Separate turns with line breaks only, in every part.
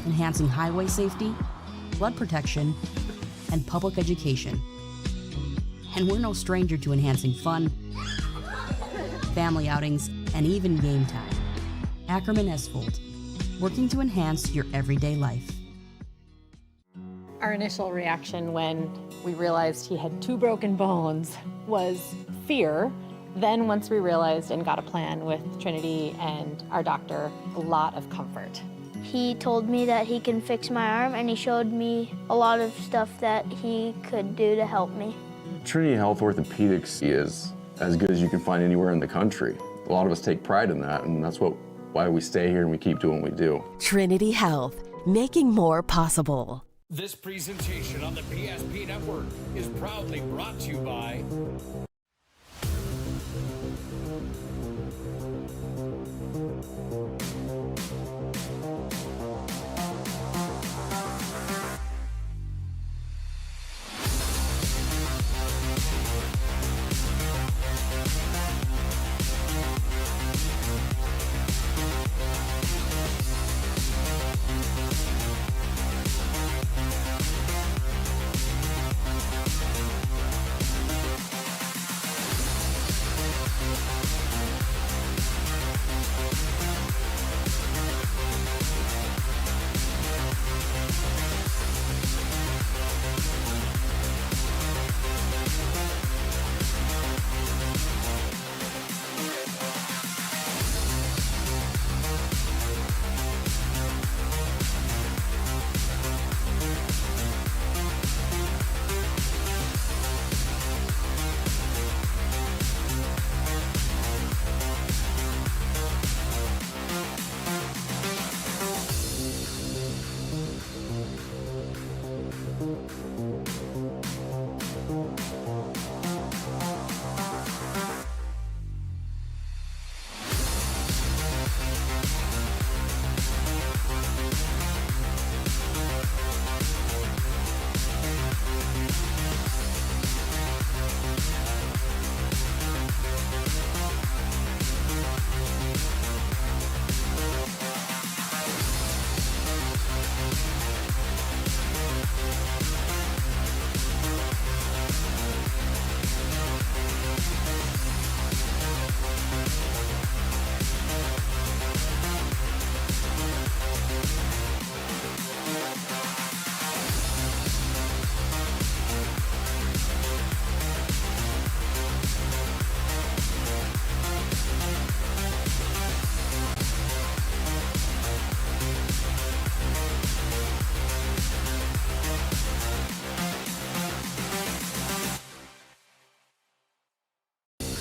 enhancing highway safety, flood protection, and public education. And we're no stranger to enhancing fun, family outings, and even game time. Ackerman Esfold, working to enhance your everyday life.
Our initial reaction when we realized he had 2 broken bones was fear. Then once we realized and got a plan with Trinity and our doctor, a lot of comfort.
He told me that he can fix my arm, and he showed me a lot of stuff that he could do to help me.
Trinity Health Orthopedics is as good as you can find anywhere in the country. A lot of us take pride in that, and that's why we stay here and we keep doing what we do.
Trinity Health, making more possible.
This presentation on the PSP Network is proudly brought to you by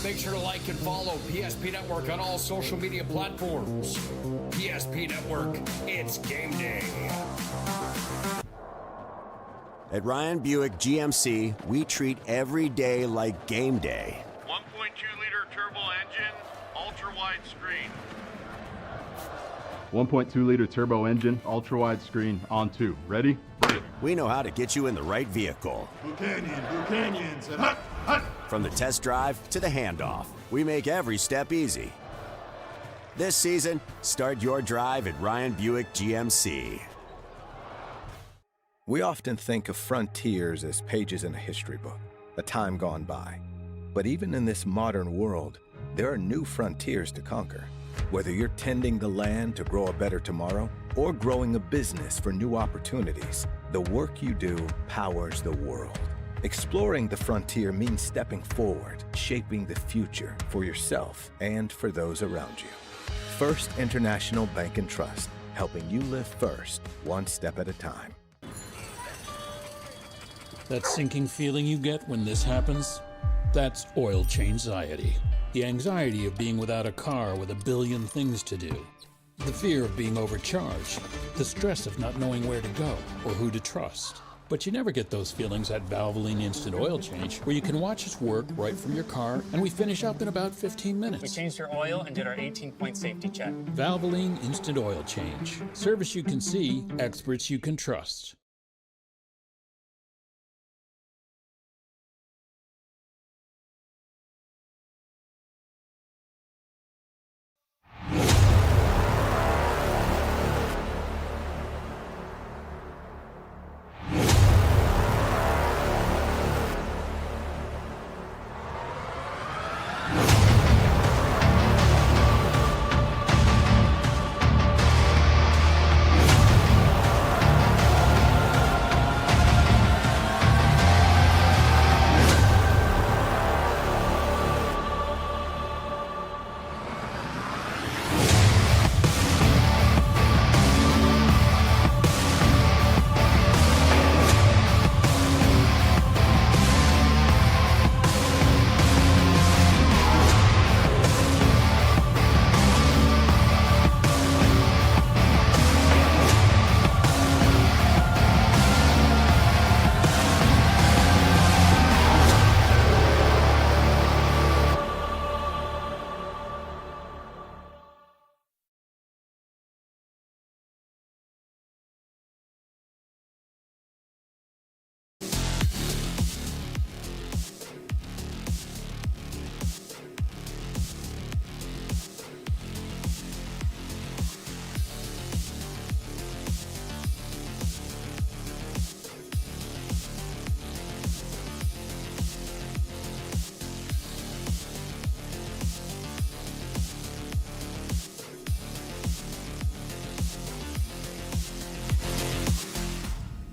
Make sure to like and follow PSP Network on all social media platforms. PSP Network, it's game day.
At Ryan Buick GMC, we treat every day like game day.
1.2-liter turbo engine, ultra-wide screen.
1.2-liter turbo engine, ultra-wide screen, on 2. Ready?
We know how to get you in the right vehicle.
Buchanans, and hut, hut.
From the test drive to the handoff, we make every step easy. This season, start your drive at Ryan Buick GMC.
We often think of frontiers as pages in a history book, a time gone by. But even in this modern world, there are new frontiers to conquer. Whether you're tending the land to grow a better tomorrow or growing a business for new opportunities, the work you do powers the world. Exploring the frontier means stepping forward, shaping the future for yourself and for those around you. First International Bank and Trust, helping you live first, one step at a time.
That sinking feeling you get when this happens? That's oil change anxiety. The anxiety of being without a car with a billion things to do. The fear of being overcharged. The stress of not knowing where to go or who to trust. But you never get those feelings at Valvoline Instant Oil Change, where you can watch us work right from your car, and we finish up in about 15 minutes.
We changed your oil and did our 18-point safety check.
Valvoline Instant Oil Change. Service you can see, experts you can trust.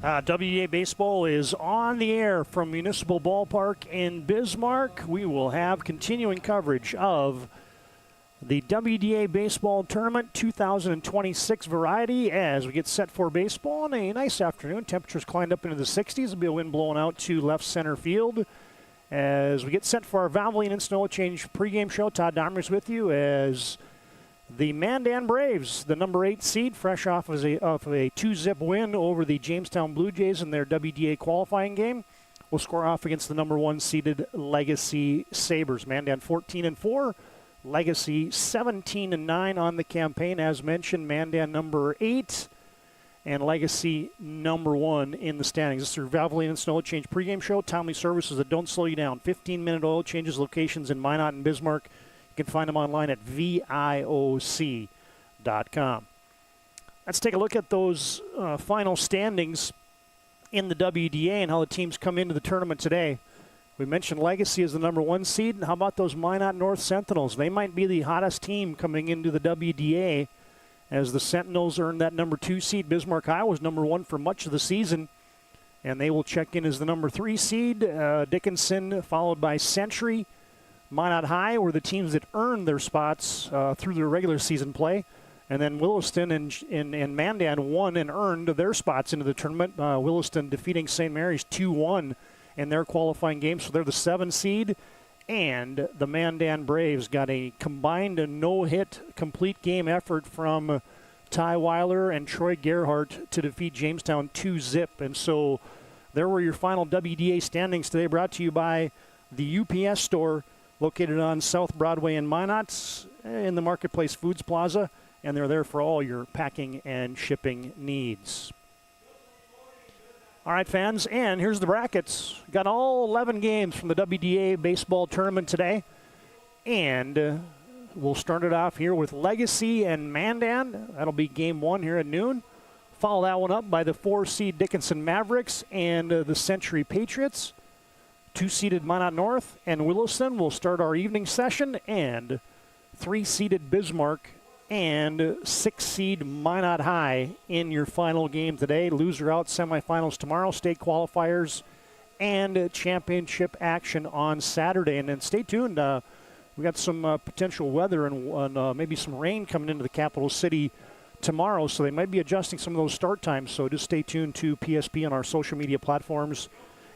WDA Baseball is on the air from Municipal Ballpark in Bismarck. We will have continuing coverage of the WDA Baseball Tournament 2026 variety as we get set for baseball on a nice afternoon. Temperatures climbed up into the 60s. There'll be a wind blowing out to left center field. As we get set for our Valvoline Instant Oil Change pregame show, Todd Dahmer's with you as the Mandan Braves, the number 8 seed, fresh off of a 2-zip win over the Jamestown Blue Jays in their WDA qualifying game, will score off against the number 1 seeded Legacy Sabres. Mandan 14-4, Legacy 17-9 on the campaign. As mentioned, Mandan number 8 and Legacy number 1 in the standings. This is your Valvoline Instant Oil Change pregame show. Timely services that don't slow you down. 15-minute oil changes, locations in Minot and Bismarck. You can find them online at VIOC.com. Let's take a look at those final standings in the WDA and how the teams come into the tournament today. We mentioned Legacy is the number 1 seed. How about those Minot North Sentinels? They might be the hottest team coming into the WDA as the Sentinels earned that number 2 seed. Bismarck High was number 1 for much of the season, and they will check in as the number 3 seed. Dickinson followed by Century. Minot High were the teams that earned their spots through their regular season play. And then Williston and Mandan won and earned their spots into the tournament. Williston defeating St. Mary's 2-1 in their qualifying game. So they're the 7 seed. And the Mandan Braves got a combined no-hit complete game effort from Ty Weiler and Troy Gerhardt to defeat Jamestown 2-zip. And so there were your final WDA standings today, brought to you by the UPS store, located on South Broadway in Minot in the Marketplace Foods Plaza, and they're there for all your packing and shipping needs. All right, fans, and here's the brackets. Got all 11 games from the WDA baseball tournament today, and we'll start it off here with Legacy and Mandan. That'll be game 1 here at noon. Follow that one up by the 4-seed Dickinson Mavericks and the Century Patriots. 2-seeded Minot North and Williston will start our evening session, and 3-seeded Bismarck and 6-seed Minot High in your final game today. Loser out, semifinals tomorrow, state qualifiers, and championship action on Saturday. And then stay tuned. We got some potential weather and maybe some rain coming into the capital city tomorrow, so they might be adjusting some of those start times. So just stay tuned to PSP on our social media platforms,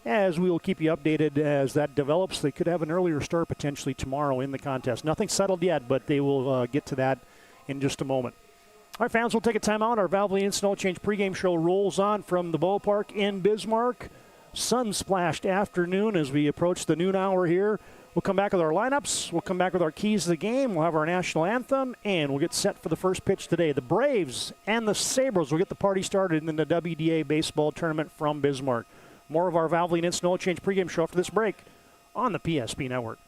as we will keep you updated as that develops. They could have an earlier start potentially tomorrow in the contest. Nothing settled yet, but they will get to that in just a moment. All right, fans, we'll take a timeout. Our Valvoline Instant Oil Change pregame show rolls on from the ballpark in Bismarck. Sun-splashed afternoon as we approach the noon hour here. We'll come back with our lineups. We'll come back with our keys to the game. We'll have our national anthem, and we'll get set for the first pitch today. The Braves and the Sabres will get the party started in the WDA baseball tournament from Bismarck. More of our Valvoline Instant Oil Change pregame show after this break on the PSP Network.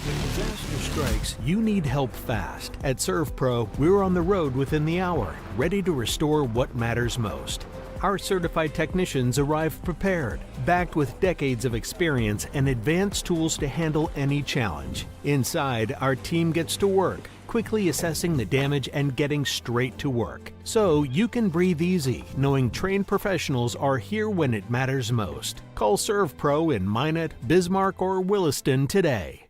Disaster strikes, you need help fast. At ServPro, we're on the road within the hour, ready to restore what matters most. Our certified technicians arrive prepared, backed with decades of experience and advanced tools to handle any challenge. Inside, our team gets to work, quickly assessing the damage and getting straight to work. So you can breathe easy, knowing trained professionals are here when it matters most. Call ServPro in Minot, Bismarck, or Williston today.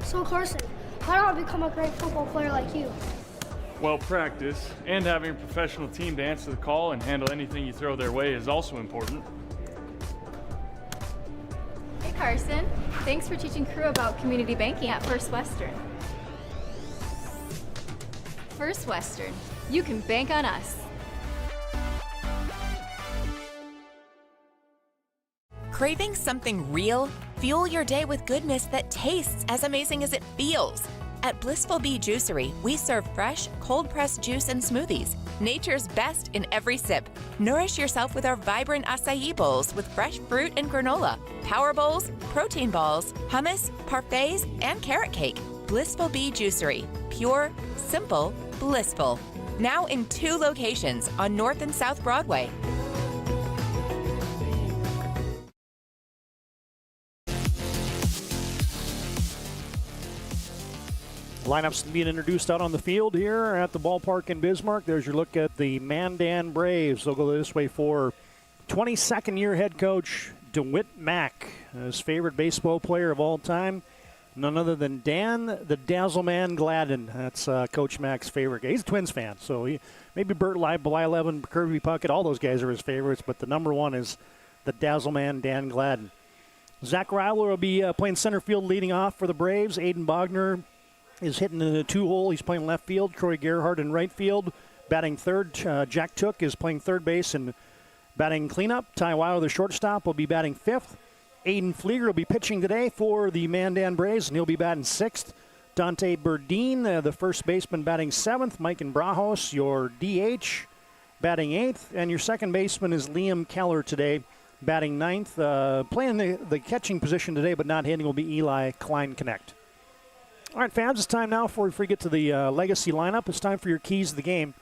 So Carson, how do I become a great football player like you?
Well, practice and having a professional team to answer the call and handle anything you throw their way is also important.
Hey Carson, thanks for teaching crew about community banking at First Western. First Western, you can bank on us.
Craving something real? Fuel your day with goodness that tastes as amazing as it feels. At Blissful Bee Juicery, we serve fresh, cold-pressed juice and smoothies. Nature's best in every sip. Nourish yourself with our vibrant acai bowls with fresh fruit and granola, power bowls, protein balls, hummus, parfaits, and carrot cake. Blissful Bee Juicery. Pure, simple, blissful. Now in 2 locations on North and South Broadway.
Lineups being introduced out on the field here at the ballpark in Bismarck. There's your look at the Mandan Braves. They'll go this way for 22nd-year head coach DeWitt Mack, his favorite baseball player of all time. None other than Dan the Dazzleman Gladden. That's Coach Mack's favorite guy. He's a Twins fan, so maybe Bert Blyleven, Kirby Puckett, all those guys are his favorites, but the number one is the Dazzleman Dan Gladden. Zach Ryler will be playing center field leading off for the Braves. Aiden Bogner is hitting in the 2-hole. He's playing left field. Troy Gerhardt in right field. Batting third, Jack Took is playing third base and batting cleanup. Ty Weiler, the shortstop, will be batting fifth. Aiden Flieger will be pitching today for the Mandan Braves, and he'll be batting sixth. Dante Burdine, the first baseman, batting seventh. Mike Brajos, your DH, batting eighth. And your second baseman is Liam Keller today, batting ninth. Playing the catching position today, but not hitting, will be Eli Kleinknecht. All right, fans, it's time now before we get to the Legacy lineup. It's time for your keys to the game.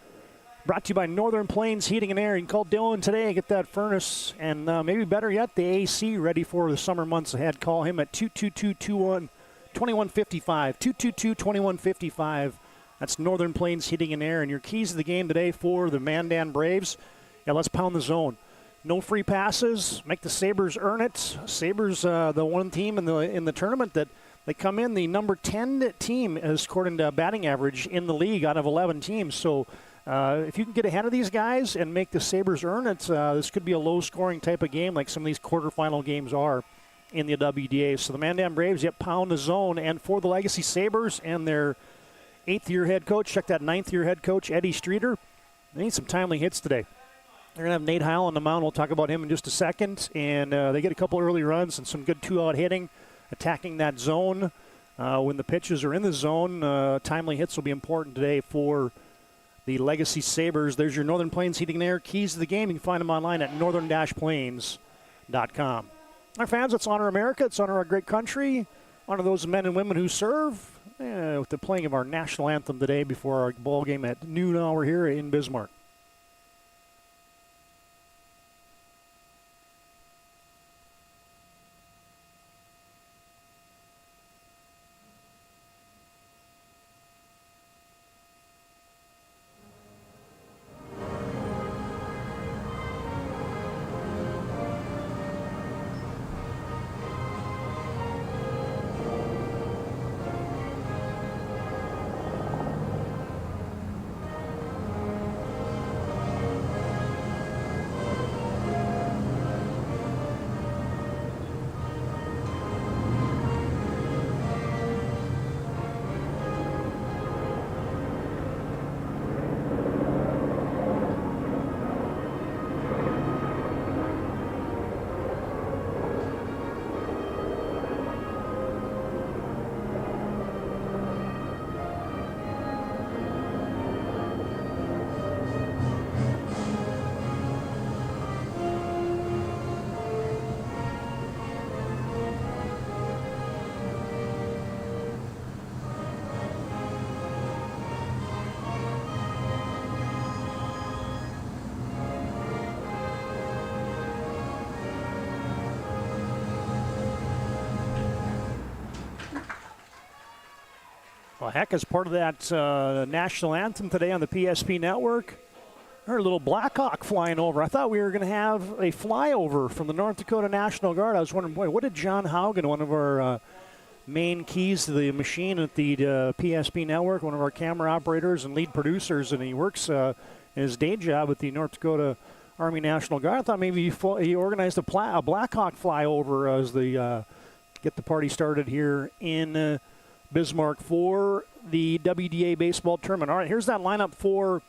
Brought to you by Northern Plains Heating and Air. You can call Dylan today, get that furnace, and maybe better yet, the AC ready for the summer months ahead. Call him at 222-2155. 222-2155. That's Northern Plains Heating and Air. And your keys to the game today for the Mandan Braves. Yeah, let's pound the zone. No free passes. Make the Sabres earn it. Sabres, the one team in the tournament that they come in the number 10 team as according to batting average in the league out of 11 teams. So if you can get ahead of these guys and make the Sabres earn it, this could be a low-scoring type of game like some of these quarterfinal games are in the WDA. So the Mandan Braves yet pound the zone. And for the Legacy Sabres and their 8th-year head coach, check that 9th-year head coach, Eddie Streeter, they need some timely hits today. They're going to have Nate Heil on the mound. We'll talk about him in just a second. And they get a couple early runs and some good two-out hitting. Attacking that zone when the pitches are in the zone. Timely hits will be important today for the Legacy Sabres. There's your Northern Plains Heating and Air keys to the game. You can find them online at northern-plains.com. Our fans, let's honor America. Let's honor our great country. Honor those men and women who serve with the playing of our national anthem today before our ball game at noon hour here in Bismarck. Well, heck, as part of that national anthem today on the PSP network, I heard a little Blackhawk flying over. I thought we were going to have a flyover from the North Dakota National Guard. I was wondering, boy, what did John Haugen, one of our main keys to the machine at the PSP network, one of our camera operators and lead producers, and he works in his day job at the North Dakota Army National Guard. I thought maybe he organized a Blackhawk flyover as they get the party started here in Bismarck for the WDA baseball tournament. All right, here's that lineup for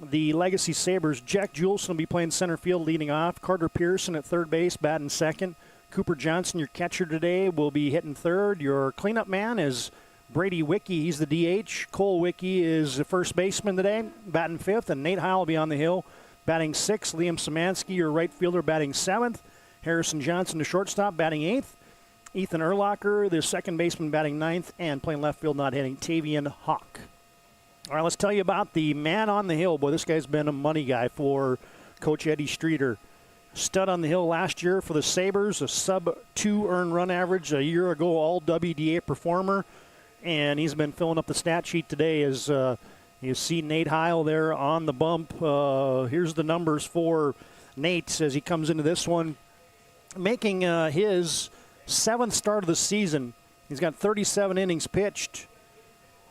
the Legacy Sabres. Jack Juleson will be playing center field leading off. Carter Pearson at third base, batting second. Cooper Johnson, your catcher today, will be hitting third. Your cleanup man is Brady Wicke, he's the DH. Cole Wicke is the first baseman today, batting 5th, and Nate Heil will be on the hill, batting 6th. Liam Szymanski, your right fielder, batting 7th. Harrison Johnson, the shortstop, batting 8th. Ethan Urlacher, the second baseman, batting 9th, and playing left field, not hitting, Tavian Hawk. All right, let's tell you about the man on the hill. Boy, this guy's been a money guy for Coach Eddie Streeter. Stud on the hill last year for the Sabres, a sub-2 earned run average. A year ago, all WDA performer. And he's been filling up the stat sheet today as you see Nate Heil there on the bump. Here's the numbers for Nate as he comes into this one. Making his 7th start of the season. He's got 37 innings pitched.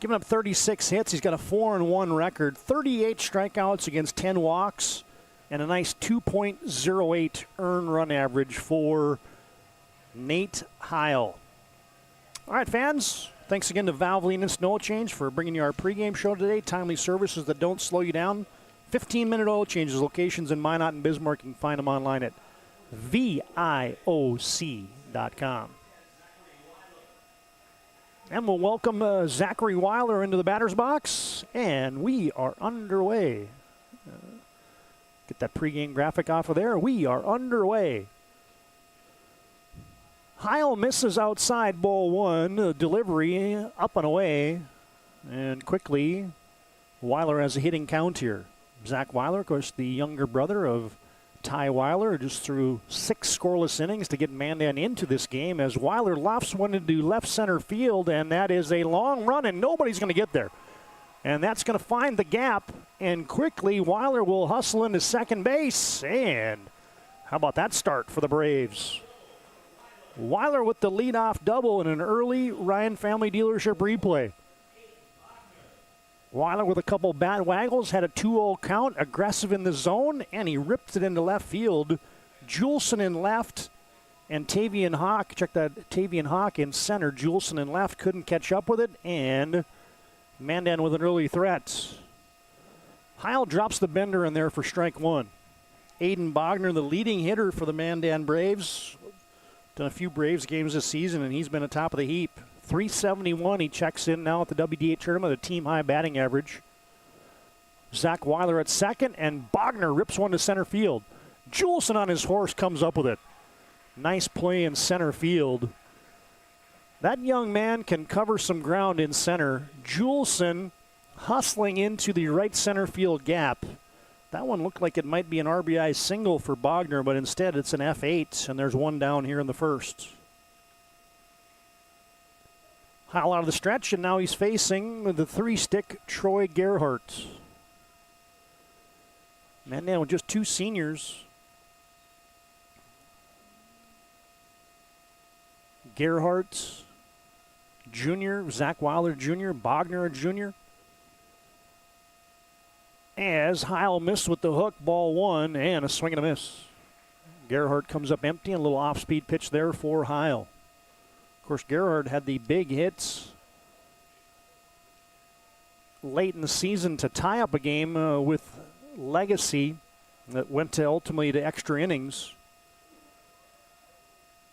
Giving up 36 hits. He's got a 4-1 record. 38 strikeouts against 10 walks. And a nice 2.08 earned run average for Nate Heil. All right, fans. Thanks again to Valvoline and Snow Change for bringing you our pregame show today. Timely services that don't slow you down. 15-minute oil changes. Locations in Minot and Bismarck. You can find them online at VIOC.com. And we'll welcome Zachary Weiler into the batter's box. And we are underway. Get that pregame graphic off of there. We are underway. Heil misses outside, ball 1. Delivery up and away. And quickly, Weiler has a hitting count here. Zach Weiler, of course, the younger brother of Ty Weiler, just threw 6 scoreless innings to get Mandan into this game as Weiler lofts one into left center field, and that is a long run, and nobody's going to get there. And that's going to find the gap, and quickly Weiler will hustle into second base. And how about that start for the Braves? Weiler with the leadoff double in an early Ryan Family Dealership replay. Weiler with a couple bat waggles, had a 2-0 count, aggressive in the zone, and he ripped it into left field. Juleson in left, and Tavian Hawk, check that, Tavian Hawk in center. Juleson in left, couldn't catch up with it, and Mandan with an early threat. Heil drops the bender in there for strike 1. Aiden Bogner, the leading hitter for the Mandan Braves. Done a few Braves games this season, and he's been atop of the heap. 371, he checks in now at the WDA tournament, a team-high batting average. Zach Weiler at second, and Bogner rips one to center field. Juleson on his horse comes up with it. Nice play in center field. That young man can cover some ground in center. Juleson hustling into the right center field gap. That one looked like it might be an RBI single for Bogner, but instead it's an F8, and there's one down here in the first. Heil out of the stretch, and now he's facing the 3-stick Troy Gerhardt. Mandan with just 2 seniors. Gerhardt Jr., Zach Weiler Jr., Bogner Jr. As Heil missed with the hook, ball 1, and a swing and a miss. Gerhardt comes up empty, and a little off-speed pitch there for Heil. Of course, Gerhardt had the big hits late in the season to tie up a game with Legacy that went to ultimately to extra innings.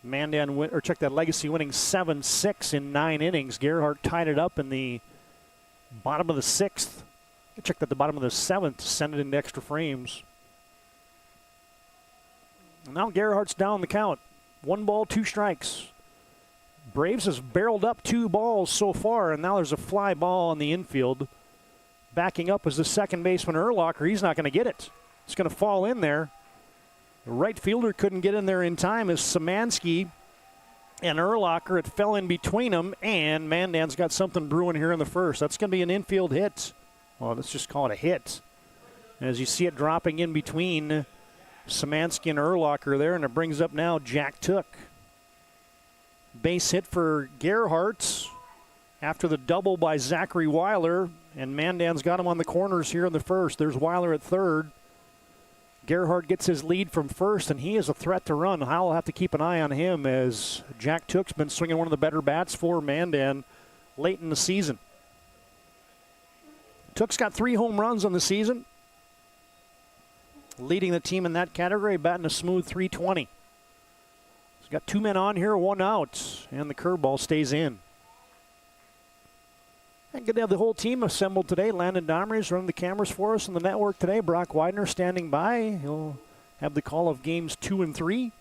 Mandan, check that, Legacy winning 7-6 in 9 innings. Gerhardt tied it up in the bottom of the 6th. Check that, the bottom of the 7th to send it into extra frames. And now Gerhardt's down the count. 1 ball, 2 strikes. Braves has barreled up 2 balls so far, and now there's a fly ball in the infield. Backing up is the second baseman Urlacher. He's not going to get it. It's going to fall in there. The right fielder couldn't get in there in time as Szymanski and Urlacher. It fell in between them, and Mandan's got something brewing here in the first. That's going to be an infield hit. Well, let's just call it a hit. As you see it dropping in between Szymanski and Urlacher there, and it brings up now Jack Took. Base hit for Gerhardt after the double by Zachary Weiler, and Mandan's got him on the corners here in the first. There's Weiler at third. Gerhardt gets his lead from first, and he is a threat to run. Heil will have to keep an eye on him as Jack Took's been swinging one of the better bats for Mandan late in the season. Took's got 3 home runs on the season, leading the team in that category, batting a smooth .320. He's got 2 men on here, 1 out, and the curveball stays in. And good to have the whole team assembled today. Landon Domrey's running the cameras for us on the network today. Brock Widener standing by. He'll have the call of games 2 and 3.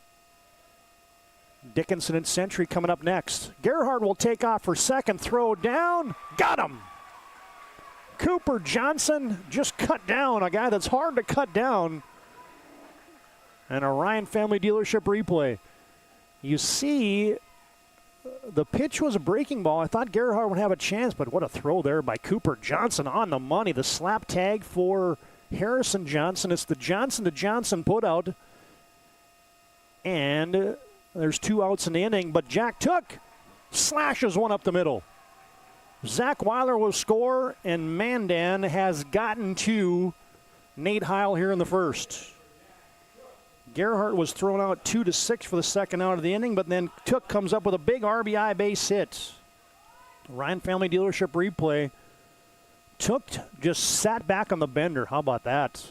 Dickinson and Century coming up next. Gerhardt will take off for second. Throw down. Got him. Cooper Johnson just cut down. A guy that's hard to cut down. And a Ryan Family Dealership replay. You see, the pitch was a breaking ball. I thought Gerhardt would have a chance, but what a throw there by Cooper Johnson on the money. The slap tag for Harrison Johnson. It's the Johnson to Johnson put out. And there's 2 outs in the inning, but Jack Took slashes one up the middle. Zach Weiler will score, and Mandan has gotten to Nate Heil here in the first. Gerhardt was thrown out 2-6 for the second out of the inning, but then Took comes up with a big RBI base hit. Ryan Family Dealership replay. Took just sat back on the bender. How about that?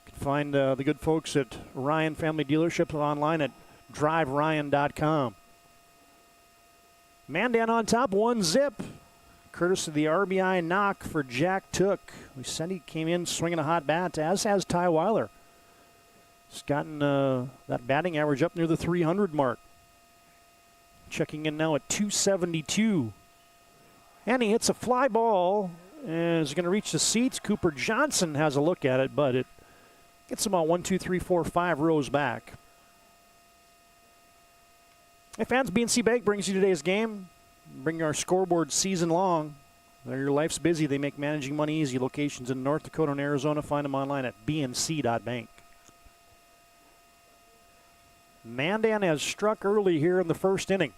You can find the good folks at Ryan Family Dealership online at driveryan.com. Mandan on top, 1-0. Courtesy of the RBI knock for Jack Took. We said he came in swinging a hot bat, as has Ty Weiler. He's gotten that batting average up near the 300 mark. Checking in now at 272. And he hits a fly ball and is going to reach the seats. Cooper Johnson has a look at it, but it gets about 1, 2, 3, 4, 5 rows back. Hey fans, BNC Bank brings you today's game. Bring our scoreboard season long. Your life's busy. They make managing money easy. Locations in North Dakota and Arizona. Find them online at bnc.bank. Mandan has struck early here in the first inning.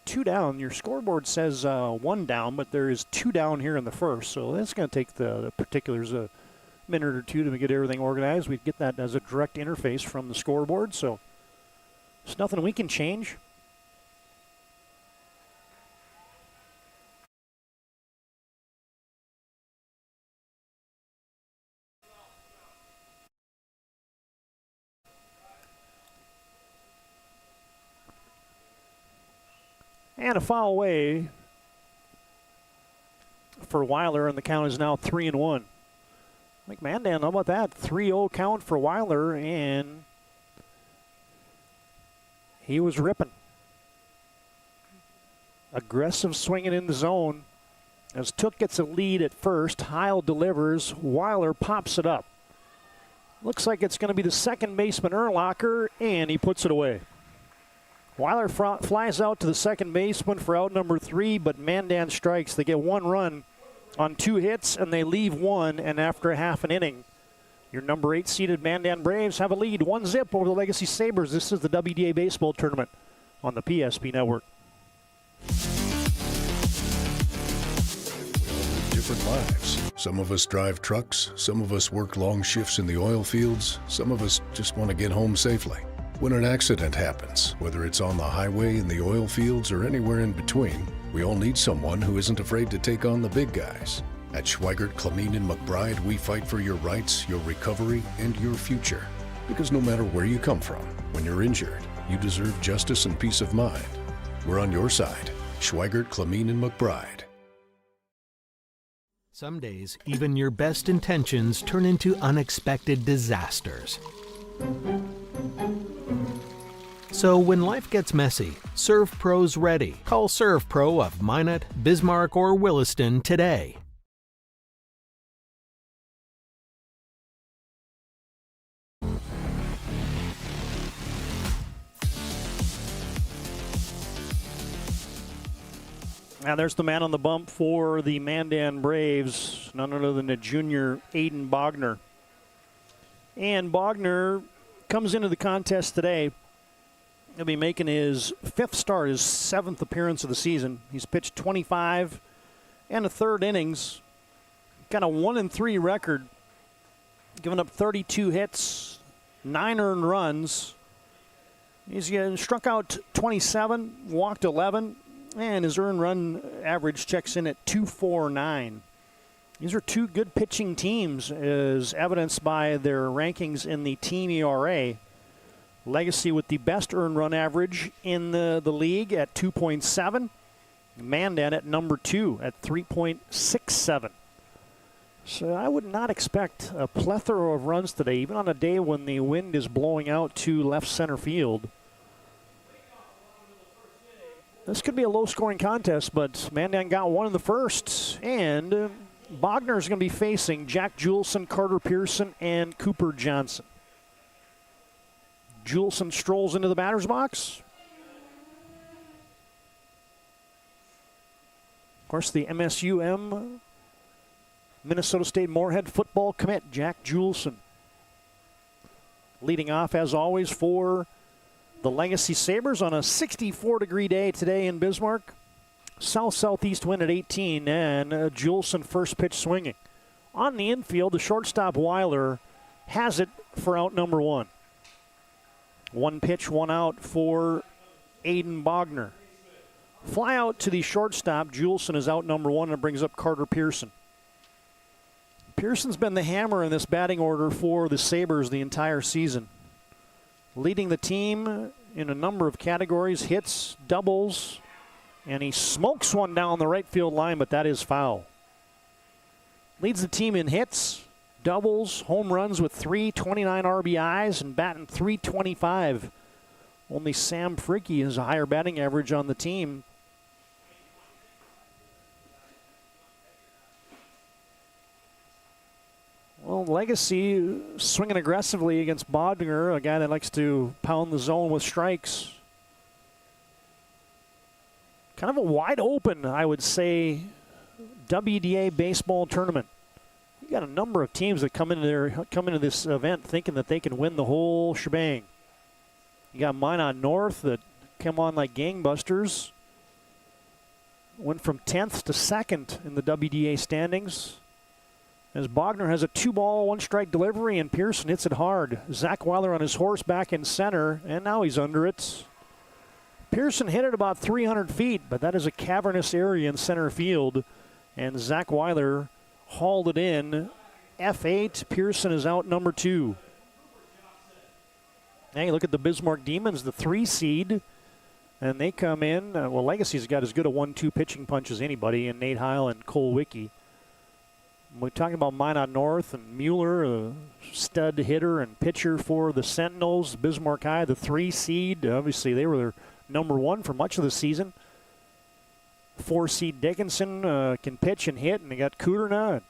2 down. Your scoreboard says 1 down, but there is 2 down here in the first. So that's going to take the particulars a minute or two to get everything organized. We get that as a direct interface from the scoreboard. So there's nothing we can change. And a foul away for Weiler, and the count is now 3-1. McMandan, how about that? 3-0 count for Weiler, and he was ripping. Aggressive swinging in the zone. As Took gets a lead at first, Heil delivers. Weiler pops it up. Looks like it's going to be the second baseman, Urlacher, and he puts it away. Weiler flies out to the second baseman for out number 3, but Mandan strikes. They get 1 run on 2 hits, and they leave 1, and after a half an inning, your number 8 seeded Mandan Braves have a lead, 1-0 over the Legacy Sabres. This is the WDA Baseball Tournament on the PSP Network.
Different lives. Some of us drive trucks, some of us work long shifts in the oil fields, some of us just want to get home safely. When an accident happens, whether it's on the highway, in the oil fields, or anywhere in between, we all need someone who isn't afraid to take on the big guys. At Schweigert, Clamine, and McBride, we fight for your rights, your recovery, and your future. Because no matter where you come from, when you're injured, you deserve justice and peace of mind. We're on your side. Schweigert, Clamine, and McBride.
Some days, even your best intentions turn into unexpected disasters. So when life gets messy, ServPro's ready. Call ServPro of Minot, Bismarck, or Williston today.
Now there's the man on the bump for the Mandan Braves, none other than the junior Aiden Bogner. And Bogner comes into the contest today. He'll be making his 5th start, his 7th appearance of the season. He's pitched 25 and a third innings. Got a 1-3 record, giving up 32 hits, 9 earned runs. He's struck out 27, walked 11, and his earned run average checks in at 2.49. These are 2 good pitching teams, as evidenced by their rankings in the team ERA. Legacy with the best earned run average in the league at 2.7. Mandan at number 2 at 3.67. So I would not expect a plethora of runs today, even on a day when the wind is blowing out to left center field. This could be a low-scoring contest, but Mandan got one in the first, and Bogner is going to be facing Jack Juleson, Carter Pearson, and Cooper Johnson. Juleson strolls into the batter's box. Of course, the MSUM Minnesota State Moorhead football commit, Jack Juleson. Leading off, as always, for the Legacy Sabres on a 64-degree day today in Bismarck. South-southeast wind at 18, and Juleson first pitch swinging. On the infield, the shortstop Weiler has it for out number 1. One pitch, one out for Aiden Bogner. Fly out to the shortstop. Juleson is out number 1 and brings up Carter Pearson. Pearson's been the hammer in this batting order for the Sabres the entire season. Leading the team in a number of categories, hits, doubles, and he smokes one down the right field line, but that is foul. Leads the team in hits, doubles, home runs with 329 RBIs, and batting .325. Only Sam Fricke has a higher batting average on the team. Well, Legacy swinging aggressively against Bogner, a guy that likes to pound the zone with strikes. Kind of a wide open, I would say, WDA baseball tournament. You got a number of teams that come into this event thinking that they can win the whole shebang. You got Minot North that come on like gangbusters. Went from 10th to 2nd in the WDA standings. As Bogner has a 2-ball, 1-strike delivery, and Pearson hits it hard. Zach Weiler on his horse back in center, and now he's under it. Pearson hit it about 300 feet, but that is a cavernous area in center field, and Zach Weiler hauled it in. F8, Pearson is out number 2. Now you look at the Bismarck Demons, the 3 seed, and they come in. Legacy's got as good a 1-2 pitching punch as anybody, in Nate Heil and Cole Wicke. We're talking about Minot North and Mueller, a stud hitter and pitcher for the Sentinels. Bismarck High, the 3 seed. Obviously, they were their number 1 for much of the season. 4 seed Dickinson can pitch and hit, and they got Kuderna.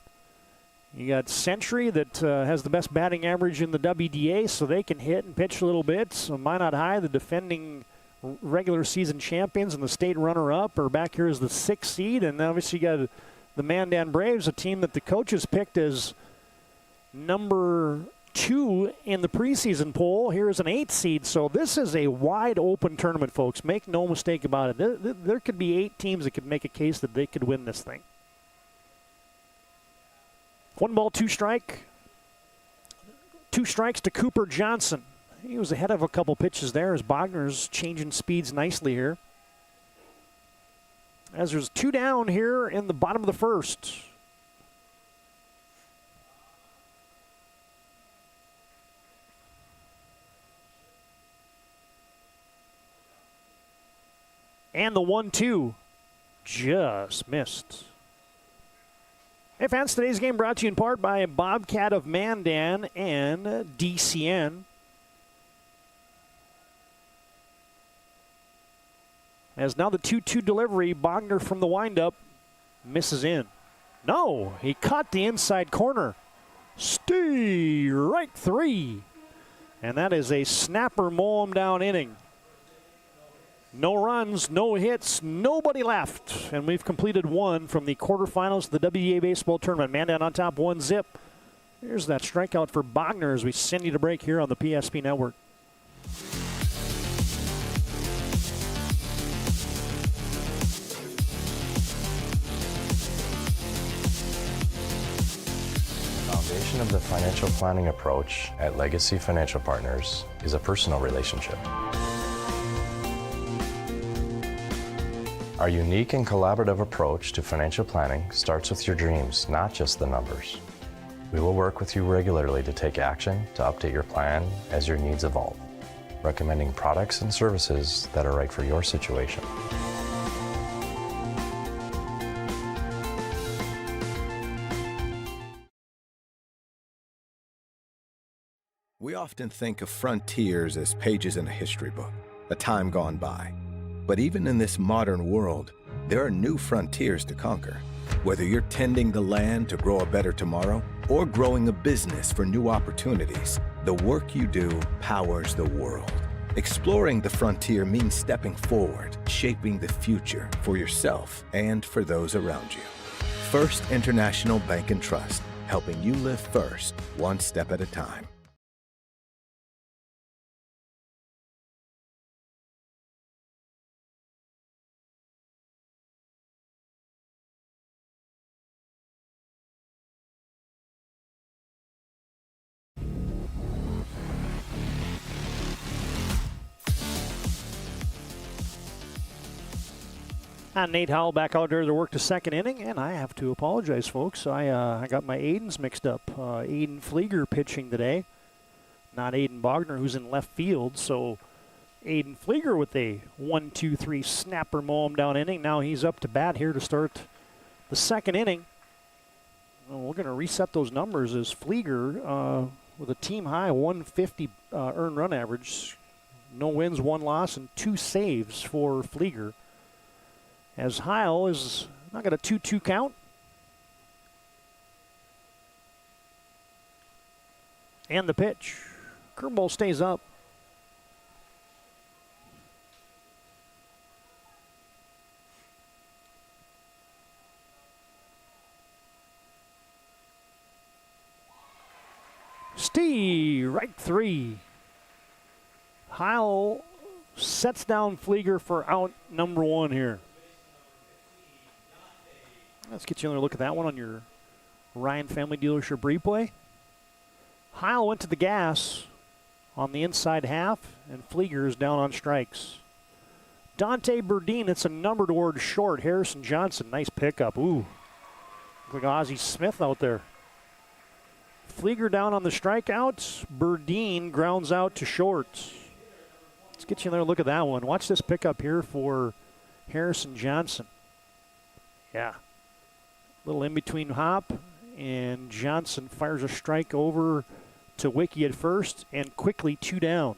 You got Century that has the best batting average in the WDA, so they can hit and pitch a little bit. So Minot High, the defending regular season champions and the state runner-up, are back here as the 6th seed, and obviously you got the Mandan Braves, a team that the coaches picked as number 2 in the preseason poll. Here's an 8 seed. So this is a wide open tournament, folks. Make no mistake about it. There could be 8 teams that could make a case that they could win this thing. 1 ball, 2 strike. 2 strikes to Cooper Johnson. He was ahead of a couple pitches there as Bogner's changing speeds nicely here. As there's 2 down here in the bottom of the first. And the 1-2 just missed. Hey fans, today's game brought to you in part by Bobcat of Mandan and DCN. As now the 2-2 delivery, Bogner from the windup misses in. No, he caught the inside corner. Stay right 3. And that is a snapper mow him down inning. No runs, no hits, nobody left. And we've completed 1 from the quarterfinals of the WDA baseball tournament. Mandan on top 1-0. Here's that strikeout for Bogner as we send you to break here on the PSP Network.
Of the financial planning approach at Legacy Financial Partners is a personal relationship. Our unique and collaborative approach to financial planning starts with your dreams, not just the numbers. We will work with you regularly to take action to update your plan as your needs evolve, recommending products and services that are right for your situation.
We often think of frontiers as pages in a history book, a time gone by. But even in this modern world, there are new frontiers to conquer. Whether you're tending the land to grow a better tomorrow or growing a business for new opportunities, the work you do powers the world. Exploring the frontier means stepping forward, shaping the future for yourself and for those around you. First International Bank and Trust, helping you live first, one step at a time.
Nate Howell back out there to work the second inning, and I have to apologize, folks. I got my Aidens mixed up. Aiden Flieger pitching today, not Aiden Bogner, who's in left field. So Aiden Flieger with a 1-2-3 snapper mow him down inning. Now he's up to bat here to start the second inning. Well, we're going to reset those numbers as Flieger with a team high 150 earned run average. No wins, 1 loss, and 2 saves for Flieger. As Heil is not got a 2-2 count. And the pitch. Curveball stays up. Strike 3. Heil sets down Flieger for out number 1 here. Let's get you another look at that one on your Ryan Family Dealership replay. Heil went to the gas on the inside half, and Flieger is down on strikes. Dante Burdine hits a number towards short. Harrison Johnson, nice pickup. Ooh, look like Ozzie Smith out there. Flieger down on the strikeouts. Burdine grounds out to short. Let's get you another look at that one. Watch this pickup here for Harrison Johnson. Yeah. Little in-between hop, and Johnson fires a strike over to Wiki at first, and quickly 2 down.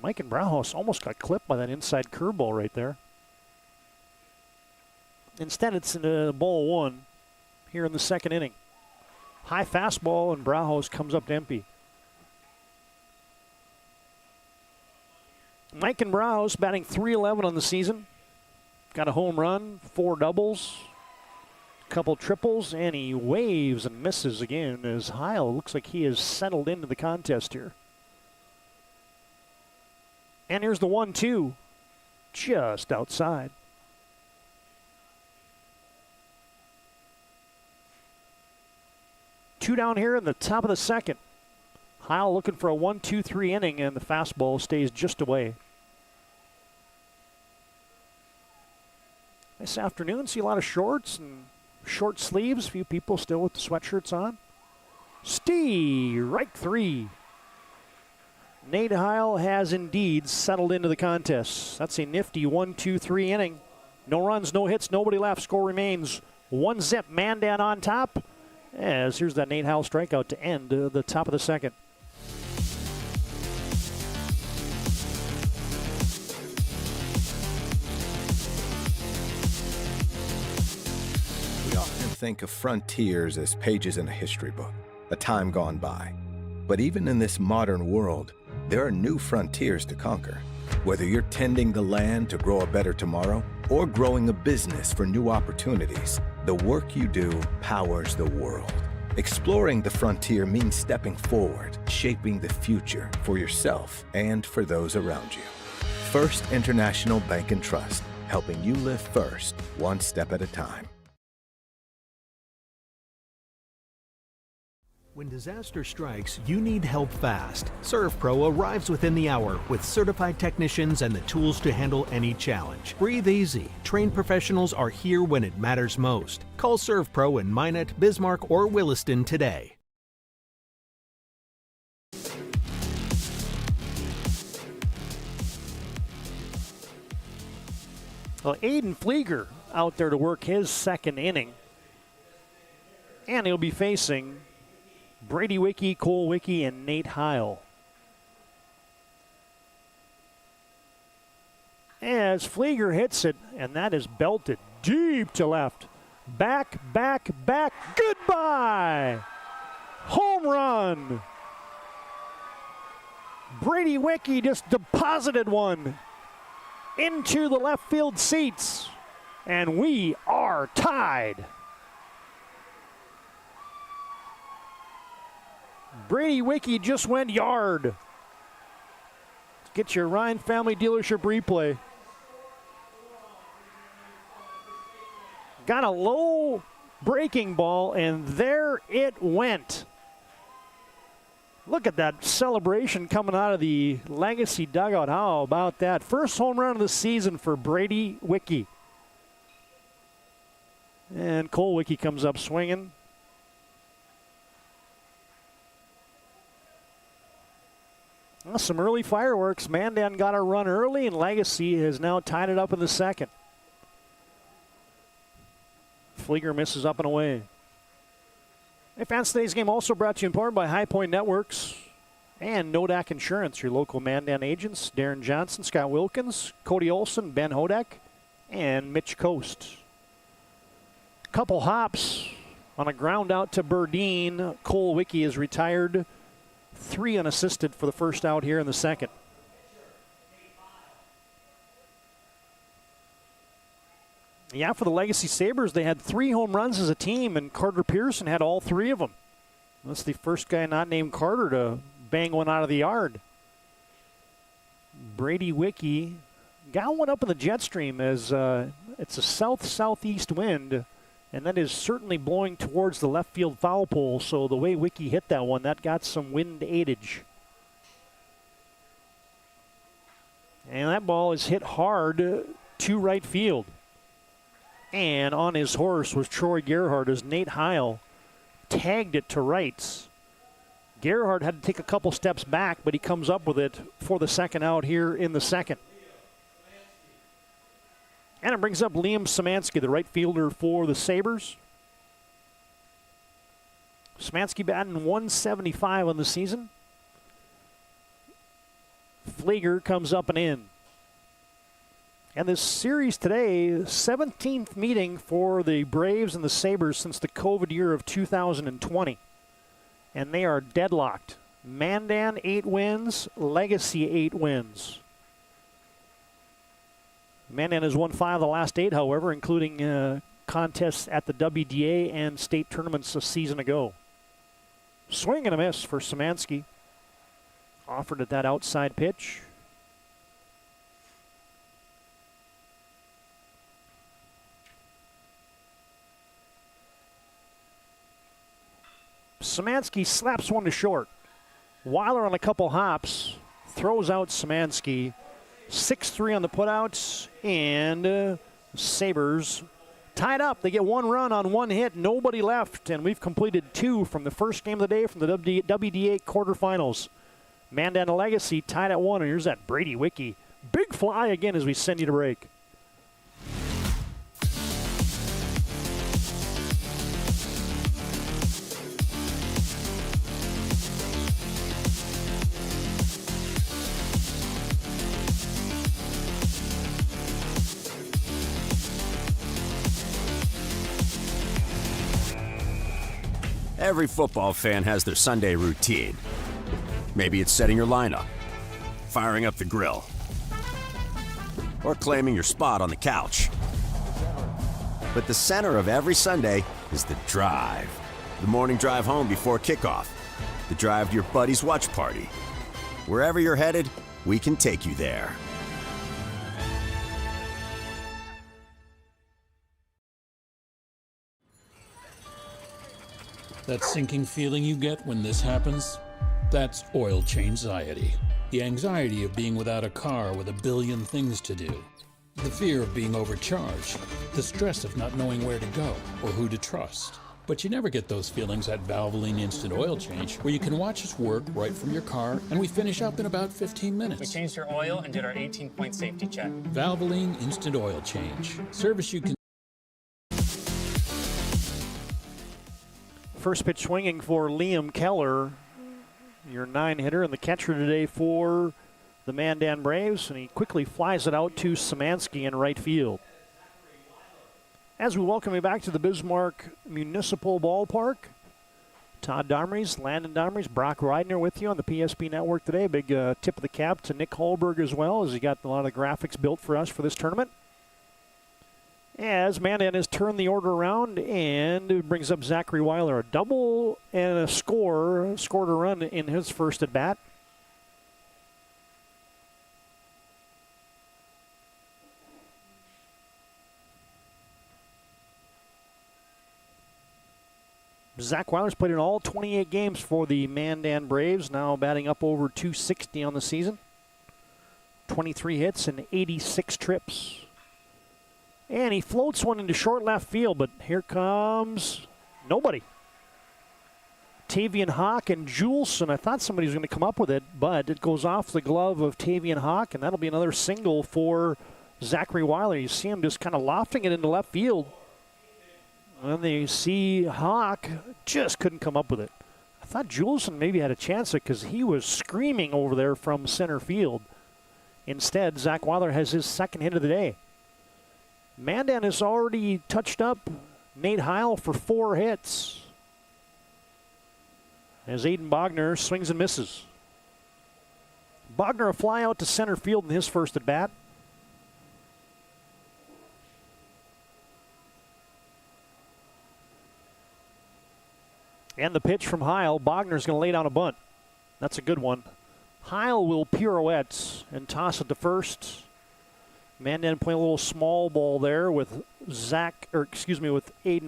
Mike and Brauhaus almost got clipped by that inside curveball right there. Instead, it's in a ball 1 here in the second inning. High fastball, and Brauhaus comes up empty. Mike and Brauhaus batting .311 on the season. Got a home run, 4 doubles, a couple triples, and he waves and misses again as Heil looks like he has settled into the contest here. And here's the 1-2, just outside. Two down here in the top of the second. Heil looking for a 1-2-3 inning, and the fastball stays just away. This afternoon, see a lot of shorts and short sleeves. A few people still with the sweatshirts on. Strike 3. Nate Heil has indeed settled into the contest. That's a nifty 1-2-3 inning. No runs, no hits, nobody left. Score remains 1-0. Man down on top. As here's that Nate Heil strikeout to end the top of the second.
Think of frontiers as pages in a history book, a time gone by. But even in this modern world, there are new frontiers to conquer. Whether you're tending the land to grow a better tomorrow or growing a business for new opportunities, the work you do powers the world. Exploring the frontier means stepping forward, shaping the future for yourself and for those around you. First International Bank and Trust, helping you live first, one step at a time.
When disaster strikes, you need help fast. ServPro arrives within the hour with certified technicians and the tools to handle any challenge. Breathe easy. Trained professionals are here when it matters most. Call ServPro in Minot, Bismarck, or Williston today.
Well, Aiden Flieger out there to work his second inning. And he'll be facing Brady Wicke, Cole Wicke, and Nate Heil. As Flieger hits it, and that is belted deep to left. Back, back, back, goodbye! Home run! Brady Wicke just deposited one into the left field seats, and we are tied. Brady Wicke just went yard. Get your Ryan Family Dealership replay. Got a low breaking ball, and there it went. Look at that celebration coming out of the Legacy dugout. How about that? First home run of the season for Brady Wicke. And Cole Wicke comes up swinging. Well, some early fireworks. Mandan got a run early, and Legacy has now tied it up in the second. Flieger misses up and away. Hey fans, today's game also brought to you in part by High Point Networks and Nodak Insurance, your local Mandan agents, Darren Johnson, Scott Wilkins, Cody Olson, Ben Hodek, and Mitch Coast. Couple hops on a ground out to Burdine. Cole Wicke is retired. 3 unassisted for the first out here in the second. Yeah, for the Legacy Sabres, they had 3 home runs as a team, and Carter Pearson had all 3 of them. That's the first guy not named Carter to bang one out of the yard. Brady Wicke got one up in the jet stream as it's a south-southeast wind, and that is certainly blowing towards the left field foul pole, so the way Wicke hit that one, that got some wind aidage. And that ball is hit hard to right field. And on his horse was Troy Gerhardt as Nate Heil tagged it to rights. Gerhardt had to take a couple steps back, but he comes up with it for the second out here in the second. And it brings up Liam Szymanski, the right fielder for the Sabres. Szymanski batting .175 on the season. Flieger comes up and in. And this series today, 17th meeting for the Braves and the Sabres since the COVID year of 2020. And they are deadlocked. Mandan 8 wins, Legacy 8 wins. Mandan has won 5 of the last 8, however, including contests at the WDA and state tournaments a season ago. Swing and a miss for Szymanski. Offered at that outside pitch. Szymanski slaps one to short. Weiler on a couple hops throws out Szymanski. 6-3 on the putouts, and Sabres tied up. They get 1 run on 1 hit, nobody left, and we've completed 2 from the first game of the day from the WDA quarterfinals. Mandan Legacy tied at 1, and here's that Brady Wicke. Big fly again as we send you to break.
Every football fan has their Sunday routine. Maybe it's setting your lineup, firing up the grill, or claiming your spot on the couch. But the center of every Sunday is the drive. The morning drive home before kickoff. The drive to your buddy's watch party. Wherever you're headed, we can take you there.
That sinking feeling you get when this happens? That's oil change anxiety. The anxiety of being without a car with a billion things to do. The fear of being overcharged. The stress of not knowing where to go or who to trust. But you never get those feelings at Valvoline Instant Oil Change, where you can watch us work right from your car, and we finish up in about 15 minutes.
We changed your oil and did our 18-point safety check.
Valvoline Instant Oil Change. Service you can.
First pitch swinging for Liam Keller, your 9-hitter, and the catcher today for the Mandan Braves, and he quickly flies it out to Szymanski in right field. As we welcome you back to the Bismarck Municipal Ballpark, Todd Domries, Landon Domries, Brock Reidner with you on the PSP Network today. Big tip of the cap to Nick Holberg as well, as he got a lot of graphics built for us for this tournament. As Mandan has turned the order around, and it brings up Zachary Weiler. A double and a score, scored a run in his first at bat. Zach Weiler's played in all 28 games for the Mandan Braves, now batting up over 260 on the season. 23 hits and 86 trips. And he floats one into short left field, but here comes nobody. Tavian Hawk and Juleson. I thought somebody was going to come up with it, but it goes off the glove of Tavian Hawk, and that'll be another single for Zachary Weiler. You see him just kind of lofting it into left field. And then you see Hawk just couldn't come up with it. I thought Juleson maybe had a chance because he was screaming over there from center field. Instead, Zach Weiler has his second hit of the day. Mandan has already touched up Nate Heil for 4 hits. As Aiden Bogner swings and misses. Bogner a fly out to center field in his first at bat. And the pitch from Heil. Bogner's going to lay down a bunt. That's a good one. Heil will pirouette and toss it to first. Mandan playing a little small ball there with Aiden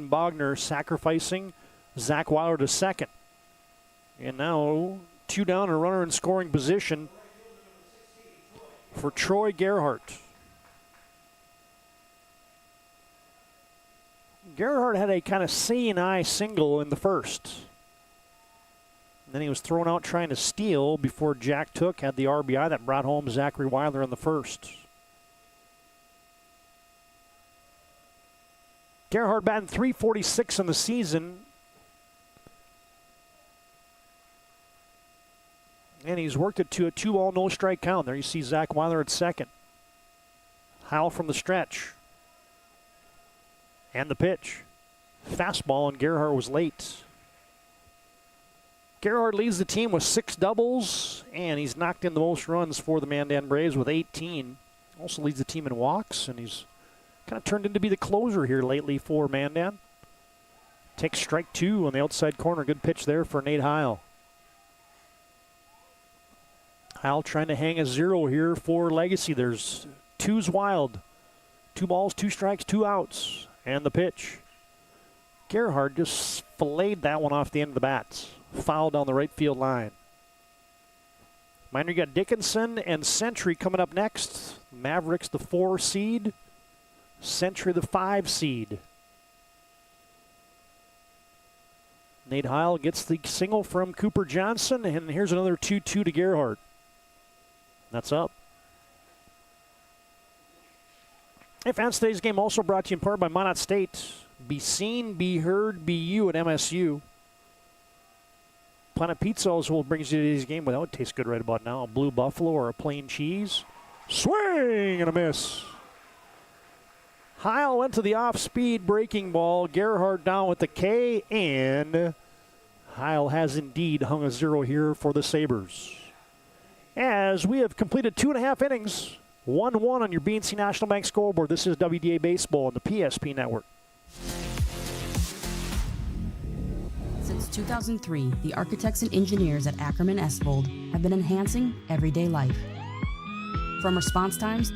Bogner sacrificing Zach Weiler to second. And now 2 down and a runner in scoring position for Troy Gerhardt. Gerhardt had a kind of C&I single in the first. And then he was thrown out trying to steal before Jack Took had the RBI that brought home Zachary Weiler in the first. Gerhardt batting .346 in the season. And he's worked it to a 2-ball, no-strike count. There you see Zach Weiler at second. Howell from the stretch. And the pitch. Fastball, and Gerhardt was late. Gerhardt leads the team with 6 doubles, and he's knocked in the most runs for the Mandan Braves with 18. Also leads the team in walks, and he's kind of turned into be the closer here lately for Mandan. Takes strike 2 on the outside corner. Good pitch there for Nate Heil. Heil trying to hang a 0 here for Legacy. There's 2's wild. 2 balls, 2 strikes, 2 outs. And the pitch. Gerhardt just filleted that one off the end of the bats. Foul down the right field line. Minor, you got Dickinson and Century coming up next. Mavericks the 4 seed. Century the 5 seed. Nate Heil gets the single from Cooper Johnson, and here's another 2-2 to Gerhardt. That's up. Hey fans, today's game also brought to you in part by Minot State. Be seen, be heard, be you at MSU. Planet Pizza also brings you today's game without tastes good right about now. A Blue Buffalo or a plain cheese. Swing and a miss. Heil went to the off-speed breaking ball. Gerhardt down with the K, and Heil has indeed hung a 0 here for the Sabres. As we have completed 2.5 innings, 1-1 on your BNC National Bank scoreboard. This is WDA Baseball on the PSP Network.
Since 2003, the architects and engineers at Ackerman Esvold have been enhancing everyday life. From response times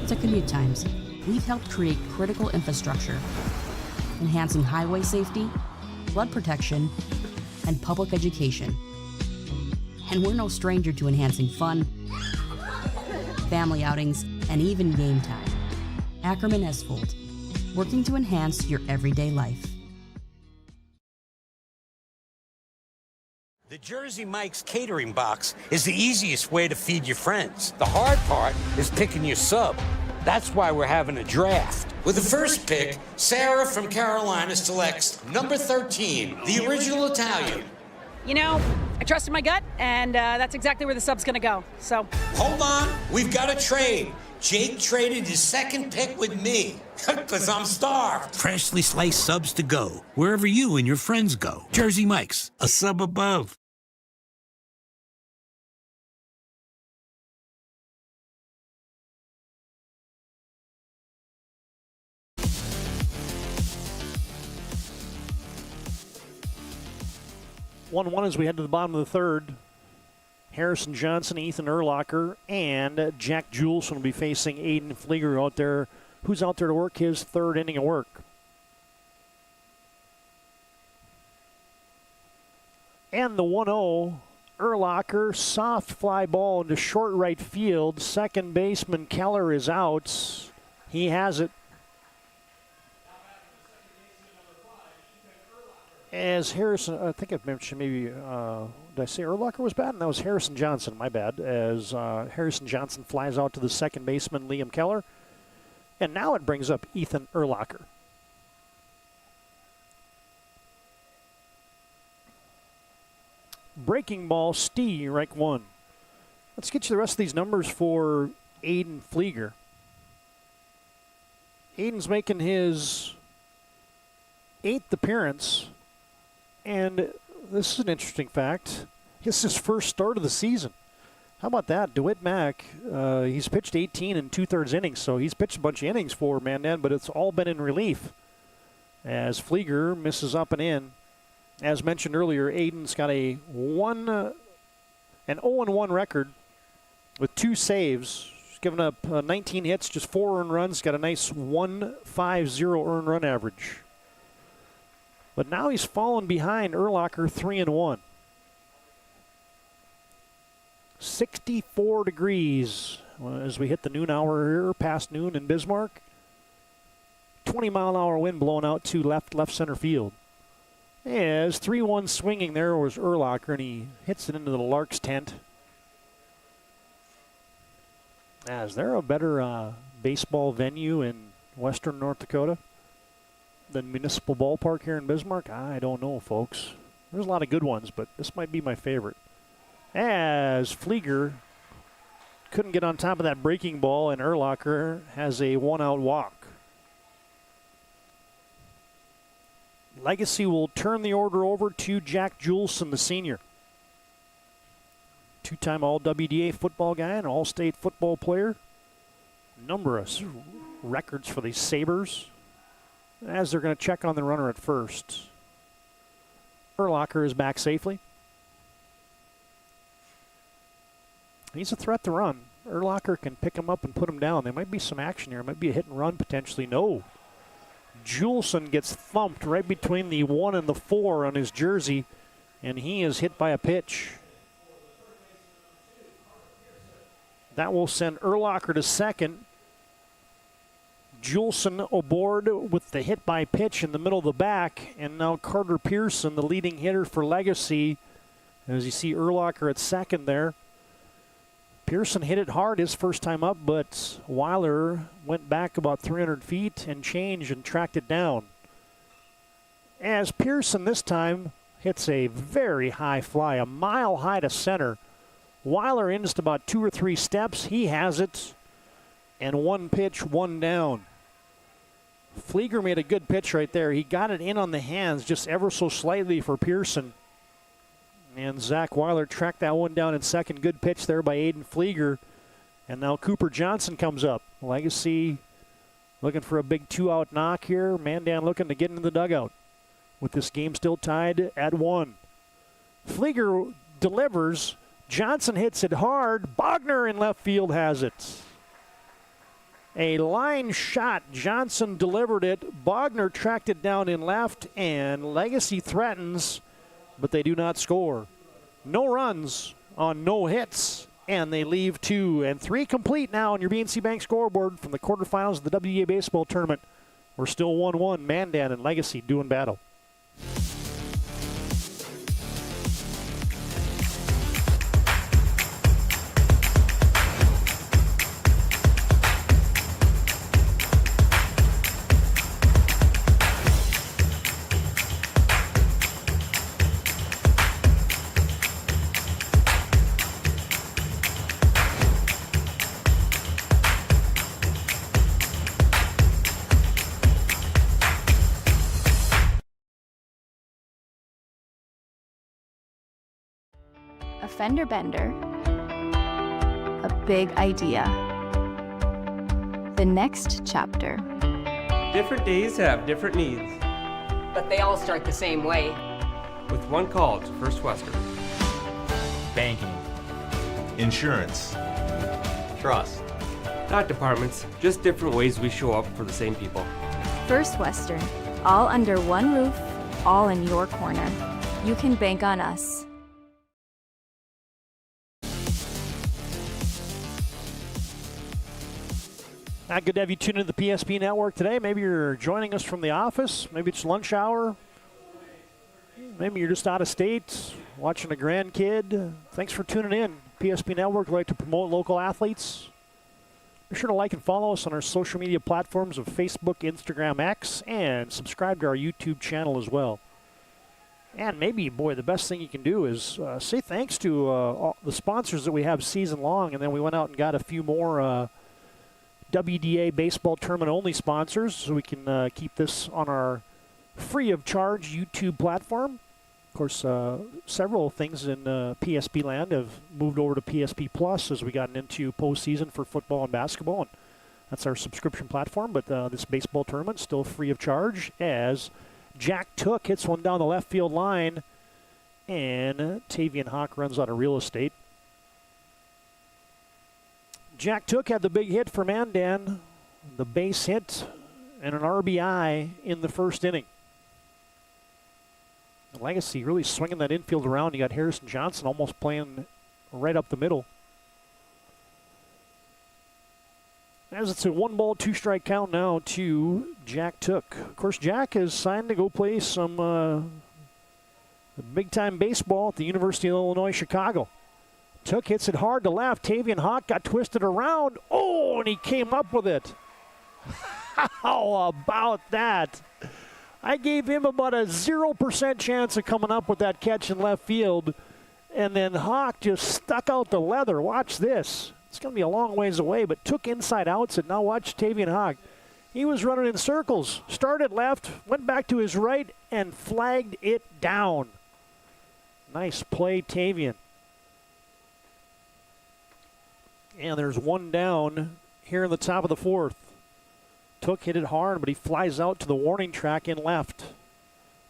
to commute times, we've helped create critical infrastructure, enhancing highway safety, flood protection, and public education. And we're no stranger to enhancing fun, family outings, and even game time. Ackerman Esvold, working to enhance your everyday life.
The Jersey Mike's catering box is the easiest way to feed your friends. The hard part is picking your sub. That's why we're having a draft. With the first pick, Sarah from Carolina selects number 13, the original Italian.
You know, I trusted my gut, and that's exactly where the sub's going to go. So
Hold on, we've got a trade. Jake traded his second pick with me, because I'm starved. Freshly sliced subs to go, wherever you and your friends go. Jersey Mike's, a sub above.
One as we head to the bottom of the third. Harrison Johnson, Ethan Urlacher, and Jack Juleson will be facing Aiden Flieger out there, who's out there to work his third inning of work. And the 1-0, Urlacher, soft fly ball into short right field. Second baseman Keller is out. He has it. As Harrison, I think I mentioned maybe, did I say Urlacher was bad? And that was Harrison Johnson, my bad, as Harrison Johnson flies out to the second baseman, Liam Keller. And now it brings up Ethan Urlacher. Breaking ball, strike one. Let's get you the rest of these numbers for Aiden Flieger. Aiden's making his 8th appearance. And this is an interesting fact. This is his first start of the season. How about that? DeWitt Mack, he's pitched 18 and 2/3 innings, so he's pitched a bunch of innings for Mandan, but it's all been in relief. As Flieger misses up and in. As mentioned earlier, Aiden's got an 0-1 record with 2 saves. He's given up 19 hits, just 4 earned runs. Got a nice 1.50 earned run average. But now he's fallen behind Urlacher 3-1. 64 degrees as we hit the noon hour here, past noon in Bismarck. 20-mile-an-hour wind blowing out to left center field. As 3-1 swinging there was Urlacher, and he hits it into the Larks tent. Is there a better baseball venue in western North Dakota than Municipal Ballpark here in Bismarck? I don't know, folks. There's a lot of good ones, but this might be my favorite. As Flieger couldn't get on top of that breaking ball, and Urlacher has a 1-out walk. Legacy will turn the order over to Jack Juleson, the senior. 2-time All-WDA football guy, an All-State football player. Numerous records for the Sabres. As they're going to check on the runner at first. Urlacher is back safely. He's a threat to run. Urlacher can pick him up and put him down. There might be some action here. It might be a hit and run potentially. No. Juleson gets thumped right between the 1 and the 4 on his jersey, and he is hit by a pitch. That will send Urlacher to second. Juleson aboard with the hit by pitch in the middle of the back, and now Carter Pearson, the leading hitter for Legacy. As you see Urlacher at second there. Pearson hit it hard his first time up, but Weiler went back about 300 feet and changed and tracked it down. As Pearson this time hits a very high fly, a mile high to center. Weiler in just about 2 or 3 steps. He has it. And 1 pitch, 1 down. Flieger made a good pitch right there. He got it in on the hands just ever so slightly for Pearson. And Zach Weiler tracked that one down in second. Good pitch there by Aiden Flieger. And now Cooper Johnson comes up. Legacy looking for a big 2-out knock here. Mandan looking to get into the dugout with this game still tied at 1. Flieger delivers. Johnson hits it hard. Bogner in left field has it. A line shot. Johnson delivered it. Bogner tracked it down in left, and Legacy threatens, but they do not score. No runs on no hits, and they leave 2 and 3 complete now on your BNC Bank scoreboard from the quarterfinals of the WDA Baseball Tournament. We're still 1-1. Mandan and Legacy doing battle.
fender bender, a big idea. The next chapter.
Different days have different needs.
But they all start the same way.
With one call to First Western.
Banking. Insurance. Trust.
Not departments, just different ways we show up for the same people.
First Western, all under one roof, all in your corner. You can bank on us.
Good to have you tune into the PSP Network today. Maybe you're joining us from the office. Maybe it's lunch hour. Maybe you're just out of state, watching a grandkid. Thanks for tuning in. PSP Network would like to promote local athletes. Be sure to like and follow us on our social media platforms of Facebook, Instagram, X, and subscribe to our YouTube channel as well. And maybe, boy, the best thing you can do is say thanks to all the sponsors that we have season long, and then we went out and got a few more WDA baseball tournament only sponsors, so we can keep this on our free of charge YouTube platform. Of course, several things in PSP land have moved over to PSP Plus as we gotten into postseason for football and basketball, and that's our subscription platform. But this baseball tournament still free of charge as Jack Took hits one down the left field line, and Tavian Hawk runs out of real estate. Jack Took had the big hit for Mandan, the base hit, and an RBI in the first inning. Legacy really swinging that infield around. You got Harrison Johnson almost playing right up the middle. As it's a 1-ball, 2-strike count now to Jack Took. Of course, Jack is signed to go play some big-time baseball at the University of Illinois, Chicago. Took hits it hard to left. Tavian Hawk got twisted around. Oh, and he came up with it. How about that? I gave him about a 0% chance of coming up with that catch in left field, and then Hawk just stuck out the leather. Watch this. It's going to be a long ways away, but took inside outs, and now watch Tavian Hawk. He was running in circles. Started left, went back to his right, and flagged it down. Nice play, Tavian. And there's one down here in the top of the fourth. Took hit it hard, but he flies out to the warning track in left.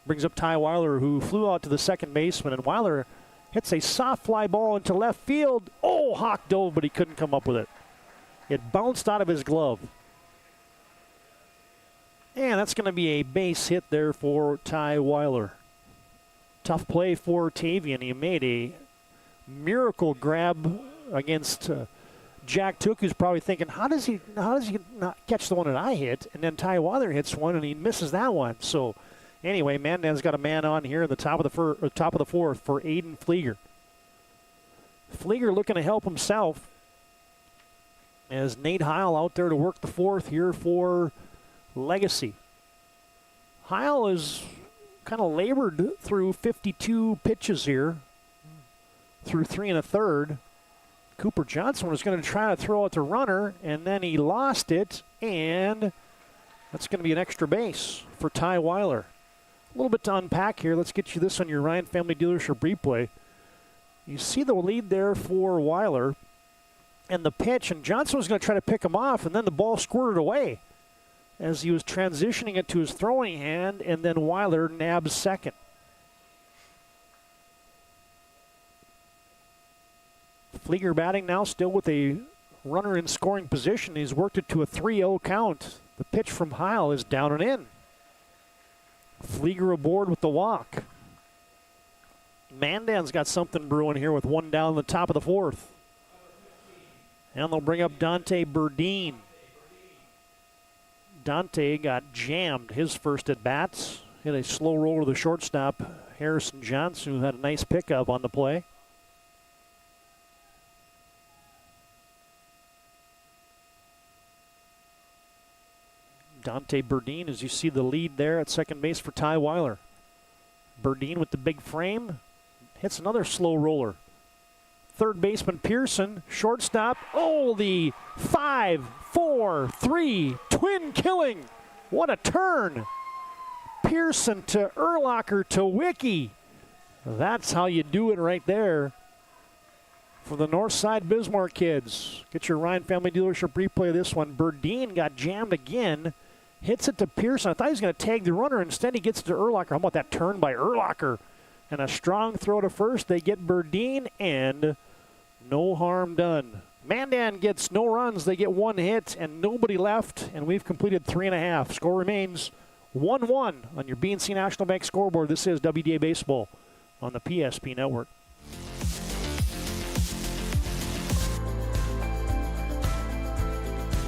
Brings up Ty Weiler, who flew out to the second baseman, and Weiler hits a soft fly ball into left field. Oh, Hawk dove, but he couldn't come up with it. It bounced out of his glove. And that's going to be a base hit there for Ty Weiler. Tough play for Tavian. He made a miracle grab against Jack Took, who's probably thinking, how does he not catch the one that I hit? And then Ty Weiler hits one, and he misses that one. So anyway, Mandan's got a man on here in the top of the fourth for Aiden Flieger. Flieger looking to help himself as Nate Heil out there to work the fourth here for Legacy. Heil is kind of labored through 52 pitches here, through 3 1/3. Cooper Johnson was going to try to throw it to runner, and then he lost it, and that's going to be an extra base for Ty Weiler. A little bit to unpack here. Let's get you this on your Ryan Family Dealership replay. You see the lead there for Weiler, and the pitch, and Johnson was going to try to pick him off, and then the ball squirted away as he was transitioning it to his throwing hand, and then Weiler nabs second. Flieger batting now, still with a runner in scoring position. He's worked it to a 3-0 count. The pitch from Heil is down and in. Flieger aboard with the walk. Mandan's got something brewing here with one down in the top of the fourth. And they'll bring up Dante Burdine. Dante got jammed his first at bats. Hit a slow roll to the shortstop, Harrison Johnson, who had a nice pickup on the play. Dante Burdine, as you see the lead there at second base for Ty Weiler. Burdine with the big frame, hits another slow roller. Third baseman Pearson, shortstop. Oh, the 5-4-3 twin killing. What a turn. Pearson to Urlacher to Wicki. That's how you do it right there. For the Northside Bismarck kids, get your Ryan Family Dealership replay of this one. Burdine got jammed again. Hits it to Pearson. I thought he was going to tag the runner. Instead, he gets it to Urlacher. How about that turn by Urlacher? And a strong throw to first. They get Burdine, and no harm done. Mandan gets no runs. They get 1 hit and nobody left, and we've completed 3.5. Score remains 1-1 on your BNC National Bank scoreboard. This is WDA Baseball on the PSP Network.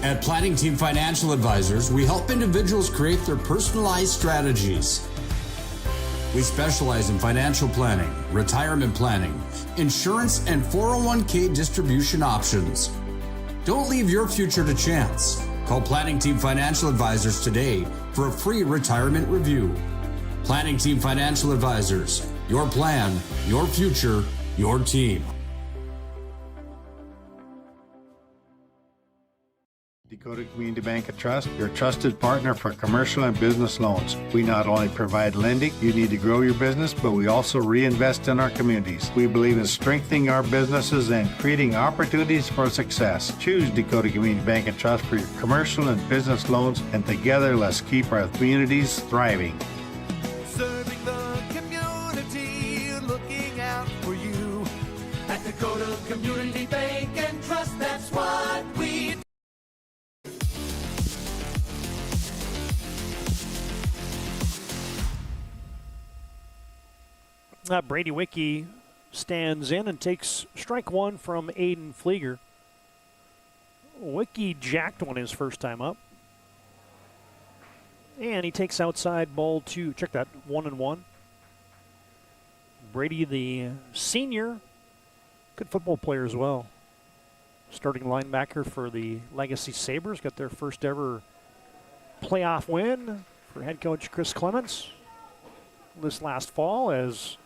At Planning Team Financial Advisors, we help individuals create their personalized strategies. We specialize in financial planning, retirement planning, insurance, and 401k distribution options. Don't leave your future to chance. Call Planning Team Financial Advisors today for a free retirement review. Planning Team Financial Advisors, your plan, your future, your team.
Dakota Community Bank and Trust, your trusted partner for commercial and business loans. We not only provide lending you need to grow your business, but we also reinvest in our communities. We believe in strengthening our businesses and creating opportunities for success. Choose Dakota Community Bank and Trust for your commercial and business loans, and together let's keep our communities thriving.
Serving the community, looking out for you. At Dakota Community Bank and Trust, that's what we do.
Brady Wicke stands in and takes strike one from Aiden Flieger. Wicke jacked one his first time up. And he takes outside ball 2. Check that, 1-1. Brady, the senior, good football player as well. Starting linebacker for the Legacy Sabres. Got their first ever playoff win for head coach Chris Clements this last fall, as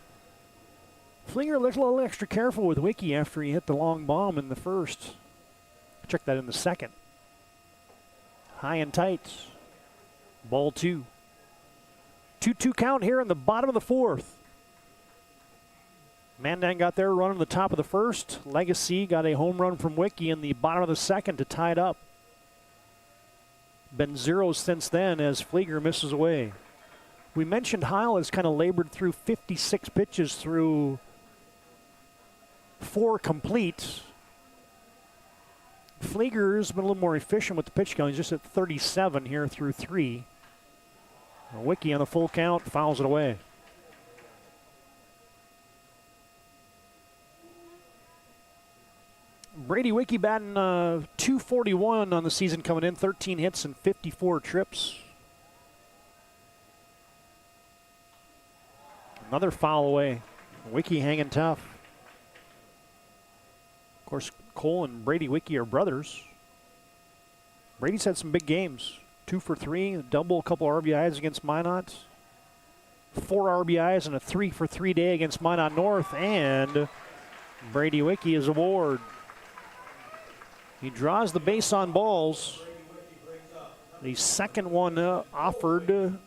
Flieger looked a little extra careful with Wicke after he hit the long bomb in the first. Check that in the second. High and tight. Ball 2. 2-2 count here in the bottom of the fourth. Mandan got their run in the top of the first. Legacy got a home run from Wicke in the bottom of the second to tie it up. Been zeros since then as Flieger misses away. We mentioned Heil has kind of labored through 56 pitches through 4 complete. Flieger's been a little more efficient with the pitch count. He's just at 37 here through 3. Wicke on the full count fouls it away. Brady Wicke batting .241 on the season coming in, 13 hits and 54 trips. Another foul away. Wicke hanging tough. Of course, Cole and Brady Wicke are brothers. Brady's had some big games. 2 for 3, a double, a couple RBIs against Minot. 4 RBIs and a 3 for 3 day against Minot North. And Brady Wicke is aboard. He draws the base on balls. The second one offered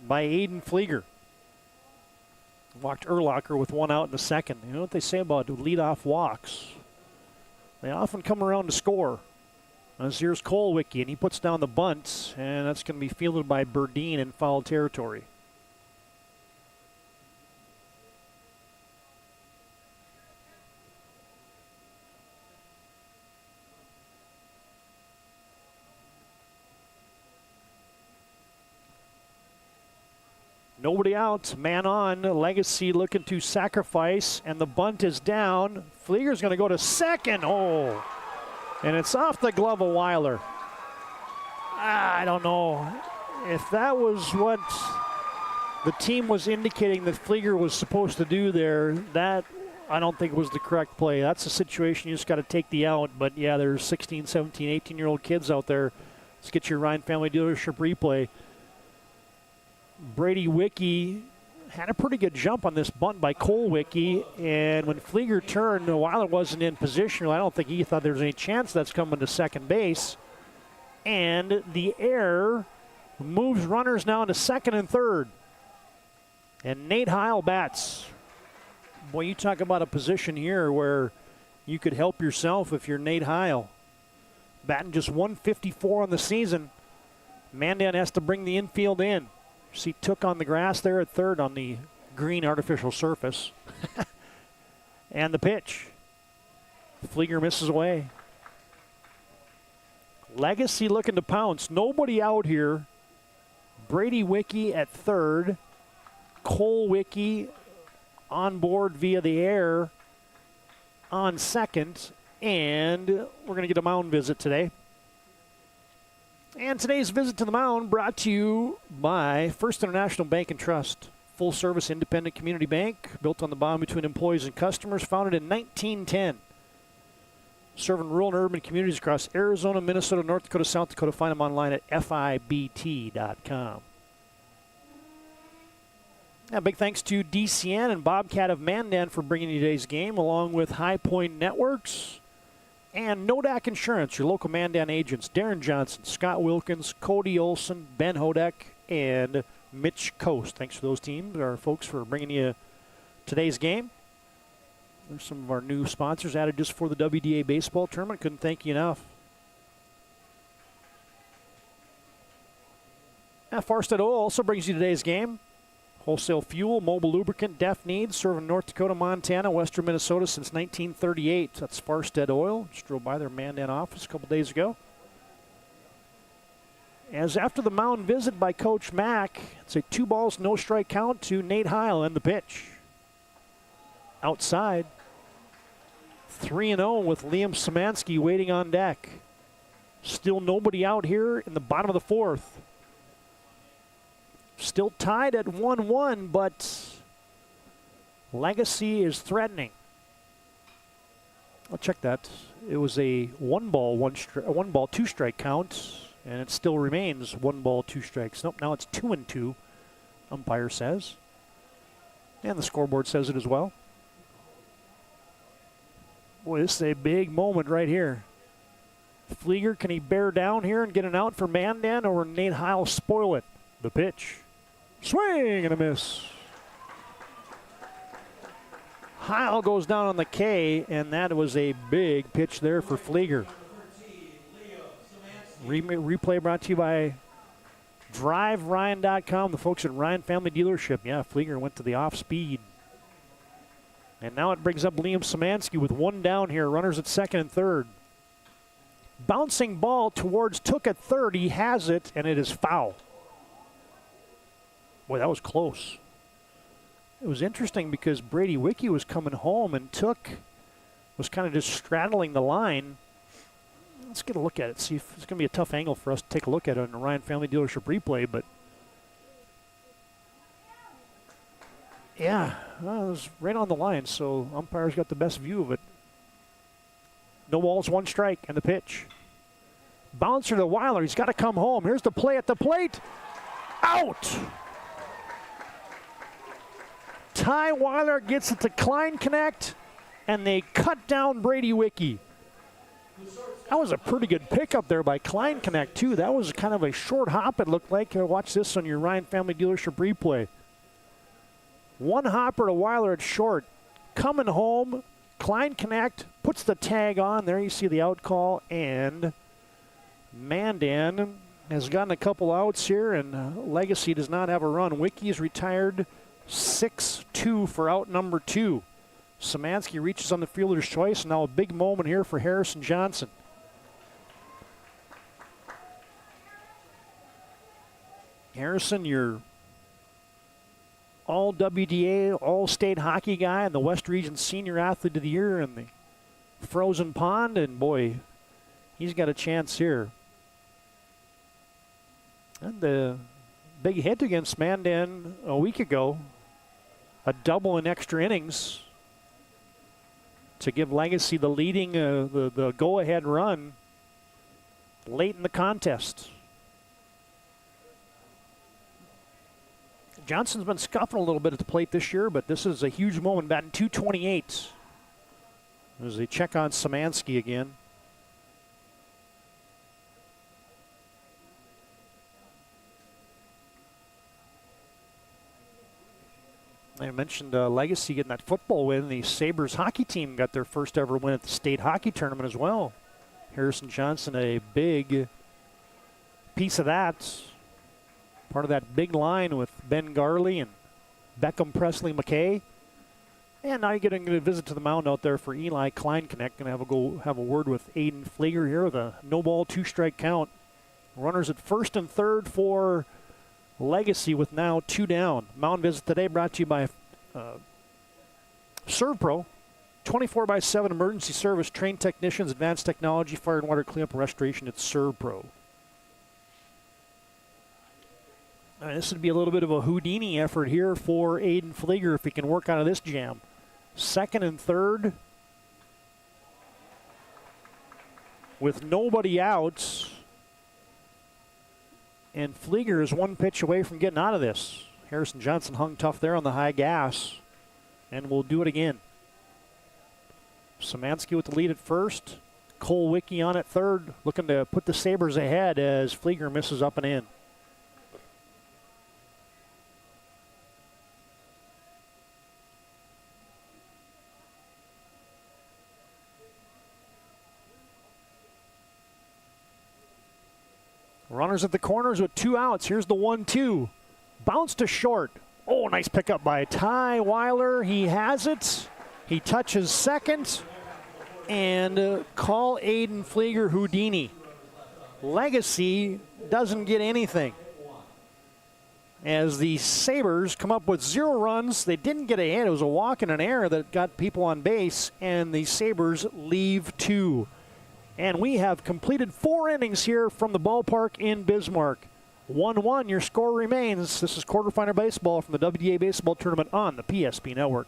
by Aiden Flieger. Walked Urlacher with 1 out in the second. You know what they say about leadoff walks? They often come around to score. As here's Cole Wicke, and he puts down the bunt, and that's going to be fielded by Burdine in foul territory. Nobody out, man on. Legacy looking to sacrifice, and the bunt is down. Flieger's going to go to second. Oh, and it's off the glove of Weiler. I don't know if that was what the team was indicating that Flieger was supposed to do there. That I don't think was the correct play. That's a situation you just got to take the out. But yeah, there's 16, 17, 18-year-old kids out there. Let's get your Ryan Family Dealership replay. Brady Wicke had a pretty good jump on this bunt by Cole Wicke, and when Flieger turned, Weiler wasn't in position. I don't think he thought there was any chance that's coming to second base. And the error moves runners now into second and third. And Nate Heil bats. Boy, you talk about a position here where you could help yourself if you're Nate Heil. Batting just 154 on the season. Mandan has to bring the infield in. See, took on the grass there at third on the green artificial surface. And the pitch. Flieger misses away. Legacy looking to pounce. Nobody out here. Brady Wicke at third. Cole Wicke on board via the air on second. And we're going to get a mound visit today. And today's visit to the mound brought to you by First International Bank and Trust. Full-service independent community bank built on the bond between employees and customers, founded in 1910. Serving rural and urban communities across Arizona, Minnesota, North Dakota, South Dakota. Find them online at FIBT.com. Now, big thanks to DCN and Bobcat of Mandan for bringing you today's game, along with High Point Networks and Nodak Insurance, your local Mandan agents. Darren Johnson, Scott Wilkins, Cody Olson, Ben Hodek, and Mitch Coast. Thanks for those teams, our folks, for bringing you today's game. There's some of our new sponsors added just for the WDA baseball tournament. Couldn't thank you enough. Farstead Oil also brings you today's game. Wholesale fuel, mobile lubricant, DEF needs, serving North Dakota, Montana, western Minnesota since 1938. That's Farstead Oil. Just drove by their Mandan office a couple days ago. As after the mound visit by Coach Mack, it's a 2-balls, no-strike count to Nate Heil and the pitch. Outside. 3-0 with Liam Szymanski waiting on deck. Still nobody out here in the bottom of the fourth. Still tied at 1-1, but Legacy is threatening. I'll check that. It was a 1-ball, 2-strike count, and it still remains 1-ball, 2 strikes. Nope, now it's 2-2, umpire says. And the scoreboard says it as well. Boy, this is a big moment right here. Flieger, can he bear down here and get an out for Mandan, or will Nate Heil spoil it? The pitch. Swing and a miss. Heil goes down on the K, and that was a big pitch there for Flieger. Replay brought to you by DriveRyan.com, the folks at Ryan Family Dealership. Yeah, Flieger went to the off speed. And now it brings up Liam Szymanski with one down here. Runners at second and third. Bouncing ball towards Took at third. He has it, and it is foul. Boy, that was close. It was interesting because Brady Wicke was coming home and Took was kind of just straddling the line. Let's get a look at it. See if it's going to be a tough angle for us to take a look at it on the Ryan Family Dealership replay, but yeah, well, it was right on the line, so umpires got the best view of it. No balls, 1 strike, and the pitch. Bouncer to Weiler. He's got to come home. Here's the play at the plate. Out! Ty Weiler gets it to Klein Connect, and they cut down Brady Wicke. That was a pretty good pickup there by Klein Connect, too. That was kind of a short hop, it looked like. Watch this on your Ryan Family Dealership replay. 1 hopper to Weiler at short. Coming home, Klein Connect puts the tag on. There you see the out call, and Mandan has gotten a couple outs here, and Legacy does not have a run. Wicke is retired 6-2 for out number 2. Szymanski reaches on the fielder's choice. Now a big moment here for Harrison Johnson. Harrison, your all-WDA, all-state hockey guy, and the West Region Senior Athlete of the Year in the Frozen Pond, and boy, he's got a chance here. And the big hit against Mandan a week ago, a double in extra innings to give Legacy the leading, the go-ahead run late in the contest. Johnson's been scuffing a little bit at the plate this year, but this is a huge moment, batting .228. As they check on Szymanski again. I mentioned Legacy getting that football win. The Sabres hockey team got their first ever win at the state hockey tournament as well. Harrison Johnson, a big piece of that. Part of that big line with Ben Garley and Beckham, Presley, McKay. And now you're getting a visit to the mound out there for Eli Kleinknecht. Going to have a word with Aiden Flieger here with a no ball, 2-strike count. Runners at first and third for Legacy with now 2 down. Mound visit today brought to you by ServPro. 24/7 emergency service, trained technicians, advanced technology, fire and water cleanup and restoration at ServPro. This would be a little bit of a Houdini effort here for Aiden Flieger if he can work out of this jam. Second and third with nobody out. And Flieger is 1 pitch away from getting out of this. Harrison Johnson hung tough there on the high gas. And will do it again. Szymanski with the lead at first. Cole Wicke on at third, looking to put the Sabres ahead as Flieger misses up and in. Runners at the corners with 2 outs. Here's the 1-2. Bounce to short. Oh, nice pickup by Ty Weiler. He has it. He touches second. And call Aiden Flieger Houdini. Legacy doesn't get anything. As the Sabres come up with 0 runs, they didn't get a hit. It was a walk and an error that got people on base, and the Sabres leave 2. And we have completed 4 innings here from the ballpark in Bismarck. 1-1, your score remains. This is quarterfinal baseball from the WDA Baseball Tournament on the PSP Network.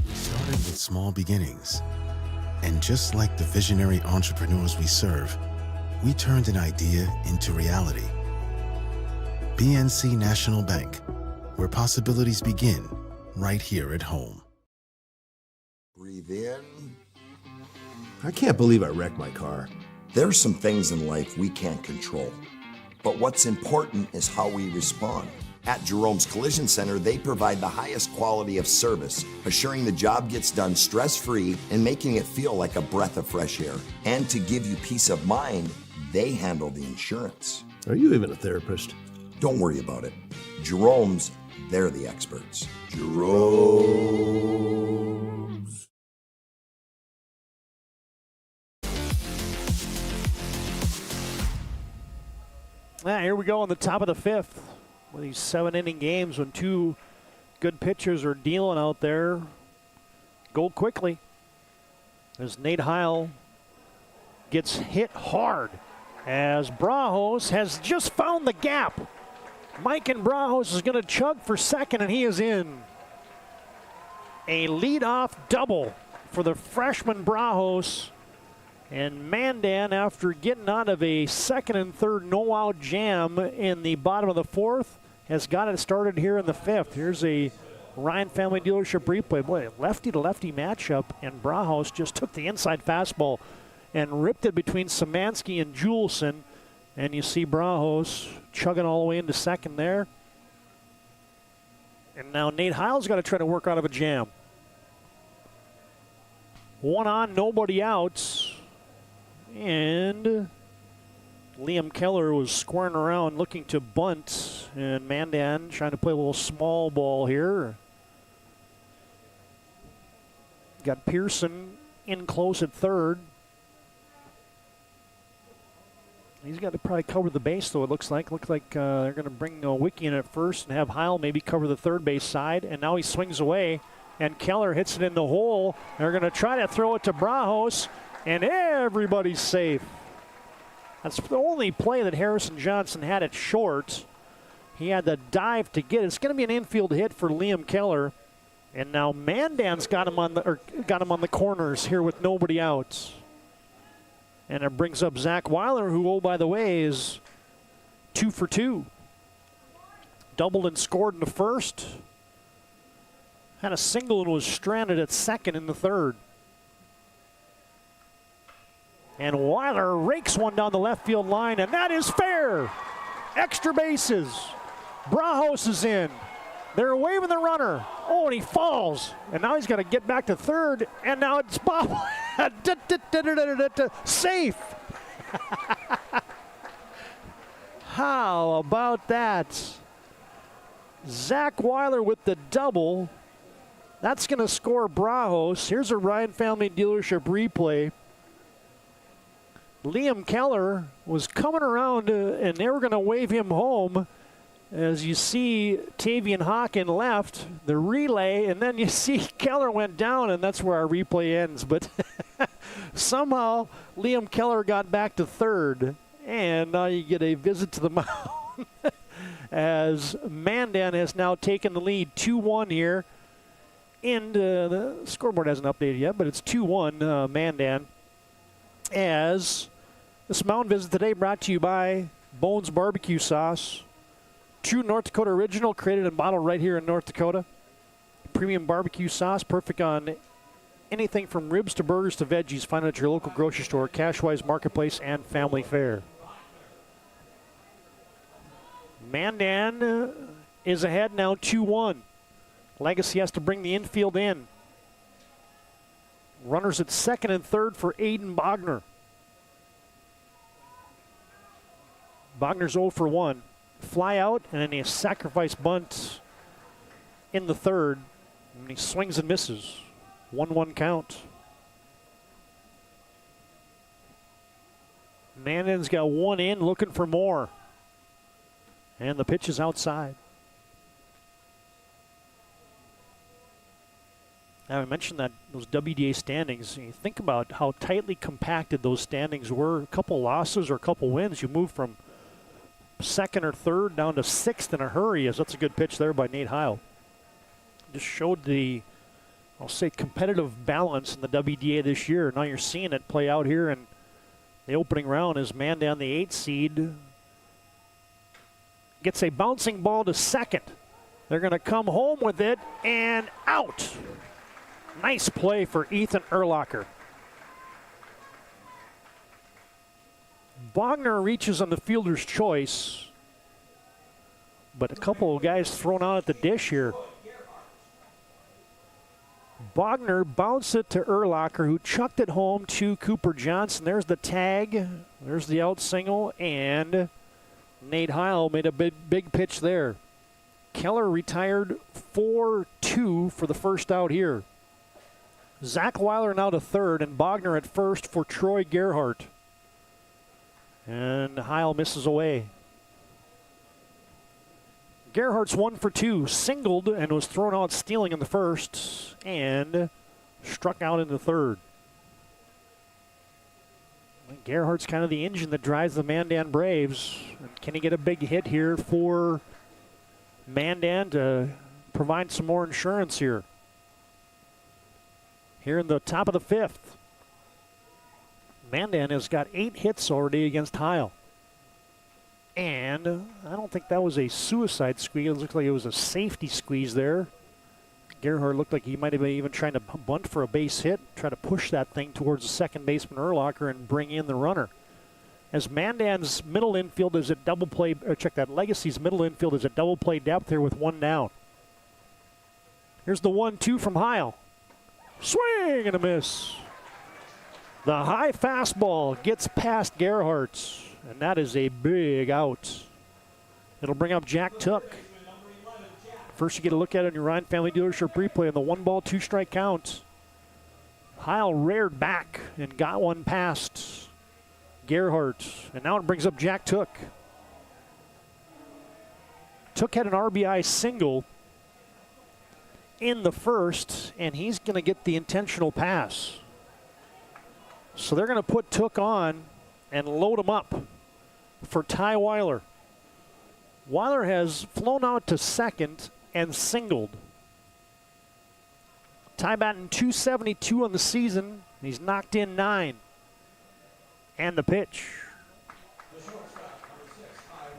We started with small beginnings. And just like the visionary entrepreneurs we serve, we turned an idea into reality. BNC National Bank, where possibilities begin right here at home.
Breathe in.
I can't believe I wrecked my car.
There's some things in life we can't control, but what's important is how we respond. At Jerome's Collision Center, they provide the highest quality of service, assuring the job gets done stress-free and making it feel like a breath of fresh air. And to give you peace of mind, they handle the insurance.
Are you even a therapist?
Don't worry about it. Jerome's, they're the experts. Jerome's.
Here we go on the top of the 5th. With these 7-inning games when 2 good pitchers are dealing out there. Go quickly. As Nate Heil gets hit hard. As Brajos has just found the gap. Mike and Brajos is going to chug for second, and he is in. A leadoff double for the freshman Brajos. And Mandan, after getting out of a second and third no-out jam in the bottom of the 4th, has got it started here in the 5th. Here's a Ryan Family Dealership replay. Boy, lefty-to-lefty matchup, and Brajos just took the inside fastball and ripped it between Szymanski and Juleson. And you see Brajos chugging all the way into second there. And now Nate Heil's got to try to work out of a jam. 1 on, nobody out. And Liam Keller was squaring around looking to bunt. And Mandan trying to play a little small ball here. Got Pearson in close at third. He's got to probably cover the base, though, it looks like. Looks like they're going to bring Wicke in at first and have Heil maybe cover the third base side. And now he swings away, and Keller hits it in the hole. They're going to try to throw it to Brajos, and everybody's safe. That's the only play that Harrison Johnson had at short. He had the dive to get it. It's going to be an infield hit for Liam Keller. And now Mandan's got him on the corners here with nobody out. And it brings up Zach Weiler, who, oh, by the way, is 2 for 2. Doubled and scored in the first. Had a single and was stranded at second in the third. And Weiler rakes one down the left field line, and that is fair. Extra bases. Brajos is in. They're waving the runner. Oh, and he falls. And now he's got to get back to third. And now it's Bob. Safe. How about that? Zach Weiler with the double. That's going to score Brajos. Here's a Ryan Family Dealership replay. Liam Keller was coming around and they were going to wave him home. As you see Tavian Hawken left the relay, and then you see Keller went down, and that's where our replay ends. But somehow Liam Keller got back to third, and now you get a visit to the mound as Mandan has now taken the lead 2-1 here. And the scoreboard hasn't updated yet, but it's 2-1 Mandan. As this mound visit today brought to you by Bones Barbecue Sauce. True North Dakota original, created and bottled right here in North Dakota. Premium barbecue sauce, perfect on anything from ribs to burgers to veggies. Find it at your local grocery store, Cashwise Marketplace, and Family Fare. Mandan is ahead now 2-1. Legacy has to bring the infield in. Runners at second and third for Aiden Bogner. Bogner's 0 for 1. Fly out, and then a sacrifice bunt in the third. And he swings and misses. 1-1 count. Mandan's got one in, looking for more. And the pitch is outside. Now, I mentioned that those WDA standings. You think about how tightly compacted those standings were. A couple losses or a couple wins, you move from second or third down to sixth in a hurry. As that's a good pitch there by Nate Heil. Just showed the, I'll say, competitive balance in the WDA this year. Now you're seeing it play out here in the opening round as Mandan, the 8th seed, gets a bouncing ball to second. They're going to come home with it and out. Nice play for Ethan Urlacher. Bogner reaches on the fielder's choice, but a couple of guys thrown out at the dish here. Bogner bounced it to Urlacher, who chucked it home to Cooper Johnson. There's the tag. There's the out single, and Nate Heil made a big pitch there. Keller retired 4-2 for the first out here. Zach Weiler now to third, and Bogner at first for Troy Gerhardt. And Heil misses away. Gerhardt's 1 for 2, singled and was thrown out stealing in the first, and struck out in the third. Gerhardt's kind of the engine that drives the Mandan Braves. And can he get a big hit here for Mandan to provide some more insurance here? Here in the top of the 5th. Mandan has got 8 hits already against Heil. And I don't think that was a suicide squeeze. It looked like it was a safety squeeze there. Gerhardt looked like he might have been even trying to bunt for a base hit, try to push that thing towards the second baseman Urlacher and bring in the runner. As Mandan's middle infield is at double play, or check that, Legacy's middle infield is at double play depth here with 1 down. Here's the 1-2 from Heil. Swing and a miss. The high fastball gets past Gerhardt, and that is a big out. It'll bring up Jack Took. First you get a look at it in your Ryan Family Dealership replay on the 1-ball, 2-strike count. Heil reared back and got one past Gerhardt, and now it brings up Jack Took. Took had an RBI single in the first, and he's going to get the intentional pass. So they're going to put Took on and load him up for Ty Weiler. Weiler has flown out to second and singled. Ty batting .272 on the season. He's knocked in 9. And the pitch.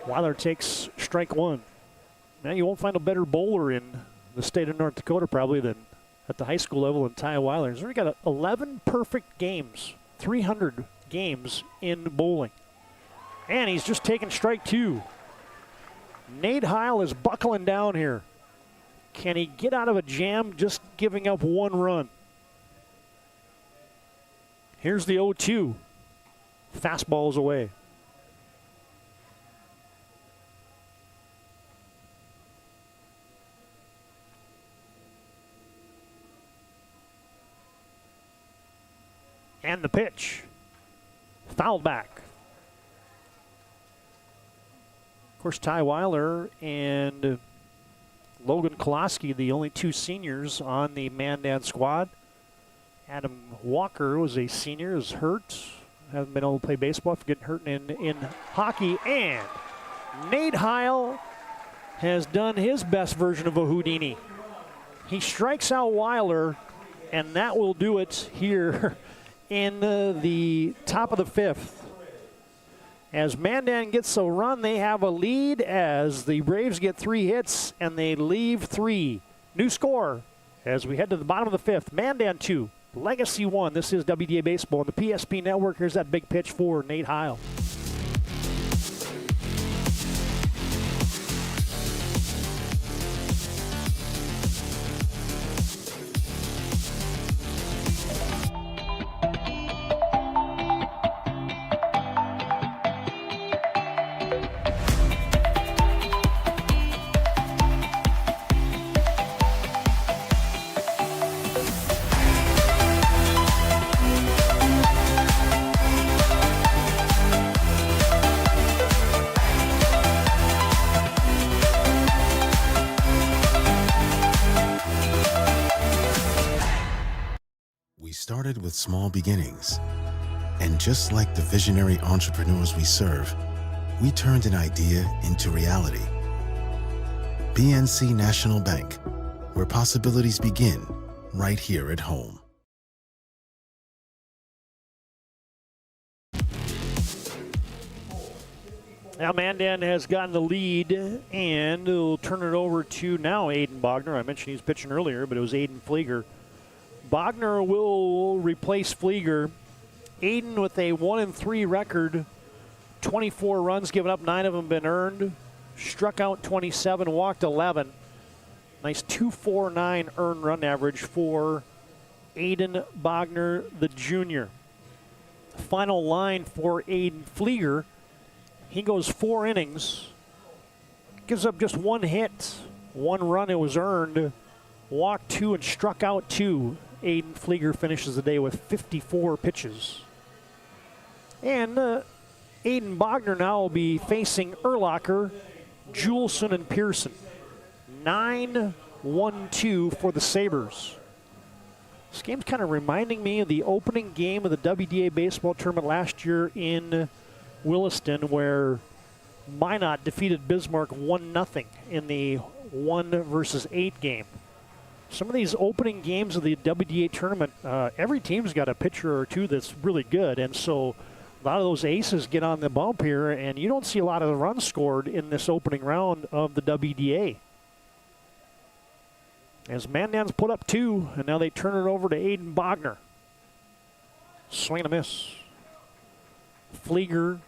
Weiler takes strike 1. Now you won't find a better bowler in the state of North Dakota probably than at the high school level in Ty Weiler. He's already got 11 perfect games, 300 games in bowling. And he's just taken strike 2. Nate Heil is buckling down here. Can he get out of a jam just giving up one run? Here's the 0-2. Fastball's away. And the pitch. Fouled back. Of course, Ty Weiler and Logan Koloski, the only two seniors on the Mandan squad. Adam Walker was a senior, is hurt. Hasn't been able to play baseball for getting hurt in hockey. And Nate Heil has done his best version of a Houdini. He strikes out Weiler, and that will do it here in the top of the fifth. As Mandan gets a run, they have a lead as the Braves get 3 hits and they leave 3. New score as we head to the bottom of the fifth. Mandan 2, Legacy 1. This is WDA Baseball on the PSP Network. Here's that big pitch for Nate Heil.
Started with small beginnings. And just like the visionary entrepreneurs we serve, we turned an idea into reality. PNC National Bank, where possibilities begin right here at home.
Now Mandan has gotten the lead, and we'll turn it over to now Aiden Bogner. I mentioned he was pitching earlier, but it was Aiden Flieger. Bogner will replace Flieger. Aiden with a 1-3 record, 24 runs given up, 9 of them been earned. Struck out 27, walked 11. Nice 2.49 earned run average for Aiden Bogner, the junior. Final line for Aiden Flieger. He goes 4 innings, gives up just 1 hit, 1 run it was earned, walked 2 and struck out 2. Aiden Flieger finishes the day with 54 pitches. And Aiden Bogner now will be facing Urlacher, Juleson, and Pearson. 9-1-2 for the Sabres. This game's kind of reminding me of the opening game of the WDA baseball tournament last year in Williston, where Minot defeated Bismarck 1-0 in the 1-8 game. Some of these opening games of the WDA tournament, every team's got a pitcher or two that's really good, and so a lot of those aces get on the bump here, and you don't see a lot of the runs scored in this opening round of the WDA. As Mandan's put up 2, and now they turn it over to Aiden Bogner. Swing and a miss. Flieger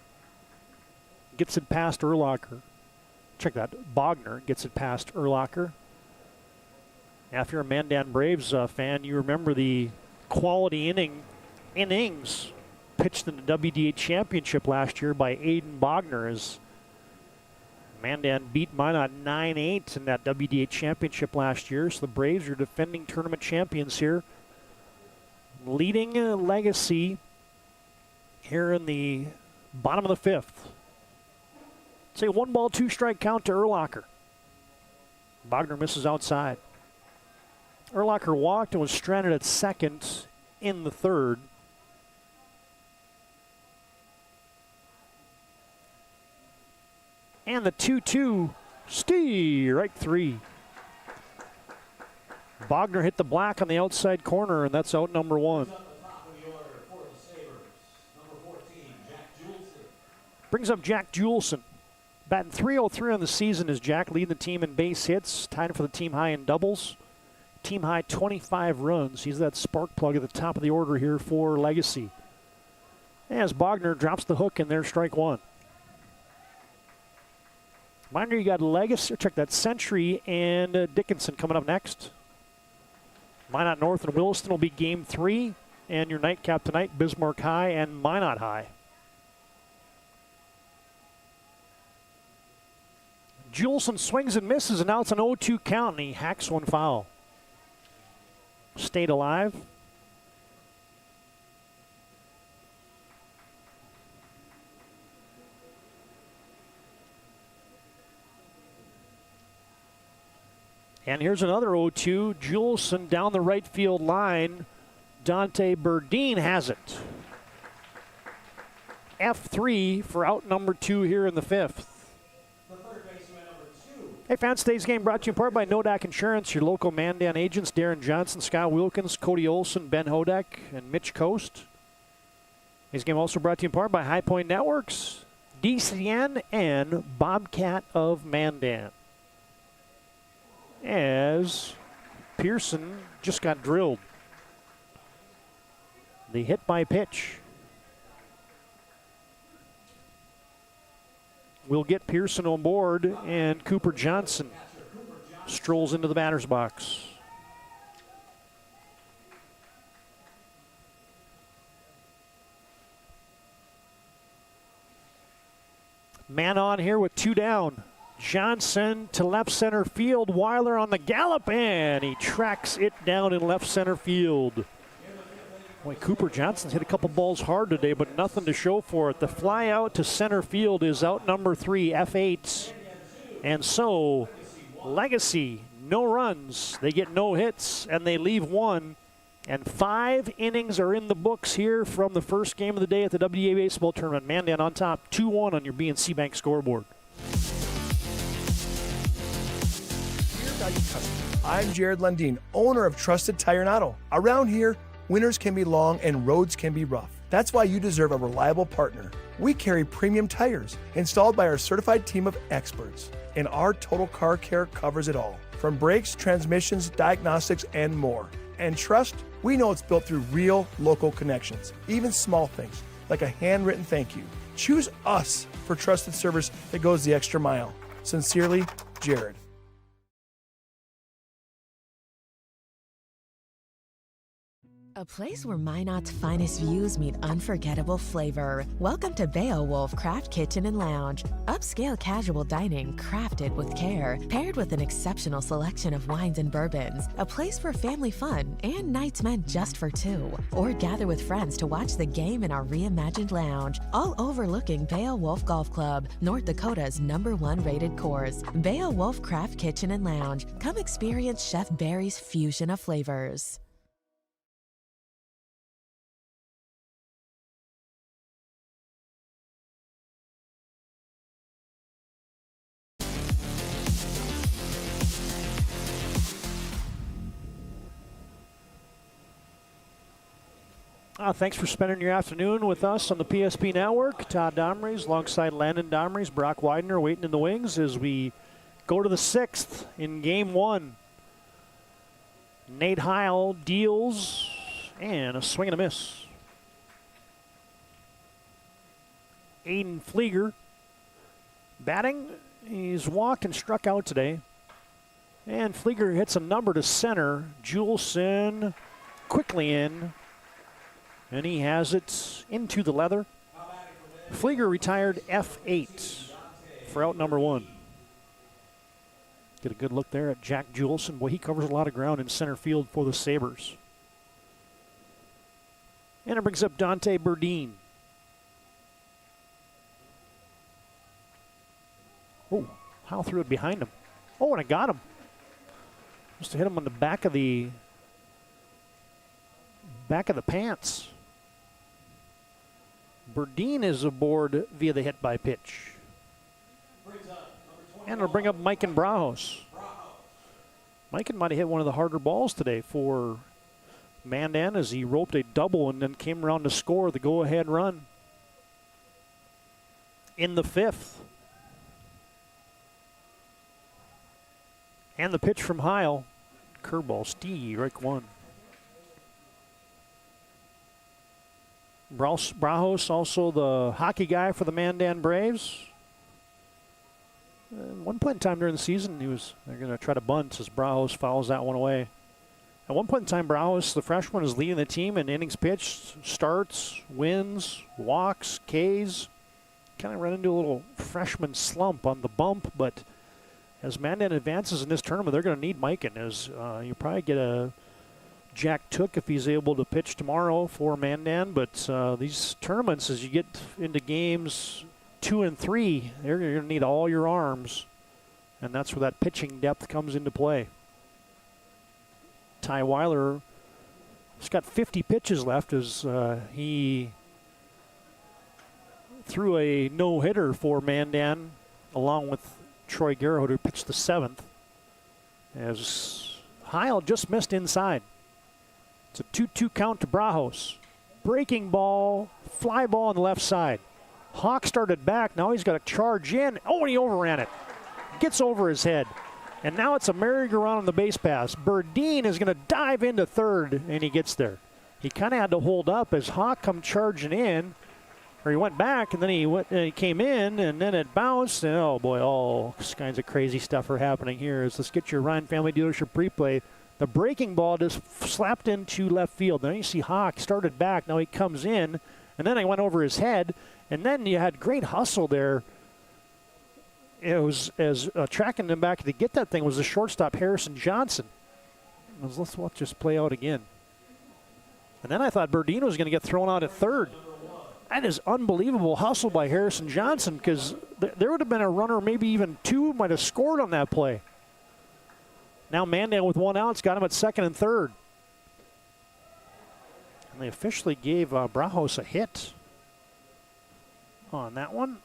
gets it past Urlacher. Check that. Bogner gets it past Urlacher. Now, if you're a Mandan Braves fan, you remember the quality innings pitched in the WDA championship last year by Aiden Bogner, as Mandan beat Minot 9-8 in that WDA championship last year. So the Braves are defending tournament champions here. Leading Legacy here in the bottom of the fifth. It's a 1-ball, 2-strike count to Urlacher. Bogner misses outside. Urlacher walked and was stranded at second in the third. And the 2-2, strike 3. Bogner hit the black on the outside corner, and that's out number 1. Brings up Jack Juleson. Batting .303 on the season is Jack, leading the team in base hits, tied for the team high in doubles. Team high 25 runs. He's that spark plug at the top of the order here for Legacy. As Bogner drops the hook in there, strike 1. Reminder, you got Legacy, check that, Century and Dickinson coming up next. Minot North and Williston will be game 3. And your nightcap tonight, Bismarck High and Minot High. Juleson swings and misses, and now it's an 0-2 count, and he hacks one foul. Stayed alive. And here's another 0-2. Juleson down the right field line. Dante Burdine has it. F3 for out number 2 here in the 5th. Hey, fans, today's game brought to you in part by Nodak Insurance, your local Mandan agents, Darren Johnson, Scott Wilkins, Cody Olson, Ben Hodak, and Mitch Coast. Today's game also brought to you in part by High Point Networks, DCN, and Bobcat of Mandan. As Pearson just got drilled. The hit by pitch will get Pearson on board, and Cooper Johnson strolls into the batter's box. Man on here with 2 down. Johnson to left center field. Weiler on the gallop, and he tracks it down in left center field. Boy, Cooper Johnson's hit a couple balls hard today, but nothing to show for it. The fly out to center field is out number 3, F8. And so, Legacy, no runs. They get no hits, and they leave 1. And 5 innings are in the books here from the first game of the day at the WDA Baseball Tournament. Mandan on top, 2-1 on your BNC Bank scoreboard.
I'm Jared Lundeen, owner of Trusted Tire and Auto. Around here, winters can be long and roads can be rough. That's why you deserve a reliable partner. We carry premium tires installed by our certified team of experts, and our total car care covers it all, from brakes, transmissions, diagnostics, and more. And trust, we know it's built through real local connections, even small things like a handwritten thank you. Choose us for trusted service that goes the extra mile. Sincerely, Jared.
A place where Minot's finest views meet unforgettable flavor. Welcome to Beowulf Craft Kitchen and Lounge. Upscale casual dining crafted with care, paired with an exceptional selection of wines and bourbons. A place for family fun and nights meant just for 2. Or gather with friends to watch the game in our reimagined lounge, all overlooking Beowulf Golf Club, North Dakota's #1 rated course. Beowulf Craft Kitchen and Lounge. Come experience Chef Barry's fusion of flavors.
Thanks for spending your afternoon with us on the PSP Network. Todd Domrys alongside Landon Domrys, Brock Widener waiting in the wings as we go to the 6th in Game 1. Nate Heil deals, and a swing and a miss. Aiden Flieger batting. He's walked and struck out today. And Flieger hits a number to center. Juleson quickly in. And he has it into the leather. Flieger retired F8 for out number 1. Get a good look there at Jack Juleson. Boy, he covers a lot of ground in center field for the Sabres. And it brings up Dante Burdine. Oh, Howell threw it behind him. Oh, and I got him. Just hit him on the back of the pants. Burdine is aboard via the hit by pitch. And it'll bring up Mikan Brajos. Mikan might have hit one of the harder balls today for Mandan as he roped a double and then came around to score the go-ahead run in the 5th. And the pitch from Heil. Curveball, strike 1. Brajos, also the hockey guy for the Mandan Braves. At one point in time during the season, they're going to try to bunt as Brajos fouls that one away. At one point in time, Brajos, the freshman, is leading the team in innings pitched, starts, wins, walks, Ks. Kind of run into a little freshman slump on the bump, but as Mandan advances in this tournament, they're going to need Mikan. As you probably get a Jack Took if he's able to pitch tomorrow for Mandan, but these tournaments, as you get into games 2 and 3, you're going to need all your arms, and that's where that pitching depth comes into play. Ty Weiler has got 50 pitches left as he threw a no-hitter for Mandan along with Troy Gerhardt, who pitched the 7th, as Heil just missed inside. It's a 2-2 count to Brajos. Breaking ball, fly ball on the left side. Hawk started back. Now he's got to charge in. Oh, and he overran it. Gets over his head. And now it's a merry-go-round on the base pass. Burdine is going to dive into third, and he gets there. He kind of had to hold up as Hawk come charging in, or he went back, and then he came in, and then it bounced, and oh boy, all kinds of crazy stuff are happening here. Let's get your Ryan Family Dealership replay. The breaking ball just slapped into left field. Then you see Hawk started back. Now he comes in, and then he went over his head, and then you had great hustle there. It was as tracking them back to get that thing was the shortstop Harrison Johnson. Let's watch this play out again. And then I thought Burdine was going to get thrown out at third. That is unbelievable hustle by Harrison Johnson, because there would have been a runner, maybe even two, might have scored on that play. Now Mandan with 1 out, it's got him at second and third. And they officially gave Brajos a hit on that one.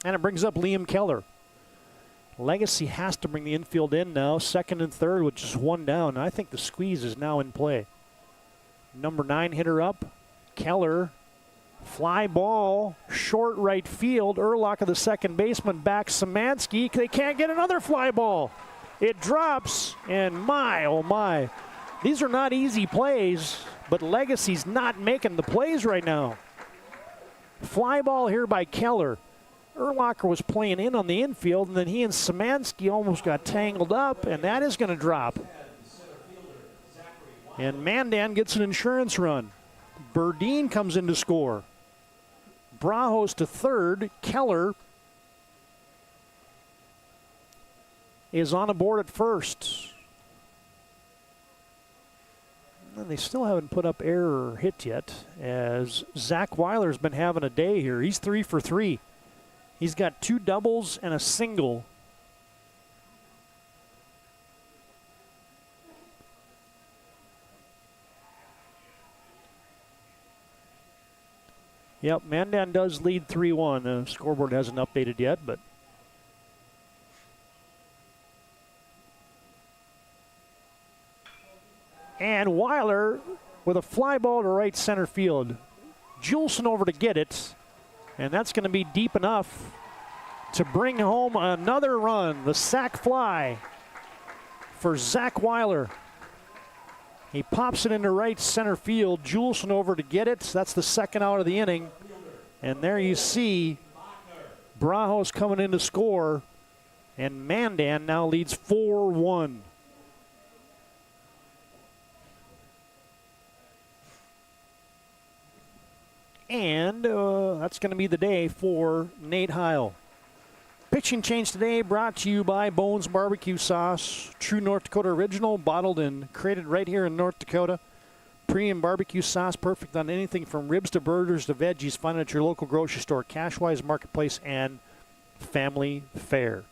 And it brings up Liam Keller. Legacy has to bring the infield in now, second and third with just 1 down. And I think the squeeze is now in play. Number 9 hitter up, Keller. Fly ball, short right field. Urlach of the second baseman back Szymanski. They can't get another fly ball. It drops, and my, oh my. These are not easy plays, but Legacy's not making the plays right now. Fly ball here by Keller. Urlacher was playing in on the infield, and then he and Szymanski almost got tangled up, and that is going to drop. And Mandan gets an insurance run. Burdine comes in to score. Brajos to third. Keller is on a board at first. And they still haven't put up error or hit yet, as Zach Weiler's been having a day here. He's 3 for 3. He's got 2 doubles and a single. Yep, Mandan does lead 3-1. The scoreboard hasn't updated yet, but and Weiler with a fly ball to right center field. Juleson over to get it, and that's going to be deep enough to bring home another run. The sac fly for Zach Weiler. He pops it into right center field. Juleson over to get it. That's the second out of the inning. And there you see Brajos coming in to score. And Mandan now leads 4-1. And that's going to be the day for Nate Heil. Pitching change today brought to you by Bones Barbecue Sauce. True North Dakota original, bottled and created right here in North Dakota. Premium barbecue sauce, perfect on anything from ribs to burgers to veggies. Find it at your local grocery store, Cashwise Marketplace, and Family Fare.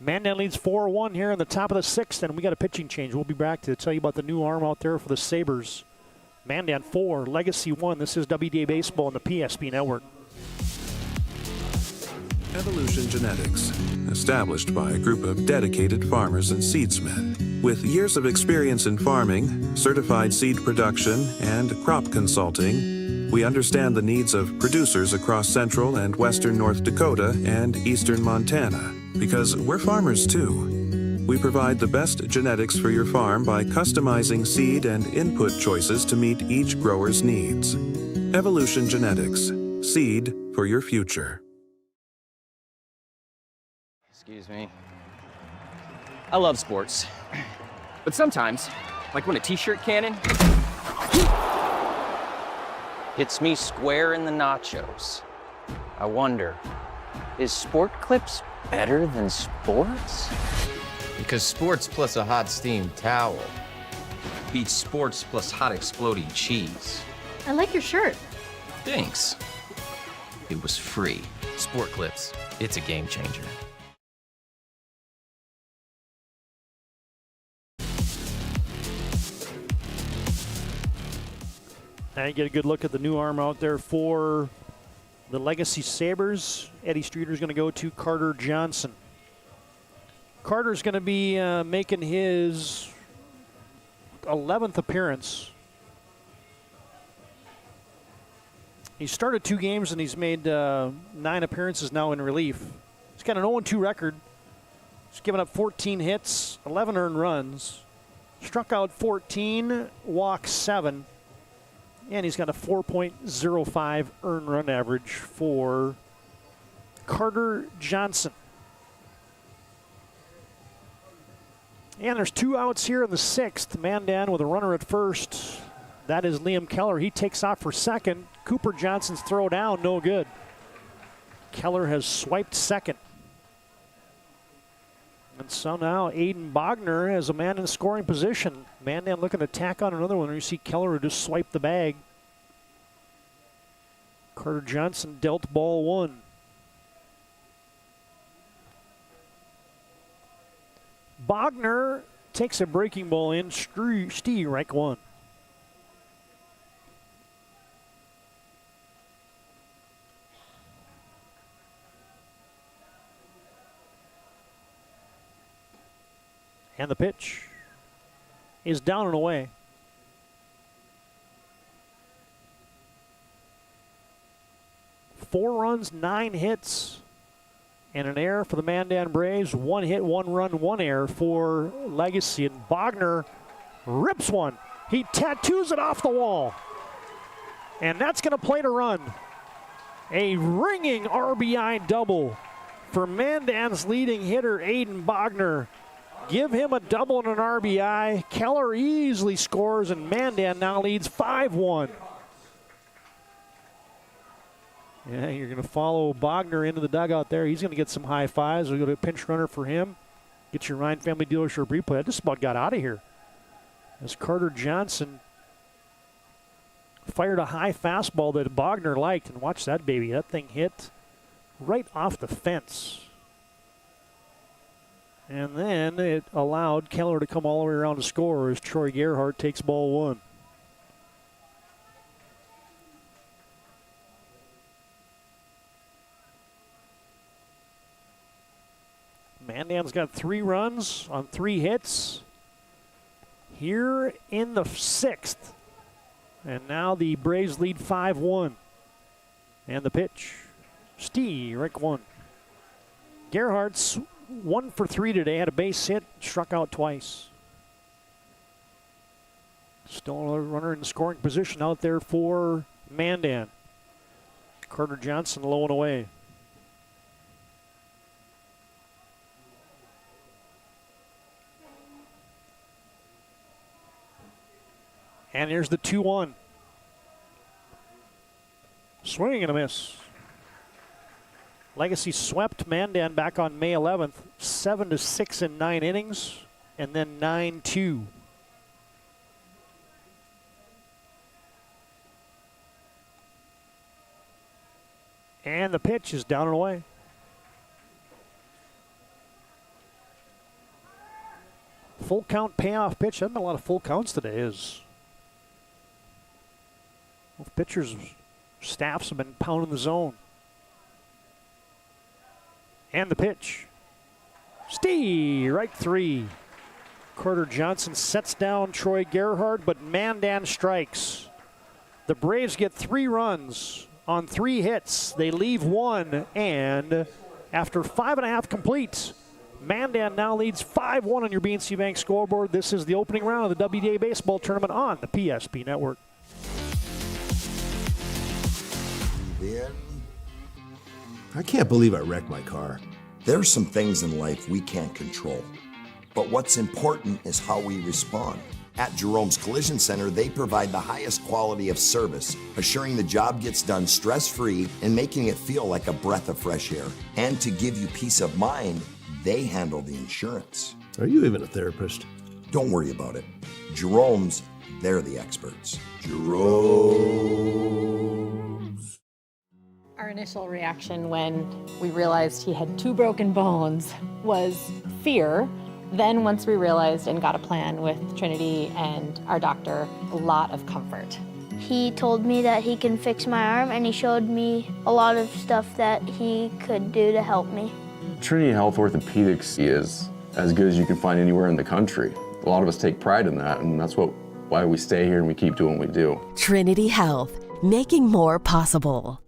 Mandan leads 4-1 here in the top of the 6th, and we got a pitching change. We'll be back to tell you about the new arm out there for the Sabres. Mandan 4, Legacy 1. This is WDA Baseball on the PSP Network.
Evolution Genetics, established by a group of dedicated farmers and seedsmen. With years of experience in farming, certified seed production, and crop consulting, we understand the needs of producers across central and western North Dakota and eastern Montana, because we're farmers too. We provide the best genetics for your farm by customizing seed and input choices to meet each grower's needs. Evolution Genetics, seed for your future.
Excuse me. I love sports. But sometimes, like when a t-shirt cannon hits me square in the nachos, I wonder, is Sport Clips better than sports?
Because sports plus a hot steamed towel beats sports plus hot exploding cheese.
I like your shirt.
Thanks. It was free. Sport Clips. It's a game changer.
Now you get a good look at the new arm out there for the Legacy Sabres. Eddie Streeter's going to go to Carter Johnson. Carter's going to be making his 11th appearance. He started 2 games and he's made 9 appearances now in relief. He's got an 0-2 record. He's given up 14 hits, 11 earned runs, struck out 14, walked 7, and he's got a 4.05 earned run average for Carter Johnson. And there's 2 outs here in the 6th. Man down with a runner at first. That is Liam Keller. He takes off for second. Cooper Johnson's throw down, no good. Keller has swiped second. And so now Aiden Bogner has a man in scoring position. Mandan looking to tack on another one. You see Keller who just swiped the bag. Carter Johnson dealt ball 1. Bogner takes a breaking ball in. Strike 1. And the pitch is down and away. Four runs, 9 hits, and an error for the Mandan Braves. 1 hit, 1 run, 1 error for Legacy. And Bogner rips one. He tattoos it off the wall. And that's going to plate a run. A ringing RBI double for Mandan's leading hitter, Aiden Bogner. Give him a double and an RBI. Keller easily scores, and Mandan now leads 5-1. Yeah, you're going to follow Bogner into the dugout there. He's going to get some high fives. We'll go to a pinch runner for him. Get your Ryan Family Dealership replay. I just about got out of here. As Carter Johnson fired a high fastball that Bogner liked. And watch that, baby. That thing hit right off the fence. And then it allowed Keller to come all the way around to score as Troy Gerhardt takes ball 1. Mandan's got 3 runs on 3 hits here in the 6th. And now the Braves lead 5-1. And the pitch. Strike 1. Gerhardt's 1 for 3 today. Had a base hit, struck out twice. Still another runner in scoring position out there for Mandan. Carter Johnson low and away. And here's the 2-1. Swing and a miss. Legacy swept Mandan back on May 11th, 7-6 in 9 innings, and then 9-2. And the pitch is down and away. Full count payoff pitch. There haven't been a lot of full counts today. Both pitchers' staffs have been pounding the zone. And the pitch. Strike 3. Carter Johnson sets down Troy Gerhardt, but Mandan strikes. The Braves get 3 runs on 3 hits. They leave 1, and after 5.5 complete, Mandan now leads 5-1 on your BNC Bank scoreboard. This is the opening round of the WDA Baseball Tournament on the PSP Network.
I can't believe I wrecked my car.
There are some things in life we can't control, but what's important is how we respond. At Jerome's Collision Center, they provide the highest quality of service, assuring the job gets done stress-free and making it feel like a breath of fresh air. And to give you peace of mind, they handle the insurance.
Are you even a therapist?
Don't worry about it. Jerome's, they're the experts. Jerome's.
Our initial reaction when we realized he had 2 broken bones was fear. Then once we realized and got a plan with Trinity and our doctor, a lot of comfort.
He told me that he can fix my arm, and he showed me a lot of stuff that he could do to help me.
Trinity Health Orthopedics is as good as you can find anywhere in the country. A lot of us take pride in that, and that's why we stay here and we keep doing what we do.
Trinity Health, making more possible.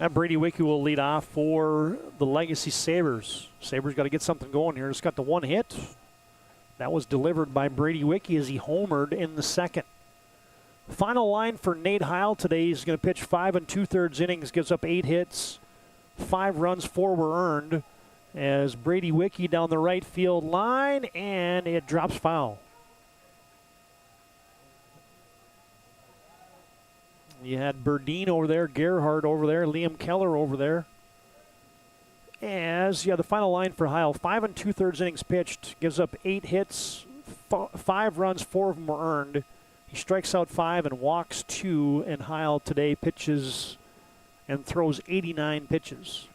And Brady Wicke will lead off for the Legacy Sabres. Sabres got to get something going here. Just got the 1 hit. That was delivered by Brady Wicke as he homered in the second. Final line for Nate Heil today. He's going to pitch 5 2/3 innings, gives up 8 hits, 5 runs, 4 were earned. As Brady Wicke down the right field line, and it drops foul. You had Berdine over there, Gerhardt over there, Liam Keller over there. As the final line for Heil, 5 2/3 innings pitched, gives up 8 hits, 5 runs, 4 of them were earned. He strikes out 5 and walks 2, and Heil today pitches and throws 89 pitches.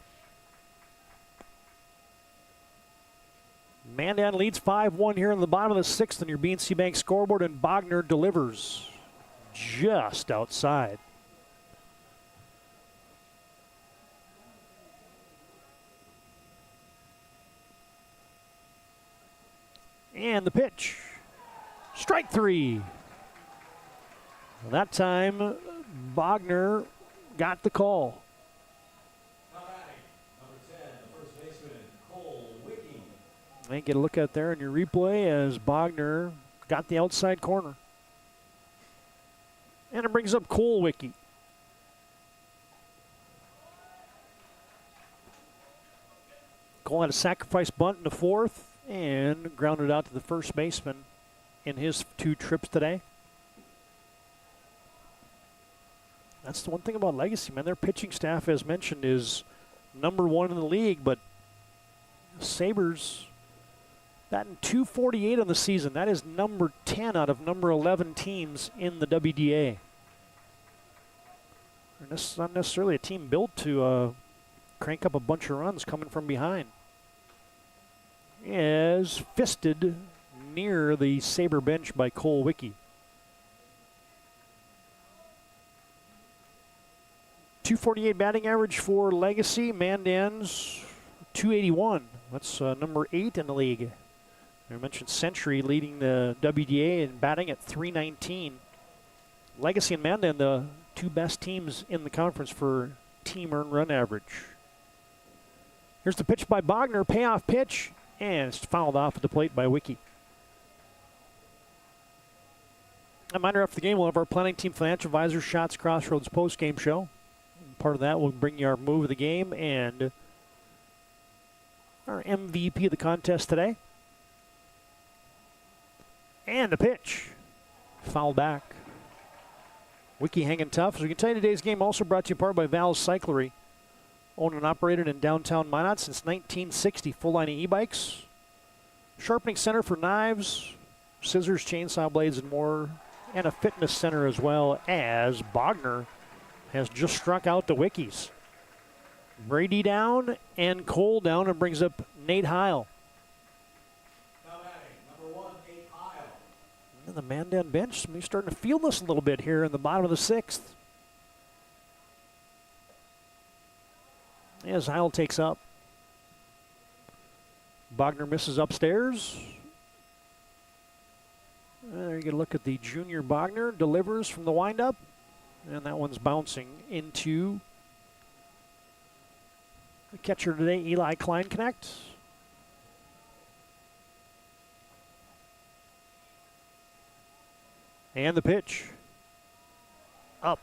Mandan leads 5-1 here in the bottom of the 6th on your BNC Bank scoreboard, and Bogner delivers just outside. And the pitch. Strike 3. That time, Bogner got the call. And get a look at there in your replay as Bogner got the outside corner. And it brings up Cole Wicke. Cole had a sacrifice bunt in the 4th and grounded out to the first baseman in his 2 trips today. That's the one thing about Legacy, man. Their pitching staff, as mentioned, is #1 in the league, but Sabres batting .248 on the season. That is number 10 out of number 11 teams in the WDA. And this is not necessarily a team built to crank up a bunch of runs coming from behind. Is fisted near the Sabre bench by Cole Wicke. .248 batting average for Legacy. Mandan's .281. That's number 8 in the league. I mentioned Century leading the WDA and batting at .319. Legacy and Mandan, the 2 best teams in the conference for team earned run average. Here's the pitch by Bogner, payoff pitch, and it's fouled off at the plate by Wicke. A reminder after the game, we'll have our planning team financial advisor Shots Crossroads post-game show. Part of that will bring you our move of the game and our MVP of the contest today. And the pitch. Foul back. Wicke hanging tough. As we can tell you, today's game also brought to you in part by Val's Cyclery. Owned and operated in downtown Minot since 1960. Full line of e-bikes. Sharpening center for knives, scissors, chainsaw blades, and more. And a fitness center as well, as Bogner has just struck out the Wickies. Brady down and Cole down, and brings up Nate Heil. And the Mandan bench may be starting to feel this a little bit here in the bottom of the 6th. As Heil takes up. Bogner misses upstairs. There you get a look at the junior Bogner. Delivers from the windup. And that one's bouncing into the catcher today, Eli Kleinknecht. And the pitch. Up.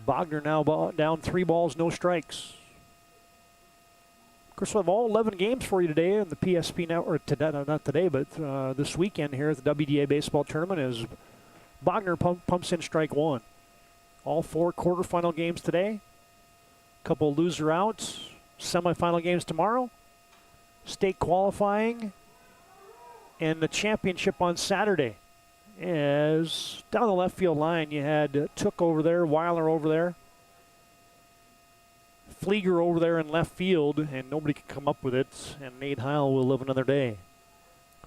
Wagner now down 3 balls, no strikes. Of course, we'll have all 11 games for you today in the PSP Network. Not today, but this weekend here at the WDA Baseball Tournament as Wagner pumps in strike 1. All 4 quarterfinal games today. Couple loser outs. Semifinal games tomorrow. State qualifying. And the championship on Saturday. As down the left field line, you had Took over there, Weiler over there, Flieger over there in left field, and nobody can come up with it, and Nate Heil will live another day.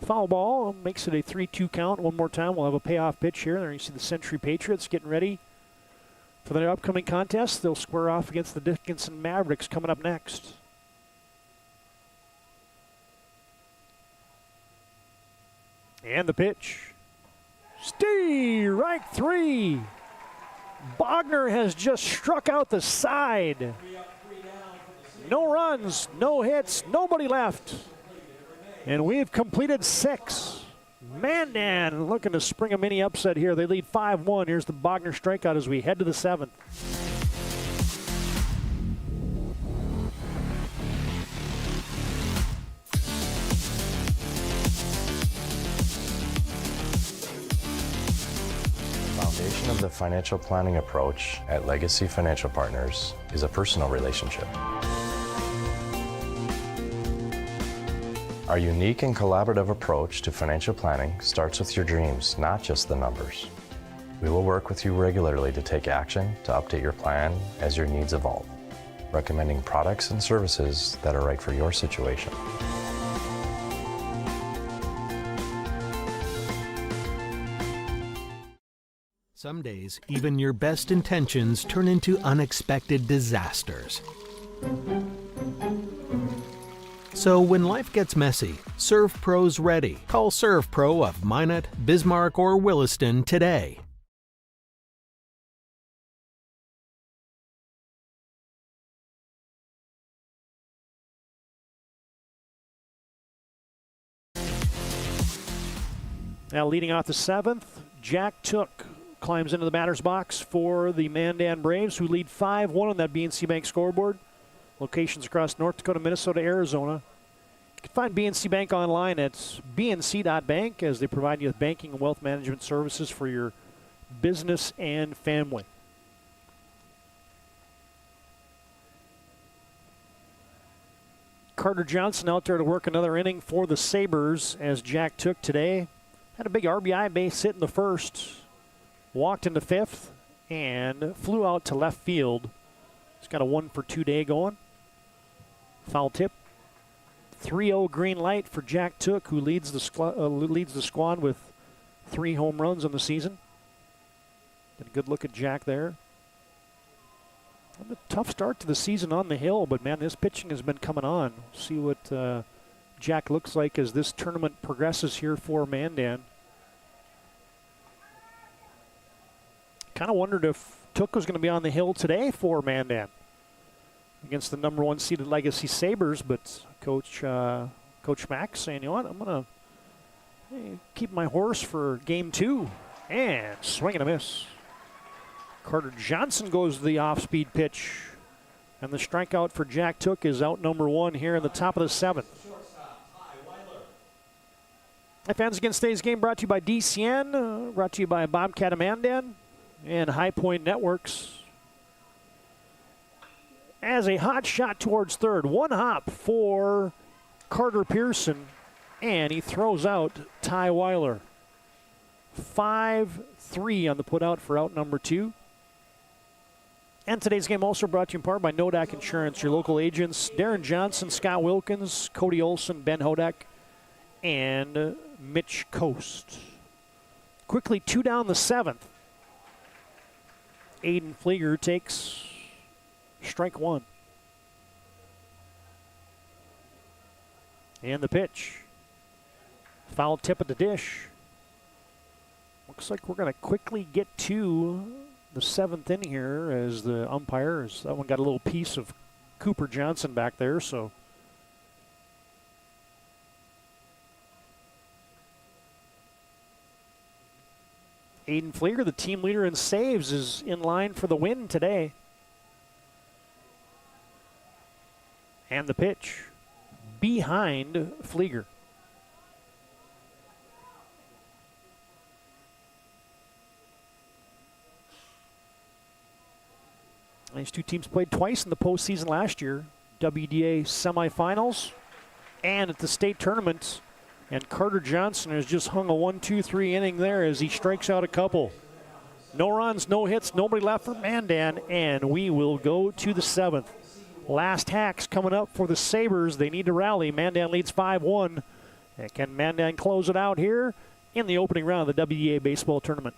Foul ball makes it a 3-2 count. One more time, we'll have a payoff pitch here. There you see the Century Patriots getting ready for their upcoming contest. They'll square off against the Dickinson Mavericks coming up next. And the pitch. Strike 3. Wagner has just struck out the side. No runs, no hits, nobody left. And we've completed 6. Mandan looking to spring a mini upset here. They lead 5-1. Here's the Wagner strikeout as we head to the 7th.
Of the financial planning approach at Legacy Financial Partners is a personal relationship. Our unique and collaborative approach to financial planning starts with your dreams, not just the numbers. We will work with you regularly to take action to update your plan as your needs evolve, recommending products and services that are right for your situation.
Some days, even your best intentions turn into unexpected disasters. So when life gets messy, ServPro's ready. Call ServPro of Minot, Bismarck, or Williston today.
Now leading off the 7th, Jack Took climbs into the batter's box for the Mandan Braves, who lead 5-1 on that BNC Bank scoreboard. Locations across North Dakota, Minnesota, Arizona. You can find BNC Bank online at bnc.bank as they provide you with banking and wealth management services for your business and family. Carter Johnson out there to work another inning for the Sabres as Jack Took today. Had a big RBI base hit in the first. Walked into 5th and flew out to left field. He's got a 1-for-2 day going. Foul tip. 3-0 green light for Jack Took, who leads the squad with 3 home runs on the season. Get a good look at Jack there. A tough start to the season on the hill, but man, this pitching has been coming on. See what Jack looks like as this tournament progresses here for Mandan. Kind of wondered if Took was going to be on the hill today for Mandan against the number 1 seeded Legacy Sabres, but Coach Mack saying, you know what, I'm going to keep my horse for game 2. And swing and a miss. Carter Johnson goes to the off-speed pitch. And the strikeout for Jack Took is out number 1 here in the top of the 7th. Hi, fans, against today's game brought to you by DCN, brought to you by Bobcat of Mandan and High Point Networks. As a hot shot towards third, 1 hop for Carter Pearson, and he throws out Ty Weiler. 5-3 on the putout for out number 2. And today's game also brought to you in part by Nodak Insurance, your local agents, Darren Johnson, Scott Wilkins, Cody Olson, Ben Hodak, and Mitch Coast. Quickly 2 down the 7th. Aiden Flieger takes strike 1. And the pitch. Foul tip at the dish. Looks like we're going to quickly get to the 7th inning here as the umpires. That one got a little piece of Cooper Johnson back there, so. Aiden Flieger, the team leader in saves, is in line for the win today. And the pitch behind Flieger. These two teams played twice in the postseason last year. WDA semifinals and at the state tournament. And Carter Johnson has just hung a 1-2-3 inning there as he strikes out a couple. No runs, no hits, nobody left for Mandan, and we will go to the 7th. Last hacks coming up for the Sabres. They need to rally. Mandan leads 5-1. And can Mandan close it out here in the opening round of the WDA baseball tournament?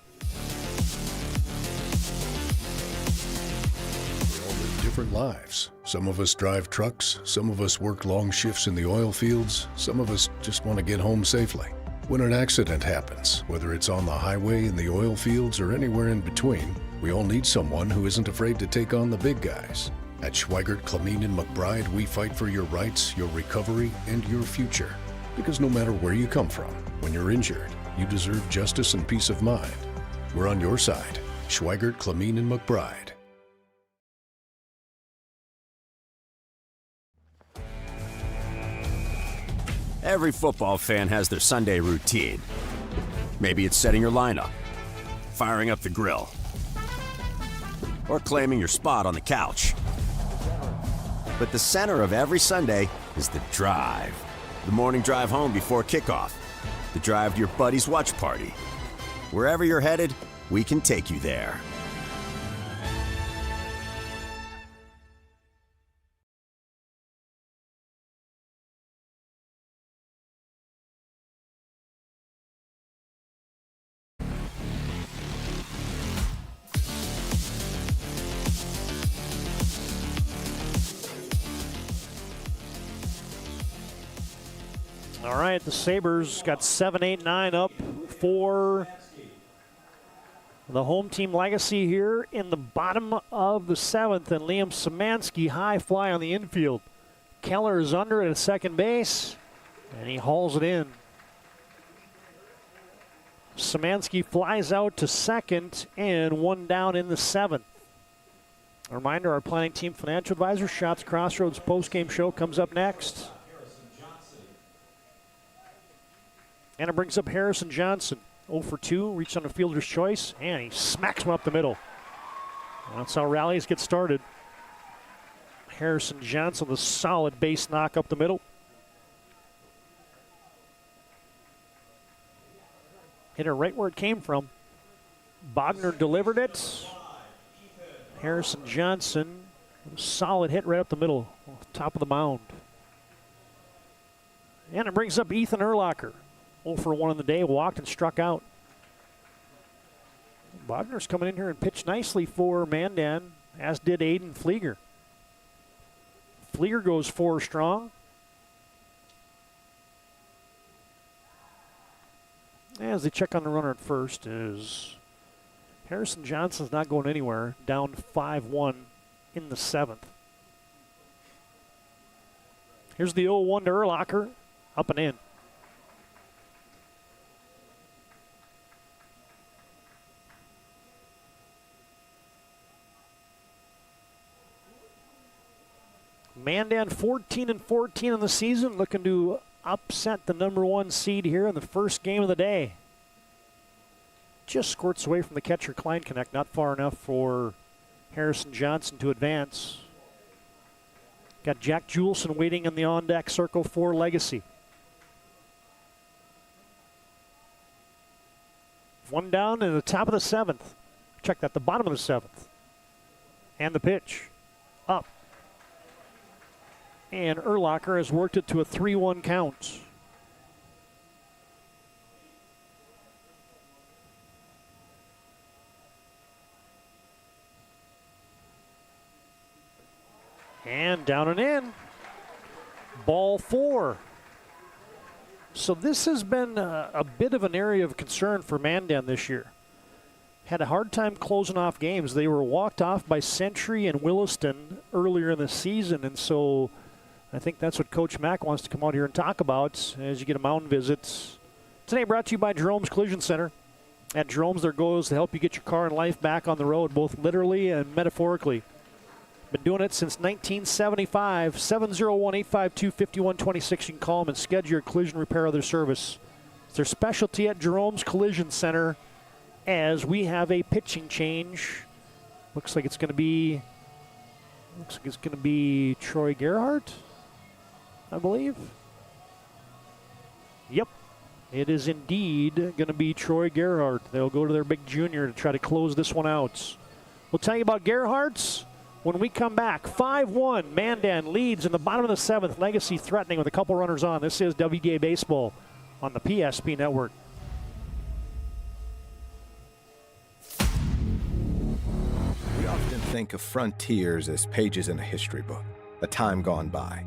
Different lives. Some of us drive trucks, some of us work long shifts in the oil fields, some of us just want to get home safely. When an accident happens, whether it's on the highway, in the oil fields, or anywhere in between, we all need someone who isn't afraid to take on the big guys. At Schweigert, Clamine, and McBride, we fight for your rights, your recovery, and your future. Because no matter where you come from, when you're injured, you deserve justice and peace of mind. We're on your side. Schweigert, Clamine, and McBride.
Every football fan has their Sunday routine. Maybe it's setting your lineup, firing up the grill, or claiming your spot on the couch. But the center of every Sunday is the drive. The morning drive home before kickoff. The drive to your buddy's watch party. Wherever you're headed, we can take you there.
All right, the Sabres got 7-8-9 up for the home team legacy here in the bottom of the 7th, and Liam Szymanski high fly on the infield. Keller is under at second base, and he hauls it in. Szymanski flies out to second, and one down in the 7th. A reminder, our planning team financial advisor, Shots Crossroads postgame show comes up next. And it brings up Harrison Johnson. 0 for 2, reached on a fielder's choice, and he smacks one up the middle. And that's how rallies get started. Harrison Johnson, the solid base knock up the middle. Hit it right where it came from. Bogner delivered it. Harrison Johnson, a solid hit right up the middle, top of the mound. And it brings up Ethan Urlacher. 0 for 1 on the day, walked and struck out. Bogner's coming in here and pitched nicely for Mandan, as did Aiden Flieger. Flieger goes 4 strong. As they check on the runner at first, is Harrison Johnson's not going anywhere, down 5-1 in the 7th. Here's the 0-1 to Urlacher, up and in. Mandan 14-14 in the season, looking to upset the #1 seed here in the first game of the day. Just squirts away from the catcher Kleinknecht, not far enough for Harrison Johnson to advance. Got Jack Juleson waiting in the on-deck circle for Legacy. One down in the top of the 7th. Check that, the bottom of the 7th. And the pitch. Up. And Urlacher has worked it to a 3-1 count. And down and in. Ball 4. So this has been a bit of an area of concern for Mandan this year. Had a hard time closing off games. They were walked off by Century and Williston earlier in the season, and so I think that's what Coach Mack wants to come out here and talk about as you get a mound visit. Today brought to you by Jerome's Collision Center. At Jerome's, their goal is to help you get your car and life back on the road, both literally and metaphorically. Been doing it since 1975. 701-852-5126. You can call them and schedule your collision repair or their service. It's their specialty at Jerome's Collision Center as we have a pitching change. Looks like it's going to be Troy Gerhardt, I believe. Yep. It is indeed going to be Troy Gerhardt. They'll go to their big junior to try to close this one out. We'll tell you about Gerhardt's when we come back. 5-1, Mandan leads in the bottom of the 7th. Legacy threatening with a couple runners on. This is WDA Baseball on the PSP Network.
We often think of frontiers as pages in a history book, a time gone by.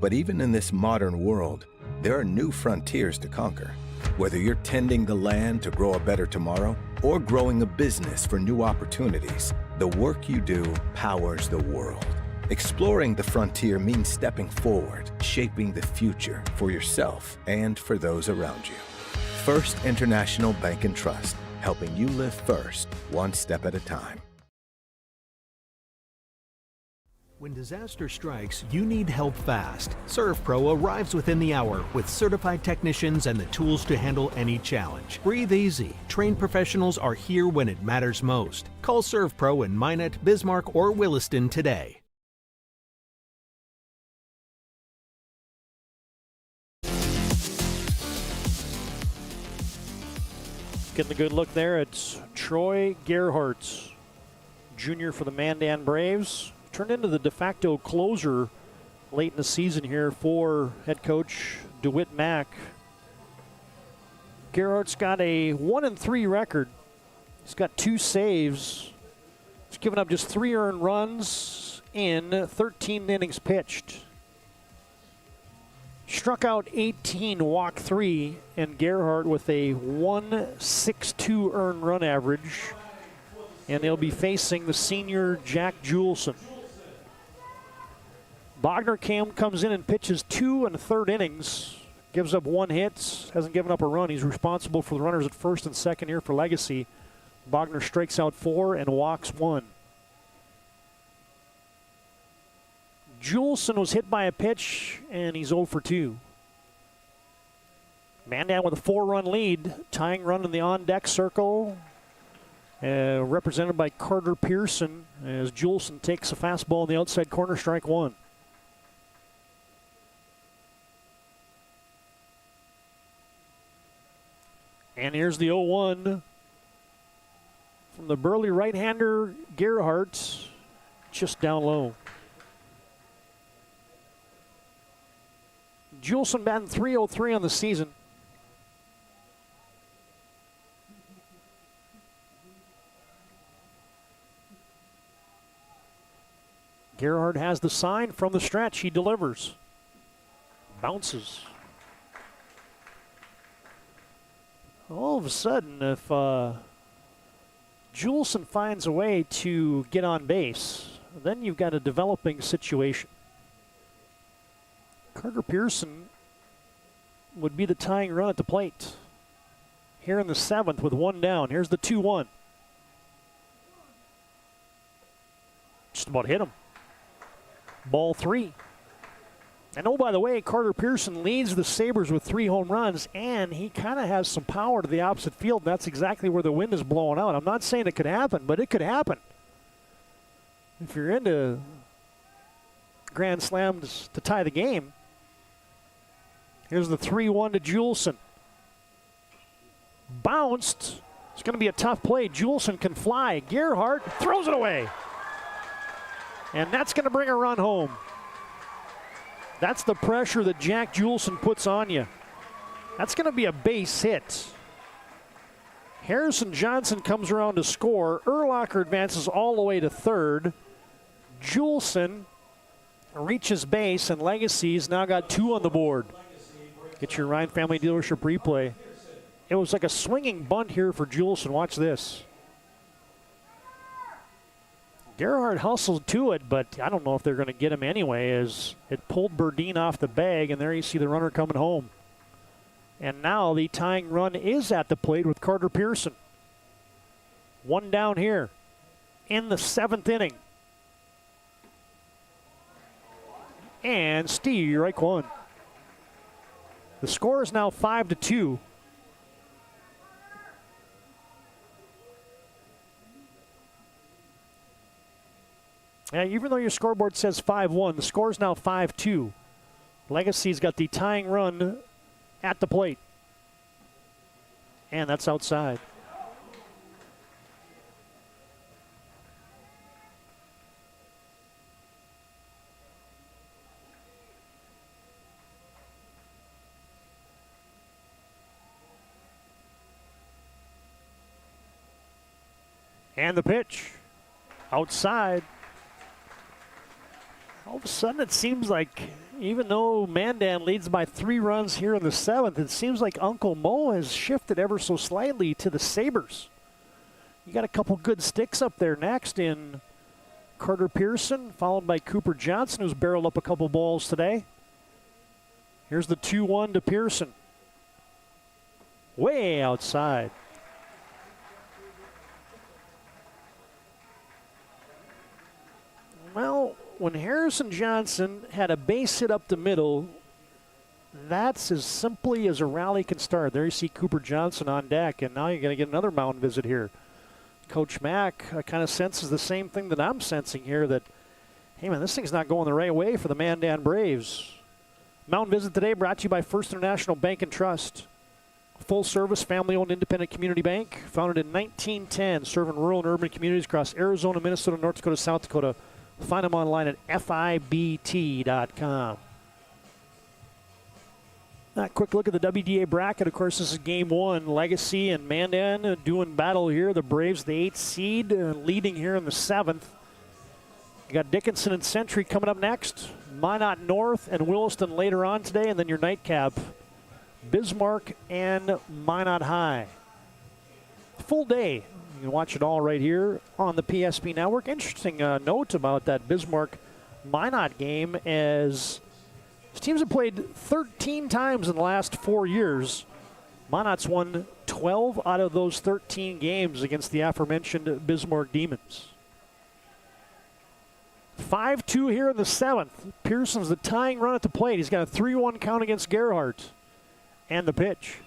But even in this modern world, there are new frontiers to conquer. Whether you're tending the land to grow a better tomorrow or growing a business for new opportunities, the work you do powers the world. Exploring the frontier means stepping forward, shaping the future for yourself and for those around you. First International Bank and Trust, helping you live first, one step at a time.
When disaster strikes, you need help fast. ServPro arrives within the hour with certified technicians and the tools to handle any challenge. Breathe easy. Trained professionals are here when it matters most. Call ServPro in Minot, Bismarck, or Williston today.
Getting a good look there. It's Troy Gerhardt, junior for the Mandan Braves. Turned into the de facto closer late in the season here for head coach DeWitt Mack. Gerhardt's got a 1-3 record. He's got 2 saves. He's given up just 3 earned runs in 13 innings pitched. Struck out 18, walked 3, and Gerhardt with a 1.62 earned run average. And they'll be facing the senior Jack Juleson. Bogner comes in and pitches 2 1/3 innings, gives up 1 hit, hasn't given up a run. He's responsible for the runners at first and second here for Legacy. Bogner strikes out 4 and walks 1. Juleson was hit by a pitch, and he's 0 for 2. Mandan with a 4-run lead, tying run in the on-deck circle, represented by Carter Pearson, as Juleson takes a fastball in the outside corner, strike 1. And here's the 0-1 from the burly right-hander Gerhardt, just down low. Juleson batting .303 on the season. Gerhardt has the sign from the stretch. He delivers. Bounces. All of a sudden, if Juleson finds a way to get on base, then you've got a developing situation. Carter Pearson would be the tying run at the plate here in the 7th with 1 down. Here's the 2-1. Just about hit him. Ball 3. And oh, by the way, Carter Pearson leads the Sabres with 3 home runs, and he kind of has some power to the opposite field. And that's exactly where the wind is blowing out. I'm not saying it could happen, but it could happen. If you're into grand slams to tie the game, here's the 3-1 to Juleson. Bounced. It's going to be a tough play. Juleson can fly. Gerhardt throws it away. And that's going to bring a run home. That's the pressure that Jack Juleson puts on you. That's going to be a base hit. Harrison Johnson comes around to score. Urlacher advances all the way to third. Juleson reaches base, and Legacy's now got 2 on the board. Get your Ryan Family Dealership replay. It was like a swinging bunt here for Juleson. Watch this. Gerhardt hustled to it, but I don't know if they're going to get him anyway, as it pulled Burdine off the bag, and there you see the runner coming home. And now the tying run is at the plate with Carter Pearson. One down here in the 7th inning. And strike one. The score is now 5-2. Yeah, even though your scoreboard says 5-1, the score is now 5-2. Legacy's got the tying run at the plate. And that's outside. And the pitch. Outside. All of a sudden it seems like, even though Mandan leads by 3 runs here in the 7th, it seems like Uncle Mo has shifted ever so slightly to the Sabres. You got a couple good sticks up there next in Carter Pearson, followed by Cooper Johnson, who's barreled up a couple balls today. Here's the 2-1 to Pearson. Way outside. Well, when Harrison Johnson had a base hit up the middle, that's as simply as a rally can start. There you see Cooper Johnson on deck, and now you're going to get another mound visit here. Coach Mack kind of senses the same thing that I'm sensing here, that, hey, man, this thing's not going the right way for the Mandan Braves. Mound visit today brought to you by First International Bank and Trust. Full-service, family-owned independent community bank, founded in 1910, serving rural and urban communities across Arizona, Minnesota, North Dakota, South Dakota. Find them online at FIBT.com. A quick look at the WDA bracket. Of course, this is game 1. Legacy and Mandan doing battle here. The Braves, the 8th seed, leading here in the 7th. You got Dickinson and Century coming up next. Minot North and Williston later on today. And then your nightcap, Bismarck and Minot High. Full day. You can watch it all right here on the PSP Network. Interesting note about that Bismarck-Minot game, as these teams have played 13 times in the last 4 years. Minot's won 12 out of those 13 games against the aforementioned Bismarck Demons. 5-2 here in the 7th. Pearson's the tying run at the plate. He's got a 3-1 count against Gerhardt. And the pitch.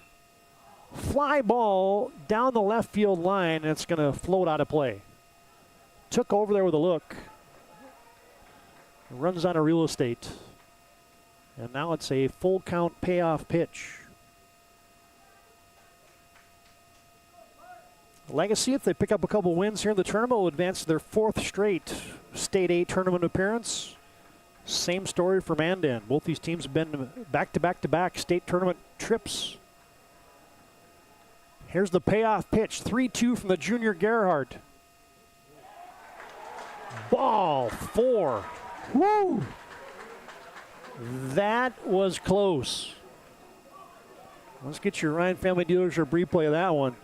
Fly ball down the left field line, and it's going to float out of play. Took over there with a look. Runs out of real estate. And now it's a full count payoff pitch. Legacy, if they pick up a couple wins here in the tournament, will advance to their 4th straight State A tournament appearance. Same story for Mandan. Both these teams have been back-to-back-to-back state tournament trips. Here's the payoff pitch, 3-2 from the junior Gerhardt. Ball 4. Woo! That was close. Let's get your Ryan Family Dealership replay of that one.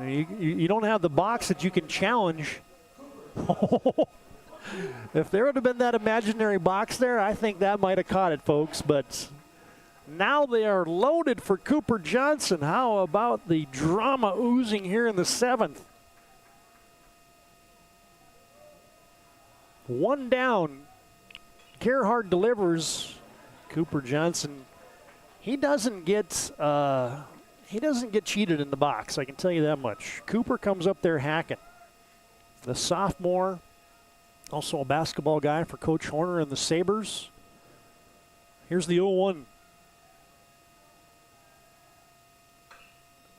You don't have the box that you can challenge. If there would have been that imaginary box there, I think that might have caught it, folks, but now they are loaded for Cooper Johnson. How about the drama oozing here in the 7th? One down. Gerhardt delivers. Cooper Johnson, he doesn't get cheated in the box, I can tell you that much. Cooper comes up there hacking. The sophomore, also a basketball guy for Coach Horner and the Sabres. Here's the 0-1.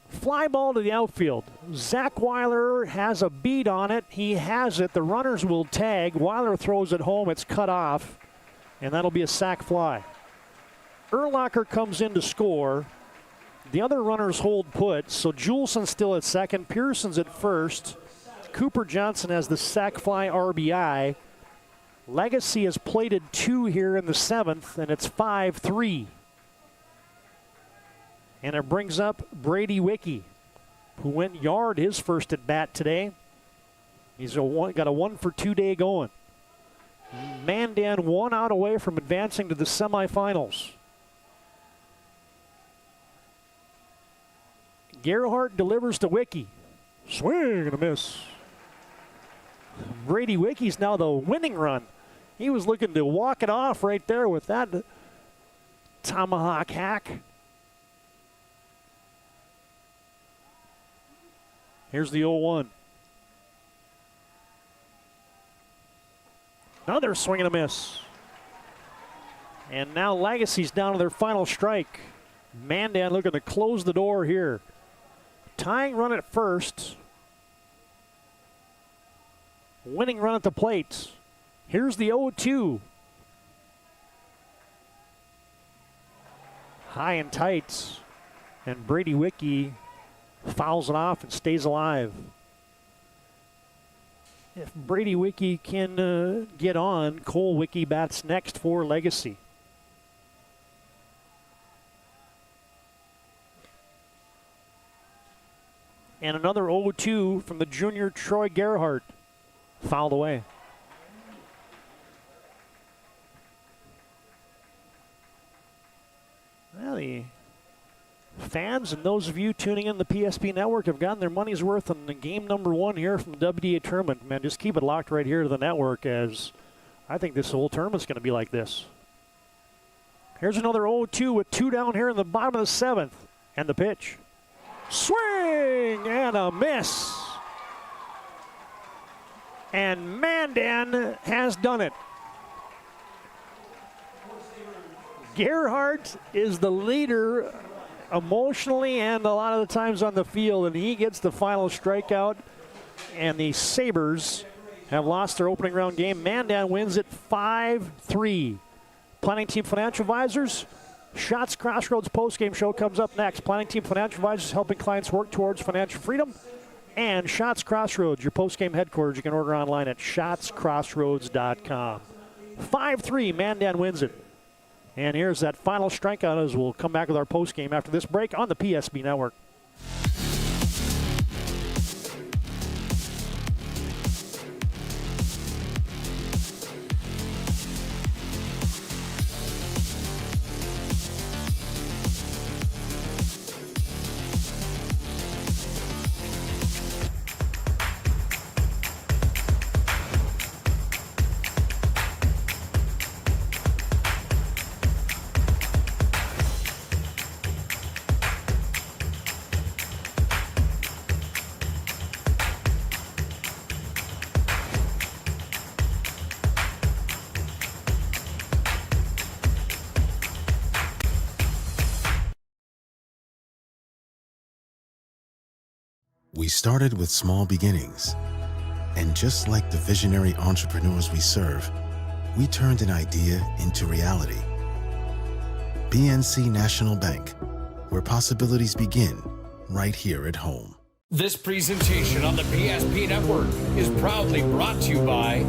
Fly ball to the outfield. Zach Weiler has a beat on it. He has it. The runners will tag. Weiler throws it home. It's cut off, and that'll be a sac fly. Urlacher comes in to score. The other runners hold put, so Juleson's still at second. Pearson's at first. Cooper Johnson has the sac fly RBI. Legacy has plated 2 here in the 7th, and it's 5-3. And it brings up Brady Wicke, who went yard his first at bat today. He's got a 1-for-2 day going. Mandan 1 out away from advancing to the semifinals. Gerhardt delivers to Wicke. Swing and a miss. Brady Wickey's now the winning run. He was looking to walk it off right there with that tomahawk hack. Here's the 0-1. Another swing and a miss. And now Legacy's down to their final strike. Mandan looking to close the door here. Tying run at first. Winning run at the plate. Here's the 0-2. High and tight. And Brady Wickey fouls it off and stays alive. If Brady Wickey can get on, Cole Wickey bats next for Legacy. And another 0-2 from the junior Troy Gerhardt. Fouled away. Well, the fans and those of you tuning in the PSP Network have gotten their money's worth on the game number 1 here from the WDA tournament. Man, just keep it locked right here to the network, as I think this whole tournament's going to be like this. Here's another 0-2 with 2 down here in the bottom of the 7th. And the pitch. Swing and a miss. And Mandan has done it. Gerhardt is the leader emotionally and a lot of the times on the field, and he gets the final strikeout, and the Sabres have lost their opening round game. Mandan wins it 5-3. Planning Team Financial Advisors, Shots Crossroads postgame show comes up next. Planning Team Financial Advisors helping clients work towards financial freedom. And Shots Crossroads, your postgame headquarters. You can order online at shotscrossroads.com. 5-3, Mandan wins it. And here's that final strikeout as we'll come back with our postgame after this break on the PSB Network.
We started with small beginnings. And just like the visionary entrepreneurs we serve, we turned an idea into reality. PNC National Bank, where possibilities begin right here at home.
This presentation on the PSP Network is proudly brought to you by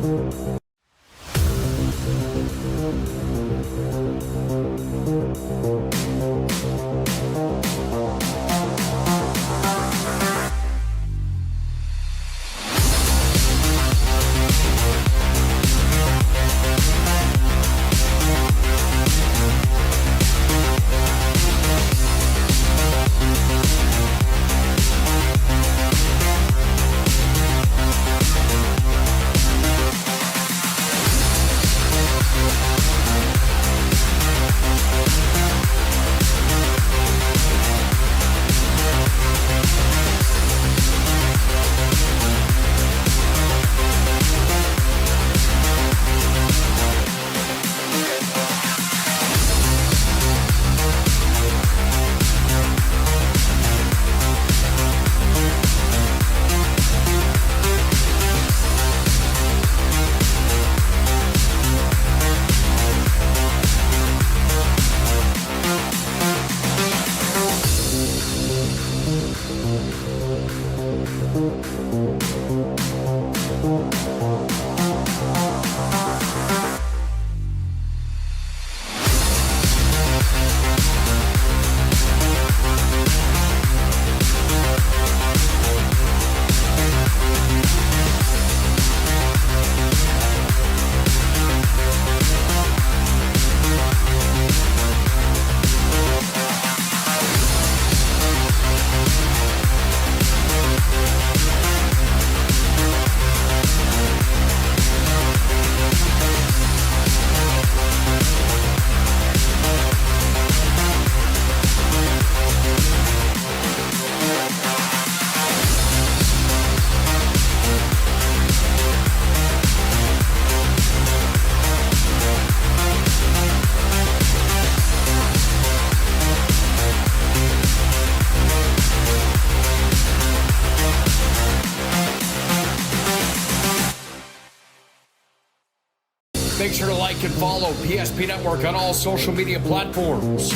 sure to like and follow PSP Network on all social media platforms.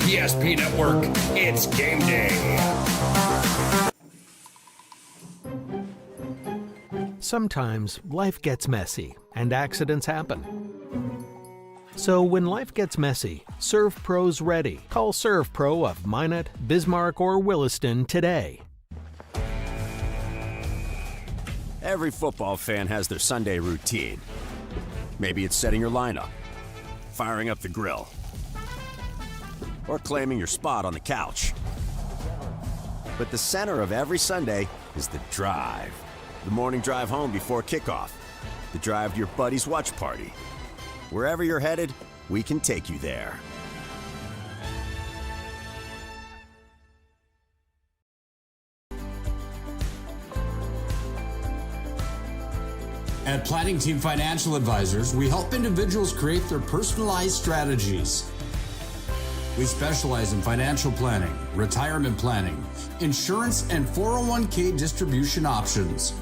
PSP Network, it's game day.
Sometimes life gets messy and accidents happen. So when life gets messy, ServPro's ready. Call ServPro of Minot, Bismarck, or Williston today.
Every football fan has their Sunday routine. Maybe it's setting your lineup, firing up the grill, or claiming your spot on the couch. But the center of every Sunday is the drive. The morning drive home before kickoff. The drive to your buddy's watch party. Wherever you're headed, we can take you there.
At Planning Team Financial Advisors, we help individuals create their personalized strategies. We specialize in financial planning, retirement planning, insurance, and 401k distribution options.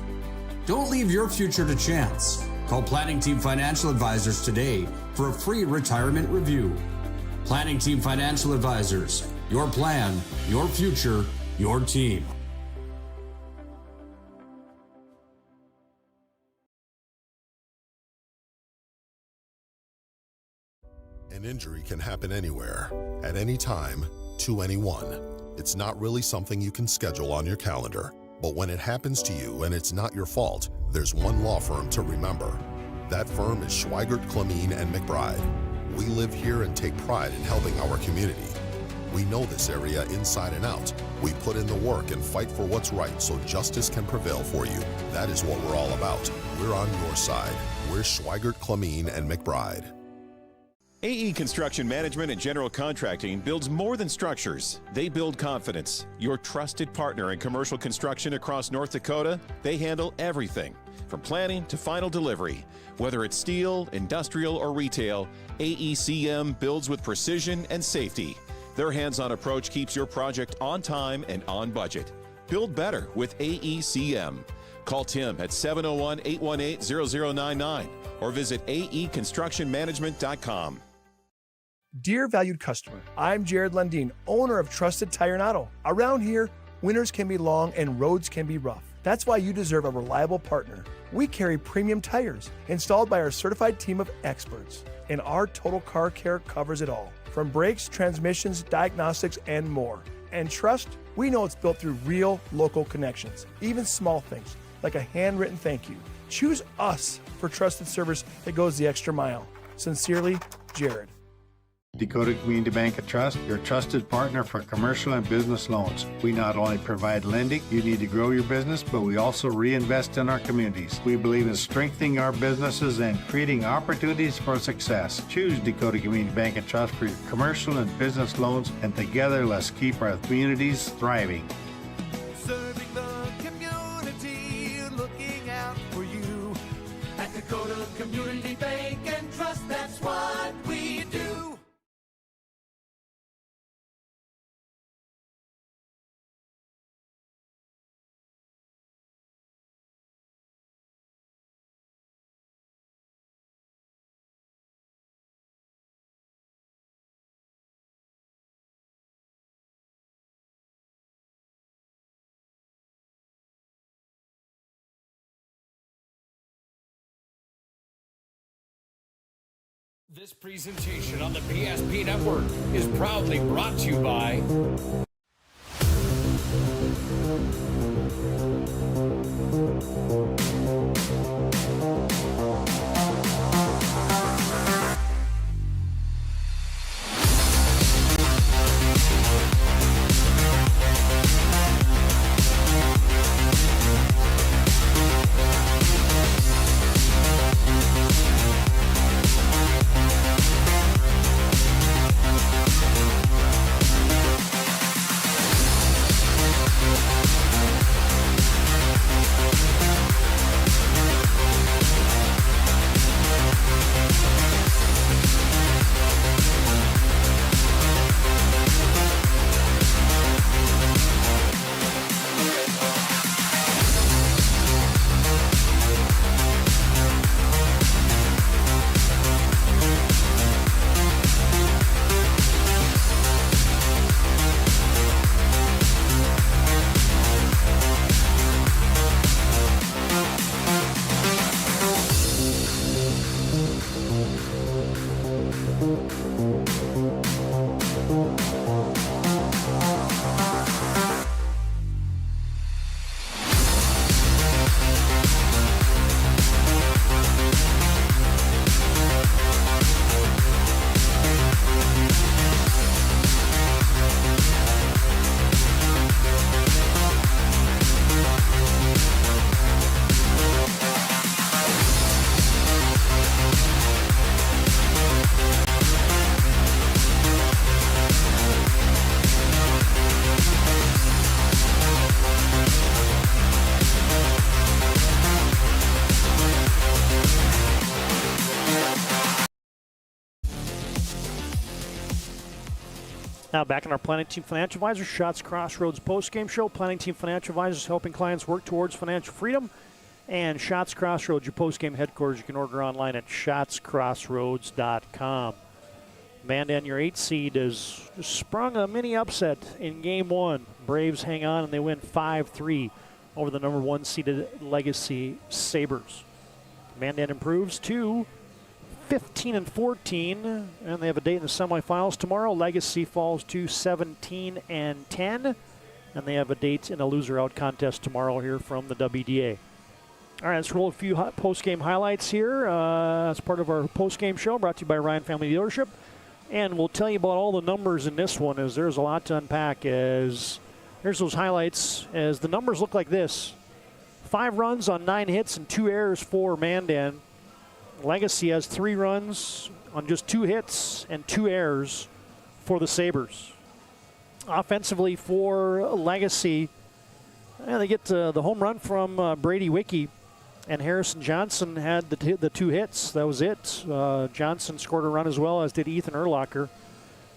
Don't leave your future to chance. Call Planning Team Financial Advisors today for a free retirement review. Planning Team Financial Advisors, your plan, your future, your team.
An injury can happen anywhere, at any time, to anyone. It's not really something you can schedule on your calendar. But when it happens to you and it's not your fault, there's one law firm to remember. That firm is Schweigert, Clemene, and McBride. We live here and take pride in helping our community. We know this area inside and out. We put in the work and fight for what's right so justice can prevail for you. That is what we're all about. We're on your side. We're Schweigert, Clemene, and McBride.
AE Construction Management and General Contracting builds more than structures. They build confidence. Your trusted partner in commercial construction across North Dakota, they handle everything from planning to final delivery. Whether it's steel, industrial, or retail, AECM builds with precision and safety. Their hands-on approach keeps your project on time and on budget. Build better with AECM. Call Tim at 701-818-0099 or visit aeconstructionmanagement.com.
Dear valued customer, I'm Jared Lundeen, owner of Trusted Tire and Auto. Around here, winters can be long and roads can be rough. That's why you deserve a reliable partner. We carry premium tires installed by our certified team of experts, and our total car care covers it all, from brakes, transmissions, diagnostics, and more. And trust, we know it's built through real local connections, even small things like a handwritten thank you. Choose us for trusted service that goes the extra mile. Sincerely, Jared.
Dakota Community Bank and Trust, your trusted partner for commercial and business loans. We not only provide lending you need to grow your business, but we also reinvest in our communities. We believe in strengthening our businesses and creating opportunities for success. Choose Dakota Community Bank and Trust for your commercial and business loans, and together let's keep our communities thriving.
Serving the community, looking out for you. At Dakota Community Bank and Trust, that's what we do.
This presentation on the PSP Network is proudly brought to you by
Now back in our Planning Team Financial Advisors Shots Crossroads postgame show. Planning Team Financial Advisors helping clients work towards financial freedom. And Shots Crossroads, your postgame headquarters. You can order online at shotscrossroads.com. Mandan, your 8 seed, has sprung a mini upset in Game 1. Braves hang on and they win 5-3 over the number 1 seeded Legacy Sabres. Mandan improves to 15-14, and they have a date in the semifinals tomorrow. Legacy falls to 17-10, and they have a date in a loser-out contest tomorrow here from the WDA. All right, let's roll a few post-game highlights here as part of our post-game show brought to you by Ryan Family Dealership. And we'll tell you about all the numbers in this one, as there's a lot to unpack. As here's those highlights, as the numbers look like this. 5 runs on 9 hits and 2 errors for Mandan. Legacy has 3 runs on just 2 hits and 2 errors for the Sabres. Offensively for Legacy, they get the home run from Brady Wicke, and Harrison Johnson had the 2 hits. That was it. Johnson scored a run as well, as did Ethan Urlacher.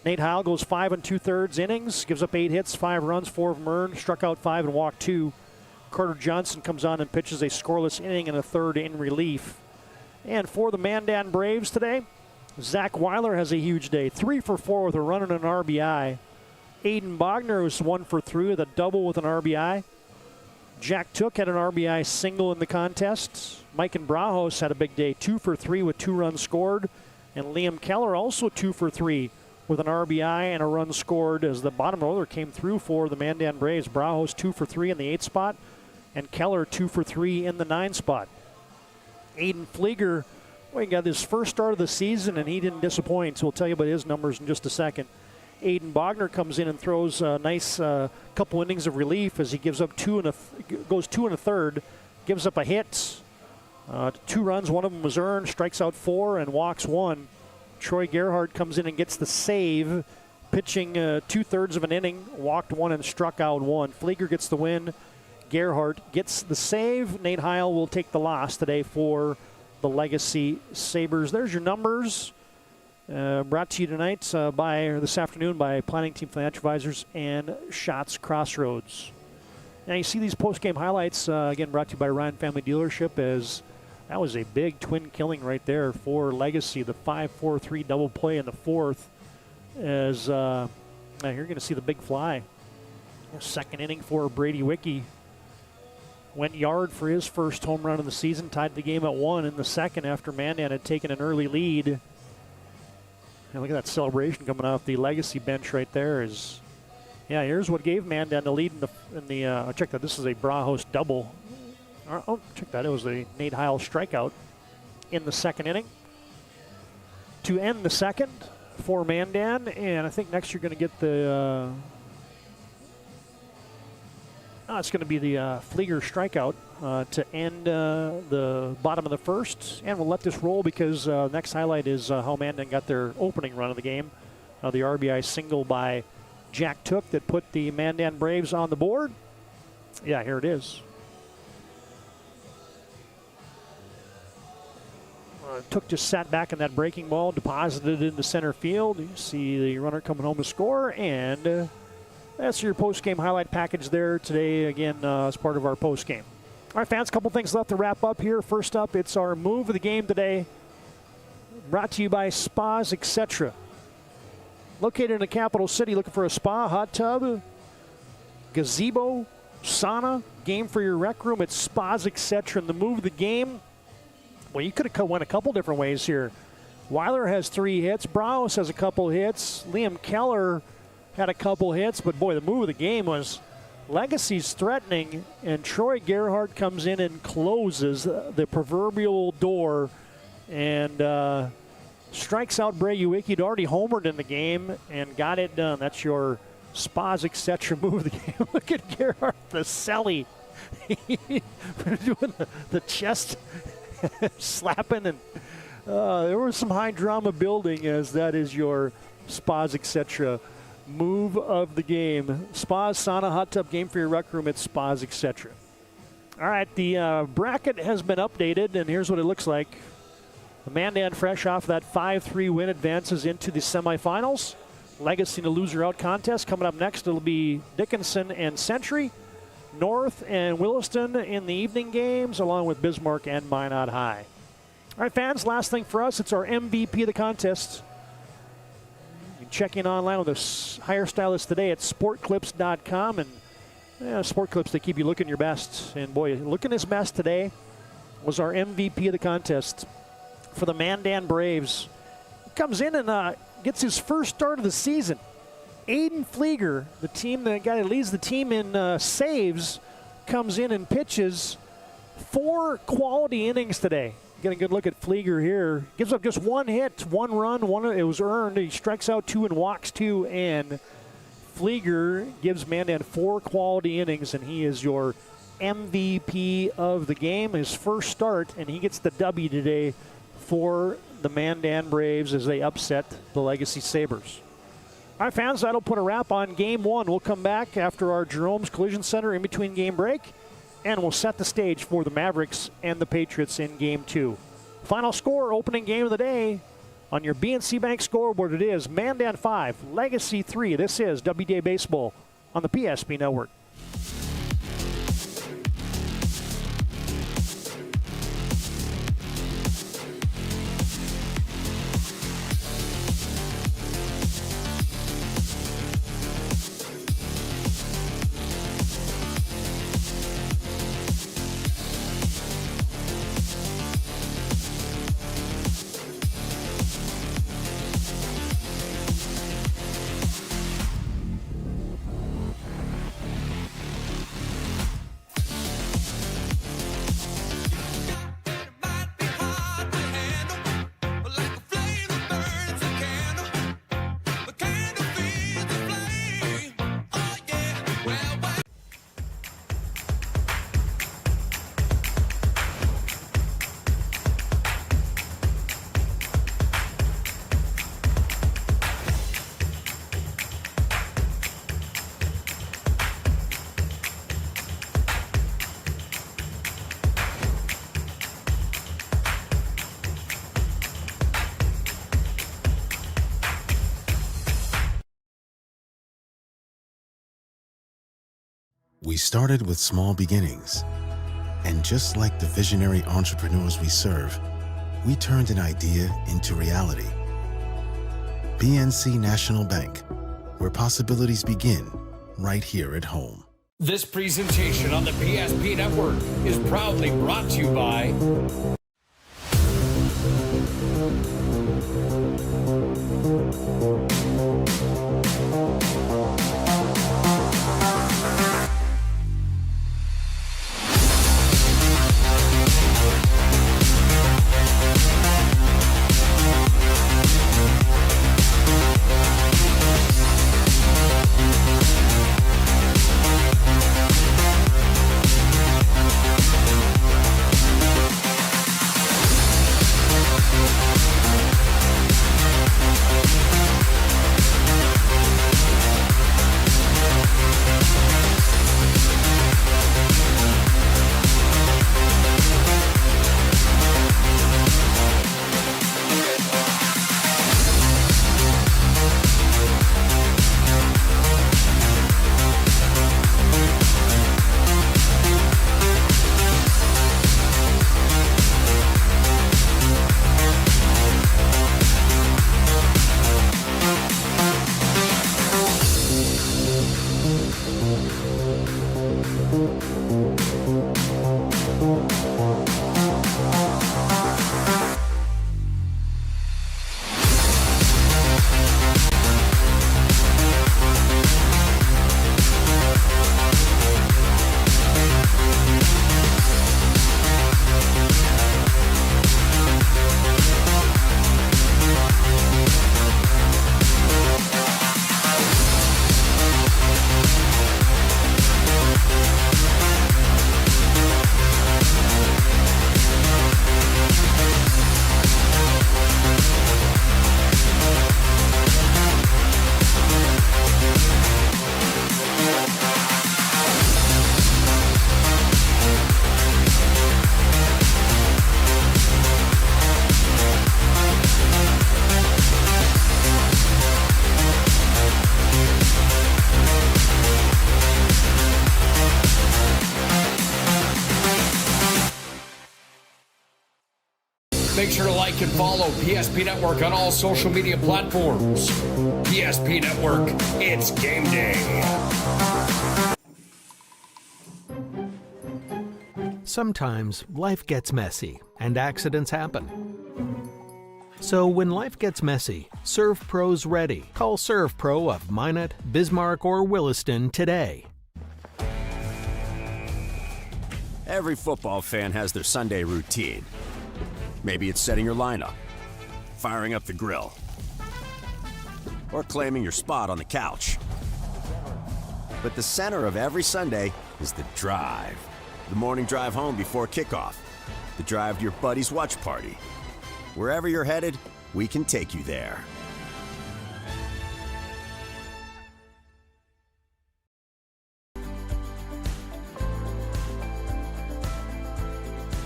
Nate Heil goes 5 2/3 innings, gives up 8 hits, 5 runs, 4 of them earned, struck out 5 and walked 2. Carter Johnson comes on and pitches a scoreless inning and a 3rd in relief. And for the Mandan Braves today, Zach Weiler has a huge day. 3 for 4 with a run and an RBI. Aiden Bogner was 1 for 3 with a double with an RBI. Jack Took had an RBI single in the contest. Mike and Brajos had a big day, 2 for 3 with 2 runs scored. And Liam Keller also 2 for 3 with an RBI and a run scored, as the bottom order came through for the Mandan Braves. Brajos 2 for 3 in the 8 spot, and Keller 2 for 3 in the 9 spot. Aiden Flieger, he got his first start of the season, and he didn't disappoint, so we'll tell you about his numbers in just a second. Aiden Bogner comes in and throws a nice couple innings of relief as he gives up goes 2 1/3, gives up a hit, 2 runs, 1 of them was earned, strikes out 4 and walks 1. Troy Gerhardt comes in and gets the save, pitching 2/3 of an inning, walked 1 and struck out 1. Flieger gets the win. Gerhardt gets the save. Nate Heil will take the loss today for the Legacy Sabres. There's your numbers. Brought to you this afternoon by Planning Team Financial Advisors and Shots Crossroads. Now you see these post-game highlights, again brought to you by Ryan Family Dealership, as that was a big twin killing right there for Legacy. The 5-4-3 double play in the 4th, as now you're going to see the big fly. 2nd inning for Brady Wicke. Went yard for his first home run of the season, tied the game at 1 in the 2nd after Mandan had taken an early lead. And look at that celebration coming off the Legacy bench right there. Here's what gave Mandan the lead in the check that. This is a Brajos double. Oh, check that. It was a Nate Heil strikeout in the 2nd inning to end the 2nd for Mandan. And I think next you're going to get the it's going to be the Flieger strikeout to end the bottom of the 1st. And we'll let this roll because next highlight is how Mandan got their opening run of the game. The RBI single by Jack Took that put the Mandan Braves on the board. Yeah, here it is. Took just sat back in that breaking ball, deposited it into center field. You see the runner coming home to score, and that's your post-game highlight package there today, again, as part of our post-game. All right, fans, a couple things left to wrap up here. First up, it's our move of the game today, brought to you by Spas Etc. Located in the capital city, looking for a spa, hot tub, gazebo, sauna, game for your rec room. It's Spas Etc. And the move of the game, well, you could have went a couple different ways here. Weiler has 3 hits. Brajos has a couple hits. Liam Keller had a couple hits, but boy, the move of the game was Legacy's threatening, and Troy Gerhardt comes in and closes the proverbial door and strikes out Brady Wicke. He'd already homered in the game and got it done. That's your Spas Etc. move of the game. Look at Gerhardt, the celly, doing the chest slapping, and there was some high drama building, as that is your Spas Etc. move of the game. Spas, sauna, hot tub, game for your rec room. It's Spas Etc. All right, the bracket has been updated, and here's what it looks like. The Mandan, fresh off that 5-3 win, advances into the semifinals. Legacy to loser out contest. Coming up next, it'll be Dickinson and Century. North and Williston in the evening games, along with Bismarck and Minot High. All right, fans, last thing for us, it's our MVP of the contest. You can check in online with the hire stylist today at sportclips.com. And Sport Clips, they keep you looking your best. And boy, looking his best today was our MVP of the contest for the Mandan Braves. He comes in and gets his first start of the season. Aiden Flieger, the guy that leads the team in saves, comes in and pitches 4 quality innings today. Get a good look at Flieger here. Gives up just 1 hit, 1 run, it was earned. He strikes out 2 and walks 2, and Flieger gives Mandan 4 quality innings, and he is your MVP of the game. His first start, and he gets the W today for the Mandan Braves as they upset the Legacy Sabres. All right, fans, that'll put a wrap on Game 1. We'll come back after our Jerome's Collision Center in between game break, and we'll set the stage for the Mavericks and the Patriots in Game 2. Final score, opening game of the day. On your BNC Bank scoreboard, it is Mandan 5, Legacy 3. This is WDA Baseball on the PSP Network.
We started with small beginnings, and just like the visionary entrepreneurs we serve, we turned an idea into reality. PNC National Bank, where possibilities begin right here at home.
This presentation on the PSP Network is proudly brought to you by Make sure to like and follow PSP Network on all social media platforms. PSP Network, it's game day.
Sometimes life gets messy and accidents happen. So when life gets messy, Serve Pro's ready. Call Serve Pro of Minot, Bismarck, or Williston today.
Every football fan has their Sunday routine. Maybe it's setting your lineup, firing up the grill, or claiming your spot on the couch. But the center of every Sunday is the drive. The morning drive home before kickoff. The drive to your buddy's watch party. Wherever you're headed, we can take you there.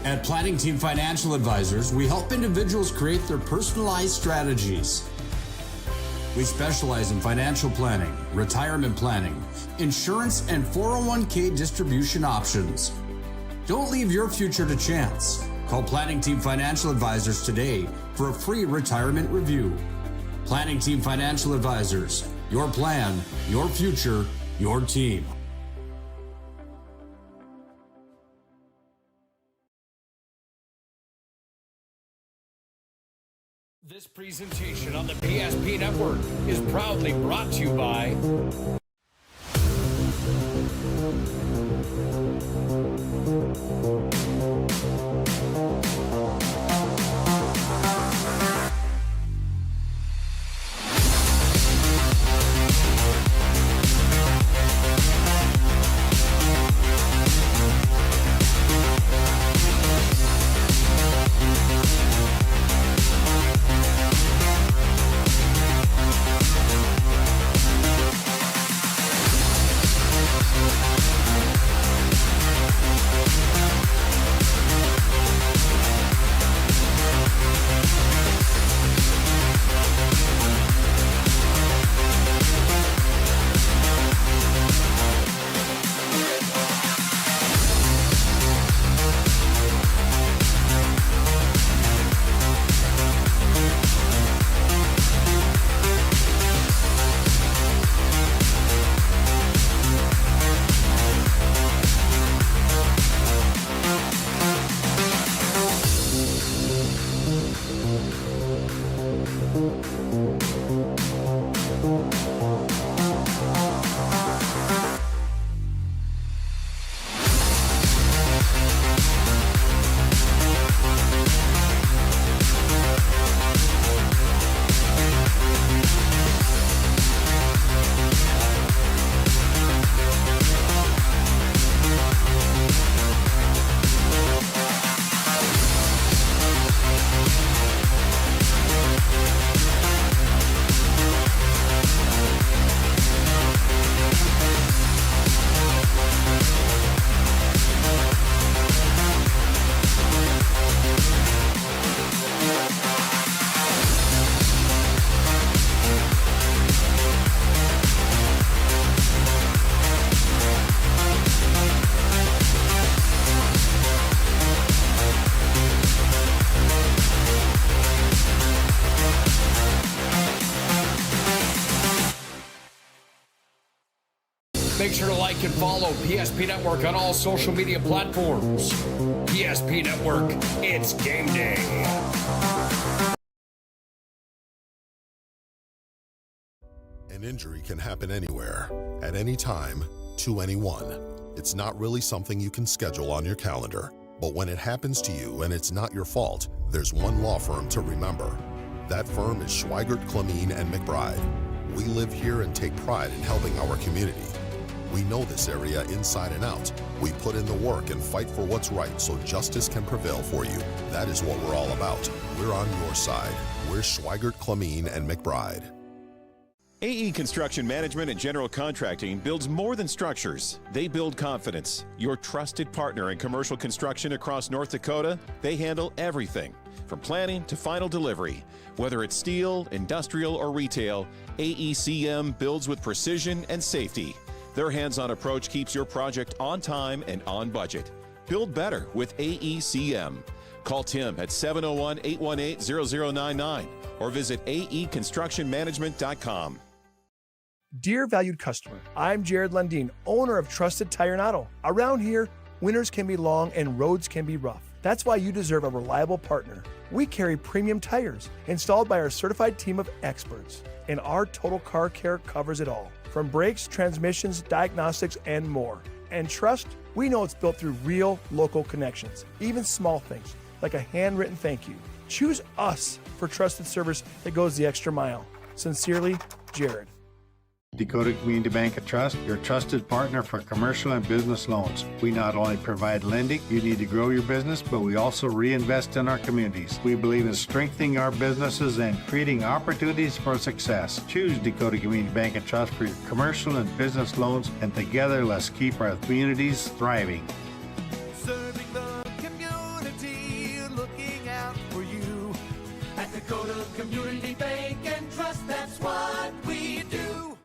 At Planning Team Financial Advisors, we help individuals create their personalized strategies. We specialize in financial planning, retirement planning, insurance, and 401k distribution options. Don't leave your future to chance. Call Planning Team Financial Advisors today for a free retirement review. Planning Team Financial Advisors, your plan, your future, your team.
This presentation on the PSP Network is proudly brought to you by Make sure to like and follow PSP Network on all social media platforms. PSP Network, it's game day.
An injury can happen anywhere, at any time, to anyone. It's not really something you can schedule on your calendar. But when it happens to you and it's not your fault, there's one law firm to remember. That firm is Schweigert, Clemene, and McBride. We live here and take pride in helping our community. We know this area inside and out. We put in the work and fight for what's right so justice can prevail for you. That is what we're all about. We're on your side. We're Schweigert, Clemene, and McBride.
AE Construction Management and General Contracting builds more than structures. They build confidence. Your trusted partner in commercial construction across North Dakota, they handle everything from planning to final delivery. Whether it's steel, industrial, or retail, AECM builds with precision and safety. Their hands-on approach keeps your project on time and on budget. Build better with AECM. Call Tim at 701-818-0099 or visit aeconstructionmanagement.com.
Dear valued customer, I'm Jared Lundeen, owner of Trusted Tire and Auto. Around here, winters can be long and roads can be rough. That's why you deserve a reliable partner. We carry premium tires installed by our certified team of experts, and our total car care covers it all, from brakes, transmissions, diagnostics, and more. And trust, we know it's built through real local connections, even small things like a handwritten thank you. Choose us for trusted service that goes the extra mile. Sincerely, Jared.
Dakota Community Bank and Trust, your trusted partner for commercial and business loans. We not only provide lending you need to grow your business, but we also reinvest in our communities. We believe in strengthening our businesses and creating opportunities for success. Choose Dakota Community Bank and Trust for your commercial and business loans, and together let's keep our communities thriving.
Serving the community, looking out for you. At Dakota Community Bank and Trust, that's what we do.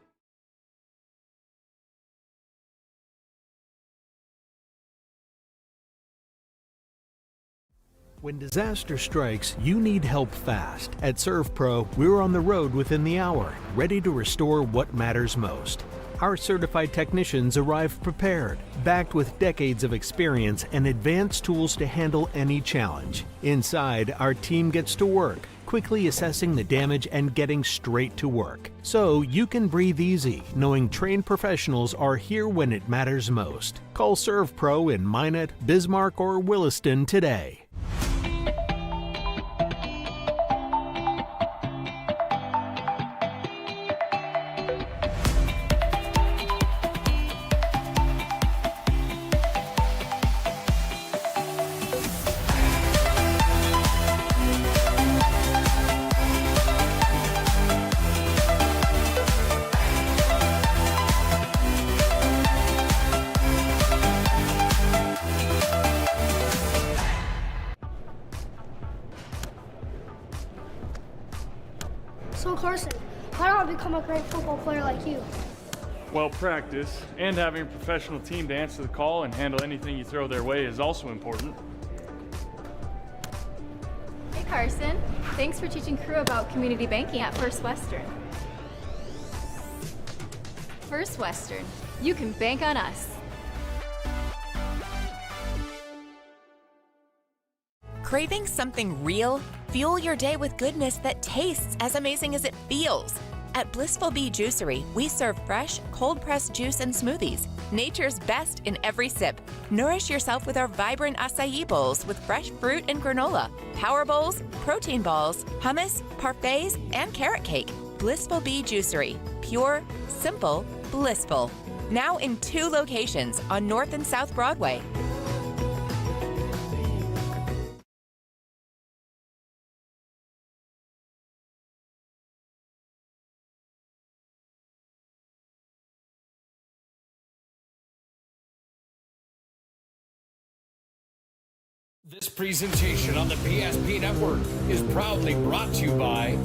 When disaster strikes, you need help fast. At ServPro, we're on the road within the hour, ready to restore what matters most. Our certified technicians arrive prepared, backed with decades of experience and advanced tools to handle any challenge. Inside, our team gets to work, quickly assessing the damage and getting straight to work. So you can breathe easy, knowing trained professionals are here when it matters most. Call ServPro in Minot, Bismarck, or Williston today.
So Carson, how do I become a great football player like you?
Well, practice and having a professional team to answer the call and handle anything you throw their way is also important.
Hey Carson, thanks for teaching crew about community banking at First Western. First Western, you can bank on us.
Craving something real? Fuel your day with goodness that tastes as amazing as it feels. At Blissful Bee Juicery, we serve fresh, cold-pressed juice and smoothies, nature's best in every sip. Nourish yourself with our vibrant acai bowls with fresh fruit and granola, power bowls, protein balls, hummus, parfaits, and carrot cake. Blissful Bee Juicery. Pure, simple, blissful. Now in 2 locations on North and South Broadway.
This presentation on the PSP Network is proudly brought to you by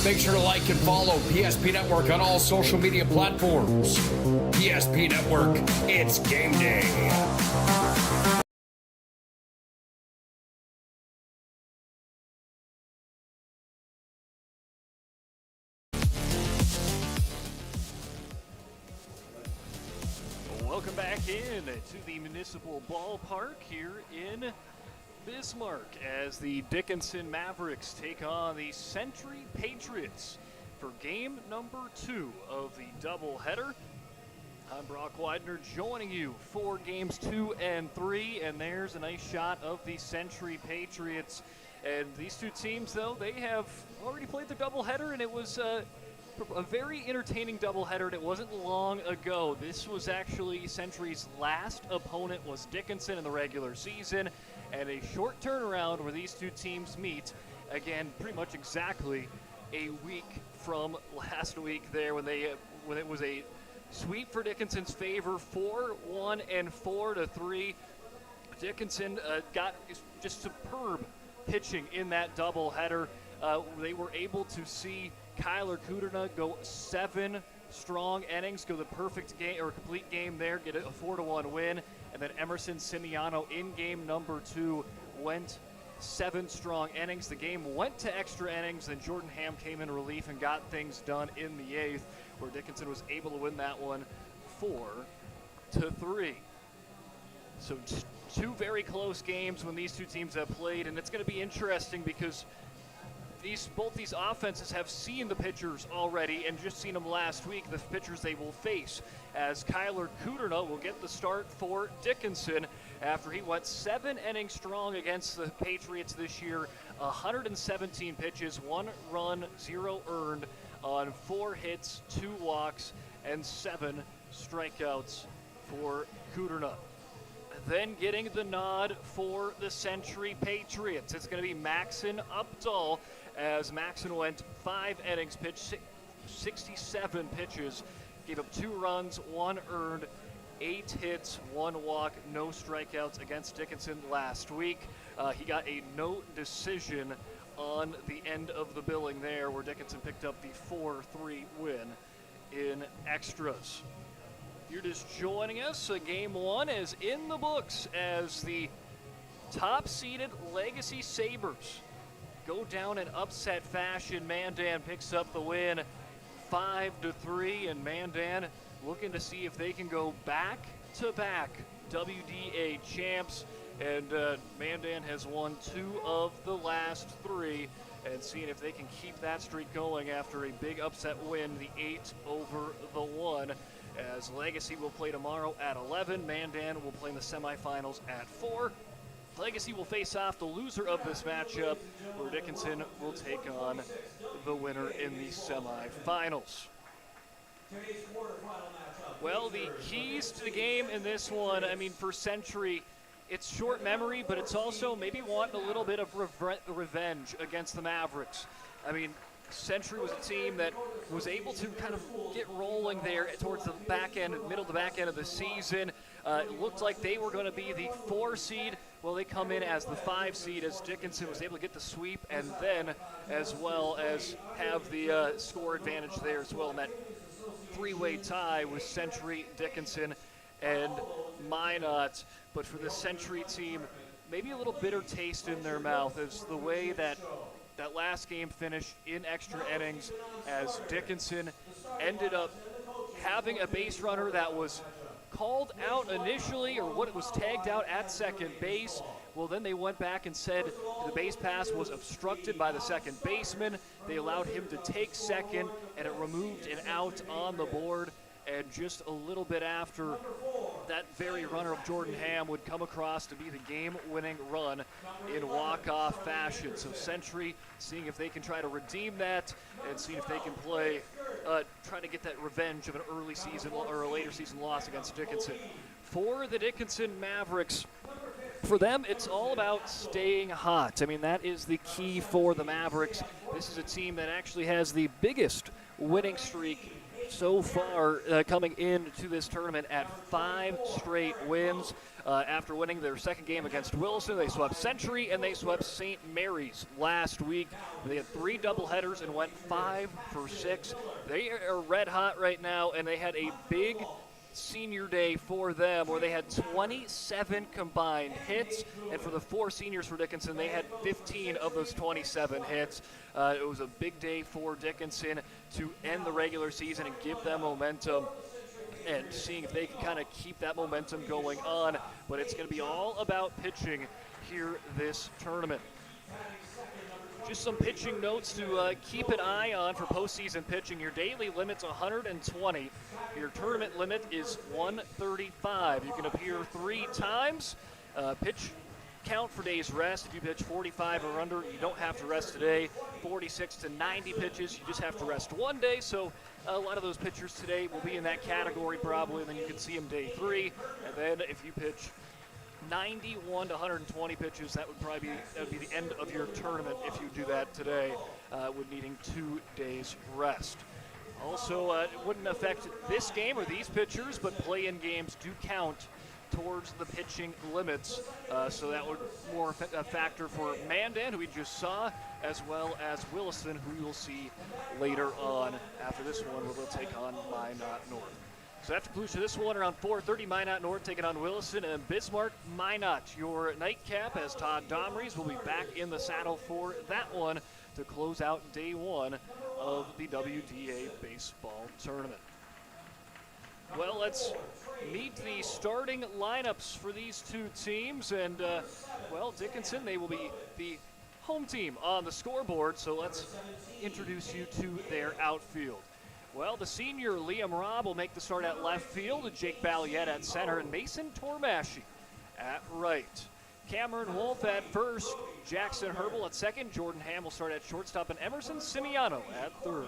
Make sure to like and follow PSP Network on all social media platforms. PSP Network, it's game day.
Welcome back in to the Municipal Ballpark here in Bismarck as the Dickinson Mavericks take on the Century Patriots for game number 2 of the doubleheader. I'm Brock Widener joining you for games 2 and 3, and there's a nice shot of the Century Patriots. And these two teams, though, they have already played the doubleheader, and it was a very entertaining doubleheader, and it wasn't long ago. This was actually Century's last opponent was Dickinson in the regular season, and a short turnaround where these two teams meet, again, pretty much exactly a week from last week there when it was a sweep for Dickinson's favor, 4-1 and 4-3. Dickinson got just superb pitching in that doubleheader. They were able to see Kyler Kuderna go 7 strong innings, go the perfect game or complete game there, get a 4-1 win, and then Emerson Simiano in game number 2 went 7 strong innings. The game went to extra innings, then Jordan Ham came in relief and got things done in the 8th, where Dickinson was able to win that one 4-3. So 2 very close games when these two teams have played, and it's going to be interesting because both these offenses have seen the pitchers already and just seen them last week, the pitchers they will face, as Kyler Kuderna will get the start for Dickinson after he went 7 innings strong against the Patriots this year, 117 pitches, 1 run, 0 earned on 4 hits, 2 walks, and 7 strikeouts for Kuderna. Then getting the nod for the Century Patriots, it's going to be Maxon Updahl, as Maxon went 5 innings, pitched 67 pitches, gave up 2 runs, 1 earned, 8 hits, 1 walk, no strikeouts against Dickinson last week. He got a no decision on the end of the billing there, where Dickinson picked up the 4-3 win in extras. If you're just joining us, game 1 is in the books as the top-seeded Legacy Sabres go down in upset fashion. Mandan picks up the win 5-3, and Mandan looking to see if they can go back-to-back WDA champs. And Mandan has won 2 of the last 3, and seeing if they can keep that streak going after a big upset win, the 8-1. As Legacy will play tomorrow at 11, Mandan will play in the semifinals at 4. Legacy will face off the loser of this matchup, where Dickinson will take on the winner in the semifinals. Well, the keys to the game in this one, I mean, for Century, it's short memory, but it's also maybe wanting a little bit of revenge against the Mavericks. I mean, Century was a team that was able to kind of get rolling there towards the back end, middle to back end of the season. It looked like they were going to be the 4 seed. Well, they come in as the 5 seed, as Dickinson was able to get the sweep and then as well as have the score advantage there as well in that 3-way tie with Century, Dickinson, and Minot. But for the Century team, maybe a little bitter taste in their mouth as the way that last game finished in extra innings, as Dickinson ended up having a base runner that was called out initially, or what it was tagged out at second base. Well, then they went back and said the base pass was obstructed by the second baseman. They allowed him to take second, and it removed an out on the board. And just a little bit after, that very runner of Jordan Ham would come across to be the game-winning run in walk-off fashion. So Century seeing if they can try to redeem that and seeing if they can play, try to get that revenge of an early season or a later season loss against Dickinson. For the Dickinson Mavericks, for them, it's all about staying hot. I mean, that is the key for the Mavericks. This is a team that actually has the biggest winning streak so far coming into this tournament at 5 straight wins. After winning their second game against Wilson, they swept Century and they swept St. Mary's last week. They had 3 doubleheaders and went 5 for 6. They are red hot right now, and they had a big senior day for them where they had 27 combined hits, and for the 4 seniors for Dickinson, they had 15 of those 27 hits. It was a big day for Dickinson to end the regular season and give them momentum, and seeing if they can kind of keep that momentum going on. But it's going to be all about pitching here this tournament. Just some pitching notes to keep an eye on for postseason pitching. Your daily limit's 120. Your tournament limit is 135. You can appear 3 times. Pitch count for days rest. If you pitch 45 or under, you don't have to rest today. 46 to 90 pitches, you just have to rest 1 day. So a lot of those pitchers today will be in that category probably, and then you can see them day 3. And then if you pitch 91 to 120 pitches, that would be the end of your tournament if you do that today, with needing 2 days rest. Also, it wouldn't affect this game or these pitchers, but play-in games do count towards the pitching limits, so that would more a factor for Mandan, who we just saw, as well as Williston, who you'll see later on after this one, where they'll take on Minot North. So after conclusion of this one, around 4:30, Minot North taking on Williston, and Bismarck Minot, your nightcap, as Todd Domries will be back in the saddle for that one to close out day 1 of the WDA baseball tournament. Well, let's meet the starting lineups for these 2 teams, and well, Dickinson, they will be the home team on the scoreboard, so let's introduce you to their outfield. Well, the senior Liam Robb will make the start at left field, Jake Balliet at center, and Mason Tormashy at right. Cameron Wolf at first, Jackson Herbal at second, Jordan Ham will start at shortstop, and Emerson Simiano at third.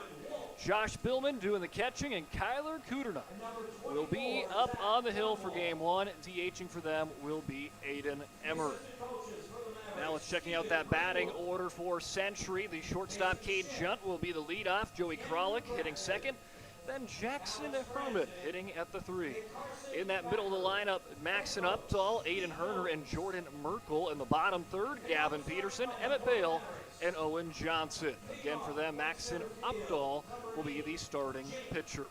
Josh Billman doing the catching, and Kyler Kuderna will be up on the hill for game 1. DHing for them will be Aiden Emery. Now let's checking out that batting order for Century. The shortstop, Cade Junt, will be the leadoff. Joey Kralik hitting second. Then Jackson Herman hitting at the 3. In that middle of the lineup, Maxon Updahl, Aiden Herner, and Jordan Merkel. In the bottom third, Gavin Peterson, Emmett Bale, and Owen Johnson. Again for them, Maxon Updahl will be the starting pitcher.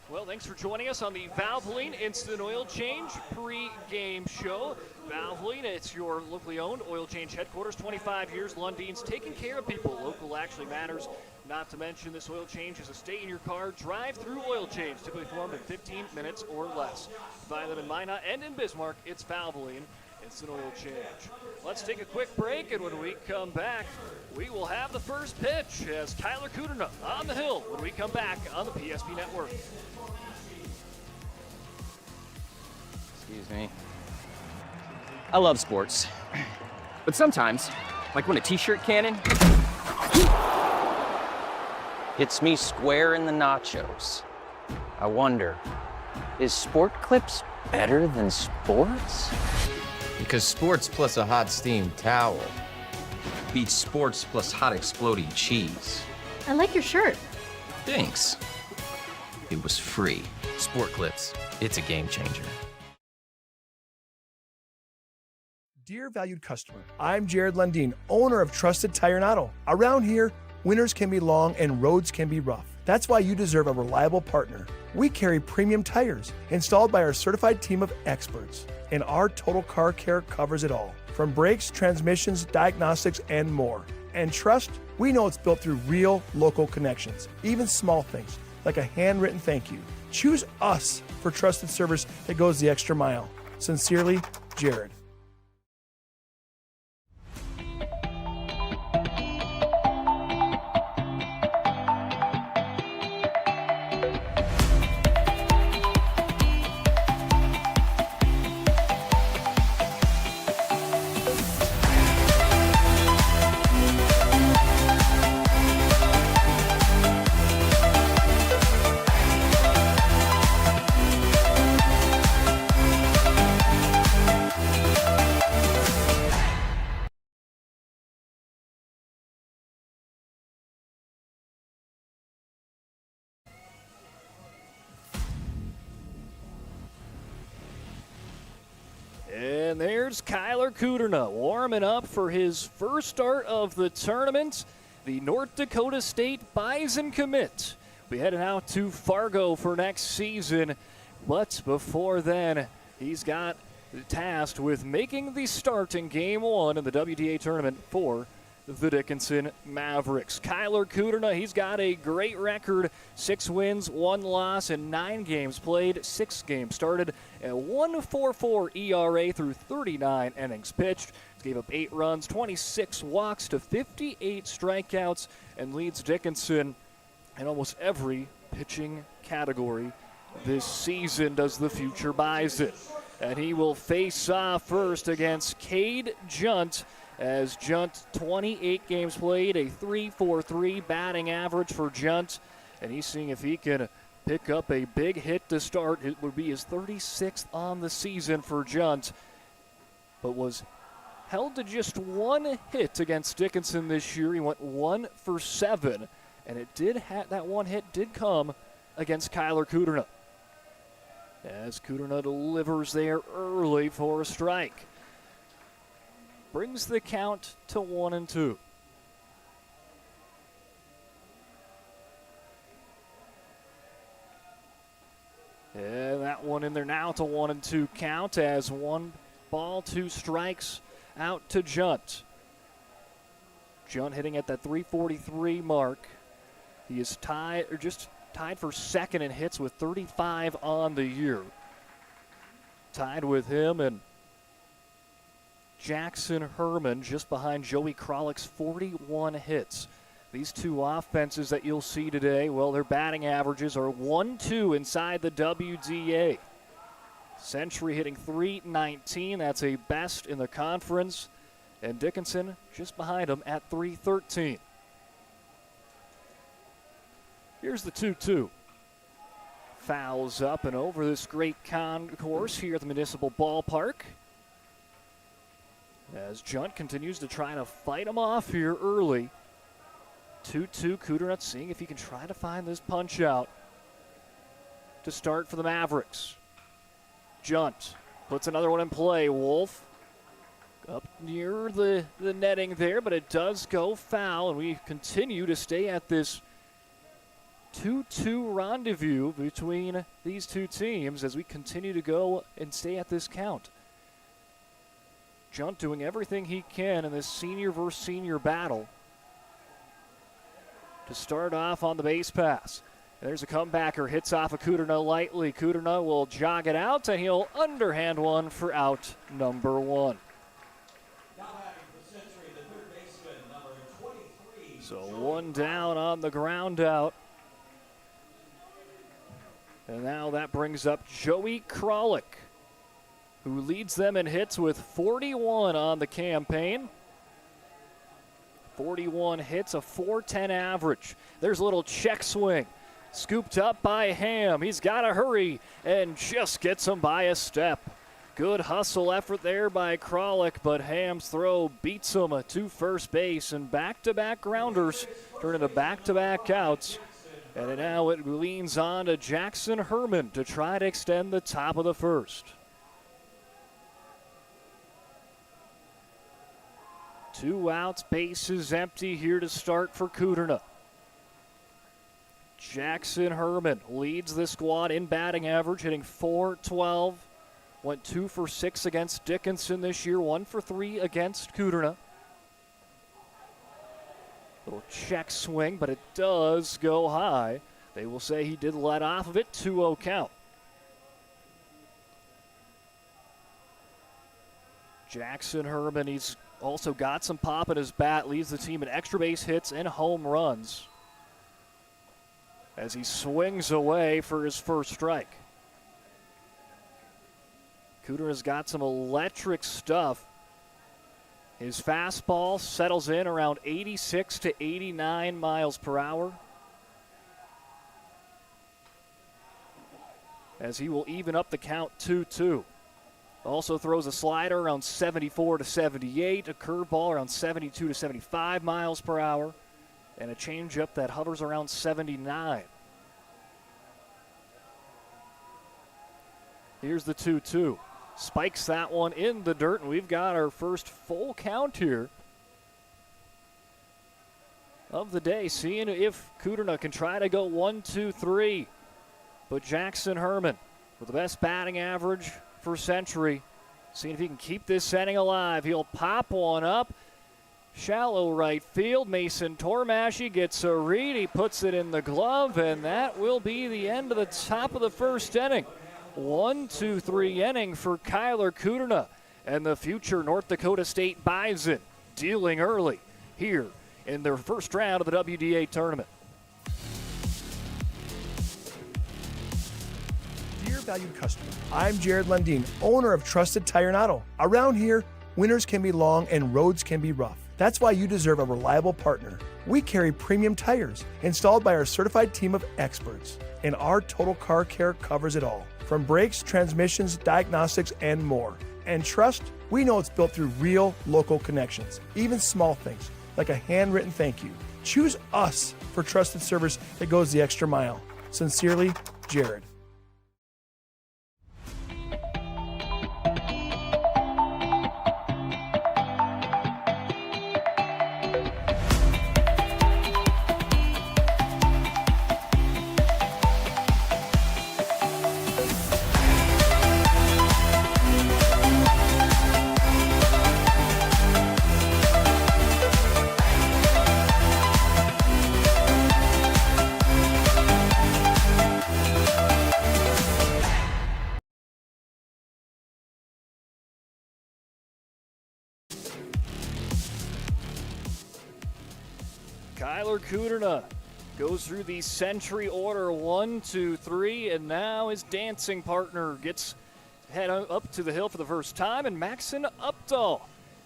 Well, thanks for joining us on the Valvoline Instant Oil Change pre-game show. Valvoline, it's your locally owned oil change headquarters, 25 years. Lundine's taking care of people. Local actually matters. Not to mention, this oil change is a stay-in-your-car, drive-through oil change, typically performed in 15 minutes or less. Find them in Minot and in Bismarck. It's Valvoline Instant Oil Change. Let's take a quick break, and when we come back, we will have the first pitch as Kyler Kuderna on the hill when we come back on the PSP Network.
Excuse me. I love sports, but sometimes, like when a t-shirt cannon hits me square in the nachos, I wonder, is Sport Clips better than sports?
Because sports plus a hot steamed towel beats sports plus hot exploding cheese.
I like your shirt.
Thanks. It was free. Sport Clips, it's a game changer.
Dear valued customer, I'm Jared Lundeen, owner of Trusted Tire and Auto. Around here, winters can be long and roads can be rough. That's why you deserve a reliable partner. We carry premium tires installed by our certified team of experts, and our total car care covers it all, from brakes, transmissions, diagnostics, and more. And trust, we know it's built through real local connections, even small things like a handwritten thank you. Choose us for trusted service that goes the extra mile. Sincerely, Jared.
And there's Kyler Kuderna warming up for his first start of the tournament. The North Dakota State Bison commit. We headed out to Fargo for next season, but before then, he's got tasked with making the start in Game 1 in the WDA tournament for the Dickinson Mavericks. Kyler Kuderna, he's got a great record, 6 wins, 1 loss, and 9 games played, 6 games started, a 1.44 ERA through 39 innings pitched. He gave up 8 runs, 26 walks to 58 strikeouts, and leads Dickinson in almost every pitching category this season, does the future Bison. And he will face off first against Cade Junt, as Junt, 28 games played, a 3.43 batting average for Junt, and he's seeing if he can pick up a big hit to start. It would be his 36th on the season for Junt, but was held to just 1 hit against Dickinson this year. He went 1 for 7, and it did that 1 hit did come against Kyler Kuderna, as Kuderna delivers there early for a strike. Brings the count to 1-2. And that one in there now to 1-2 count, as 1 ball, 2 strikes out to Junt. Junt hitting at that 343 mark. He is tied for second in hits with 35 on the year. Tied with him and Jackson Herman, just behind Joey Krolick's 41 hits. These two offenses that you'll see today, well, their batting averages are 1-2 inside the WDA. Century hitting .319, that's a best in the conference. And Dickinson just behind him at .313. Here's the 2-2. Fouls up and over this great concourse here at the Municipal Ballpark, as Junt continues to try to fight him off here early. 2-2, Kuderna seeing if he can try to find this punch out to start for the Mavericks. Junt puts another one in play. Wolf up near the netting there, but it does go foul, and we continue to stay at this 2-2 rendezvous between these two teams as we continue to go and stay at this count. Junt doing everything he can in this senior versus senior battle to start off on the base pass. And there's a comebacker, hits off of Kuderna lightly. Kuderna will jog it out, and he'll underhand one for out number 1. So 1 down on the ground out. And now that brings up Joey Krolick, who leads them in hits with 41 on the campaign. 41 hits, a .410 average. There's a little check swing. Scooped up by Ham. He's got to hurry and just gets him by a step. Good hustle effort there by Krolick, but Ham's throw beats him to first base, and back-to-back grounders turn into back-to-back outs. And now it leans on to Jackson Herman to try to extend the top of the first. 2 outs, bases empty here to start for Kuderna. Jackson Herman leads the squad in batting average, hitting .412. Went 2 for 6 against Dickinson this year, 1 for 3 against Kuderna. Little check swing, but it does go high. They will say he did let off of it, 2-0 count. Jackson Herman, he's also got some pop in his bat, leads the team in extra base hits and home runs as he swings away for his first strike. Kuderna's got some electric stuff. His fastball settles in around 86 to 89 miles per hour, as he will even up the count 2-2. Also throws a slider around 74 to 78, a curveball around 72 to 75 miles per hour, and a changeup that hovers around 79. Here's the 2-2. spikes that one in the dirt, and we've got our first full count here of the day, seeing if Kudrna can try to go 1, 2, 3. But Jackson Herman, with the best batting average for Century, seeing if he can keep this inning alive. He'll pop one up. Shallow right field. Mason Tormashy gets a read. He puts it in the glove, and that will be the end of the top of the first inning. 1, 2, 3 inning for Kyler Kudrna and the future North Dakota State Bison, dealing early here in their first round of the WDA tournament.
Dear valued customer, I'm Jared Lundeen, owner of Trusted Tire and Auto. Around here, winters can be long and roads can be rough. That's why you deserve a reliable partner. We carry premium tires installed by our certified team of experts, and our total car care covers it all, from brakes, transmissions, diagnostics, and more. And trust, we know it's built through real local connections, even small things like a handwritten thank you. Choose us for trusted service that goes the extra mile. Sincerely, Jared.
Kyler Kudrna goes through the Century order 1, 2, 3, and now his dancing partner gets head up to the hill for the first time, and Maxon Updahl.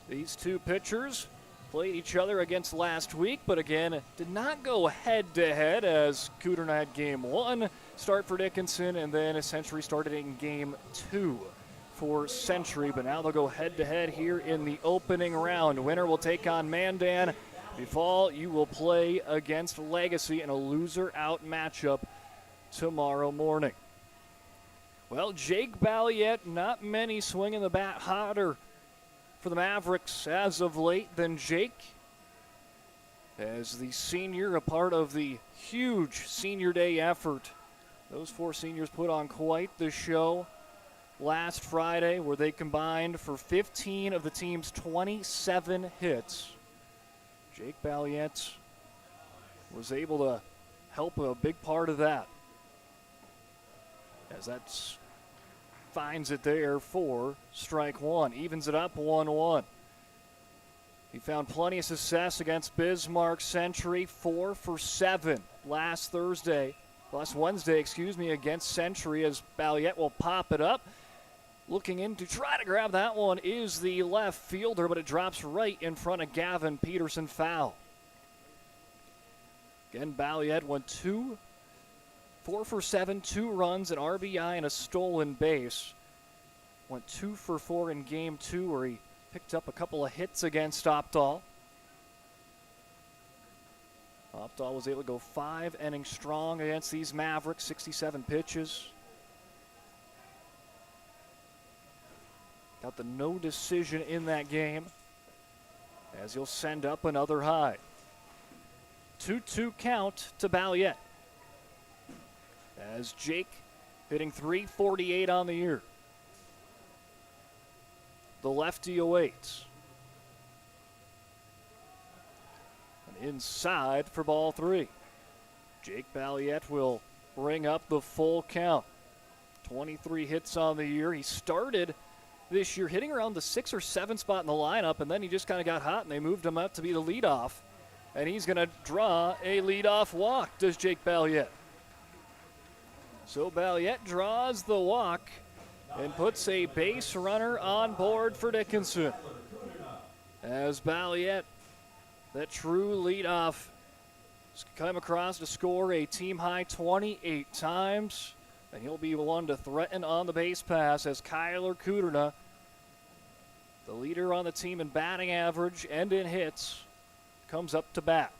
These two pitchers played each other against last week, but again, did not go head-to-head as Kudrna had game 1 start for Dickinson, and then Century started in game 2 for Century, but now they'll go head-to-head here in the opening round. Winner will take on Mandan. Fall, you will play against Legacy in a loser-out matchup tomorrow morning. Well, Jake Balliet, not many swinging the bat hotter for the Mavericks as of late than Jake. As the senior, a part of the huge senior day effort. Those 4 seniors put on quite the show last Friday, where they combined for 15 of the team's 27 hits. Jake Balliet was able to help a big part of that, as that finds it there for strike 1, evens it up 1-1. He found plenty of success against Bismarck Century, 4 for 7 last Wednesday, against Century, as Balliet will pop it up. Looking in to try to grab that one is the left fielder, but it drops right in front of Gavin Peterson, foul. Again, Balliet went 4 for 7, 2 runs, an RBI, and a stolen base. Went 2 for 4 in game 2, where he picked up a couple of hits against Updahl. Updahl was able to go 5 innings strong against these Mavericks, 67 pitches. Got the no decision in that game, as he'll send up another high. 2-2 count to Balliet, as Jake hitting .348 on the year. The lefty awaits. And inside for ball 3. Jake Balliet will bring up the full count. 23 hits on the year. He started this year hitting around the 6 or 7 spot in the lineup, and then he just kind of got hot, and they moved him up to be the leadoff. And he's going to draw a leadoff walk, does Jake Balliet. So Balliet draws the walk and puts a base runner on board for Dickinson. As Balliet, that true leadoff, has come across to score a team-high 28 times. And he'll be one to threaten on the base pass, as Kyler Kudrna, the leader on the team in batting average and in hits, comes up to bat.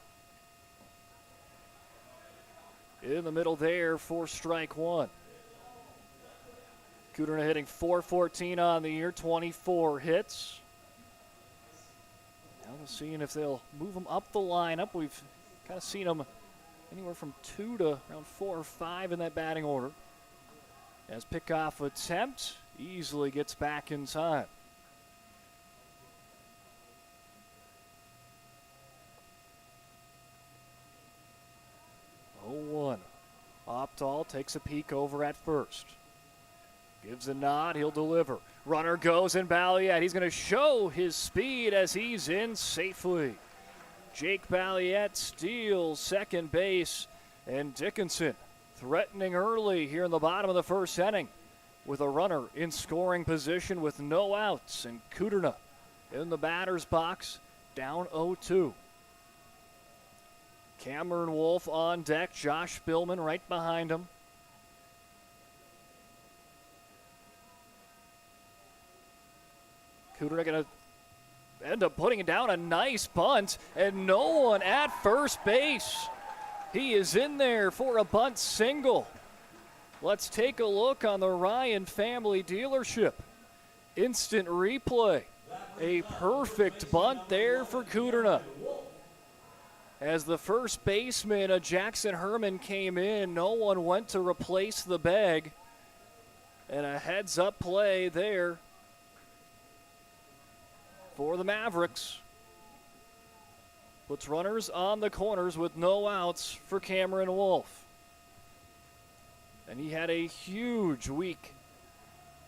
In the middle there for strike 1. Kudrna hitting .414 on the year, 24 hits. Now we're seeing if they'll move him up the lineup. We've kind of seen him anywhere from 2 to around 4 or 5 in that batting order. As pickoff attempt, easily gets back in time. Oh, 1. Opdahl takes a peek over at first. Gives a nod, he'll deliver. Runner goes in Balliet. He's going to show his speed as he's in safely. Jake Balliet steals second base, and Dickinson threatening early here in the bottom of the first inning with a runner in scoring position with no outs, and Kudrna in the batter's box down 0-2. Cameron Wolf on deck, Josh Spillman right behind him. Kudrna going to end up putting down a nice bunt, and no one at first base. He is in there for a bunt single. Let's take a look on the Ryan family dealership. Instant replay. A perfect bunt there for Kudrna. As the first baseman, Jackson Herman, came in, no one went to replace the bag. And a heads-up play there for the Mavericks. Puts runners on the corners with no outs for Cameron Wolf. And he had a huge week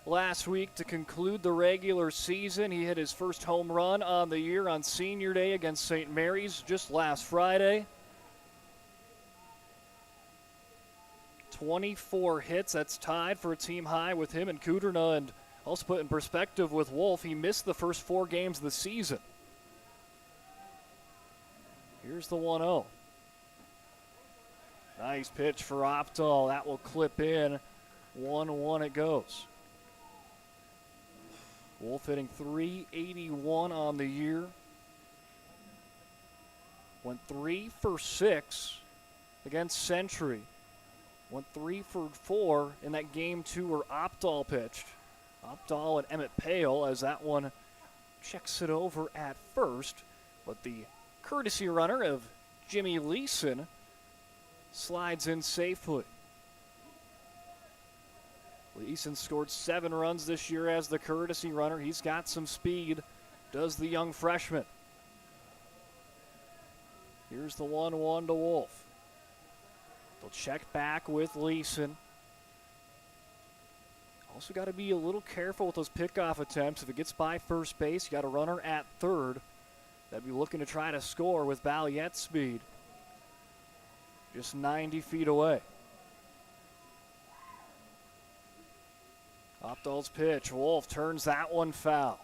last week to conclude the regular season. He hit his first home run on the year on Senior Day against St. Mary's just last Friday. 24 hits, that's tied for a team high with him and Kudrna, and also put in perspective with Wolf, he missed the first 4 games of the season. Here's the 1-0. Nice pitch for Opdahl. That will clip in. 1-1 it goes. Wolf hitting .381 on the year. Went 3 for 6 against Century. Went 3 for 4 in that game 2 where Opdahl pitched. Opdahl and Emmett Pale as that one checks it over at first. But the courtesy runner of Jimmy Leeson slides in safely. Leeson scored 7 runs this year as the courtesy runner. He's got some speed, does the young freshman. Here's the 1-1 to Wolf. They'll check back with Leeson. Also got to be a little careful with those pickoff attempts. If it gets by first base, you got a runner at third. That'd be looking to try to score with Balliet's speed. Just 90 feet away. Opdahl's pitch. Wolf turns that one foul.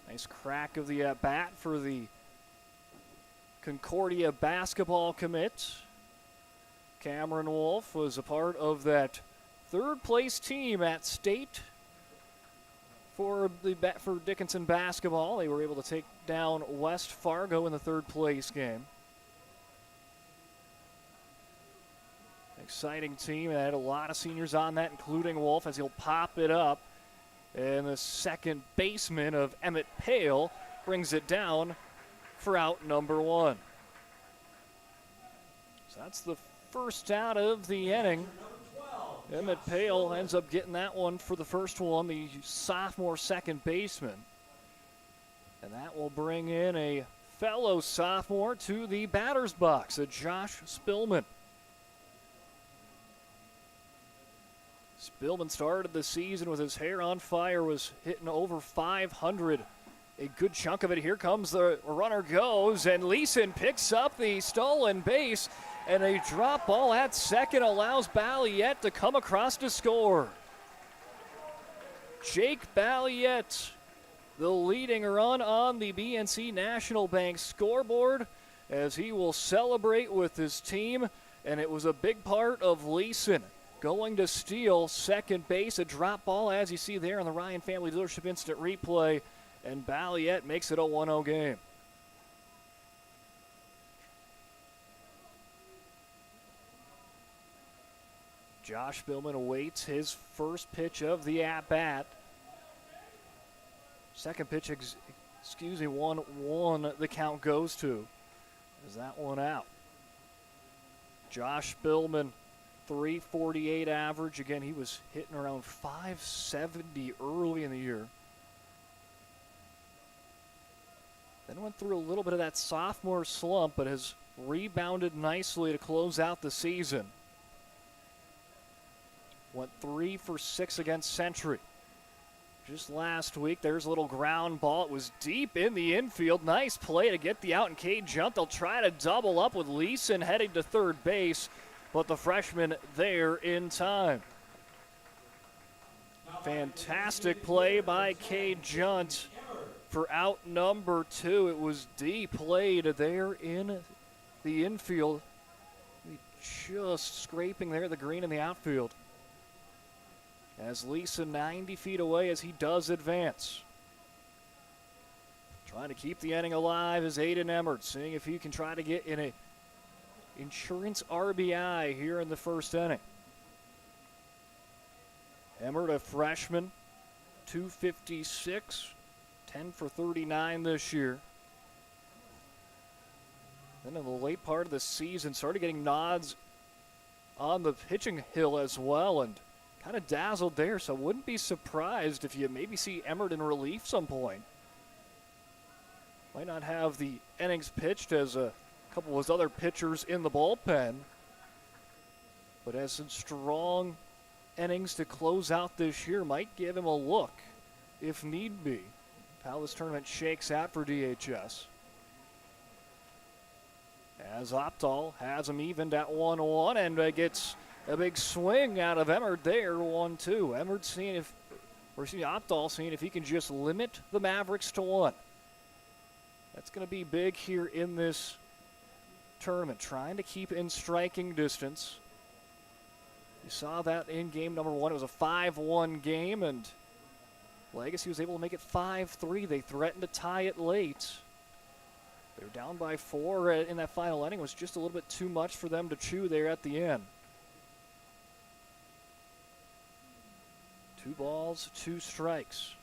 Nice crack of the bat for the Concordia basketball commit. Cameron Wolf was a part of that third-place team at state for Dickinson basketball. They were able to take down West Fargo in the third-place game. Exciting team. They had a lot of seniors on that, including Wolf, as he'll pop it up. And the second baseman of Emmett Pale brings it down for out number 1. So that's the first out of the inning. Emmett Pale ends up getting that one for the first one, the sophomore second baseman. And that will bring in a fellow sophomore to the batter's box, a Josh Spillman. Spillman started the season with his hair on fire, was hitting over 500. A good chunk of it. Here comes the runner goes, and Leeson picks up the stolen base, and a drop ball at second allows Balliet to come across to score. Jake Balliet, the leading run on the BNC National Bank scoreboard, as he will celebrate with his team, and it was a big part of Leeson going to steal second base. A drop ball, as you see there on the Ryan Family Dealership instant replay, and Balliet makes it a 1-0 game. Josh Billman awaits his first pitch of the at-bat. Second pitch, 1-1 the count goes to. Is that one out? Josh Billman, 348 average. Again, he was hitting around 570 early in the year. Then went through a little bit of that sophomore slump, but has rebounded nicely to close out the season. Went 3 for 6 against Century. Just last week, there's a little ground ball. It was deep in the infield. Nice play to get the out, and Cade jumped. They'll try to double up with Leeson heading to third base, but the freshman there in time. Fantastic play by Cade Junt for out number 2. It was deep played there in the infield. Just scraping there the green in the outfield. As Leeson 90 feet away as he does advance. Trying to keep the inning alive is Aiden Emmert, seeing if he can try to get in a insurance RBI here in the first inning. Emmert, a freshman, 256, 10 for 39 this year. Then in the late part of the season, started getting nods on the pitching hill as well, and kind of dazzled there, so wouldn't be surprised if you maybe see Emmert in relief some point. Might not have the innings pitched as a couple of his other pitchers in the bullpen, but has some strong innings to close out this year. Might give him a look if need be. How this tournament shakes out for DHS. As Opdahl has him evened at 1-1 and gets a big swing out of Emmert there, 1-2. Emmert seeing if, or excuse me, Opdahl seeing if he can just limit the Mavericks to 1. That's going to be big here in this tournament, trying to keep in striking distance. You saw that in game number 1. It was a 5-1 game, and Legacy was able to make it 5-3. They threatened to tie it late. They were down by 4 in that final inning. It was just a little bit too much for them to chew there at the end. 2 balls, 2 strikes.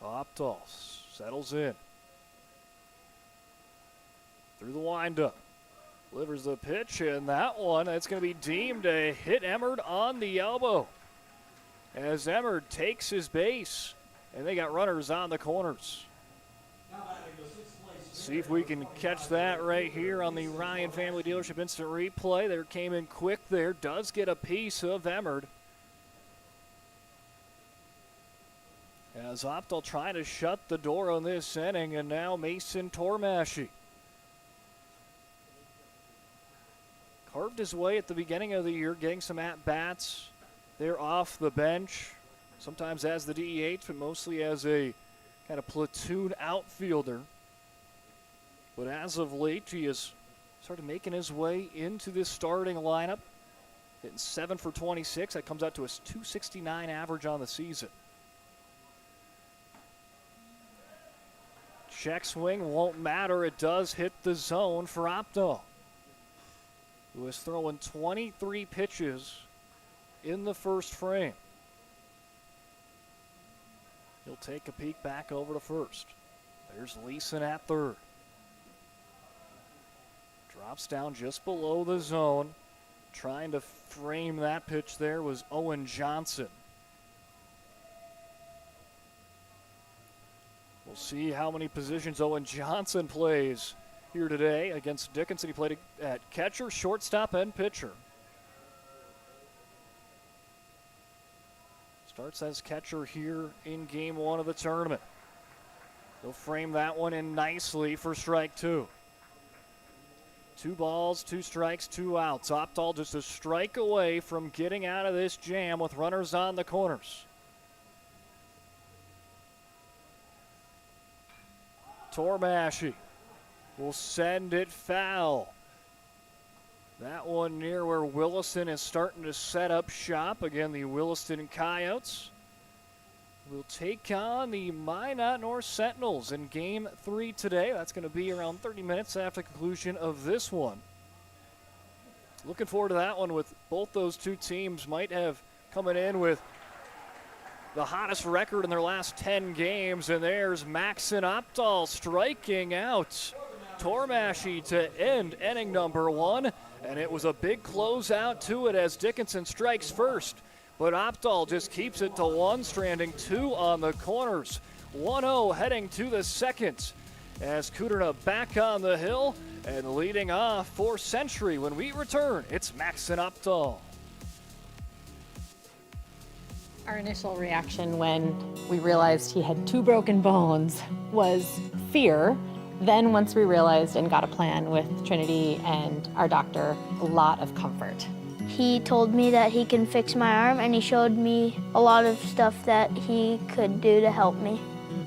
Opdahl settles in. Through the windup. Delivers the pitch, and that one, it's going to be deemed a hit Emmert on the elbow. As Emmert takes his base, and they got runners on the corners. See if we can catch that right here on the Ryan Family Dealership Instant Replay. There came in quick there. Does get a piece of Emmert. As Opdahl trying to shut the door on this inning, and now Mason Tormashy. Carved his way at the beginning of the year, getting some at-bats. They're off the bench, sometimes as the DH, but mostly as a kind of platoon outfielder. But as of late, he has started making his way into this starting lineup. Hitting 7 for 26. That comes out to a 269 average on the season. Check swing won't matter. It does hit the zone for Opdahl, who is throwing 23 pitches in the first frame. He'll take a peek back over to first. There's Leeson at third. Drops down just below the zone. Trying to frame that pitch there was Owen Johnson. We'll see how many positions Owen Johnson plays here today against Dickinson. He played at catcher, shortstop, and pitcher. Starts as catcher here in game 1 of the tournament. He'll frame that one in nicely for strike 2. 2 balls, 2 strikes, 2 outs. Opdahl just a strike away from getting out of this jam with runners on the corners. Tormashy will send it foul. That one near where Williston is starting to set up shop. Again, the Williston Coyotes will take on the Minot North Sentinels in game 3 today. That's going to be around 30 minutes after the conclusion of this one. Looking forward to that one with both those two teams might have coming in with the hottest record in their last 10 games. And there's Maxon Opdahl striking out Tormashy to end inning number 1. And it was a big closeout to it as Dickinson strikes first. But Opdahl just keeps it to 1, stranding 2 on the corners. 1-0 heading to the second as Kudrna back on the hill and leading off for Century. When we return, it's Maxon Opdahl.
Our initial reaction when we realized he had 2 broken bones was fear. Then once we realized and got a plan with Trinity and our doctor, a lot of comfort.
He told me that he can fix my arm, and he showed me a lot of stuff that he could do to help me.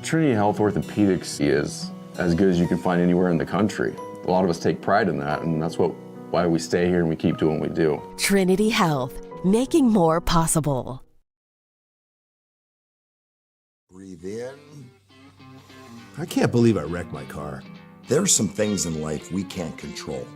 Trinity Health Orthopedics is as good as you can find anywhere in the country. A lot of us take pride in that, and that's why we stay here and we keep doing what we do.
Trinity Health, making more possible.
Breathe in.
I can't believe I wrecked my car.
There's some things in life we can't control.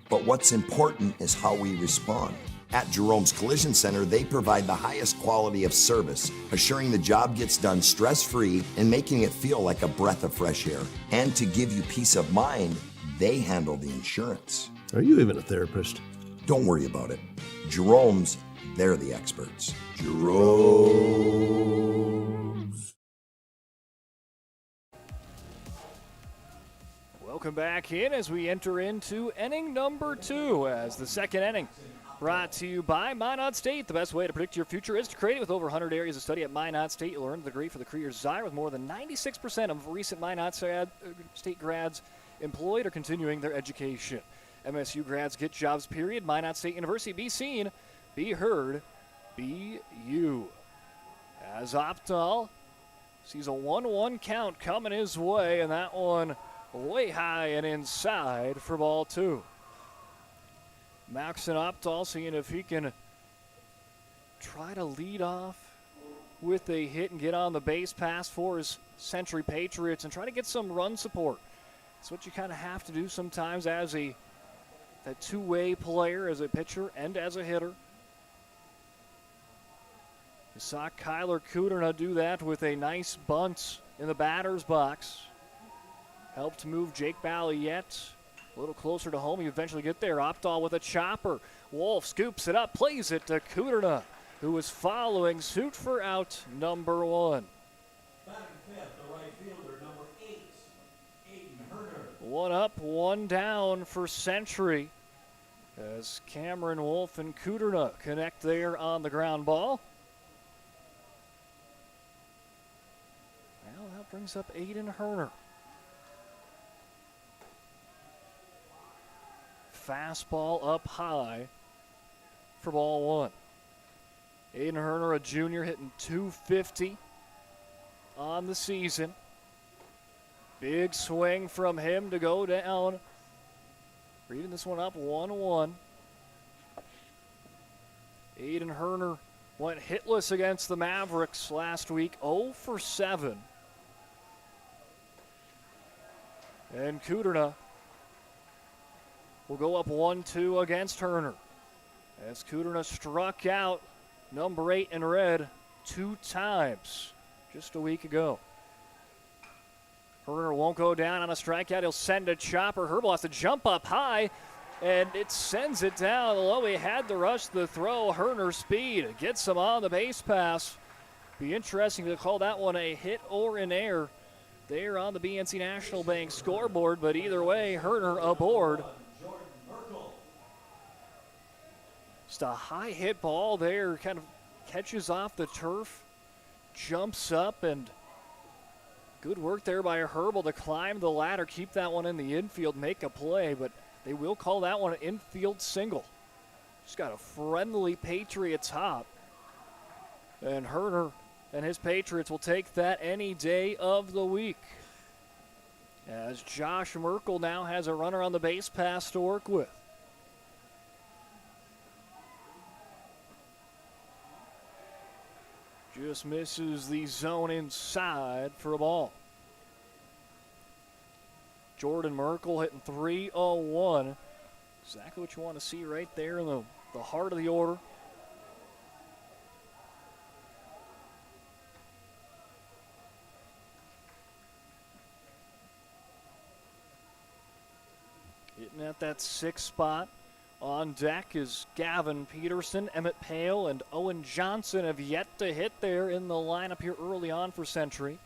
But what's important is how we respond. At Jerome's Collision Center, they provide the highest quality of service, assuring the job gets done stress-free and making it feel like a breath of fresh air. And to give you peace of mind, they handle the insurance.
Are you even a therapist?
Don't worry about it. Jerome's, they're the experts. Jerome's.
Welcome back in as we enter into inning number 2 as the second inning brought to you by Minot State. The best way to predict your future is to create it. With over 100 areas of study at Minot State, you'll earn the degree for the career desire, with more than 96% of recent Minot State grads employed or continuing their education. MSU grads get jobs, period. Minot State University, be seen, be heard, be you. As Opdahl sees a 1-1 count coming his way, and that one way high and inside for ball 2. Maxon Opdahl seeing if he can try to lead off with a hit and get on the base pass for his Century Patriots and try to get some run support. That's what you kind of have to do sometimes as that two-way player, as a pitcher and as a hitter. You saw Kyler Kudrna do that with a nice bunt in the batter's box. Helped move Jake Balliet a little closer to home. You eventually get there. Opdahl with a chopper. Wolf scoops it up, plays it to Kudrna, who was following suit for out number 1.
Batting fifth, the right fielder, number 8, Aiden Herner.
1 up, 1 down for Century as Cameron Wolf and Kudrna connect there on the ground ball. Now that brings up Aiden Herner. Fastball up high for ball 1. Aiden Herner, a junior, hitting .250 on the season. Big swing from him to go down. Reading this one up 1-1. Aiden Herner went hitless against the Mavericks last week, 0 for 7. And Kudrna will go up 1-2 against Herner as Kudrna struck out number 8 in red 2 times just a week ago. Herner won't go down on a strikeout. He'll send a chopper. Herbal has to jump up high, and it sends it down low. He had to rush the throw. Herner speed gets him on the base pass. Be interesting to call that one a hit or an error there on the BNC National Bank scoreboard, but either way, Herner aboard. Just a high hit ball there, kind of catches off the turf, jumps up, and good work there by Herbal to climb the ladder, keep that one in the infield, make a play, but they will call that one an infield single. Just got a friendly Patriots hop, and Herner and his Patriots will take that any day of the week. As Josh Merkel now has a runner on the base pass to work with. Just misses the zone inside for a ball. Jordan Merkel hitting .301. Exactly what you want to see right there in the heart of the order. Hitting at that 6th spot. On deck is Gavin Peterson, Emmett Pale, and Owen Johnson have yet to hit there in the lineup here early on for Century.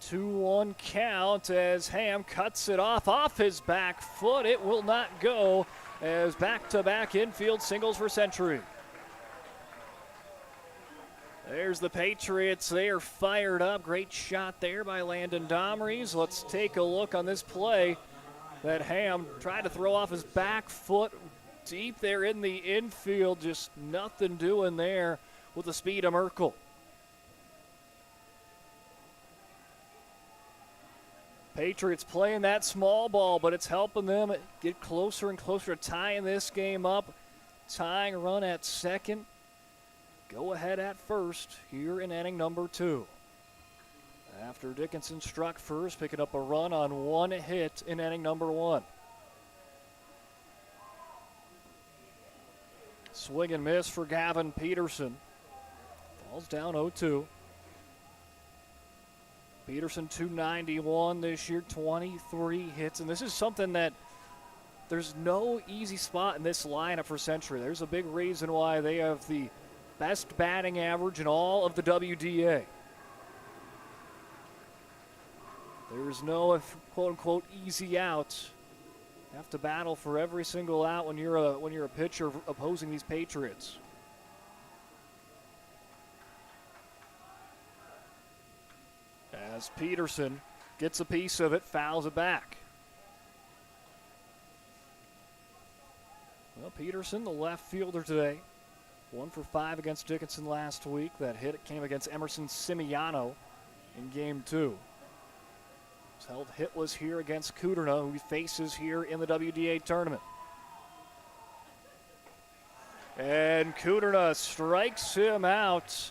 2-1 count as Ham cuts it off his back foot. It will not go as back-to-back infield singles for Century. There's the Patriots. They are fired up. Great shot there by Landon Domries. Let's take a look on this play that Ham tried to throw off his back foot deep there in the infield. Just nothing doing there with the speed of Merkel. Patriots playing that small ball, but it's helping them get closer and closer to tying this game up. Tying run at second. Go ahead at first here in inning number 2. After Dickinson struck first, picking up a run on 1 hit in inning number 1. Swing and miss for Gavin Peterson. Falls down 0-2. Peterson 291 this year, 23 hits. And this is something that there's no easy spot in this lineup for Century. There's a big reason why they have the best batting average in all of the WDA. There's no quote-unquote easy out. You have to battle for every single out when you're a pitcher opposing these Patriots. As Peterson gets a piece of it, fouls it back. Well, Peterson, the left fielder today, 1 for 5 against Dickinson last week. That hit came against Emerson Simiano in game 2. His held hitless here against Kuderna, who he faces here in the WDA tournament. And Kuderna strikes him out.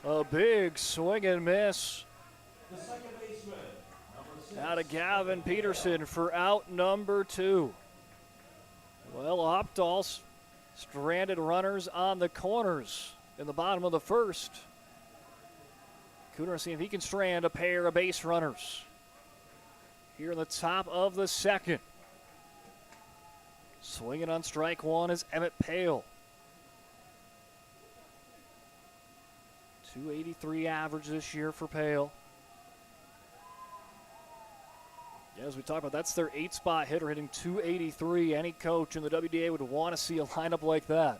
A big swing and miss. Out of Gavin Peterson for out number 2. Well, Opdahl stranded runners on the corners in the bottom of the first. Kuderna seeing if he can strand a pair of base runners here in the top of the second. Swinging on strike 1 is Emmett Pale. 283 average this year for Pale. Yeah, as we talked about, that's their 8-spot hitter hitting 283. Any coach in the WDA would want to see a lineup like that.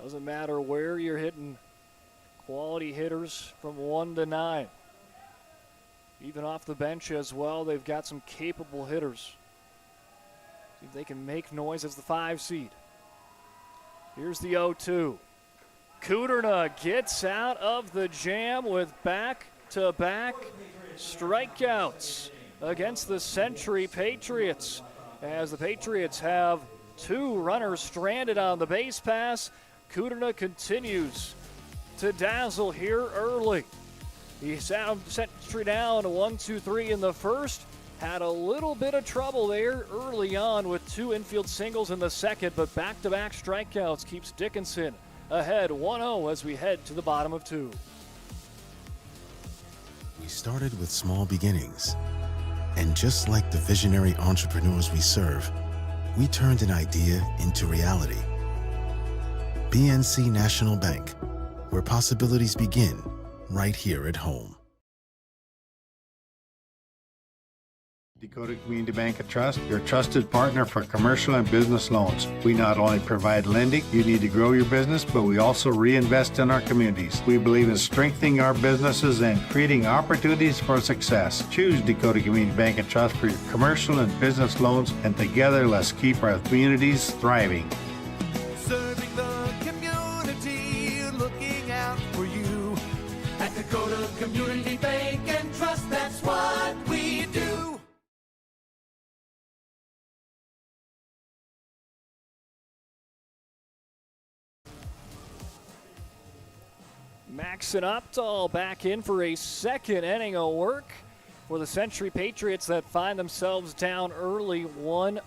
Doesn't matter where you're hitting, quality hitters from 1 to 9. Even off the bench as well, they've got some capable hitters. See if they can make noise as the 5 seed. Here's the 0-2. Kuderna gets out of the jam with back-to-back strikeouts against the Century Patriots, as the Patriots have 2 runners stranded on the base pass. Kuderna continues to dazzle here early. He sat Century down 1-2-3 in the first. Had a little bit of trouble there early on with 2 infield singles in the second, but back-to-back strikeouts keeps Dickinson ahead 1-0 as we head to the bottom of 2.
We started with small beginnings. And just like the visionary entrepreneurs we serve, we turned an idea into reality. BNC National Bank, where possibilities begin right here at home.
Dakota Community Bank and Trust, your trusted partner for commercial and business loans. We not only provide lending you need to grow your business, but we also reinvest in our communities. We believe in strengthening our businesses and creating opportunities for success. Choose Dakota Community Bank and Trust for your commercial and business loans, and together let's keep our communities thriving.
Serving the community, looking out for you. At Dakota Community Bank and Trust, that's what we do.
Max and Opdahl back in for a second inning of work. for the Century Patriots that find themselves down early 1-0.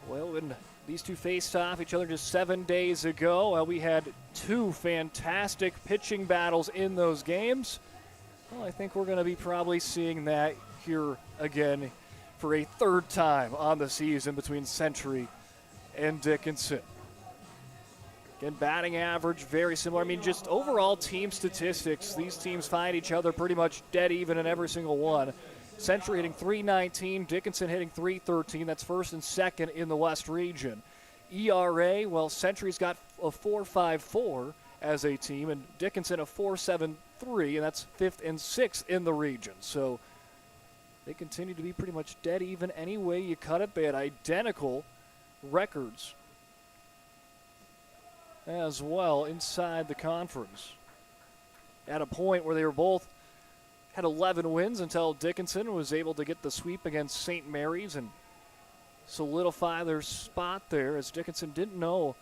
Well, when these two faced off each other just 7 days ago, we had two fantastic pitching battles in those games. Well, I think we're going to be probably seeing that here again for a third time on the season between Century and Dickinson. Again, batting average, very similar. I mean, just overall team statistics, these teams find each other pretty much dead even in every single one. Century hitting .319, Dickinson hitting .313. That's first and second in the West region. ERA, well, Century's got a .454 as a team, and Dickinson a .473, and that's fifth and sixth in the region. So they continue to be pretty much dead even any way you cut it. They had identical records as well inside the conference. At a point where they were both had 11 wins until Dickinson was able to get the sweep against St. Mary's and solidify their spot there, as Dickinson didn't know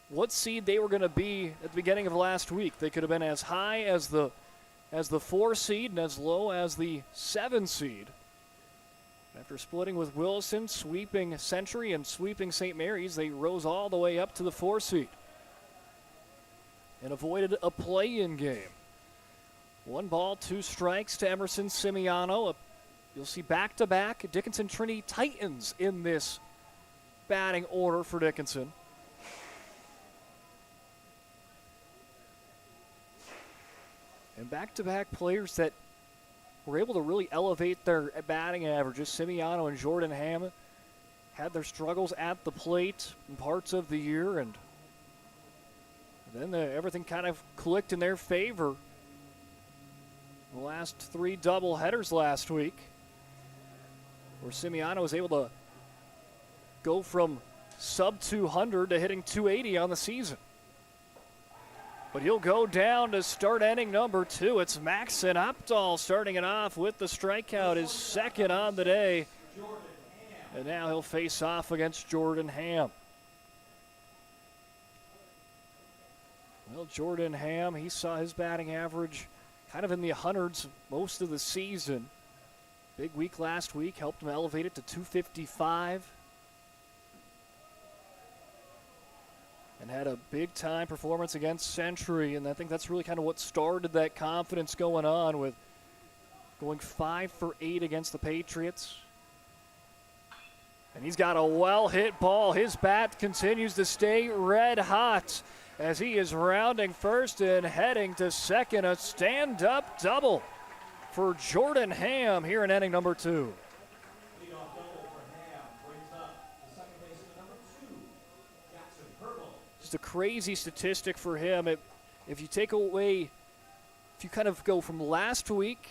what seed they were going to be at the beginning of last week. They could have been as high as the 4 seed and as low as the 7 seed. After splitting with Wilson, sweeping Century, and sweeping St. Mary's, they rose all the way up to the 4 seed and avoided a play-in game. 1 ball, 2 strikes to Emerson Simiano. You'll see back-to-back Dickinson Trinity Titans in this batting order for Dickinson. And back-to-back players that were able to really elevate their batting averages. Simiano and Jordan Ham had their struggles at the plate in parts of the year, and then everything kind of clicked in their favor. The last 3 doubleheaders last week, where Simiano was able to go from sub 200 to hitting 280 on the season. But he'll go down to start inning number 2. It's Maxon Opdahl starting it off with the strikeout, his second on the day. And now he'll face off against Jordan Ham. Well, Jordan Ham, he saw his batting average kind of in the hundreds most of the season. Big week last week, helped him elevate it to 255. And had a big-time performance against Century, and I think that's really kind of what started that confidence going on, with going 5 for 8 against the Patriots. And he's got a well-hit ball. His bat continues to stay red hot as he is rounding first and heading to second. A stand-up double for Jordan Ham here in inning number 2. Just a crazy statistic for him. If you take away, if you kind of go from last week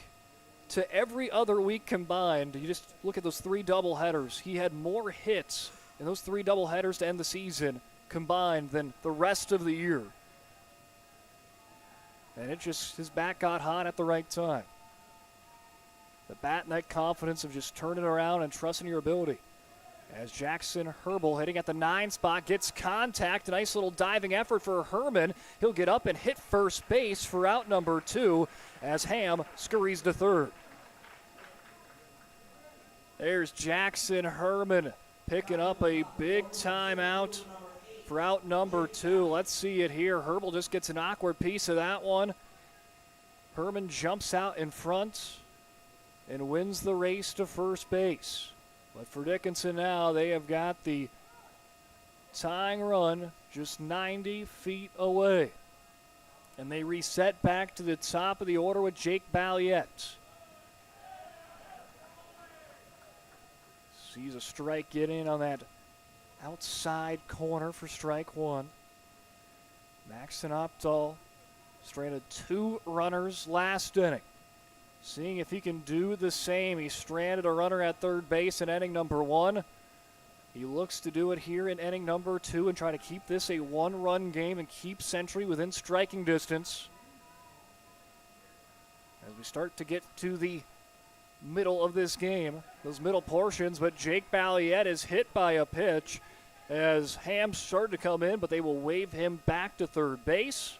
to every other week combined, you just look at those 3 doubleheaders. He had more hits in those 3 doubleheaders to end the season combined than the rest of the year. And it just, his bat got hot at the right time. The bat and that confidence of just turning around and trusting your ability. As Jackson Herbal, hitting at the 9 spot, gets contact. A nice little diving effort for Herman. He'll get up and hit first base for out number 2 as Ham scurries to third. There's Jackson Herman picking up a big time out for out number 2. Let's see it here. Herbal just gets an awkward piece of that one. Herman jumps out in front and wins the race to first base. But for Dickinson now, they have got the tying run just 90 feet away. And they reset back to the top of the order with Jake Balliette. Sees a strike get in on that outside corner for strike 1. Maxon Opdahl stranded 2 runners last inning. Seeing if he can do the same. He stranded a runner at third base in inning number 1. He looks to do it here in inning number 2 and try to keep this a 1-run game and keep Century within striking distance. As we start to get to the middle of this game, those middle portions, but Jake Balliette is hit by a pitch as Ham started to come in, but they will wave him back to third base.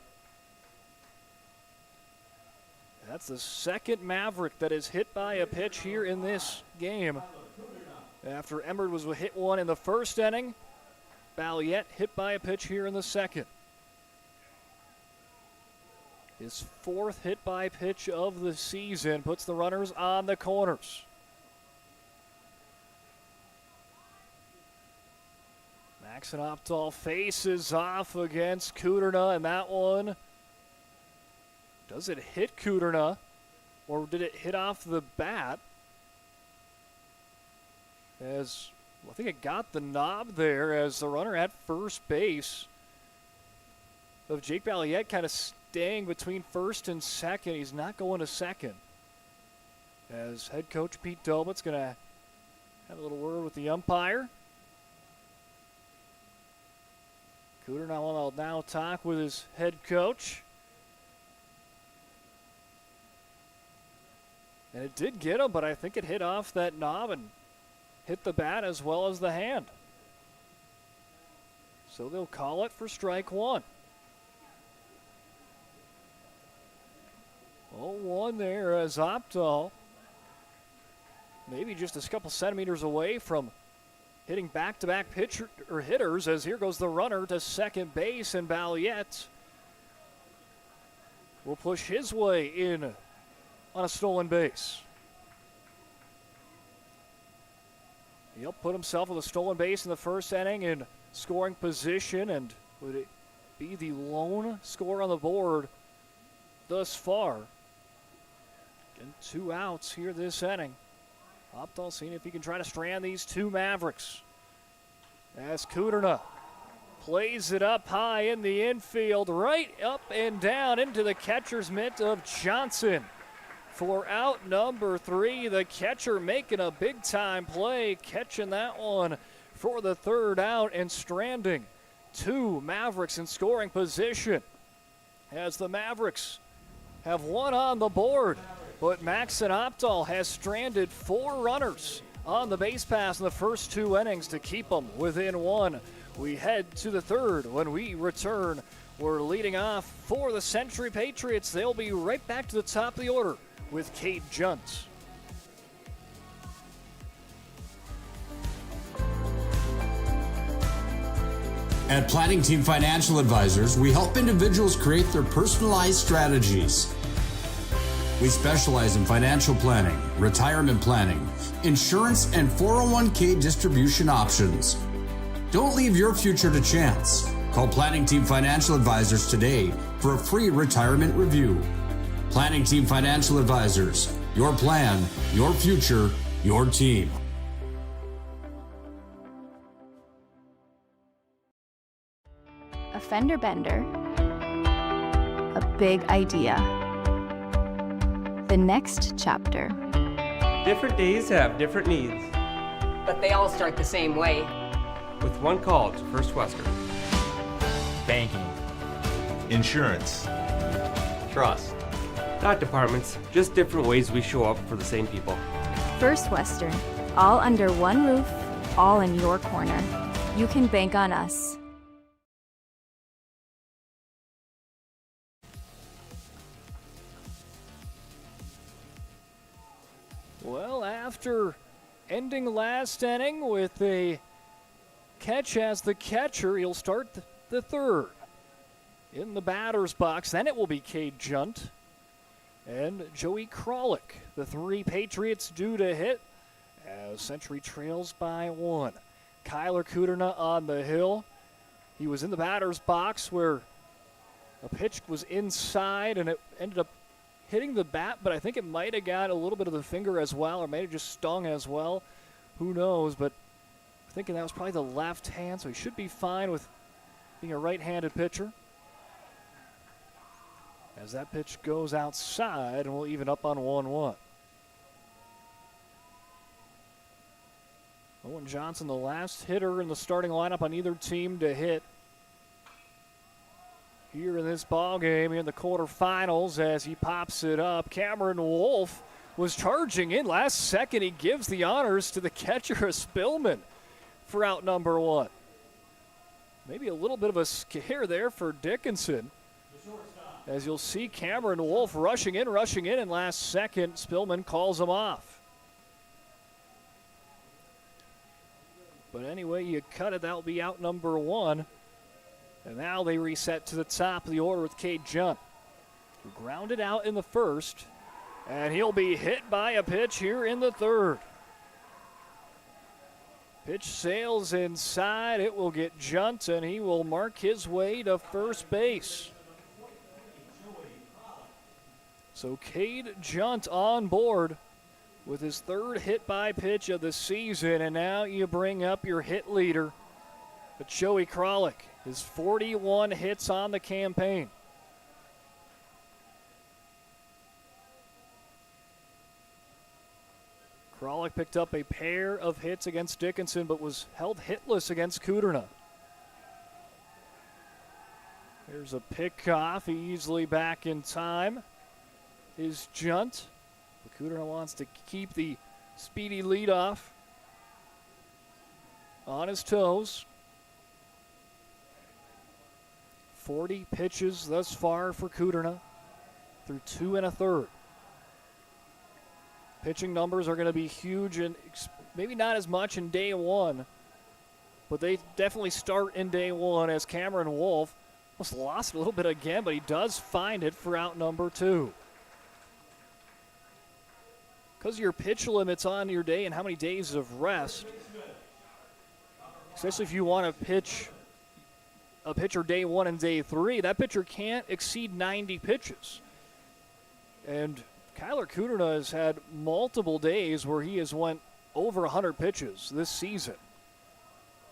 That's the second Maverick that is hit by a pitch here in this game. After Emmerd was hit one in the first inning, Balliet hit by a pitch here in the second. His fourth hit by pitch of the season puts the runners on the corners. Maxon Opdahl faces off against Kuderna, and that one, does it hit Kuderna, or did it hit off the bat? As I think it got the knob there as the runner at first base of Jake Balliet kind of staying between first and second. He's not going to second. As head coach Pete Dobit's going to have a little word with the umpire. Cooter will now talk with his head coach. And it did get him, but I think it hit off that knob and hit the bat as well as the hand. So they'll call it for strike one. 0-1 there as Opdahl, maybe just a couple centimeters away from hitting back-to-back hitters, as here goes the runner to second base, and Balliet will push his way in on a stolen base. He'll put himself with a stolen base in the first inning in scoring position, and would it be the lone score on the board thus far. And 2 outs here this inning. Opdahl seeing if he can try to strand these two Mavericks. As Kuderna plays it up high in the infield, right up and down into the catcher's mitt of Johnson. For out number 3, the catcher making a big-time play, catching that one for the third out and stranding 2 Mavericks in scoring position. As the Mavericks have 1 on the board, but Maxon Opdahl has stranded 4 runners on the base pass in the first 2 innings to keep them within 1. We head to the third when we return. We're leading off for the Century Patriots. They'll be right back to the top of the order with Cade Junt.
At Planning Team Financial Advisors, we help individuals create their personalized strategies. We specialize in financial planning, retirement planning, insurance, and 401k distribution options. Don't leave your future to chance. Call Planning Team Financial Advisors today for a free retirement review. Planning Team Financial Advisors, your plan, your future, your team.
A fender bender. A big idea. The next chapter.
Different days have different needs.
But they all start the same way.
With one call to First Western.
Banking. Insurance. Trust.
Not departments, just different ways we show up for the same people.
First Western. All under one roof, all in your corner. You can bank on us.
Well, after ending last inning with a catch as the catcher, he'll start the third in the batter's box. Then it will be Cade Junt and Joey Kralik. The 3 Patriots due to hit as Century trails by 1. Kyler Kuderna on the hill. He was in the batter's box where a pitch was inside and it ended up hitting the bat, but I think it might have got a little bit of the finger as well, or may have just stung as well. Who knows, but I'm thinking that was probably the left hand, so he should be fine with being a right-handed pitcher. As that pitch goes outside, and we'll even up on 1-1. Owen Johnson, the last hitter in the starting lineup on either team to hit here in this ball game in the quarterfinals as he pops it up. Cameron Wolf was charging in last second. He gives the honors to the catcher, Spillman, for out number 1. Maybe a little bit of a scare there for Dickinson. As you'll see, Cameron Wolf rushing in, and last second, Spillman calls him off. But anyway, you cut it, that'll be out number 1. And now they reset to the top of the order with Cade Junt, who grounded out in the first, and he'll be hit by a pitch here in the third. Pitch sails inside, it will get Junt, and he will mark his way to first base. So Cade Junt on board with his third hit by pitch of the season, and now you bring up your hit leader, Joey Kralik. His 41 hits on the campaign. Kralik picked up a pair of hits against Dickinson, but was held hitless against Kudrna. Here's a pickoff, easily back in time. Is Junt. Kudrna wants to keep the speedy leadoff on his toes. 40 pitches thus far for Kudrna through 2 1/3. Pitching numbers are going to be huge, and maybe not as much in day 1, but they definitely start in day 1 as Cameron Wolf almost lost a little bit again, but he does find it for out number 2. Because of your pitch limits on your day and how many days of rest, especially if you want to pitch a pitcher day 1 and day 3, that pitcher can't exceed 90 pitches. And Kyler Kudrna has had multiple days where he has went over 100 pitches this season,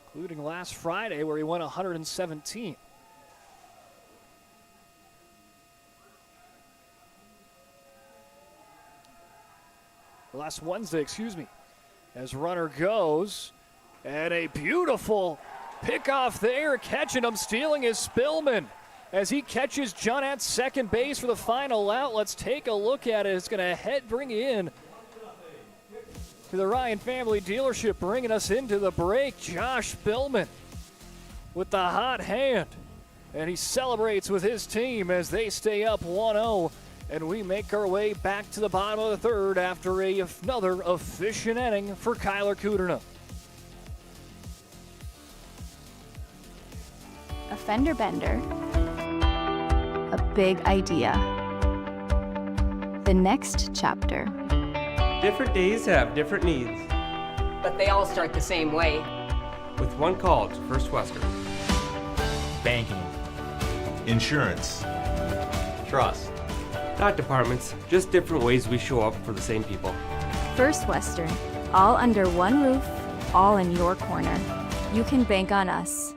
including last Friday where he went 117. Last Wednesday, excuse me. As runner goes, and a beautiful pickoff there, catching him, stealing is Spillman. As he catches Junt at second base for the final out, let's take a look at it. It's going to bring in to the Ryan Family Dealership, bringing us into the break. Josh Spillman with the hot hand, and he celebrates with his team as they stay up 1-0, and we make our way back to the bottom of the third after another efficient inning for Kyler Kudrna.
A fender bender. A big idea. The next chapter.
Different days have different needs.
But they all start the same way.
With one call to First Western.
Banking. Insurance. Trust.
Not departments, just different ways we show up for the same people.
First Western. All under one roof, all in your corner. You can bank on us.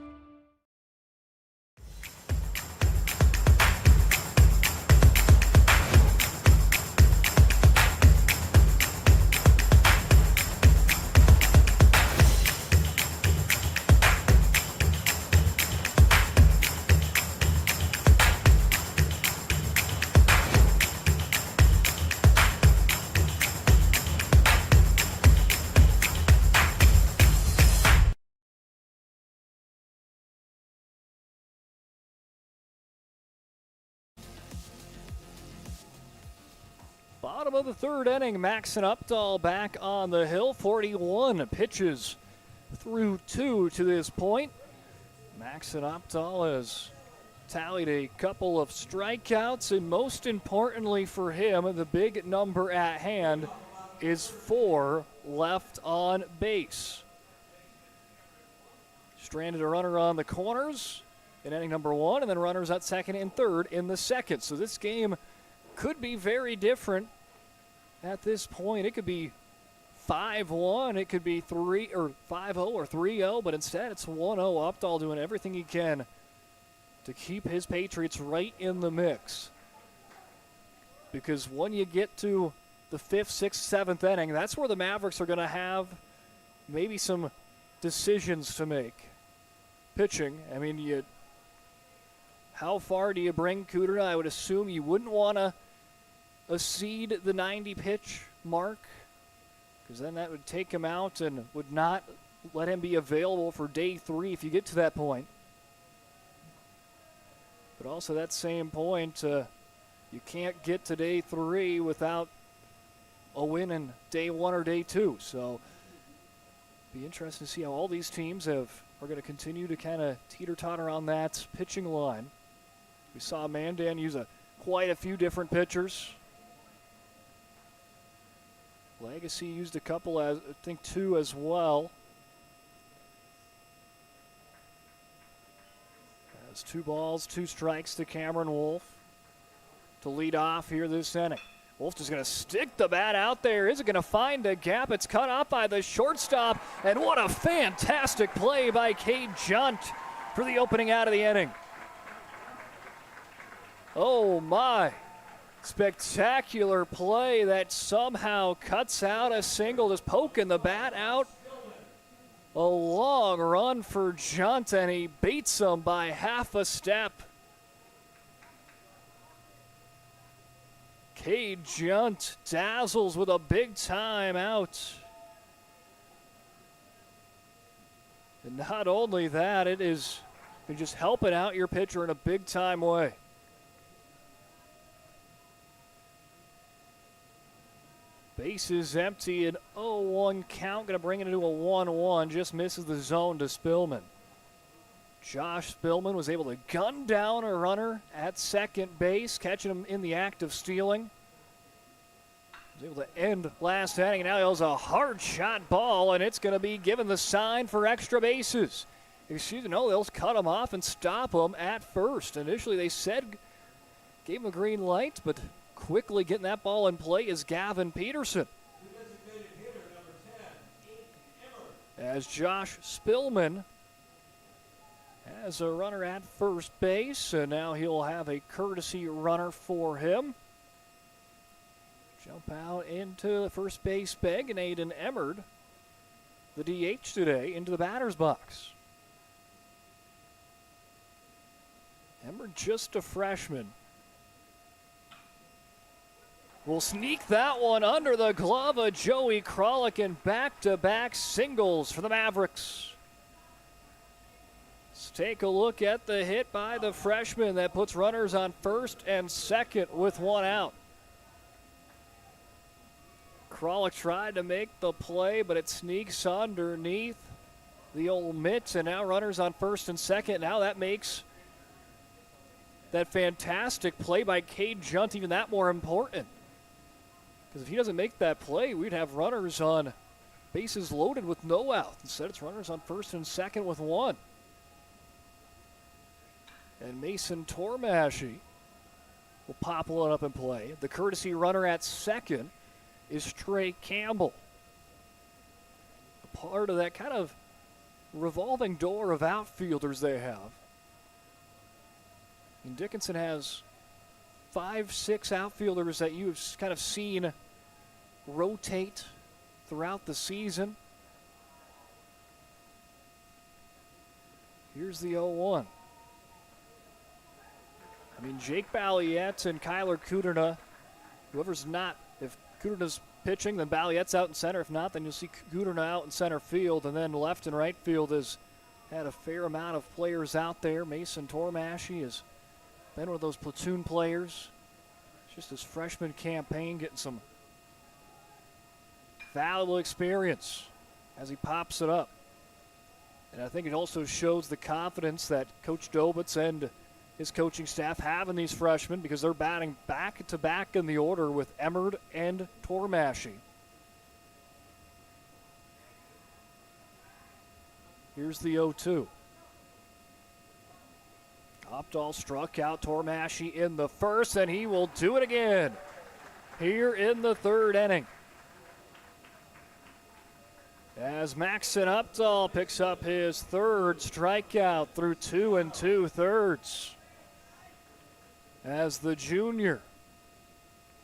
Bottom of the third inning, Max and Updahl back on the hill. 41 pitches through 2 to this point. Max and Updahl has tallied a couple of strikeouts, and most importantly for him, the big number at hand is 4 left on base. Stranded a runner on the corners in inning number 1, and then runners at second and third in the second. So this game could be very different at this point. It could be 5-1, it could be 5-0 or 3-0, but instead it's 1-0. Updahl doing everything he can to keep his Patriots right in the mix. Because when you get to the 5th, 6th, 7th inning, that's where the Mavericks are going to have maybe some decisions to make. Pitching, I mean, how far do you bring Kudrna? I would assume you wouldn't want to exceed the 90-pitch mark, because then that would take him out and would not let him be available for day 3 if you get to that point. But also that same point, you can't get to day 3 without a win in day 1 or day 2. So be interesting to see how all these teams are going to continue to kind of teeter-totter on that pitching line. We saw Mandan use quite a few different pitchers. Legacy used a couple, I think 2 as well. That's 2 balls, 2 strikes to Cameron Wolf to lead off here this inning. Wolf just going to stick the bat out there. Is it going to find a gap? It's cut off by the shortstop. And what a fantastic play by Cade Junt for the opening out of the inning. Oh my. Spectacular play that somehow cuts out a single, just poking the bat out. A long run for Junt, and he beats him by half a step. Cade Junt dazzles with a big time out. And not only that, it is just helping out your pitcher in a big time way. Bases empty, an 0-1 count, going to bring it into a 1-1, just misses the zone to Spillman. Josh Spillman was able to gun down a runner at second base, catching him in the act of stealing. Was able to end last inning, and now he has a hard shot ball, and it's going to be given the sign for extra bases. No, they'll cut him off and stop him at first. Initially they said, gave him a green light, but quickly getting that ball in play is Gavin Peterson. As Josh Spillman has a runner at first base, and now he'll have a courtesy runner for him. Jump out into the first base bag, and Aiden Emmerd, the DH today, into the batter's box. Emmerd, just a freshman, will sneak that one under the glove of Joey Kralik, and back-to-back singles for the Mavericks. Let's take a look at the hit by the freshman that puts runners on first and second with 1 out. Kralik tried to make the play, but it sneaks underneath the old mitts, and now runners on first and second. Now that makes that fantastic play by Cade Junt even that more important. Because if he doesn't make that play, we'd have runners on bases loaded with no out. Instead, it's runners on first and second with 1. And Mason Tormashy will pop one up and play. The courtesy runner at second is Trey Campbell. A part of that kind of revolving door of outfielders they have. And Dickinson has 5-6 outfielders that you've kind of seen rotate throughout the season. Here's the 0-1. I mean, Jake Balliette and Kyler Kuderna, whoever's not, if Kuderna's pitching, then Balliette's out in center. If not, then you'll see Kuderna out in center field, and then left and right field has had a fair amount of players out there. Mason Tormashy has been one of those platoon players. It's just his freshman campaign getting some valuable experience as he pops it up. And I think it also shows the confidence that Coach Dobitz and his coaching staff have in these freshmen, because they're batting back-to-back in the order with Emmerd and Tormashy. Here's the 0-2. Opdahl struck out Tormashy in the first, and he will do it again here in the third inning. As Maxon Opdahl picks up his third strikeout through 2 2/3. As the junior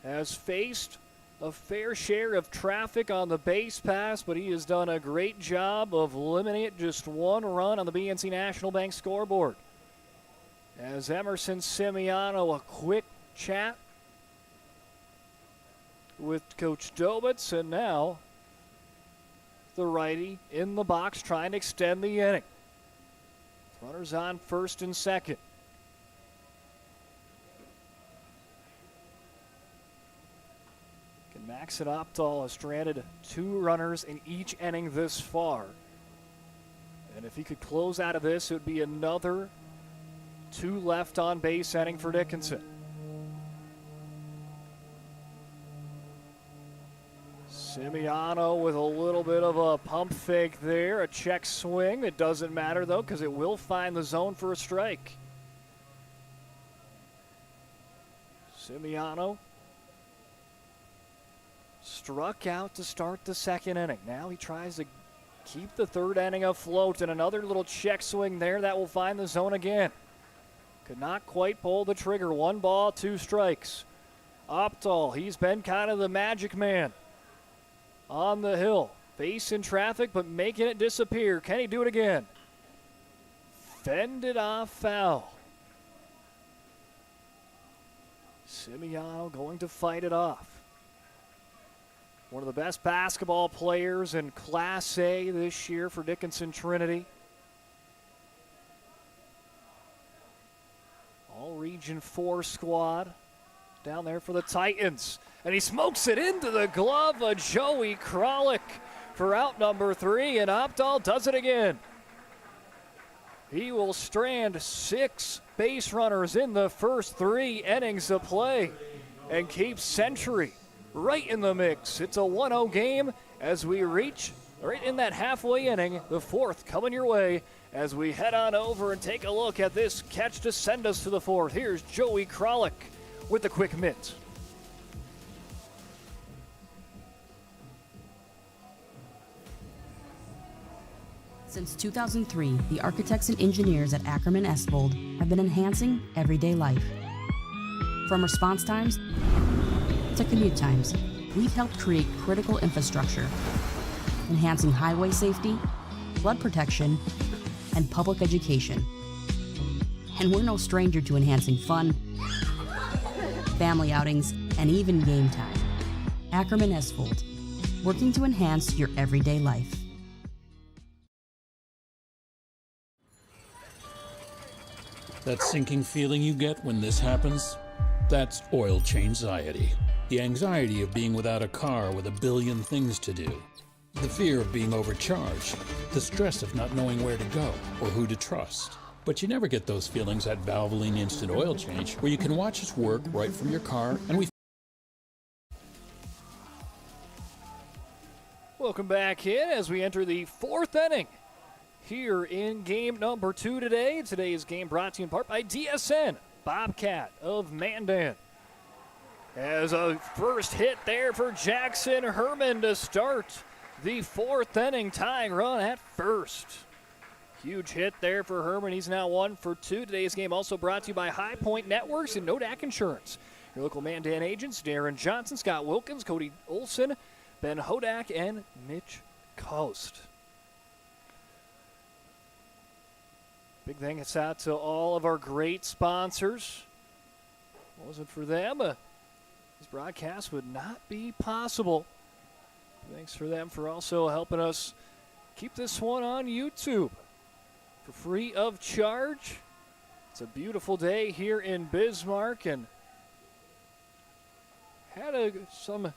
has faced a fair share of traffic on the base pass, but he has done a great job of limiting it. Just 1 run on the BNC National Bank scoreboard. As Emerson Simiano, a quick chat with Coach Dobitz, and now the righty in the box trying to extend the inning. Runners on first and second. Maxon Opdahl has stranded 2 runners in each inning this far. And if he could close out of this, it would be another 2 left on base inning for Dickinson. Simiano with a little bit of a pump fake there, a check swing. It doesn't matter though, because it will find the zone for a strike. Simiano struck out to start the second inning. Now he tries to keep the third inning afloat, and another little check swing there that will find the zone again. Could not quite pull the trigger. 1 ball, 2 strikes. Opdahl, he's been kind of the magic man on the hill. Facing traffic, but making it disappear. Can he do it again? Fended off foul. Simiano going to fight it off. One of the best basketball players in Class A this year for Dickinson Trinity. All Region 4 squad down there for the Titans. And he smokes it into the glove of Joey Kralik for out number 3, and Opdahl does it again. He will strand 6 base runners in the first 3 innings of play and keep Century right in the mix. It's a 1-0 game as we reach right in that halfway inning, the 4th coming your way as we head on over and take a look at this catch to send us to the 4th. Here's Joey Kralik with the quick mitt.
Since 2003, the architects and engineers at Ackerman Estvold have been enhancing everyday life. From response times to commute times, we've helped create critical infrastructure, enhancing highway safety, flood protection, and public education. And we're no stranger to enhancing fun, family outings, and even game time. Ackerman Estvold, working to enhance your everyday life.
That sinking feeling you get when this happens? That's oil change-anxiety. The anxiety of being without a car with a billion things to do. The fear of being overcharged. The stress of not knowing where to go or who to trust. But you never get those feelings at Valvoline Instant Oil Change, where you can watch us work right from your car, and we...
Welcome back in as we enter the 4th inning here in game number 2 today. Today's game brought to you in part by DSN, Bobcat of Mandan. As a first hit there for Jackson Herman to start the 4th inning, tying run at first. Huge hit there for Herman. He's now 1 for 2. Today's game also brought to you by High Point Networks and Nodak Insurance. Your local Mandan agents, Darren Johnson, Scott Wilkins, Cody Olson, Ben Hodak, and Mitch Coast. Big thanks out to all of our great sponsors. If it wasn't for them, this broadcast would not be possible. Thanks for them for also helping us keep this one on YouTube for free of charge. It's a beautiful day here in Bismarck, and had some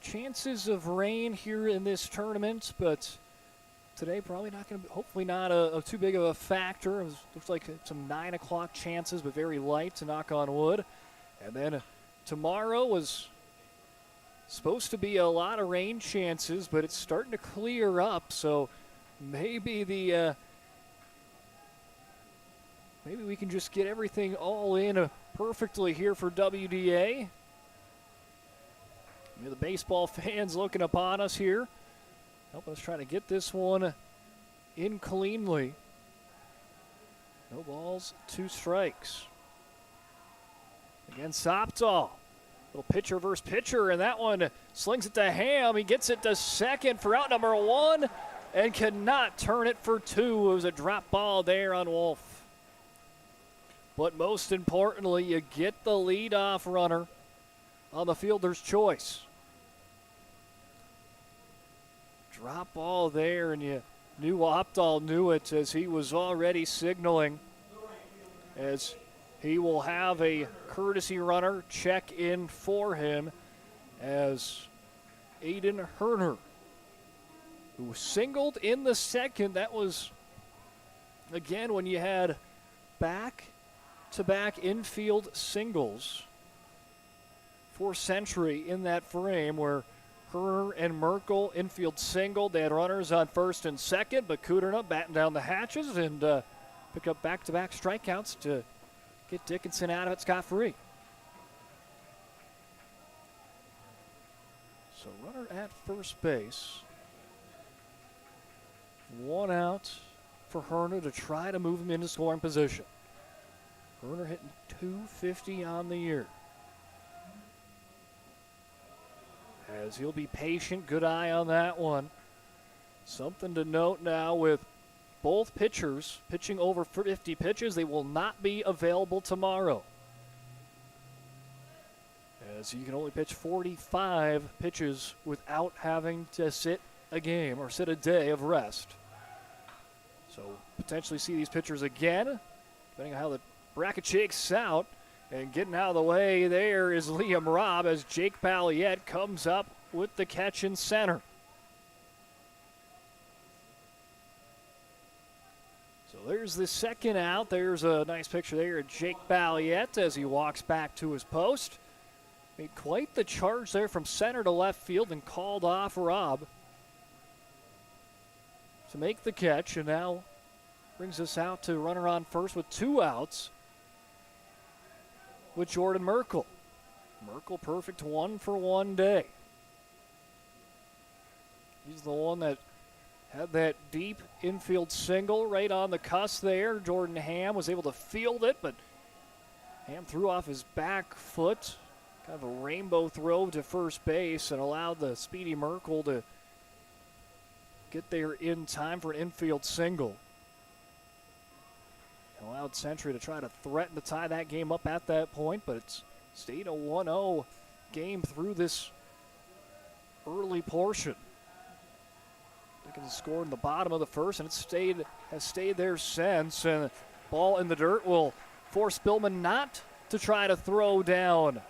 chances of rain here in this tournament, but today probably not going to, hopefully not a too big of a factor. It looks like some 9 o'clock chances, but very light, to knock on wood. And then tomorrow was supposed to be a lot of rain chances, but it's starting to clear up, so maybe maybe we can just get everything all in perfectly here for WDA. The baseball fans looking upon us here, helping us try to get this one in cleanly. No balls, 2 strikes. Again, Opdahl. Little pitcher versus pitcher, and that one slings it to Ham. He gets it to second for out number 1 and cannot turn it for 2. It was a drop ball there on Wolf. But most importantly, you get the leadoff runner on the fielder's choice. Drop ball there, and you knew Opdahl knew it as he was already signaling as he will have a courtesy runner check in for him as Aiden Herner, who singled in the second. That was, again, when you had back-to-back infield singles for Century in that frame where Herner and Merkel infield singled. They had runners on first and second, but Kuderna batting down the hatches and pick up back-to-back strikeouts to get Dickinson out of it scot-free. So runner at first base. One out for Herner to try to move him into scoring position. Herner hitting .250 on the year. As he'll be patient, good eye on that one. Something to note now with both pitchers pitching over 50 pitches, they will not be available tomorrow, as you can only pitch 45 pitches without having to sit a game or sit a day of rest. So potentially see these pitchers again, depending on how the bracket shakes out. And getting out of the way there is Liam Robb as Jake Balliet comes up with the catch in center. So there's the second out. There's a nice picture there of Jake Balliet as he walks back to his post. Made quite the charge there from center to left field and called off Robb to make the catch, and now brings us out to runner on first with 2 outs with Jordan Merkel. Merkel perfect 1-for-1 day. He's the one that had that deep infield single right on the cusp there. Jordan Ham was able to field it, but Ham threw off his back foot. Kind of a rainbow throw to first base and allowed the speedy Merkel to get there in time for an infield single. Allowed Century to try to threaten to tie that game up at that point, but it's stayed a 1-0 game through this early portion. Dickens scored in the bottom of the first, and it has stayed there since. And ball in the dirt will force Spillman not to try to throw down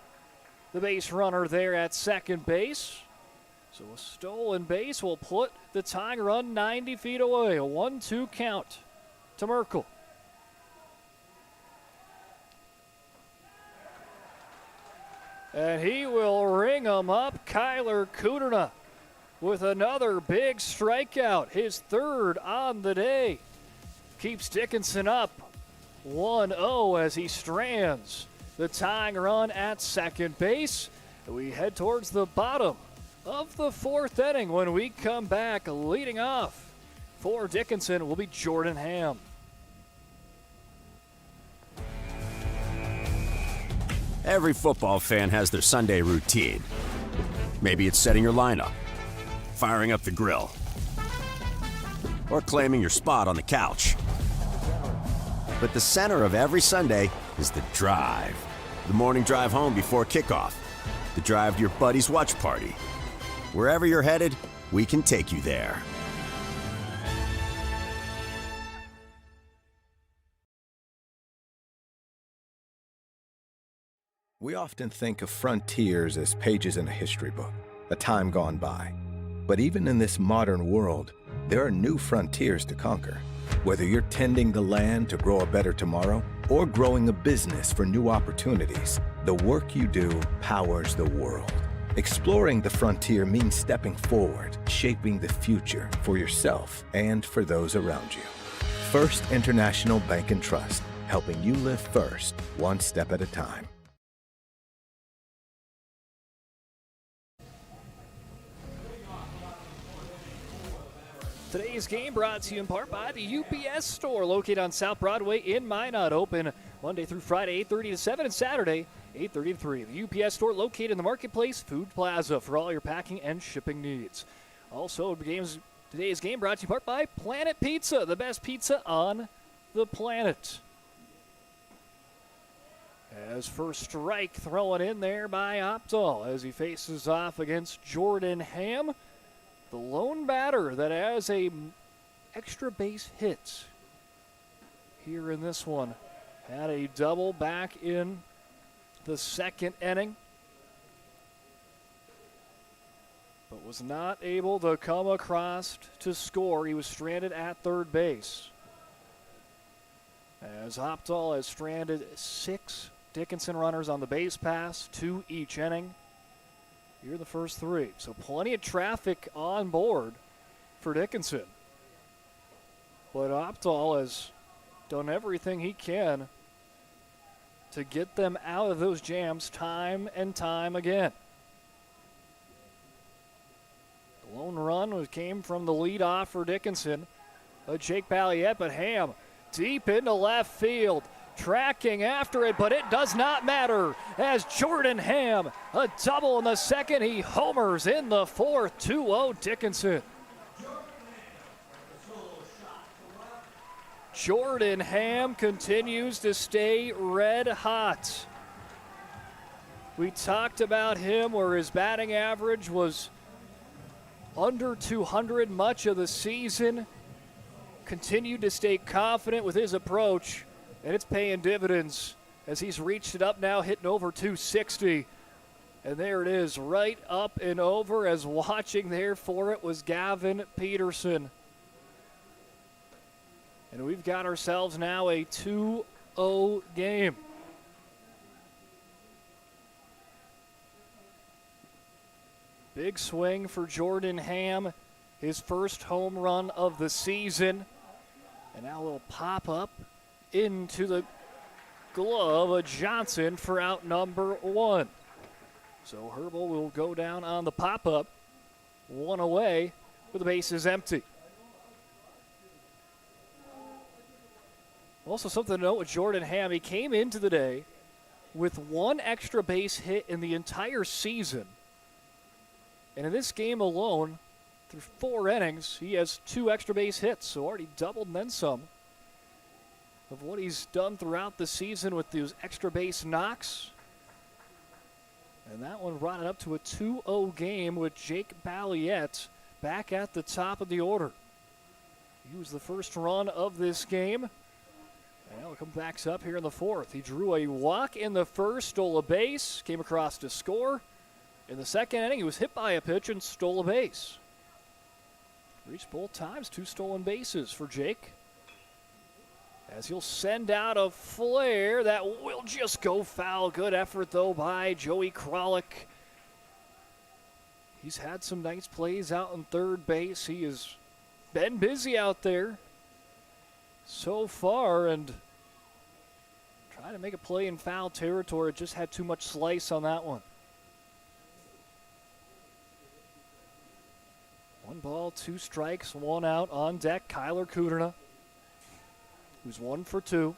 the base runner there at second base. So a stolen base will put the tying run 90 feet away. A 1-2 count to Merkel. And he will ring him up. Kyler Kuderna with another big strikeout, his third on the day. Keeps Dickinson up 1-0 as he strands the tying run at second base. We head towards the bottom of the fourth inning. When we come back, leading off for Dickinson will be Jordan Ham.
Every football fan has their Sunday routine. Maybe it's setting your lineup, firing up the grill, or claiming your spot on the couch. But the center of every Sunday is the drive. The morning drive home before kickoff. The drive to your buddy's watch party. Wherever you're headed, we can take you there.
We often think of frontiers as pages in a history book, a time gone by. But even in this modern world, there are new frontiers to conquer. Whether you're tending the land to grow a better tomorrow or growing a business for new opportunities, the work you do powers the world. Exploring the frontier means stepping forward, shaping the future for yourself and for those around you. First International Bank and Trust, helping you live first, one step at a time.
Today's game brought to you in part by the UPS store located on South Broadway in Minot. Open Monday through Friday, 8:30 to 7, and Saturday, 8:30 to 3. The UPS store located in the Marketplace Food Plaza for all your packing and shipping needs. Also, today's game brought to you in part by Planet Pizza, the best pizza on the planet. As first strike thrown in there by Opdahl as he faces off against Jordan Ham. The lone batter that has a extra base hit here in this one. Had a double back in the second inning. but was not able to come across to score. He was stranded at third base. As Opdahl has stranded 6 Dickinson runners on the base pass, 2 each inning. Here are the first 3. So plenty of traffic on board for Dickinson. But Opdahl has done everything he can to get them out of those jams time and time again. The lone run came from the leadoff for Dickinson. Jake Balliet, but Ham deep into left field. Tracking after it, but it does not matter as Jordan Ham, a double in the second, he homers in the fourth, 2-0 Dickinson. Jordan Ham continues to stay red hot. We talked about him where his batting average was under 200 much of the season. Continued to stay confident with his approach, and it's paying dividends as he's reached it up now, hitting over 260. And there it is, right up and over, as watching there for it was Gavin Peterson. And we've got ourselves now a 2-0 game. Big swing for Jordan Ham, his first home run of the season. And now a little pop-up into the glove of Johnson for out number 1. So Herbal will go down on the pop-up, 1 away with the bases empty. Also something to note with Jordan Ham, he came into the day with 1 extra base hit in the entire season. And in this game alone, through 4 innings, he has 2 extra base hits, so already doubled and then some of what he's done throughout the season with those extra base knocks. And that one brought it up to a 2-0 game with Jake Balliet back at the top of the order. He was the first run of this game. And he'll come back up here in the fourth. He drew a walk in the first, stole a base, came across to score. In the second inning, he was hit by a pitch and stole a base. Reached both times, 2 stolen bases for Jake. As he'll send out a flare that will just go foul. Good effort, though, by Joey Kralik. He's had some nice plays out on third base. He has been busy out there so far, and trying to make a play in foul territory. Just had too much slice on that one. 1 ball, 2 strikes, 1 out. On deck, Kyler Kuderna, who's 1 for 2.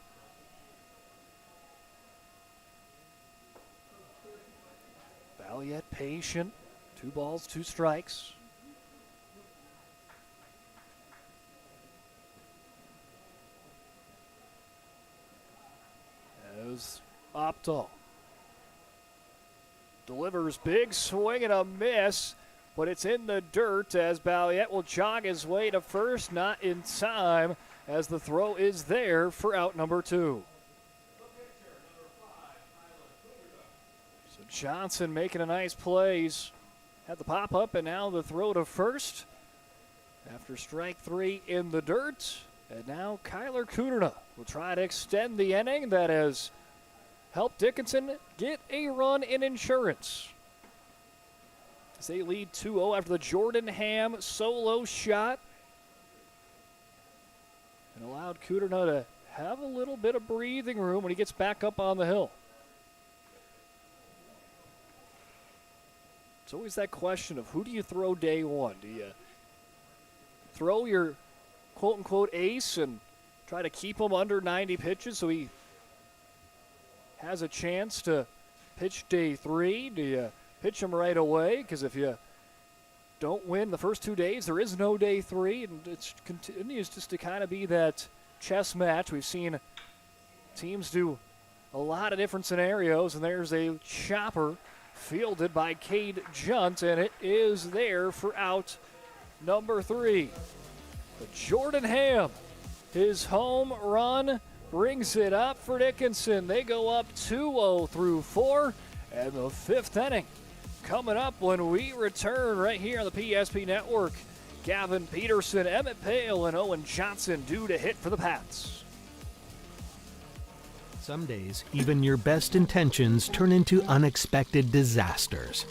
Balliet patient. 2 balls, 2 strikes. As Opdahl delivers, big swing and a miss, but it's in the dirt as Balliet will jog his way to first, not in time, as the throw is there for out number 2. So Johnson making a nice play. He's had the pop up and now the throw to first after strike 3 in the dirt. And now Kyler Kuderna will try to extend the inning that has helped Dickinson get a run in insurance. As they lead 2-0 after the Jordan Ham solo shot. And allowed Kuderna to have a little bit of breathing room when he gets back up on the hill. It's always that question of who do you throw day one? Do you throw your quote-unquote ace and try to keep him under 90 pitches so he has a chance to pitch day 3? Do you pitch him right away? Because if you don't win the first 2 days, there is no day 3, and it continues just to kind of be that chess match. We've seen teams do a lot of different scenarios, and there's a chopper fielded by Cade Junt, and it is there for out number 3. But Jordan Ham, his home run brings it up for Dickinson. They go up 2-0 through 4, and the 5th inning coming up when we return right here on the PSP Network. Gavin Peterson, Emmett Pale, and Owen Johnson due to hit for the Pats.
Some days, even your best intentions turn into unexpected disasters.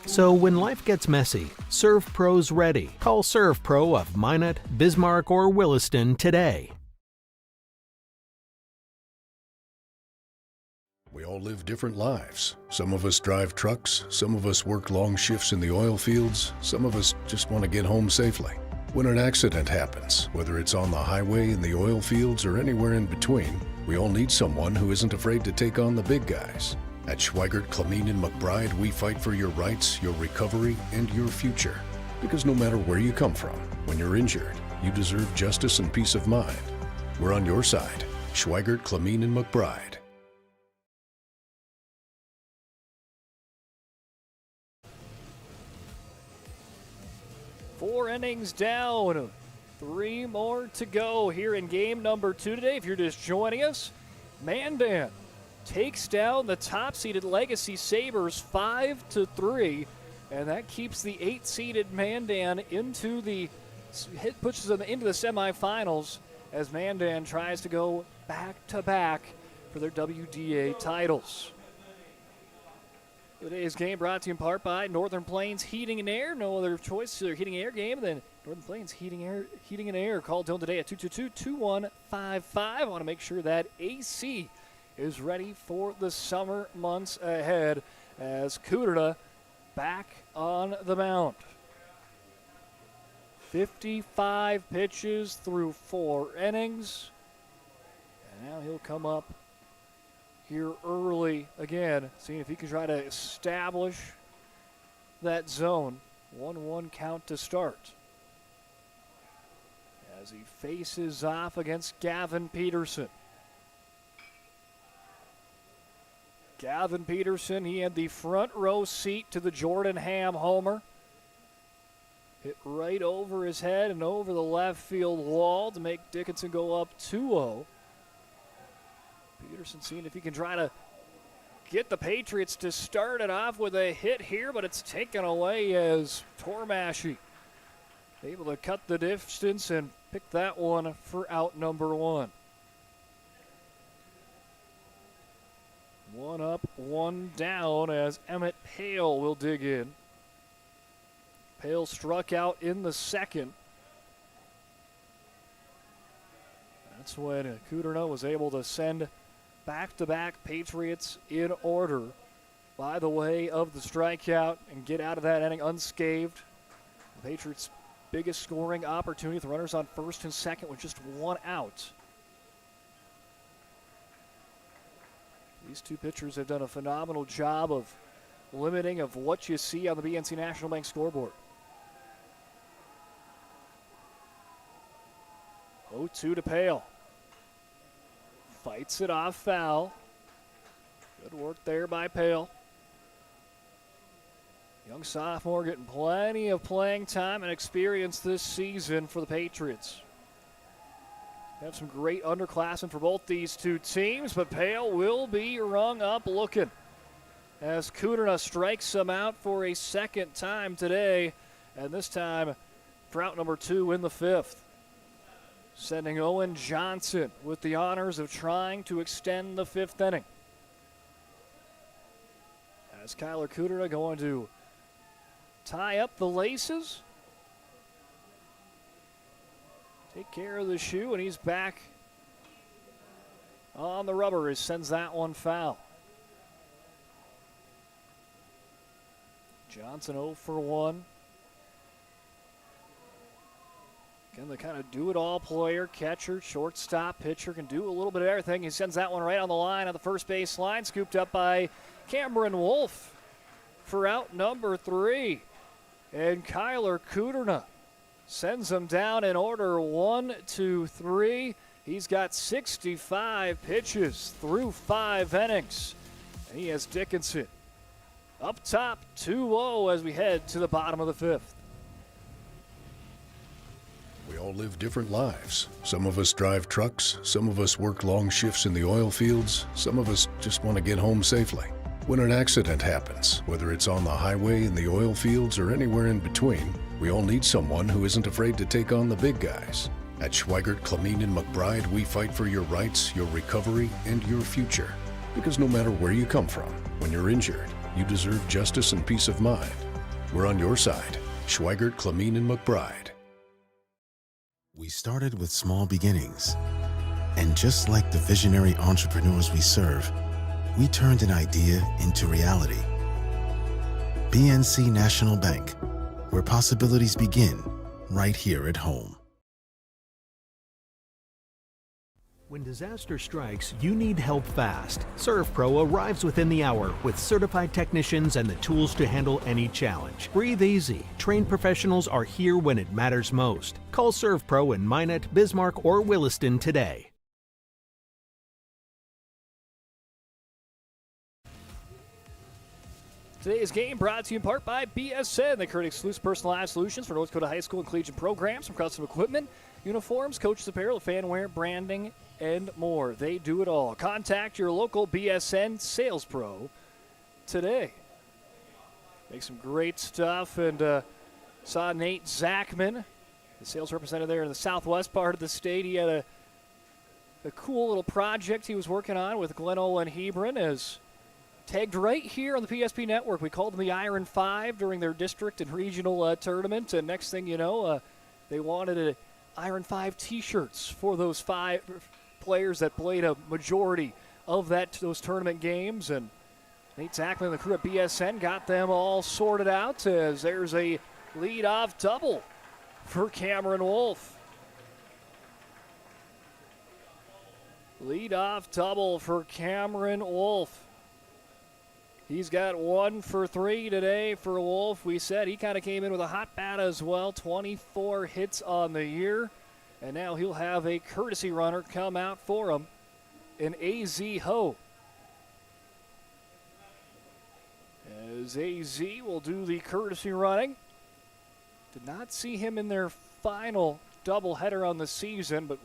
So when life gets messy, ServPro's ready. Call ServPro of Minot, Bismarck, or Williston today.
We all live different lives. Some of us drive trucks, some of us work long shifts in the oil fields, some of us just want to get home safely. When an accident happens, whether it's on the highway, in the oil fields, or anywhere in between, we all need someone who isn't afraid to take on the big guys. At Schweigert, Clamine, and McBride, we fight for your rights, your recovery, and your future. Because no matter where you come from, when you're injured, you deserve justice and peace of mind. We're on your side. Schweigert, Clamine, and McBride.
Four innings down, 3 more to go here in game number 2 today. If you're just joining us, Mandan takes down the top-seeded Legacy Sabres 5-3, and that keeps the 8-seeded Mandan pushes them into the semifinals as Mandan tries to go back-to-back for their WDA titles. Today's game brought to you in part by Northern Plains Heating and Air. No other choice to their heating and air game than Northern Plains Heating and Air. Call Dylan today at 222-2155. I want to make sure that AC is ready for the summer months ahead as Kudrna back on the mound. 55 pitches through 4 innings. And now he'll come up here early again, seeing if he can try to establish that zone. 1-1 count to start. As he faces off against Gavin Peterson. Gavin Peterson, he had the front row seat to the Jordan Ham homer. Hit right over his head and over the left field wall to make Dickinson go up 2-0. Peterson seeing if he can try to get the Patriots to start it off with a hit here, but it's taken away as Tormashy able to cut the distance and pick that one for out number 1. 1 up, 1 down as Emmett Pale will dig in. Pale struck out in the second. That's when Kudrna was able to send back-to-back Patriots in order by the way of the strikeout and get out of that inning unscathed. The Patriots' biggest scoring opportunity with runners on first and second with just 1 out. These two pitchers have done a phenomenal job of limiting of what you see on the BNC National Bank scoreboard. 0-2 to Pale. Fights it off foul. Good work there by Pale. Young sophomore getting plenty of playing time and experience this season for the Patriots. Have some great underclassmen for both these two teams, but Pale will be rung up looking as Kudrna strikes him out for a second time today, and this time for out number 2 in the 5th. Sending Owen Johnson with the honors of trying to extend the 5th inning. As Kyler Kudrna going to tie up the laces, take care of the shoe, and he's back on the rubber. He sends that one foul. Johnson 0 for 1. Again, the kind of do-it-all player, catcher, shortstop, pitcher, can do a little bit of everything. He sends that one right on the line on the first base line, scooped up by Cameron Wolf for out number 3. And Kyler Kudrna sends him down in order 1, 2, 3. He's got 65 pitches through 5 innings. And he has Dickinson up top 2-0 as we head to the bottom of the 5th.
We all live different lives. Some of us drive trucks, some of us work long shifts in the oil fields, some of us just want to get home safely. When an accident happens, whether it's on the highway, in the oil fields, or anywhere in between, we all need someone who isn't afraid to take on the big guys. At Schweigert, Clamine, and McBride, we fight for your rights, your recovery, and your future. Because no matter where you come from, when you're injured, you deserve justice and peace of mind. We're on your side. Schweigert, Clamine, and McBride.
We started with small beginnings. And just like the visionary entrepreneurs we serve, we turned an idea into reality. BNC National Bank, where possibilities begin right here at home.
When disaster strikes, you need help fast. ServPro arrives within the hour with certified technicians and the tools to handle any challenge. Breathe easy. Trained professionals are here when it matters most. Call ServPro in Minot, Bismarck, or Williston today.
Today's game brought to you in part by BSN, the current exclusive personalized solutions for North Dakota high school and collegiate programs, from custom equipment, uniforms, coaches apparel, fan wear, branding, and more. They do it all. Contact your local BSN sales pro today. Make some great stuff, and saw Nate Zachman, the sales representative there in the southwest part of the state. He had a cool little project he was working on with Glenola and Hebron, as tagged right here on the PSP network. We called them the Iron Five during their district and regional tournament, and next thing you know, they wanted Iron 5 t-shirts for those 5 players that played a majority of those tournament games. And Nate Zachman and the crew at BSN got them all sorted out, as there's a leadoff double for Cameron Wolf. Leadoff double for Cameron Wolf. He's got 1 for 3 today for Wolf. We said he kind of came in with a hot bat as well. 24 hits on the year. And now he'll have a courtesy runner come out for him in AZ Ho. As AZ will do the courtesy running. Did not see him in their final doubleheader on the season, but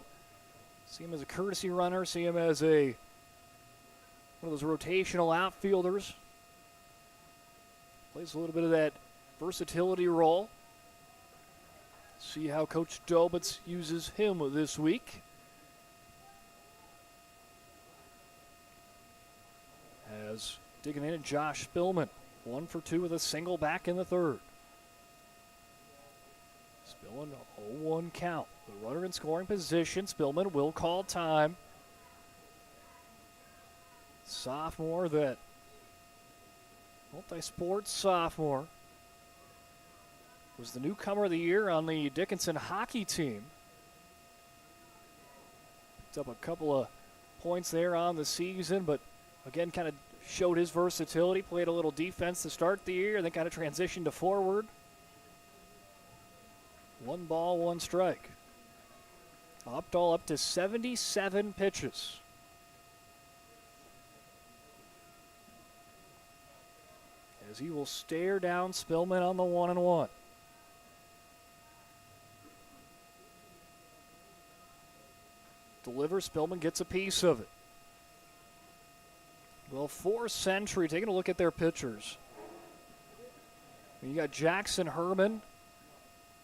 see him as a courtesy runner, see him as one of those rotational outfielders. Plays a little bit of that versatility role. See how Coach Dobitz uses him this week. As digging in, Josh Spillman, 1 for 2 with a single back in the third. Spillman, 0-1 count. The runner in scoring position. Spillman will call time. Sophomore, that multi-sports sophomore, was the newcomer of the year on the Dickinson hockey team. Picked up a couple of points there on the season, but again, kind of showed his versatility. Played a little defense to start the year, and then kind of transitioned to forward. 1 ball, 1 strike. Opdahl up to 77 pitches. As he will stare down Spillman on the 1-1. Delivers, Spillman gets a piece of it. Well, for Century, taking a look at their pitchers. You got Jackson Herman,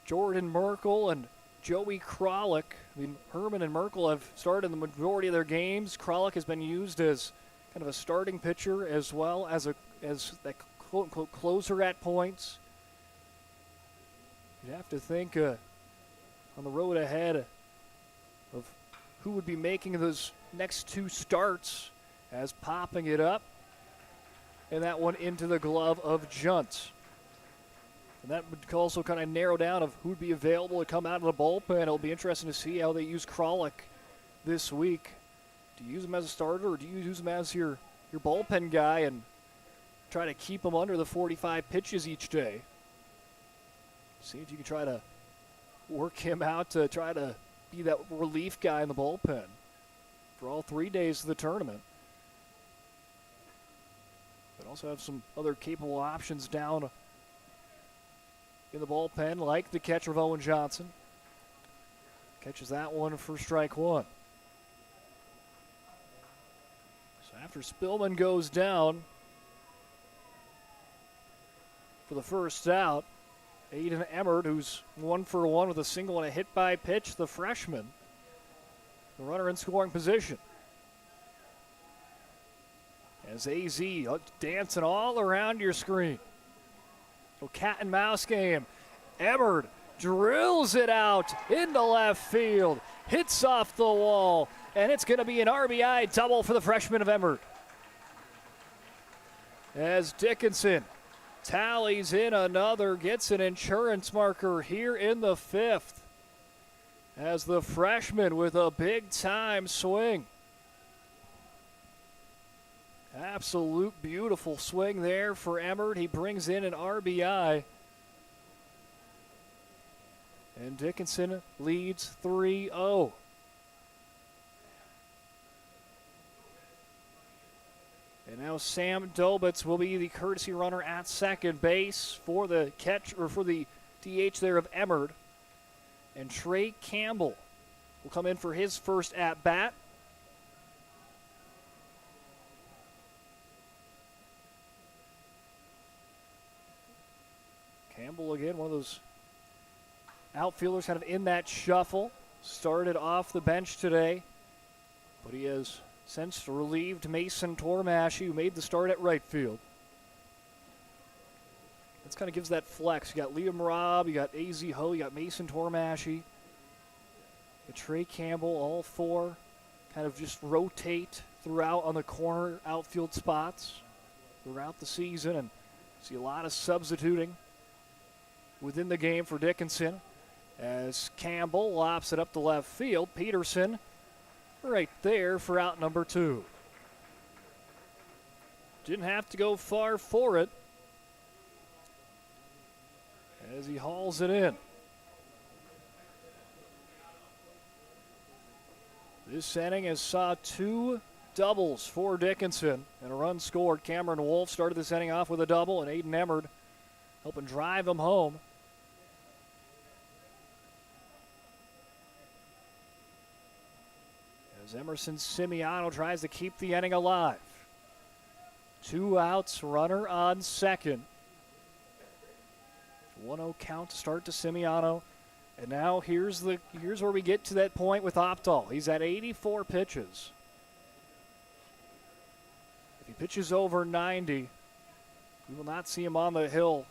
Jordan Merkel, and Joey Kralik. I mean, Herman and Merkel have started the majority of their games. Kralik has been used as kind of a starting pitcher as well as that quote-unquote closer at points. You'd have to think on the road ahead of who would be making those next 2 starts, as popping it up, and that one into the glove of Junt. And that would also kind of narrow down of who would be available to come out of the bullpen. It'll be interesting to see how they use Kralik this week. Do you use him as a starter, or do you use him as your bullpen guy and try to keep him under the 45 pitches each day? See if you can try to work him out to try to be that relief guy in the bullpen for all 3 days of the tournament. But also have some other capable options down in the bullpen, like the catcher of Owen Johnson. Catches that one for strike 1. So after Spillman goes down, for the first out. Aiden Emmert, who's 1 for 1 with a single and a hit by pitch, the freshman. The runner in scoring position. As AZ dancing all around your screen. So cat and mouse game. Emmert drills it out into left field. Hits off the wall. And it's going to be an RBI double for the freshman of Emmert. As Dickinson tallies in another, gets an insurance marker here in the 5th. As the freshman with a big-time swing. Absolute beautiful swing there for Emmert. He brings in an RBI. And Dickinson leads 3-0. And now Sam Dobitz will be the courtesy runner at second base for the catch, or for the DH there of Emmert. And Trey Campbell will come in for his first at-bat. Campbell again, one of those outfielders kind of in that shuffle. Started off the bench today, but he has since relieved Mason Tormashy, who made the start at right field. This kind of gives that flex. You got Liam Robb, you got AZ Ho, you got Mason Tormashy, you got Trey Campbell, all four kind of just rotate throughout on the corner outfield spots throughout the season, and see a lot of substituting within the game for Dickinson. As Campbell lops it up to left field, Peterson right there for out number 2. Didn't have to go far for it as he hauls it in. This inning has saw 2 doubles for Dickinson and a run scored. Cameron Wolf started this inning off with a double, and Aiden Emmert helping drive him home. As Emerson Simiano tries to keep the inning alive. 2 outs, runner on second. 1-0 count to start to Simiano. And now here's where we get to that point with Opdahl. He's at 84 pitches. If he pitches over 90, we will not see him on the hill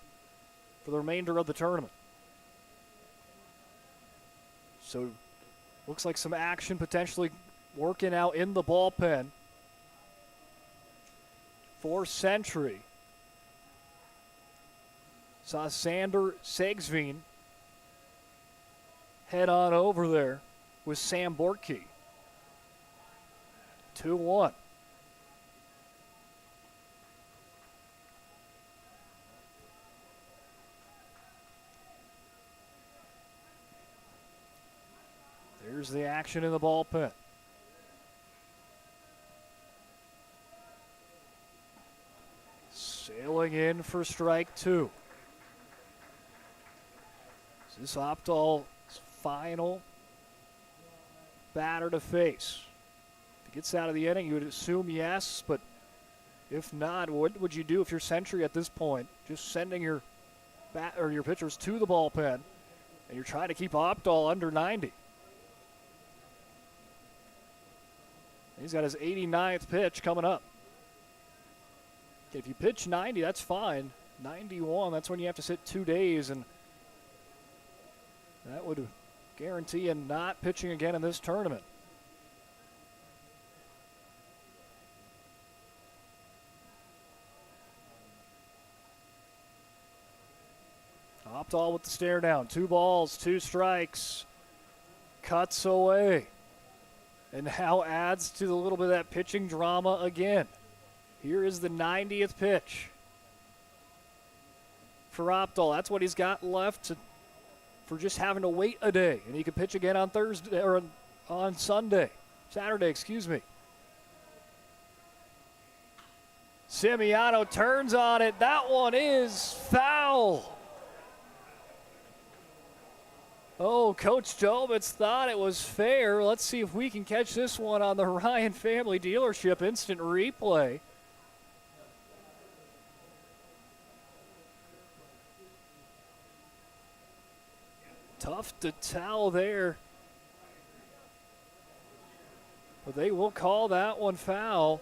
for the remainder of the tournament. So looks like some action potentially working out in the bullpen for Century. Saw Sander Segsveen head on over there with Sam Bortke. 2-1. There's the action in the bullpen. Sailing in for strike 2. Is this Opdahl's final batter to face? If he gets out of the inning, you would assume yes, but if not, what would you do if you're Century at this point? Just sending your your pitchers to the bullpen, and you're trying to keep Opdahl under 90. He's got his 89th pitch coming up. If you pitch 90, that's fine. 91, that's when you have to sit 2 days, and that would guarantee him not pitching again in this tournament. Opdahl with the stare down. 2 balls, 2 strikes. Cuts away. And now adds to the little bit of that pitching drama again. Here is the 90th pitch for Opdahl. That's what he's got left for just having to wait a day. And he can pitch again on Thursday, or on Saturday, excuse me. Simiano turns on it. That one is foul. Oh, Coach Dobitz thought it was fair. Let's see if we can catch this one on the Ryan Family Dealership instant replay. Tough to tell there. But they will call that one foul.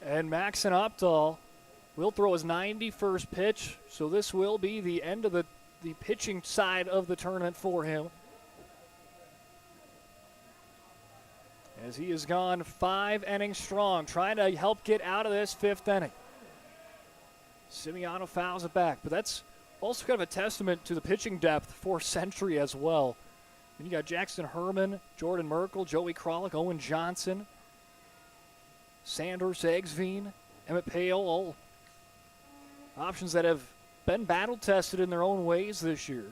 And Maxon Opdahl will throw his 91st pitch. So this will be the end of the pitching side of the tournament for him. As he has gone 5 innings strong, trying to help get out of this 5th inning. Simiano fouls it back, but that's also kind of a testament to the pitching depth for Century as well. And you got Jackson Herman, Jordan Merkel, Joey Kralik, Owen Johnson, Sandor Segsveen, Emmett Pale, all options that have been battle-tested in their own ways this year.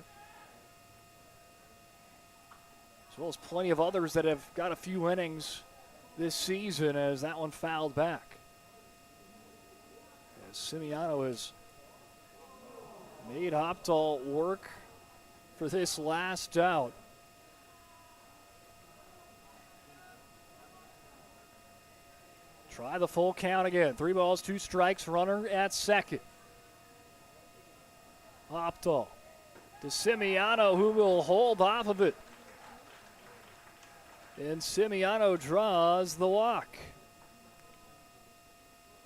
As well as plenty of others that have got a few innings this season as that one fouled back. As Simiano has made Opdahl work for this last out. Try the full count again. 3 balls, 2 strikes, runner at second. Opdahl to Simiano, who will hold off of it. And Simiano draws the walk.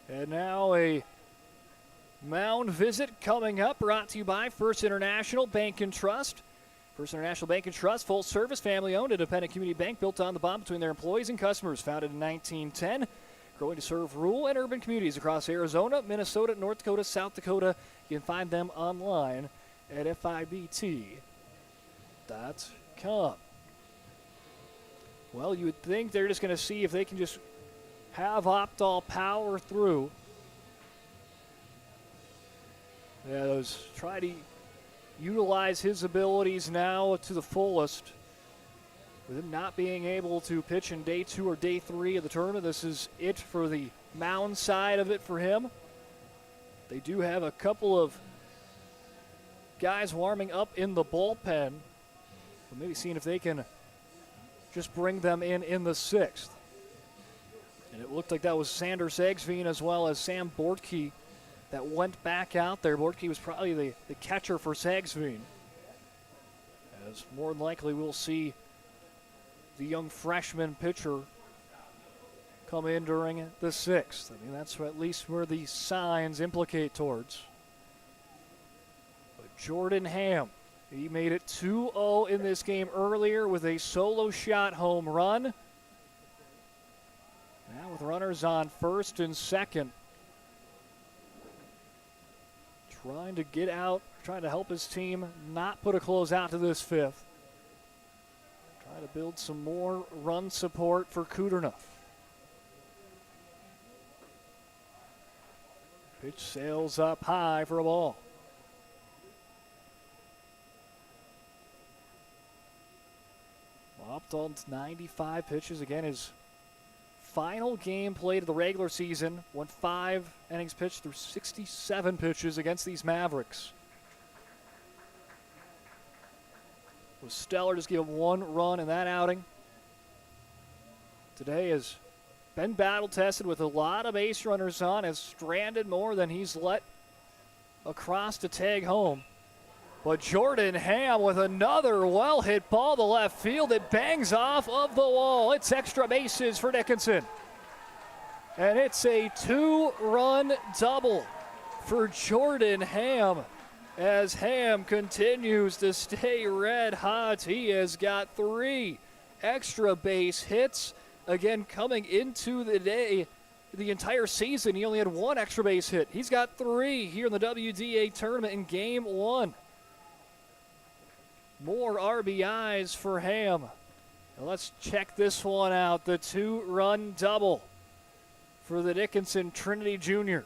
And now a mound visit coming up, brought to you by First International Bank and Trust. First International Bank and Trust, full service, family owned, independent community bank built on the bond between their employees and customers. Founded in 1910, growing to serve rural and urban communities across Arizona, Minnesota, North Dakota, South Dakota. You can find them online at FIBT.com. Well, you would think they're just going to see if they can just have Opdahl power through. Yeah, try to utilize his abilities now to the fullest. With him not being able to pitch in day 2 or day 3 of the tournament, this is it for the mound side of it for him. They do have a couple of guys warming up in the bullpen. But maybe seeing if they can just bring them in the 6th. And it looked like that was Sandor Segsveen as well as Sam Bortke that went back out there. Bortke was probably the catcher for Segsveen. As more than likely we'll see the young freshman pitcher come in during the 6th. I mean, that's at least where the signs implicate towards. But Jordan Ham, he made it 2-0 in this game earlier with a solo shot home run. Now with runners on first and second. Trying to get out, trying to help his team not put a closeout to this 5th. Trying to build some more run support for Kudrna. Pitch sails up high for a ball. Opdahl's 95 pitches. Again, his final game played of the regular season. Went 5 innings pitched through 67 pitches against these Mavericks. Was stellar, just gave him 1 run in that outing. Today has been battle-tested with a lot of base runners on, has stranded more than he's let across to tag home. But Jordan Ham with another well-hit ball to left field. It bangs off of the wall. It's extra bases for Dickinson. And it's a 2-run double for Jordan Ham. As Ham continues to stay red hot, he has got 3 extra base hits. Again, coming into the day, the entire season, he only had 1 extra base hit. He's got 3 here in the WDA tournament in Game 1. More RBIs for Ham. Now let's check this one out. The 2-run double for the Dickinson Trinity Jr.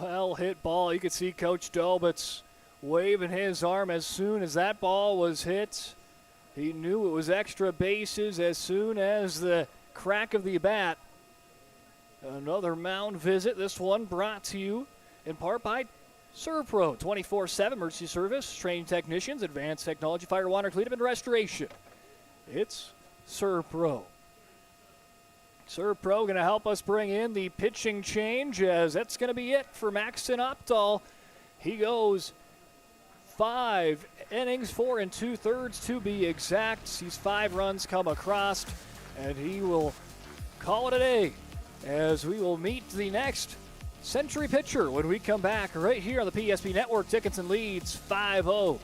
Well hit ball. You could see Coach Dobitz waving his arm as soon as that ball was hit. He knew it was extra bases as soon as the crack of the bat. Another mound visit. This one brought to you in part by ServPro, 24/7 emergency service, trained technicians, advanced technology, fire, water, cleanup, and restoration. It's ServPro. ServPro going to help us bring in the pitching change, as that's going to be it for Maxon Opdahl. He goes 5 innings, 4 2/3 to be exact. Sees 5 runs come across, and he will call it a day as we will meet the next Century pitcher when we come back right here on the PSP Network. Dickinson leads 5-0.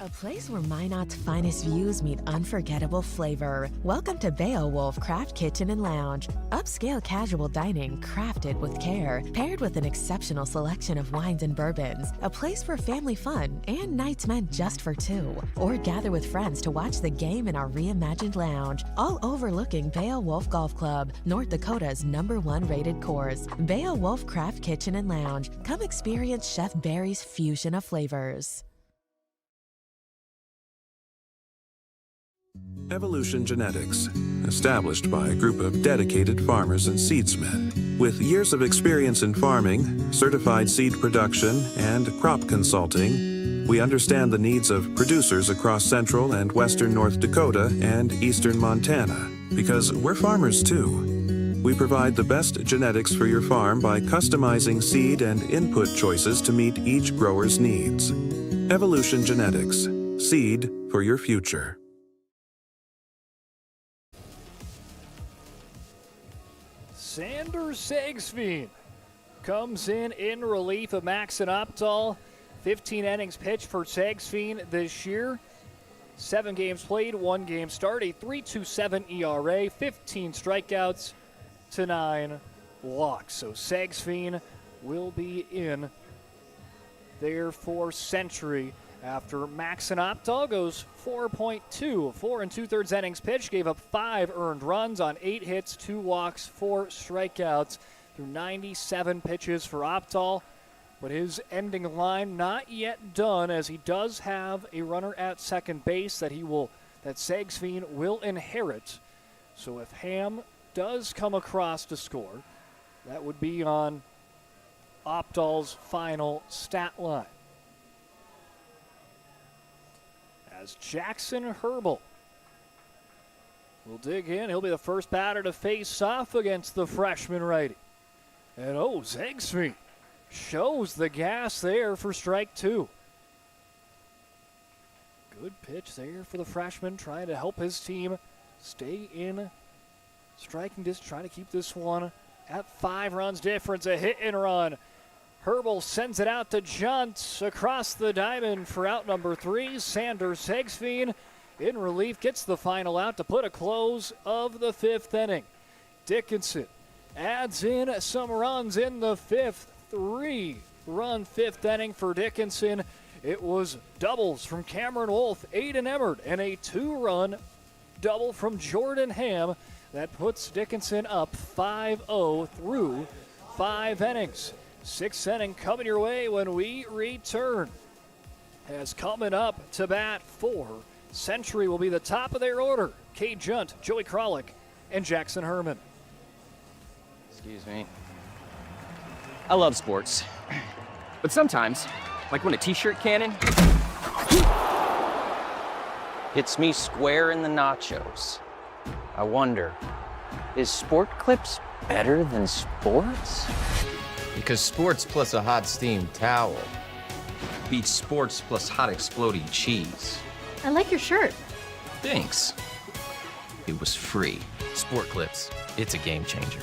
A place where Minot's finest views meet unforgettable flavor. Welcome to Beowulf Craft Kitchen and Lounge. Upscale casual dining crafted with care, paired with an exceptional selection of wines and bourbons. A place for family fun and nights meant just for two. Or gather with friends to watch the game in our reimagined lounge. All overlooking Beowulf Golf Club, North Dakota's #1 rated course. Beowulf Craft Kitchen and Lounge. Come experience Chef Barry's fusion of flavors.
Evolution Genetics, established by a group of dedicated farmers and seedsmen. With years of experience in farming, certified seed production, and crop consulting, we understand the needs of producers across central and western North Dakota and eastern Montana, because we're farmers too. We provide the best genetics for your farm by customizing seed and input choices to meet each grower's needs. Evolution Genetics, seed for your future.
Sander Sagsveen comes in relief of Maxon Opdahl. 15 innings pitched for Sagsveen this year. 7 games played, 1 game started, a 3.27 ERA, 15 strikeouts to 9 walks. So Sagsveen will be in there for Century after Maxon Opdahl goes 4.2, 4 2/3 innings pitched, gave up 5 earned runs on 8 hits, 2 walks, 4 strikeouts through 97 pitches for Opdahl. But his ending line not yet done, as he does have a runner at second base that Sagsveen will inherit. So if Ham does come across to score, that would be on Opdahl's final stat line. As Jackson Herbal will dig in. He'll be the first batter to face off against the freshman righty. And Sagsveen shows the gas there for strike 2. Good pitch there for the freshman, trying to help his team stay in striking distance, trying to keep this one at 5 runs difference, a hit and run. Herbal sends it out to Junt across the diamond for out number 3. Sander Sagsveen in relief gets the final out to put a close of the 5th inning. Dickinson adds in some runs in the 5th. 3-run 5th inning for Dickinson. It was doubles from Cameron Wolf, Aiden Emmert, and a 2-run double from Jordan Ham that puts Dickinson up 5-0 through 5 innings. 6th inning coming your way when we return. As coming up to bat for Century will be the top of their order. Cade Junt, Joey Kralik, and Jackson Herman.
Excuse me. I love sports. But sometimes, like when a t-shirt cannon hits me square in the nachos, I wonder, is Sport Clips better than sports?
Because sports plus a hot steamed towel beats sports plus hot exploding cheese.
I like your shirt.
Thanks. It was free. Sport Clips. It's a game changer.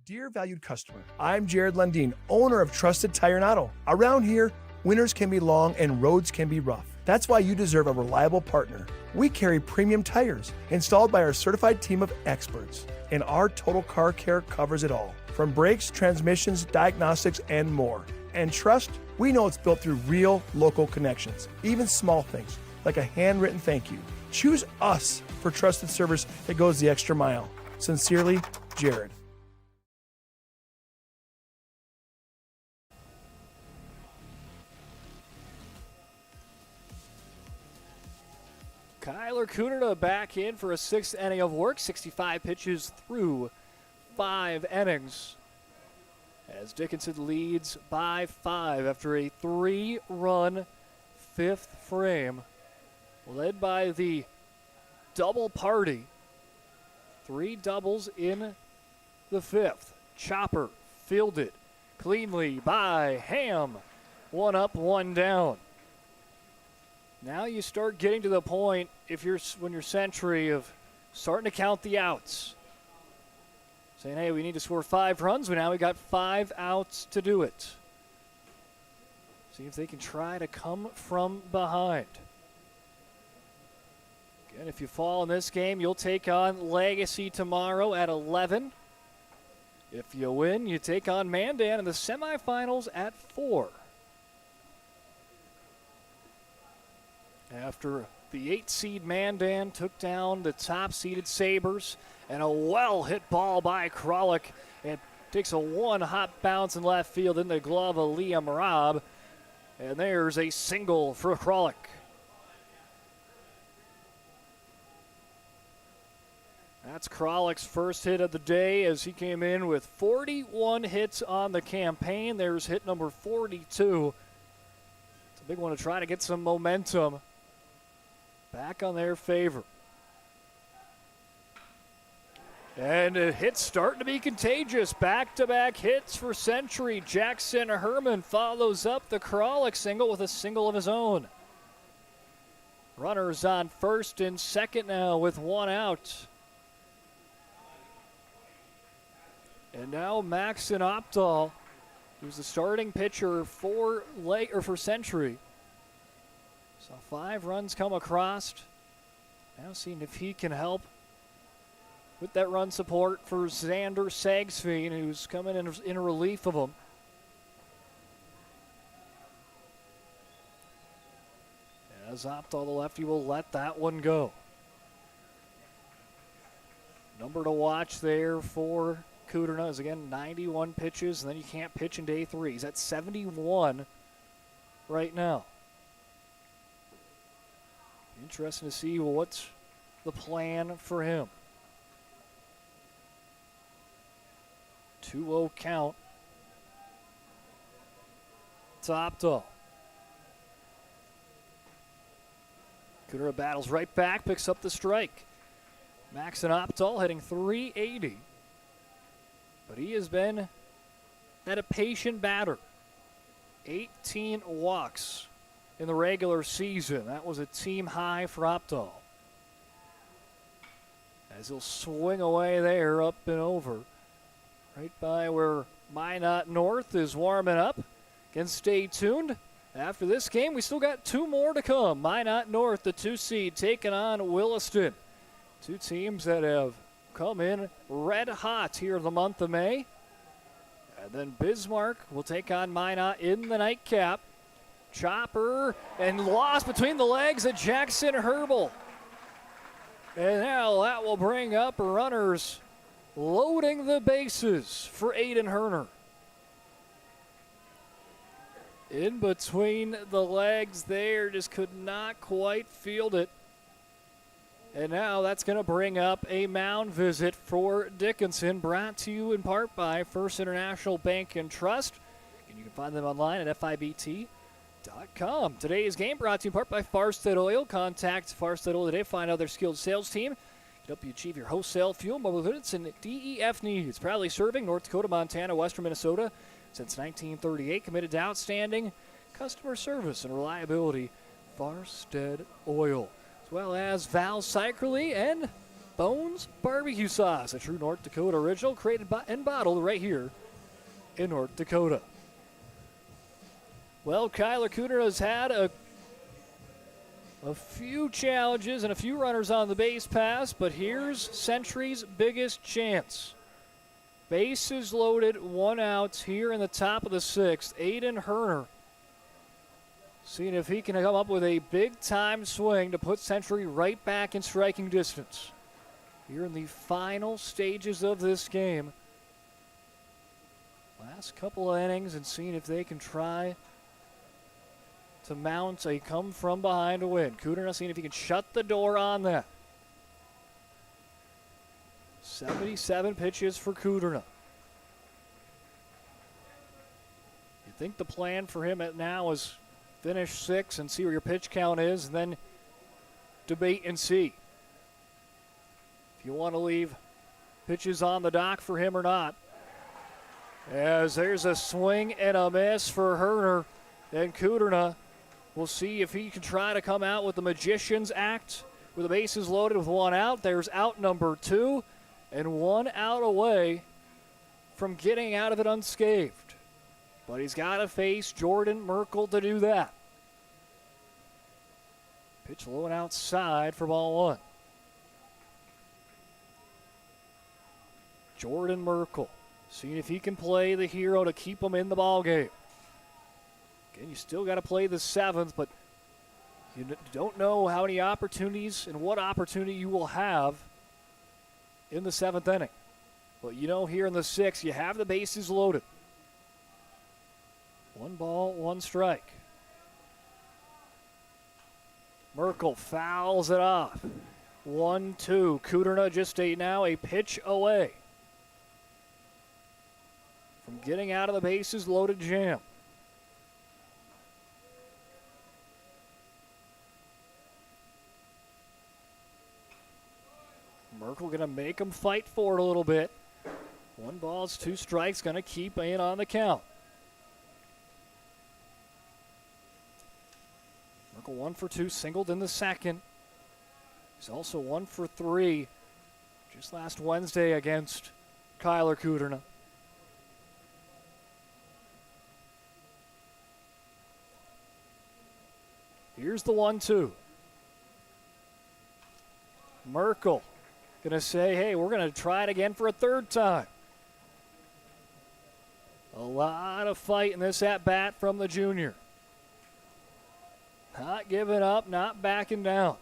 Dear valued customer, I'm Jared Lundeen, owner of Trusted Tire and Auto. Around here, winters can be long and roads can be rough. That's why you deserve a reliable partner. We carry premium tires installed by our certified team of experts, and our total car care covers it all, from brakes, transmissions, diagnostics, and more. And trust, we know it's built through real local connections, even small things like a handwritten thank you. Choose us for trusted service that goes the extra mile. Sincerely, Jared.
Kyler Cunita back in for a 6th inning of work, 65 pitches through 5 innings. As Dickinson leads by 5 after a 3-run 5th frame, led by the double party. 3 doubles in the 5th. Chopper fielded, cleanly by Ham. 1 up, 1 down. Now you start getting to the point, when you're Century, of starting to count the outs. Saying, hey, we need to score 5 runs, but now we got 5 outs to do it. See if they can try to come from behind. Again, if you fall in this game, you'll take on Legacy tomorrow at 11. If you win, you take on Mandan in the semifinals at 4. After the 8-seed Mandan took down the top-seeded Sabres, and a well-hit ball by Kralik. It takes a one-hop bounce in left field in the glove of Liam Robb. And there's a single for Kralik. That's Kralik's first hit of the day as he came in with 41 hits on the campaign. There's hit number 42. It's a big one to try to get some momentum back on their favor. And a hit starting to be contagious. Back-to-back hits for Century. Jackson Herman follows up the Kralik single with a single of his own. Runners on first and second now with 1 out. And now Maxon Opdahl, who's the starting pitcher for Century. Saw 5 runs come across. Now seeing if he can help with that run support for Xander Sagsveen, who's coming in relief of him. As Opdahl, the lefty, will let that one go. Number to watch there for Kudrna is, again, 91 pitches, and then you can't pitch in day 3. He's at 71 right now. Interesting to see what's the plan for him. 2-0 count. It's Opdahl. Kudrna battles right back, picks up the strike. Maxon Opdahl hitting .380. But he has been a patient batter. 18 walks in the regular season. That was a team high for Opdahl. As he'll swing away there, up and over. Right by where Minot North is warming up. Again, stay tuned. After this game, we still got 2 more to come. Minot North, the 2 seed, taking on Williston. 2 teams that have come in red hot here in the month of May. And then Bismarck will take on Minot in the nightcap. Chopper and lost between the legs of Jackson Herbal. And now that will bring up runners loading the bases for Aiden Herner. In between the legs there, just could not quite field it. And now that's going to bring up a mound visit for Dickinson, brought to you in part by First International Bank and Trust. And you can find them online at FIBT.com. Today's game brought to you in part by Farstead Oil. Contact Farstead Oil today. Find out their skilled sales team can help you achieve your wholesale fuel, mobile units, and DEF needs. Proudly serving North Dakota, Montana, Western Minnesota since 1938. Committed to outstanding customer service and reliability. Farstead Oil. As well as Val Cyclerly and Bones Barbecue Sauce, a true North Dakota original, created and bottled right here in North Dakota. Well, Kyler Kudrna has had a few challenges and a few runners on the base pass, but here's Century's biggest chance. Bases loaded, 1 out here in the top of the 6th. Aiden Herner seeing if he can come up with a big-time swing to put Century right back in striking distance. Here in the final stages of this game. Last couple of innings, and seeing if they can try to mount a come-from-behind win. Kudrna seeing if he can shut the door on that. 77 pitches for Kudrna. You think the plan for him now is finish 6 and see where your pitch count is, and then debate and see if you want to leave pitches on the dock for him or not. As there's a swing and a miss for Herner. And Kudrna will see if he can try to come out with the magician's act with the bases loaded with one out. There's out number 2 and 1 out away from getting out of it unscathed. But he's got to face Jordan Merkel to do that. Pitch low and outside for ball 1. Jordan Merkel seeing if he can play the hero to keep him in the ball game. Again, you still got to play the 7th, but you don't know how many opportunities and what opportunity you will have in the 7th inning. But you know here in the 6th, you have the bases loaded. 1 ball, 1 strike. Merkel fouls it off. 1-2. Kudrna just now a pitch away from getting out of the bases loaded jam. Merkel going to make him fight for it a little bit. 1 ball, 2 strikes, going to keep in on the count. Merkel 1 for 2, singled in the 2nd. He's also 1 for 3 just last Wednesday against Kyler Kudrna. Here's the 1-2. Merkel going to say, hey, we're going to try it again for a 3rd time. A lot of fight in this at-bat from the junior. Not giving up, not backing down.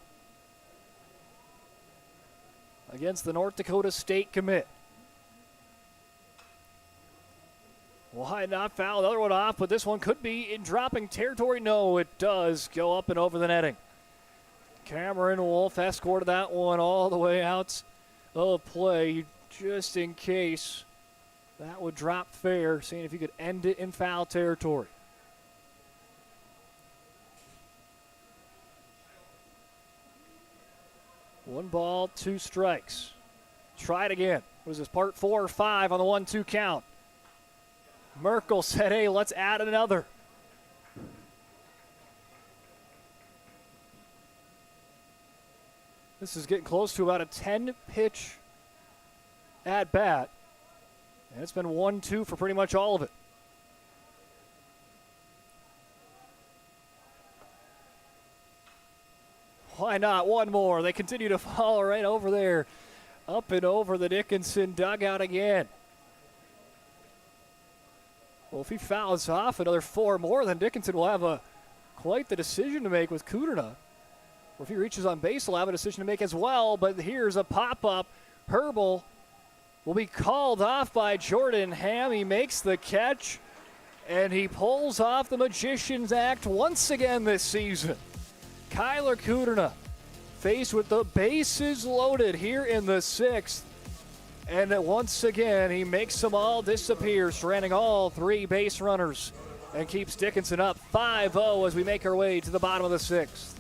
Against the North Dakota State commit. Why not foul the other one off, but this one could be in dropping territory. No, it does go up and over the netting. Cameron Wolf escorted that one all the way out of play just in case that would drop fair, seeing if you could end it in foul territory. One ball, 2 strikes. Try it again. Was this part 4 or 5 on the 1-2 count? Merkel said, hey, let's add another. This is getting close to about a 10-pitch at-bat. And it's been 1-2 for pretty much all of it. Why not? One more. They continue to follow right over there. Up and over the Dickinson dugout again. Well, if he fouls off another 4 more, then Dickinson will have quite the decision to make with Kudrna. Or if he reaches on base, he'll have a decision to make as well. But here's a pop-up. Herbal will be called off by Jordan Ham. He makes the catch, and he pulls off the magician's act once again this season. Kyler Kudrna faced with the bases loaded here in the 6th. And once again, he makes them all disappear, stranding all 3 base runners, and keeps Dickinson up 5-0 as we make our way to the bottom of the 6th.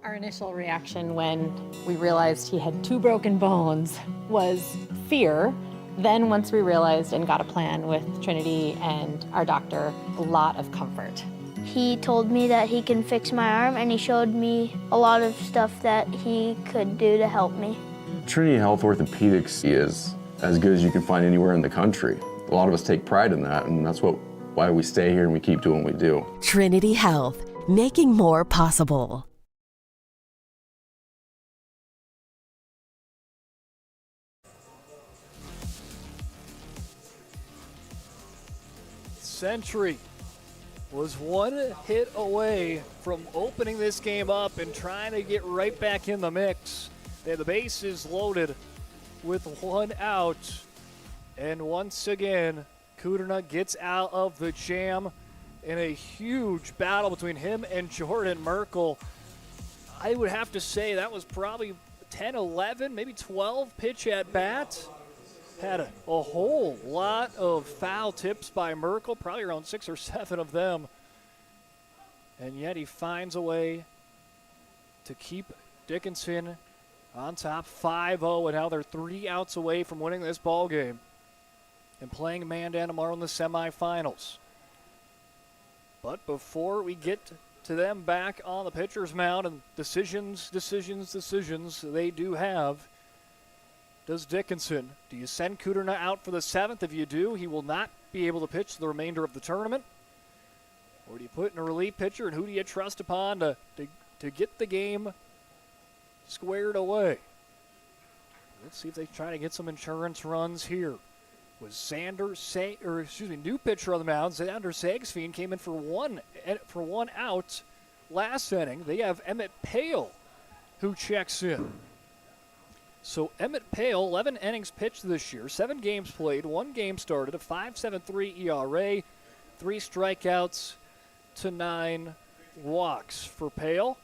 Our initial reaction when we realized he had 2 broken bones was fear. Then once we realized and got a plan with Trinity and our doctor, a lot of comfort.
He told me that he can fix my arm, and he showed me a lot of stuff that he could do to help me.
Trinity Health Orthopedics is as good as you can find anywhere in the country. A lot of us take pride in that, and that's why we stay here and we keep doing what we do.
Trinity Health, making more possible.
Century was 1 hit away from opening this game up and trying to get right back in the mix. They had the bases loaded with one out. And once again, Kudrna gets out of the jam in a huge battle between him and Jordan Merkel. I would have to say that was probably 10, 11, maybe 12 pitch at bat. Had a whole lot of foul tips by Merkel, probably around 6 or 7 of them. And yet he finds a way to keep Dickinson on top 5-0, and now they're 3 outs away from winning this ball game and playing Mandan tomorrow in the semifinals. But before we get to them back on the pitcher's mound and decisions they do have, does Dickinson, do you send Kudrna out for the 7th? If you do, he will not be able to pitch the remainder of the tournament. Or do you put in a relief pitcher, and who do you trust upon to get the game squared away? Let's see if they try to get some insurance runs here. Was new pitcher on the mound, Xander Sagsveen came in for one out last inning. They have Emmett Pale who checks in. So Emmett Pale, 11 innings pitched this year, 7 games played, 1 game started, a 5.73 ERA, 3 strikeouts to 9 walks for Pale.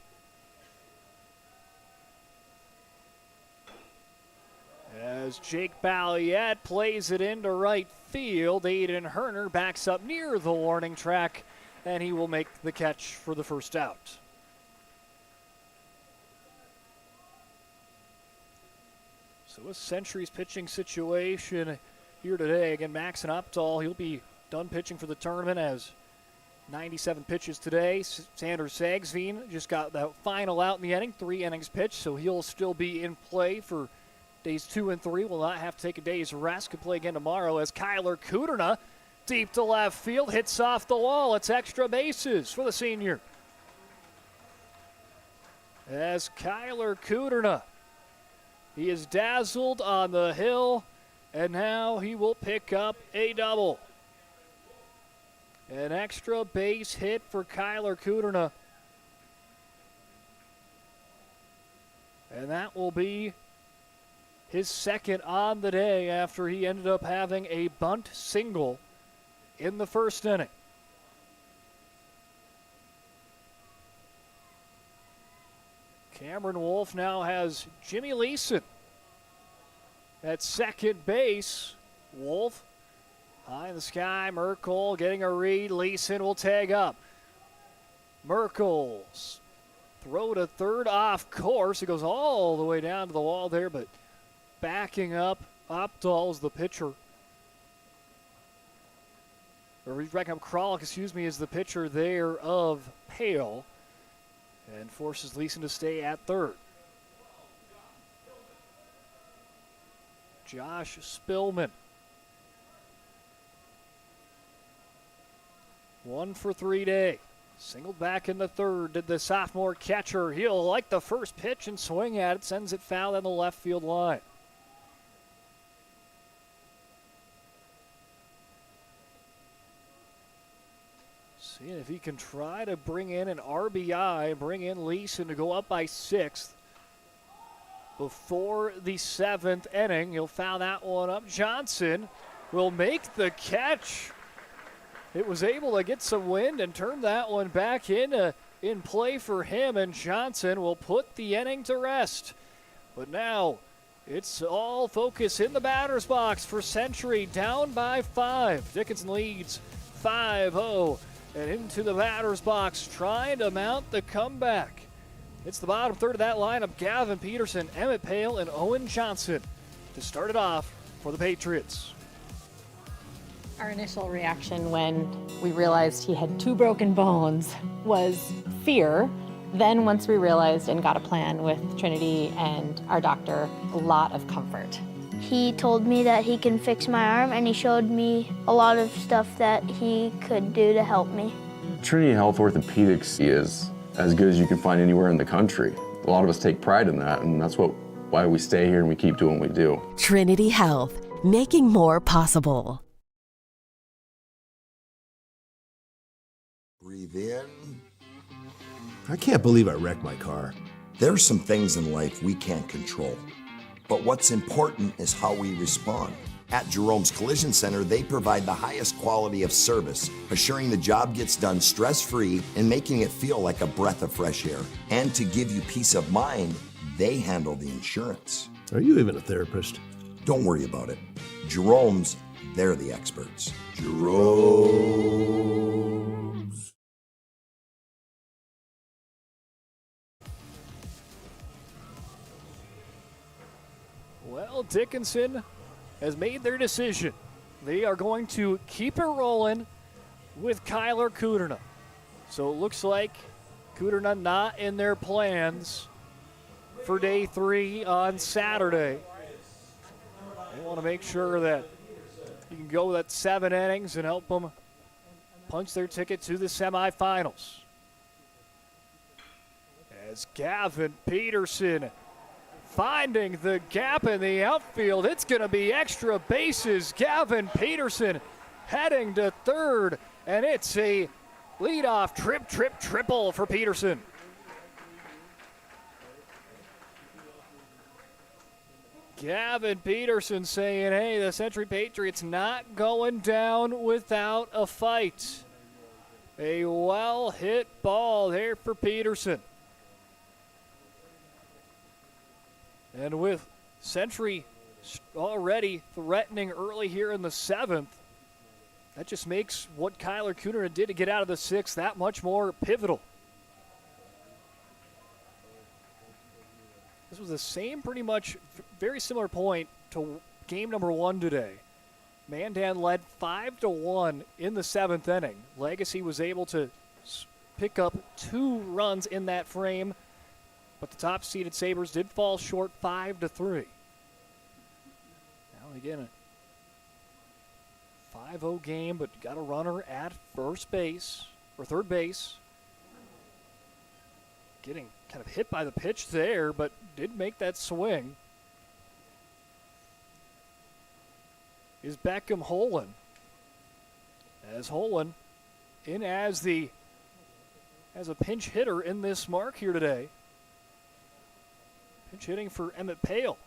As Jake Balliet plays it into right field, Aiden Herner backs up near the warning track, and he will make the catch for the first out. So a Century's pitching situation here today. Again, Max and Updahl, he'll be done pitching for the tournament as 97 pitches today. Xander Sagsveen just got that final out in the inning, 3 innings pitched, so he'll still be in play for days 2 and 3. Will not have to take a day's rest. Could play again tomorrow as Kyler Kudrna, deep to left field, hits off the wall. It's extra bases for the senior. As Kyler Kudrna, he is dazzled on the hill, and now he will pick up a double. An extra base hit for Kyler Kudrna. And that will be his second on the day after he ended up having a bunt single in the first inning. Cameron Wolf now has Jimmy Leeson at second base. Wolf high in the sky. Merkel getting a read. Leeson will tag up. Merkel's throw to third off course. It goes all the way down to the wall there, but backing up, Updahl's the pitcher. Or Kralik, is the pitcher there of Pale, and forces Leeson to stay at third. Josh Spillman, 1 for 3 day. Singled back in the third, did the sophomore catcher. He'll like the first pitch and swing at it, sends it foul down the left field line. Seeing if he can try to bring in an RBI, bring in Leeson to go up by 6th. Before the 7th inning, he'll foul that one up. Johnson will make the catch. It was able to get some wind and turn that one back in play for him, and Johnson will put the inning to rest. But now it's all focus in the batter's box for Century, down by 5. Dickinson leads 5-0. And into the batter's box, trying to mount the comeback. It's the bottom third of that lineup. Gavin Peterson, Emmett Pale, and Owen Johnson to start it off for the Patriots.
Our initial reaction when we realized he had 2 broken bones was fear. Then once we realized and got a plan with Trinity and our doctor, a lot of comfort.
He told me that he can fix my arm, and he showed me a lot of stuff that he could do to help me.
Trinity Health Orthopedics is as good as you can find anywhere in the country. A lot of us take pride in that, and that's why we stay here and we keep doing what we do.
Trinity Health, making more possible.
Breathe in.
I can't believe I wrecked my car.
There are some things in life we can't control. but what's important is how we respond. At Jerome's Collision Center, they provide the highest quality of service, assuring the job gets done stress-free and making it feel like a breath of fresh air. And to give you peace of mind, they handle the insurance.
Are you even a therapist?
Don't worry about it. Jerome's, they're the experts. Jerome's.
Well, Dickinson has made their decision. They are going to keep it rolling with Kyler Kuderna. So it looks like Kuderna not in their plans for day 3 on Saturday. They want to make sure that you can go that 7 innings and help them punch their ticket to the semifinals. As Gavin Peterson finding the gap in the outfield. It's going to be extra bases. Gavin Peterson heading to third, and it's a leadoff triple for Peterson. Gavin Peterson saying, hey, the Century Patriots not going down without a fight. A well-hit ball there for Peterson. And with Century already threatening early here in the 7th, that just makes what Kyler Kuderna did to get out of the 6th that much more pivotal. This was the same, pretty much very similar point to game number 1 today. Mandan led 5-1 in the 7th inning. Legacy was able to pick up 2 runs in that frame, but the top-seeded Sabres did fall short 5-3. Now again, a 5-0 game, but got a runner at first base, or third base. Getting kind of hit by the pitch there, but did make that swing. Is Beckham Holland. As Holland in as a pinch hitter in this mark here today. Pinch hitting for Emmett Pale.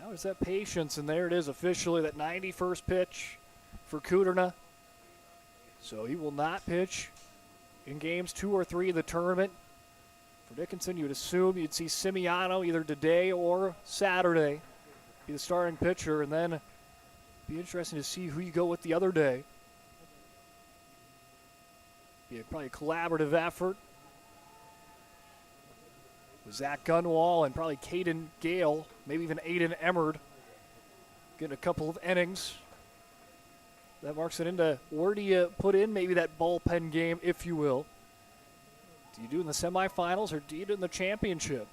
Now is that patience, and there it is officially, that 91st pitch for Kuderna. So he will not pitch in games 2 or 3 of the tournament. For Dickinson, you would assume you'd see Simiano either today or Saturday be the starting pitcher, and then be interesting to see who you go with the other day. Be probably a collaborative effort with Zach Gunwall and probably Caden Gale, maybe even Aiden Emmerd, getting a couple of innings. That marks it into where do you put in maybe that bullpen game, if you will. Do you do it in the semifinals or do you do it in the championship?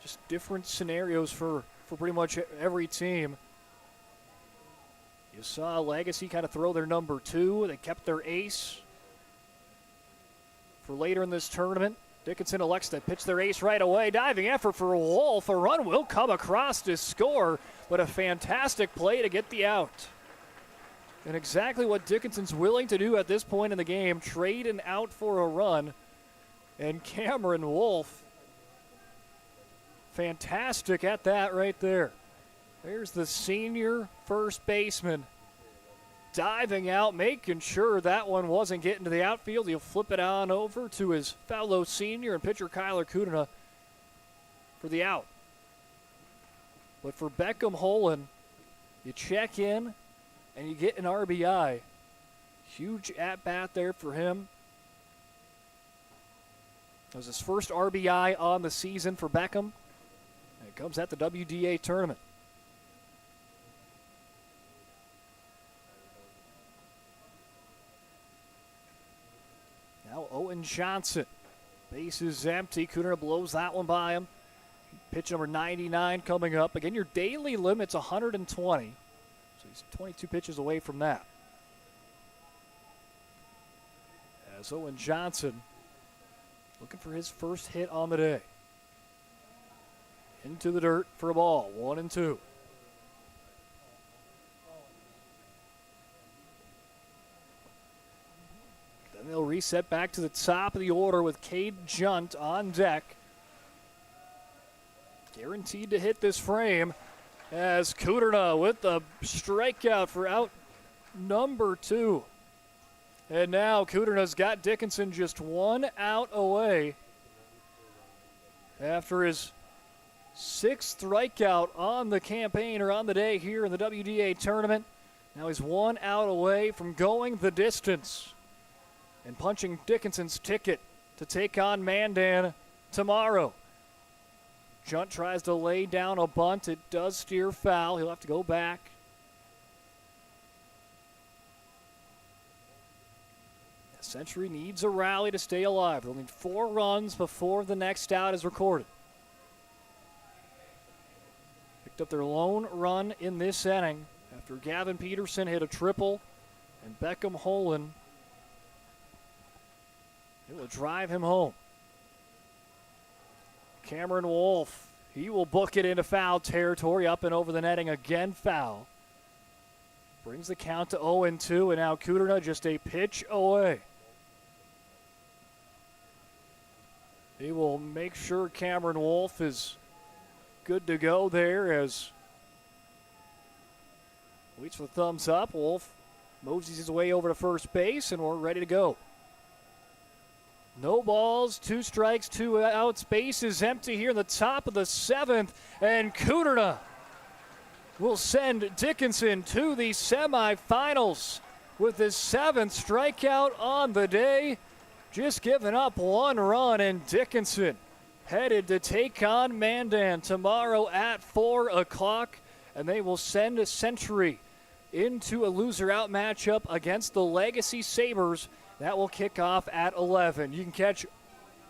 Just different scenarios for pretty much every team. You saw Legacy kind of throw their number 2. They kept their ace for later in this tournament. Dickinson elects to pitch their ace right away. Diving effort for Wolf. A run will come across to score, but a fantastic play to get the out. And exactly what Dickinson's willing to do at this point in the game, trade an out for a run. And Cameron Wolf, fantastic at that right there. There's the senior first baseman diving out, making sure that one wasn't getting to the outfield. He'll flip it on over to his fellow senior and pitcher Kyler Kuderna for the out. But for Beckham Holland, you check in and you get an RBI. Huge at-bat there for him. That was his first RBI on the season for Beckham. And it comes at the WDA tournament. Now Owen Johnson. Base is empty. Kuderna blows that one by him. Pitch number 99 coming up. Again, your daily limit's 120. So he's 22 pitches away from that. As Owen Johnson looking for his first hit on the day. Into the dirt for a ball. 1-2. reset back to the top of the order with Cade Junt on deck. Guaranteed to hit this frame as Kuderna with the strikeout for out number 2. And now Kuderna's got Dickinson just 1 out away after his 6th strikeout on the campaign or on the day here in the WDA tournament. Now he's 1 out away from going the distance and punching Dickinson's ticket to take on Mandan tomorrow. Junt tries to lay down a bunt. It does steer foul. He'll have to go back. Century needs a rally to stay alive. They'll need 4 runs before the next out is recorded. Picked up their lone run in this inning after Gavin Peterson hit a triple and Beckham Holland. It will drive him home. Cameron Wolf, he will book it into foul territory, up and over the netting again, foul. Brings the count to 0-2, and now Kuderna just a pitch away. He will make sure Cameron Wolf is good to go there as waits for the thumbs up. Wolf moves his way over to first base, and we're ready to go. No balls, 2 strikes, 2 outs. Base is empty here in the top of the 7th, and Kuderna will send Dickinson to the semifinals with his 7th strikeout on the day. Just giving up 1 run, and Dickinson headed to take on Mandan tomorrow at 4 o'clock, and they will send a Century into a loser-out matchup against the Legacy Sabres. That will kick off at 11. You can catch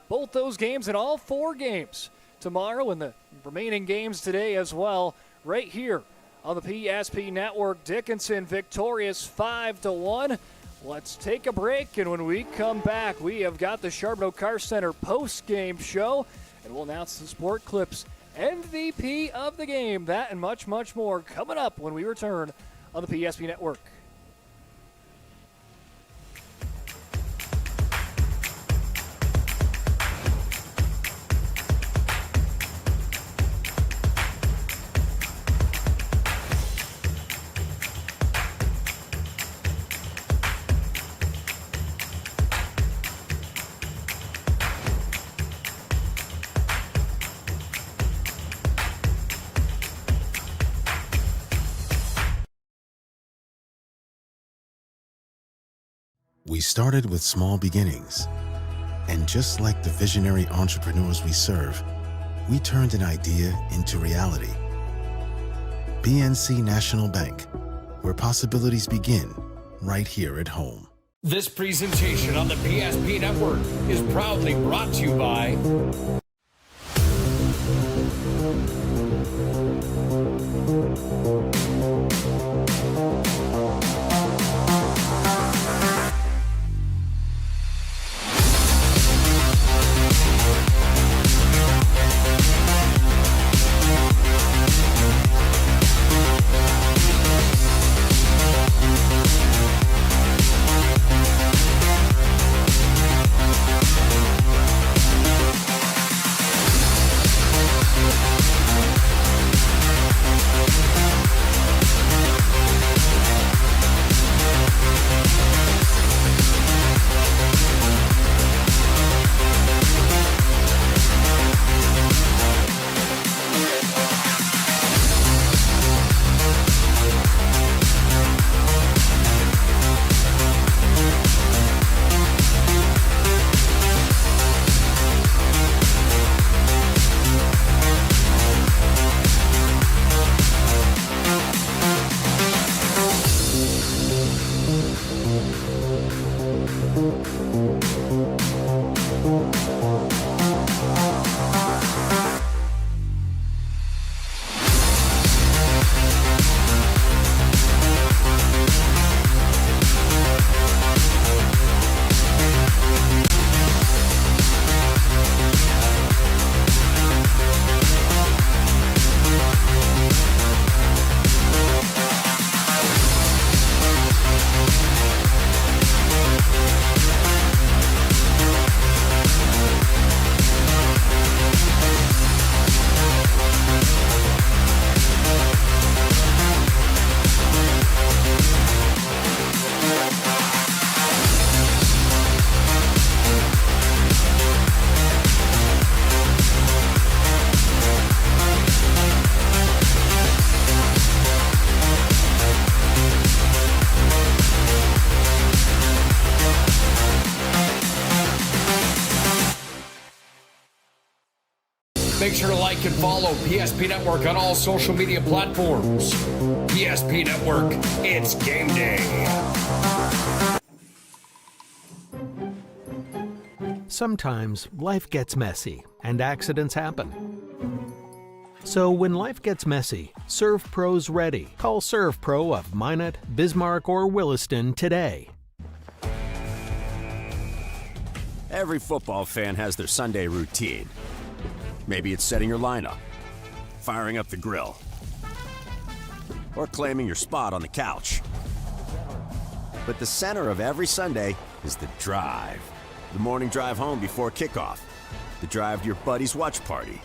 both those games and all 4 games tomorrow and the remaining games today as well right here on the PSP Network. Dickinson victorious 5-1. Let's take a break, and when we come back, we have got the Charbonneau Car Center post-game show, and we'll announce the Sport Clips MVP of the game. That and much, much more coming up when we return on the PSP Network.
We started with small beginnings. And just like the visionary entrepreneurs we serve, we turned an idea into reality. PNC National Bank, where possibilities begin right here at home.
This presentation on the PSP Network is proudly brought to you by sure to like and follow PSP Network on all social media platforms. PSP Network, it's game day.
Sometimes life gets messy and accidents happen. So when life gets messy, Serve Pro's ready. Call Serve Pro of Minot, Bismarck, or Williston today.
Every football fan has their Sunday routine. Maybe it's setting your lineup, firing up the grill, or claiming your spot on the couch. But the center of every Sunday is the drive. The morning drive home before kickoff. The drive to your buddy's watch party.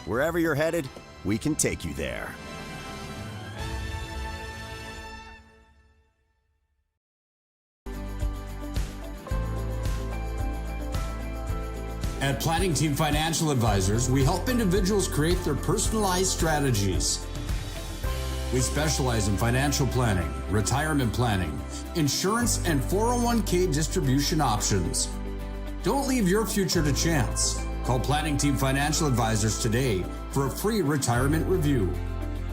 Wherever you're headed, we can take you there.
At Planning Team Financial Advisors, we help individuals create their personalized strategies. We specialize in financial planning, retirement planning, insurance, and 401k distribution options. Don't leave your future to chance. Call Planning Team Financial Advisors today for a free retirement review.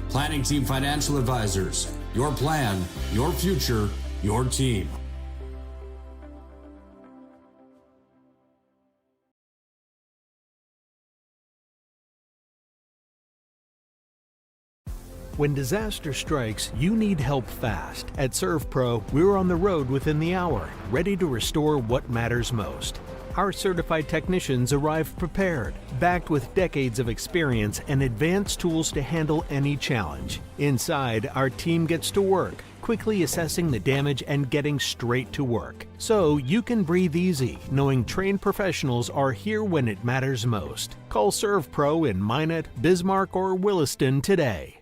Planning Team Financial Advisors, your plan, your future, your team.
When disaster strikes, you need help fast. At Serve Pro, we're on the road within the hour, ready to restore what matters most. Our certified technicians arrive prepared, backed with decades of experience and advanced tools to handle any challenge. Inside, our team gets to work, quickly assessing the damage and getting straight to work. So you can breathe easy, knowing trained professionals are here when it matters most. Call Serve Pro in Minot, Bismarck, or Williston today.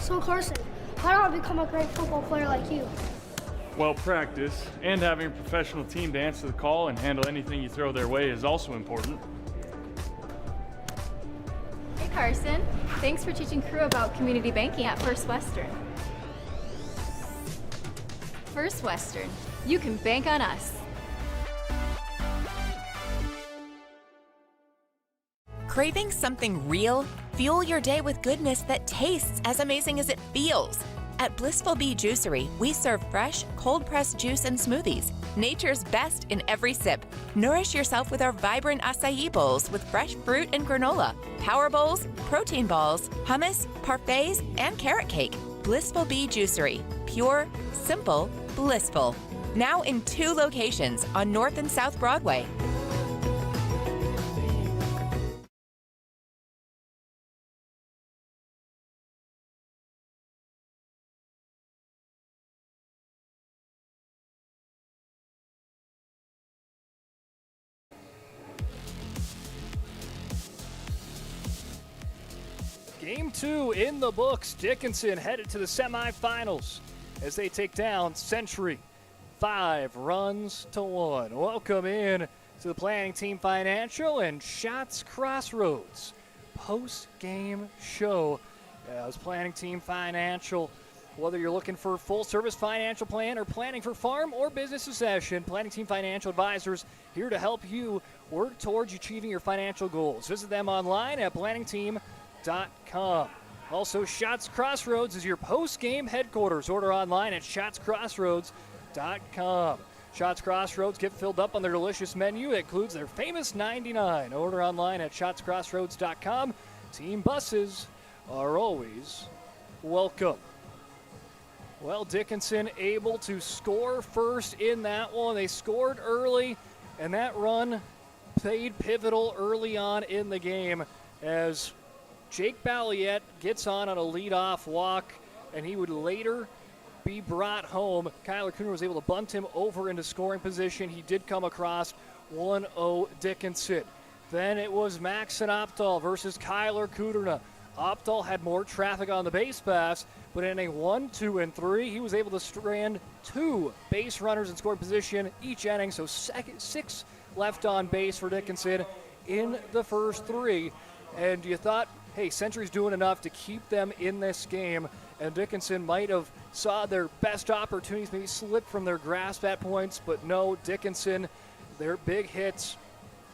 So Carson, how do I become a great football player like you?
Well, practice and having a professional team to answer the call and handle anything you throw their way is also important.
Hey Carson, thanks for teaching crew about community banking at First Western. First Western, you can bank on us.
Craving something real? Fuel your day with goodness that tastes as amazing as it feels. At Blissful Bee Juicery, we serve fresh, cold-pressed juice and smoothies, nature's best in every sip. Nourish yourself with our vibrant acai bowls with fresh fruit and granola, power bowls, protein balls, hummus, parfaits, and carrot cake. Blissful Bee Juicery. Pure, simple, blissful. Now in 2 locations on North and South Broadway.
Game 2 in the books. Dickinson headed to the semifinals as they take down Century 5-1. Welcome in to the Planning Team Financial and Shots Crossroads post-game show. As Planning Team Financial, whether you're looking for a full-service financial plan or planning for farm or business succession, Planning Team Financial Advisors here to help you work towards achieving your financial goals. Visit them online at planningteam.com. Also, Shots Crossroads is your post-game headquarters. Order online at shotscrossroads.com. Shots Crossroads get filled up on their delicious menu. It includes their famous 99. Order online at shotscrossroads.com. Team buses are always welcome. Well, Dickinson able to score first in that one. They scored early, and that run played pivotal early on in the game as Jake Balliette gets on a leadoff walk, and he would later be brought home. Kyler Cooner was able to bunt him over into scoring position. He did come across 1-0 Dickinson. Then it was Maxon Opdahl versus Kyler Kuderna. Opdahl had more traffic on the base pass, but in a 1, 2, and 3, he was able to strand 2 base runners in scoring position each inning, so 6 left on base for Dickinson in the first 3. And you thought, hey, Century's doing enough to keep them in this game, and Dickinson might have saw their best opportunities maybe slip from their grasp at points, but no, Dickinson, their big hits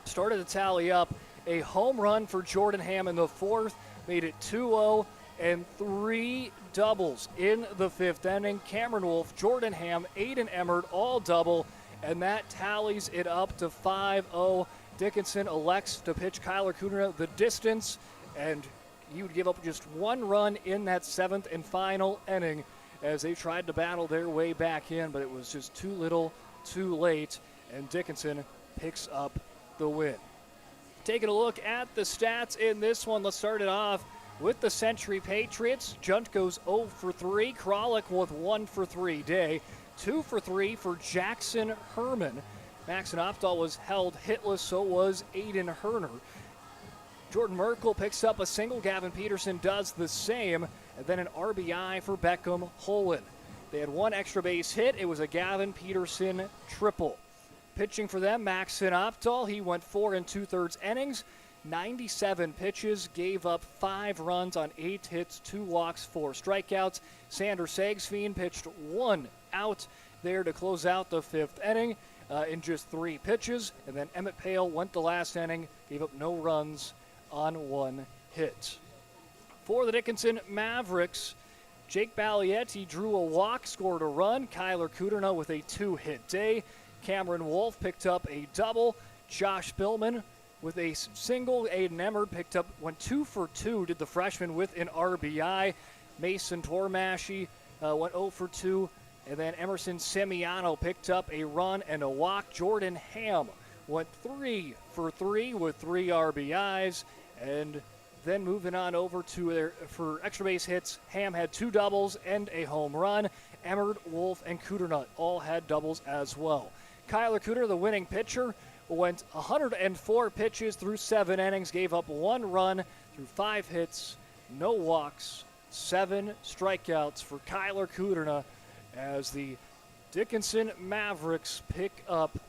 started to tally up. A home run for Jordan Ham in the 4th made it 2-0, and 3 doubles in the 5th inning. Cameron Wolf, Jordan Ham, Aiden Emmert, all double, and that tallies it up to 5-0. Dickinson elects to pitch Kyler Kuderna the distance, and he would give up just 1 run in that 7th and final inning as they tried to battle their way back in, but it was just too little, too late, and Dickinson picks up the win. Taking a look at the stats in this one, let's start it off with the Century Patriots. Junt goes 0 for 3. Kralik with 1 for 3 day. 2 for 3 for Jackson Herman. Maxon Opdahl was held hitless, so was Aiden Herner. Jordan Merkel picks up a single. Gavin Peterson does the same. And then an RBI for Beckham Holland. They had 1 extra base hit. It was a Gavin Peterson triple. Pitching for them, Maxon Opdahl. He went 4 2/3 innings, 97 pitches, gave up 5 runs on 8 hits, 2 walks, 4 strikeouts. Sander Sagsveen pitched 1 out there to close out the 5th inning in just 3 pitches. And then Emmett Pale went the last inning, gave up no runs on 1 hit. For the Dickinson Mavericks, Jake Balietti drew a walk, scored a run. Kyler Kuderna with a 2-hit day. Cameron Wolf picked up a double. Josh Billman with a single. Aiden Emmert went 2 for 2, did the freshman with an RBI. Mason Tormashy went 0 for 2. And then Emerson Semiano picked up a run and a walk. Jordan Ham went 3 for 3 with 3 RBIs. And then moving on over to for extra base hits, Ham had 2 doubles and a home run. Emmert, Wolf, and Kuderna all had doubles as well. Kyler Kuderna, the winning pitcher, went 104 pitches through 7 innings, gave up 1 run through 5 hits, no walks, 7 strikeouts for Kyler Kuderna as the Dickinson Mavericks pick up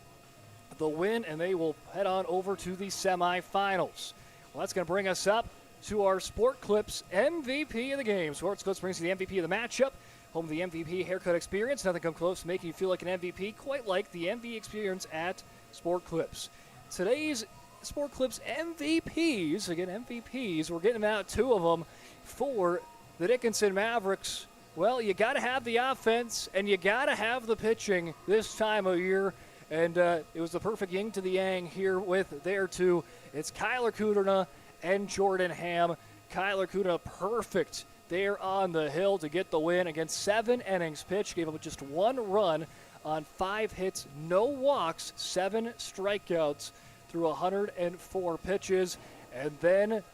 the win, and they will head on over to the semifinals. Well, that's going to bring us up to our Sport Clips MVP of the game. Sports Clips brings you the MVP of the matchup. Home of the MVP haircut experience. Nothing come close to making you feel like an MVP, quite like the MV experience at Sport Clips. Today's Sport Clips MVPs, again MVPs, we're getting out 2 of them for the Dickinson Mavericks. Well, you got to have the offense and you got to have the pitching this time of year. And it was the perfect yin to the yang here with their 2. It's Kyler Kuderna and Jordan Ham. Kyler Kuderna perfect there on the hill to get the win against 7 innings pitched. Gave up just 1 run on 5 hits, no walks, 7 strikeouts through 104 pitches. And then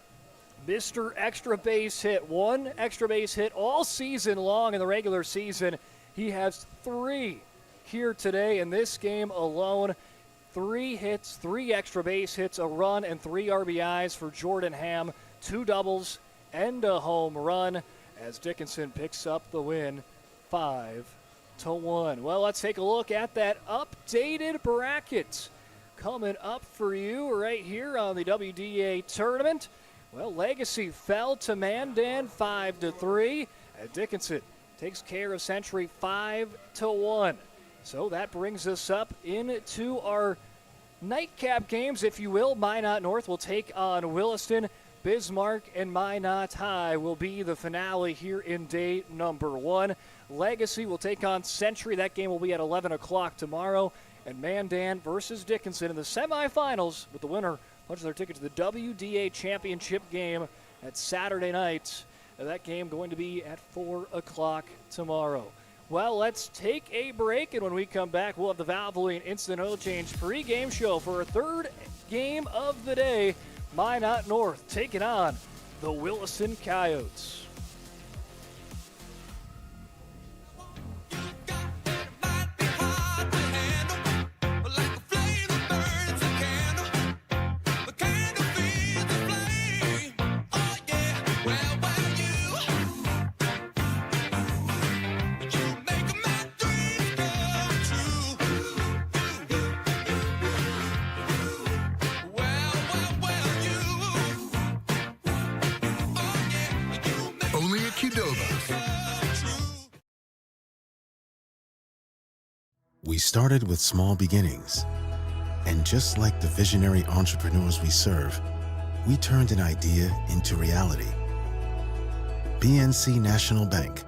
Mr. Extra Base Hit, 1 extra base hit all season long in the regular season. He has 3 here today in this game alone. 3 hits, 3 extra base hits, a run, and 3 RBIs for Jordan Ham. 2 doubles and a home run as Dickinson picks up the win 5-1. Well, let's take a look at that updated bracket coming up for you right here on the WDA tournament. Well, Legacy fell to Mandan 5-3, and Dickinson takes care of Century 5-1. So that brings us up into our nightcap games, if you will. Minot North will take on Williston. Bismarck and Minot High will be the finale here in day number 1. Legacy will take on Century. That game will be at 11 o'clock tomorrow. And Mandan versus Dickinson in the semifinals, with the winner punching their ticket to the WDA championship game at Saturday night. That game going to be at 4 o'clock tomorrow. Well, let's take a break, and when we come back, we'll have the Valvoline Instant Oil Change pregame show for our 3rd game of the day. Minot North taking on the Williston Coyotes.
Like a flame that burns
Only at Qdoba.
We started with small beginnings. And just like the visionary entrepreneurs we serve, we turned an idea into reality. BNC National Bank,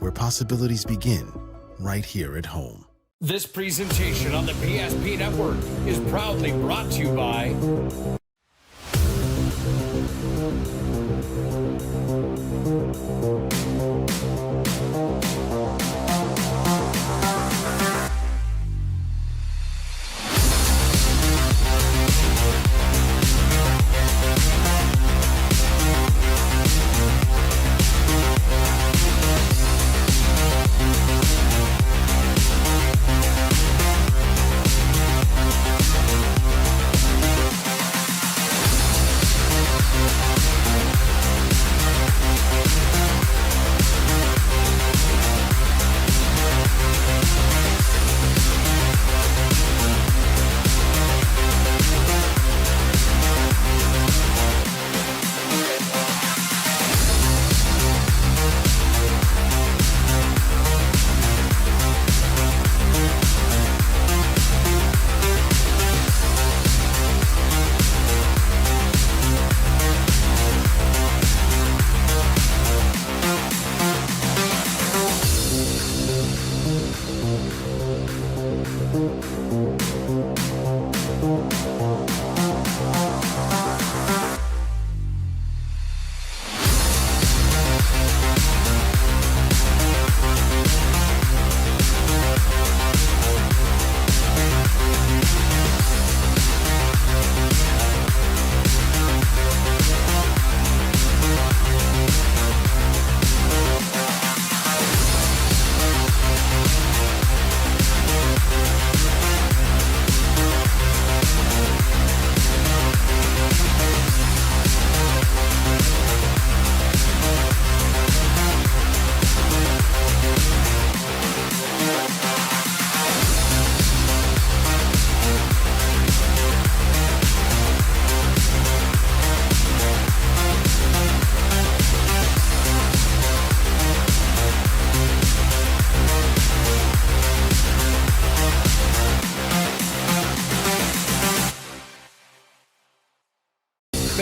where possibilities begin right here at home.
This presentation on the PSP Network is proudly brought to you by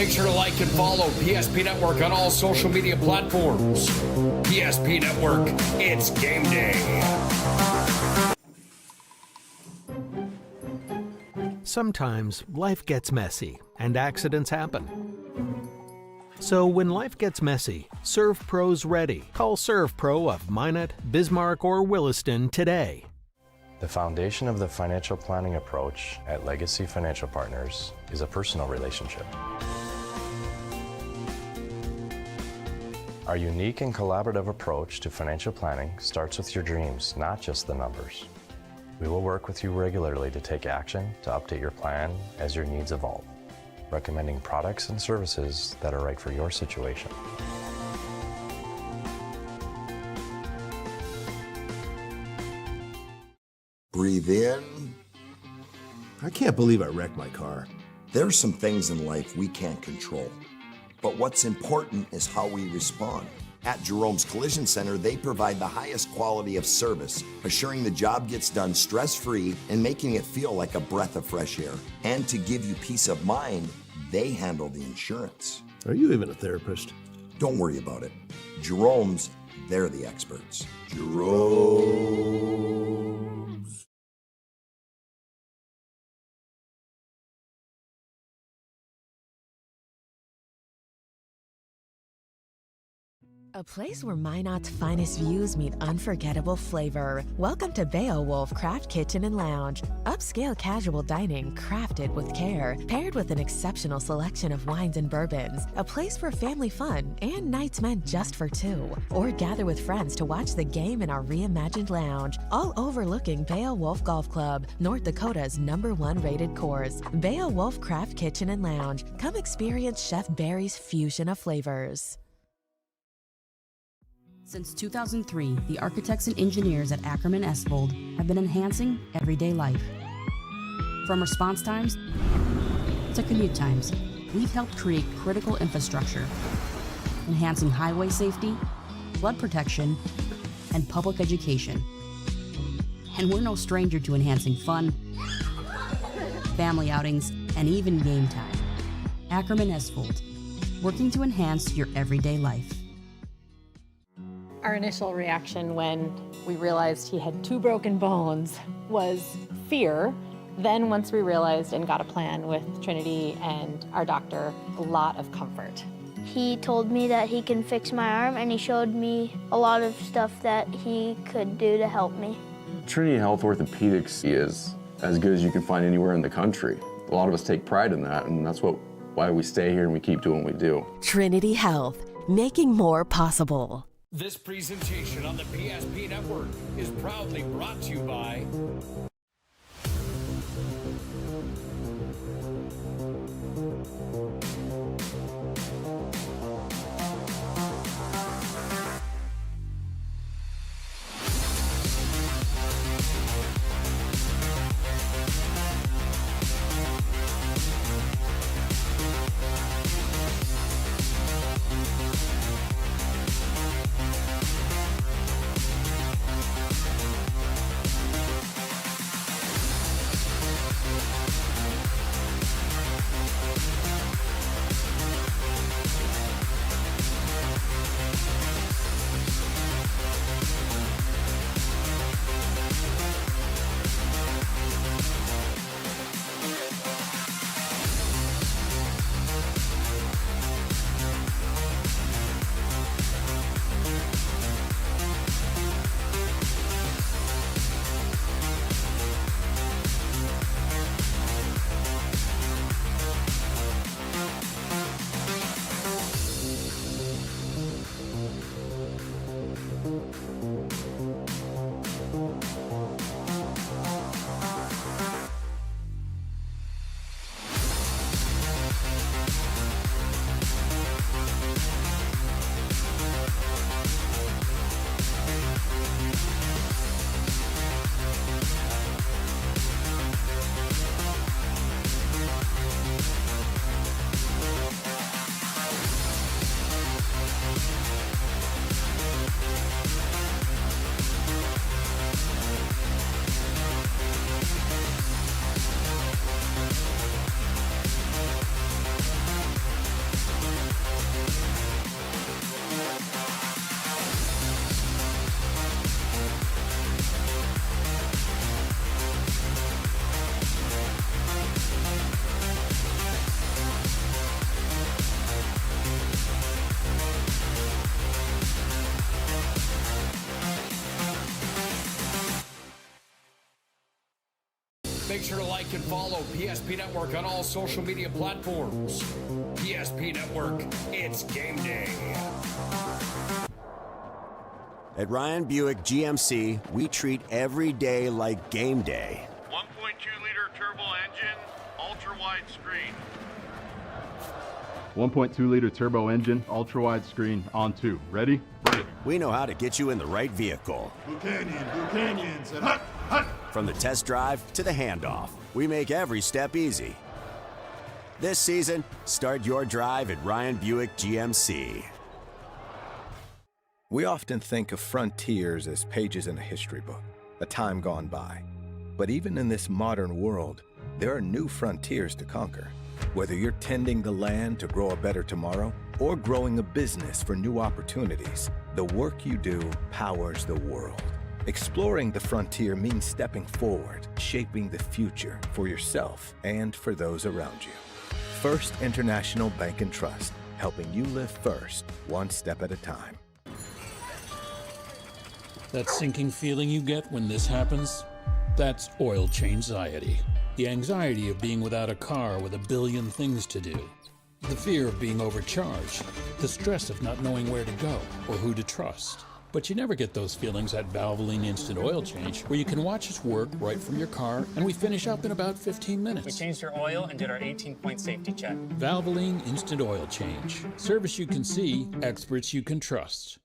Make sure to like and follow PSP Network on all social media platforms. PSP Network, it's game day.
Sometimes life gets messy and accidents happen. So when life gets messy, ServPro's ready. Call ServPro of Minot, Bismarck, or Williston today.
The foundation of the financial planning approach at Legacy Financial Partners is a personal relationship. Our unique and collaborative approach to financial planning starts with your dreams, not just the numbers. We will work with you regularly to take action to update your plan as your needs evolve, recommending products and services that are right for your situation.
Breathe in.
I can't believe I wrecked my car.
There's some things in life we can't control. But what's important is how we respond. At Jerome's Collision Center, they provide the highest quality of service, assuring the job gets done stress-free and making it feel like a breath of fresh air. And to give you peace of mind, they handle the insurance.
Are you even a therapist?
Don't worry about it. Jerome's, they're the experts. Jerome's.
A place where Minot's finest views meet unforgettable flavor. Welcome to Beowulf Craft Kitchen and Lounge. Upscale casual dining crafted with care, paired with an exceptional selection of wines and bourbons. A place for family fun and nights meant just for two. Or gather with friends to watch the game in our reimagined lounge, all overlooking Beowulf Golf Club, North Dakota's #1 rated course. Beowulf Craft Kitchen and Lounge. Come experience Chef Barry's fusion of flavors.
Since 2003, the architects and engineers at Ackerman Esvold have been enhancing everyday life. From response times to commute times, we've helped create critical infrastructure, enhancing highway safety, flood protection, and public education. And we're no stranger to enhancing fun, family outings, and even game time. Ackerman Esvold, working to enhance your everyday life.
Our initial reaction when we realized he had 2 broken bones was fear. Then once we realized and got a plan with Trinity and our doctor, a lot of comfort.
He told me that he can fix my arm, and he showed me a lot of stuff that he could do to help me.
Trinity Health Orthopedics is as good as you can find anywhere in the country. A lot of us take pride in that, and that's why we stay here and we keep doing what we do.
Trinity Health, making more possible.
This presentation on the PSP Network is proudly brought to you by Make sure to like and follow PSP Network on all social media platforms. PSP Network, it's game day.
At Ryan Buick GMC, we treat every day like game day.
1.2-liter turbo engine, ultra-wide screen.
1.2-liter turbo engine, ultra-wide screen, on 2. Ready? Ready.
We know how to get you in the right vehicle.
Blue Canyons, and hut, hut.
From the test drive to the handoff, we make every step easy. This season, start your drive at Ryan Buick GMC.
We often think of frontiers as pages in a history book, a time gone by. But even in this modern world, there are new frontiers to conquer. Whether you're tending the land to grow a better tomorrow or growing a business for new opportunities, the work you do powers the world. Exploring the frontier means stepping forward, shaping the future for yourself and for those around you. First International Bank and Trust, helping you live first, one step at a time.
That sinking feeling you get when this happens? That's oil change-anxiety. The anxiety of being without a car with a billion things to do. The fear of being overcharged. The stress of not knowing where to go or who to trust. But you never get those feelings at Valvoline Instant Oil Change, where you can watch us work right from your car, and we finish up in about 15 minutes.
We changed your oil and did our 18-point safety check.
Valvoline Instant Oil Change. Service you can see, experts you can trust.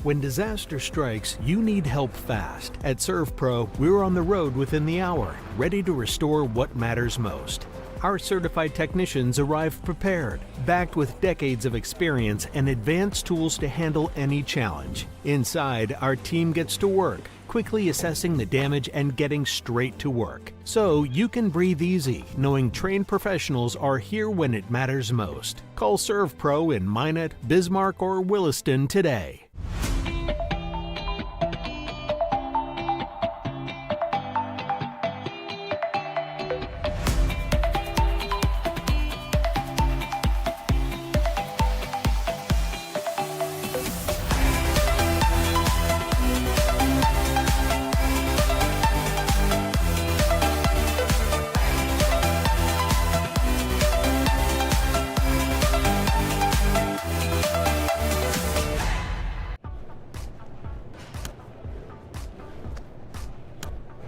When disaster strikes, you need help fast. At ServPro, we're on the road within the hour, ready to restore what matters most. Our certified technicians arrive prepared, backed with decades of experience and advanced tools to handle any challenge. Inside, our team gets to work, quickly assessing the damage and getting straight to work. So you can breathe easy, knowing trained professionals are here when it matters most. Call ServPro in Minot, Bismarck, or Williston today.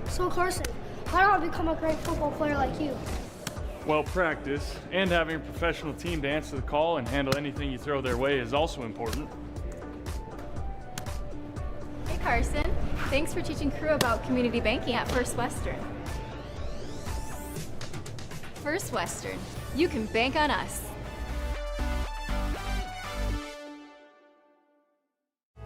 So Carson, how do I become a great football player like you?
Well, practice and having a professional team to answer the call and handle anything you throw their way is also important.
Hey Carson, thanks for teaching crew about community banking at First Western. First Western, you can bank on us.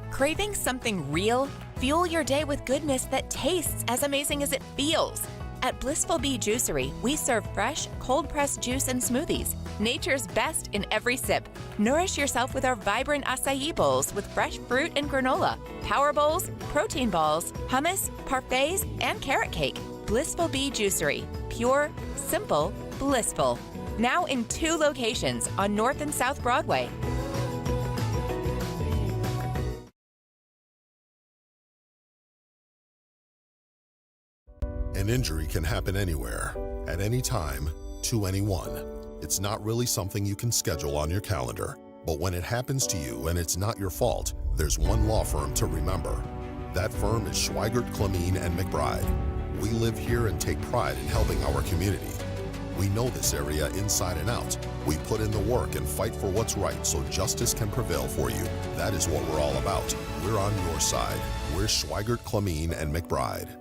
Craving something real? Fuel your day with goodness that tastes as amazing as it feels. At Blissful Bee Juicery, we serve fresh, cold-pressed juice and smoothies. Nature's best in every sip. Nourish yourself with our vibrant acai bowls with fresh fruit and granola, power bowls, protein balls, hummus, parfaits, and carrot cake. Blissful Bee Juicery. Pure, simple, blissful. Now in 2 locations on North and South Broadway.
An injury can happen anywhere, at any time, to anyone. It's not really something you can schedule on your calendar. But when it happens to you and it's not your fault, there's one law firm to remember. That firm is Schweigert, Clemene, and McBride. We live here and take pride in helping our community. We know this area inside and out. We put in the work and fight for what's right so justice can prevail for you. That is what we're all about. We're on your side. We're Schweigert, Clemene, and McBride.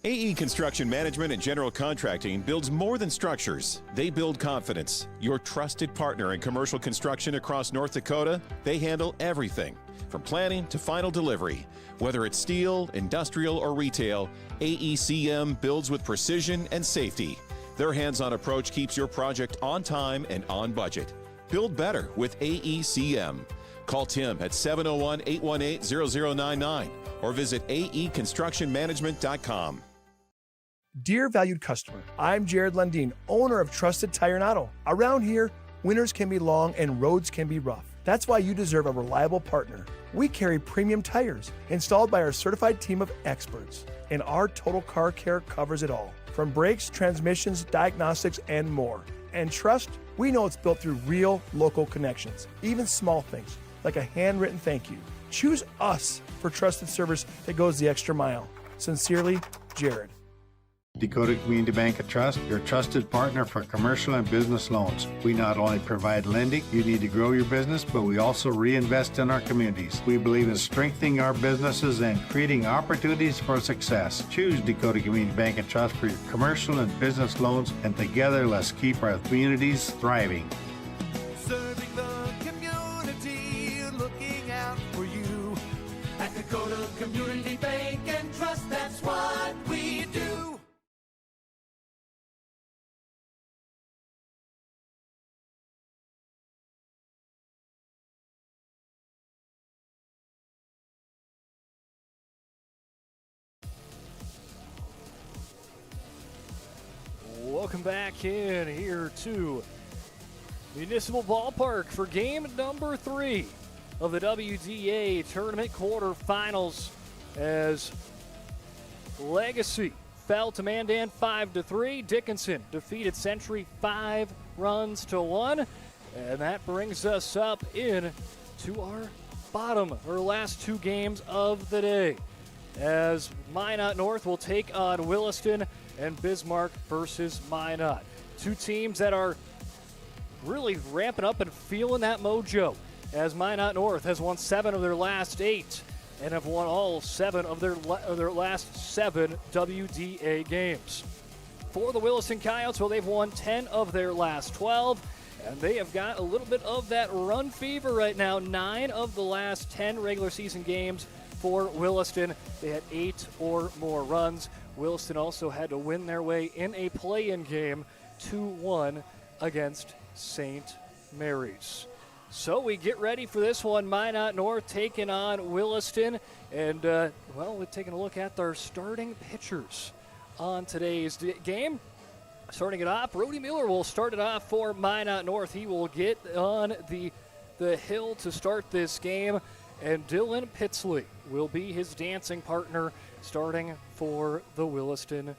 AE Construction Management and General Contracting builds more than structures. They build confidence. Your trusted partner in commercial construction across North Dakota, they handle everything from planning to final delivery. Whether it's steel, industrial, or retail, AECM builds with precision and safety. Their hands-on approach keeps your project on time and on budget. Build better with AECM. Call Tim at 701-818-0099 or visit aeconstructionmanagement.com.
Dear valued customer, I'm Jared Lundeen, owner of Trusted Tire and Auto. Around here, winters can be long and roads can be rough. That's why you deserve a reliable partner. We carry premium tires installed by our certified team of experts, and our total car care covers it all, from brakes, transmissions, diagnostics, and more. And trust, we know it's built through real local connections, even small things like a handwritten thank you. Choose us for trusted service that goes the extra mile. Sincerely, Jared.
Dakota Community Bank of Trust, your trusted partner for commercial and business loans. We not only provide lending you need to grow your business, but we also reinvest in our communities. We believe in strengthening our businesses and creating opportunities for success. Choose Dakota Community Bank of Trust for your commercial and business loans, and together let's keep our communities thriving.
Serving the community, looking out for you. At Dakota Community Bank and Trust, that's what we do.
Welcome back in here to Municipal Ballpark for game number 3 of the WDA Tournament Quarterfinals, as Legacy fell to Mandan 5-3. Dickinson defeated Century 5-1, and that brings us up in to our last 2 games of the day, as Minot North will take on Williston and Bismarck versus Minot. 2 teams that are really ramping up and feeling that mojo as Minot North has won 7 of their last 8 and have won all 7 of their last 7 WDA games. For the Williston Coyotes, well, they've won 10 of their last 12, and they have got a little bit of that run fever right now. 9 of the last 10 regular season games for Williston, they had 8 or more runs. Williston also had to win their way in a play-in game 2-1 against St. Mary's. So we get ready for this one. Minot North taking on Williston. And, well, we're taking a look at their starting pitchers on today's game. Starting it off, Brody Mueller will start it off for Minot North. He will get on the hill to start this game. And Dylan Pitsley will be his dancing partner starting for the Williston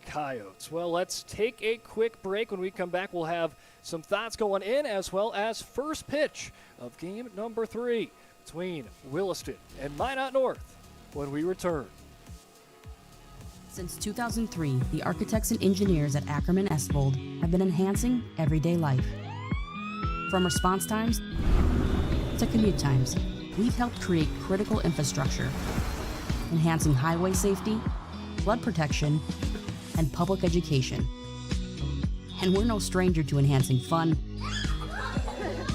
Coyotes. Well, let's take a quick break. When we come back, we'll have some thoughts going in as well as first pitch of game number 3 between Williston and Minot North when we return.
Since 2003, the architects and engineers at Ackerman Esvold have been enhancing everyday life. From response times to commute times, we've helped create critical infrastructure, enhancing highway safety, flood protection, and public education. And we're no stranger to enhancing fun,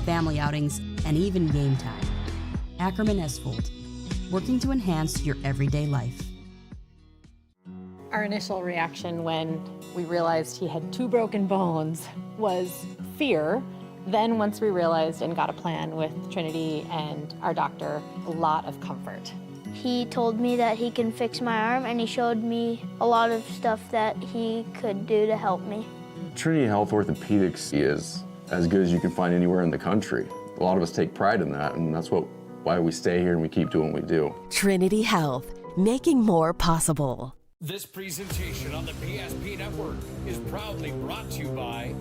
family outings, and even game time. Ackerman Esvold, working to enhance your everyday life.
Our initial reaction when we realized he had 2 broken bones was fear. Then once we realized and got a plan with Trinity and our doctor, a lot of comfort.
He told me that he can fix my arm, and he showed me a lot of stuff that he could do to help me.
Trinity Health Orthopedics is as good as you can find anywhere in the country. A lot of us take pride in that, and that's why we stay here and we keep doing what we do.
Trinity Health, making more possible.
This presentation on the PSP Network is proudly brought to you by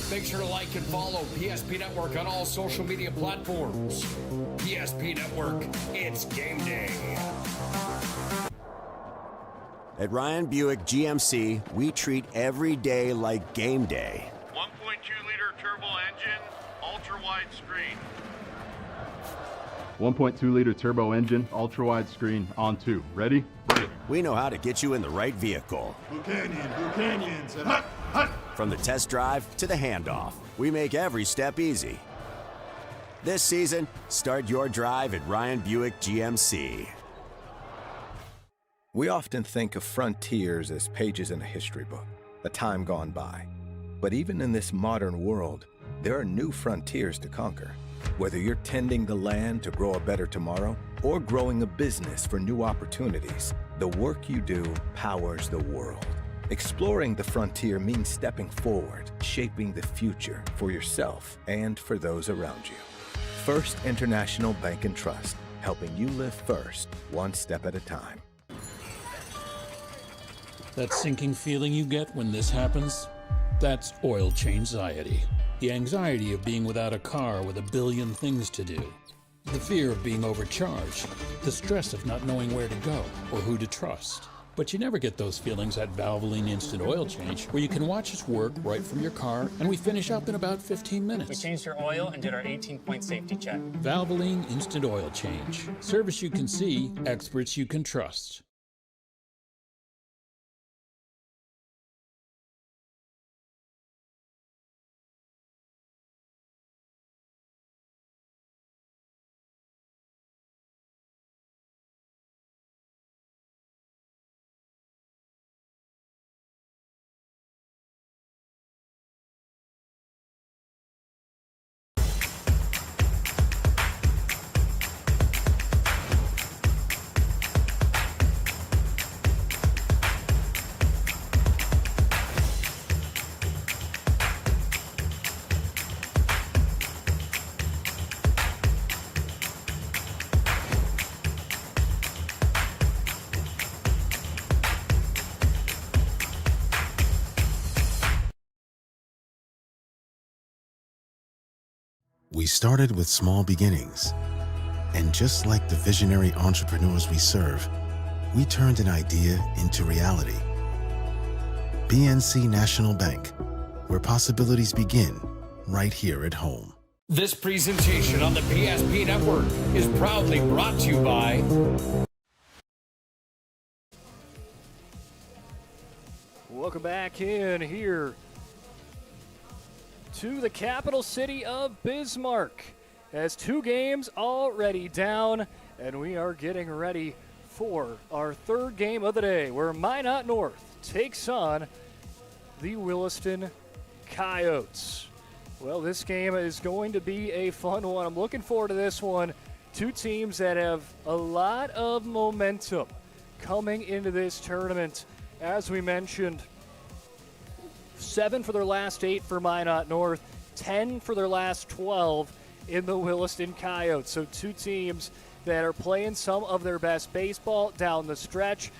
Make sure to like and follow PSP Network on all social media platforms. PSP Network, it's game day.
At Ryan Buick GMC, we treat every day like game day.
1.2-liter turbo engine, ultra-wide screen.
1.2-liter turbo engine, ultra-wide screen, on 2. Ready?
We know how to get you in the right vehicle.
Blue Canyons, and hut, hut.
From the test drive to the handoff, we make every step easy. This season, start your drive at Ryan Buick GMC.
We often think of frontiers as pages in a history book, a time gone by. But even in this modern world, there are new frontiers to conquer. Whether you're tending the land to grow a better tomorrow or growing a business for new opportunities, the work you do powers the world. Exploring the frontier means stepping forward, shaping the future for yourself and for those around you. First International Bank and Trust, helping you live first, one step at a time.
That sinking feeling you get when this happens? That's oil change anxiety. The anxiety of being without a car with a billion things to do. The fear of being overcharged. The stress of not knowing where to go or who to trust. But you never get those feelings at Valvoline Instant Oil Change, where you can watch us work right from your car, and we finish up in about 15 minutes.
We changed your oil and did our 18-point safety check.
Valvoline Instant Oil Change. Service you can see, experts you can trust.
We started with small beginnings, and just like the visionary entrepreneurs we serve, we turned an idea into reality. PNC National Bank, where possibilities begin right here at home.
This presentation on the PSP Network is proudly brought to you by
Welcome back in here to the capital city of Bismarck, as 2 games already down, and we are getting ready for our 3rd game of the day, where Minot North takes on the Williston Coyotes. Well, this game is going to be a fun one. I'm looking forward to this one. 2 teams that have a lot of momentum coming into this tournament. As we mentioned, 7 for their last 8 for Minot North, 10 for their last 12 in the Williston Coyotes. So 2 teams that are playing some of their best baseball down the stretch.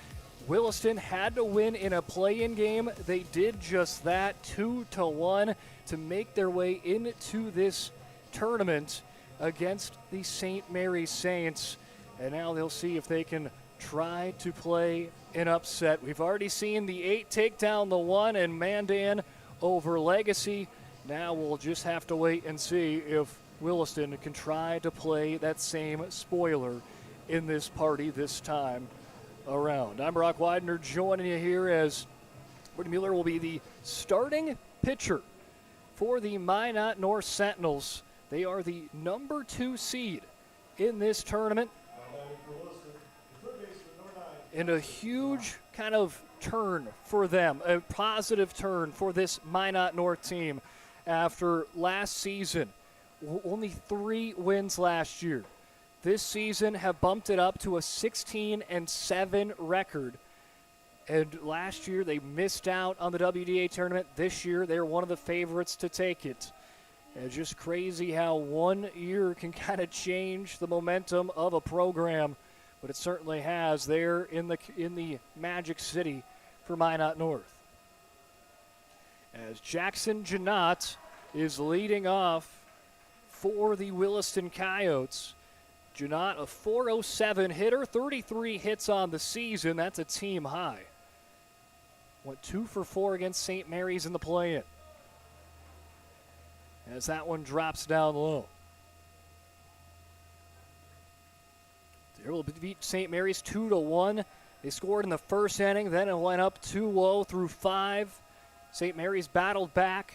Williston had to win in a play-in game. They did just that, 2-1, to make their way into this tournament against the St. Mary's Saints. And now they'll see if they can try to play an upset. We've already seen the 8 take down the 1 and Mandan over Legacy. Now we'll just have to wait and see if Williston can try to play that same spoiler in this party this time around. I'm Brock Widener, joining you here as Brittany Mueller will be the starting pitcher for the Minot North Sentinels. They are the number 2 seed in this tournament. And a huge kind of turn for them, a positive turn for this Minot North team after last season. Only 3 wins last year. This season have bumped it up to a 16-7 record. And last year they missed out on the WDA tournament. This year they're one of the favorites to take it. It's just crazy how 1 year can kind of change the momentum of a program. But it certainly has there in the Magic City for Minot North. As Jackson Janot is leading off for the Williston Coyotes. Janot, a .407 hitter, 33 hits on the season. That's a team high. Went 2 for 4 against St. Mary's in the play-in. As that one drops down low. They will beat St. Mary's 2-1. They scored in the first inning, then it went up 2-0 through 5. St. Mary's battled back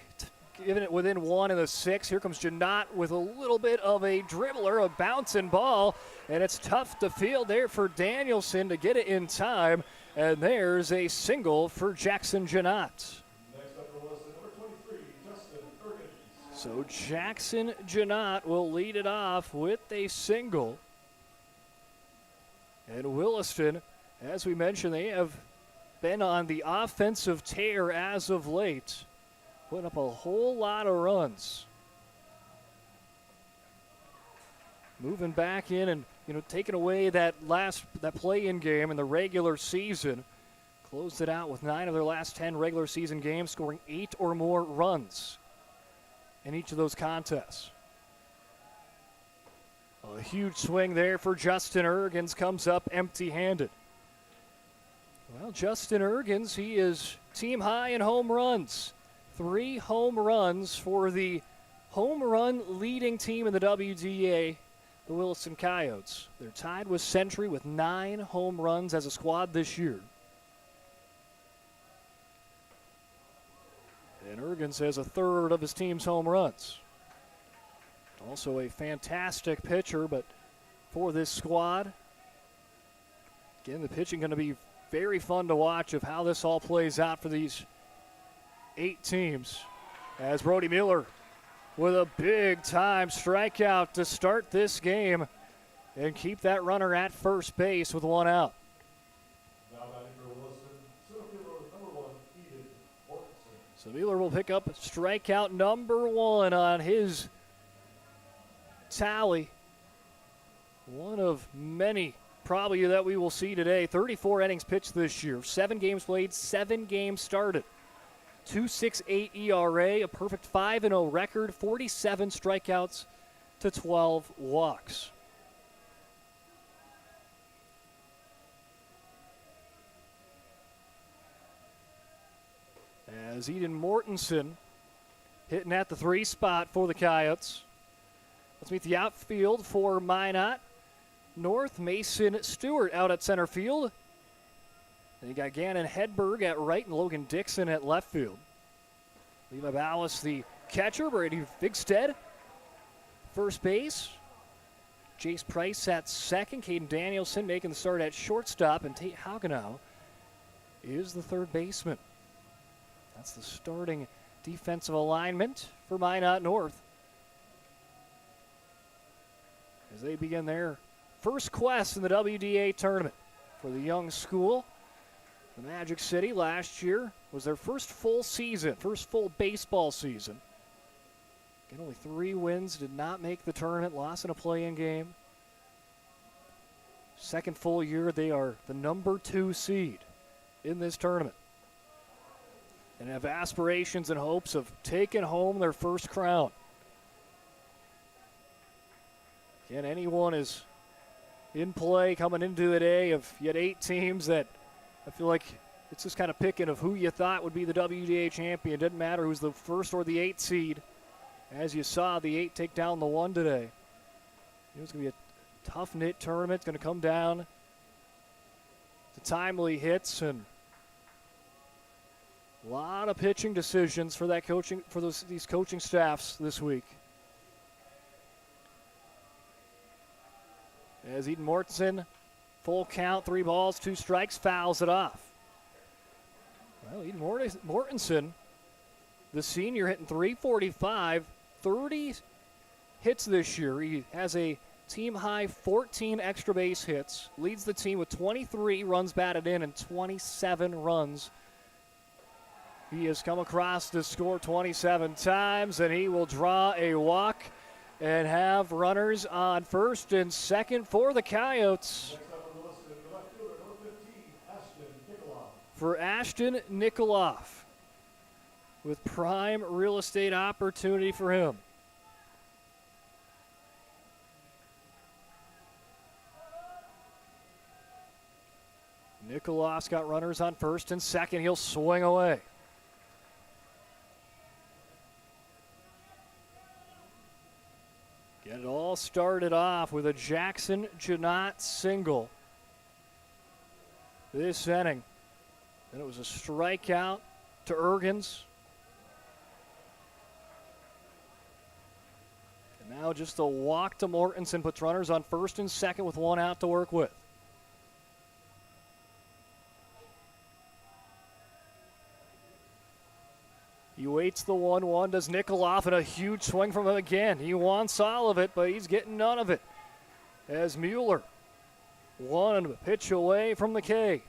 giving it within 1 in the 6th. Here comes Janot with a little bit of a dribbler, a bouncing ball, and it's tough to field there for Danielson to get it in time. And there's a single for Jackson Janot. So Jackson Janot will lead it off with a single. And Williston, as we mentioned, they have been on the offensive tear as of late, putting up a whole lot of runs. Moving back in and, taking away that play-in game in the regular season. Closed it out with 9 of their last 10 regular season games, scoring 8 or more runs in each of those contests. A huge swing there for Justin Ergens, comes up empty-handed. Well, Justin Ergens, he is team high in home runs. 3 home runs for the home run leading team in the WDA, the Williston Coyotes. They're tied with Century with 9 home runs as a squad this year. And Ergens has a third of his team's home runs. Also a fantastic pitcher, but for this squad, again, the pitching going to be very fun to watch of how this all plays out for these 8 teams. As Brody Mueller with a big-time strikeout to start this game and keep that runner at first base with 1 out. So Mueller will pick up strikeout number 1 on his tally. One of many probably that we will see today. 34 innings pitched this year. 7 games played, 7 games started. 2.68 ERA, a perfect 5-0 record, 47 strikeouts to 12 walks. As Eden Mortensen hitting at the 3 spot for the Coyotes. Let's meet the outfield for Minot. North, Mason Stewart out at center field. And you got Gannon Hedberg at right and Logan Dixon at left field. Levi Ballas, the catcher. Brady Bigstead, first base. Jace Price at second. Caden Danielson making the start at shortstop. And Tate Haugenau is the third baseman. That's the starting defensive alignment for Minot North as they begin their first quest in the WDA tournament for the young school. The Magic City last year was their first full season, first full baseball season. Again, only 3 wins, did not make the tournament, lost in a play-in game. Second full year, they are the number 2 seed in this tournament and have aspirations and hopes of taking home their first crown. Again, anyone is in play coming into the day of yet 8 teams that I feel like it's just kind of picking of who you thought would be the WDA champion. Didn't matter who's the first or the 8th seed. As you saw, the 8 take down the 1 today. It's going to be a tough-knit tournament. It's going to come down to timely hits and a lot of pitching decisions for that coaching for these coaching staffs this week. As Eden Mortensen, full count, 3 balls, 2 strikes, fouls it off. Well, Eden Mortensen, the senior, hitting .345, 30 hits this year. He has a team-high 14 extra base hits, leads the team with 23 runs batted in and 27 runs. He has come across to score 27 times, and he will draw a walk and have runners on first and second for the Coyotes. For Ashton Nikoloff, with prime real estate opportunity for him. Nikoloff's got runners on first and second. He'll swing away. Get it all started off with a Jackson Janot single this inning. Then it was a strikeout to Ergens. Now just a walk to Mortensen, puts runners on first and second with one out to work with. He waits the 1-1, does Nickoloff, and a huge swing from him again. He wants all of it, but he's getting none of it. As Mueller, one pitch away from the K.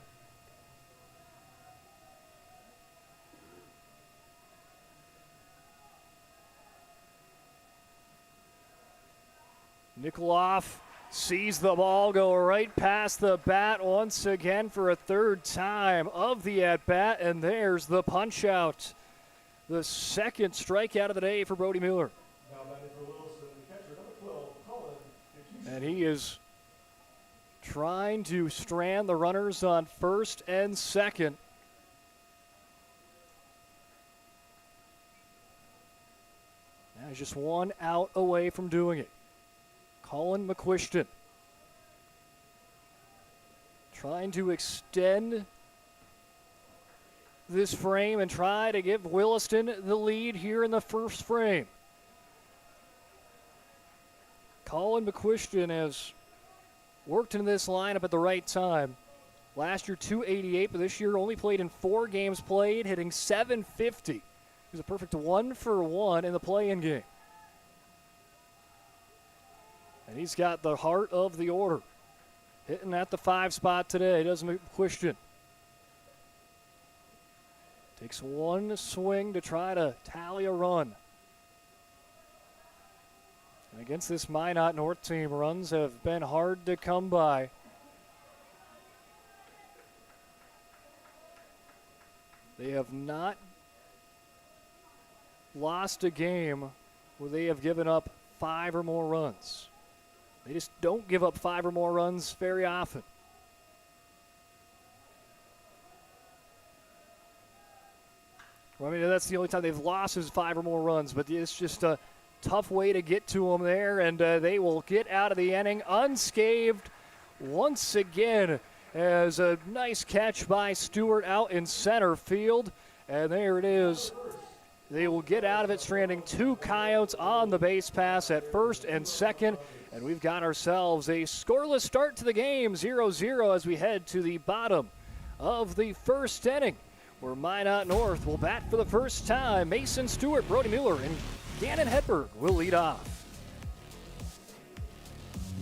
Nickoloff sees the ball go right past the bat once again for a third time of the at-bat, and there's the punch-out. The second strikeout of the day for Brody Mueller. And he is trying to strand the runners on first and second. Now he's just one out away from doing it. Colin McQuiston trying to extend this frame and try to give Williston the lead here in the first frame. Colin McQuiston has worked in this lineup at the right time. Last year, 288, but this year only played in 4 games played, hitting .750. He was a perfect 1-for-1 in the play-in game. And he's got the heart of the order. Hitting at the 5 spot today, doesn't McQuiston. Takes one swing to try to tally a run. And against this Minot North team, runs have been hard to come by. They have not lost a game where they have given up 5 or more runs. They just don't give up 5 or more runs very often. Well, I mean, that's the only time they've lost is 5 or more runs, but it's just a tough way to get to them there, and they will get out of the inning unscathed once again as a nice catch by Stewart out in center field, and there it is. They will get out of it, stranding 2 Coyotes on the base pass at first and second, and we've got ourselves a scoreless start to the game, 0-0 as we head to the bottom of the first inning, where Minot North will bat for the first time. Mason Stewart, Brody Mueller, and Gannon Hedberg will lead off.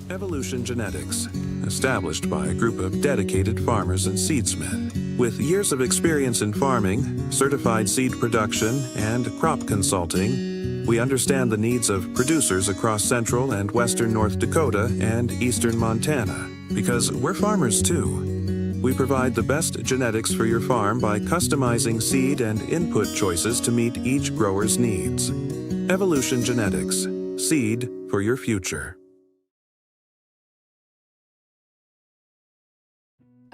Evolution Genetics, established by a group of dedicated farmers and seedsmen. With years of experience in farming, certified seed production, and crop consulting, we understand the needs of producers across central and western North Dakota and eastern Montana, because we're farmers too. We provide the best genetics for your farm by customizing seed and input choices to meet each grower's needs. Evolution Genetics, seed for your future.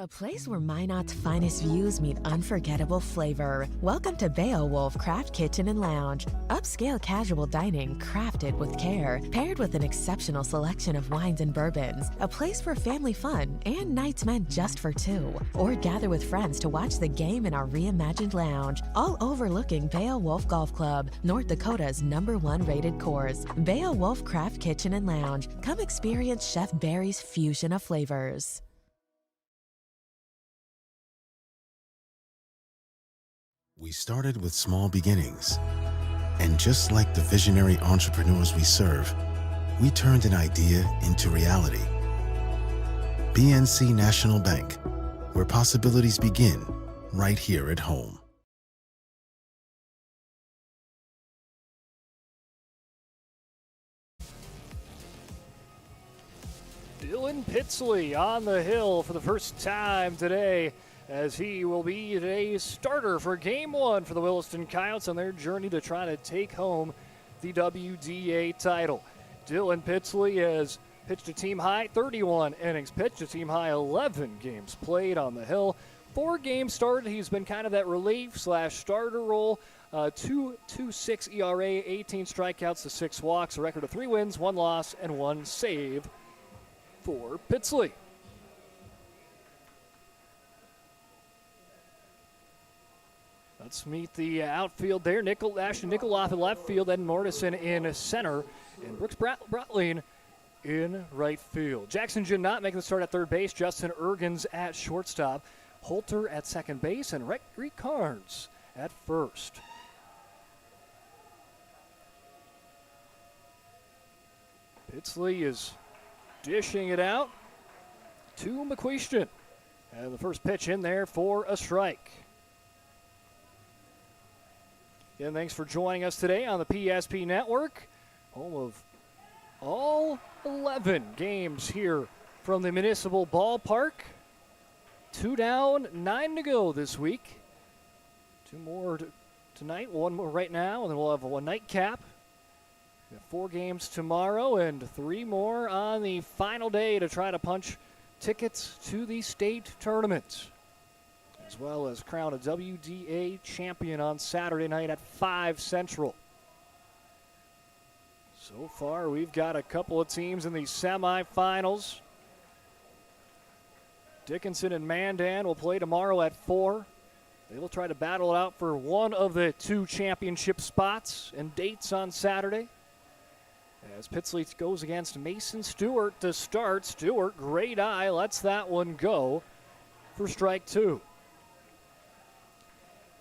A place where Minot's finest views meet unforgettable flavor. Welcome to Beowulf Craft Kitchen and Lounge. Upscale casual dining crafted with care, paired with an exceptional selection of wines and bourbons. A place for family fun and nights meant just for 2. Or gather with friends to watch the game in our reimagined lounge, all overlooking Beowulf Golf Club, North Dakota's #1 rated course. Beowulf Craft Kitchen and Lounge. Come experience Chef Barry's fusion of flavors.
We started with small beginnings. And just like the visionary entrepreneurs we serve, we turned an idea into reality. PNC National Bank, where possibilities begin right here at home.
Dylan Pitsley on the hill for the first time today, as he will be today's starter for Game 1 for the Williston Coyotes on their journey to try to take home the WDA title. Dylan Pitsley has pitched a team-high 31 innings pitched, a team-high 11 games played on the hill. 4 games started. He's been kind of that relief/starter role. 2.26 ERA, 18 strikeouts to 6 walks, a record of 3 wins, 1 loss, and 1 save for Pitsley. Let's meet the outfield there. Ashton Nikoloff in left field, Ed Mortison in center, and Brooks Brotling in right field. Jackson Janot making the start at third base, Justin Ergens at shortstop, Holter at second base, and Rick Carnes at first. Pitsley is dishing it out to McQuestion. And the first pitch in there for a strike. Again, thanks for joining us today on the PSP Network, home of all 11 games here from the Municipal Ballpark. 2 down, 9 to go this week. 2 more tonight, 1 more right now, and then we'll have a nightcap. We have 4 games tomorrow and 3 more on the final day to try to punch tickets to the state tournament, as well as crown a WDA champion on Saturday night at 5 Central. So far, we've got a couple of teams in the semifinals. Dickinson and Mandan will play tomorrow at 4. They will try to battle it out for one of the 2 championship spots and dates on Saturday. As Pitsley goes against Mason Stewart to start. Stewart, great eye, lets that one go for strike 2.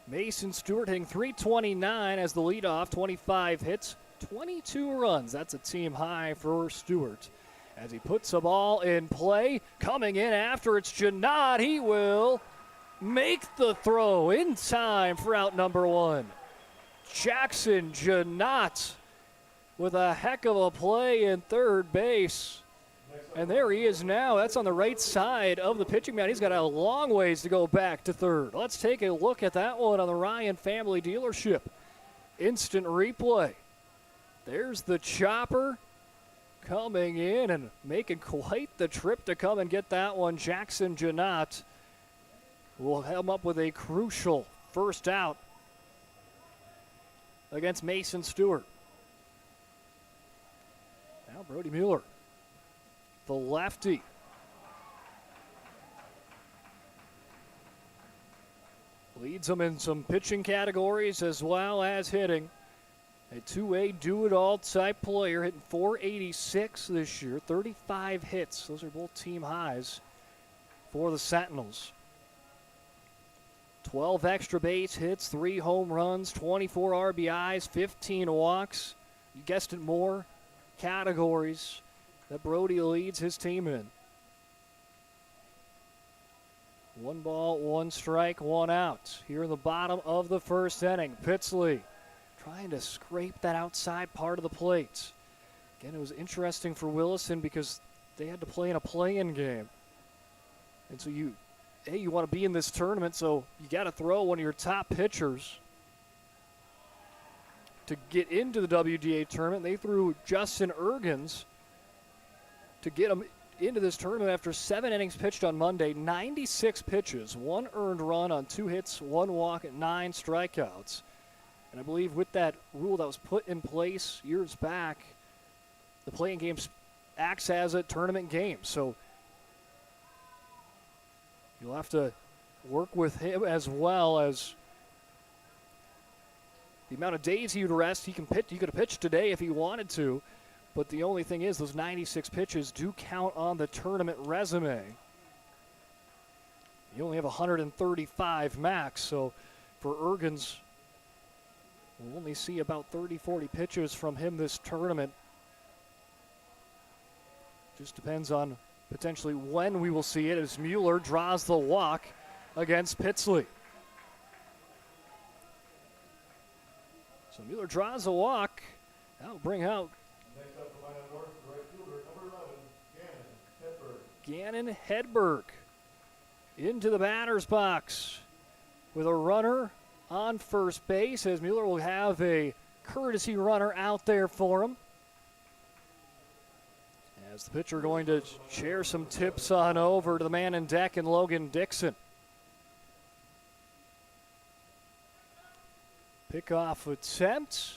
Mason Stewart hitting .329 as the leadoff, 25 hits, 22 runs. That's a team high for Stewart. As he puts the ball in play, coming in after it's Janot. He will make the throw in time for out number 1. Jackson Janot with a heck of a play in third base. And there he is now. That's on the right side of the pitching mound. He's got a long ways to go back to third. Let's take a look at that one on the Ryan Family Dealership. Instant replay. There's the chopper coming in and making quite the trip to come and get that one. Jackson Janot will come up with a crucial first out against Mason Stewart. Now Brody Mueller, the lefty. Leads them in some pitching categories as well as hitting. A 2A do-it-all type player, hitting .486 this year, 35 hits. Those are both team highs for the Sentinels. 12 extra base hits, 3 home runs, 24 RBIs, 15 walks. You guessed it, more categories that Brody leads his team in. 1 ball, 1 strike, 1 out. Here in the bottom of the first inning, Pitsley trying to scrape that outside part of the plate. Again, it was interesting for Williston because they had to play in a play-in game. And so you want to be in this tournament, so you got to throw one of your top pitchers to get into the WDA tournament. They threw Justin Ergens to get him into this tournament after 7 innings pitched on Monday, 96 pitches, 1 earned run on 2 hits, 1 walk, and 9 strikeouts. And I believe with that rule that was put in place years back, the playing game acts as a tournament game. So you'll have to work with him as well as the amount of days he would rest. He could have pitched today if he wanted to, but the only thing is those 96 pitches do count on the tournament resume. You only have 135 max, so for Ergens, we'll only see about 30, 40 pitches from him this tournament. Just depends on potentially when we will see it as Mueller draws the walk against Pitsley. So Mueller draws a walk. That'll bring out Gannon Hedberg into the batter's box with a runner on first base, as Mueller will have a courtesy runner out there for him. As the pitcher going to share some tips on over to the man in deck and Logan Dixon. Pickoff attempt.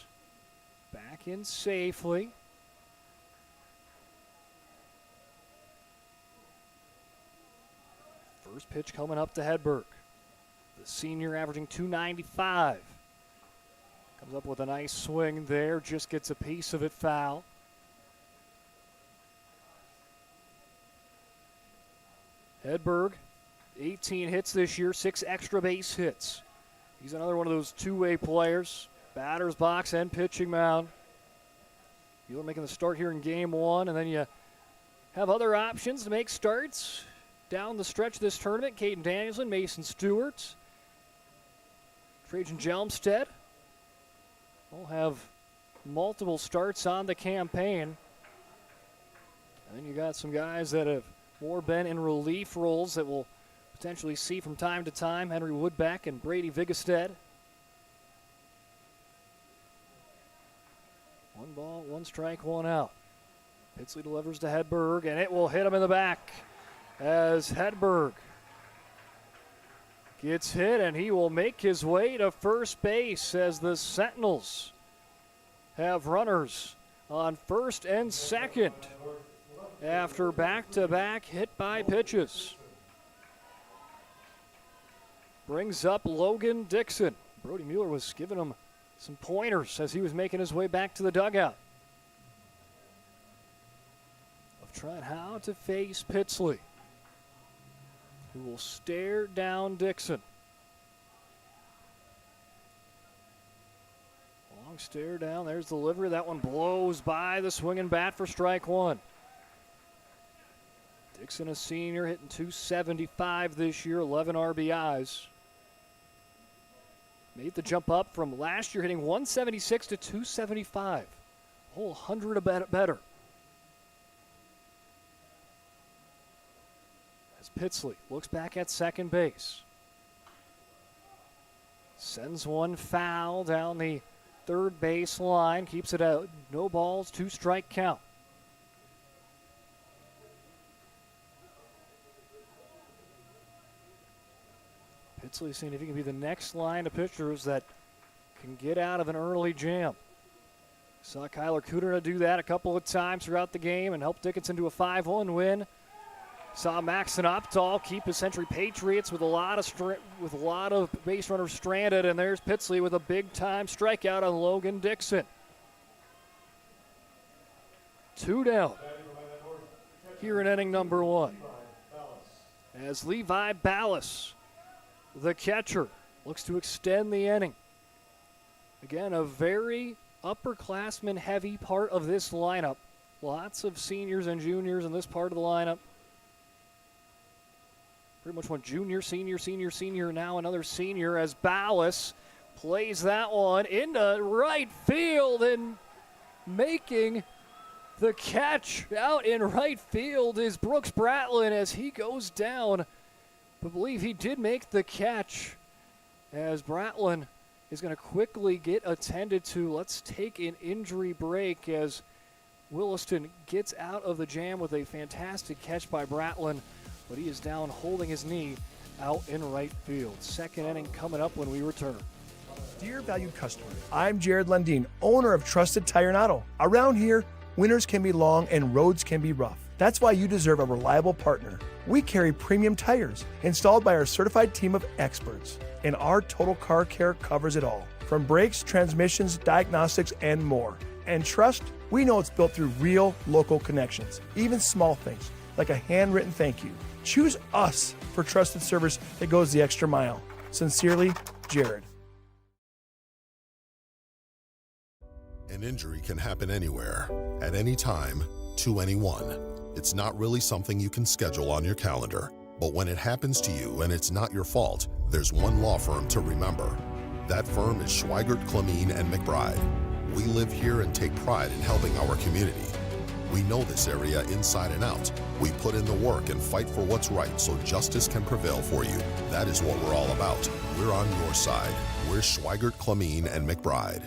Back in safely. First pitch coming up to Hedberg. The senior averaging .295. Comes up with a nice swing there, just gets a piece of it foul. Hedberg, 18 hits this year, 6 extra base hits. He's another one of those two-way players, batter's box and pitching mound. You're making the start here in game 1, and then you have other options to make starts down the stretch of this tournament. Caden Danielson, Mason Stewart, Trajan Jelmstead will have multiple starts on the campaign. And then you got some guys that have more been in relief roles that we'll potentially see from time to time. Henry Woodbeck and Brady Vigestead. 1 ball, 1 strike, 1 out. Pitsley delivers to Hedberg, and it will hit him in the back as Hedberg gets hit, and he will make his way to first base as the Sentinels have runners on first and second after back-to-back hit-by pitches. Brings up Logan Dixon. Brody Mueller was giving him some pointers as he was making his way back to the dugout. Of trying how to face Pitsley, who will stare down Dixon. Long stare down. There's the delivery. That one blows by the swinging bat for strike 1. Dixon, a senior, hitting .275 this year, 11 RBIs. Made the jump up from last year, hitting .176 to .275. A whole 100 better. As Pitsley looks back at second base. Sends one foul down the third base line. Keeps it out. No balls, 2 strike count. Pitsley seeing if he can be the next line of pitchers that can get out of an early jam. Saw Kyler Cooter do that a couple of times throughout the game and help Dickinson to a 5-1 win. Saw Maxon Opdahl keep his Century Patriots with a lot of base runners stranded, and there's Pitsley with a big-time strikeout on Logan Dixon. 2 down here in inning number 1. As Levi Ballas, the catcher, looks to extend the inning. Again, a very upperclassman-heavy part of this lineup. Lots of seniors and juniors in this part of the lineup. Pretty much one junior, senior, now another senior as Ballas plays that one into right field, and making the catch out in right field is Brooks Bratlin as he goes down. I believe he did make the catch as Bratlin is going to quickly get attended to. Let's take an injury break as Williston gets out of the jam with a fantastic catch by Bratlin, but he is down holding his knee out in right field. Second inning coming up when we return.
Dear valued customer, I'm Jared Lundeen, owner of Trusted Tire and Auto. Around here, winters can be long and roads can be rough. That's why you deserve a reliable partner. We carry premium tires installed by our certified team of experts, and our total car care covers it all, from brakes, transmissions, diagnostics, and more. And trust, we know it's built through real local connections, even small things like a handwritten thank you. Choose us for trusted service that goes the extra mile. Sincerely, Jared.
An injury can happen anywhere, at any time, to anyone. It's not really something you can schedule on your calendar. But when it happens to you and it's not your fault, there's one law firm to remember. That firm is Schweigert, Clemene, and McBride. We live here and take pride in helping our community. We know this area inside and out. We put in the work and fight for what's right so justice can prevail for you. That is what we're all about. We're on your side. We're Schweigert, Clemene, and McBride.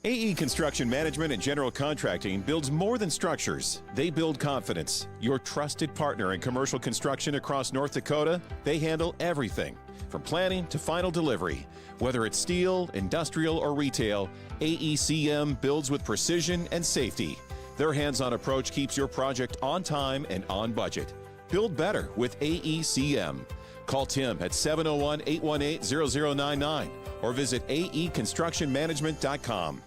AE Construction Management and General Contracting builds more than structures. They build confidence. Your trusted partner in commercial construction across North Dakota, they handle everything from planning to final delivery. Whether it's steel, industrial, or retail, AECM builds with precision and safety. Their hands-on approach keeps your project on time and on budget. Build better with AECM. Call Tim at 701-818-0099 or visit aeconstructionmanagement.com.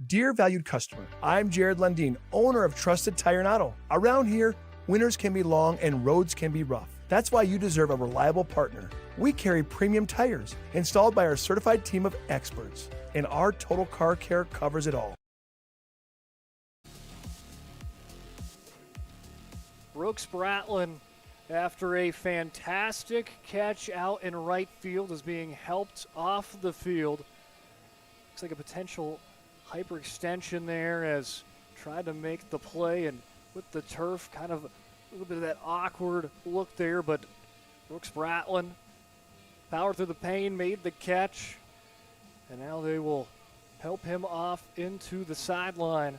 Dear valued customer, I'm Jared Lundeen, owner of Trusted Tire and Auto. Around here, winters can be long and roads can be rough. That's why you deserve a reliable partner. We carry premium tires installed by our certified team of experts, and our total car care covers it all.
Brooks Bratlin, after a fantastic catch out in right field, is being helped off the field. Looks like a potential hyperextension there, as tried to make the play, and with the turf, kind of a little bit of that awkward look there, but Brooks Bratlin powered through the pain, made the catch, and now they will help him off into the sideline.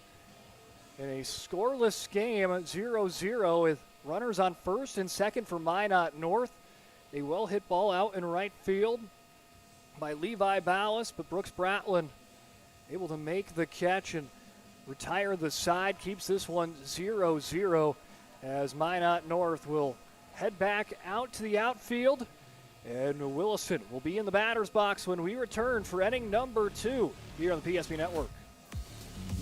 In a scoreless game, 0-0, with runners on first and second for Minot North. A well-hit ball out in right field by Levi Ballas, but Brooks Bratlin able to make the catch and retire the side, keeps this one 0-0, as Minot North will head back out to the outfield, and Williston will be in the batter's box when we return for inning number 2 here on the PSP Network.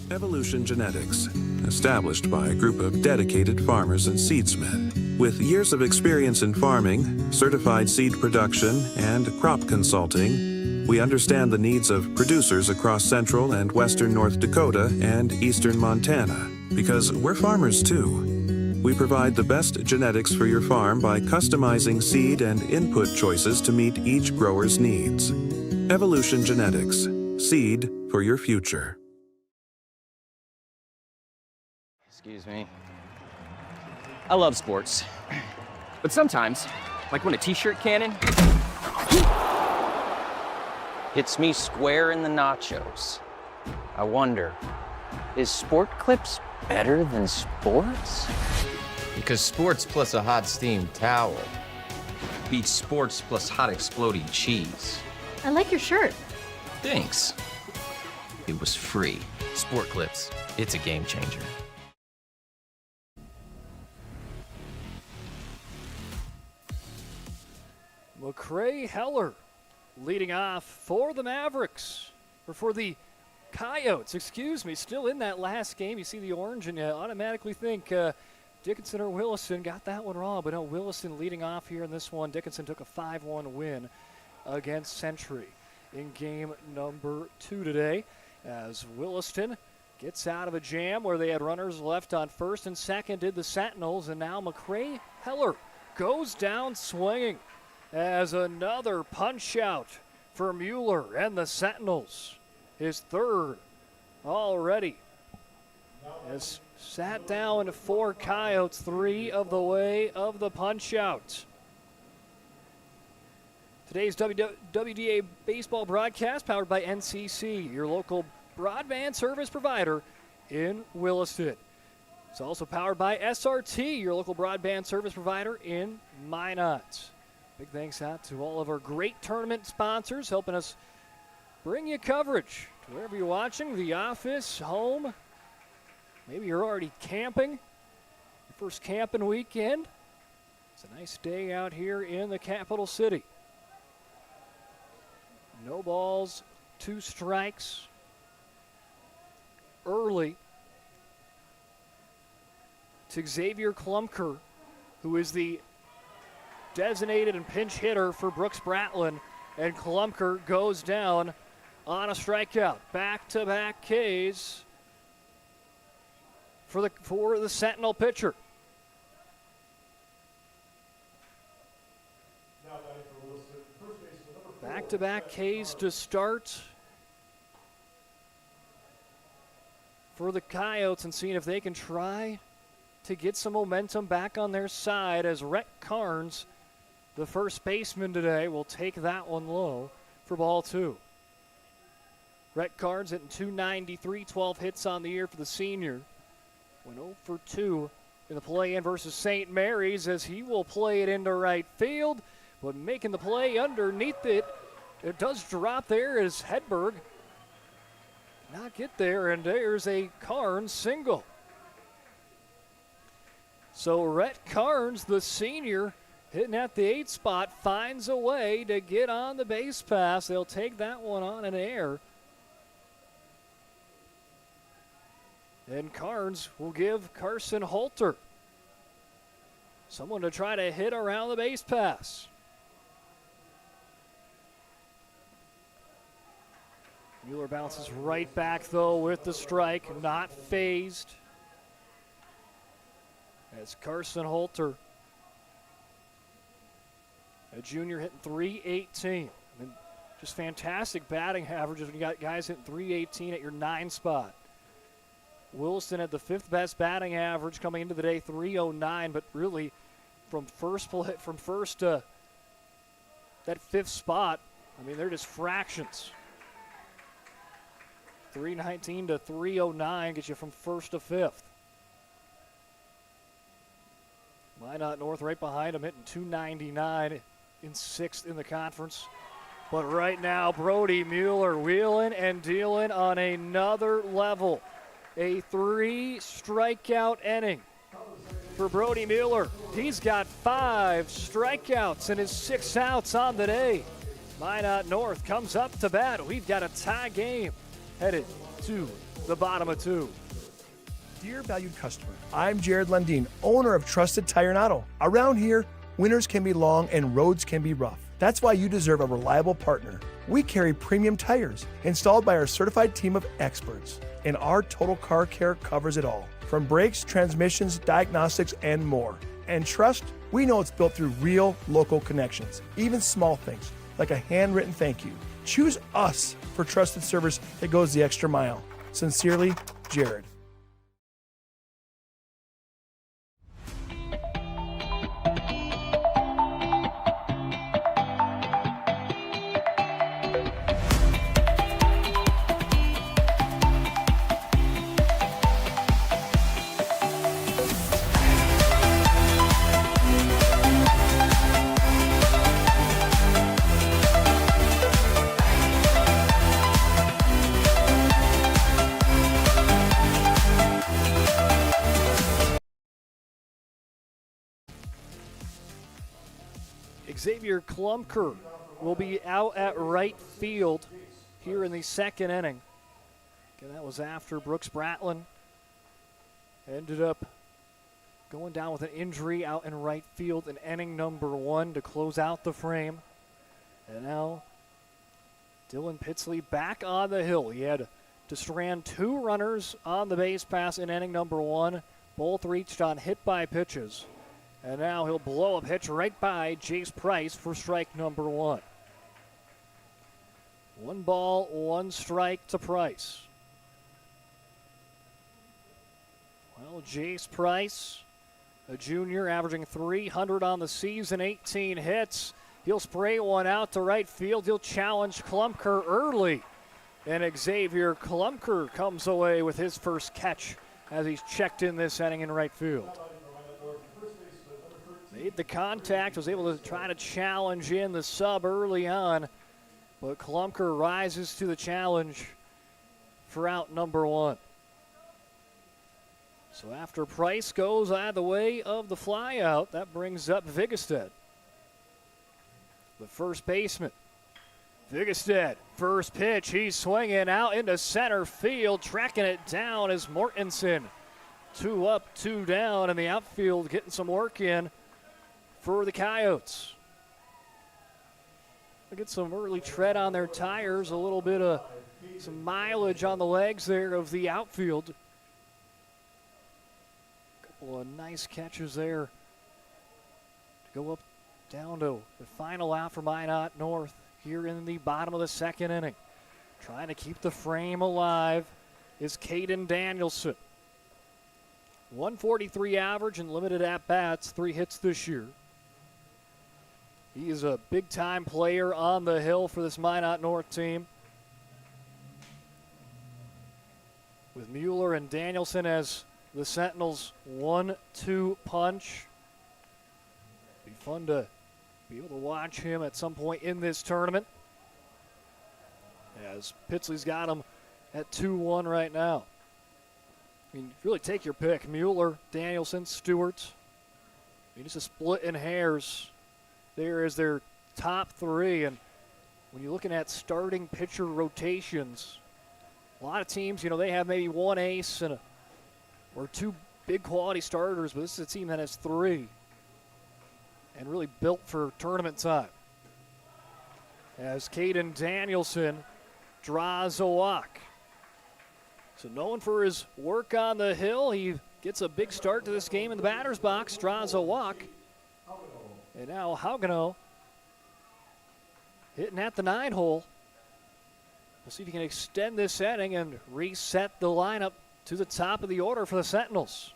Evolution Genetics, established by a group of dedicated farmers and seedsmen. With years of experience in farming, certified seed production, and crop consulting, we understand the needs of producers across central and western North Dakota and eastern Montana, because we're farmers too. We provide the best genetics for your farm by customizing seed and input choices to meet each grower's needs. Evolution Genetics, seed for your future.
Excuse me. I love sports. But sometimes, like when a t-shirt cannon hits me square in the nachos, I wonder, is Sport Clips better than sports?
Because sports plus a hot steamed towel beats sports plus hot exploding cheese.
I like your shirt.
Thanks. It was free. Sport Clips, it's a game changer.
McCray Heller leading off for the Mavericks, or for the Coyotes, excuse me, still in that last game. You see the orange and you automatically think Dickinson or Williston. Got that one wrong, but no, Williston leading off here in this one. Dickinson took a 5-1 win against Century in game number 2 today, as Williston gets out of a jam where they had runners left on first and second, did the Sentinels, and now McCray Heller goes down swinging as another punch out for Mueller and the Sentinels. His third already. Has sat down 4 Coyotes, 3 of the way of the punch out. Today's WDA baseball broadcast powered by NCC, your local broadband service provider in Williston. It's also powered by SRT, your local broadband service provider in Minot. Big thanks out to all of our great tournament sponsors helping us bring you coverage to wherever you're watching, the office, home. Maybe you're already camping, your first camping weekend. It's a nice day out here in the capital city. No balls, 2 strikes. Early to Xavier Klumker, who is the designated and pinch hitter for Brooks Bratlin, and Klumker goes down on a strikeout. Back-to-back Ks for the Sentinel pitcher. Back-to-back Ks to start for the Coyotes, and seeing if they can try to get some momentum back on their side, as Rhett Carnes, the first baseman today, will take that one low for ball 2. Rhett Carnes hitting .293, 12 hits on the year for the senior. Went 0 for 2 in the play-in versus St. Mary's, as he will play it into right field, but making the play underneath it. It does drop there as Hedberg not get there, and there's a Carnes single. So Rhett Carnes, the senior, hitting at the 8 spot, finds a way to get on the base pass. They'll take that one on an air. And Carnes will give Carson Holter someone to try to hit around the base pass. Mueller bounces right back, though, with the strike, not phased. As Carson Holter, a junior, hitting .318. I mean, just fantastic batting averages when you got guys hitting .318 at your 9 spot. Wilson had the 5th best batting average coming into the day, .309, but really from first to that 5th spot, I mean, they're just fractions. .319 to .309 gets you from 1st to 5th. Minot North right behind him, hitting .299 in 6th in the conference. But right now, Brody Mueller wheeling and dealing on another level. A 3-strikeout inning for Brody Mueller. He's got 5 strikeouts and his 6 outs on the day. Minot North comes up to bat. We've got a tie game headed to the bottom of 2.
Dear valued customer, I'm Jared Lundeen, owner of Trusted Tire and Auto. Around here, winters can be long and roads can be rough. That's why you deserve a reliable partner. We carry premium tires installed by our certified team of experts, and our total car care covers it all, from brakes, transmissions, diagnostics, and more. And trust, we know it's built through real local connections, even small things like a handwritten thank you. Choose us for trusted service that goes the extra mile. Sincerely, Jared.
Xavier Klumker will be out at right field here in the 2nd inning. And that was after Brooks Bratlin ended up going down with an injury out in right field in inning number 1 to close out the frame. And now Dylan Pitsley back on the hill. He had to strand 2 runners on the base pass in inning number 1. Both reached on hit by pitches. And now he'll blow a pitch right by Jace Price for strike number 1. 1 ball, 1 strike to Price. Well, Jace Price, a junior, averaging .300 on the season, 18 hits. He'll spray one out to right field. He'll challenge Klumker early. And Xavier Klumker comes away with his first catch as he's checked in this inning in right field. Made the contact, was able to try to challenge in the sub early on, but Klumker rises to the challenge for out number 1. So after Price goes out of the way of the flyout, that brings up Vigestad, the first baseman. Vigestad, first pitch, he's swinging out into center field, tracking it down as Mortensen. 2 up, 2 down, and the outfield getting some work in for the Coyotes. They get some early tread on their tires, a little bit of some mileage on the legs there of the outfield. A couple of nice catches there to go up down to the final out for Minot North here in the bottom of the 2nd inning. Trying to keep the frame alive is Caden Danielson. 143 average and limited at-bats, 3 hits this year. He is a big-time player on the hill for this Minot North team. With Mueller and Danielson as the Sentinels' 1-2 punch. Be fun to be able to watch him at some point in this tournament, as Pitsley's got him at 2-1 right now. I mean, really take your pick. Mueller, Danielson, Stewart. I mean, it's a split in hairs there as their top three. And when you're looking at starting pitcher rotations, a lot of teams, they have maybe one ace or two big quality starters, but this is a team that has three and really built for tournament time. As Caden Danielson draws a walk. So known for his work on the hill, he gets a big start to this game in the batter's box, draws a walk. And now Haugenow hitting at the 9 hole. We'll see if he can extend this inning and reset the lineup to the top of the order for the Sentinels.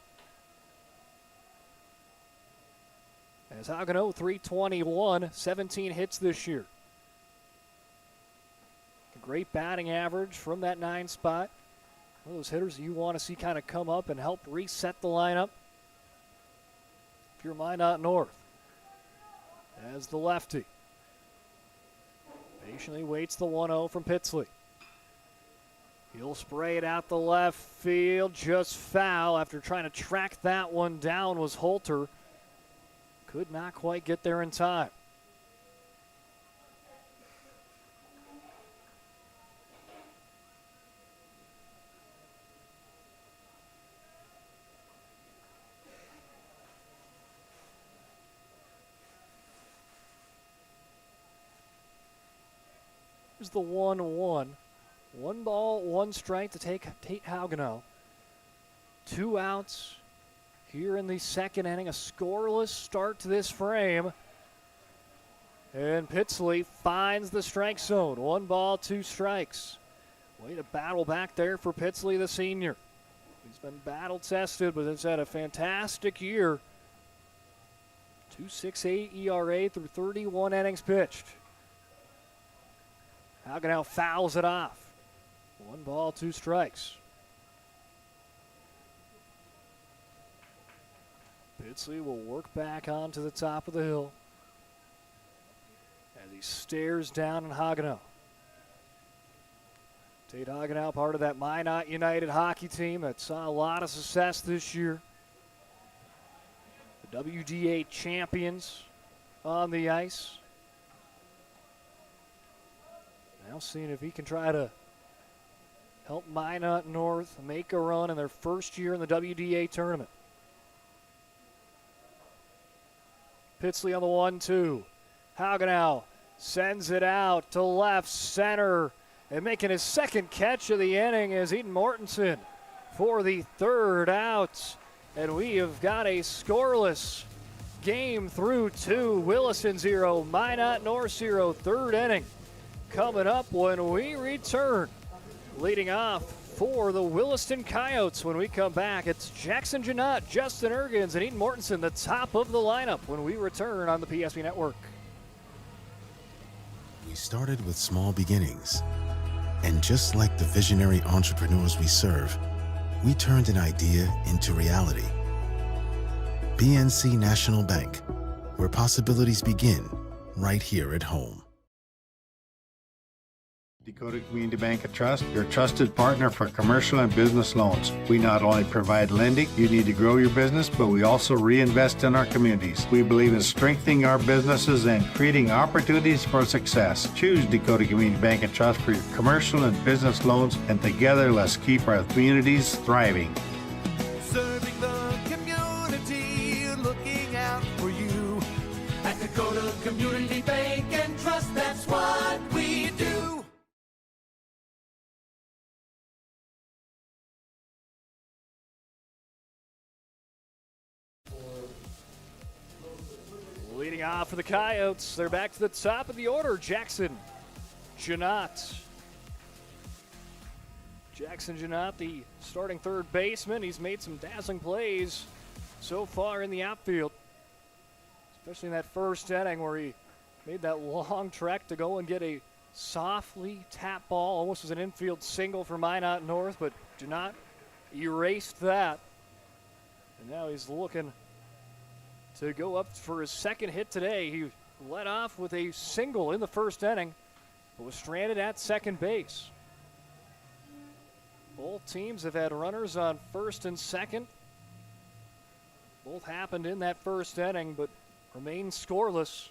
As Haugenow, 321, 17 hits this year. A great batting average from that 9 spot. One of those hitters you want to see kind of come up and help reset the lineup. If you're Minot North. As the lefty patiently waits the 1-0 from Pitsley. He'll spray it out the left field, just foul. After trying to track that one down was Holter. Could not quite get there in time. Here's the 1-1. 1 ball, 1 strike to take Tate Haugenow. 2 outs here in the second inning. A scoreless start to this frame. And Pitsley finds the strike zone. 1 ball, 2 strikes. Way to battle back there for Pitsley, the senior. He's been battle tested, but has had a fantastic year. 2.68 ERA through 31 innings pitched. Haugenow fouls it off. 1 ball, 2 strikes. Pitsley will work back onto the top of the hill as he stares down on Haugenow. Tate Haugenow, part of that Minot United hockey team that saw a lot of success this year. The WDA champions on the ice. Now seeing if he can try to help Minot North make a run in their first year in the WDA tournament. Pitsley on the 1-2. Haugenow sends it out to left center. And making his second catch of the inning is Eden Mortensen for the 3rd out. And we have got a scoreless game through 2. Williston 0, Minot North 0, 3rd inning. Coming up when we return. Leading off for the Williston Coyotes when we come back. It's Jackson Janot, Justin Ergens, and Eden Mortensen, the top of the lineup when we return on the PSP Network.
We started with small beginnings. And just like the visionary entrepreneurs we serve, we turned an idea into reality. PNC National Bank, where possibilities begin right here at home.
Dakota Community Bank and Trust, your trusted partner for commercial and business loans. We not only provide lending you need to grow your business, but we also reinvest in our communities. We believe in strengthening our businesses and creating opportunities for success. Choose Dakota Community Bank and Trust for your commercial and business loans, and together let's keep our communities thriving.
Serving the community, looking out for you. At Dakota Community Bank and Trust, that's what we do.
Leading off for the Coyotes, they're back to the top of the order. Jackson Janot. Jackson Janot, the starting 3rd baseman. He's made some dazzling plays so far in the outfield, especially in that first inning where he made that long trek to go and get a softly tapped ball. Almost as an infield single for Minot North, but Janot erased that. And now he's looking to go up for his 2nd hit today. He led off with a single in the first inning, but was stranded at second base. Both teams have had runners on first and second. Both happened in that first inning, but remain scoreless.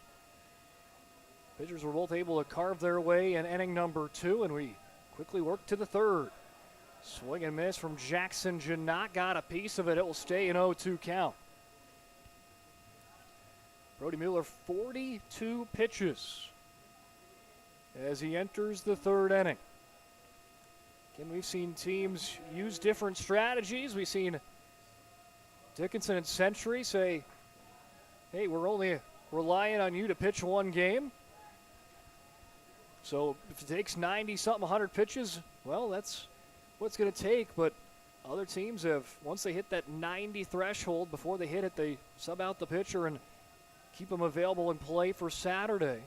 Pitchers were both able to carve their way in inning number 2, and we quickly work to the 3rd. Swing and miss from Jackson Janot, got a piece of it. It will stay an 0-2 count. Brody Mueller, 42 pitches as he enters the 3rd inning. Again, we've seen teams use different strategies. We've seen Dickinson and Century say, hey, we're only relying on you to pitch one game. So if it takes 90-something, 100 pitches, well, that's what it's going to take. But other teams have, once they hit that 90 threshold, before they hit it, they sub out the pitcher and keep them available in play for Saturday.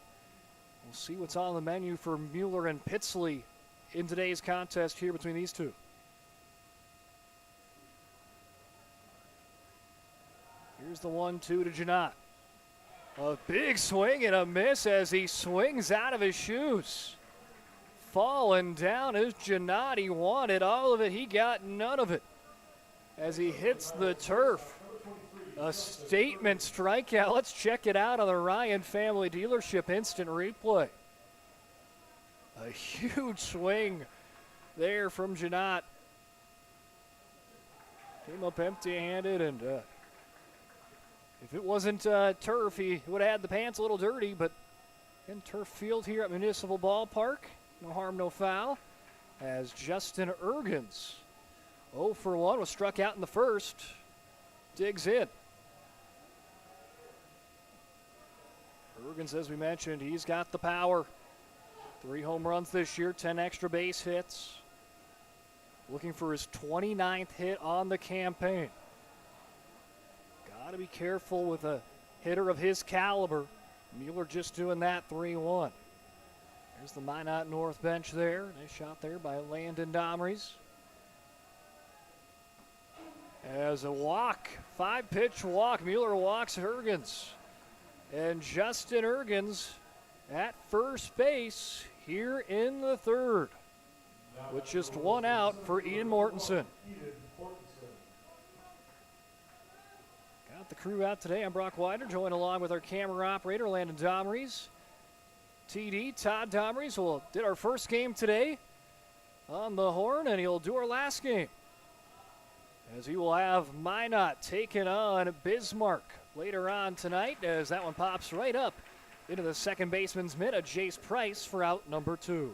We'll see what's on the menu for Mueller and Pitsley in today's contest here between these two. Here's the 1-2 to Janot. A big swing and a miss as he swings out of his shoes. Falling down is Janot. He wanted all of it. He got none of it as he hits the turf. A statement strikeout. Let's check it out on the Ryan Family Dealership instant replay. A huge swing there from Janot. Came up empty-handed, and if it wasn't turf, he would have had the pants a little dirty, but in turf field here at Municipal Ballpark, no harm, no foul, as Justin Ergens, 0 for 1, was struck out in the first, digs in. Ergens, as we mentioned, he's got the power. 3 home runs this year, 10 extra base hits. Looking for his 29th hit on the campaign. Got to be careful with a hitter of his caliber. Mueller just doing that, 3-1. There's the Minot North bench there. Nice shot there by Landon Domries. As a walk, 5-pitch walk, Mueller walks Ergens. And Justin Ergens at first base here in the 3rd, with just 1 out for Eden Mortensen. Got the crew out today. I'm Brock Widener, joined along with our camera operator, Landon Domries. TD, Todd Domries, did our first game today on the horn, and he'll do our last game, as he will have Minot taking on Bismarck later on tonight, as that one pops right up into the second baseman's mitt of Jace Price for out number 2.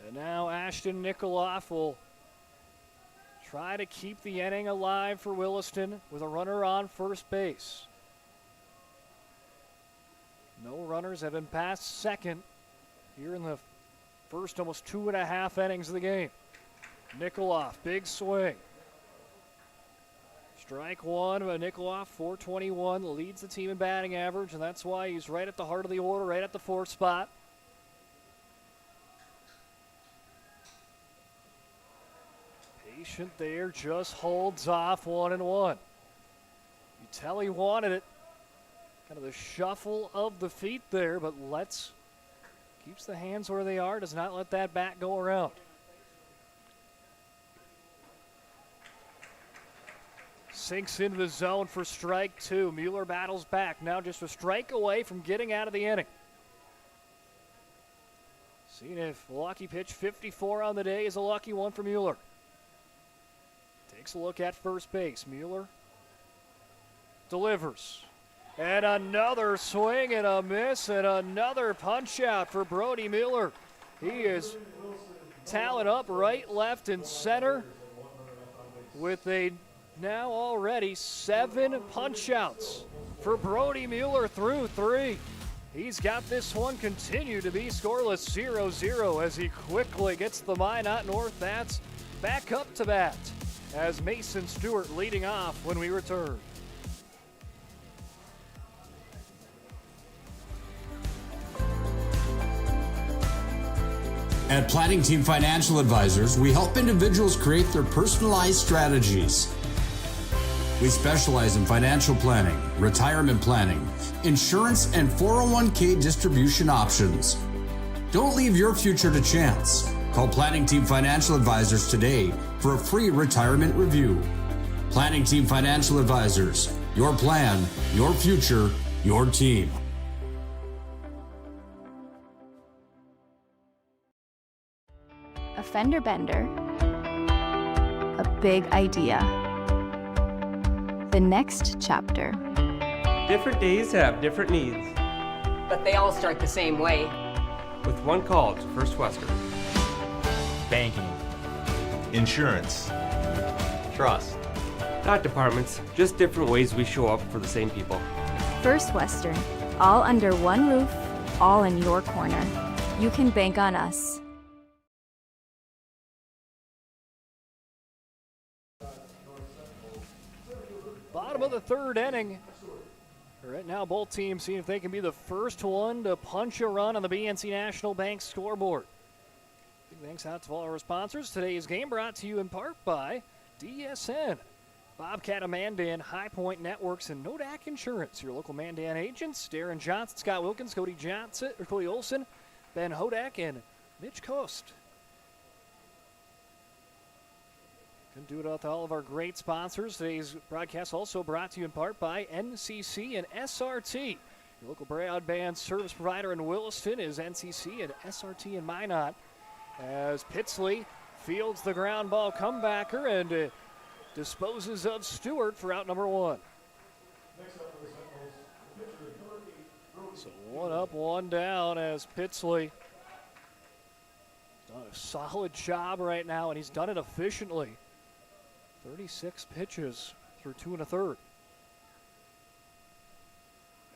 And now Ashton Nikoloff will try to keep the inning alive for Williston with a runner on first base. No runners have been past second here in the first almost 2.5 innings of the game. Nikoloff, big swing. Strike one by Nikoloff, 421, leads the team in batting average, and that's why he's right at the heart of the order, right at the 4th spot. Patient there, just holds off 1-1. You tell he wanted it. Kind of the shuffle of the feet there, but keeps the hands where they are, does not let that bat go around. Sinks into the zone for strike 2. Mueller battles back. Now just a strike away from getting out of the inning. Seeing if a lucky pitch, 54 on the day, is a lucky one for Mueller. Takes a look at first base. Mueller delivers. And another swing and a miss and another punch out for Brody Mueller. He is talent up right, left, and center with a now already 7 punch-outs for Brody Mueller through 3. He's got this one continue to be scoreless 0-0 as he quickly gets the Minot North bats back up to bat as Mason Stewart leading off when we return.
At Planning Team Financial Advisors, we help individuals create their personalized strategies. We specialize in financial planning, retirement planning, insurance, and 401k distribution options. Don't leave your future to chance. Call Planning Team Financial Advisors today for a free retirement review. Planning Team Financial Advisors. Your plan, your future, your team.
A fender bender. A big idea. The next chapter.
Different days have different needs.
But they all start the same way.
With one call to First Western.
Banking. Insurance. Trust.
Not departments, just different ways we show up for the same people.
First Western. All under one roof, all in your corner. You can bank on us.
Bottom of the third inning. Right now, both teams see if they can be the first one to punch a run on the BNC National Bank scoreboard. Big thanks out to all our sponsors. Today's game brought to you in part by DSN, Bobcat of Mandan, High Point Networks, and Nodak Insurance. Your local Mandan agents, Darren Johnson, Scott Wilkins, Cody Olson, Ben Hodak, and Mitch Coast. Couldn't do it without all of our great sponsors. Today's broadcast also brought to you in part by NCC and SRT. Your local broadband service provider in Williston is NCC and SRT in Minot. As Pitsley fields the ground ball comebacker and disposes of Stewart for out number one. So one up, one down as Pitsley done a solid job right now, and he's done it efficiently. 36 pitches through 2 1/3.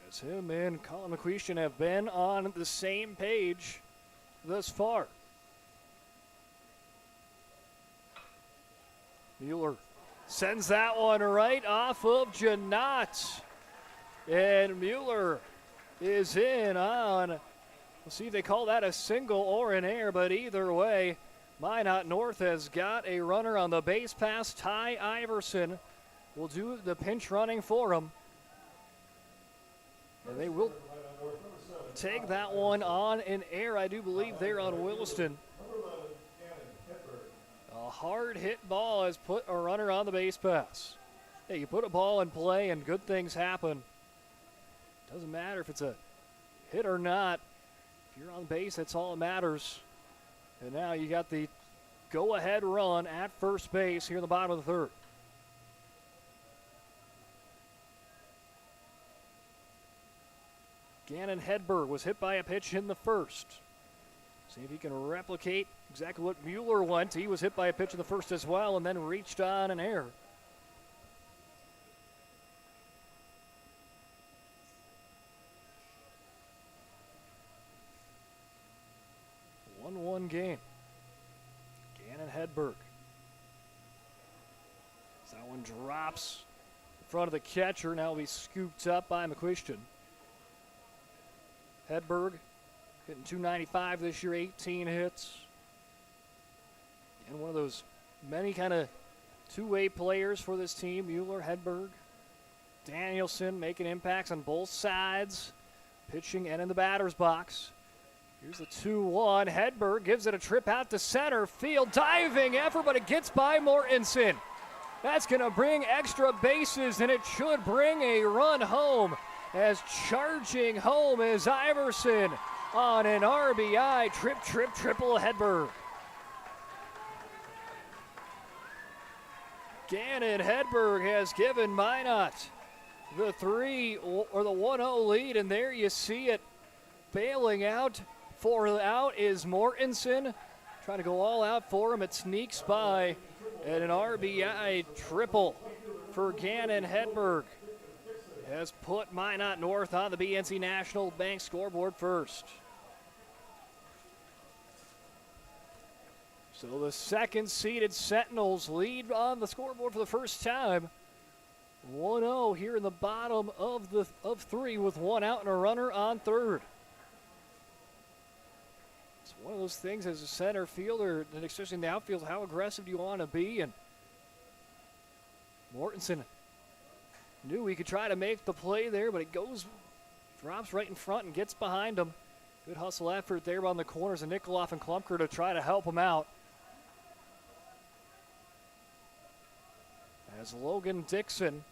As him and Colin McQuestion have been on the same page thus far. Mueller sends that one right off of Janot. And Mueller is in on, we'll see if they call that a single or an error, but either way, Minot North has got a runner on the base pass. Ty Iverson will do the pinch running for him. And they will take that one on an error, I do believe, there on Williston. A hard hit ball has put a runner on the base pass. Hey, you put a ball in play and good things happen. Doesn't matter if it's a hit or not. If you're on base, that's all that matters. And now you got the go-ahead run at first base here in the bottom of the third. Gannon Hedberg was hit by a pitch in the first. See if he can replicate exactly what Mueller went. He was hit by a pitch in the first as well and then reached on an error. One game. Gannon Hedberg. So that one drops in front of the catcher. Now will be scooped up by McQuestion. Hedberg hitting .295 this year, 18 hits. And one of those many kind of two-way players for this team. Mueller, Hedberg, Danielson making impacts on both sides, pitching and in the batter's box. Here's the 2-1. Hedberg gives it a trip out to center field. Diving effort, but it gets by Mortensen. That's going to bring extra bases, and it should bring a run home. As charging home is Iverson on an RBI. Triple Hedberg. Gannon Hedberg has given Minot the 3 or the 1-0 lead, and there you see it. Bailing out for out is Mortensen. Trying to go all out for him. It sneaks by, and an RBI triple for Gannon Hedberg has put Minot North on the BNC National Bank scoreboard first. So the second-seeded Sentinels lead on the scoreboard for the first time. 1-0 here in the bottom of 3 with one out and a runner on third. It's one of those things as a center fielder, and especially in the outfield, how aggressive do you want to be? And Mortensen knew he could try to make the play there, but it drops right in front and gets behind him. Good hustle effort there on the corners of Nikoloff and Klumpker to try to help him out. as Logan Dixon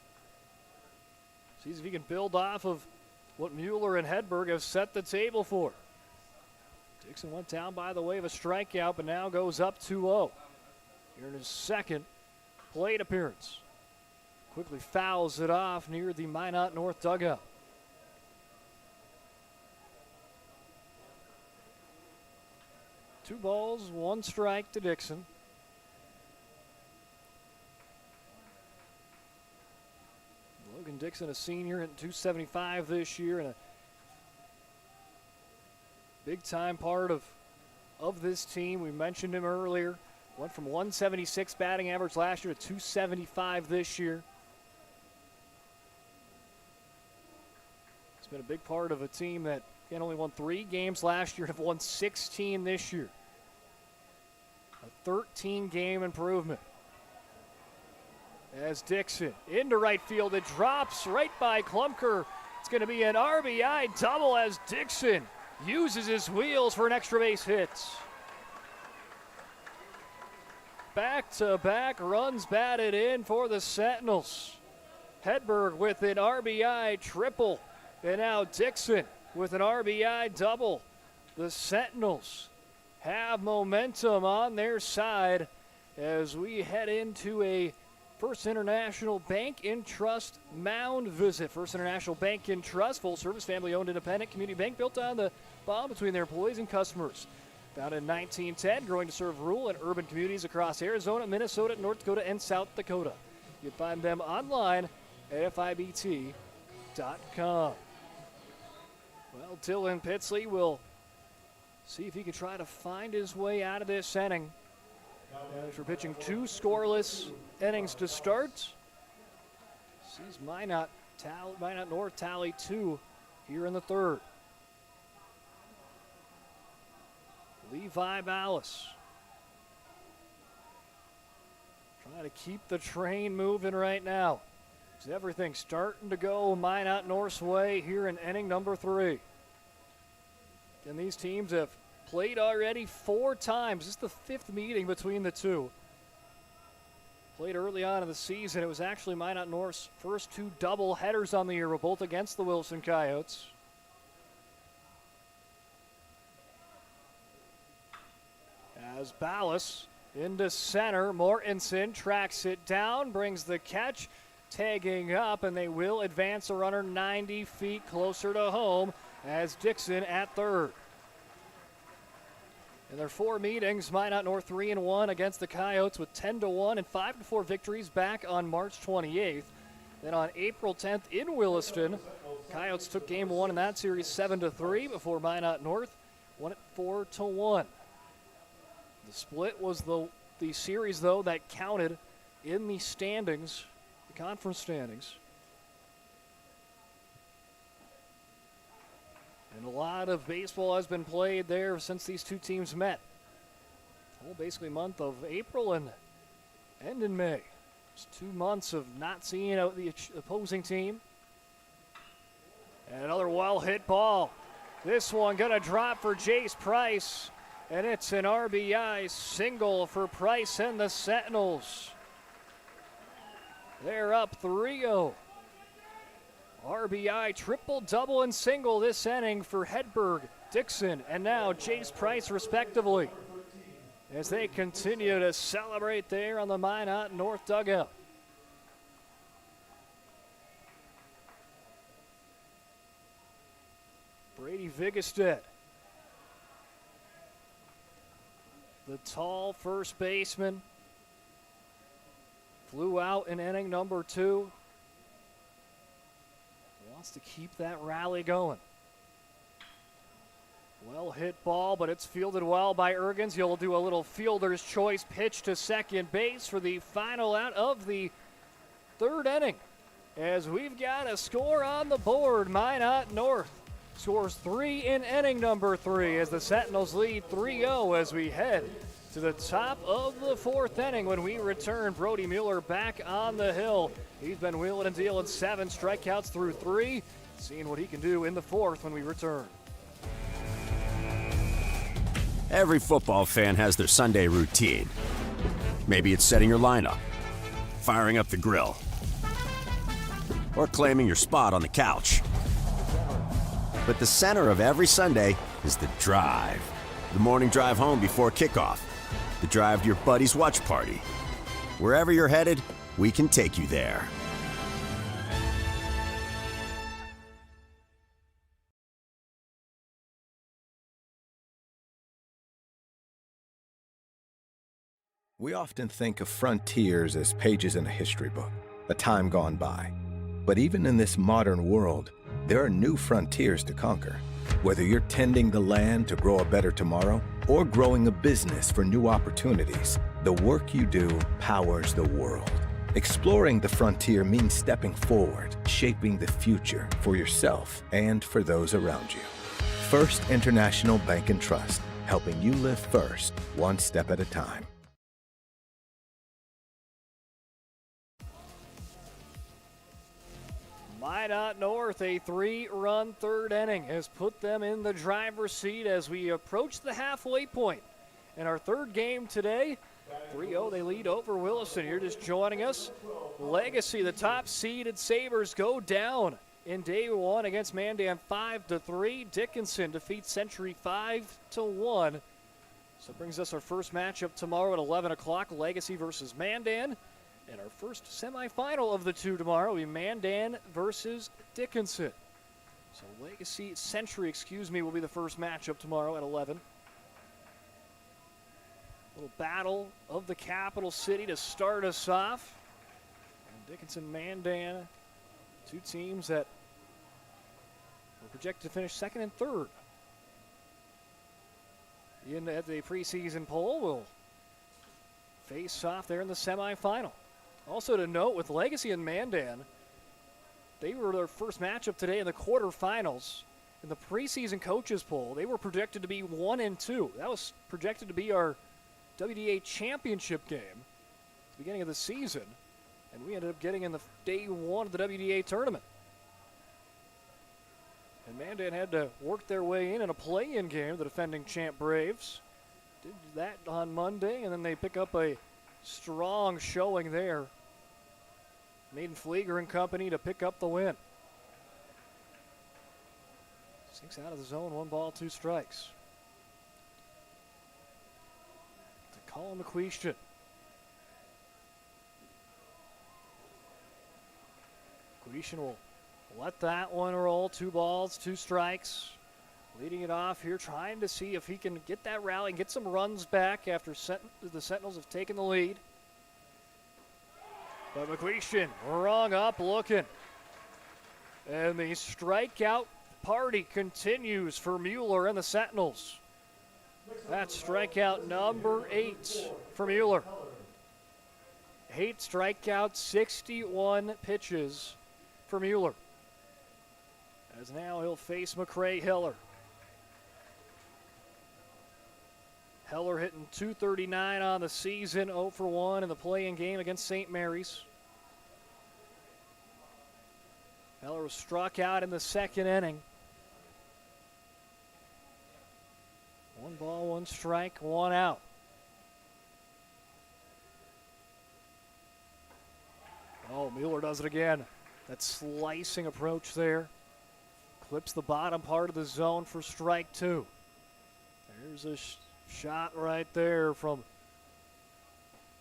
sees if he can build off of what Mueller and Hedberg have set the table for. Dixon went down by the way of a strikeout, but now goes up 2-0 here in his second plate appearance. Quickly fouls it off near the Minot North dugout. Two balls, one strike to Dixon. Logan Dixon, a senior, at 275 this year, and a big-time part of this team. We mentioned him earlier. Went from 176 batting average last year to 275 this year. It's been a big part of a team that only won 3 games last year and have won 16 this year. A 13-game improvement. As Dixon into right field, it drops right by Klumker. It's going to be an RBI double as Dixon uses his wheels for an extra base hit. Back-to-back runs batted in for the Sentinels. Hedberg with an RBI triple, and now Dixon with an RBI double. The Sentinels have momentum on their side as we head into a First International Bank and Trust mound visit. First International Bank and Trust, full-service, family-owned, independent community bank built on the bond between their employees and customers. Founded in 1910, growing to serve rural and urban communities across Arizona, Minnesota, North Dakota, and South Dakota. You can find them online at FIBT.com. Well, Dylan Pitsley will see if he can try to find his way out of this inning. After pitching 2 scoreless innings to start, sees Minot North tally 2 here in the third. Levi Ballas trying to keep the train moving right now. Everything's starting to go Minot North's way here in inning number 3. And these teams have played already 4 times. This is the 5th meeting between the two. Played early on in the season. It was actually Minot North's first 2 double headers on the year, both against the Wilson Coyotes. As Ballas into center, Mortensen tracks it down, brings the catch, tagging up, and they will advance a runner 90 feet closer to home as Dixon at third. In their 4 meetings, Minot North 3-1 against the Coyotes with 10-1 and 5-4 victories back on March 28th. Then on April 10th in Williston, Coyotes took game 1 in that series 7-3 before Minot North won it 4-1. The split was the series, though, that counted in the standings, the conference standings. And a lot of baseball has been played there since these two teams met. Well, basically month of April and in May. It's 2 months of not seeing the opposing team. And another well-hit ball. This one gonna drop for Jace Price. And it's an RBI single for Price and the Sentinels. They're up 3-0. RBI triple, double, and single this inning for Hedberg, Dixon, and now Jace Price respectively, as they continue to celebrate there on the Minot North dugout. Brady Vigestead, the tall first baseman, flew out in inning number 2. Wants to keep that rally going. Well hit ball, but it's fielded well by Ergens. He'll do a little fielder's choice pitch to second base for the final out of the 3rd inning. As we've got a score on the board, Minot North scores 3 in inning number 3 as the Sentinels lead 3-0 as we head to the top of the 4th inning. When we return, Brody Mueller back on the hill. He's been wheeling and dealing 7 strikeouts through 3. Seeing what he can do in the 4th when we return.
Every football fan has their Sunday routine. Maybe it's setting your lineup, firing up the grill, or claiming your spot on the couch. But the center of every Sunday is the drive. The morning drive home before kickoff. The drive to your buddy's watch party. Wherever you're headed, we can take you there.
We often think of frontiers as pages in a history book, a time gone by. But even in this modern world, there are new frontiers to conquer. Whether you're tending the land to grow a better tomorrow or growing a business for new opportunities, the work you do powers the world. Exploring the frontier means stepping forward, shaping the future for yourself and for those around you. First International Bank and Trust, helping you live first, one step at a time.
Minot North, a 3-run third inning, has put them in the driver's seat as we approach the halfway point. In our third game today, 3-0, they lead over Williston. You're just joining us. Legacy, the top-seeded Sabres, go down in day one against Mandan 5-3. Dickinson defeats Century 5-1. So it brings us our first matchup tomorrow at 11 o'clock, Legacy versus Mandan. And our first semifinal of the two tomorrow will be Mandan versus Dickinson. So Century, will be the first matchup tomorrow at 11. Little battle of the capital city to start us off. And Dickinson, Mandan, two teams that were projected to finish second and third. At the preseason poll will face off there in the semifinal. Also to note, with Legacy and Mandan, they were their first matchup today in the quarterfinals. In the preseason coaches poll, they were projected to be 1-2. That was projected to be our WDA championship game at the beginning of the season, and we ended up getting in the day one of the WDA tournament. And Mandan had to work their way in a play-in game, the defending champ Braves. Did that on Monday, and then they pick up a strong showing there. Maiden Flieger and company to pick up the win. 6 out of the zone, 1 ball, 2 strikes. To Colin McQuestion. McQuestion will let that one roll. 2 balls, 2 strikes. Leading it off here, trying to see if he can get that rally and get some runs back after the Sentinels have taken the lead. But McQuestion rung up looking. And the strikeout party continues for Mueller and the Sentinels. That's strikeout number 8 for Mueller. 8 strikeouts, 61 pitches for Mueller. As now he'll face McCray Hiller. Heller hitting .239 on the season, 0 for 1 in the play-in game against St. Mary's. Heller was struck out in the second inning. 1 ball, 1 strike, 1 out. Oh, Mueller does it again. That slicing approach there. Clips the bottom part of the zone for strike 2. There's a shot right there from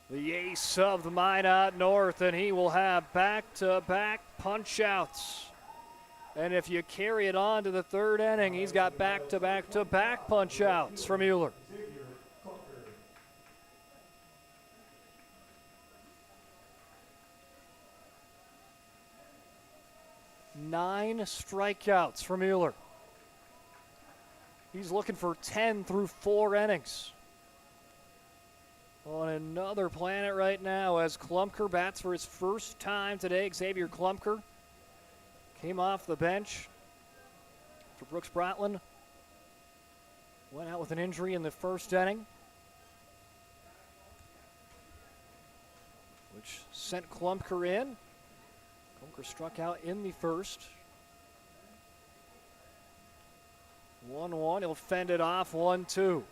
the ace of the Minot North, and he will have back-to-back punch-outs. And if you carry it on to the third inning, he's got back-to-back-to-back punch-outs for Mueller. Nine strikeouts for Mueller. He's looking for 10 through 4 innings. On another planet right now as Klumker bats for his first time today. Xavier Klumker came off the bench for Brooks Brotland. Went out with an injury in the first inning, which sent Klumker in. Klumker struck out in the first. 1-1, he'll fend it off, 1-2.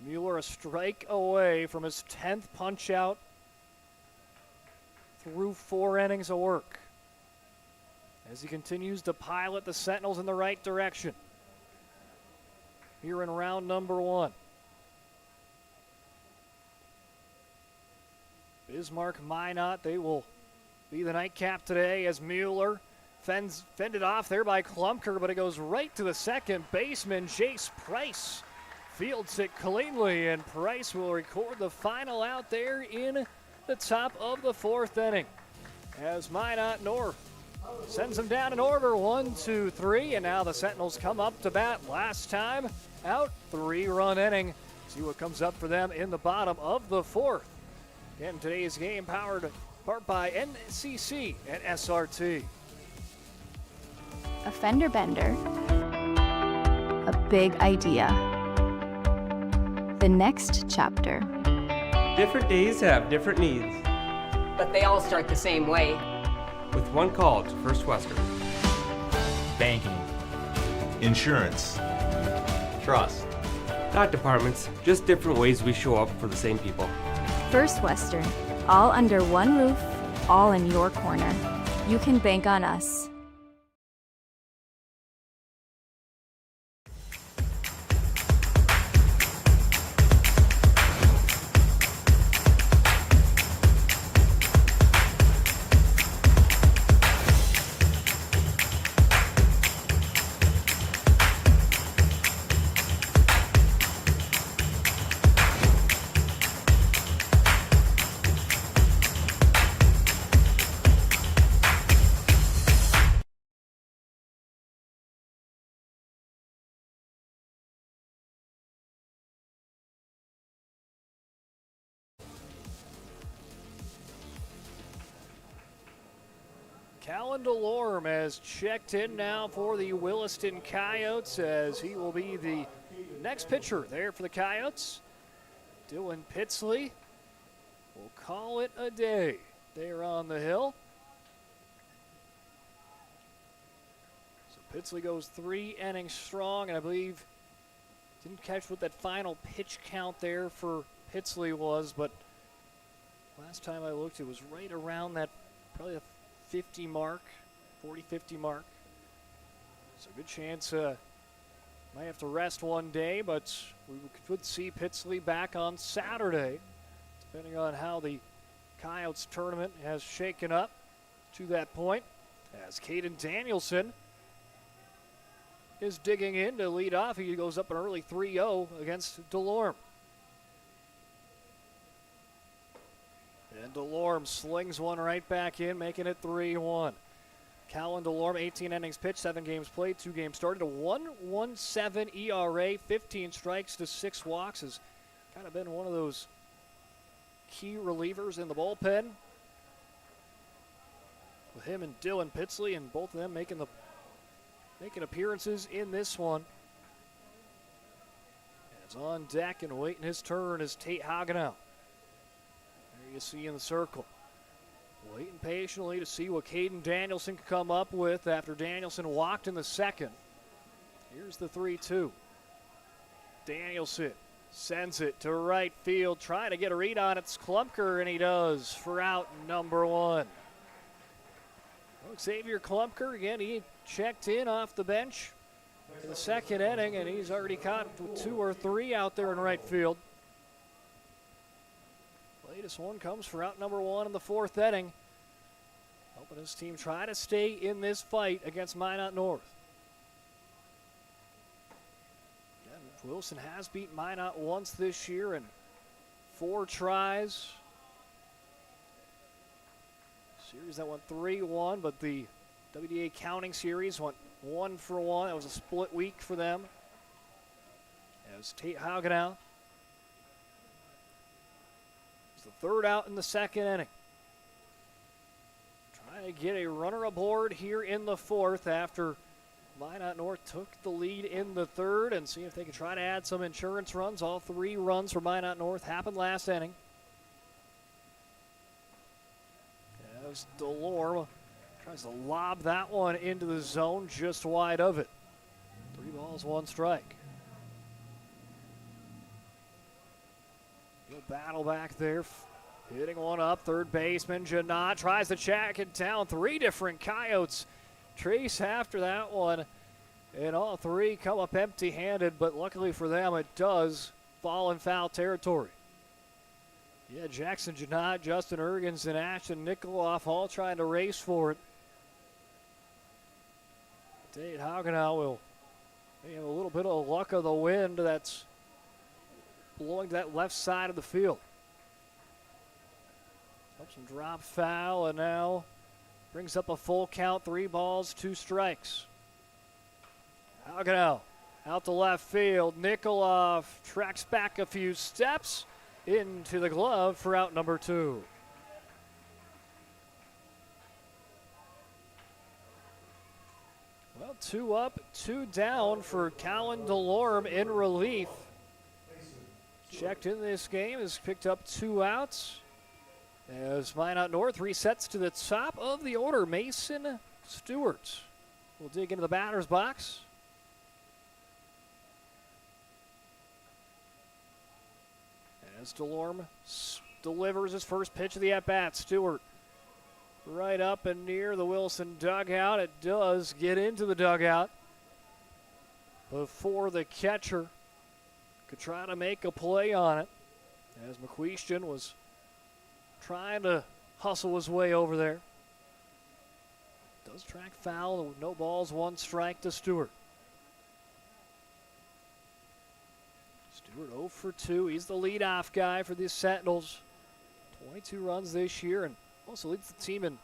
Mueller a strike away from his 10th punch out through 4 innings of work, as he continues to pilot the Sentinels in the right direction here in round number 1. Bismarck, Minot, they will be the nightcap today as Mueller fended off there by Klumker, but it goes right to the second baseman, Jace Price. Fields it cleanly, and Price will record the final out there in the top of the 4th inning, as Minot North sends them down in order, 1, 2, 3, and now the Sentinels come up to bat. Last time out, 3-run inning. See what comes up for them in the bottom of the 4th. Again, today's game powered part by NCC and SRT.
A fender bender. A big idea. The next chapter.
Different days have different needs.
But they all start the same way.
With one call to First Western.
Banking. Insurance. Trust.
Not departments, just different ways we show up for the same people.
First Western. All under one roof, all in your corner. You can bank on us.
Callan DeLorme has checked in now for the Williston Coyotes, as he will be the next pitcher there for the Coyotes. Dylan Pitsley will call it a day there on the hill. So Pitsley goes 3 innings strong, and I believe didn't catch what that final pitch count there for Pitsley was, but last time I looked, it was right around that, probably a 50 mark, 40-50 mark. So good chance might have to rest one day, but we could see Pitsley back on Saturday, depending on how the Coyotes tournament has shaken up to that point, as Caden Danielson is digging in to lead off. He goes up an early 3-0 against DeLorme. And DeLorme slings one right back in, making it 3-1. Callan DeLorme, 18 innings pitched, 7 games played, 2 games started. A 1.17 ERA, 15 strikes to 6 walks. Has kind of been one of those key relievers in the bullpen, with him and Dylan Pitsley, and both of them making appearances in this one. As on deck and waiting his turn is Tate Hagenow. You see in the circle, waiting patiently to see what Caden Danielson can come up with after Danielson walked in the 2nd. Here's the 3-2. Danielson sends it to right field, trying to get a read on it. It's Klumker, and he does for out number 1. Well, Xavier Klumker, again, he checked in off the bench in the 2nd inning, and he's already caught 2 or 3 out there in right field. Latest one comes for out number 1 in the 4th inning. Helping his team try to stay in this fight against Minot North. And Wilson has beat Minot once this year in 4 tries. Series that went 3-1, but the WDA counting series went 1-for-1. That was a split week for them. As Tate Hagenow, the 3rd out in the 2nd inning. Trying to get a runner aboard here in the 4th after Minot North took the lead in the 3rd, and see if they can try to add some insurance runs. All 3 runs for Minot North happened last inning. As DeLorme tries to lob that one into the zone just wide of it. 3 balls, 1 strike. battle back there. Hitting one up, third baseman Janot tries to track it down. 3 different Coyotes trace after that one. And all 3 come up empty-handed, but luckily for them, it does fall in foul territory. Yeah, Jackson Janot, Justin Ergens, and Ashton Nikoloff all trying to race for it. Dade Hagenau will have a little bit of luck of the wind that's blowing to that left side of the field. Helps him drop foul, and now brings up a full count, 3 balls, 2 strikes. Hagenau out to left field. Nikoloff tracks back a few steps into the glove for out number 2. Well, 2 up, 2 down for Colin DeLorme in relief. Checked in this game, has picked up 2 outs. As Minot North resets to the top of the order, Mason Stewart will dig into the batter's box. As DeLorme delivers his first pitch of the at-bat, Stewart right up and near the Wilson dugout. It does get into the dugout before the catcher could try to make a play on it, as McQuestion was trying to hustle his way over there. Does track foul, no balls, 1 strike to Stewart. Stewart 0 for 2. He's the leadoff guy for the Sentinels. 22 runs this year and also leads the team in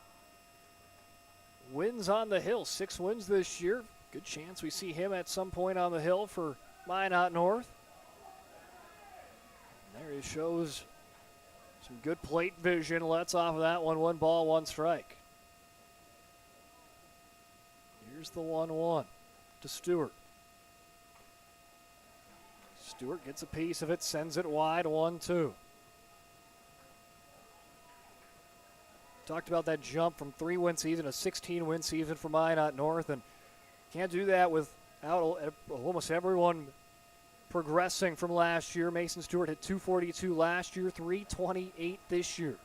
wins on the hill. 6 wins this year. Good chance we see him at some point on the hill for Minot North. And there he shows some good plate vision. Lets off of that one. 1 ball, 1 strike. Here's the 1-1 to Stewart. Stewart gets a piece of it, sends it wide, 1-2. Talked about that jump from 3-win season to 16-win season for Minot North, and can't do that without almost everyone progressing from last year. Mason Stewart hit 242 last year, 328 this year.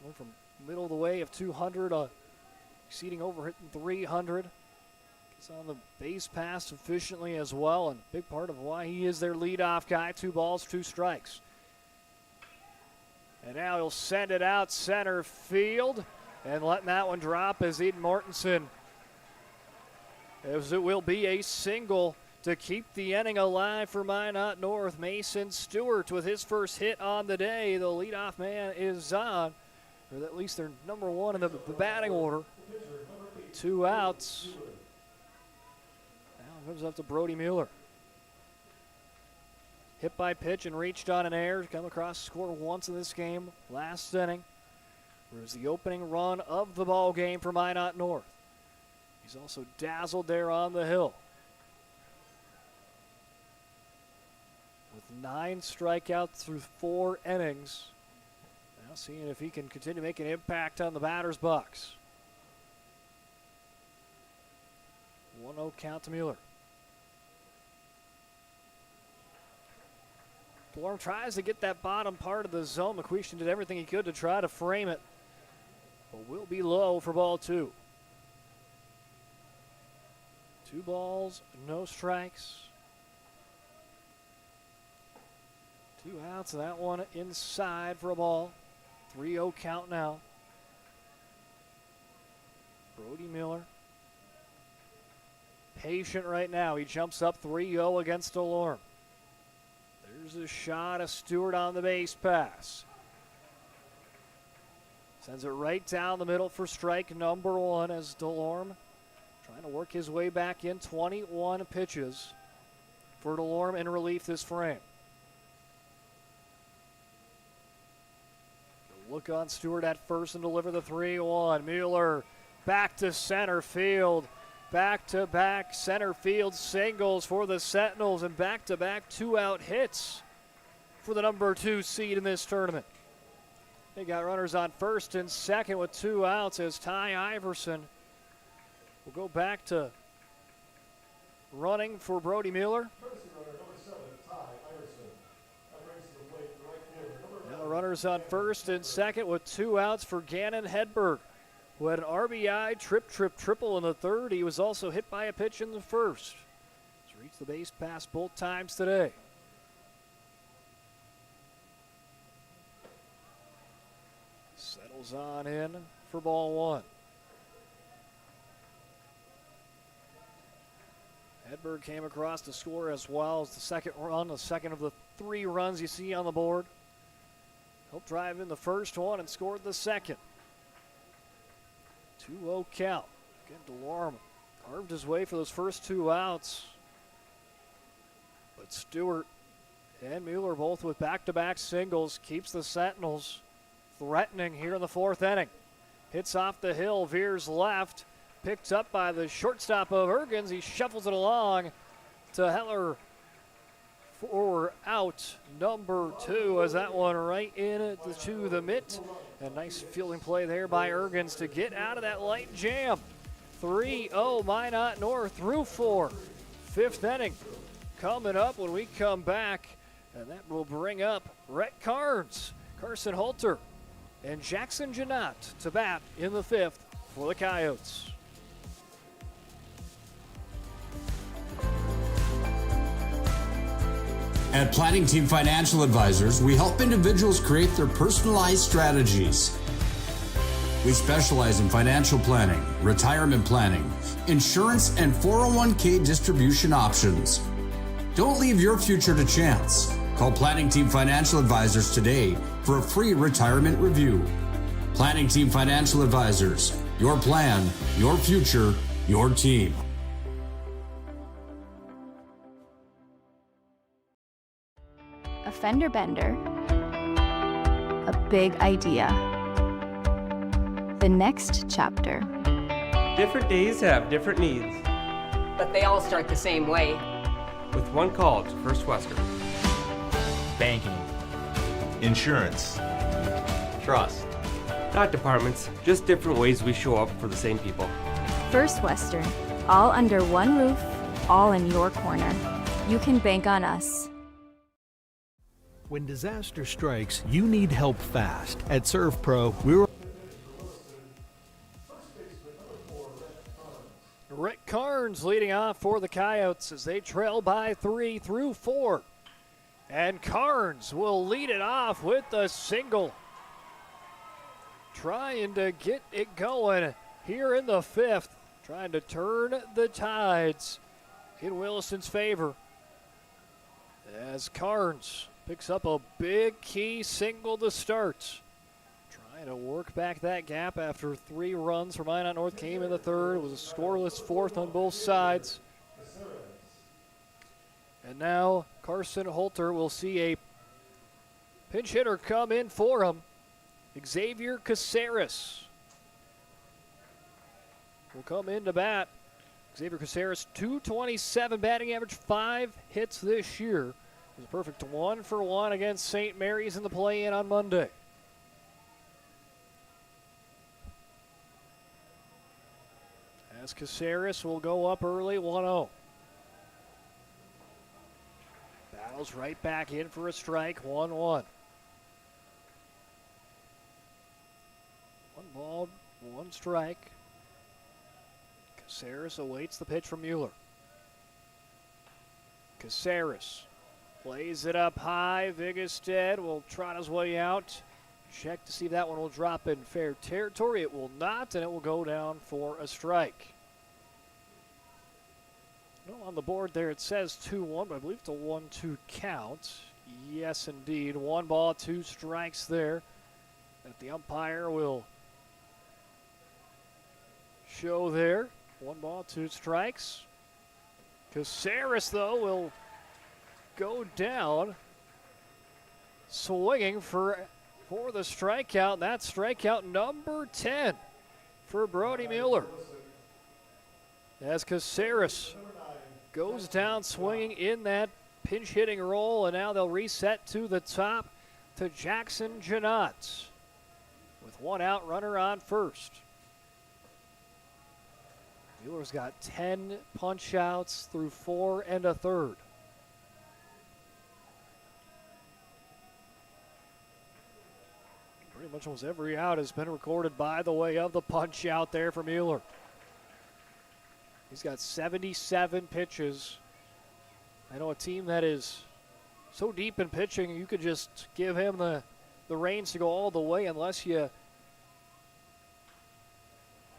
Went from middle of the way of 200, exceeding over hitting 300. Gets on the base pass efficiently as well, and big part of why he is their leadoff guy. 2 balls, 2 strikes. And now he'll send it out center field and letting that one drop as Eden Mortensen, as it will be a single to keep the inning alive for Minot North. Mason Stewart with his first hit on the day. The leadoff man is on, or at least they're number 1 in the batting order. 2 outs. Now it comes up to Brody Mueller. Hit by pitch and reached on an air. Come across, score once in this game last inning. It was the opening run of the ball game for Minot North. He's also dazzled there on the hill. With 9 strikeouts through 4 innings. Now seeing if he can continue making an impact on the batter's box. 1-0 count to Mueller. DeLorme tries to get that bottom part of the zone. McQuestion did everything he could to try to frame it, but will be low for ball 2. 2 balls, no strikes. 2 outs, and that one inside for a ball. 3-0 count now. Brody Miller. Patient right now. He jumps up 3-0 against DeLorme. There's a shot of Stewart on the base pass. Sends it right down the middle for strike number 1 as DeLorme trying to work his way back in. 21 pitches for DeLorme in relief this frame. Look on Stewart at first and deliver the 3-1. Mueller back to center field. Back-to-back center field singles for the Sentinels and back-to-back 2-out hits for the number 2 seed in this tournament. They got runners on first and second with 2 outs as Ty Iverson will go back to running for Brody Mueller. Runners on first and second with 2 outs for Gannon Hedberg, who had an RBI triple in the third. He was also hit by a pitch in the first. He's reached the base pass both times today. Settles on in for ball one. Hedberg came across to score as well as the second run, the second of the 3 runs you see on the board. Helped drive in the first one and scored the second. 2-0 count. Again, DeLorme carved his way for those first 2 outs. But Stewart and Mueller both with back-to-back singles keeps the Sentinels threatening here in the 4th inning. Hits off the hill, veers left. Picked up by the shortstop of Ergens. He shuffles it along to Heller for out number 2 as that one right into the mitt. A nice fielding play there by Ergens to get out of that light jam. 3-0 Minot North through 4. 5th inning coming up when we come back. And that will bring up Rhett Carnes, Carson Holter, and Jackson Janot to bat in the 5th for the Coyotes.
At Planning Team Financial Advisors, we help individuals create their personalized strategies. We specialize in financial planning, retirement planning, insurance, and 401k distribution options. Don't leave your future to chance. Call Planning Team Financial Advisors today for a free retirement review. Planning Team Financial Advisors, your plan, your future, your team.
A fender bender. A big idea. The next chapter.
Different days have different needs.
But they all start the same way.
With one call to First Western.
Banking. Insurance. Trust.
Not departments, just different ways we show up for the same people.
First Western. All under one roof, all in your corner. You can bank on us.
When disaster strikes, you need help fast. At ServPro, we're...
Rick Carnes leading off for the Coyotes as they trail by 3 through 4. And Carnes will lead it off with a single. Trying to get it going here in the 5th. Trying to turn the tides in Williston's favor. As Carnes picks up a big key single to start. Trying to work back that gap after 3 runs for Minot North came in the 3rd. It was a scoreless 4th on both sides. And now Carson Holter will see a pinch hitter come in for him. Xavier Caceres will come in to bat. Xavier Caceres, .227 batting average, 5 hits this year. It was a perfect 1-for-1 against St. Mary's in the play-in on Monday. As Caceres will go up early, 1-0. Battles right back in for a strike, 1-1. 1 ball, 1 strike. Caceres awaits the pitch from Mueller. Caceres plays it up high. Vigestead will trot his way out. Check to see if that one will drop in fair territory. It will not, and it will go down for a strike. No, on the board there it says 2-1, but I believe it's a 1-2 count. Yes, indeed. 1 ball, 2 strikes there. That the umpire will show there. 1 ball, 2 strikes. Caceres, though, will go down swinging for the strikeout. That's strikeout number 10 for Brody Mueller. As Caceres goes down swinging in that pinch hitting role, and now they'll reset to the top to Jackson Janot with 1 out, runner on first. Mueller's got 10 punch outs through 4 1/3. Pretty much almost every out has been recorded by the way of the punch out there for Mueller. He's got 77 pitches. I know a team that is so deep in pitching, you could just give him the reins to go all the way unless you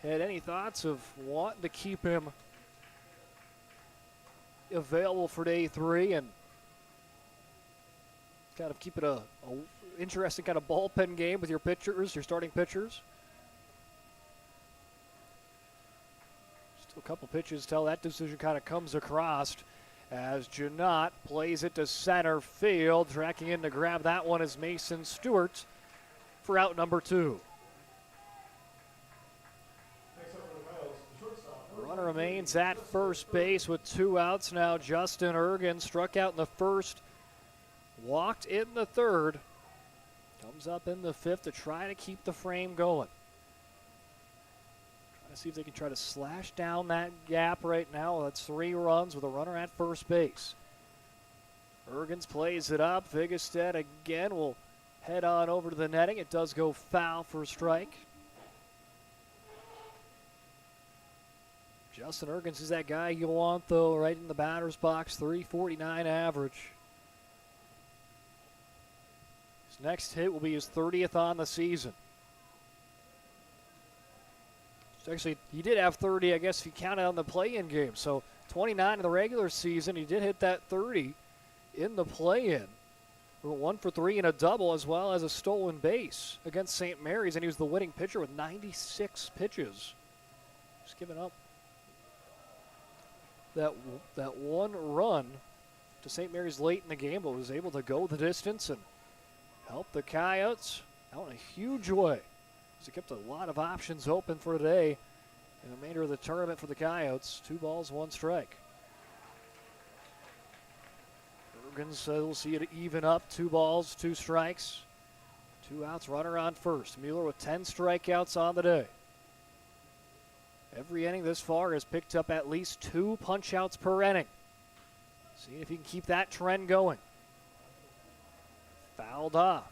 had any thoughts of wanting to keep him available for day 3 and kind of keep it a interesting kind of bullpen game with your pitchers, your starting pitchers. Still a couple pitches till that decision kind of comes across as Janot plays it to center field. Tracking in to grab that one is Mason Stewart for out number 2. Runner remains at first base with 2 outs now. Justin Ergen struck out in the first, walked in the third. Comes up in the 5th to try to keep the frame going. Trying to see if they can try to slash down that gap right now. That's 3 runs with a runner at first base. Ergens plays it up. Vigestead again will head on over to the netting. It does go foul for a strike. Justin Ergens is that guy you want, though, right in the batter's box. 349 average. Next hit will be his 30th on the season. Actually, he did have 30, I guess, if you count it on the play-in game. So 29 in the regular season. He did hit that 30 in the play-in. 1 for 3 and a double, as well as a stolen base against St. Mary's, and he was the winning pitcher with 96 pitches. Just giving up that one run to St. Mary's late in the game, but was able to go the distance and help the Coyotes out in a huge way. So kept a lot of options open for today in the remainder of the tournament for the Coyotes. 2 balls, 1 strike. Ergens will see it even up. 2 balls, 2 strikes. 2 outs, runner on first. Mueller with 10 strikeouts on the day. Every inning this far has picked up at least 2 punch-outs per inning. See if he can keep that trend going. Fouled off.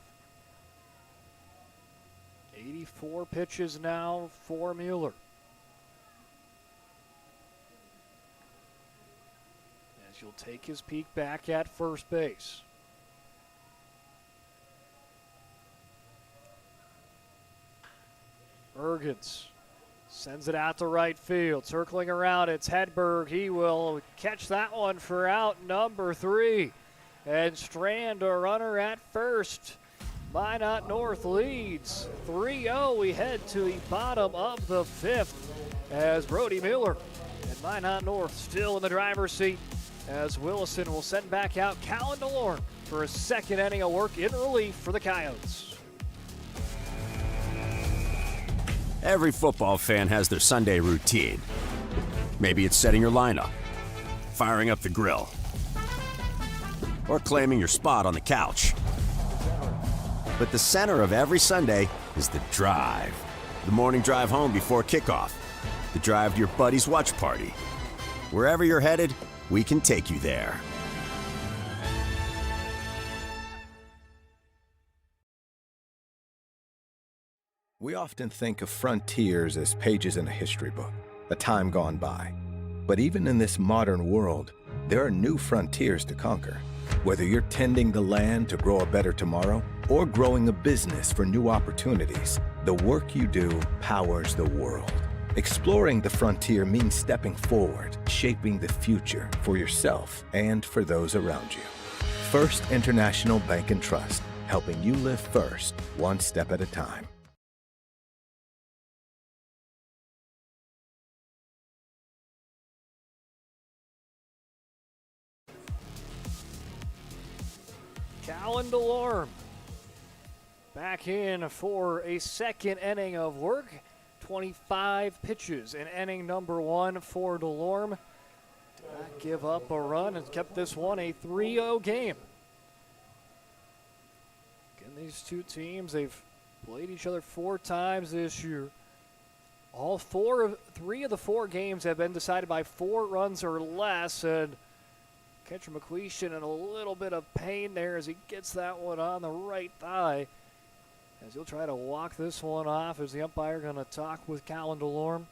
84 pitches now for Mueller. As you'll take his peek back at first base. Ergens sends it out to right field. Circling around, it's Hedberg. He will catch that one for out number 3. And Strand, a runner at first. Minot North leads 3-0. We head to the bottom of the 5th as Brody Mueller and Minot North still in the driver's seat as Willison will send back out Callan DeLorme for a 2nd inning of work in relief for the Coyotes.
Every football fan has their Sunday routine. Maybe it's setting your lineup, firing up the grill, or claiming your spot on the couch. But the center of every Sunday is the drive. The morning drive home before kickoff. The drive to your buddy's watch party. Wherever you're headed, we can take you there.
We often think of frontiers as pages in a history book, a time gone by. But even in this modern world, there are new frontiers to conquer. Whether you're tending the land to grow a better tomorrow or growing a business for new opportunities, the work you do powers the world. Exploring the frontier means stepping forward, shaping the future for yourself and for those around you. First International Bank and Trust, helping you live first, one step at a time.
Callan DeLorme back in for a 2nd inning of work. 25 pitches in inning number 1 for DeLorme. Did not give up a run and kept this one a 3-0 game. Again, these two teams, they've played each other 4 times this year. Three of the 4 games have been decided by 4 runs or less, and catcher McQuistion in a little bit of pain there as he gets that one on the right thigh. as he'll try to walk this one off. Is the umpire going to talk with Colin DeLorme?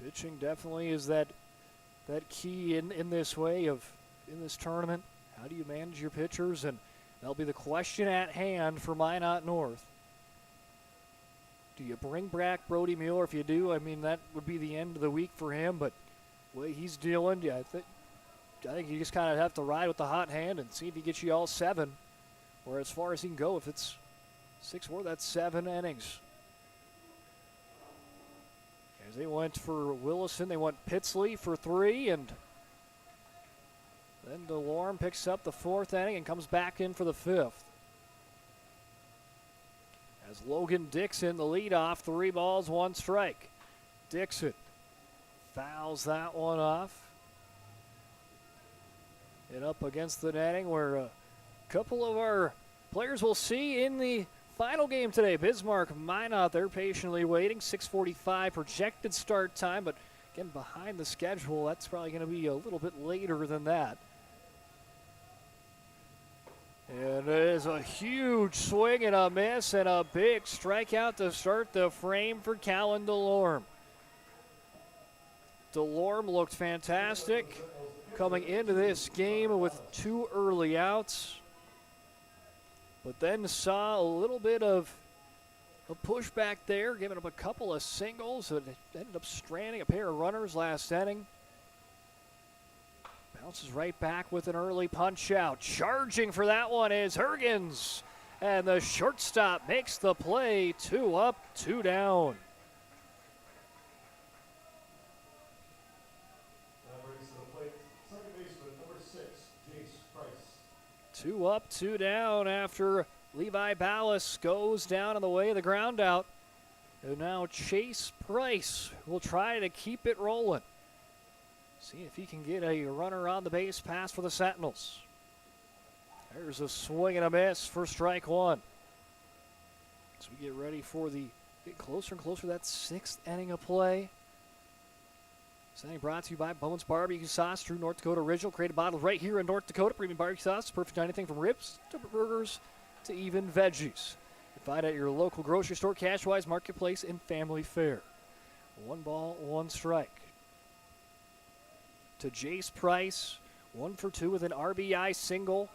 Pitching definitely is that key in this in this tournament. How do you manage your pitchers? And that'll be the question at hand for Minot North. Do you bring back Brody Mueller? If you do, I mean, that would be the end of the week for him. But the way he's dealing, yeah, I think you just kind of have to ride with the hot hand and see if he gets you all 7, or as far as he can go. If it's 6-4, that's 7 innings. As they went for Williston, they went Pitsley for 3, and then DeLorme picks up the 4th inning and comes back in for the 5th. As Logan Dixon, the leadoff, 3 balls, 1 strike. Dixon fouls that one off. And up against the netting, where a couple of our players will see in the final game today. Bismarck Minot, they're patiently waiting. 6:45 projected start time, but again, behind the schedule, that's probably going to be a little bit later than that. And there's a huge swing and a miss and a big strikeout to start the frame for Callan DeLorme. DeLorme looked fantastic coming into this game with 2 early outs, but then saw a little bit of a pushback there, giving up a couple of singles that ended up stranding a pair of runners last inning. Bounces right back with an early punch out. Charging for that one is Hergens, and the shortstop makes the play. 2 up, 2 down. 2 up, 2 down after Levi Ballas goes down on the way of the ground out. And now Chase Price will try to keep it rolling. See if he can get a runner on the base pass for the Sentinels. There's a swing and a miss for strike 1. As we get ready for get closer and closer to that 6th inning of play. This inning brought to you by Bones Barbecue Sauce, true North Dakota original, created bottled right here in North Dakota. Premium barbecue sauce, perfect on anything from ribs to burgers to even veggies. You find it at your local grocery store, Cashwise, Marketplace, and Family Fare. 1 ball, 1 strike. To Jace Price, 1 for 2 with an RBI single.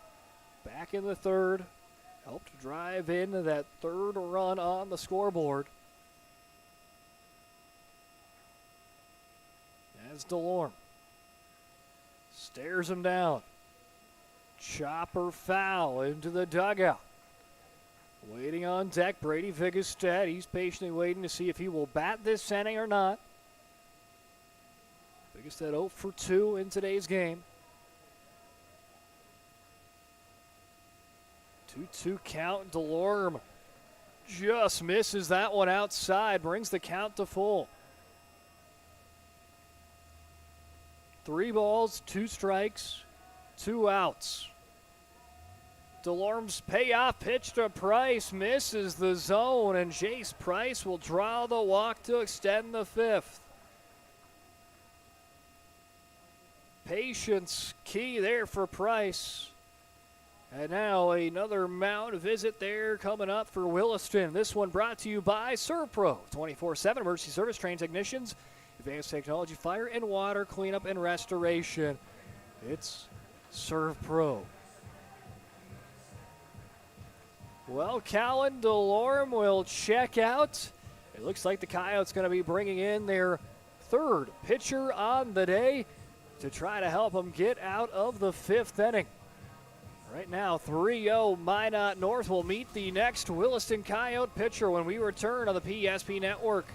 Back in the 3rd, helped drive in that 3rd run on the scoreboard. As DeLorme stares him down. Chopper foul into the dugout. Waiting on deck, Brady Vigestead. He's patiently waiting to see if he will bat this inning or not. Vigestead 0 for 2 in today's game. 2-2 count. DeLorme just misses that one outside, brings the count to full. 3 balls, 2 strikes, 2 outs. DeLorme's payoff pitch to Price misses the zone, and Jace Price will draw the walk to extend the 5th. Patience key there for Price. And now another mound visit there coming up for Williston. This one brought to you by ServPro, 24/7 emergency service, trained technicians, advanced technology, fire and water cleanup and restoration. It's ServPro. Well, Callan DeLorme will check out. It looks like the Coyotes going to be bringing in their 3rd pitcher on the day to try to help them get out of the 5th inning. Right now, 3-0 Minot North will meet the next Williston Coyote pitcher when we return on the PSP Network.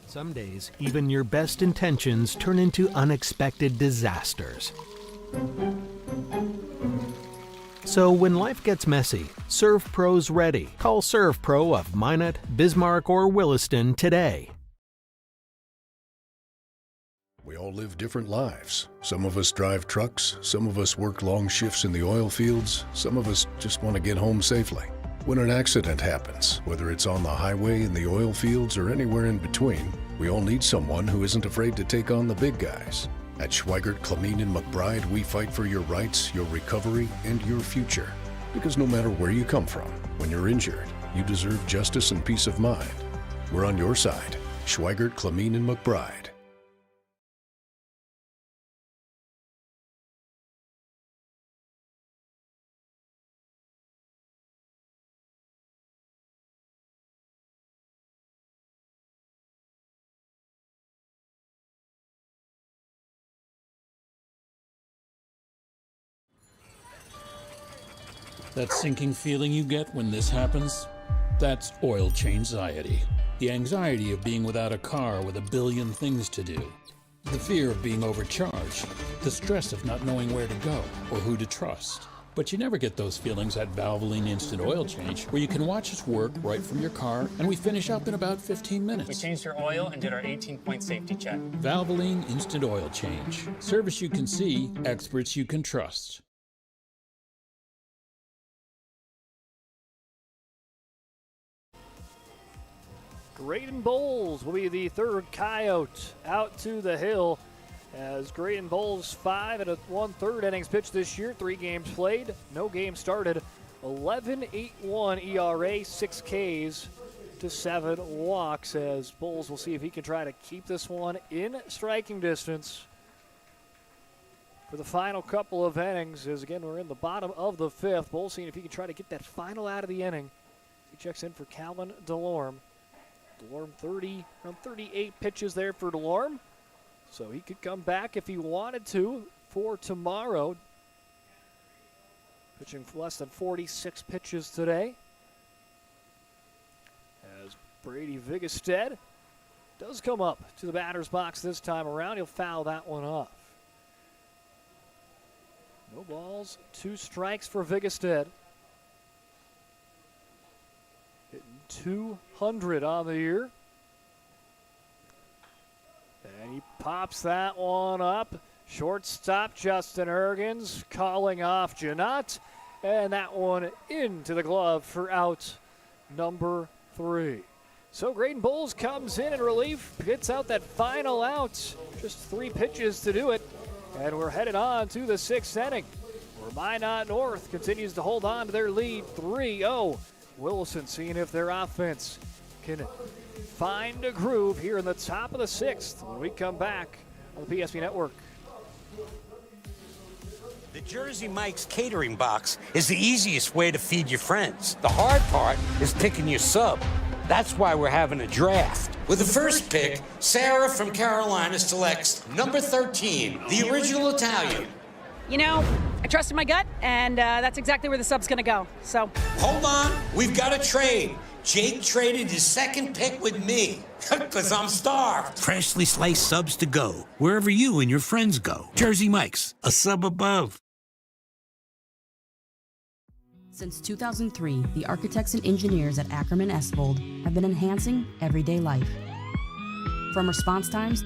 Some days, even your best intentions turn into unexpected disasters. So when life gets messy, ServPro's ready. Call ServPro of Minot, Bismarck, or Williston today.
We all live different lives. Some of us drive trucks, some of us work long shifts in the oil fields, some of us just want to get home safely. When an accident happens, whether it's on the highway, in the oil fields, or anywhere in between, we all need someone who isn't afraid to take on the big guys. At Schweigert, Clemene, and McBride, we fight for your rights, your recovery, and your future. Because no matter where you come from, when you're injured, you deserve justice and peace of mind. We're on your side. Schweigert, Clemene, and McBride.
That sinking feeling you get when this happens? That's oil change-anxiety. The anxiety of being without a car with a billion things to do. The fear of being overcharged. The stress of not knowing where to go or who to trust. But you never get those feelings at Valvoline Instant Oil Change, where you can watch us work right from your car, and we finish up in about 15 minutes.
We changed your oil and did our 18-point safety check.
Valvoline Instant Oil Change. Service you can see, experts you can trust.
Graydon Bowles will be the third Coyote out to the hill, as Graydon Bowles 5 1/3 innings pitched this year, 3 games played, no game started, 11.81 ERA, 6 Ks to 7 walks, as Bowles will see if he can try to keep this one in striking distance for the final couple of innings, as again we're in the bottom of the 5th. Bowles seeing if he can try to get that final out of the inning. He checks in for Calvin DeLorme. DeLorme around 38 pitches there for DeLorme. So he could come back if he wanted to for tomorrow. Pitching for less than 46 pitches today. As Brady Vigestead does come up to the batter's box this time around. He'll foul that one off. No balls, 2 strikes for Vigestead. Hitting 200 on the year. And he pops that one up. Shortstop Justin Ergens calling off Janot. And that one into the glove for out number 3. So Graydon Bowles comes in relief, gets out that final out. Just 3 pitches to do it. And we're headed on to the 6th inning, where Minot North continues to hold on to their lead 3-0. Wilson seeing if their offense can find a groove here in the top of the 6th when we come back on the PSP Network.
The Jersey Mike's catering box is the easiest way to feed your friends. The hard part is picking your sub. That's why we're having a draft. With the first pick, Sarah from Carolina selects number 13, the original Italian.
You know, I trusted my gut, and that's exactly where the sub's going to go. So
Hold on, we've got a trade. Jake traded his second pick with me, because I'm starved. Freshly sliced subs to go, wherever you and your friends go. Jersey Mike's, a sub above.
Since 2003, the architects and engineers at Ackerman Esvold have been enhancing everyday life. From response times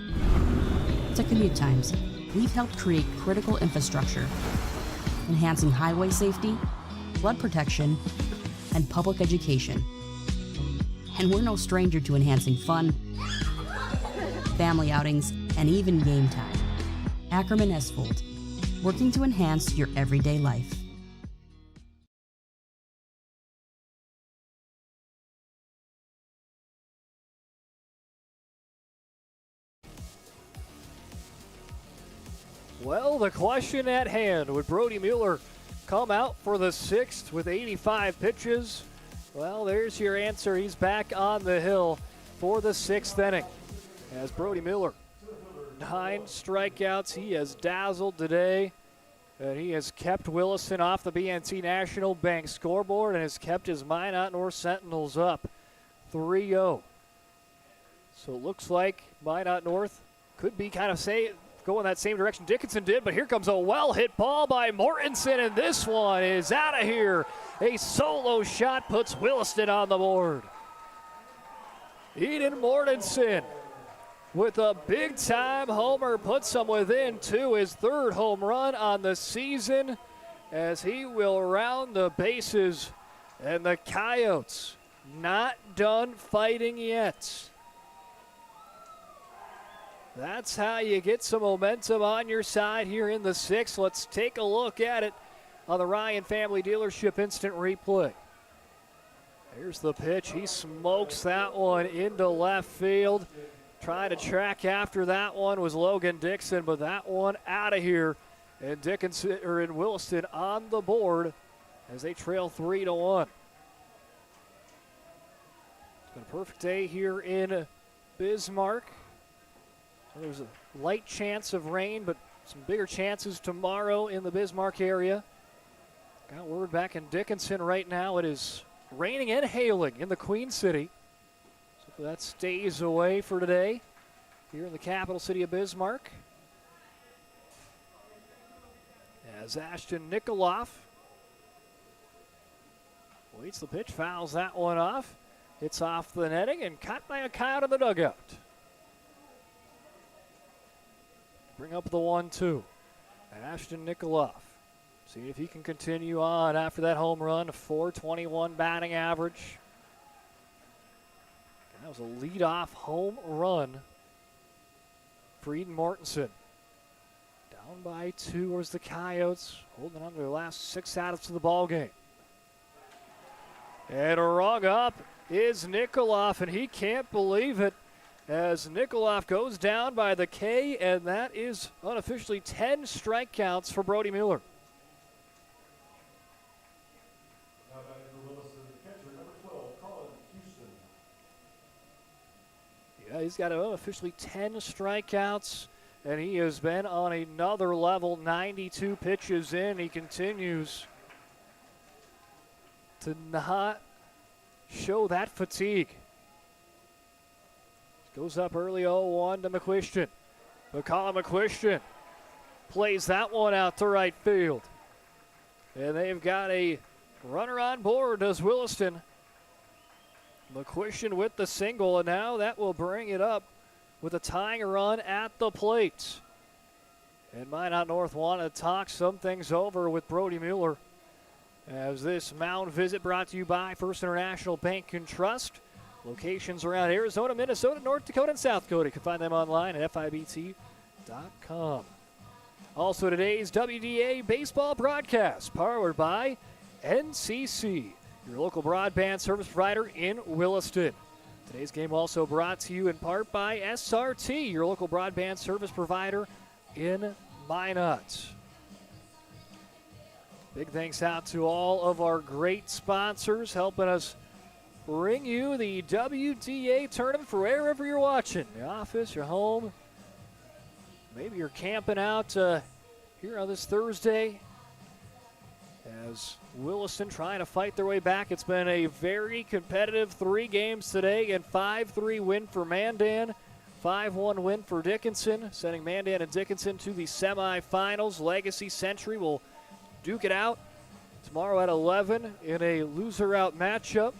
to commute times, we've helped create critical infrastructure, enhancing highway safety, flood protection, and public education. And we're no stranger to enhancing fun, family outings, and even game time. Ackerman Esvold, working to enhance your everyday life.
Well, the question at hand, would Brody Mueller come out for the 6th with 85 pitches? Well, there's your answer. He's back on the hill for the 6th inning. As Brody Mueller, 9 strikeouts. He has dazzled today. And he has kept Williston off the BNC National Bank scoreboard and has kept his Minot North Sentinels up 3-0. So it looks like Minot North could be kind of go in that same direction Dickinson did, but here comes a well-hit ball by Mortensen, and this one is out of here. A solo shot puts Williston on the board. Eden Mortensen with a big-time homer puts them within 2, his 3rd home run on the season, as he will round the bases, and the Coyotes not done fighting yet. That's how you get some momentum on your side here in the 6th. Let's take a look at it on the Ryan Family Dealership Instant Replay. Here's the pitch. He smokes that one into left field. Trying to track after that one was Logan Dixon, but that one out of here. And Dickinson or in Williston on the board as they trail 3-1. It's been a perfect day here in Bismarck. So there's a light chance of rain, but some bigger chances tomorrow in the Bismarck area. Got word back in Dickinson right now. It is raining and hailing in the Queen City. So that stays away for today here in the capital city of Bismarck. As Ashton Nikoloff waits the pitch, fouls that one off. Hits off the netting and caught by a coyote in the dugout. Bring up the 1-2. Ashton Nikoloff. See if he can continue on after that home run. .421 batting average. That was a leadoff home run for Eden Mortensen. Down by 2 was the Coyotes, holding on to their last 6 outs of the ball game. And rung up is Nikoloff, and he can't believe it as Nikoloff goes down by the K, and that is unofficially 10 strikeouts for Brody Mueller. Yeah, he's got unofficially 10 strikeouts, and he has been on another level, 92 pitches in. He continues to not show that fatigue. Goes up early 0-1 to McQuistion. But Colin McQuistion plays that one out to right field. And they've got a runner on board, does Williston. McQuistion with the single, and now that will bring it up with a tying run at the plate. And Minot North want to talk some things over with Brody Mueller as this mound visit brought to you by First International Bank and Trust. Locations around Arizona, Minnesota, North Dakota, and South Dakota. You can find them online at FIBT.com. Also today's WDA baseball broadcast powered by NCC, your local broadband service provider in Williston. Today's game also brought to you in part by SRT, your local broadband service provider in Minot. Big thanks out to all of our great sponsors helping us bring you the WDA tournament for wherever you're watching. Your office, your home. Maybe you're camping out here on this Thursday as Williston trying to fight their way back. It's been a very competitive 3 games today, and 5-3 win for Mandan, 5-1 win for Dickinson, sending Mandan and Dickinson to the semifinals. Legacy Century will duke it out tomorrow at 11 in a loser-out matchup.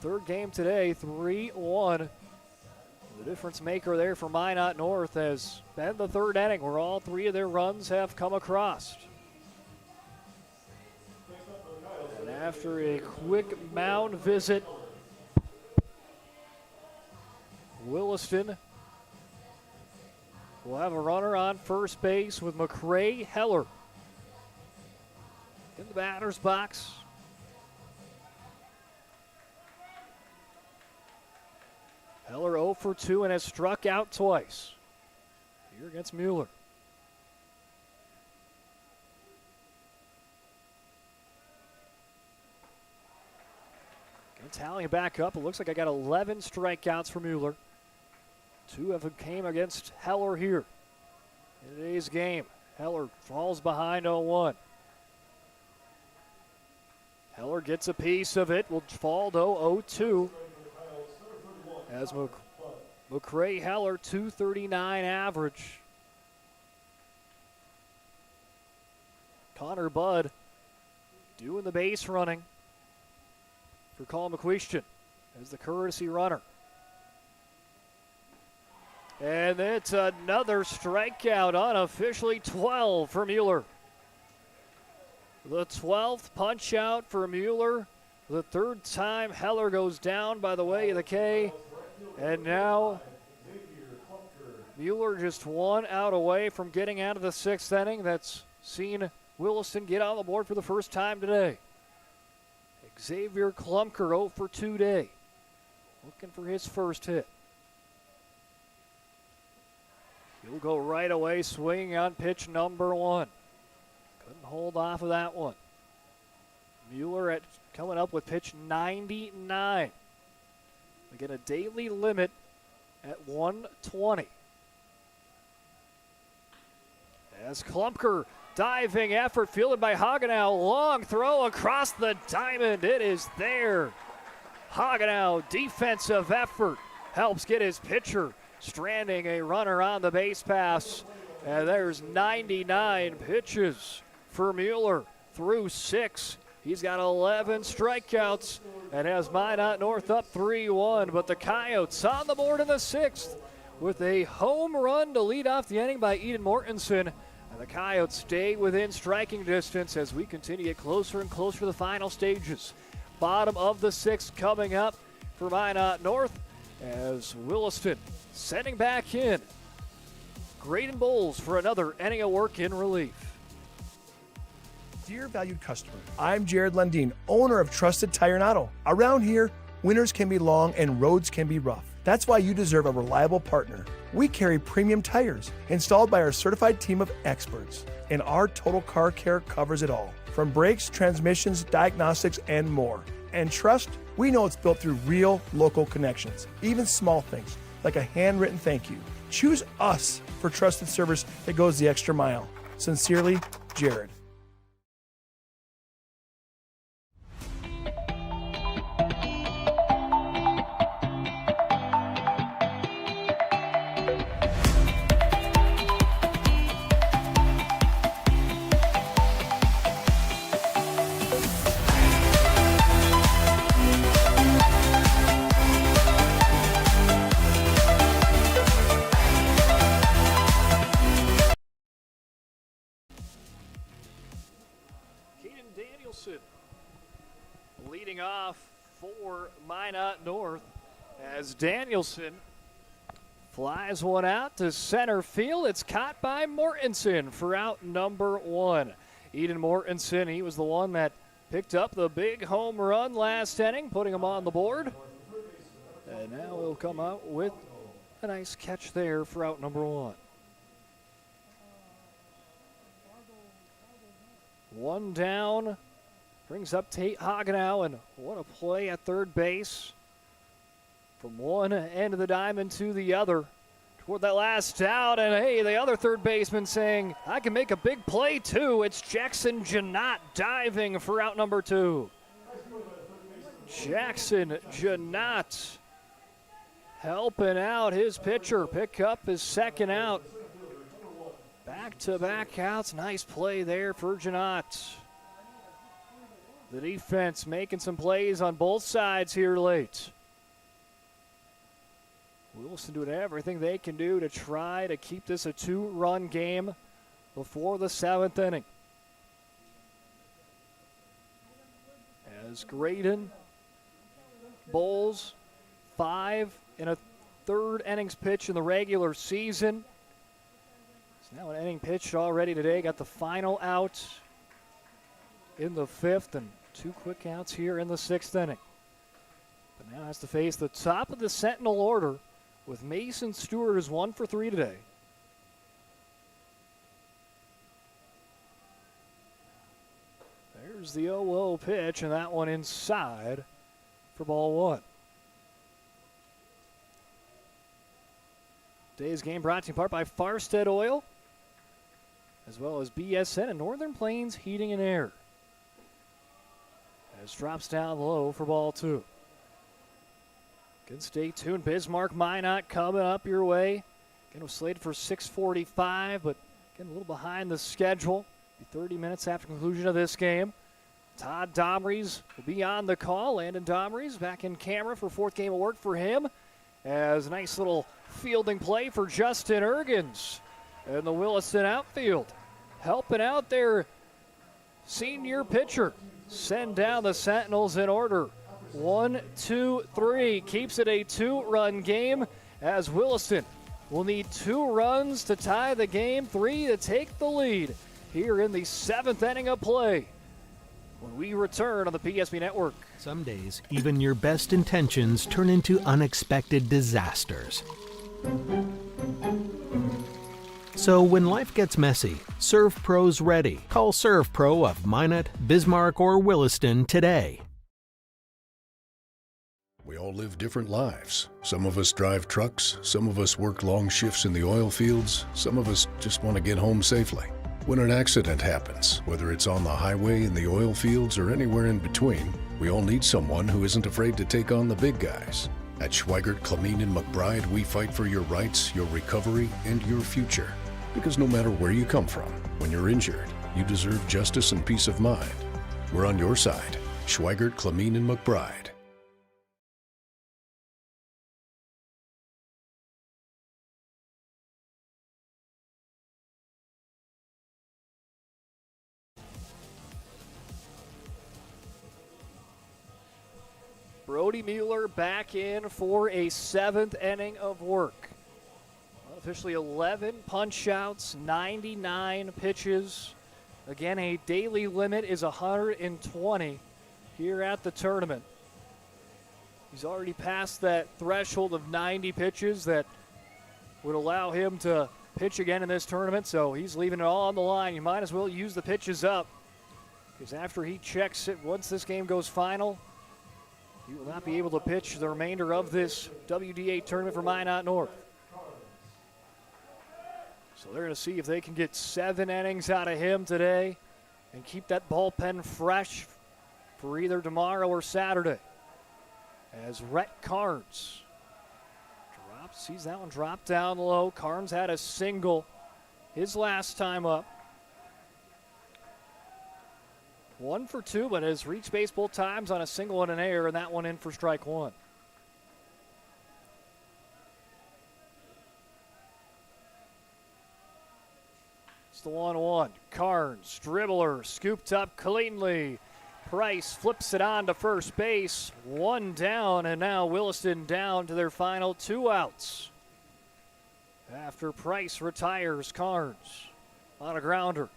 Third game today, 3-1. The difference maker there for Minot North has been the third inning where all 3 of their runs have come across. And after a quick mound visit, Williston will have a runner on first base with McCrae Heller in the batter's box. Heller 0 for 2 and has struck out twice here against Mueller. Tallying back up, it looks like I got 11 strikeouts for Mueller. 2 of them came against Heller here in today's game. Heller falls behind 0-1. Heller gets a piece of it, will fall to 0-2. As McCrae Heller, 239 average. Connor Budd doing the base running for Colin McQuistion as the courtesy runner. And it's another strikeout, unofficially 12 for Mueller. The 12th punch out for Mueller. The 3rd time Heller goes down by the way of the K. And now Mueller just 1 out away from getting out of the 6th inning. That's seen Williston get on the board for the first time today. Xavier Klumker 0 for 2 today. Looking for his first hit. He'll go right away, swinging on pitch number 1. Couldn't hold off of that one. Mueller coming up with pitch 99. We get a daily limit at 120. As Klumker, diving effort fielded by Hagenau. Long throw across the diamond. It is there. Hagenau, defensive effort, helps get his pitcher stranding a runner on the base pass. And there's 99 pitches for Mueller through 6. He's got 11 strikeouts and has Minot North up 3-1. But the Coyotes on the board in the 6th with a home run to lead off the inning by Eden Mortensen. And the Coyotes stay within striking distance as we continue to get closer and closer to the final stages. Bottom of the 6th coming up for Minot North as Williston sending back in Graydon Bowles for another inning of work in relief.
Dear valued customer, I'm Jared Lundeen, owner of Trusted Tire and Auto. Around here, winters can be long and roads can be rough. That's why you deserve a reliable partner. We carry premium tires installed by our certified team of experts, and our total car care covers it all, from brakes, transmissions, diagnostics, and more. And trust, we know it's built through real local connections, even small things like a handwritten thank you. Choose us for trusted service that goes the extra mile. Sincerely, Jared.
Leading off for Minot North as Danielson flies one out to center field. It's caught by Mortensen for out number 1. Eden Mortensen, he was the one that picked up the big home run last inning, putting him on the board. And now he'll come out with a nice catch there for out number 1. 1 down. Brings up Tate Hagenau, and what a play at third base. From one end of the diamond to the other. Toward that last out, and hey, the other third baseman saying, I can make a big play too. It's Jackson Janot diving for out number 2. Jackson Janot helping out his pitcher, pick up his second out. Back-to-back outs, nice play there for Janot. The defense making some plays on both sides here late. Wilson doing everything they can do to try to keep this a 2-run game before the 7th inning. As Graydon Bowles, 5 in a 3rd innings pitch in the regular season. It's now an inning pitched already today. Got the final out in the 5th and 2 quick outs here in the 6th inning. But now has to face the top of the Sentinel order with Mason Stewart as 1 for 3 today. There's the 0-0 pitch, and that one inside for ball 1. Today's game brought to you in part by Farstead Oil, as well as BSN and Northern Plains Heating and Air. As drops down low for ball 2. Again, stay tuned. Bismarck Minot coming up your way. Again, was slated for 6:45, but again, a little behind the schedule. Be 30 minutes after conclusion of this game. Todd Domries will be on the call. Landon Domries back in camera for 4th game of work for him. As a nice little fielding play for Justin Ergens and the Williston outfield. Helping out their senior pitcher. Send down the Sentinels in order. 1, 2, 3. Keeps it a 2-run game as Williston will need 2 runs to tie the game, 3 to take the lead here in the 7th inning of play when we return on the PSB Network.
Some days, even your best intentions turn into unexpected disasters. So when life gets messy, Serve Pro's ready. Call Serve Pro of Minot, Bismarck, or Williston today.
We all live different lives. Some of us drive trucks, some of us work long shifts in the oil fields, some of us just want to get home safely. When an accident happens, whether it's on the highway, in the oil fields, or anywhere in between, we all need someone who isn't afraid to take on the big guys. At Schweigert, Clemene, and McBride, we fight for your rights, your recovery, and your future. Because no matter where you come from, when you're injured, you deserve justice and peace of mind. We're on your side. Schweigert, Clemene, and McBride.
Brody Mueller back in for a 7th inning of work. Officially 11 punch-outs, 99 pitches. Again, a daily limit is 120 here at the tournament. He's already passed that threshold of 90 pitches that would allow him to pitch again in this tournament, so he's leaving it all on the line. You might as well use the pitches up, because after he checks it, once this game goes final, he will not be able to pitch the remainder of this WDA tournament for Minot North. So they're going to see if they can get 7 innings out of him today and keep that bullpen fresh for either tomorrow or Saturday. As Rhett Carnes sees that one drop down low. Carnes had a single his last time up. 1 for 2, but has reached base both times on a single and an error, and that one in for strike 1. It's the 1-1. Carnes, dribbler, scooped up cleanly. Price flips it on to first base. 1 down, and now Williston down to their final 2 outs. After Price retires, Carnes on a grounder.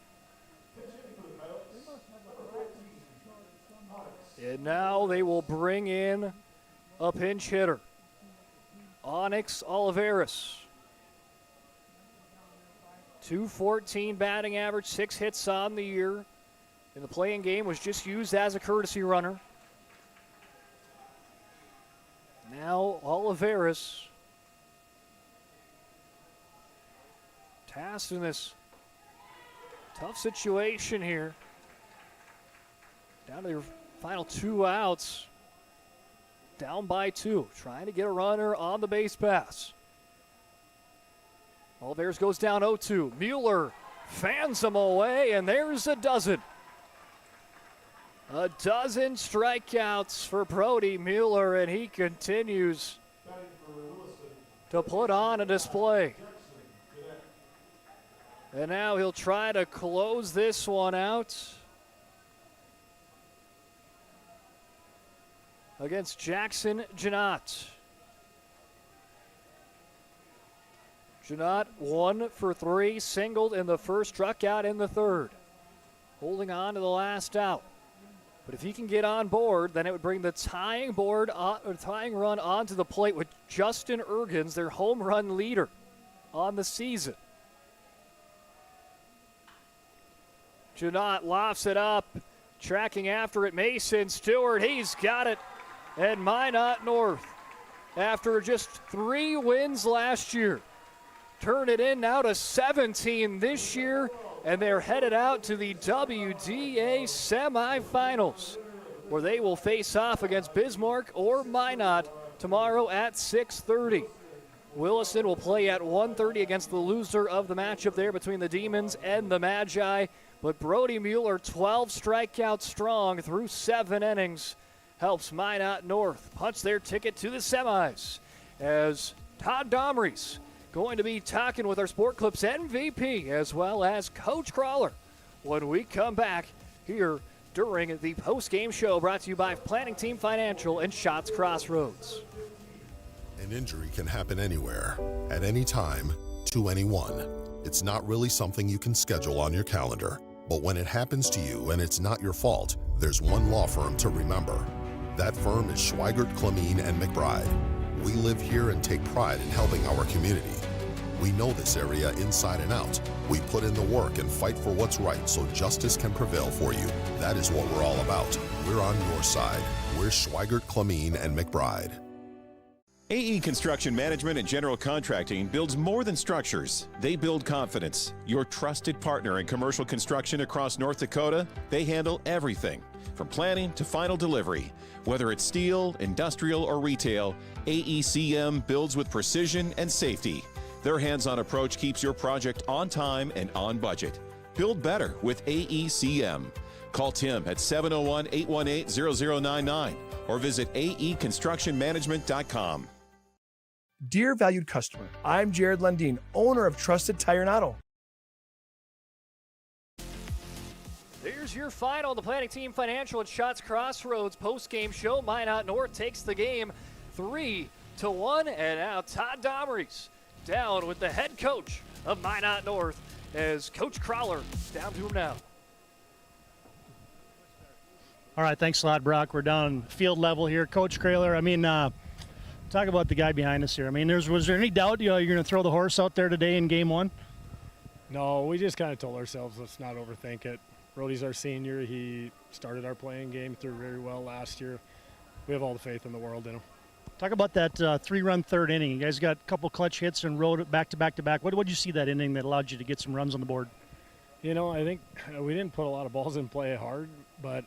And now they will bring in a pinch hitter, Onyx Oliveras. 214 batting average, 6 hits on the year. In the playing game, was just used as a courtesy runner. Now Oliveras tasked in this tough situation here. Down to their final 2 outs, down by 2, trying to get a runner on the base pass. Oliveras goes down 0-2. Mueller fans him away, and there's a dozen. A dozen strikeouts for Brody Mueller, and he continues to put on a display. And now he'll try to close this one out against Jackson Janot. Janot 1 for 3, singled in the first, struck out in the third, holding on to the last out. But if he can get on board, then it would bring the tying run onto the plate with Justin Ergens, their home run leader on the season. Janot lofts it up, tracking after it. Mason Stewart, he's got it. And Minot North, after just 3 wins last year, turn it in now to 17 this year, and they're headed out to the WDA semifinals, where they will face off against Bismarck or Minot tomorrow at 6:30. Williston will play at 1:30 against the loser of the matchup there between the Demons and the Magi. But Brody Mueller, 12 strikeouts strong through 7 innings, helps Minot North punch their ticket to the semis, as Todd Domries going to be talking with our Sport Clips MVP as well as Coach Crawler when we come back here during the post-game show, brought to you by Planning Team Financial and Shots Crossroads.
An injury can happen anywhere, at any time, to anyone. It's not really something you can schedule on your calendar. But when it happens to you and it's not your fault, there's one law firm to remember. That firm is Schweigert, Clemene, and McBride. We live here and take pride in helping our community. We know this area inside and out. We put in the work and fight for what's right so justice can prevail for you. That is what we're all about. We're on your side. We're Schweigert, Clemene, and McBride.
AE Construction Management and General Contracting builds more than structures. They build confidence. Your trusted partner in commercial construction across North Dakota, they handle everything from planning to final delivery. Whether it's steel, industrial, or retail, AECM builds with precision and safety. Their hands-on approach keeps your project on time and on budget. Build better with AECM. Call Tim at 701-818-0099 or visit aeconstructionmanagement.com.
Dear valued customer, I'm Jared Lundeen, owner of Trusted Tire and Auto.
Here's your final. The Planning Team Financial and Shots Crossroads post-game show. Minot North takes the game 3-1, and now Todd Domries down with the head coach of Minot North as Coach Crowler down to him now.
All right, thanks a lot, Brock. We're down field level here. Coach Crowler, I mean, talk about the guy behind us here. I mean, was there any doubt you're going to throw the horse out there today in game one?
No, we just kind of told ourselves let's not overthink it. Brody's our senior. He started our playing game through very well last year. We have all the faith in the world in him.
Talk about that three-run third inning. You guys got a couple clutch hits and rode it back to back to back. What did you see that inning that allowed you to get some runs on the board?
You know, I think we didn't put a lot of balls in play hard, but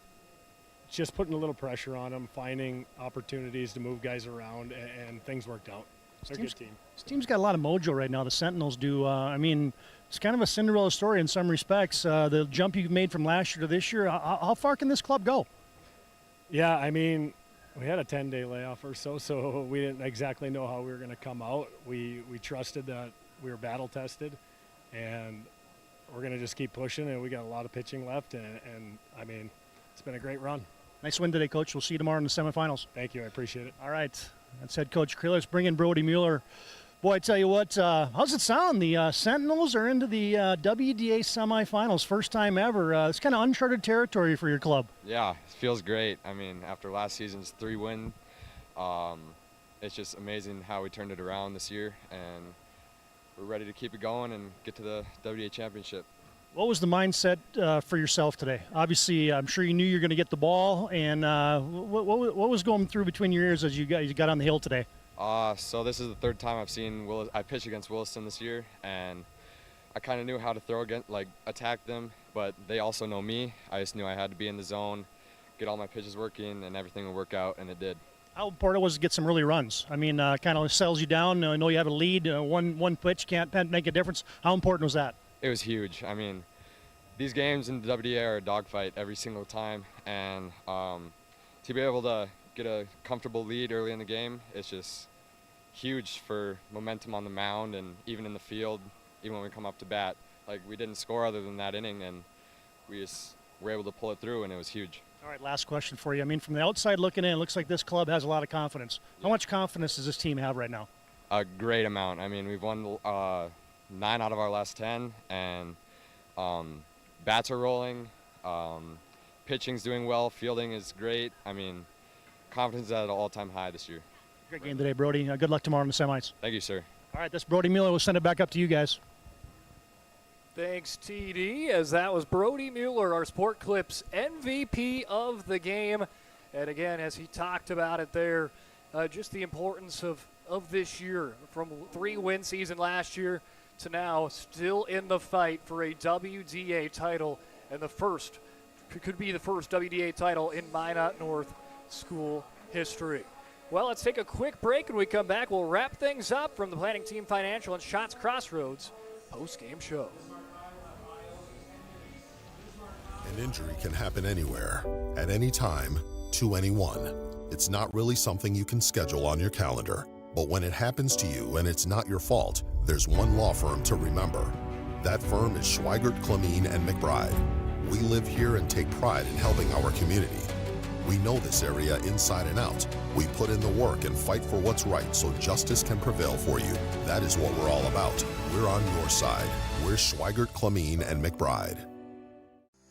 just putting a little pressure on them, finding opportunities to move guys around, and things worked out. They're a good team.
This team's got a lot of mojo right now. The Sentinels do. I mean, it's kind of a Cinderella story in some respects. The jump you've made from last year to this year, how far can this club go?
Yeah, I mean, we had a 10-day layoff or so we didn't exactly know how we were going to come out. We trusted that we were battle-tested, and we're going to just keep pushing, and we got a lot of pitching left, and I mean, it's been a great run.
Nice win today, Coach. We'll see you tomorrow in the semifinals.
Thank you. I appreciate it.
All right. That's head coach Crowler. Let's bring in Brody Mueller. Boy, I tell you what, how's it sound? The Sentinels are into the WDA semifinals. First time ever. It's kind of uncharted territory for your club.
Yeah, it feels great. I mean, after last season's 3-win, it's just amazing how we turned it around this year, and we're ready to keep it going and get to the WDA championship.
What was the mindset for yourself today? Obviously, I'm sure you knew you were going to get the ball, and what was going through between your ears as you got on the hill today?
So this is the third time I've seen I pitched against Williston this year, and I kind of knew how to throw attack them, but they also know me. I just knew I had to be in the zone, get all my pitches working, and everything would work out, and it did.
How important was it to get some early runs? I mean, kind of settles you down. I know you have a lead. One pitch can't make a difference. How important was that?
It was huge. I mean, these games in the WDA are a dogfight every single time, and to be able to get a comfortable lead early in the game, it's just huge for momentum on the mound and even in the field, even when we come up to bat. Like, we didn't score other than that inning, and we just were able to pull it through, and it was huge.
All right, last question for you. I mean, from the outside looking in, it looks like this club has a lot of confidence. How much confidence does this team have right now?
A great amount. I mean, we've won 9 out of our last 10, and bats are rolling, pitching's doing well, fielding is great. I mean, confidence is at an all-time high this year.
Great game today, Brody. Good luck tomorrow in the semis.
Thank you, sir.
All right, that's Brody Mueller. We'll send it back up to you guys.
Thanks, TD, as that was Brody Mueller, our Sport Clips MVP of the game. And again, as he talked about it there, just the importance of this year, from 3-win season last year to now still in the fight for a WDA title, and could be the first WDA title in Minot North school history. Well, let's take a quick break. When we come back, we'll wrap things up from the Planning Team Financial and Shots Crossroads post-game show.
An injury can happen anywhere, at any time, to anyone. It's not really something you can schedule on your calendar. But when it happens to you and it's not your fault, there's one law firm to remember. That firm is Schweigert, Clemene, and McBride. We live here and take pride in helping our community. We know this area inside and out. We put in the work and fight for what's right so justice can prevail for you. That is what we're all about. We're on your side. We're Schweigert, Clemene, and McBride.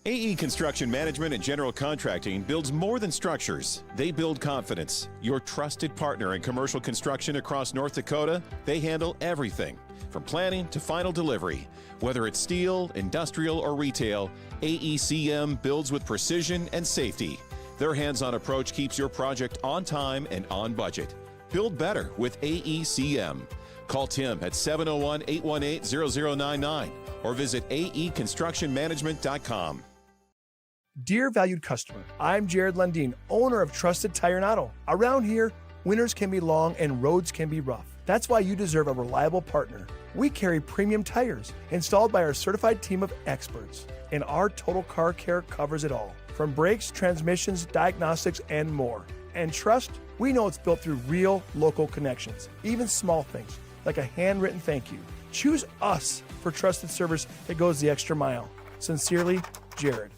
AE Construction Management and General Contracting builds more than structures. They build confidence. Your trusted partner in commercial construction across North Dakota, they handle everything from planning to final delivery. Whether it's steel, industrial, or retail, AECM builds with precision and safety. Their hands-on approach keeps your project on time and on budget. Build better with AECM. Call Tim at 701-818-0099 or visit aeconstructionmanagement.com.
Dear valued customer, I'm Jared Lundeen, owner of Trusted Tire and Auto. Around here, winters can be long and roads can be rough. That's why you deserve a reliable partner. We carry premium tires installed by our certified team of experts, and our total car care covers it all, from brakes, transmissions, diagnostics, and more. And trust, we know it's built through real local connections, even small things like a handwritten thank you. Choose us for trusted service that goes the extra mile. Sincerely, Jared.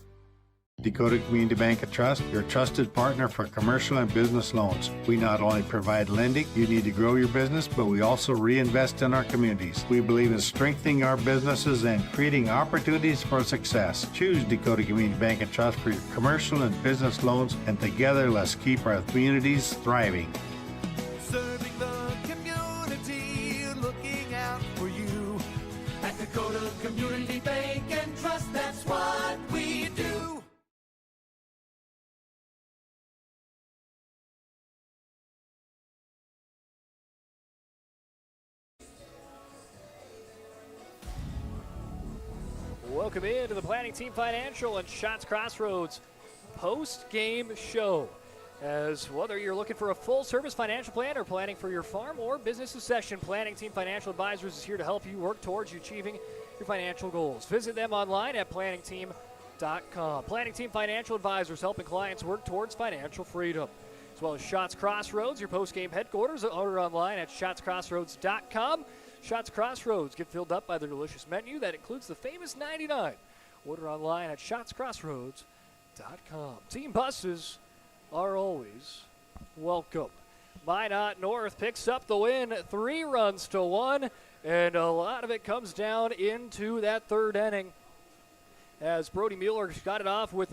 Dakota Community Bank and Trust, your trusted partner for commercial and business loans. We not only provide lending you need to grow your business, but we also reinvest in our communities. We believe in strengthening our businesses and creating opportunities for success. Choose Dakota Community Bank and Trust for your commercial and business loans, and together let's keep our communities thriving.
Serving the community, looking out for you. At Dakota Community Bank and Trust, that's what we do.
Welcome into the Planning Team Financial and Shots Crossroads post-game show. As whether you're looking for a full-service financial plan or planning for your farm or business succession, Planning Team Financial Advisors is here to help you work towards achieving your financial goals. Visit them online at planningteam.com. Planning Team Financial Advisors helping clients work towards financial freedom. As well as Shots Crossroads, your post-game headquarters. Order online at shotscrossroads.com. Shots Crossroads get filled up by their delicious menu that includes the famous 99. Order online at shotscrossroads.com. Team buses are always welcome. Minot North picks up the win, 3-1, and a lot of it comes down into that third inning as Brody Mueller got it off with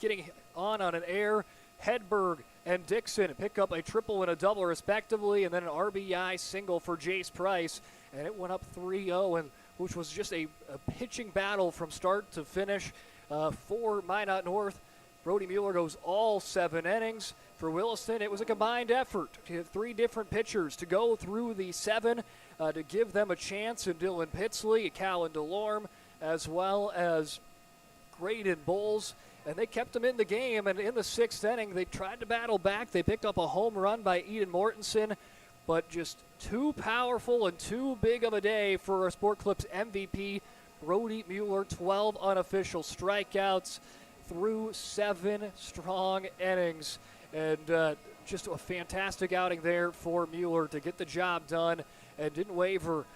getting on an air. Hedberg and Dixon pick up a triple and a double respectively, and then an RBI single for Jace Price, and it went up 3-0, which was just a pitching battle from start to finish for Minot North. Brody Mueller goes all 7 innings. For Williston, it was a combined effort to have 3 different pitchers to go through the 7 to give them a chance, and Dylan Pitsley, Callan DeLorme, as well as Graydon Bowles. And they kept them in the game, and in the 6th inning, they tried to battle back. They picked up a home run by Eden Mortensen, but just too powerful and too big of a day for our Sport Clips MVP, Brody Mueller. 12 unofficial strikeouts through 7 strong innings. And just a fantastic outing there for Mueller to get the job done, and didn't waver,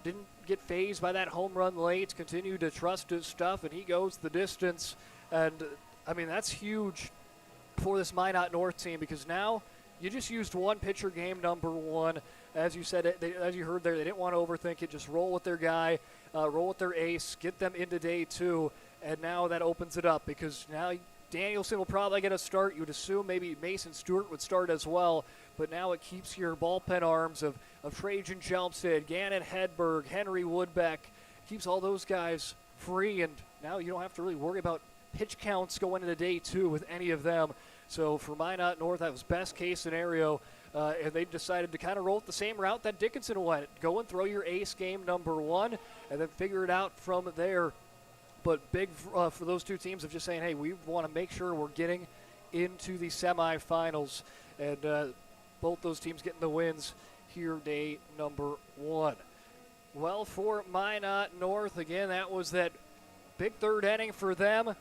didn't get fazed by that home run late, continued to trust his stuff, and he goes the distance. And, I mean, that's huge for this Minot North team, because now you just used one pitcher game number 1. As you said, as you heard there, they didn't want to overthink it. Just roll with their guy, roll with their ace, get them into day 2. And now that opens it up, because now Danielson will probably get a start. You would assume maybe Mason Stewart would start as well. But now it keeps your bullpen arms of Trajan Chelmstead, Gannon Hedberg, Henry Woodbeck, keeps all those guys free. And now you don't have to really worry about pitch counts going into day 2 with any of them. So for Minot North, that was best case scenario, and they decided to kind of roll it the same route that Dickinson went. Go and throw your ace game number 1, and then figure it out from there. But big for those two teams of just saying, hey, we want to make sure we're getting into the semifinals, and both those teams getting the wins here day number 1. Well, for Minot North, again, that was that big third inning for them.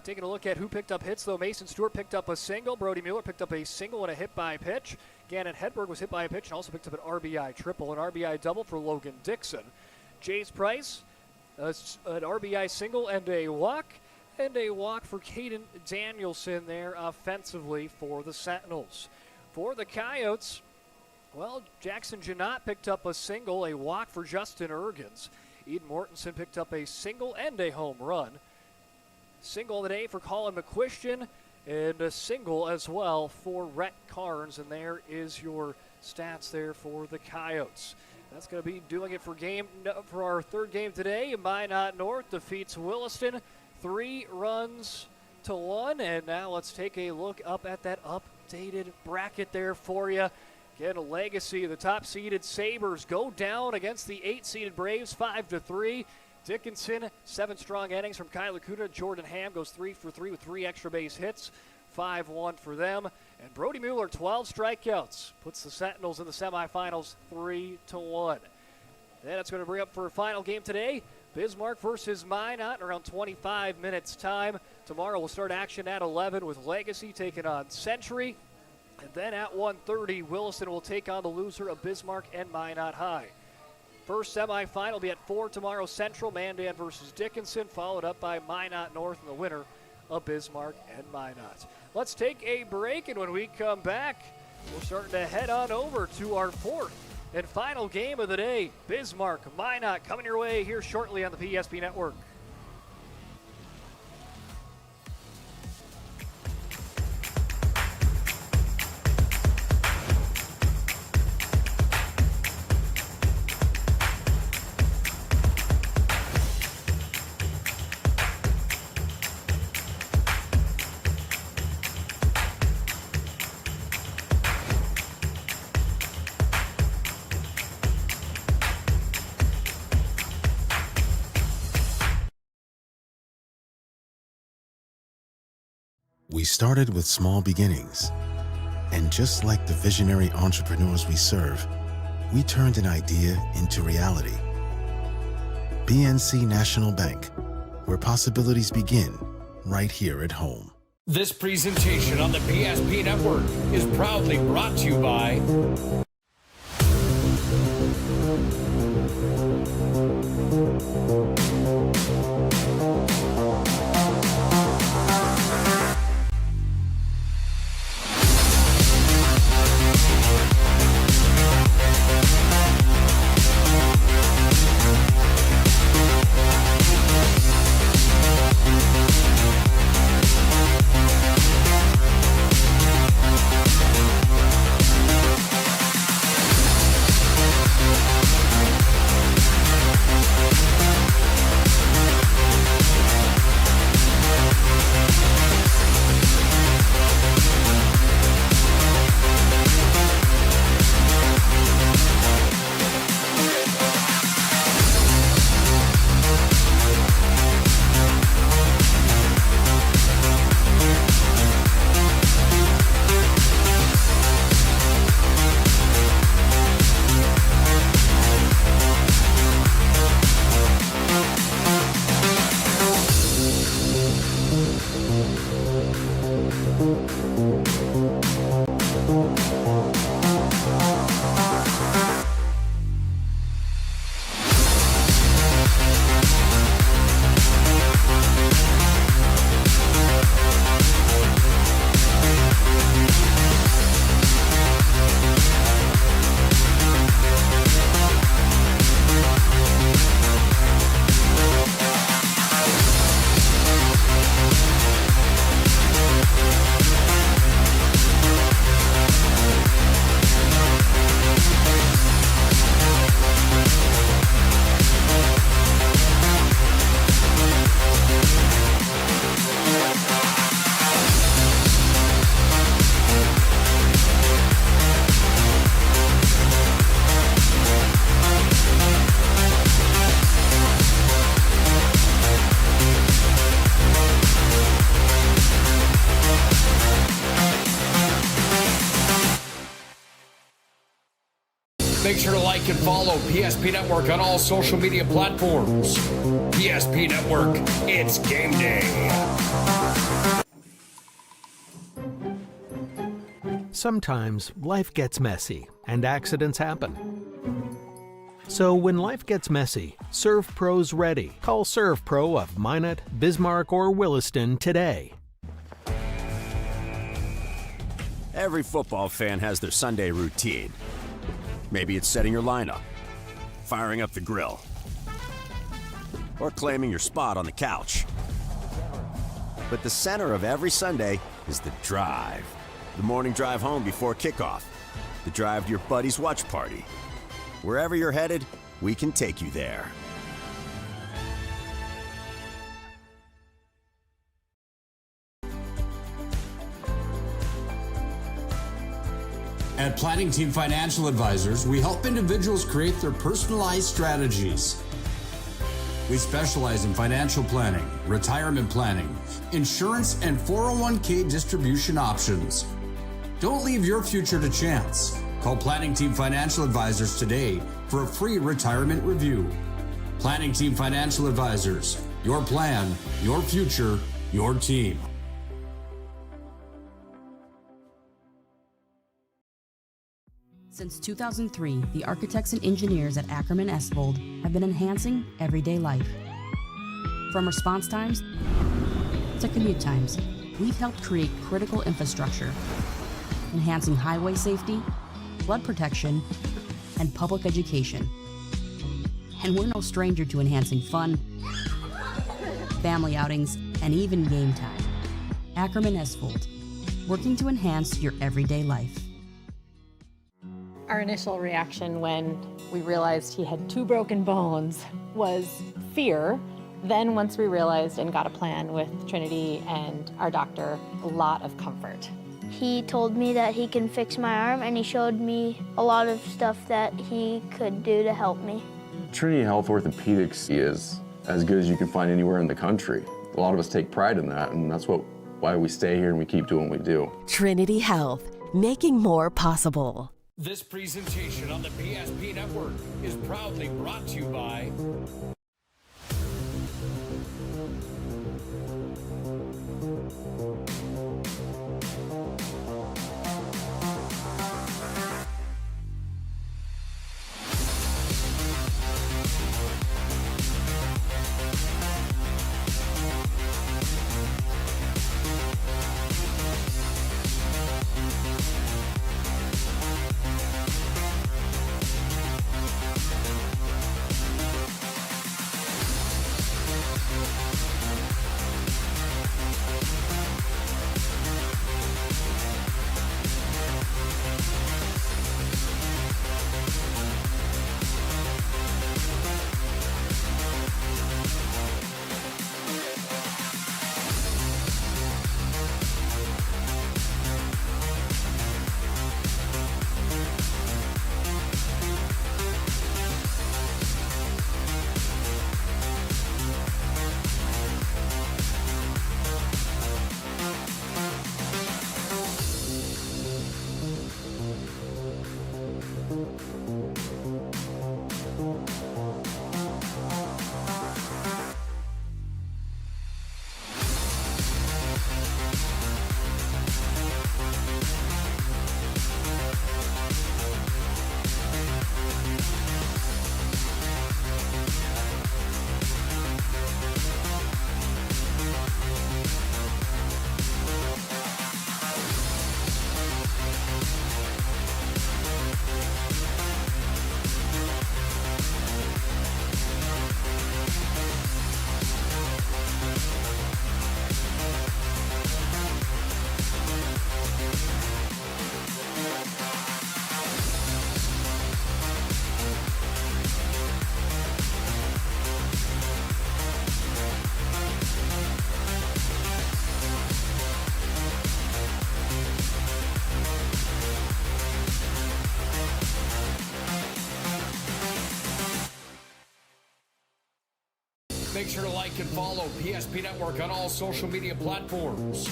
Taking a look at who picked up hits, though. Mason Stewart picked up a single. Brody Mueller picked up a single and a hit by pitch. Gannon Hedberg was hit by a pitch and also picked up an RBI triple, an RBI double for Logan Dixon. Jace Price, an RBI single and a walk. And a walk for Caden Danielson there offensively for the Sentinels. For the Coyotes, well, Jackson Janot picked up a single, a walk for Justin Ergens. Eden Mortensen picked up a single and a home run. Single of the day for Colin McQuistion, and a single as well for Rhett Carnes. And there is your stats there for the Coyotes. That's going to be doing it for our third game today. Minot North defeats Williston 3-1. And now let's take a look up at that updated bracket there for you. Again, a legacy. The top-seeded Sabres go down against the 8-seeded Braves 5-3. Dickinson, 7 strong innings from Kyler Kuda. Jordan Ham goes 3 for 3 with 3 extra base hits. 5-1 for them. And Brody Mueller, 12 strikeouts, puts the Sentinels in the semifinals 3-1. Then it's going to bring up for a final game today. Bismarck versus Minot in around 25 minutes time. Tomorrow we'll start action at 11 with Legacy taking on Century. And then at 1:30, Williston will take on the loser of Bismarck and Minot High. First semifinal will be at 4 tomorrow Central, Mandan versus Dickinson, followed up by Minot North and the winner of Bismarck and Minot. Let's take a break, and when we come back, we're starting to head on over to our fourth and final game of the day. Bismarck, Minot coming your way here shortly on the PSP Network.
We started with small beginnings, and just like the visionary entrepreneurs we serve, we turned an idea into reality. BNC National Bank, where possibilities begin right here at home.
This presentation on the PSP Network is proudly brought to you by Make sure to like and follow PSP Network on all social media platforms. PSP Network, it's game day.
Sometimes life gets messy and accidents happen. So when life gets messy, Serve Pro's ready. Call Serve Pro of Minot, Bismarck, or Williston today.
Every football fan has their Sunday routine. Maybe it's setting your lineup, firing up the grill, or claiming your spot on the couch. But the center of every Sunday is the drive. The morning drive home before kickoff. The drive to your buddy's watch party. Wherever you're headed, we can take you there.
At Planning Team Financial Advisors, we help individuals create their personalized strategies. We specialize in financial planning, retirement planning, insurance, and 401k distribution options. Don't leave your future to chance. Call Planning Team Financial Advisors today for a free retirement review. Planning Team Financial Advisors, your plan, your future, your team.
Since 2003, the architects and engineers at Ackerman Esvold have been enhancing everyday life. From response times to commute times, we've helped create critical infrastructure, enhancing highway safety, flood protection, and public education. And we're no stranger to enhancing fun, family outings, and even game time. Ackerman Esvold, working to enhance your everyday life.
Our initial reaction when we realized he had 2 broken bones was fear. Then once we realized and got a plan with Trinity and our doctor, a lot of comfort.
He told me that he can fix my arm, and he showed me a lot of stuff that he could do to help me.
Trinity Health Orthopedics is as good as you can find anywhere in the country. A lot of us take pride in that, and that's why we stay here and we keep doing what we do.
Trinity Health, making more possible.
This presentation on the PSP Network is proudly brought to you by Make sure to like and follow PSP Network on all social media platforms.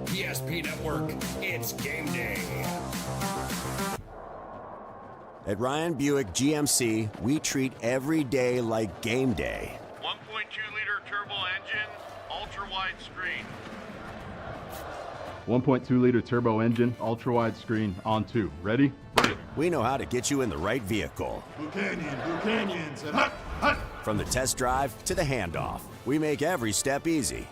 PSP Network, it's game day.
At Ryan Buick GMC, we treat every day like game day.
1.2-liter turbo engine, ultra-wide screen.
1.2-liter turbo engine, ultra-wide screen, on 2. Ready? Break.
We know how to get you in the right vehicle.
Blue Canyons, and hut, hut.
From the test drive to the handoff, we make every step easy.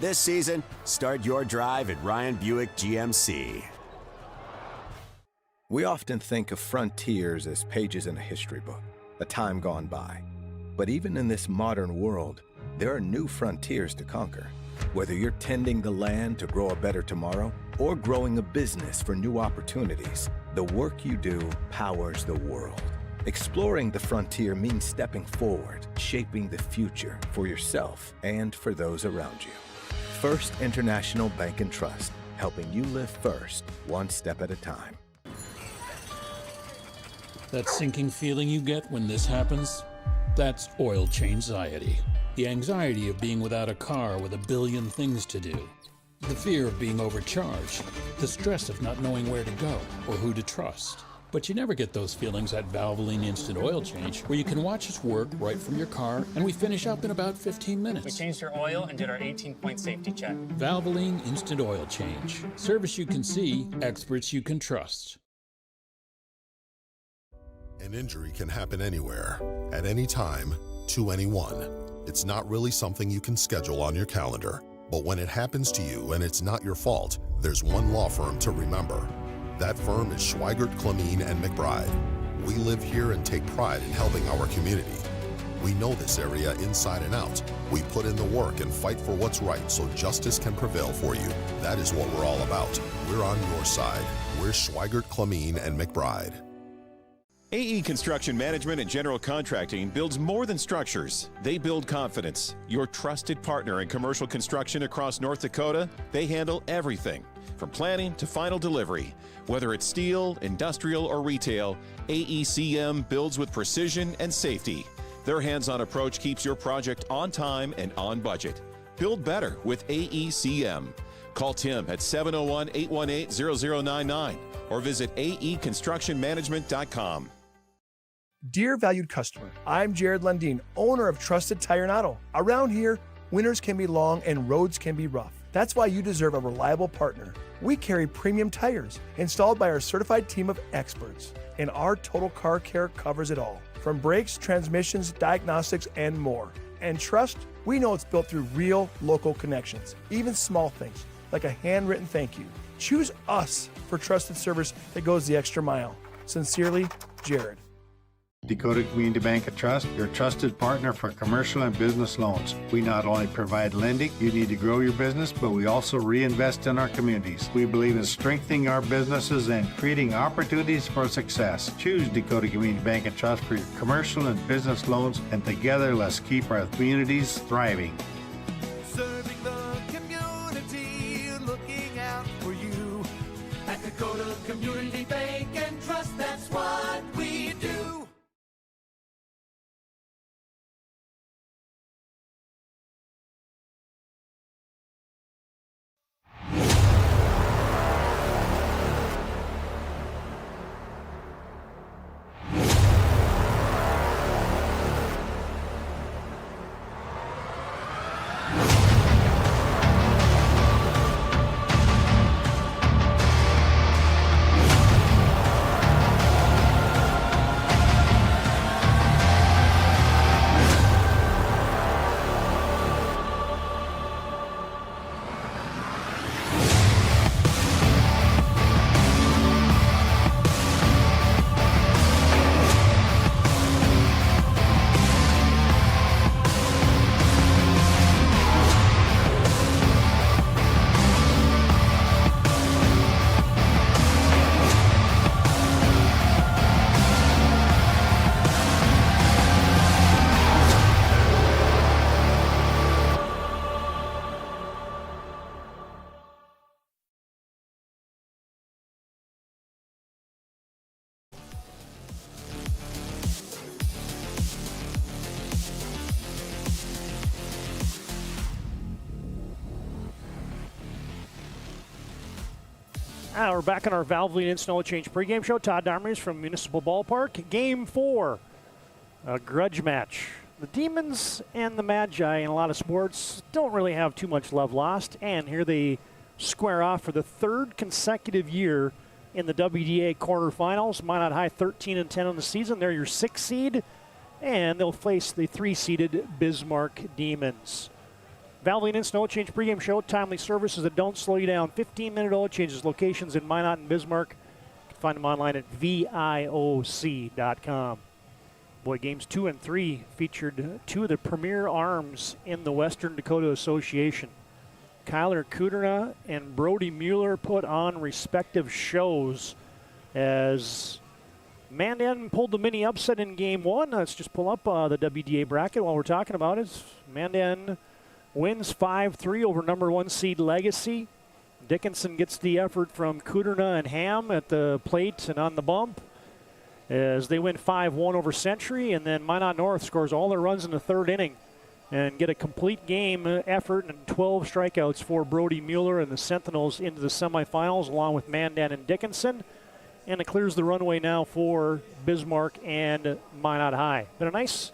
This season, start your drive at Ryan Buick GMC.
We often think of frontiers as pages in a history book, a time gone by. But even in this modern world, there are new frontiers to conquer. Whether you're tending the land to grow a better tomorrow or growing a business for new opportunities, the work you do powers the world. Exploring the frontier means stepping forward, shaping the future for yourself and for those around you. First International Bank and Trust, helping you live first, one step at a time.
That sinking feeling you get when this happens? That's oil change-anxiety. The anxiety of being without a car with a billion things to do. The fear of being overcharged. The stress of not knowing where to go or who to trust. But you never get those feelings at Valvoline Instant Oil Change, where you can watch us work right from your car, and we finish up in about 15 minutes.
We changed your oil and did our 18-point safety check.
Valvoline Instant Oil Change. Service you can see, experts you can trust.
An injury can happen anywhere, at any time, to anyone. It's not really something you can schedule on your calendar. But when it happens to you and it's not your fault, there's one law firm to remember. That firm is Schweigert, Clemene, and McBride. We live here and take pride in helping our community. We know this area inside and out. We put in the work and fight for what's right so justice can prevail for you. That is what we're all about. We're on your side. We're Schweigert, Clemene, and McBride.
AE Construction Management and General Contracting builds more than structures. They build confidence. Your trusted partner in commercial construction across North Dakota, they handle everything from planning to final delivery. Whether it's steel, industrial, or retail, AECM builds with precision and safety. Their hands-on approach keeps your project on time and on budget. Build better with AECM. Call Tim at 701-818-0099 or visit aeconstructionmanagement.com.
Dear valued customer, I'm Jared Lundeen, owner of Trusted Tire and Auto. Around here, winters can be long and roads can be rough. That's why you deserve a reliable partner. We carry premium tires installed by our certified team of experts, and our total car care covers it all, from brakes, transmissions, diagnostics, and more. And trust, we know it's built through real local connections, even small things like a handwritten thank you. Choose us for trusted service that goes the extra mile. Sincerely, Jared.
Dakota Community Bank and Trust, your trusted partner for commercial and business loans. We not only provide lending you need to grow your business, but we also reinvest in our communities. We believe in strengthening our businesses and creating opportunities for success. Choose Dakota Community Bank and Trust for your commercial and business loans, and together let's keep our communities thriving.
Serving the community, looking out for you. At Dakota Community Bank and Trust, that's what we do.
We're back on our Valvoline Instant Oil Change pregame show. Todd Darmers from Municipal Ballpark. Game 4, a grudge match. The Demons and the Magi in a lot of sports don't really have too much love lost, and here they square off for the third consecutive year in the WDA quarterfinals. Minot High 13-10 on the season. They're your 6th seed, and they'll face the 3-seeded Bismarck Demons. Valvoline Instant Oil Change pregame show. Timely services that don't slow you down. 15-minute oil changes. Locations in Minot and Bismarck. You can find them online at VIOC.com. Boy, games 2 and 3 featured two of the premier arms in the Western Dakota Association. Kyler Kuderna and Brody Mueller put on respective shows as Mandan pulled the mini upset in game 1. Let's just pull up the WDA bracket while we're talking about it. Mandan wins 5-3 over number 1 seed Legacy. Dickinson gets the effort from Kuderna and Ham at the plate and on the bump as they win 5-1 over Century, and then Minot North scores all their runs in the 3rd inning and get a complete game effort and 12 strikeouts for Brody Mueller and the Sentinels into the semifinals along with Mandan and Dickinson. And it clears the runway now for Bismarck and Minot High. Been a nice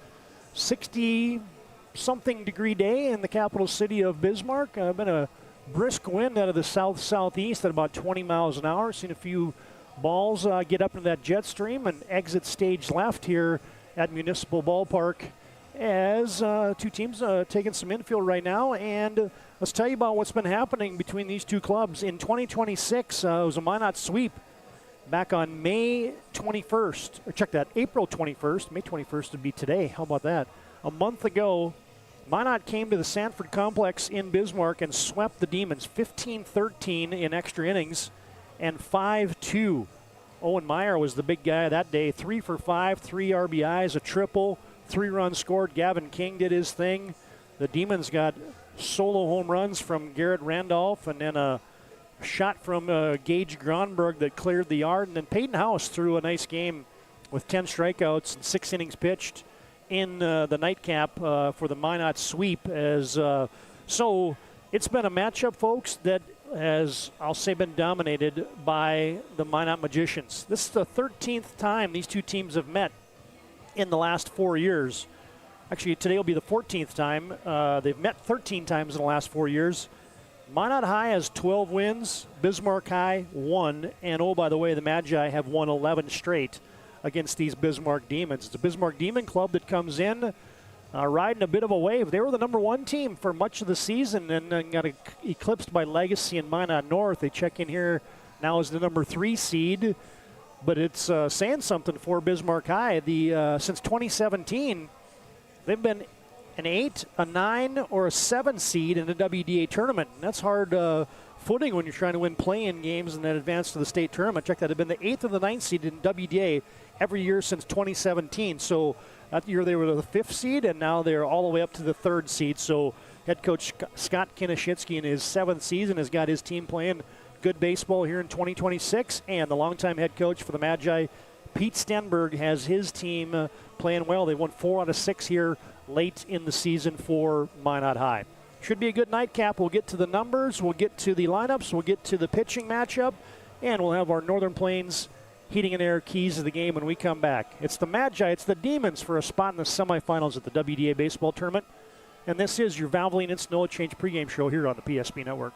60-something degree day in the capital city of Bismarck. Been a brisk wind out of the south-southeast at about 20 miles an hour. Seen a few balls get up into that jet stream and exit stage left here at Municipal Ballpark as two teams taking some infield right now. And let's tell you about what's been happening between these two clubs. In 2026, it was a Minot sweep back on May 21st. Or check that, April 21st. May 21st would be today. How about that? A month ago, Minot came to the Sanford Complex in Bismarck and swept the Demons 15-13 in extra innings and 5-2. Owen Meyer was the big guy that day. 3 for 5, 3 RBIs, a triple, 3 runs scored. Gavin King did his thing. The Demons got solo home runs from Garrett Randolph and then a shot from Gage Gronberg that cleared the yard. And then Peyton House threw a nice game with 10 strikeouts and 6 innings pitched in the nightcap for the Minot sweep. So it's been a matchup, folks, that has, I'll say, been dominated by the Minot Magicians. This is the 13th time these two teams have met in the last 4 years. Actually, today will be the 14th time. They've met 13 times in the last 4 years. Minot High has 12 wins, Bismarck High 1, and oh, by the way, the Magi have won 11 straight against these Bismarck Demons. It's a Bismarck Demon club that comes in riding a bit of a wave. They were the number 1 team for much of the season and then got eclipsed by Legacy and Minot North. They check in here now as the number 3 seed, but it's saying something for Bismarck High. Since 2017, they've been an 8, a 9, or a 7 seed in the WDA tournament. And that's hard footing when you're trying to win play-in games and then advance to the state tournament. Check that. They've been the 8th or the 9th seed in WDA every year since 2017. So that year they were the 5th seed, and now they're all the way up to the 3rd seed. So head coach Scott Kinashitsky in his 7th season has got his team playing good baseball here in 2026. And the longtime head coach for the Magi, Pete Stenberg, has his team playing well. They won 4 out of 6 here late in the season for Minot High. Should be a good nightcap. We'll get to the numbers, we'll get to the lineups, we'll get to the pitching matchup, and we'll have our Northern Plains heating and air keys of the game when we come back. It's the Magi, it's the Demons for a spot in the semifinals at the WDA baseball tournament. And this is your Valvoline Instant Oil Change pregame show here on the PSP Network.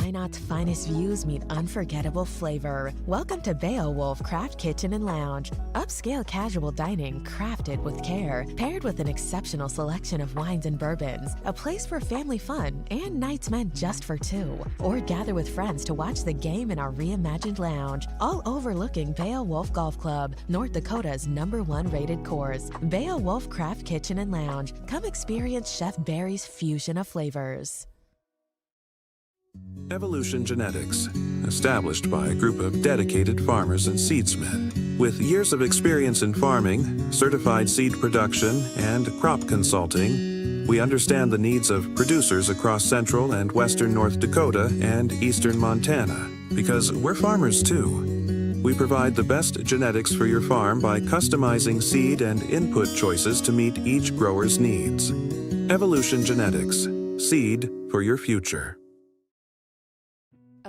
Minot's finest views meet unforgettable flavor. Welcome to Beowulf Craft Kitchen and Lounge. Upscale casual dining crafted with care, paired with an exceptional selection of wines and bourbons. A place for family fun and nights meant just for 2. Or gather with friends to watch the game in our reimagined lounge. All overlooking Beowulf Golf Club, North Dakota's #1 rated course. Beowulf Craft Kitchen and Lounge. Come experience Chef Barry's fusion of flavors.
Evolution Genetics, established by a group of dedicated farmers and seedsmen. With years of experience in farming, certified seed production, and crop consulting, we understand the needs of producers across central and western North Dakota and eastern Montana, because we're farmers too. We provide the best genetics for your farm by customizing seed and input choices to meet each grower's needs. Evolution Genetics, seed for your future.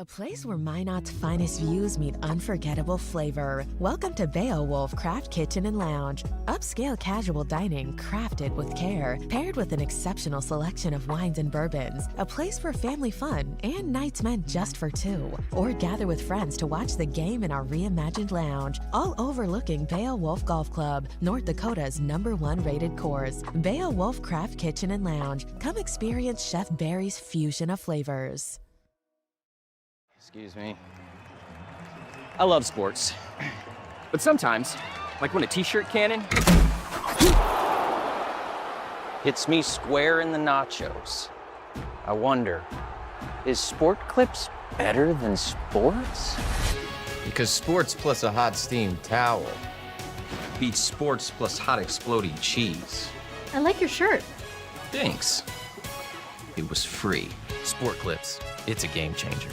A place where Minot's finest views meet unforgettable flavor. Welcome to Beowulf Craft Kitchen and Lounge. Upscale casual dining crafted with care, paired with an exceptional selection of wines and bourbons. A place for family fun and nights meant just for two. Or gather with friends to watch the game in our reimagined lounge, all overlooking Beowulf Golf Club, North Dakota's #1 rated course. Beowulf Craft Kitchen and Lounge. Come experience Chef Barry's fusion of flavors.
Excuse me. I love sports. But sometimes, like when a t-shirt cannon hits me square in the nachos, I wonder, is Sport Clips better than sports?
Because sports plus a hot steamed towel beats sports plus hot exploding cheese.
I like your shirt.
Thanks. It was free. Sport Clips. It's a game changer.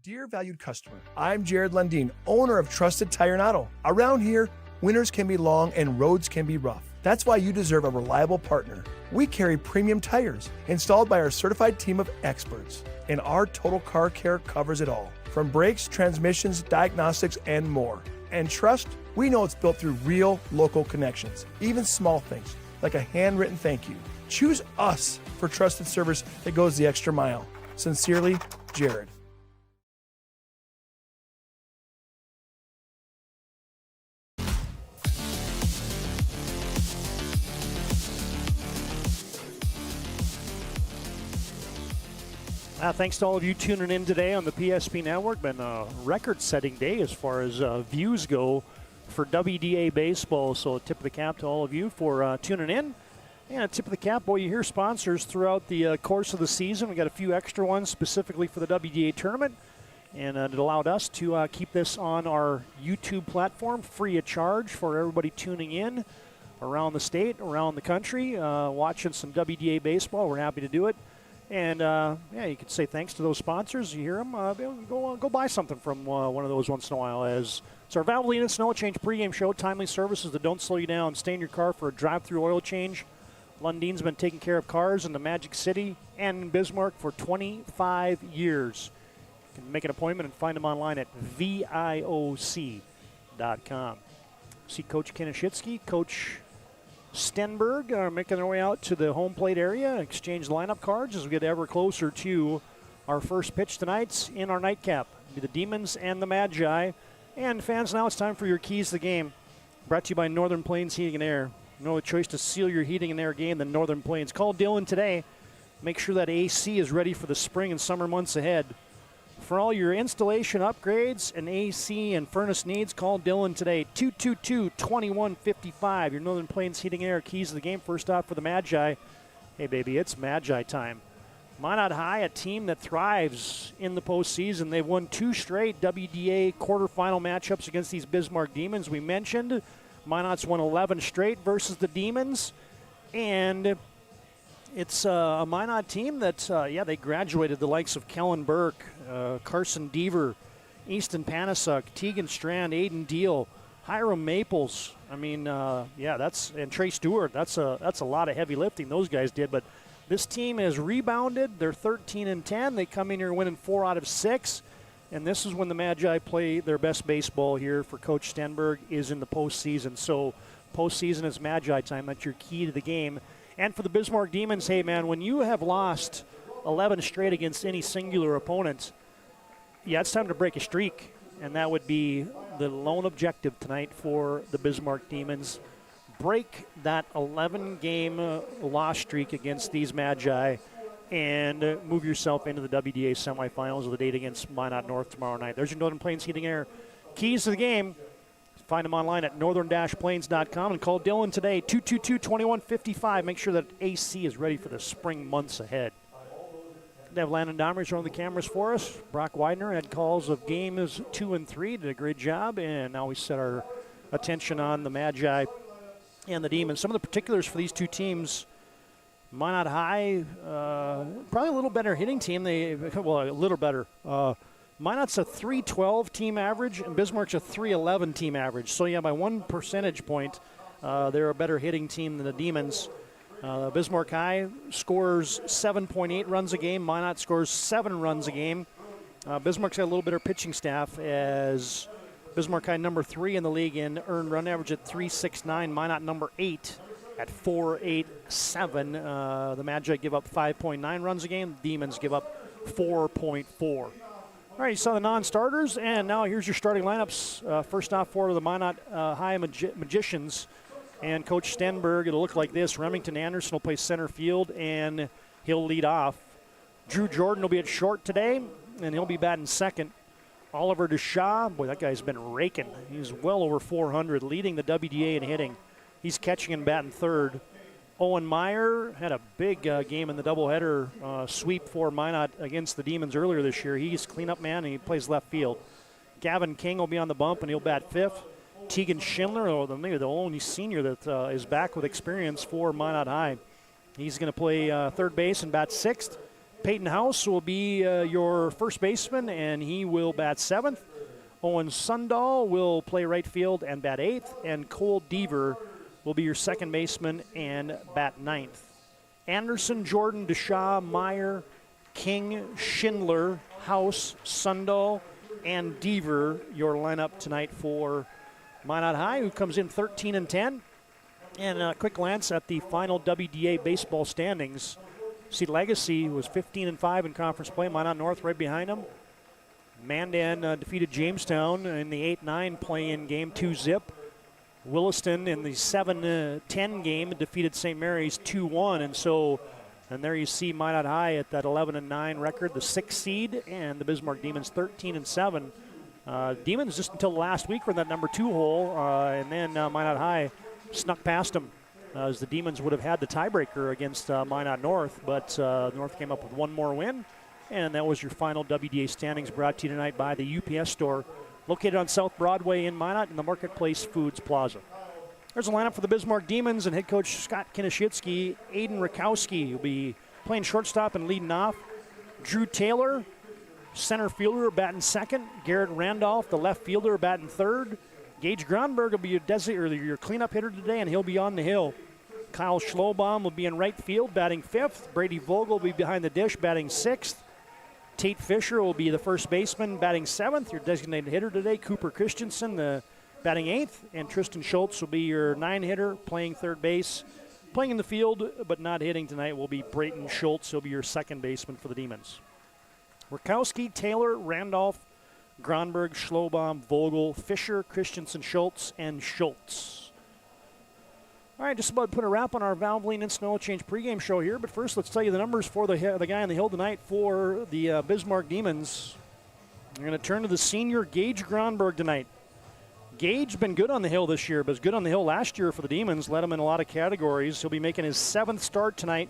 Dear valued customer, I'm Jared Lundeen, owner of Trusted Tire and Auto. Around here, winters can be long and roads can be rough. That's why you deserve a reliable partner. We carry premium tires installed by our certified team of experts, and our total car care covers it all, from brakes, transmissions, diagnostics, and more. And trust, we know it's built through real local connections, even small things like a handwritten thank you. Choose us for trusted service that goes the extra mile. Sincerely, Jared.
Thanks to all of you tuning in today on the PSP Network. Been a record-setting day as far as views go for WDA baseball. So tip of the cap to all of you for tuning in. And a tip of the cap, boy, you hear sponsors throughout the course of the season. We got a few extra ones specifically for the WDA tournament. And it allowed us to keep this on our YouTube platform free of charge for everybody tuning in around the state, around the country, watching some WDA baseball. We're happy to do it. And, yeah, you could say thanks to those sponsors. You hear them, go buy something from one of those once in a while. As it's our Valvoline Snow Change pregame show, timely services that don't slow you down. Stay in your car for a drive-through oil change. Lundeen's been taking care of cars in the Magic City and in Bismarck for 25 years. You can make an appointment and find them online at VIOC.com. See Coach Kanashitsky, Coach Stenberg are making their way out to the home plate area, exchange lineup cards as we get ever closer to our first pitch tonight in our nightcap. It'll be the Demons and the Magi. And fans, now it's time for your keys to the game. Brought to you by Northern Plains Heating and Air. No other choice to seal your heating and air game than Northern Plains. Call Dylan today. Make sure that AC is ready for the spring and summer months ahead. For all your installation upgrades and AC and furnace needs, call Dylan today. 222-2155. Your Northern Plains Heating and Air keys to the game. First off for the Magi. Hey, baby, it's Magi time. Minot High, a team that thrives in the postseason. They've won 2 straight WDA quarterfinal matchups against these Bismarck Demons. We mentioned Minot's won 11 straight versus the Demons. And it's a Minot team that, they graduated the likes of Kellen Burke, Carson Deaver, Easton Panasuk, Tegan Strand, Aiden Deal, Hiram Maples. I mean, and Trey Stewart. That's a lot of heavy lifting those guys did. But this team has rebounded. They're 13-10. They come in here winning 4 out of 6. And this is when the Magi play their best baseball here for Coach Stenberg is in the postseason. So postseason is Magi time. That's your key to the game. And for the Bismarck Demons, hey, man, when you have lost 11 straight against any singular opponent, it's time to break a streak. And that would be the lone objective tonight for the Bismarck Demons. Break that 11-game loss streak against these Magi and move yourself into the WDA semifinals of the date against Minot North tomorrow night. There's your Northern Plains Heating Air keys to the game. Find them online at northern-plains.com and call Dylan today, 222-2155. Make sure that AC is ready for the spring months ahead. They have Landon Dahmers on the cameras for us. Brock Widener had calls of games 2 and 3, did a great job, and now we set our attention on the Magi and the Demons. Some of the particulars for these two teams: Minot High, probably a little better hitting team. A little better. Minot's a 312 team average, and Bismarck's a 311 team average. So, by 1 percentage point, they're a better hitting team than the Demons. Bismarck High scores 7.8 runs a game. Minot scores 7 runs a game. Bismarck's got a little better pitching staff as Bismarck High number 3 in the league in earned run average at 3.69. Minot number 8 at 4.87. The Magi give up 5.9 runs a game. The Demons give up 4.4. All right, you saw the non-starters, and now here's your starting lineups. First off for the Minot High Magicians and Coach Stenberg. It'll look like this. Remington Anderson will play center field, and he'll lead off. Drew Jordan will be at short today, and he'll be batting second. Oliver DeShaw, boy, that guy's been raking. He's well over 400, leading the WDA in hitting. He's catching and batting third. Owen Meyer had a big game in the doubleheader sweep for Minot against the Demons earlier this year. He's cleanup man, and he plays left field. Gavin King will be on the bump, and he'll bat fifth. Tegan Schindler, maybe the only senior that is back with experience for Minot High. He's going to play third base and bat sixth. Peyton House will be your first baseman, and he will bat seventh. Owen Sundahl will play right field and bat eighth. And Cole Deaver will be your second baseman and bat ninth. Anderson, Jordan, DeShaw, Meyer, King, Schindler, House, Sundahl, and Deaver, your lineup tonight for Minot High, who comes in 13-10. And a quick glance at the final WDA baseball standings. See, Legacy was 15-5 in conference play. Minot North right behind them. Mandan defeated Jamestown in the 8-9 play-in game, 2-zip. Williston in the 7-10 game defeated St. Mary's 2-1. And there you see Minot High at that 11-9 record, the 6th seed, and the Bismarck Demons 13-7. Demons just until last week were in that number 2 hole, and then Minot High snuck past them. As the Demons would have had the tiebreaker against Minot North, but North came up with one more win. And that was your final WDA standings, brought to you tonight by the UPS store, located on South Broadway in Minot in the Marketplace Foods Plaza. There's a lineup for the Bismarck Demons and head coach Scott Kinishitsky. Aiden Rakowski will be playing shortstop and leading off. Drew Taylor, center fielder, batting second. Garrett Randolph, the left fielder, batting third. Gage Gronberg will be your cleanup hitter today, and he'll be on the hill. Kyle Schlobaum will be in right field, batting fifth. Brady Vogel will be behind the dish, batting sixth. Tate Fisher will be the first baseman, batting seventh. Your designated hitter today, Cooper Christensen, the batting eighth. And Tristan Schultz will be your 9-hitter, playing third base. Playing in the field, but not hitting tonight, will be Brayton Schultz. He'll be your second baseman for the Demons. Rakowski, Taylor, Randolph, Gronberg, Schlobaum, Vogel, Fisher, Christensen, Schultz, and Schultz. All right, just about to put a wrap on our Valvoline Instant Oil Change pregame show here. But first, let's tell you the numbers for the guy on the hill tonight for the Bismarck Demons. We're going to turn to the senior Gage Gronberg tonight. Gage been good on the hill this year, but was good on the hill last year for the Demons. Led him in a lot of categories. He'll be making his 7th start tonight.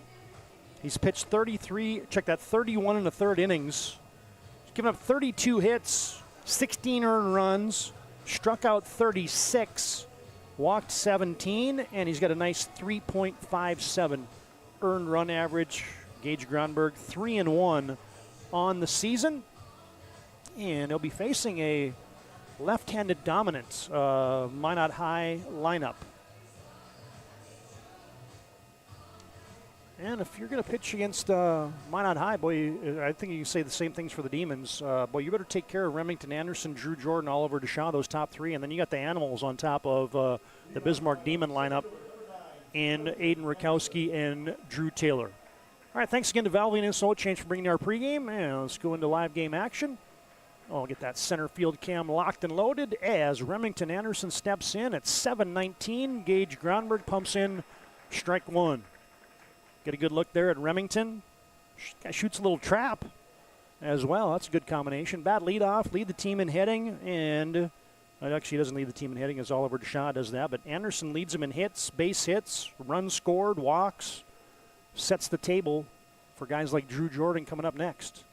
He's pitched 31 1/3 innings. He's given up 32 hits, 16 earned runs, struck out 36, walked 17, and he's got a nice 3.57 earned run average. Gage Gronberg 3-1 on the season, and he'll be facing a left-handed dominant Minot High lineup. And if you're going to pitch against Minot High, boy, I think you can say the same things for the Demons. Boy, you better take care of Remington Anderson, Drew Jordan, Oliver DeShaw, those top three. And then you got the Animals on top of the Bismarck Demon lineup in Aiden Rakowski and Drew Taylor. All right, thanks again to Valvoline Instant Oil Change for bringing our pregame. And let's go into live game action. I'll get that center field cam locked and loaded as Remington Anderson steps in at 7:19. Gage Gronberg pumps in strike one. Get a good look there at Remington. Guy shoots a little trap as well. That's a good combination. Bat leadoff, lead the team in hitting, and actually he doesn't lead the team in hitting as Oliver DeShaw does that, but Anderson leads him in hits, base hits, runs scored, walks, sets the table for guys like Drew Jordan coming up next.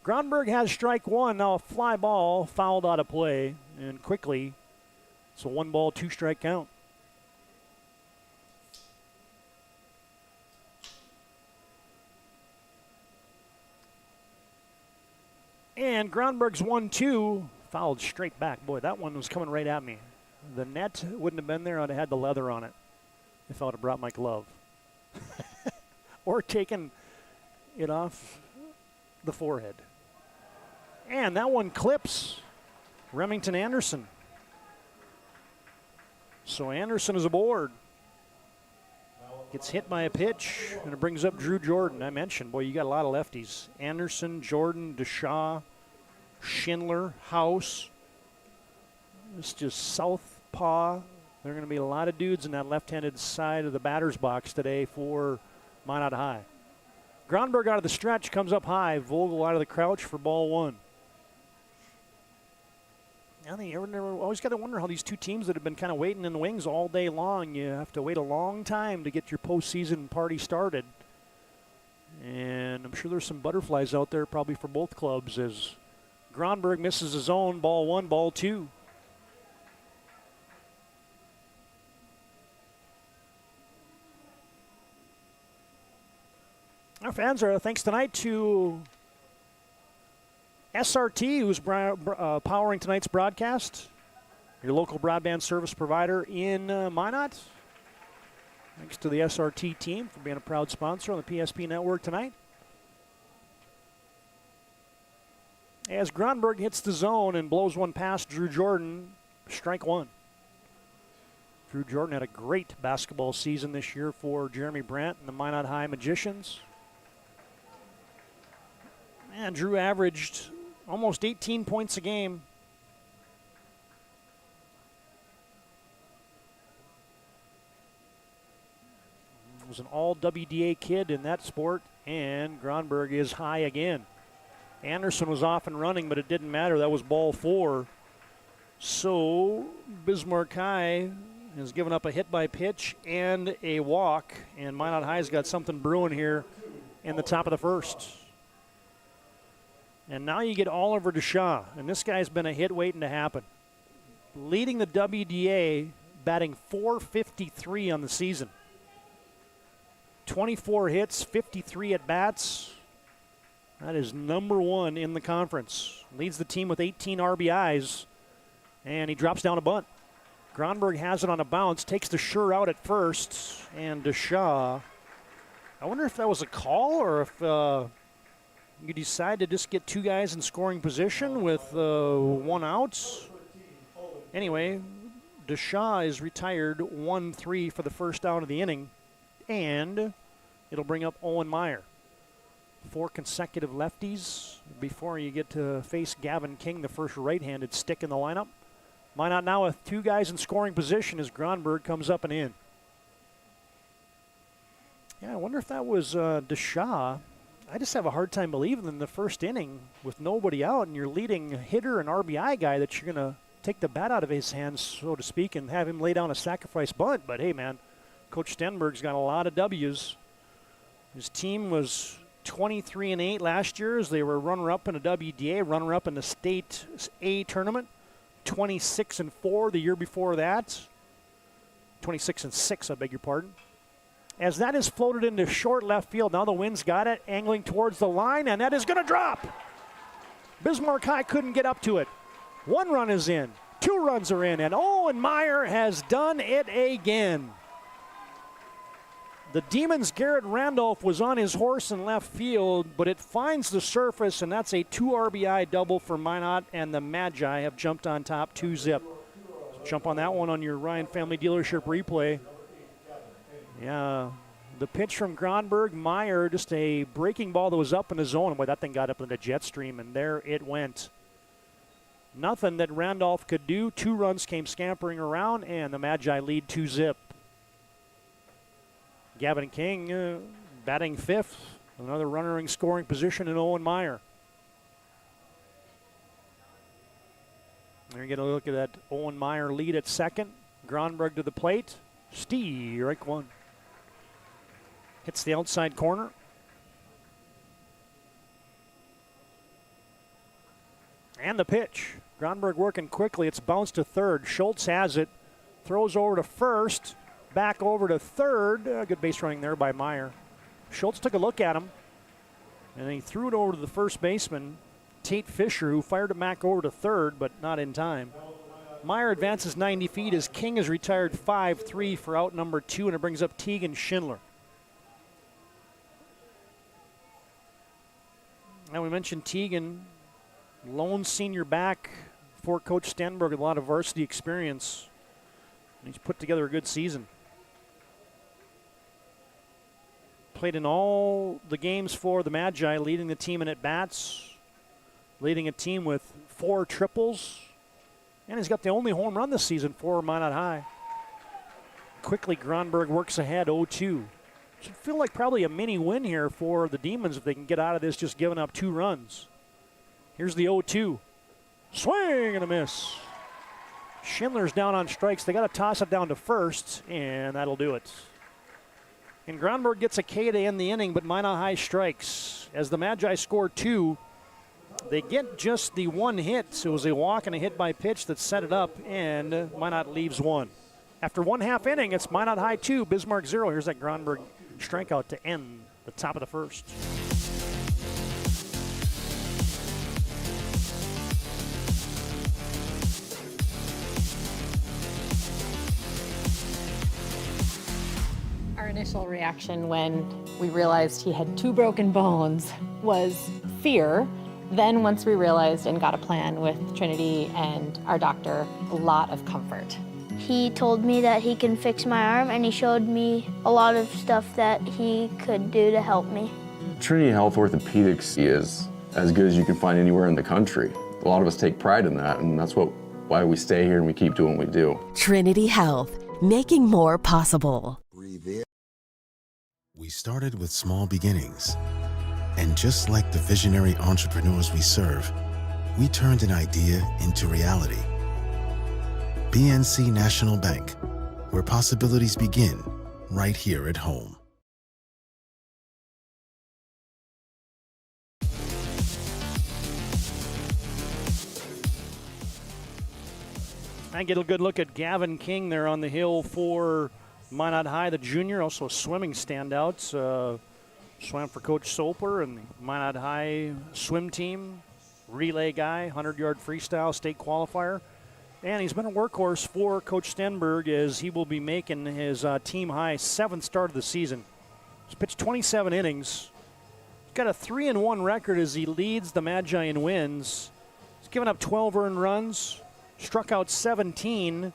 Gronberg has strike one. Now a fly ball fouled out of play, and quickly it's a 1-ball, 2-strike count. And Gronberg's 1-2, fouled straight back. Boy, that one was coming right at me. The net wouldn't have been there. I'd have had the leather on it if I would have brought my glove. Or taken it off the forehead. And that one clips Remington Anderson. So Anderson is aboard. Gets hit by a pitch, and it brings up Drew Jordan. I mentioned, boy, you got a lot of lefties. Anderson, Jordan, DeShaw, Schindler, House. It's just southpaw. There are going to be a lot of dudes in that left-handed side of the batter's box today for Minot High. Gronberg out of the stretch, comes up high. Vogel out of the crouch for ball one. Now they always got to wonder how these two teams that have been kind of waiting in the wings all day long, you have to wait a long time to get your postseason party started. And I'm sure there's some butterflies out there probably for both clubs as Gronberg misses his own, ball one, ball two. Our fans are thanks tonight to SRT, who's powering tonight's broadcast, your local broadband service provider in Minot. Thanks to the SRT team for being a proud sponsor on the PSP network tonight. As Gronberg hits the zone and blows one past Drew Jordan, strike one. Drew Jordan had a great basketball season this year for Jeremy Brandt and the Minot High Magicians. And Drew averaged almost 18 points a game. Was an all WDA kid in that sport, and Gronberg is high again. Anderson was off and running, but it didn't matter. That was ball four. So Bismarck High has given up a hit by pitch and a walk, and Minot High's got something brewing here in the top of the first. And now you get Oliver DeShaw, and this guy's been a hit waiting to happen. Leading the WDA, batting .453 on the season. 24 hits, 53 at-bats. That is number one in the conference. Leads the team with 18 RBIs, and he drops down a bunt. Gronberg has it on a bounce, takes the sure out at first, and DeShaw, I wonder if that was a call or if you decide to just get two guys in scoring position with one out. Anyway, DeShaw is retired 1-3 for the first out of the inning, and it'll bring up Owen Meyer. 4 consecutive lefties before you get to face Gavin King, the first right-handed stick in the lineup. Minot now with two guys in scoring position as Gronberg comes up and in. Yeah, I wonder if that was DeShaw. I just have a hard time believing in the first inning with nobody out and your leading hitter and RBI guy that you're going to take the bat out of his hands, so to speak, and have him lay down a sacrifice bunt. But, hey, man, Coach Stenberg's got a lot of W's. His team was 23-8 last year as they were runner-up in a WDA, runner-up in the State A tournament. 26-4 the year before that. 26-6, I beg your pardon. As that is floated into short left field, now the wind's got it, angling towards the line, and that is going to drop. Bismarck High couldn't get up to it. 1 run is in, 2 runs are in, and Owen Meyer has done it again. The Demons' Garrett Randolph was on his horse in left field, but it finds the surface, and that's a 2 RBI double for Minot, and the Magi have jumped on top 2-zip. Jump on that one on your Ryan Family Dealership replay. Yeah, the pitch from Gronberg, Meyer, just a breaking ball that was up in the zone. Boy, that thing got up in the jet stream, and there it went. Nothing that Randolph could do. 2 runs came scampering around, and the Magi lead 2-zip. Gavin King batting 5th. Another runner in scoring position in Owen Meyer. There you get a look at that Owen Meyer lead at second. Gronberg to the plate. Strike one. Hits the outside corner. And the pitch. Gronberg working quickly. It's bounced to third. Schultz has it. Throws over to first. Back over to third. Good base running there by Meyer. Schultz took a look at him. And he threw it over to the first baseman, Tate Fisher, who fired it back over to third, but not in time. Meyer advances 90 feet as King is retired 5-3 for out number 2, and it brings up Tegan Schindler. Now we mentioned Tegan lone senior back for Coach Stenberg with a lot of varsity experience. He's put together a good season. Played in all the games for the Magi, leading the team in at-bats, leading a team with 4 triples, and he's got the only home run this season for Minot High. Quickly, Gronberg works ahead, 0-2. Should feel like probably a mini win here for the Demons if they can get out of this just giving up 2 runs. Here's the 0-2. Swing and a miss. Schindler's down on strikes. They got to toss it down to first, and that'll do it. And Gronberg gets a K to end the inning, but Minot High strikes. As the Magi score 2, they get just the 1 hit. It was a walk and a hit by pitch that set it up, and Minot leaves 1. After 1/2 inning, it's Minot High 2, Bismarck 0. Here's that Gronberg strikeout to end the top of the first.
Our initial reaction when we realized he had 2 broken bones was fear. Then once we realized and got a plan with Trinity and our doctor, a lot of comfort.
He told me that he can fix my arm, and he showed me a lot of stuff that he could do to help me.
Trinity Health Orthopedics is as good as you can find anywhere in the country. A lot of us take pride in that, and that's why we stay here and we keep doing what we do.
Trinity Health, making more possible.
We started with small beginnings. And just like the visionary entrepreneurs we serve, we turned an idea into reality. BNC National Bank, where possibilities begin right here at home.
I get a good look at Gavin King there on the hill for Minot High, the junior, also a swimming standout. Swam for Coach Soper and the Minot High swim team, relay guy, 100-yard freestyle state qualifier. And he's been a workhorse for Coach Stenberg as he will be making his team-high 7th start of the season. He's pitched 27 innings. He's got a 3-1 record as he leads the Magi in wins. He's given up 12 earned runs, struck out 17.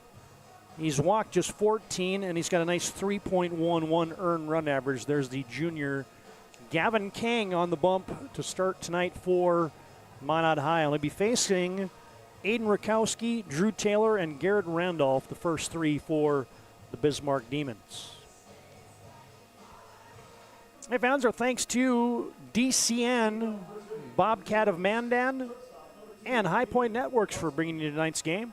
He's walked just 14, and he's got a nice 3.11 earned run average. There's the junior Gavin King on the bump to start tonight for Minot High. He'll be facing Aiden Rakowski, Drew Taylor, and Garrett Randolph, the first 3 for the Bismarck Demons. Hey fans, our thanks to DCN, Bobcat of Mandan, and High Point Networks for bringing you tonight's game.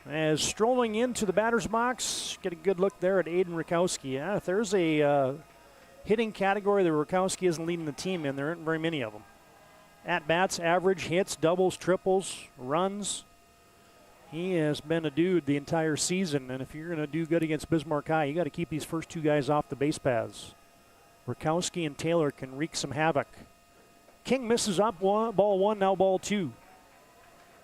As strolling into the batter's box, get a good look there at Aiden Rakowski. Yeah, if there's a hitting category that Rakowski isn't leading the team in, there aren't very many of them. At-bats, average, hits, doubles, triples, runs. He has been a dude the entire season, and if you're going to do good against Bismarck High, you got to keep these first 2 guys off the base paths. Rakowski and Taylor can wreak some havoc. King misses up ball 1, now ball 2.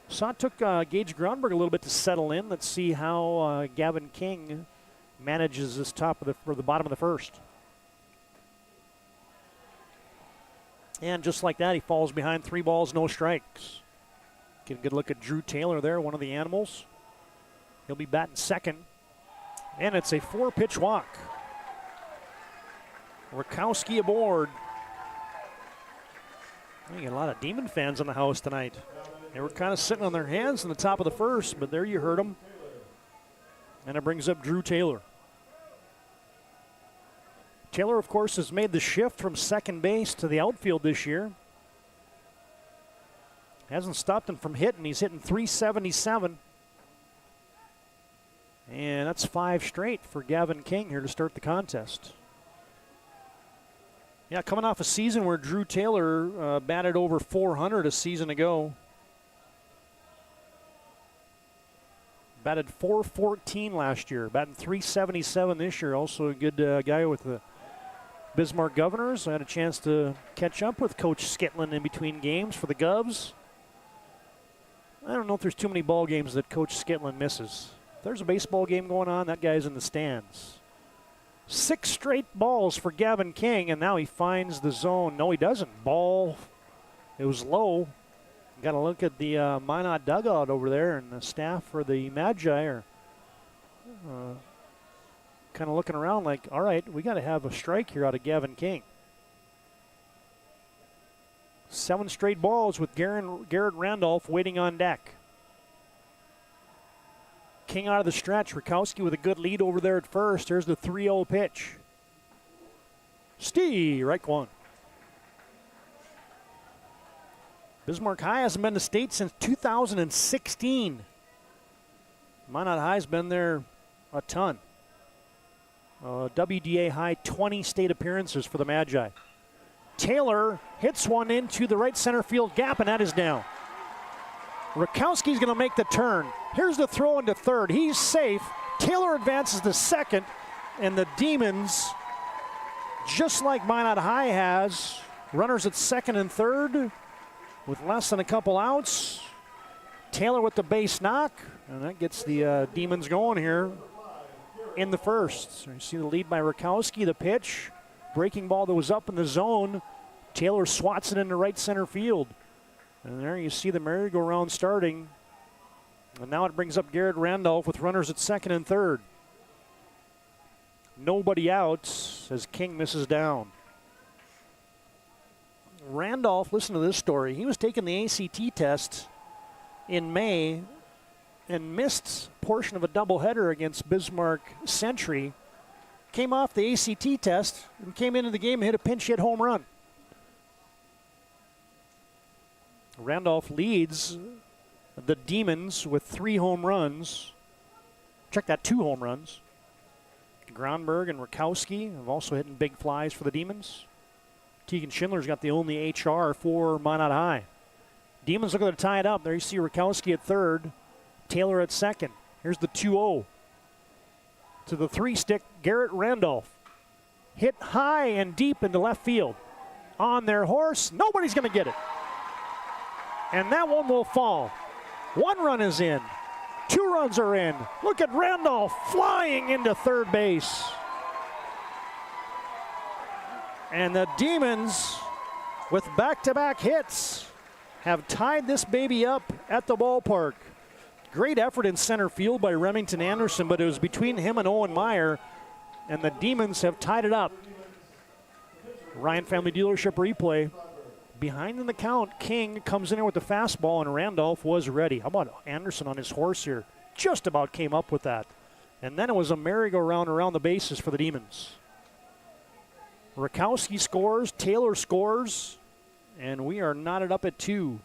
Saw it took Gage Gronberg a little bit to settle in. Let's see how Gavin King manages this for the bottom of the first. And just like that, he falls behind 3 balls, no strikes. Get a good look at Drew Taylor there, one of the animals. He'll be batting second. And it's a 4-pitch walk. Rakowski aboard. You got a lot of Demon fans in the house tonight. They were kind of sitting on their hands in the top of the first, but there you heard them. And it brings up Drew Taylor. Taylor, of course, has made the shift from second base to the outfield this year. Hasn't stopped him from hitting. He's hitting .377. And that's 5 straight for Gavin King here to start the contest. Yeah, coming off a season where Drew Taylor batted over .400 a season ago. Batted .414 last year, batting .377 this year. Also a good guy with the Bismarck Governors. I had a chance to catch up with Coach Skitlin in between games for the Govs. I don't know if there's too many ball games that Coach Skitlin misses. If there's a baseball game going on, that guy's in the stands. 6 straight balls for Gavin King, and now he finds the zone. No, he doesn't. Ball, it was low. Got to look at the Minot dugout over there, and the staff for the Magi are kind of looking around like, all right, we got to have a strike here out of Gavin King. 7 straight balls with Garrett Randolph waiting on deck. King out of the stretch. Rakowski with a good lead over there at first. There's the 3-0 pitch. Strike one. Bismarck High hasn't been to state since 2016. Minot High's been there a ton. WDA High 20 state appearances for the Magi. Taylor hits one into the right center field gap, and that is down. Rakowski's going to make the turn. Here's the throw into third. He's safe. Taylor advances to second, and the Demons, just like Minot High has, runners at second and third with less than a couple outs. Taylor with the base knock, and that gets the Demons going here in the first. So you see the lead by Rakowski, the pitch. Breaking ball that was up in the zone. Taylor swats it into right center field. And there you see the merry-go-round starting. And now it brings up Garrett Randolph with runners at second and third. Nobody out as King misses down. Randolph, listen to this story. He was taking the ACT test in May and missed a portion of a doubleheader against Bismarck Century. Came off the ACT test and came into the game and hit a pinch hit home run. Randolph leads the Demons with 3 home runs. Check that, 2 home runs. Gronberg and Rakowski have also hitting big flies for the Demons. Tegan Schindler's got the only HR for Minot High. Demons looking to tie it up. There you see Rakowski at third, Taylor at second. Here's the 2-0. To the 3-stick, Garrett Randolph. Hit high and deep into left field. On their horse, nobody's going to get it. And that one will fall. 1 run is in. 2 runs are in. Look at Randolph flying into third base. And the Demons, with back-to-back hits, have tied this baby up at the ballpark. Great effort in center field by Remington Anderson, but it was between him and Owen Meyer, and the Demons have tied it up. Ryan Family Dealership replay. Behind in the count, King comes in here with the fastball, and Randolph was ready. How about Anderson on his horse here? Just about came up with that. And then it was a merry-go-round around the bases for the Demons. Rakowski scores, Taylor scores, and we are knotted up at 2.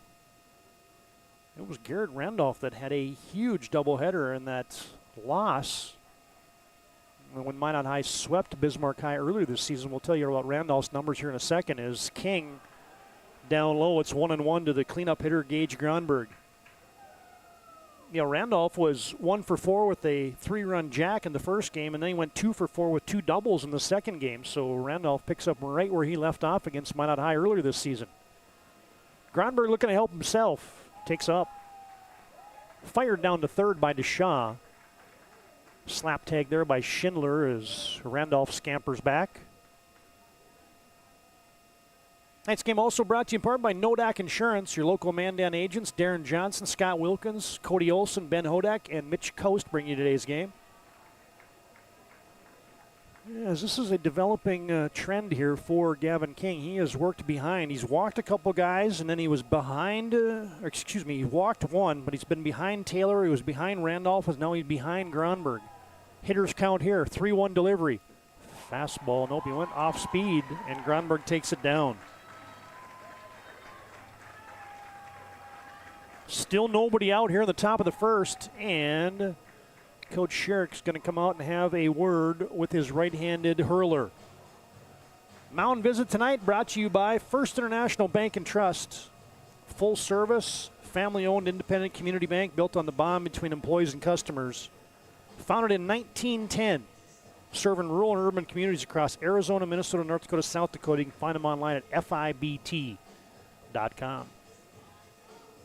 It was Garrett Randolph that had a huge doubleheader in that loss. When Minot High swept Bismarck High earlier this season, we'll tell you about Randolph's numbers here in a second, is King down low. It's 1-1 to the cleanup hitter, Gage Gronberg. You know, Randolph was 1 for 4 with a 3-run jack in the first game, and then he went 2 for 4 with 2 doubles in the second game. So Randolph picks up right where he left off against Minot High earlier this season. Gronberg looking to help himself. Takes up. Fired down to third by DeShaw. Slap tag there by Schindler as Randolph scampers back. Tonight's game also brought to you in part by Nodak Insurance. Your local Mandan agents, Darren Johnson, Scott Wilkins, Cody Olson, Ben Hodak, and Mitch Coast bring you today's game. Yes, this is a developing trend here for Gavin King. He has worked behind. He's walked a couple guys, and then he was behind, he walked one, but he's been behind Taylor. He was behind Randolph, and now he's behind Gronberg. Hitters count here, 3-1 delivery. Fastball, nope, he went off speed, and Gronberg takes it down. Still nobody out here in the top of the first, and Coach Sherrick's going to come out and have a word with his right-handed hurler. Mound visit tonight brought to you by First International Bank and Trust. Full service, family-owned independent community bank built on the bond between employees and customers. Founded in 1910, serving rural and urban communities across Arizona, Minnesota, North Dakota, South Dakota. You can find them online at FIBT.com.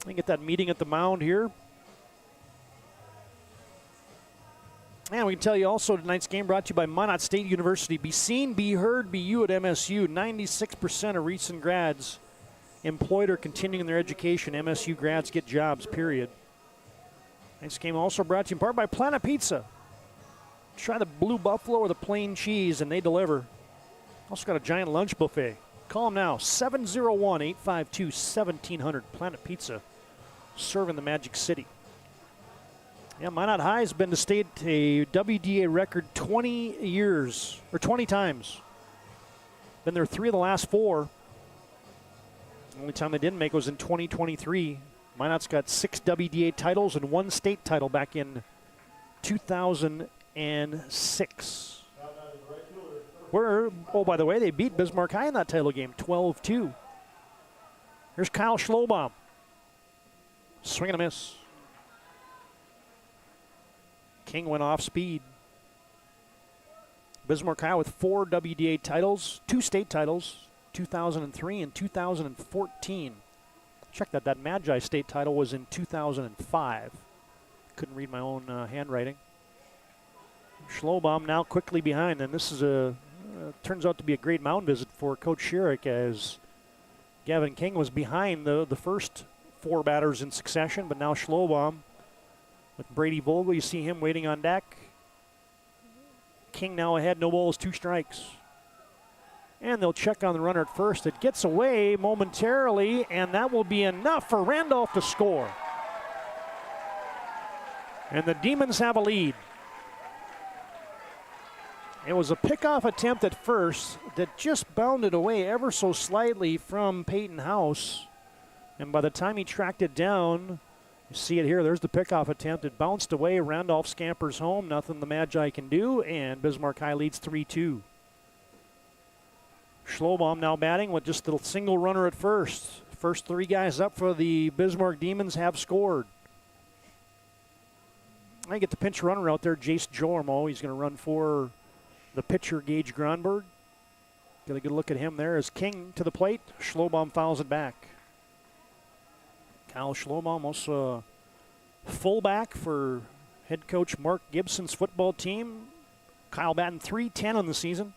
And get that meeting at the mound here. And we can tell you also tonight's game brought to you by Minot State University. Be seen, be heard, be you at MSU. 96% of recent grads employed or continuing their education. MSU grads get jobs, period. This game also brought to you in part by Planet Pizza. Try the Blue Buffalo or the plain cheese, and they deliver. Also got a giant lunch buffet. Call them now, 701-852-1700. Planet Pizza, serving the Magic City. Yeah, Minot High has been to state a WDA record 20 years, or 20 times. Been there 3 of the last 4. The only time they didn't make was in 2023. Minot's got 6 WDA titles and 1 state title back in 2006. Oh, by the way, they beat Bismarck High in that title game, 12-2. Here's Kyle Schlobaum. Swing and a miss. King went off speed. Bismarck High with 4 WDA titles, 2 state titles, 2003 and 2014. Check that. That Magi state title was in 2005. Couldn't read my own handwriting. Schlobaum now quickly behind, and this is turns out to be a great mound visit for Coach Schierick, as Gavin King was behind the first 4 batters in succession, but now Schlobaum with Brady Vogel. You see him waiting on deck. King now ahead, no balls, 2 strikes. And they'll check on the runner at first. It gets away momentarily, and that will be enough for Randolph to score. And the Demons have a lead. It was a pickoff attempt at first that just bounded away ever so slightly from Peyton House. And by the time he tracked it down, you see it here, there's the pickoff attempt. It bounced away, Randolph scampers home, nothing the Magi can do, and Bismarck High leads 3-2. Schlobaum now batting with just a single runner at first. First 3 guys up for the Bismarck Demons have scored. I get the pinch runner out there, Jace Jormo. He's going to run for the pitcher, Gage Gronberg. Get a good look at him there as King to the plate. Schlobaum fouls it back. Kyle Schlobaum, also a fullback for head coach Mark Gibson's football team. Kyle batting .310 on the season.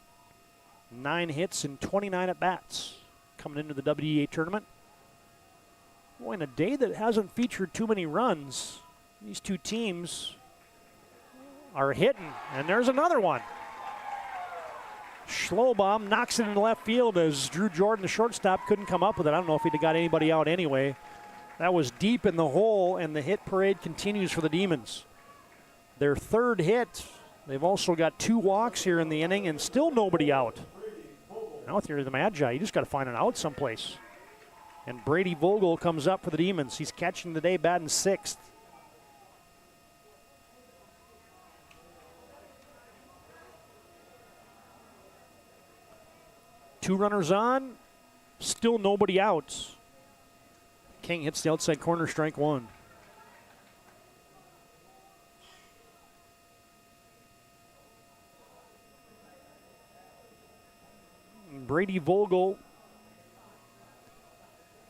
9 hits and 29 at-bats coming into the WDA tournament. Boy, in a day that hasn't featured too many runs, these 2 teams are hitting, and there's another one. Schlobaum knocks it into left field as Drew Jordan, the shortstop, couldn't come up with it. I don't know if he'd have got anybody out anyway. That was deep in the hole, and the hit parade continues for the Demons. Their 3rd hit. They've also got 2 walks here in the inning, and still nobody out. Now if you're the Magi, you just got to find an out someplace. And Brady Vogel comes up for the Demons. He's catching today, batting 6th. Two runners on, still nobody out. King hits the outside corner, strike 1. Brady Vogel,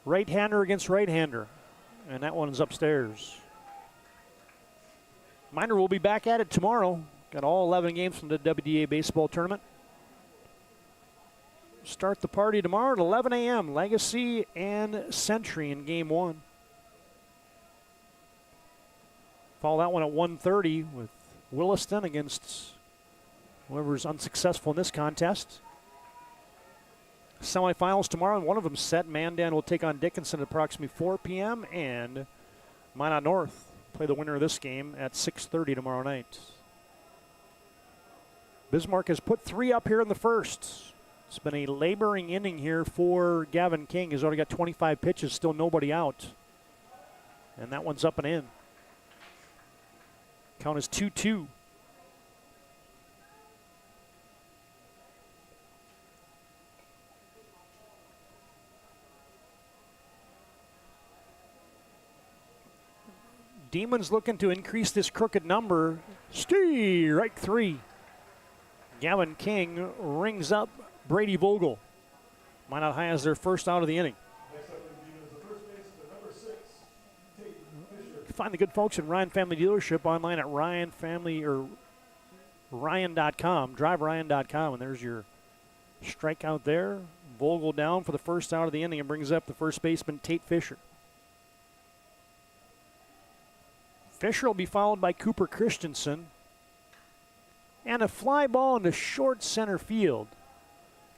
right-hander against right-hander, and that one's upstairs. Miner will be back at it tomorrow. Got all 11 games from the WDA baseball tournament. Start the party tomorrow at 11 a.m. Legacy and Century in Game 1. Follow that one at 1:30 with Williston against whoever's unsuccessful in this contest. Semifinals tomorrow, and one of them set. Mandan will take on Dickinson at approximately 4 p.m. and Minot North play the winner of this game at 6:30 tomorrow night. Bismarck has put 3 up here in the first. It's been a laboring inning here for Gavin King. He's already got 25 pitches, still nobody out. And that one's up and in. Count is 2-2. Demons looking to increase this crooked number. Strike 3. Gavin King rings up Brady Vogel. Minot High has their first out of the inning. Find the good folks at Ryan Family Dealership online at Ryan.com, driveryan.com, and there's your strikeout there. Vogel down for the first out of the inning and brings up the first baseman, Tate Fisher. Fisher will be followed by Cooper Christensen. And a fly ball into short center field.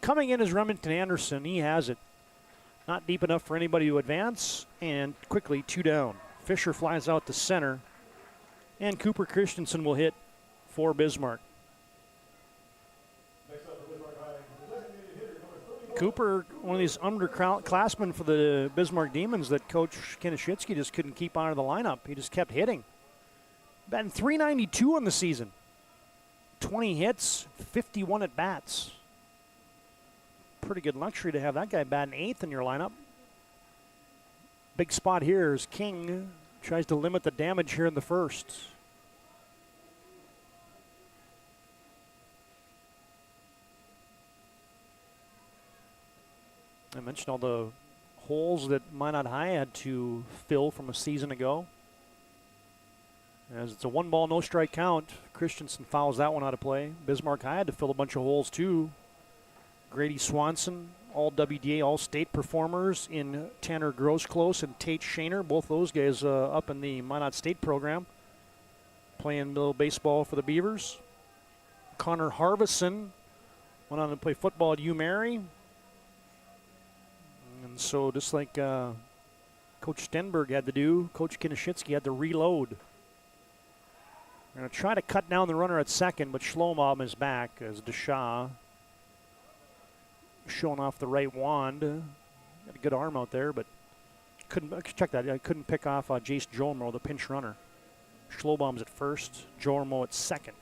Coming in is Remington Anderson. He has it. Not deep enough for anybody to advance. And quickly, 2 down. Fisher flies out to center. And Cooper Christensen will hit for Bismarck. Cooper, one of these underclassmen for the Bismarck Demons that Coach Kinishitsky just couldn't keep out of the lineup. He just kept hitting. Batting .392 on the season. 20 hits, 51 at bats. Pretty good luxury to have that guy batting 8th in your lineup. Big spot here is King tries to limit the damage here in the first. I mentioned all the holes that Minot High had to fill from a season ago. As it's a 1-ball, no strike count, Christensen fouls that one out of play. Bismarck High had to fill a bunch of holes too. Grady Swanson, all WDA, all state performers in Tanner Grosclose and Tate Shaner. Both those guys up in the Minot State program, playing little baseball for the Beavers. Connor Harvison went on to play football at UMary. And so just like Coach Stenberg had to do, Coach Kinishitsky had to reload. We're going to try to cut down the runner at second, but Schlomob is back as Deshaw showing off the right wand. Got a good arm out there, but check that. I couldn't pick off Jace Jormo, the pinch runner. Schlobaum's at first, Jormo at second.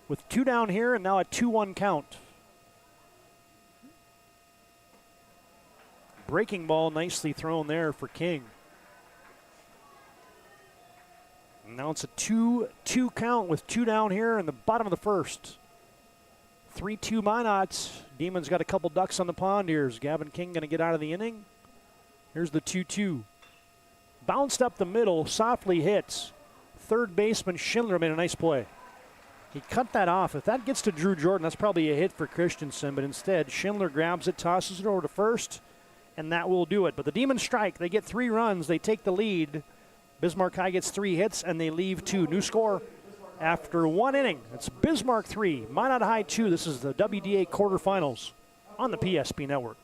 With 2 down here and now a 2-1 count. Breaking ball nicely thrown there for King. Now it's a 2-2 count with 2 down here in the bottom of the first. 3-2 Minot. Demons got a couple ducks on the pond here. Is Gavin King going to get out of the inning? Here's the 2-2. Bounced up the middle, softly hits. Third baseman Schindler made a nice play. He cut that off. If that gets to Drew Jordan, that's probably a hit for Christensen, but instead Schindler grabs it, tosses it over to first, and that will do it. But the Demons strike. They get 3 runs. They take the lead. Bismarck High gets 3 hits, and they leave 2. New score after 1 inning. It's Bismarck 3, Minot High 2. This is the WDA quarterfinals on the PSP Network.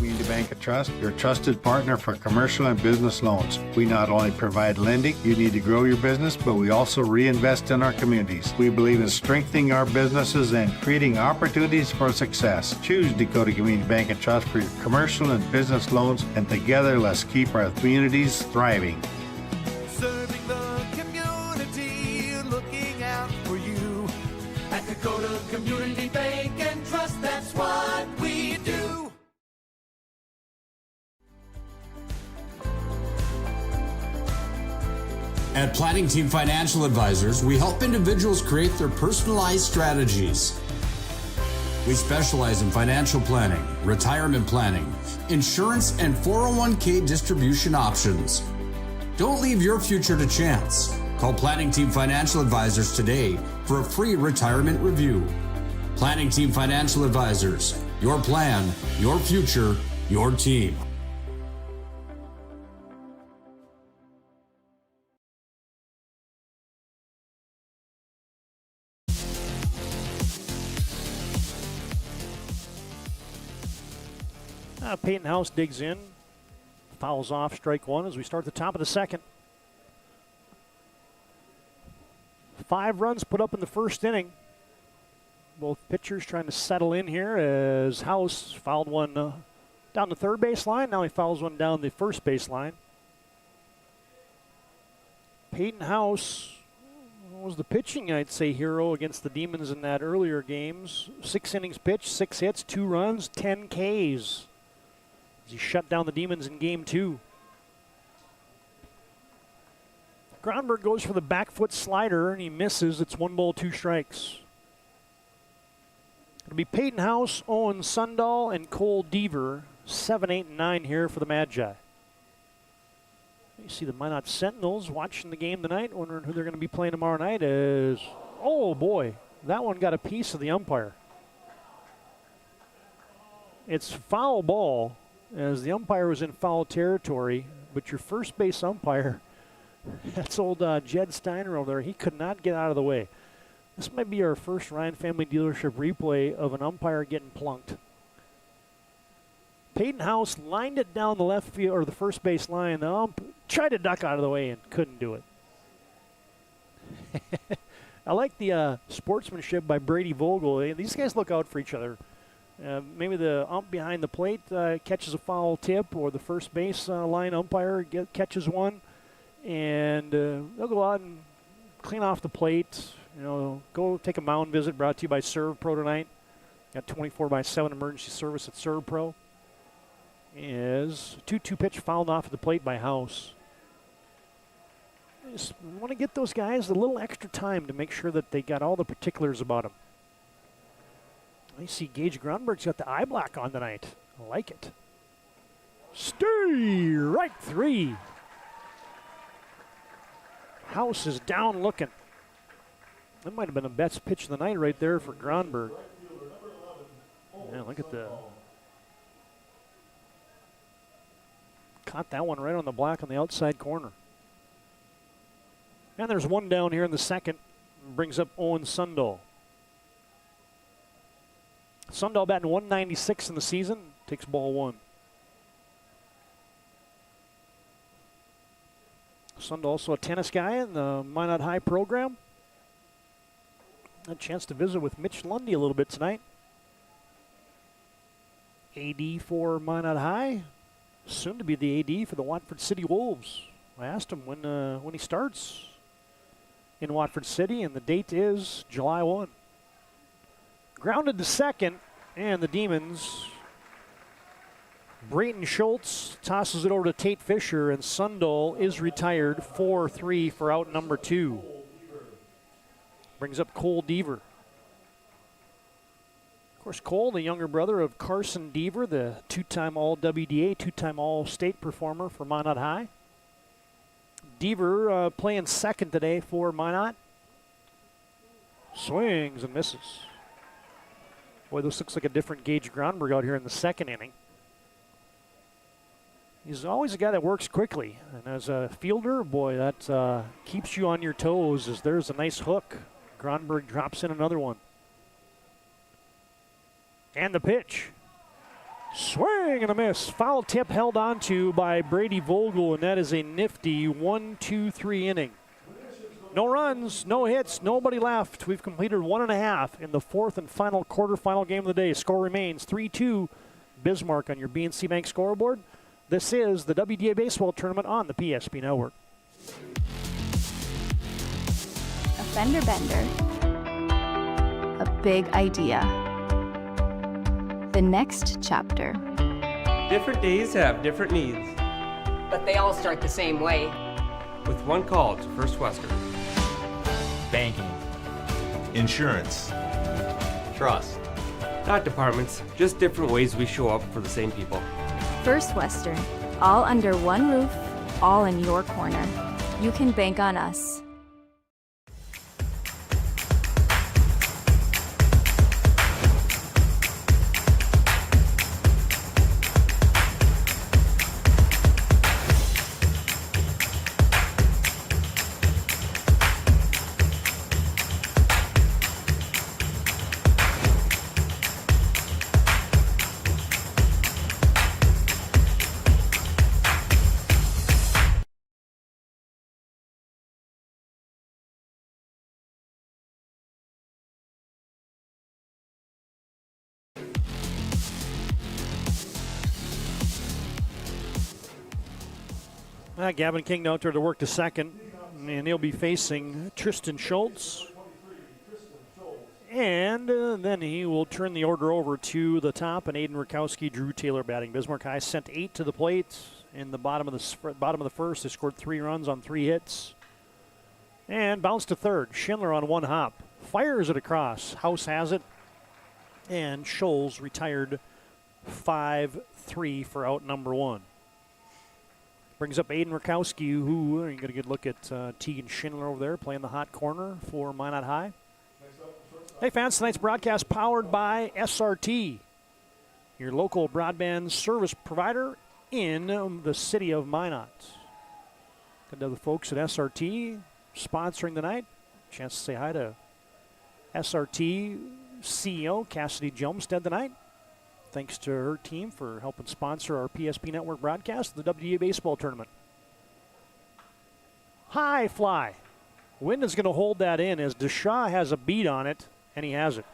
Wda Bank and Trust, your trusted partner for commercial and business loans. We not only provide lending you need to grow your business, but we also reinvest in our communities. We believe in strengthening our businesses and creating opportunities for success. Choose Dakota Community Bank and Trust for your commercial and business loans, and together let's keep our communities thriving.
Serving the community, looking out for you. At Dakota Community Bank and Trust, that's what we do.
At Planning Team Financial Advisors, we help individuals create their personalized strategies. We specialize in financial planning, retirement planning, insurance, and 401k distribution options. Don't leave your future to chance. Call Planning Team Financial Advisors today for a free retirement review. Planning Team Financial Advisors, your plan, your future, your team.
Peyton House digs in, fouls off strike 1 as we start the top of the second. 5 runs put up in the first inning. Both pitchers trying to settle in here as House fouled one down the third base line. Now he fouls one down the first base line. Peyton House was the pitching, I'd say, hero against the Demons in that earlier games. 6 innings pitched, 6 hits, 2 runs, 10 Ks. He shut down the Demons in game 2. Gronberg goes for the back foot slider, and he misses. It's 1 ball, 2 strikes. It'll be Peyton House, Owen Sundahl, and Cole Deaver. 7, 8, and 9 here for the Magi. You see the Minot Sentinels watching the game tonight, wondering who they're going to be playing tomorrow night. Oh boy, that one got a piece of the umpire. It's foul ball as the umpire was in foul territory, but your first base umpire, that's old Jed Steiner over there, he could not get out of the way. This might be our first Ryan Family Dealership replay of an umpire getting plunked. Peyton House lined it down the left field or the first base line. The ump tried to duck out of the way and couldn't do it. I like the sportsmanship by Brady Vogel. These guys look out for each other. Maybe the ump behind the plate catches a foul tip, or the first base line umpire catches one, and they'll go out and clean off the plate. Go take a mound visit. Brought to you by Serve Pro tonight. Got 24/7 emergency service at Serve Pro. Is 2-2 pitch fouled off at the plate by House. Just want to get those guys a little extra time to make sure that they got all the particulars about them. I see Gage Grunberg's got the eye black on tonight. I like it. Stay right 3. House is down looking. That might have been the best pitch of the night right there for Grunberg. Yeah, look at the... Caught that one right on the black on the outside corner. And there's one down here in the second. Brings up Owen Sundahl. Sundahl batting 196 in the season. Takes ball 1. Sundahl also a tennis guy in the Minot High program. A chance to visit with Mitch Lundy a little bit tonight. AD for Minot High. Soon to be the AD for the Watford City Wolves. I asked him when he starts in Watford City, and the date is July 1. Grounded to second, and the Demons. Brayton Schultz tosses it over to Tate Fisher, and Sundahl is retired 4-3 for out number 2. Brings up Cole Deaver. Of course, Cole, the younger brother of Carson Deaver, the 2-time All-WDA, 2-time All-State performer for Minot High. Deaver playing second today for Minot. Swings and misses. Boy, this looks like a different Gage Gronberg out here in the second inning. He's always a guy that works quickly. And as a fielder, boy, that keeps you on your toes as there's a nice hook. Gronberg drops in another one. And the pitch. Swing and a miss. Foul tip held onto by Brady Vogel, and that is a nifty 1-2-3 inning. No runs, no hits, nobody left. We've completed 1.5 in the fourth and final quarterfinal game of the day. Score remains 3-2 Bismarck on your BNC Bank scoreboard. This is the WDA Baseball Tournament on the PSP Network.
A fender bender. A big idea. The next chapter.
Different days have different needs.
But they all start the same way.
With one call to First Western.
Banking. Insurance. Trust.
Not departments, just different ways we show up for the same people.
First Western. All under one roof, all in your corner. You can bank on us.
Gavin King out there to work to second, and he'll be facing Tristan Schultz. And then he will turn the order over to the top, and Aiden Rakowski, Drew Taylor batting. Bismarck High sent 8 to the plate in the bottom of the first. They scored 3 runs on 3 hits. And bounced to third. Schindler on 1 hop. Fires it across. House has it. And Scholes retired 5-3 for out number 1. Brings up Aiden Rakowski, who, you got a good look at Tegan Schindler over there playing the hot corner for Minot High. Hey fans, tonight's broadcast powered by SRT, your local broadband service provider in the city of Minot. Good to have the folks at SRT sponsoring tonight. Chance to say hi to SRT CEO Cassidy Jomstead tonight. Thanks to her team for helping sponsor our PSP Network broadcast of the WDA Baseball Tournament. High fly. Wind is going to hold that in as Deshaw has a beat on it, and he has it.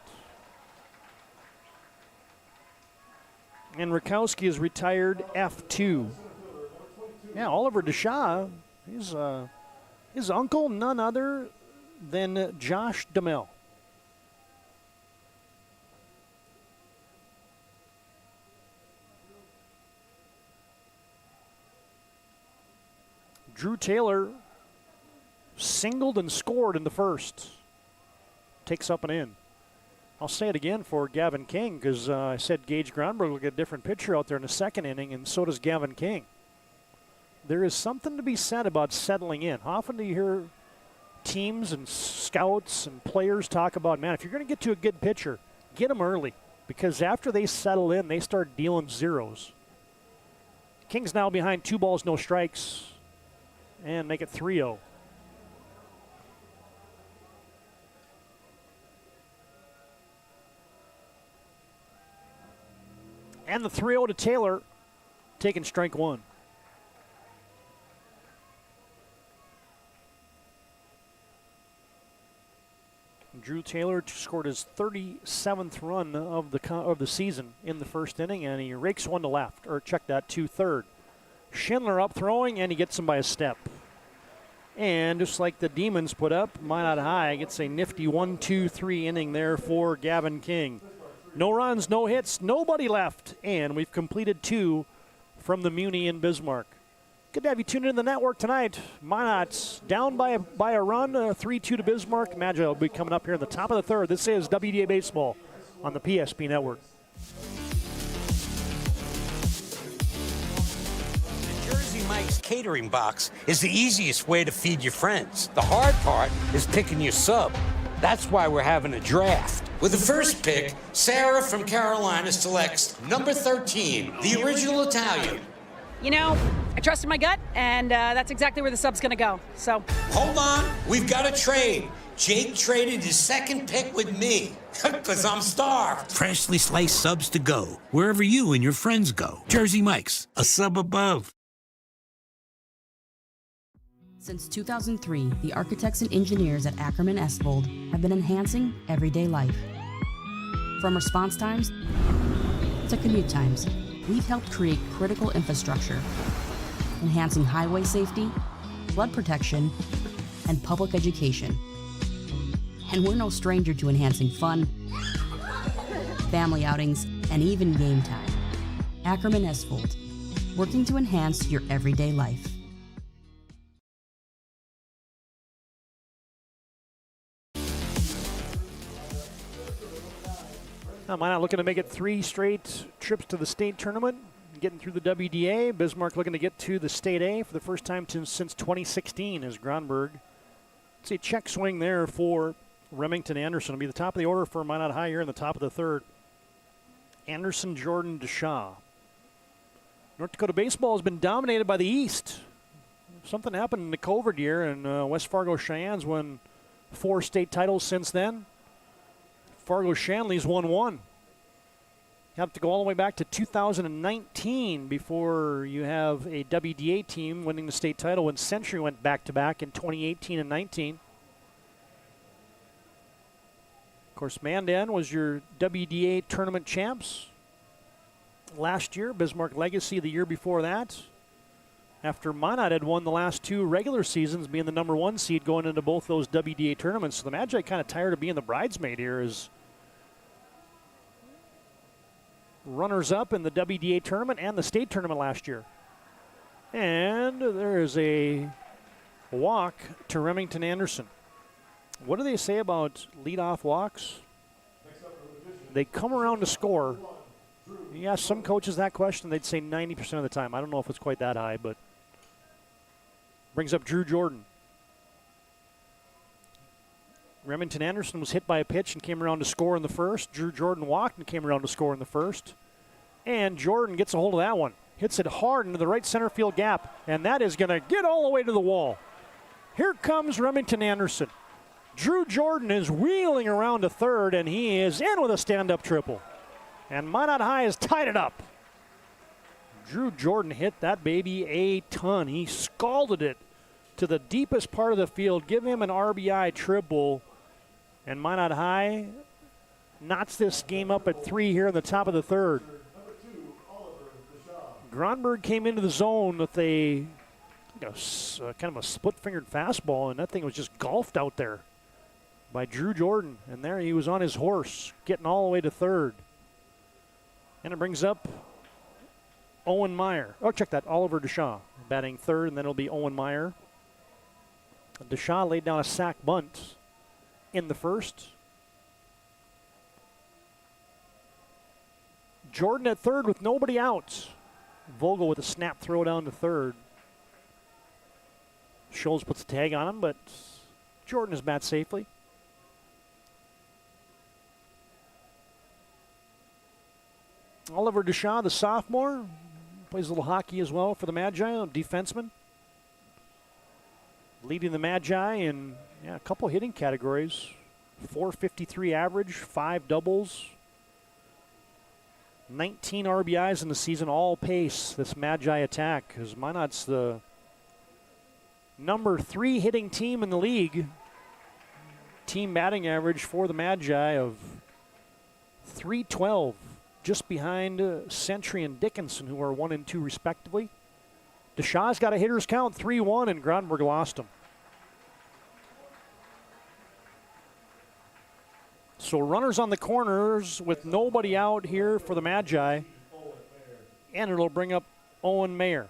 And Rakowski is retired F2. Yeah, Oliver Deshaw, he's his uncle, none other than Josh DeMille. Drew Taylor singled and scored in the first. Takes up and in. I'll say it again for Gavin King because I said Gage Gronberg will get a different pitcher out there in the second inning, and so does Gavin King. There is something to be said about settling in. How often do you hear teams and scouts and players talk about, man, if you're going to get to a good pitcher, get them early because after they settle in, they start dealing zeros. King's now behind 2 balls, no strikes, and make it 3-0. And the 3-0 to Taylor, taking strike one. Drew Taylor scored his 37th run of the season in the first inning, and he rakes one to left, or check that, to third. Schindler up throwing, and he gets him by a step. And just like the Demons put up, Minot High gets a nifty 1-2-3 inning there for Gavin King. No runs, no hits, nobody left, and we've completed 2 from the Muni in Bismarck. Good to have you tuned in to the network tonight. Minot's down by a run, 3-2 to Bismarck. Magi will be coming up here in the top of the third. This is WDA Baseball on the PSP Network.
The Jersey Mike's catering box is the easiest way to feed your friends. The hard part is picking your sub. That's why we're having a draft. With the first pick, Sarah from Carolina selects number 13, the original Italian.
You know, I trusted my gut, and that's exactly where the sub's going to go. So
hold on, we've got a trade. Jake traded his second pick with me, because I'm starved. Freshly sliced subs to go, wherever you and your friends go. Jersey Mike's, a sub above.
Since 2003, the architects and engineers at Ackerman Esvold have been enhancing everyday life. From response times to commute times, we've helped create critical infrastructure, enhancing highway safety, flood protection, and public education. And we're no stranger to enhancing fun, family outings, and even game time. Ackerman Esvold, working to enhance your everyday life.
Now, Minot looking to make it 3 straight trips to the state tournament, getting through the WDA. Bismarck looking to get to the State A for the first time since 2016 as Gronberg. It's a check swing there for Remington Anderson. It'll be the top of the order for Minot High here in the top of the third. Anderson, Jordan, Deshaw. North Dakota baseball has been dominated by the East. Something happened in the COVID year, and West Fargo Cheyennes won 4 state titles since then. Fargo Shanley's won 1. You have to go all the way back to 2019 before you have a WDA team winning the state title when Century went back-to-back in 2018 and 19. Of course, Mandan was your WDA tournament champs last year. Bismarck Legacy the year before that. After Minot had won the last 2 regular seasons, being the number 1 seed going into both those WDA tournaments. So the Magi kind of tired of being the bridesmaid here as runners-up in the WDA tournament and the state tournament last year. And there is a walk to Remington Anderson. What do they say about leadoff walks? They come around to score. You ask some coaches that question, they'd say 90% of the time. I don't know if it's quite that high, but brings up Drew Jordan. Remington Anderson was hit by a pitch and came around to score in the first. Drew Jordan walked and came around to score in the first. And Jordan gets a hold of that one. Hits it hard into the right center field gap. And that is going to get all the way to the wall. Here comes Remington Anderson. Drew Jordan is wheeling around to third, and he is in with a stand-up triple. And Minot High has tied it up. Drew Jordan hit that baby a ton. He scalded it to the deepest part of the field. Give him an RBI triple. And Minot High knots this game up at 3 here in the top of the third. Gronberg came into the zone with a kind of a split-fingered fastball, and that thing was just golfed out there by Drew Jordan. And there he was on his horse, getting all the way to third. And it brings up Owen Meyer. Oh, check that, Oliver Deshaw batting third, and then it'll be Owen Meyer. Deshaw laid down a sac bunt in the first. Jordan at third with nobody out. Vogel with a snap throw down to third. Scholes puts a tag on him, but Jordan is bat safely. Oliver Deshaw, the sophomore, plays a little hockey as well for the Magi, a defenseman. Leading the Magi in a couple hitting categories. .453 average, 5 doubles, 19 RBIs in the season, all pace, this Magi attack. As Minot's the number 3 hitting team in the league. Team batting average for the Magi of .312, just behind Century and Dickinson, who are 1 and 2 respectively. Deshaw's got a hitter's count, 3-1, and Gronberg lost him. So runners on the corners with nobody out here for the Magi. And it'll bring up Owen Mayer.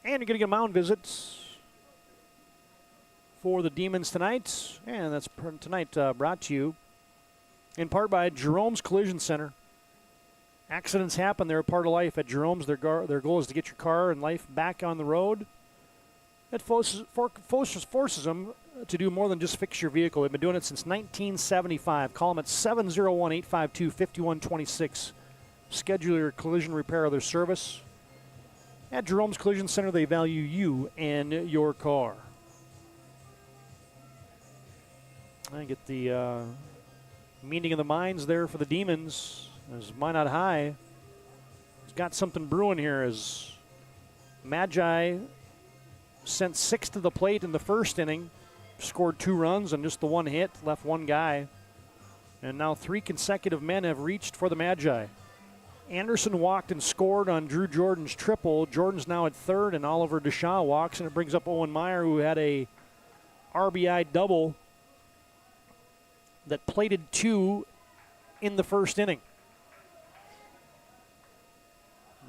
And you're going to get a mound visit for the Demons tonight. And that's tonight brought to you in part by Jerome's Collision Center. Accidents happen. They're a part of life. At Jerome's, their goal is to get your car and life back on the road. It forces them to do more than just fix your vehicle. They've been doing it since 1975. Call them at 701-852-5126. Schedule your collision repair or their service. At Jerome's Collision Center, they value you and your car. I get the meeting of the minds there for the Demons, as Minot High has got something brewing here, as Magi sent 6 to the plate in the first inning, scored 2 runs and just the 1 hit, left 1 guy. And now 3 consecutive men have reached for the Magi. Anderson walked and scored on Drew Jordan's triple. Jordan's now at third, and Oliver Deshaw walks, and it brings up Owen Meyer, who had a RBI double that plated 2 in the first inning.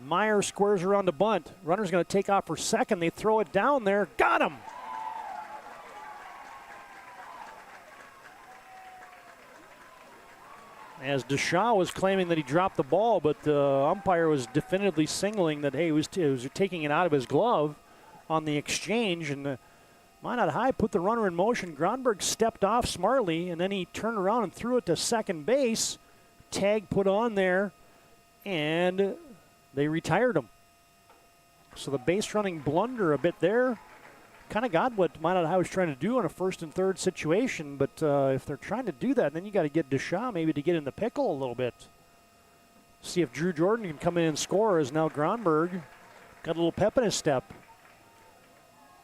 Meyer squares around a bunt. Runner's going to take off for second. They throw it down there. Got him! As Deshaw was claiming that he dropped the ball, but the umpire was definitively signaling that, hey, he was taking it out of his glove on the exchange. And Minot High put the runner in motion. Gronberg stepped off smartly, and then he turned around and threw it to second base. Tag put on there, and they retired him. So the base running blunder a bit there. Kind of got what Minot High was trying to do in a first and third situation, but if they're trying to do that, then you got to get Deshaw maybe to get in the pickle a little bit. See if Drew Jordan can come in and score, as now Gronberg got a little pep in his step.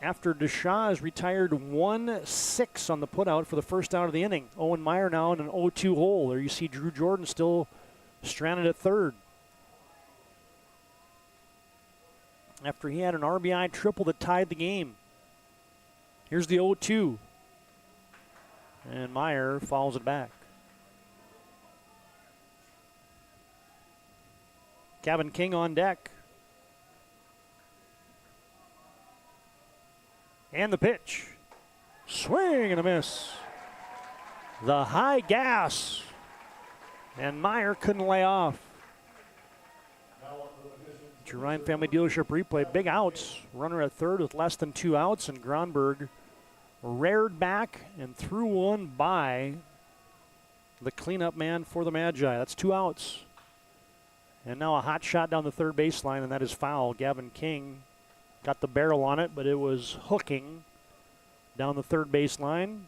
After Deshaw has retired 1-6 on the putout for the first out of the inning. Owen Meyer now in an 0-2 hole. There you see Drew Jordan still stranded at third. After he had an RBI triple that tied the game. Here's the 0-2. And Meyer fouls it back. Kevin King on deck. And the pitch. Swing and a miss. The high gas. And Meyer couldn't lay off. Ryan Family Dealership replay. Big outs. Runner at third with less than 2 outs, and Gronberg reared back and threw one by the cleanup man for the Magi. That's 2 outs. And now a hot shot down the third baseline, and that is foul. Gavin King got the barrel on it, but it was hooking down the third baseline.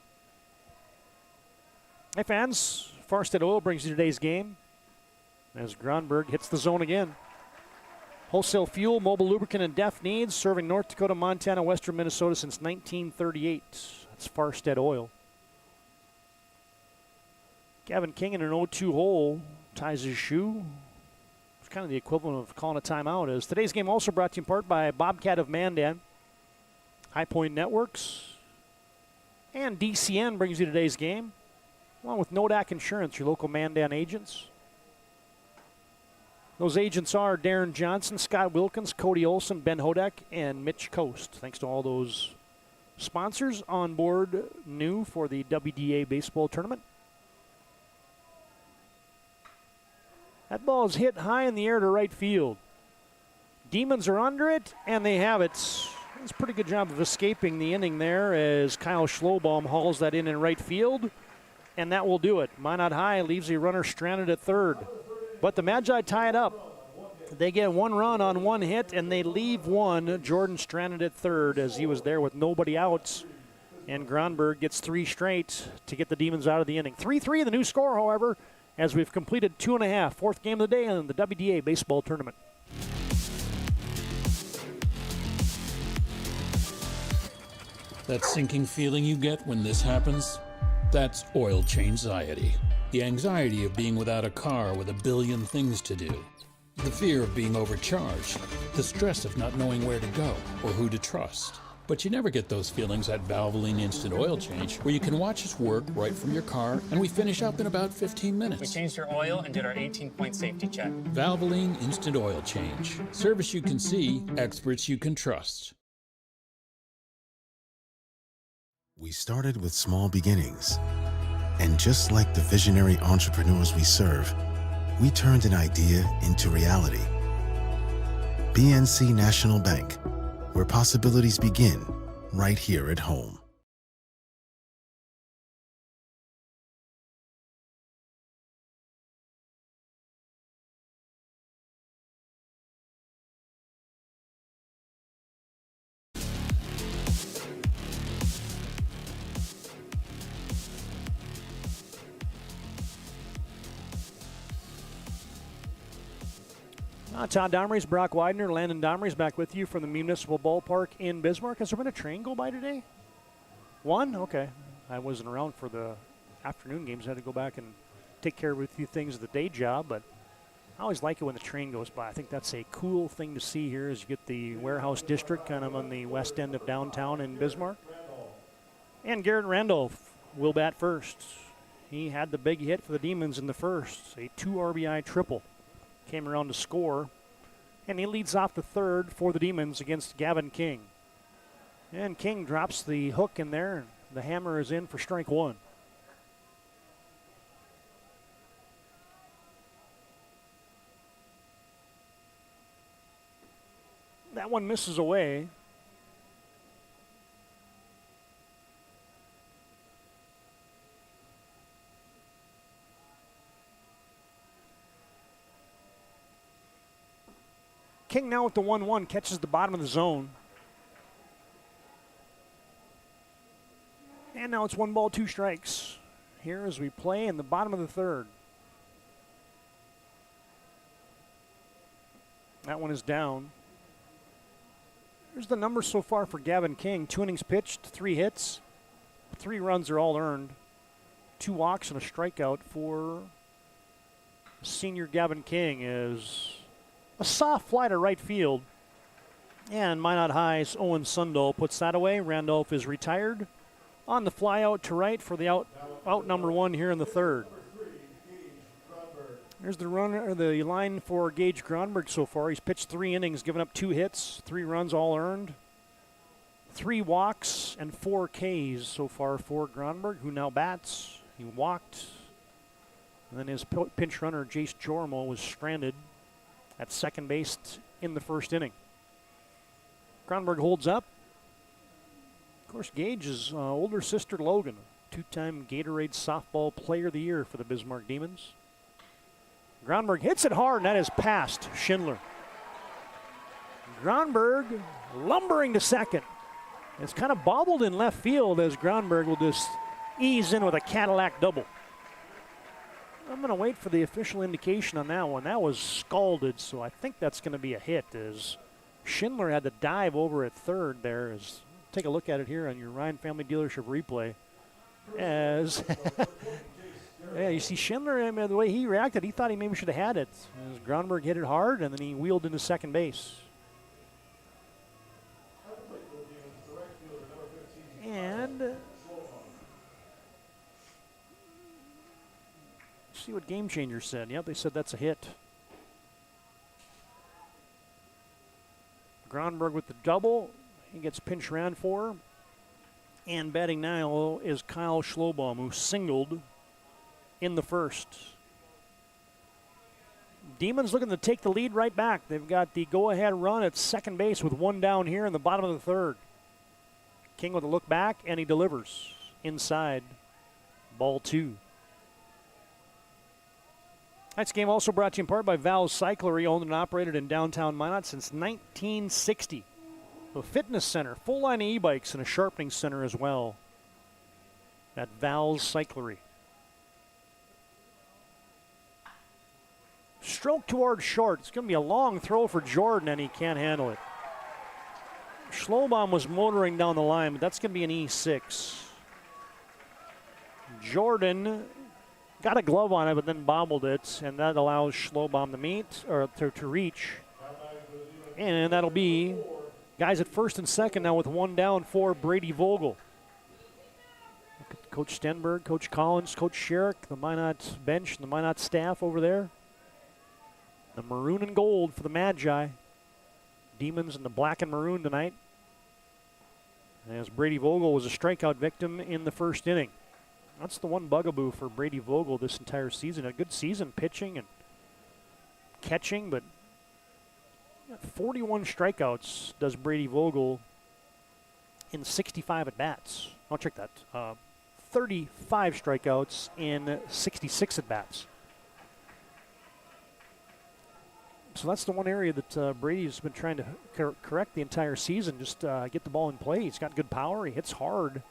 Hey fans, Farstead Oil brings you today's game as Gronberg hits the zone again. Wholesale fuel, mobile lubricant, and DEF needs, serving North Dakota, Montana, western Minnesota since 1938. That's Farstead Oil. Gavin King in an 0-2 hole ties his shoe. It's kind of the equivalent of calling a timeout. As today's game also brought to you in part by Bobcat of Mandan, High Point Networks, and DCN brings you today's game, along with Nodak Insurance, your local Mandan agents. Those agents are Darren Johnson, Scott Wilkins, Cody Olson, Ben Hodak, and Mitch Coast. Thanks to all those sponsors on board new for the WDA baseball tournament. That ball is hit high in the air to right field. Demons are under it, and they have it. It's a pretty good job of escaping the inning there as Kyle Schlobaum hauls that in right field, and that will do it. Minot High leaves a runner stranded at third. But the Magi tie it up. They get 1 run on 1 hit, and they leave one. Jordan stranded at third as he was there with nobody outs. And Gronberg gets 3 straight to get the Demons out of the inning. 3-3 the new score, however, as we've completed 2.5. Fourth game of the day in the WDA baseball tournament.
That sinking feeling you get when this happens? That's oil change-anxiety. The anxiety of being without a car with a billion things to do. The fear of being overcharged. The stress of not knowing where to go or who to trust. But you never get those feelings at Valvoline Instant Oil Change, where you can watch us work right from your car, and we finish up in about 15 minutes.
We changed your oil and did our 18-point safety check.
Valvoline Instant Oil Change. Service you can see, experts you can trust.
We started with small beginnings. And just like the visionary entrepreneurs we serve, we turned an idea into reality. BNC National Bank, where possibilities begin right here at home.
Todd Domrey's, Brock Widener, Landon Domrey's back with you from the Municipal Ballpark in Bismarck. Has there been a train go by today? One? Okay. I wasn't around for the afternoon games. I had to go back and take care of a few things at the day job, but I always like it when the train goes by. I think that's a cool thing to see here as you get the warehouse district kind of on the west end of downtown in Bismarck. And Garrett Randolph will bat first. He had the big hit for the Demons in the first, a 2 RBI triple. Came around to score, and he leads off the third for the Demons against Gavin King. And King drops the hook in there, and the hammer is in for strike 1. That one misses away. King now with the 1-1 catches the bottom of the zone. And now it's 1 ball, 2 strikes. Here as we play in the bottom of the third. That one is down. Here's the numbers so far for Gavin King. 2 innings pitched, 3 hits. 3 runs are all earned. 2 walks and a strikeout for senior Gavin King is a soft fly to right field. And Minot High's Owen Sundal puts that away. Randolph is retired on the fly out to right for the out number 1 here in the third. There's the line for Gage Gronberg so far. He's pitched 3 innings, given up 2 hits, 3 runs all earned, 3 walks, and 4 Ks so far for Gronberg, who now bats. He walked. And then his pinch runner, Jace Jormo, was stranded at second base in the first inning. Gronberg holds up. Of course, Gage's older sister, Logan, two-time Gatorade Softball Player of the Year for the Bismarck Demons. Gronberg hits it hard, and that is past Schindler. Gronberg lumbering to second. It's kind of bobbled in left field as Gronberg will just ease in with a Cadillac double. I'm going to wait for the official indication on that one. That was scalded, so I think that's going to be a hit as Schindler had to dive over at third there. Take a look at it here on your Ryan Family Dealership replay. As yeah, you see Schindler, I mean, the way he reacted, he thought he maybe should have had it. As Gronberg hit it hard, and then he wheeled into second base. And see what Game Changer said. Yep, they said that's a hit. Gronberg with the double. He gets pinch ran for. And batting now is Kyle Schlobaum, who singled in the first. Demons looking to take the lead right back. They've got the go-ahead run at second base with one down here in the bottom of the third. King with a look back, and he delivers inside. Ball 2. Tonight's game also brought to you in part by Val's Cyclery, owned and operated in downtown Minot since 1960. A fitness center, full line of e-bikes, and a sharpening center as well at Val's Cyclery. Stroke toward short. It's going to be a long throw for Jordan, and he can't handle it. Schlobaum was motoring down the line, but that's going to be an E6. Jordan got a glove on it, but then bobbled it, and that allows Schlobaum to meet, or to reach. And that'll be guys at first and second now with one down for Brady Vogel. Look at Coach Stenberg, Coach Collins, Coach Sherrick, the Minot bench, and the Minot staff over there. The maroon and gold for the Magi. Demons in the black and maroon tonight. As Brady Vogel was a strikeout victim in the first inning. That's the one bugaboo for Brady Vogel this entire season. A good season pitching and catching, but 41 strikeouts does Brady Vogel in 65 at-bats. I'll check that. 35 strikeouts in 66 at-bats. So that's the one area that Brady's been trying to correct the entire season, just get the ball in play. He's got good power. He hits hard.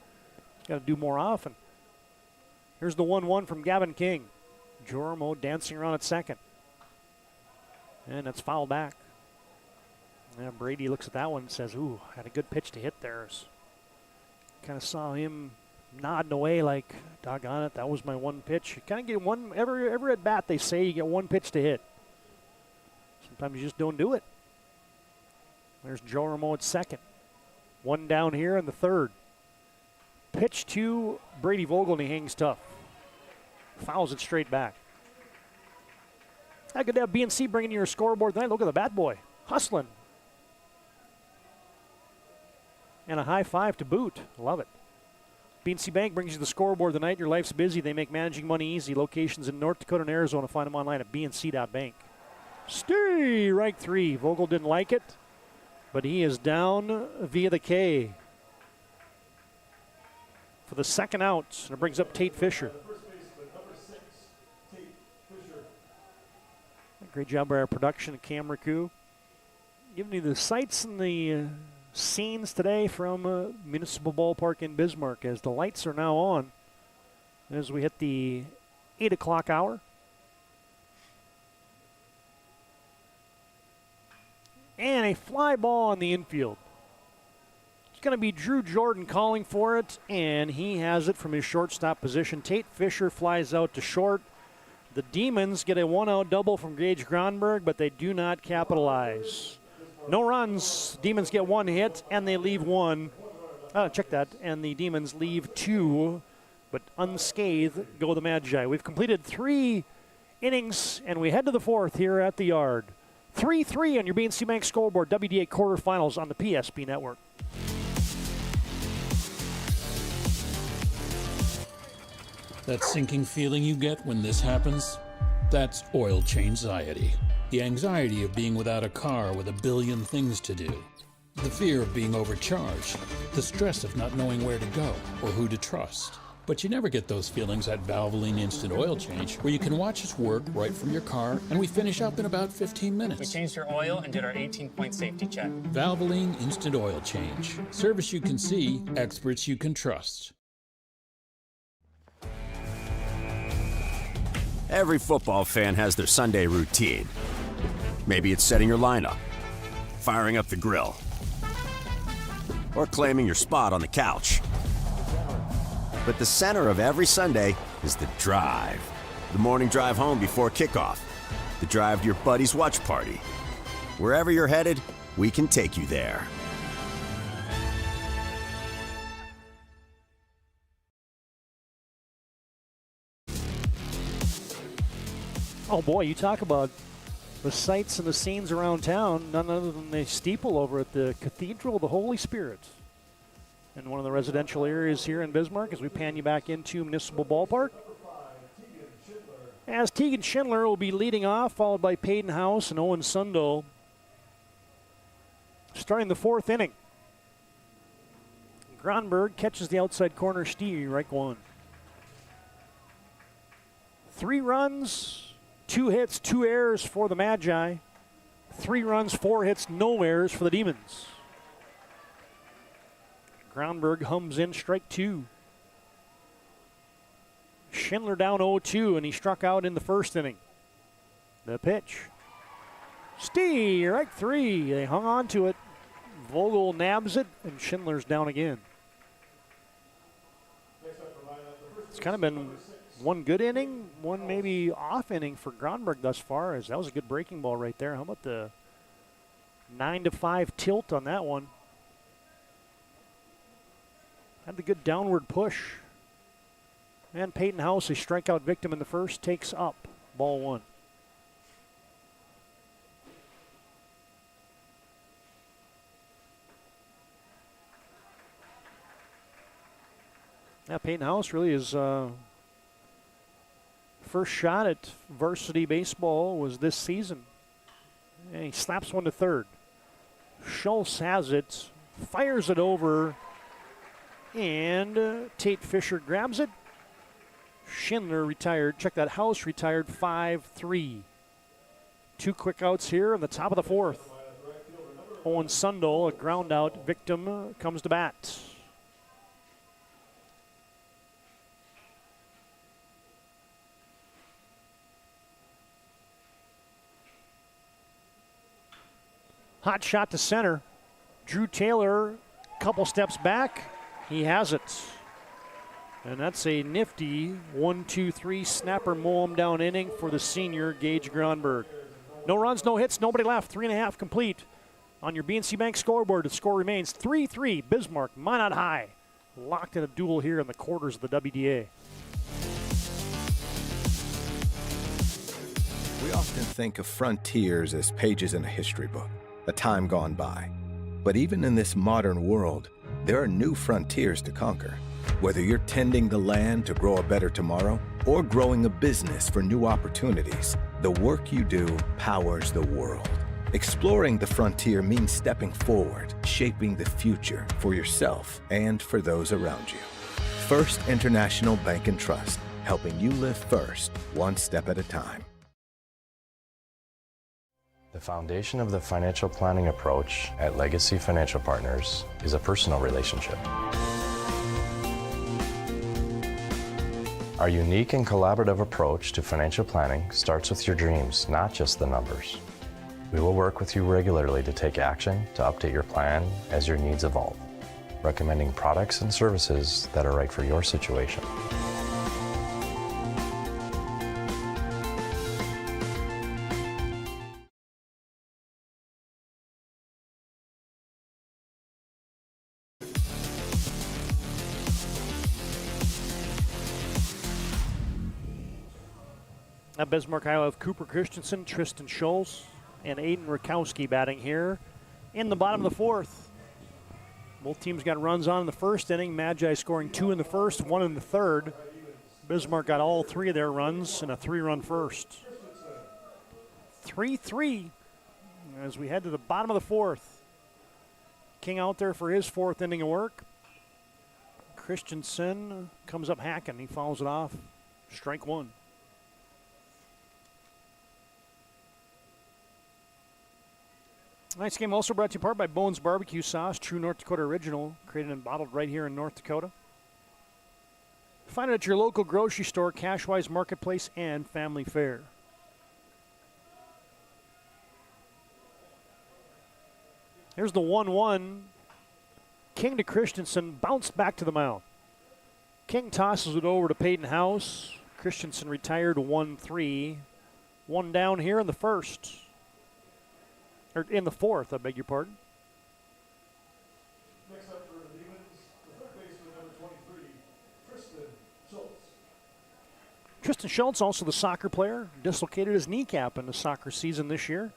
He's got to do more often. Here's the 1-1 from Gavin King. Joromo dancing around at second. And that's fouled back. Yeah, Brady looks at that one and says, ooh, had a good pitch to hit there. Kind of saw him nodding away like, doggone it, that was my one pitch. You kind of get one, every at bat they say you get one pitch to hit. Sometimes you just don't do it. There's Joromo at second. One down here in the third. Pitch to Brady Vogel, and he hangs tough. Fouls it straight back. Good to have BNC bringing you your scoreboard tonight. Look at the bat boy. Hustling. And a high five to boot. Love it. BNC Bank brings you the scoreboard tonight. Your life's busy. They make managing money easy. Locations in North Dakota and Arizona. Find them online at bnc.bank. Stay right 3. Vogel didn't like it, but he is down via the K for the second out, and it brings up Tate Fisher. Great job by our production at Cam Raku. Giving you the sights and the scenes today from Municipal Ballpark in Bismarck as the lights are now on as we hit the 8 o'clock hour. And a fly ball on the infield. It's going to be Drew Jordan calling for it, and he has it from his shortstop position. Tate Fisher flies out to short. The Demons get a one-out double from Gage Gronberg, but they do not capitalize. No runs. Demons get one hit, and they leave one. Check that. And the Demons leave 2, but unscathed go the Magi. We've completed 3 innings, and we head to the 4th here at the yard. 3-3 on your BNC Bank scoreboard. WDA quarterfinals on the PSP network.
That sinking feeling you get when this happens? That's oil change anxiety. The anxiety of being without a car with a billion things to do. The fear of being overcharged, the stress of not knowing where to go or who to trust. But you never get those feelings at Valvoline Instant Oil Change, where you can watch us work right from your car, and we finish up in about 15 minutes.
We changed your oil and did our 18-point safety check.
Valvoline Instant Oil Change. Service you can see, experts you can trust.
Every football fan has their Sunday routine. Maybe it's setting your lineup, firing up the grill, or claiming your spot on the couch. But the center of every Sunday is the drive. The morning drive home before kickoff. The drive to your buddy's watch party. Wherever you're headed, we can take you there.
Oh boy, you talk about the sights and the scenes around town, none other than the steeple over at the Cathedral of the Holy Spirit. In one of the residential areas here in Bismarck as we pan you back into Municipal Ballpark. As Tegan Schindler will be leading off, followed by Peyton House and Owen Sundal. Starting the fourth inning. Gronberg catches the outside corner, strike one. 3 runs, 2 hits, 2 errors for the Magi. 3 runs, 4 hits, no errors for the Demons. Gronberg hums in strike 2. Schindler down 0-2, and he struck out in the first inning. The pitch. Strike 3. They hung on to it. Vogel nabs it, and Schindler's down again. It's kind of been one good inning, one maybe off inning for Gronberg thus far, as that was a good breaking ball right there. How about the 9-5 tilt on that one? Had the good downward push. And Peyton House, a strikeout victim in the first, takes up ball 1. Now Peyton House really is first shot at varsity baseball was this season. And he slaps one to third. Schultz has it, fires it over, and Tate Fisher grabs it. Schindler retired. Check that, House retired 5-3. 2 quick outs here in the top of the fourth. Owen Sundal, a ground out victim, comes to bat. Hot shot to center. Drew Taylor, couple steps back. He has it. And that's a nifty 1-2-3 snapper mow him down inning for the senior Gage Gronberg. No runs, no hits, nobody left. 3.5 complete. On your BNC Bank scoreboard, the score remains 3-3. Bismarck, Minot High. Locked in a duel here in the quarters of the WDA.
We often think of frontiers as pages in a history book, a time gone by. But even in this modern world, there are new frontiers to conquer. Whether you're tending the land to grow a better tomorrow or growing a business for new opportunities, the work you do powers the world. Exploring the frontier means stepping forward, shaping the future for yourself and for those around you. First International Bank and Trust, helping you live first, one step at a time.
The foundation of the financial planning approach at Legacy Financial Partners is a personal relationship. Our unique and collaborative approach to financial planning starts with your dreams, not just the numbers. We will work with you regularly to take action to update your plan as your needs evolve, recommending products and services that are right for your situation.
At Bismarck, Iowa, have Cooper Christensen, Tristan Schultz, and Aiden Rakowski batting here in the bottom of the fourth. Both teams got runs on in the first inning. Magi scoring 2 in the first, 1 in the third. Bismarck got all 3 of their runs in a 3-run first. 3-3 as we head to the bottom of the fourth. King out there for his 4th inning of work. Christensen comes up hacking. He fouls it off. Strike 1. Tonight's game also brought to you in part by Bones Barbecue Sauce, true North Dakota original, created and bottled right here in North Dakota. Find it at your local grocery store, Cashwise Marketplace, and Family Fare. Here's the 1-1. King to Christensen, bounced back to the mound. King tosses it over to Peyton House. Christensen retired 1-3. One down here in the first. Or in the fourth, I beg your pardon.
Next up for the Demons, the third baseman, number 23, Tristan Schultz.
Tristan Schultz, also the soccer player, dislocated his kneecap in the soccer season this year.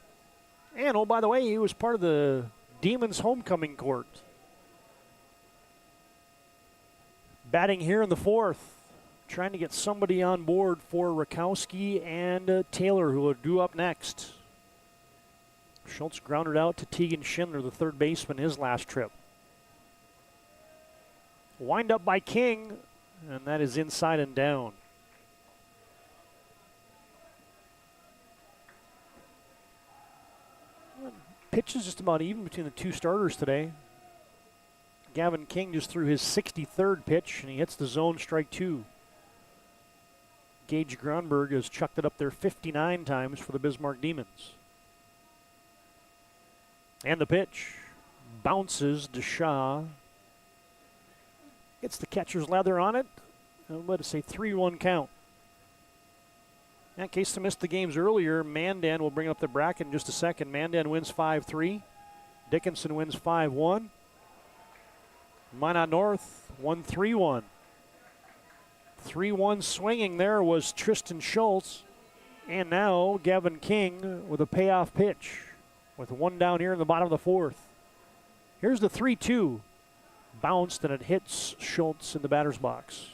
And, oh, by the way, he was part of the Demons homecoming court. Batting here in the fourth, trying to get somebody on board for Rakowski and Taylor, who will do up next. Schultz grounded out to Tegan Schindler, the third baseman, his last trip. Wind up by King, and that is inside and down. Pitch is just about even between the two starters today. Gavin King just threw his 63rd pitch, and he hits the zone, strike 2. Gage Gronberg has chucked it up there 59 times for the Bismarck Demons. And the pitch bounces to Shaw. Gets the catcher's leather on it. And let us say 3-1 count. In case they missed the games earlier, Mandan will bring up the bracket in just a second. Mandan wins 5-3. Dickinson wins 5-1. Minot North won 3-1. 3-1 swinging there was Tristan Schultz. And now Gavin King with a payoff pitch, with one down here in the bottom of the fourth. Here's the 3-2. Bounced, and it hits Schultz in the batter's box.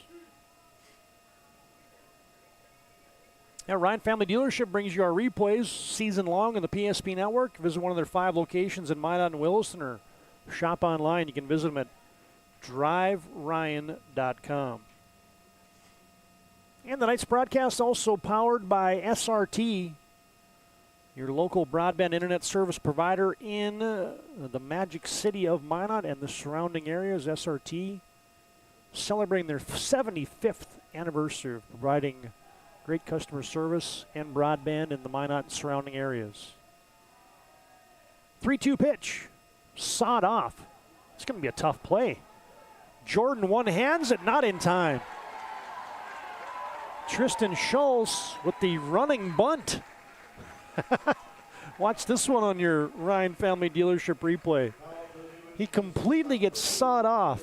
Now, Ryan Family Dealership brings you our replays season long on the PSP Network. Visit one of their 5 locations in Minot and Williston, or shop online. You can visit them at driveryan.com. And the night's broadcast also powered by SRT, your local broadband internet service provider in the magic city of Minot and the surrounding areas. SRT celebrating their 75th anniversary of providing great customer service and broadband in the Minot and surrounding areas. 3-2 pitch, sawed off. It's going to be a tough play. Jordan one-hands it, not in time. Tristan Schultz with the running bunt. Watch this one on your Ryan Family Dealership replay. He completely gets sawed off.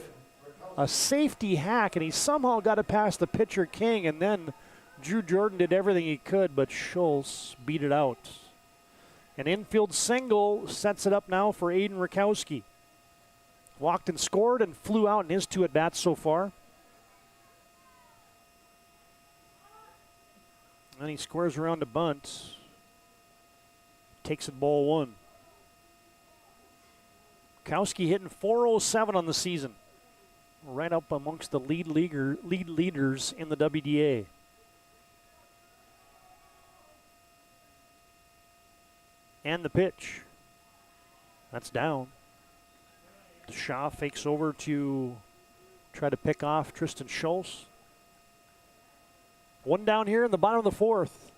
A safety hack, and he somehow got it past the pitcher King, and then Drew Jordan did everything he could, but Schultz beat it out. An infield single sets it up now for Aiden Rakowski. Walked and scored and flew out in his 2 at-bats so far. And he squares around a bunt. Takes it ball 1. Rakowski hitting .407 on the season. Right up amongst the lead leaders in the WDA. And the pitch. That's down. Shaw fakes over to try to pick off Tristan Schultz. One down here in the bottom of the fourth.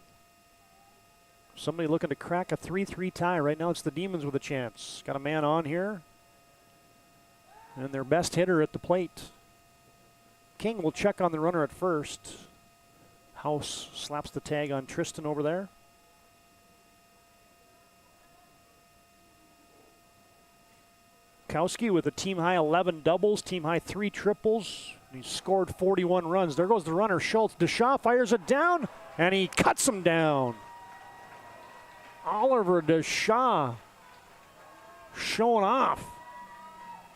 Somebody looking to crack a 3-3 tie. Right now it's the Demons with a chance. Got a man on here. And their best hitter at the plate. King will check on the runner at first. House slaps the tag on Tristan over there. Kowski with a team-high 11 doubles, team-high 3 triples. He scored 41 runs. There goes the runner, Schultz. DeShaw fires it down, and he cuts him down. Oliver DeShaw showing off.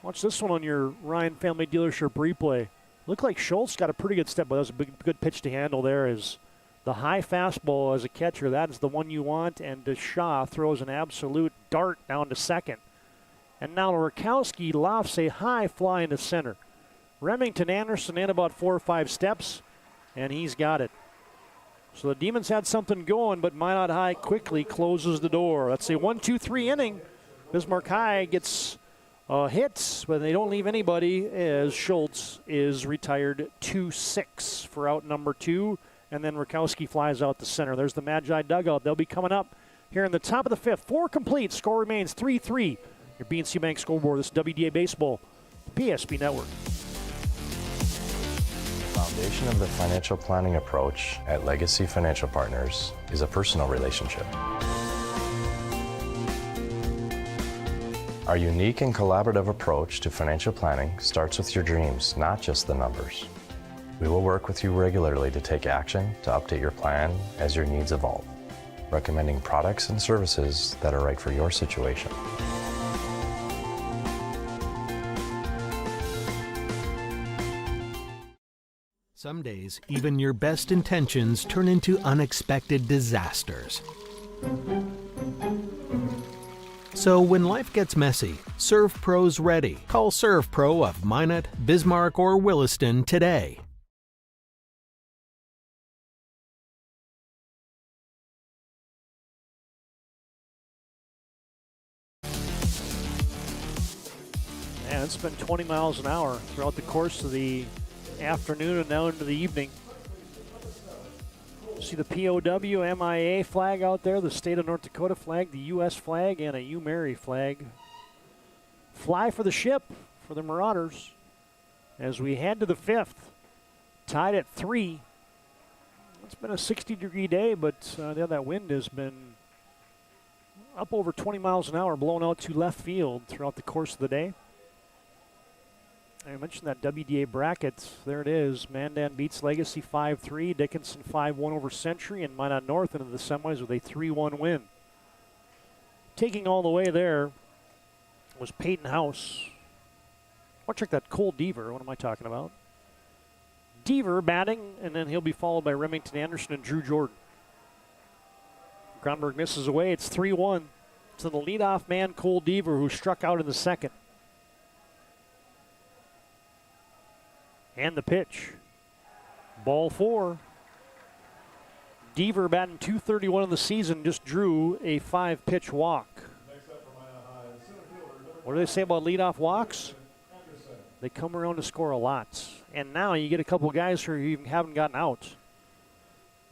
Watch this one on your Ryan Family Dealership replay. Looked like Schultz got a pretty good step, but that was a good pitch to handle there. Is the high fastball as a catcher, that is the one you want, and DeShaw throws an absolute dart down to second. And now Rakowski lofts a high fly into center. Remington Anderson in about 4 or 5 steps, and he's got it. So the Demons had something going, but Minot High quickly closes the door. That's a 1-2-3 inning. Bismarck High gets hits, but they don't leave anybody as Schultz is retired 2-6 for out number 2, and then Rakowski flies out to center. There's the Magi dugout. They'll be coming up here in the top of the 5th. 4 complete. Score remains 3-3. Your BNC Bank scoreboard. This is WDA Baseball, PSP Network.
The foundation of the financial planning approach at Legacy Financial Partners is a personal relationship. Our unique and collaborative approach to financial planning starts with your dreams, not just the numbers. We will work with you regularly to take action to update your plan as your needs evolve, recommending products and services that are right for your situation.
Some days, even your best intentions turn into unexpected disasters. So when life gets messy, ServPro's ready. Call ServPro of Minot, Bismarck, or Williston today.
Yeah, it's been 20 miles an hour throughout the course of the afternoon and now into the evening. See the POW MIA flag out there, the state of North Dakota flag, the U.S. flag, and a UMary flag. Fly for the ship for the Marauders as we head to the 5th. Tied at 3. It's been a 60-degree day, but that wind has been up over 20 miles an hour, blowing out to left field throughout the course of the day. I mentioned that WDA bracket. There it is. Mandan beats Legacy 5-3. Dickinson 5-1 over Century, and Minot North into the semis with a 3-1 win. Taking all the way there was Peyton House. I'll check that Cole Deaver. What am I talking about? Deaver batting, and then he'll be followed by Remington Anderson and Drew Jordan. Gronberg misses away. It's 3-1 to the leadoff man, Cole Deaver, who struck out in the second. And the pitch. Ball 4. Deaver batting .231 in the season just drew a 5-pitch walk. What do they say about leadoff walks? They come around to score a lot. And now you get a couple guys who you haven't gotten out.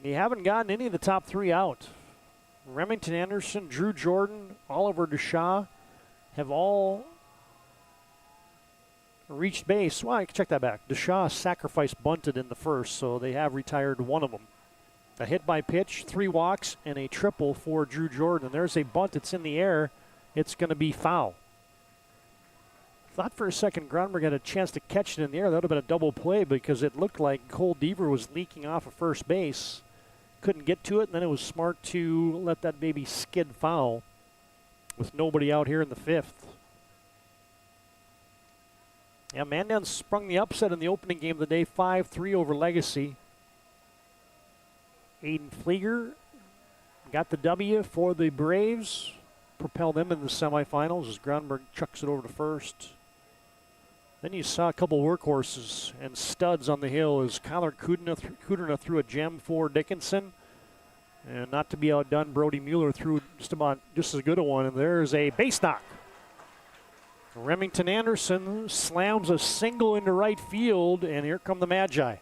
You haven't gotten any of the top 3 out. Remington Anderson, Drew Jordan, Oliver DeShaw have all reached base. Well, I can check that back. DeShaw sacrifice bunted in the first, so they have retired one of them. A hit by pitch, 3 walks, and a triple for Drew Jordan. There's a bunt that's in the air. It's going to be foul. Thought for a second Gronberg had a chance to catch it in the air. That would have been a double play because it looked like Cole Deaver was leaking off of first base. Couldn't get to it, and then it was smart to let that baby skid foul with nobody out here in the 5th. Yeah, Mandan sprung the upset in the opening game of the day, 5-3 over Legacy. Aiden Flieger got the W for the Braves, propel them in the semifinals as Gronberg chucks it over to first. Then you saw a couple workhorses and studs on the hill as Kyler Kudrna threw a gem for Dickinson. And not to be outdone, Brody Mueller threw just as good a one, and there's a base knock. Remington Anderson slams a single into right field, and here come the Magi.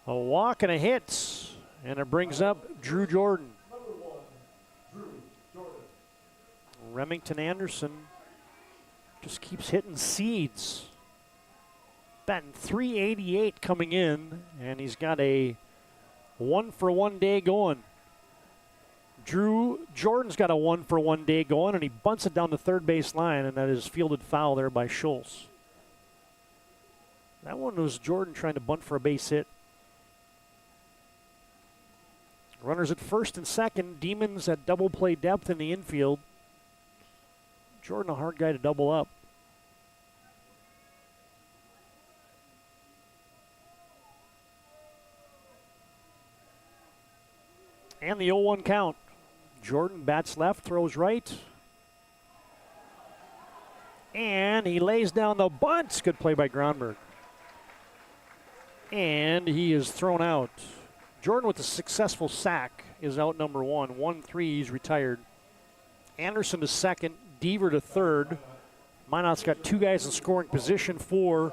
A walk and a hit, and it brings up Drew Jordan. Remington Anderson just keeps hitting seeds. Batting .388 coming in, and he's got a 1-for-1 day going. Drew Jordan's got a 1-for-1 day going, and he bunts it down the third base line, and that is fielded foul there by Schultz. That one was Jordan trying to bunt for a base hit. Runners at first and second. Demons at double play depth in the infield. Jordan, a hard guy to double up. And the 0-1 count. Jordan bats left, throws right.
And he lays down the bunt. Good play by Gronberg. And he is thrown out. Jordan with a successful sack is out number 1. 1-3, he's retired. Anderson to second, Deaver to third. Minot's got 2 guys in scoring position for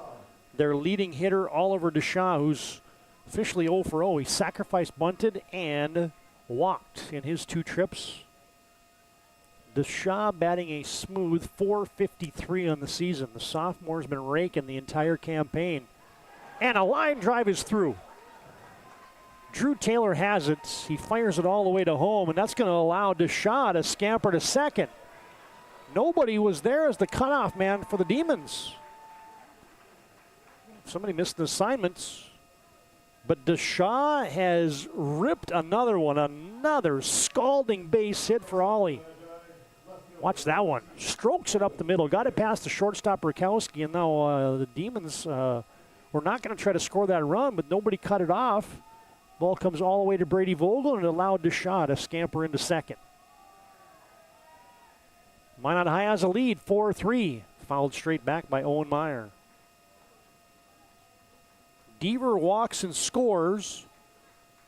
their leading hitter, Oliver DeShaw, who's officially 0 for 0. He sacrificed, bunted, and walked in his 2 trips. DeShaw batting a smooth .453 on the season. The sophomore's been raking the entire campaign. And a line drive is through. Drew Taylor has it. He fires it all the way to home, and that's going to allow DeShaw to scamper to second. Nobody was there as the cutoff man for the Demons. Somebody missed an assignment. But DeShaw has ripped another one, another scalding base hit for Ollie. Watch that one. Strokes it up the middle. Got it past the shortstop, Rakowski, and now the Demons were not going to try to score that run, but nobody cut it off. Ball comes all the way to Brady Vogel, and it allowed DeShaw to scamper into second. Minot High has a lead, 4-3. Fouled straight back by Owen Meyer. Deaver walks and scores.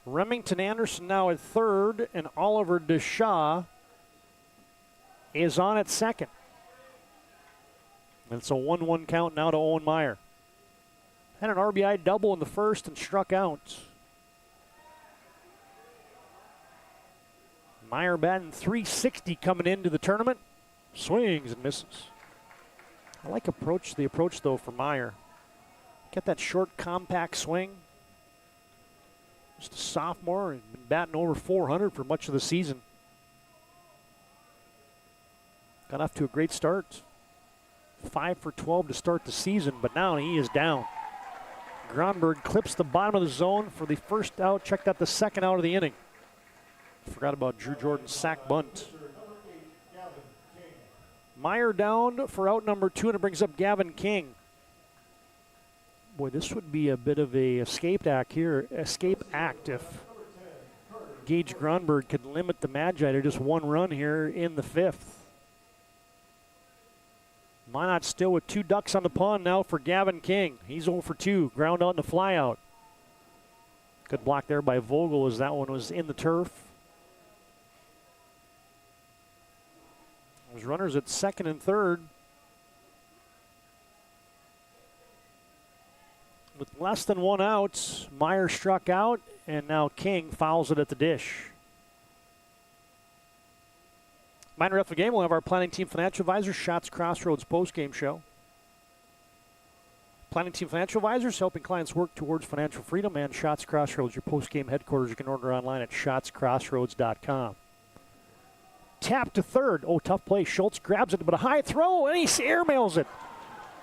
Remington Anderson now at third, and Oliver DeShaw is on at second. And it's a 1-1 count now to Owen Meyer. Had an RBI double in the first and struck out. Meyer batting .360 coming into the tournament. Swings and misses. I like the approach though for Meyer. Get that short, compact swing. Just a sophomore and been batting over .400 for much of the season. Got off to a great start. 5 for 12 to start the season, but now he is down. Gronberg clips the bottom of the zone for the first out. Checked out the second out of the inning. Forgot about Drew Jordan's sack bunt. Meyer down for out number 2, and it brings up Gavin King. Boy, this would be a bit of a escape act if Gage Gronberg could limit the Magi to just 1 run here in the 5th. Minot still with 2 ducks on the pond now for Gavin King. He's 0 for 2, ground out and a fly out. Good block there by Vogel as that one was in the turf. There's runners at second and third. With less than 1 out, Meyer struck out, and now King fouls it at the dish. Minor ref of the game, we'll have our planning team financial advisor, Shots Crossroads postgame show. Planning team financial advisors helping clients work towards financial freedom, and Shots Crossroads, your postgame headquarters. You can order online at shotscrossroads.com. Tap to third. Oh, tough play. Schultz grabs it, but a high throw, and he airmails it.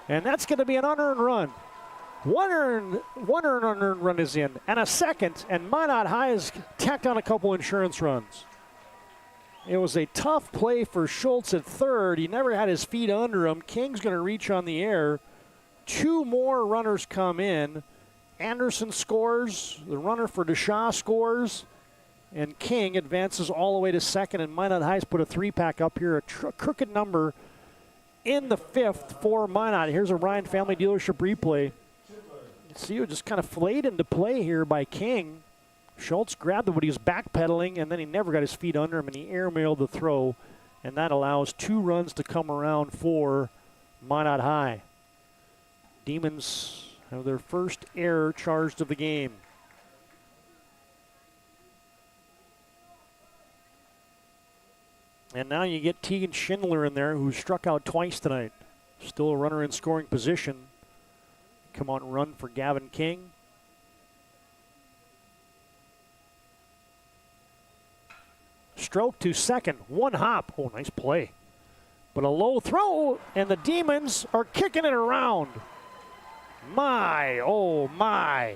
And that's going to be an unearned run. One earned unearned run is in, and a second, and Minot High has tacked on a couple insurance runs. It was a tough play for Schultz at third. He never had his feet under him. King's going to reach on the air. 2 more runners come in. Anderson scores. The runner for DeShaw scores. And King advances all the way to second, and Minot High's put a 3-pack up here, a crooked number in the 5th for Minot. Here's a Ryan Family Dealership replay. You see it just kind of flayed into play here by King. Schultz grabbed it, but he was backpedaling, and then he never got his feet under him, and he airmailed the throw, and that allows 2 runs to come around for Minot High. Demons have their first error charged of the game. And now you get Tegan Schindler in there, who struck out twice tonight. Still a runner in scoring position. Come on, run for Gavin King. Stroke to second. 1 hop. Oh, nice play. But a low throw, and the Demons are kicking it around. My, oh my.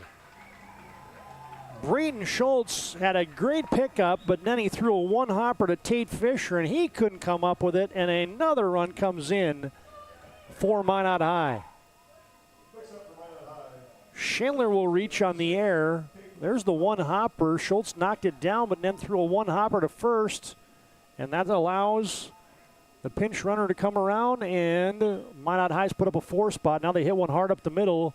Braden Schultz had a great pickup, but then he threw a 1-hopper to Tate Fisher, and he couldn't come up with it, and another run comes in for Minot High. Schindler will reach on the air. There's the 1-hopper. Schultz knocked it down, but then threw a 1-hopper to first, and that allows The pinch runner to come around, and Minot High's put up a 4 spot. Now they hit one hard up the middle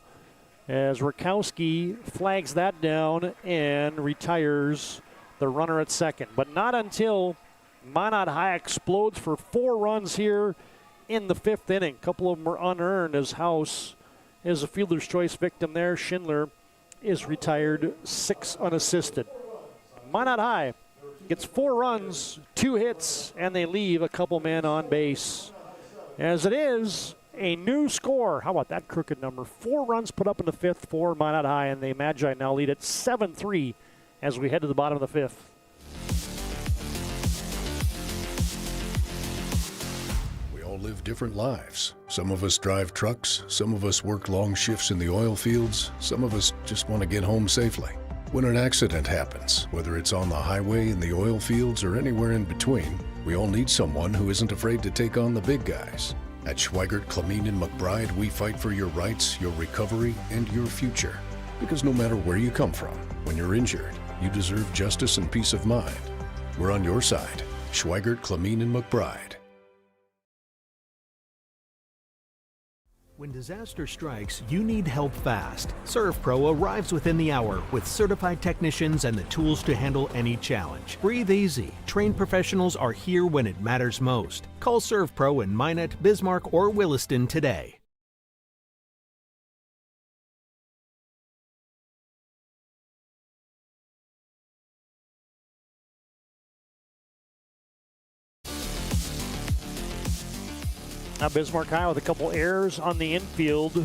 as Rakowski flags that down and retires the runner at second. But not until Minot High explodes for 4 runs here in the 5th inning. A couple of them were unearned as House is a fielder's choice victim there. Schindler is retired 6 unassisted. Minot High gets 4 runs, 2 hits, and they leave a couple men on base. As it is, a new score. How about that crooked number? 4 runs put up in the 5th for Minot High, and the Magi now lead at 7-3 as we head to the bottom of the 5th.
We all live different lives. Some of us drive trucks, some of us work long shifts in the oil fields, some of us just want to get home safely. When an accident happens, whether it's on the highway, in the oil fields, or anywhere in between, we all need someone who isn't afraid to take on the big guys. At Schweigert, Clamine, and McBride, we fight for your rights, your recovery, and your future. Because no matter where you come from, when you're injured, you deserve justice and peace of mind. We're on your side. Schweigert, Clamine, and McBride.
When disaster strikes, you need help fast. ServPro arrives within the hour with certified technicians and the tools to handle any challenge. Breathe easy. Trained professionals are here when it matters most. Call ServPro in Minot, Bismarck, or Williston today.
Now Bismarck High with a couple errors on the infield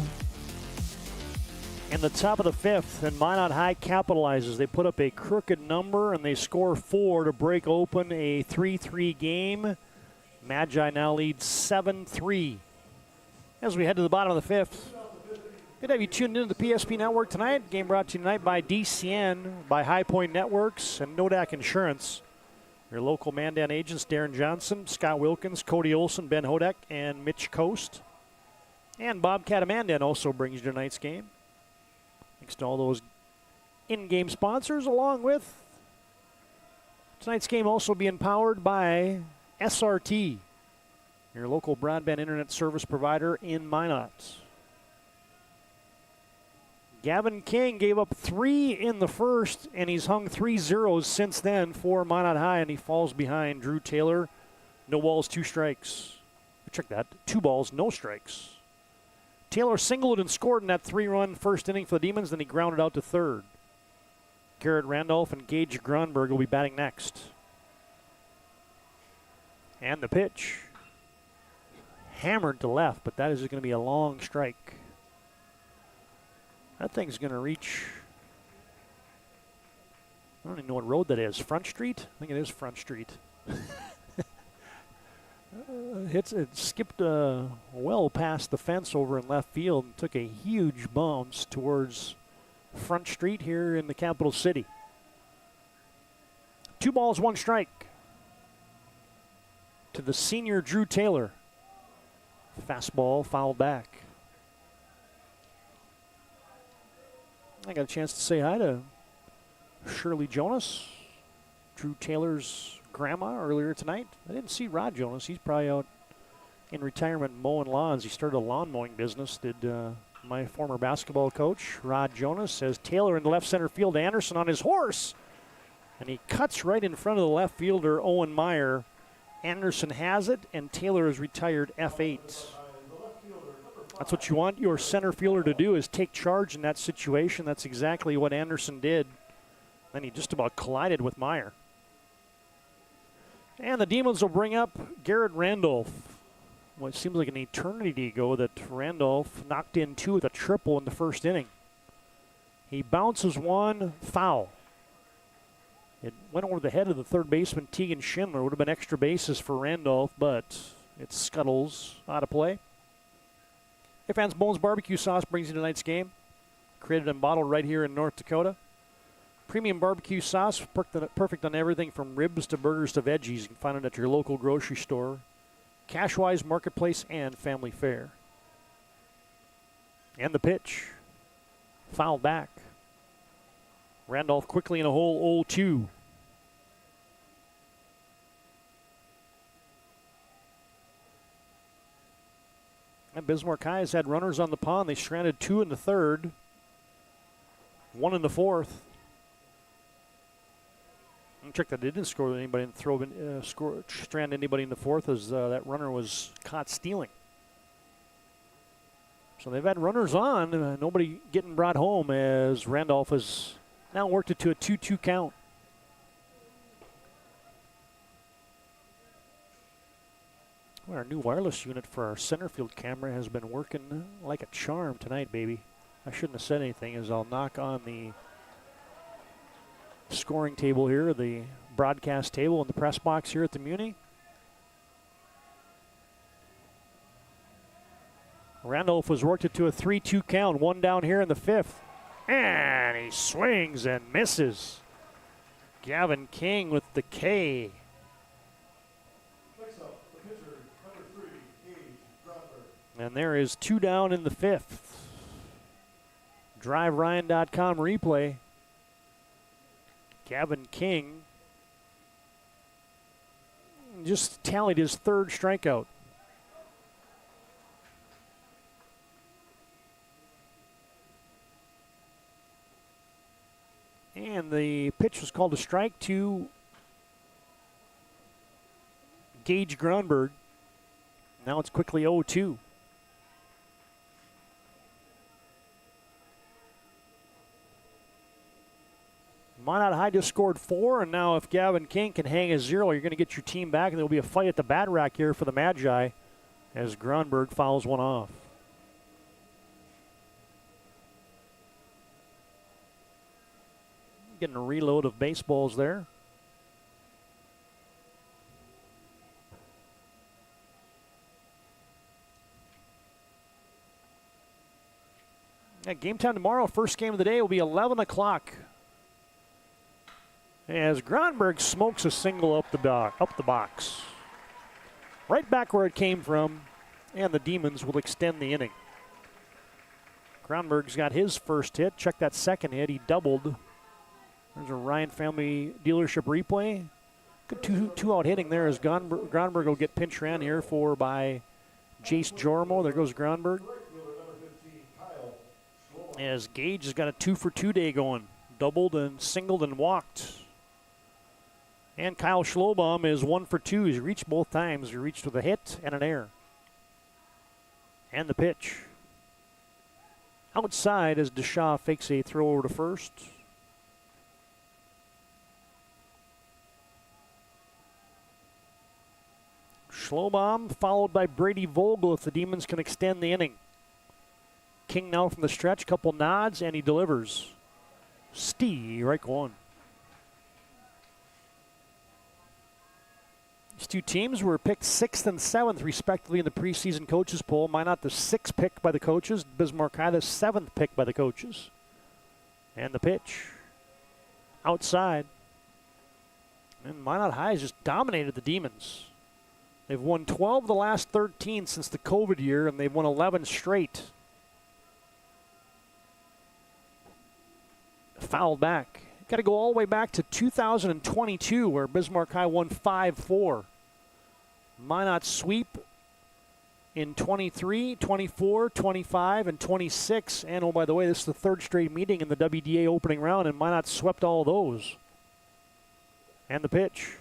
in the top of the 5th, and Minot High capitalizes. They put up a crooked number, and they score 4 to break open a 3-3 game. Magi now lead 7-3 as we head to the bottom of the 5th. Good to have you tuned into the PSP Network tonight. Game brought to you tonight by DCN, by High Point Networks, and Nodak Insurance. Your local Mandan agents, Darren Johnson, Scott Wilkins, Cody Olson, Ben Hodek, and Mitch Coast. And Bobcat of Mandan also brings you tonight's game. Thanks to all those in-game sponsors, along with tonight's game also being powered by SRT, your local broadband internet service provider in Minot. Gavin King gave up 3 in the first, and he's hung 3 zeros since then for Minot High, and he falls behind Drew Taylor. No balls, 2 strikes. Check that. 2 balls, no strikes. Taylor singled and scored in that 3-run first inning for the Demons, then he grounded out to third. Garrett Randolph and Gage Grunberg will be batting next. And the pitch. Hammered to left, but that is going to be a long strike. That thing's going to reach, I don't even know what road that is. Front Street? I think it is Front Street. It skipped well past the fence over in left field and took a huge bounce towards Front Street here in the capital city. 2 balls, 1 strike to the senior Drew Taylor. Fastball fouled back. I got a chance to say hi to Shirley Jonas, Drew Taylor's grandma, earlier tonight. I didn't see Rod Jonas. He's probably out in retirement mowing lawns. He started a lawn mowing business, did my former basketball coach, Rod Jonas. Says Taylor in the left center field, Anderson on his horse. And he cuts right in front of the left fielder, Owen Meyer. Anderson has it, and Taylor is retired F8. That's what you want your center fielder to do, is take charge in that situation. That's exactly what Anderson did. Then he just about collided with Meyer. And the Demons will bring up Garrett Randolph. Well, it seems like an eternity ago that Randolph knocked in 2 with a triple in the first inning. He bounces 1 foul. It went over the head of the third baseman, Tegan Schindler. Would have been extra bases for Randolph, but it scuttles out of play. Hey fans, Bones Barbecue Sauce brings you tonight's game. Created and bottled right here in North Dakota. Premium barbecue sauce, perfect on everything from ribs to burgers to veggies. You can find it at your local grocery store, Cashwise Marketplace, and Family Fare. And the pitch. Fouled back. Randolph quickly in a hole, 0-2. And Bismarck High has had runners on the pond. They stranded 2 in the third, 1 in the fourth. And check that they didn't score anybody and strand anybody in the fourth as that runner was caught stealing. So they've had runners on, nobody getting brought home as Randolph has now worked it to a 2-2 count. Well, our new wireless unit for our center field camera has been working like a charm tonight, baby. I shouldn't have said anything as I'll knock on the scoring table here, the broadcast table in the press box here at the Muni. Randolph was worked it to a 3-2 count, 1 down here in the fifth. And he swings and misses. Gavin King with the K.
Next up, the pitcher, number 3, Gage Grunberg.
And there is 2 down in the fifth. DriveRyan.com replay. Gavin King just tallied his 3rd strikeout. And the pitch was called a strike to Gage Grunberg. Now it's quickly 0-2. Minot High just scored 4, and now if Gavin King can hang a 0, you're going to get your team back, and there'll be a fight at the bat rack here for the Magi as Grunberg fouls one off. Getting a reload of baseballs there. Game time tomorrow, first game of the day will be 11 o'clock. As Grunberg smokes a single up the box. Right back where it came from, and the Demons will extend the inning. Grunberg's got his first hit. Check that second hit. He doubled. There's a Ryan Family Dealership replay. Good two-out hitting there as Grunberg will get pinch ran here by Jace Jormo. There goes Grunberg. As Gage has got a 2-for-2 day going. Doubled and singled and walked. And Kyle Schlobaum is 1-for-2. He's reached both times. He reached with a hit and an error. And the pitch. Outside as Deshaw fakes a throw over to first. Schlobaum followed by Brady Vogel if the Demons can extend the inning. King now from the stretch, couple nods, and he delivers. Strike one. These two teams were picked 6th and 7th, respectively, in the preseason coaches poll. Minot the 6th pick by the coaches. Bismarck High the 7th pick by the coaches. And the pitch. Outside. And Minot High has just dominated the Demons. They've won 12 of the last 13 since the COVID year, and they've won 11 straight. Fouled back. Got to go all the way back to 2022 where Bismarck High won 5-4. Minot sweep in 23, 24, 25, and 26. And oh, by the way, this is the 3rd straight meeting in the WDA opening round, and Minot swept all of those. And the pitch.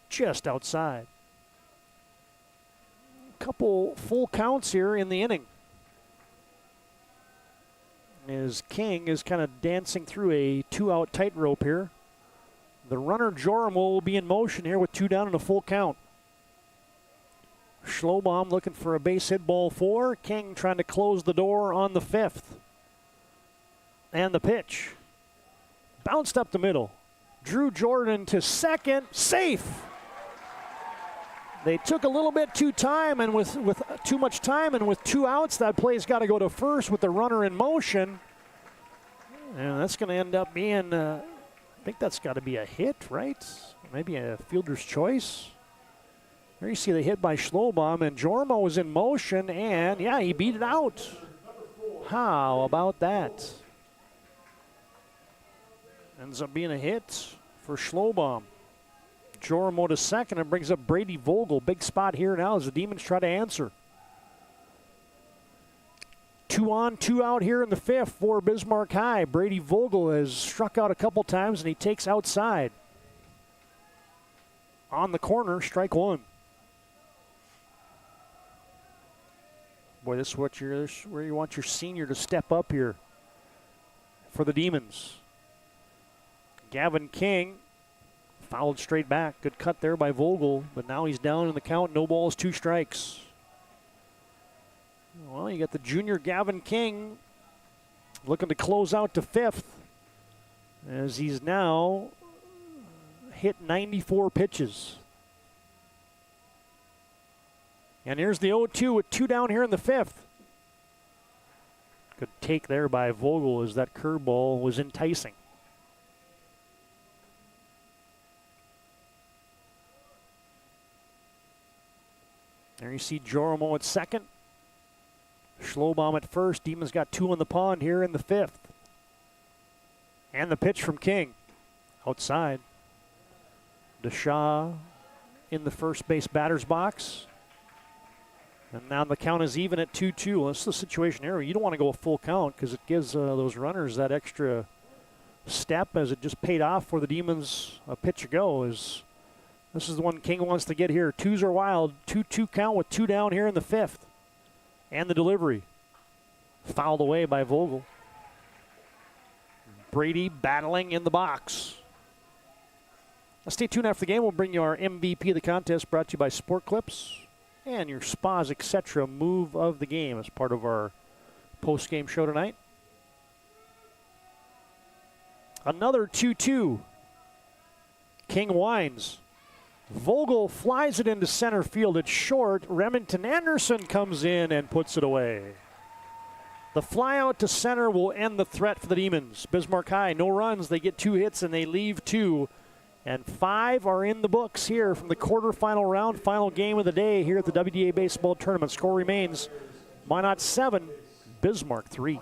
Just outside. Couple full counts here in the inning. As King is kind of dancing through a 2-out tightrope here. The runner Joram will be in motion here with 2 down and a full count. Schlobaum looking for a base hit ball 4. King trying to close the door on the 5th. And the pitch. Bounced up the middle. Drew Jordan to second. Safe. They took a little bit too time, and with too much time and with 2 outs, that play's got to go to first with the runner in motion. And that's going to end up being, I think that's got to be a hit, right? Maybe a fielder's choice. There you see the hit by Schlobaum, and Jormo was in motion, and yeah, he beat it out. How about that? Ends up being a hit for Schlobaum. Jormo to second and brings up Brady Vogel. Big spot here now as the Demons try to answer. 2 on, 2 out here in the 5th for Bismarck High. Brady Vogel has struck out a couple times, and he takes outside. On the corner, strike 1. Boy, this is where you want your senior to step up here for the Demons. Gavin King fouled straight back. Good cut there by Vogel, but now he's down in the count. No balls, 2 strikes. Well, you got the junior Gavin King looking to close out to 5th as he's now hit 94 pitches. And here's the 0-2 with 2 down here in the 5th. Good take there by Vogel as that curveball was enticing. There you see Joromo at second. Schlobaum at first. Demons got 2 on the pond here in the 5th. And the pitch from King. Outside. DeShaw in the first base batter's box. And now the count is even at 2-2. Well, this is the situation here. You don't want to go a full count because it gives those runners that extra step as it just paid off for the Demons a pitch ago. This is the one King wants to get here. 2s are wild. 2-2 count with 2 down here in the 5th. And the delivery. Fouled away by Vogel. Brady battling in the box. Now stay tuned after the game. We'll bring you our MVP of the contest brought to you by Sport Clips and your Spas Etc. move of the game as part of our post-game show tonight. Another 2-2. King winds. Vogel flies it into center field. It's short. Remington Anderson comes in and puts it away. The fly out to center will end the threat for the Demons. Bismarck High, no runs. They get 2 hits and they leave 2. And 5 are in the books here from the quarterfinal round. Final game of the day here at the WDA Baseball Tournament. Score remains Minot 7, Bismarck 3.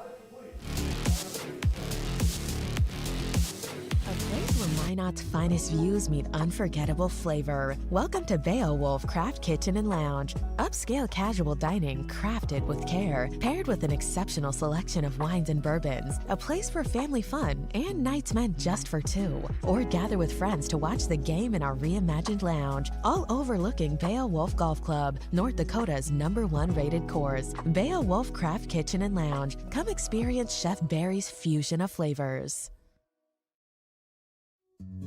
Minot's finest views meet unforgettable flavor. Welcome to Beowulf Craft Kitchen and Lounge. Upscale casual dining crafted with care, paired with an exceptional selection of wines and bourbons. A place for family fun and nights meant just for 2. Or gather with friends to watch the game in our reimagined lounge. All overlooking Beowulf Golf Club, North Dakota's #1 rated course. Beowulf Craft Kitchen and Lounge. Come experience Chef Barry's fusion of flavors.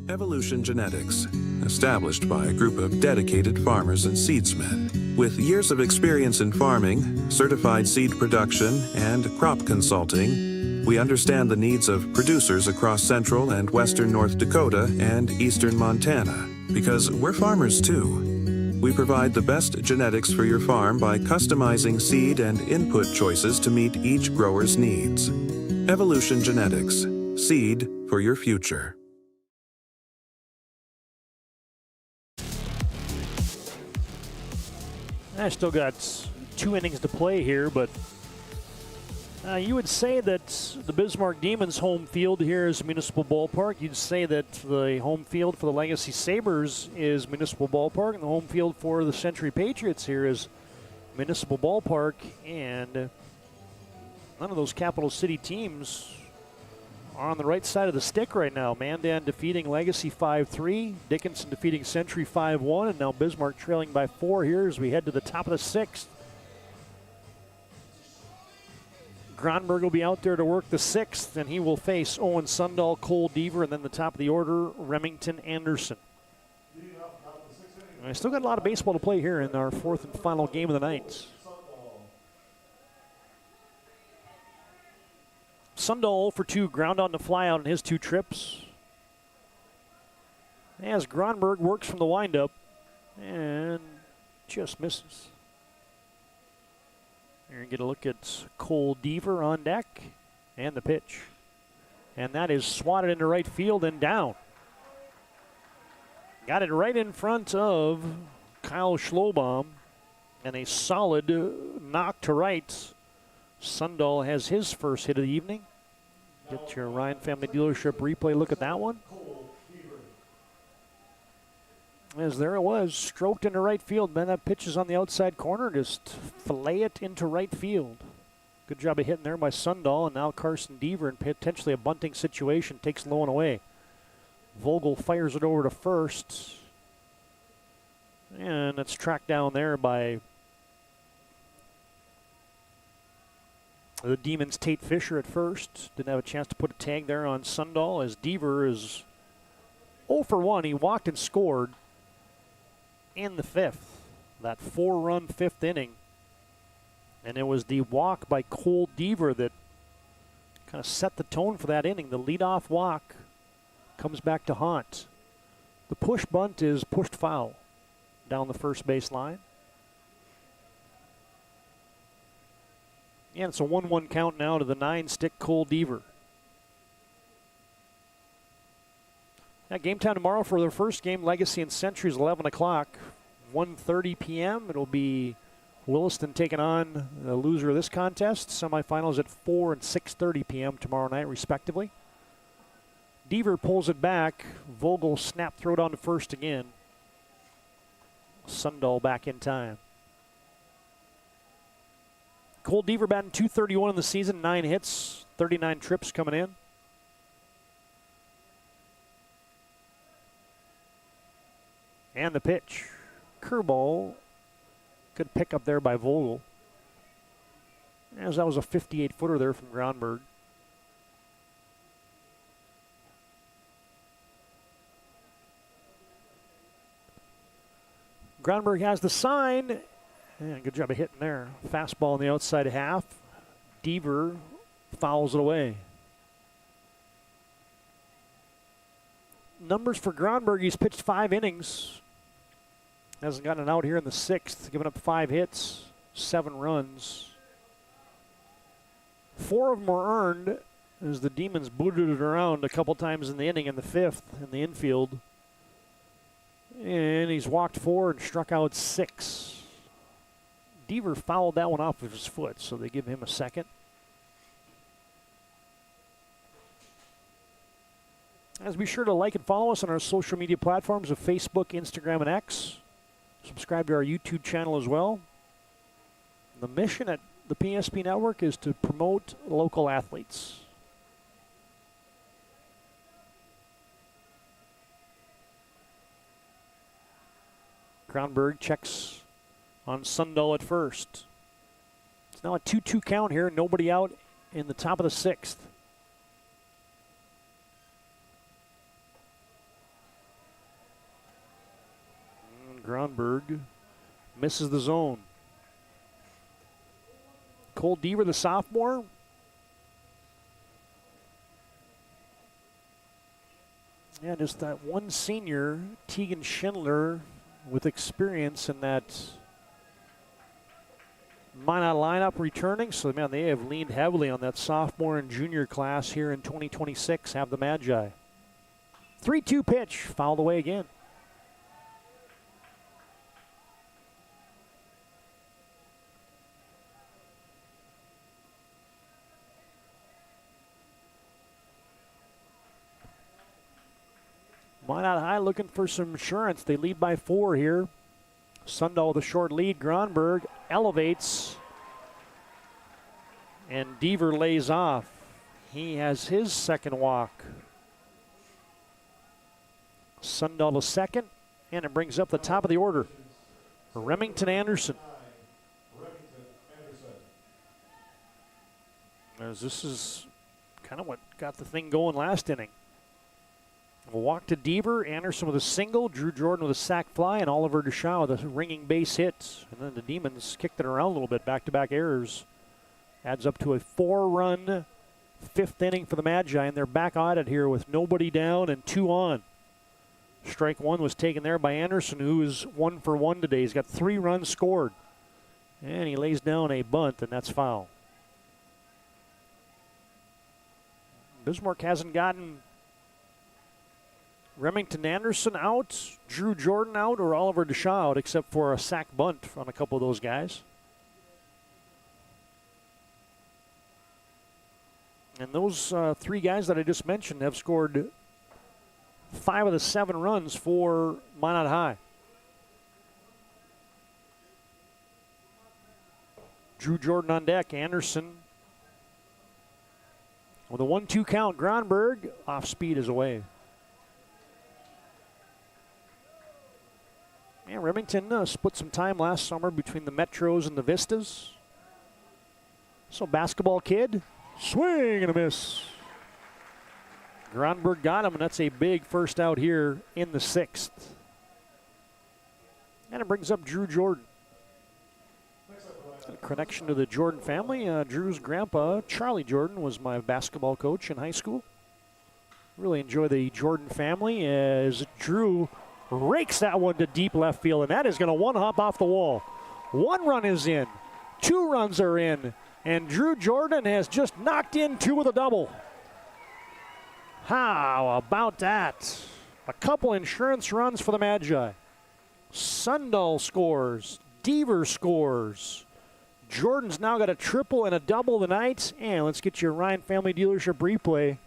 Evolution Genetics, established by a group of dedicated farmers and seedsmen. With years of experience in farming, certified seed production, and crop consulting, we understand the needs of producers across central and western North Dakota and eastern Montana, because we're farmers too. We provide the best genetics for your farm by customizing seed and input choices to meet each grower's needs. Evolution Genetics, seed for your future.
I still got 2 innings to play here, but you would say that the Bismarck Demons home field here is Municipal Ballpark. You'd say that the home field for the Legacy Sabres is Municipal Ballpark, and the home field for the Century Patriots here is Municipal Ballpark, and none of those capital city teams are on the right side of the stick right now. Mandan defeating Legacy 5-3, Dickinson defeating Century 5-1, and now Bismarck trailing by 4 here as we head to the top of the 6th. Gronberg will be out there to work the 6th, and he will face Owen Sundahl, Cole Deaver, and then the top of the order, Remington Anderson. I still got a lot of baseball to play here in our 4th and final game of the night. Sundahl 0 for 2, ground out and a fly out in his 2 trips. As Gronberg works from the windup and just misses. Here you get a look at Cole Deaver on deck and the pitch. And that is swatted into right field and down. Got it right in front of Kyle Schlobaum. And a solid knock to right. Sundahl has his first hit of the evening. Get your Ryan Family Dealership replay look at that one. As there it was, stroked into right field. Man, that pitch is on the outside corner. Just fillet it into right field. Good job of hitting there by Sundahl, and now Carson Deaver in potentially a bunting situation takes low and away. Vogel fires it over to first, and it's tracked down there by the Demons' Tate Fisher at first. Didn't have a chance to put a tag there on Sundahl as Deaver is 0 for 1. He walked and scored in the fifth, that 4-run fifth inning. And it was the walk by Cole Deaver that kind of set the tone for that inning. The leadoff walk comes back to haunt. The push bunt is pushed foul down the first base line. And it's a 1-1 count now to the 9-stick Cole Deaver. Yeah, game time tomorrow for their first game, Legacy and Century, is 11 o'clock, 1:30 p.m. It'll be Williston taking on the loser of this contest. Semifinals at 4 and 6:30 p.m. tomorrow night, respectively. Deaver pulls it back. Vogel snap throw down to first again. Sundahl back in time. Cole Deaver batting .231 in the season, 9 hits, 39 trips coming in. And the pitch. Curveball. Good pick up there by Vogel. As that was a 58-footer there from Gronberg. Gronberg has the sign. And good job of hitting there. Fastball on the outside half. Deaver fouls it away. Numbers for Gronberg, he's pitched 5 innings. Hasn't gotten an out here in the 6th, giving up 5 hits, 7 runs. 4 of them were earned as the Demons booted it around a couple times in the inning in the 5th in the infield. And he's walked 4 and struck out 6. Deaver fouled that one off of his foot, so they give him a second. As be sure to like and follow us on our social media platforms of Facebook, Instagram, and X. Subscribe to our YouTube channel as well. The mission at the PSP Network is to promote local athletes. Gronberg checks on Sundahl at first. It's now a 2-2 count here. Nobody out in the top of the 6th. Gronberg misses the zone. Cole Deaver, the sophomore. Yeah, just that one senior, Tegan Schindler, with experience in that Minot lineup returning. So, man, they have leaned heavily on that sophomore and junior class here in 2026, have the Magi. 3-2 pitch, fouled away again. Minot High looking for some insurance. They lead by 4 here. Sundahl with a short lead. Gronberg elevates. And Deaver lays off. He has his second walk. Sundahl to second. And it brings up the top of the order. Remington Anderson. As this is kind of what got the thing going last inning. A walk to Deaver, Anderson with a single, Drew Jordan with a sac fly, and Oliver Deshaw with a ringing base hit. And then the Demons kicked it around a little bit, back-to-back errors. Adds up to a 4-run 5th inning for the Magi, and they're back on it here with nobody down and 2 on. Strike 1 was taken there by Anderson, who is 1 for 1 today. He's got 3 runs scored. And he lays down a bunt, and that's foul. Bismarck hasn't gotten Remington Anderson out, Drew Jordan out, or Oliver Deshaw out, except for a sac bunt on a couple of those guys. And those 3 guys that I just mentioned have scored 5 of the 7 runs for Minot High. Drew Jordan on deck, Anderson With a 1-2 count, Gronberg off speed is away. And Remington split some time last summer between the Metros and the Vistas. So basketball kid, swing and a miss. Gronberg got him, and that's a big first out here in the 6th. And it brings up Drew Jordan. A connection to the Jordan family. Drew's grandpa, Charlie Jordan, was my basketball coach in high school. Really enjoy the Jordan family as Drew rakes that one to deep left field, and that is going to one-hop off the wall. 1 run is in, 2 runs are in, and Drew Jordan has just knocked in 2 with a double. How about that? A couple insurance runs for the Magi. Sundahl scores, Deaver scores. Jordan's now got a triple and a double tonight. And let's get your Ryan Family Dealership replay.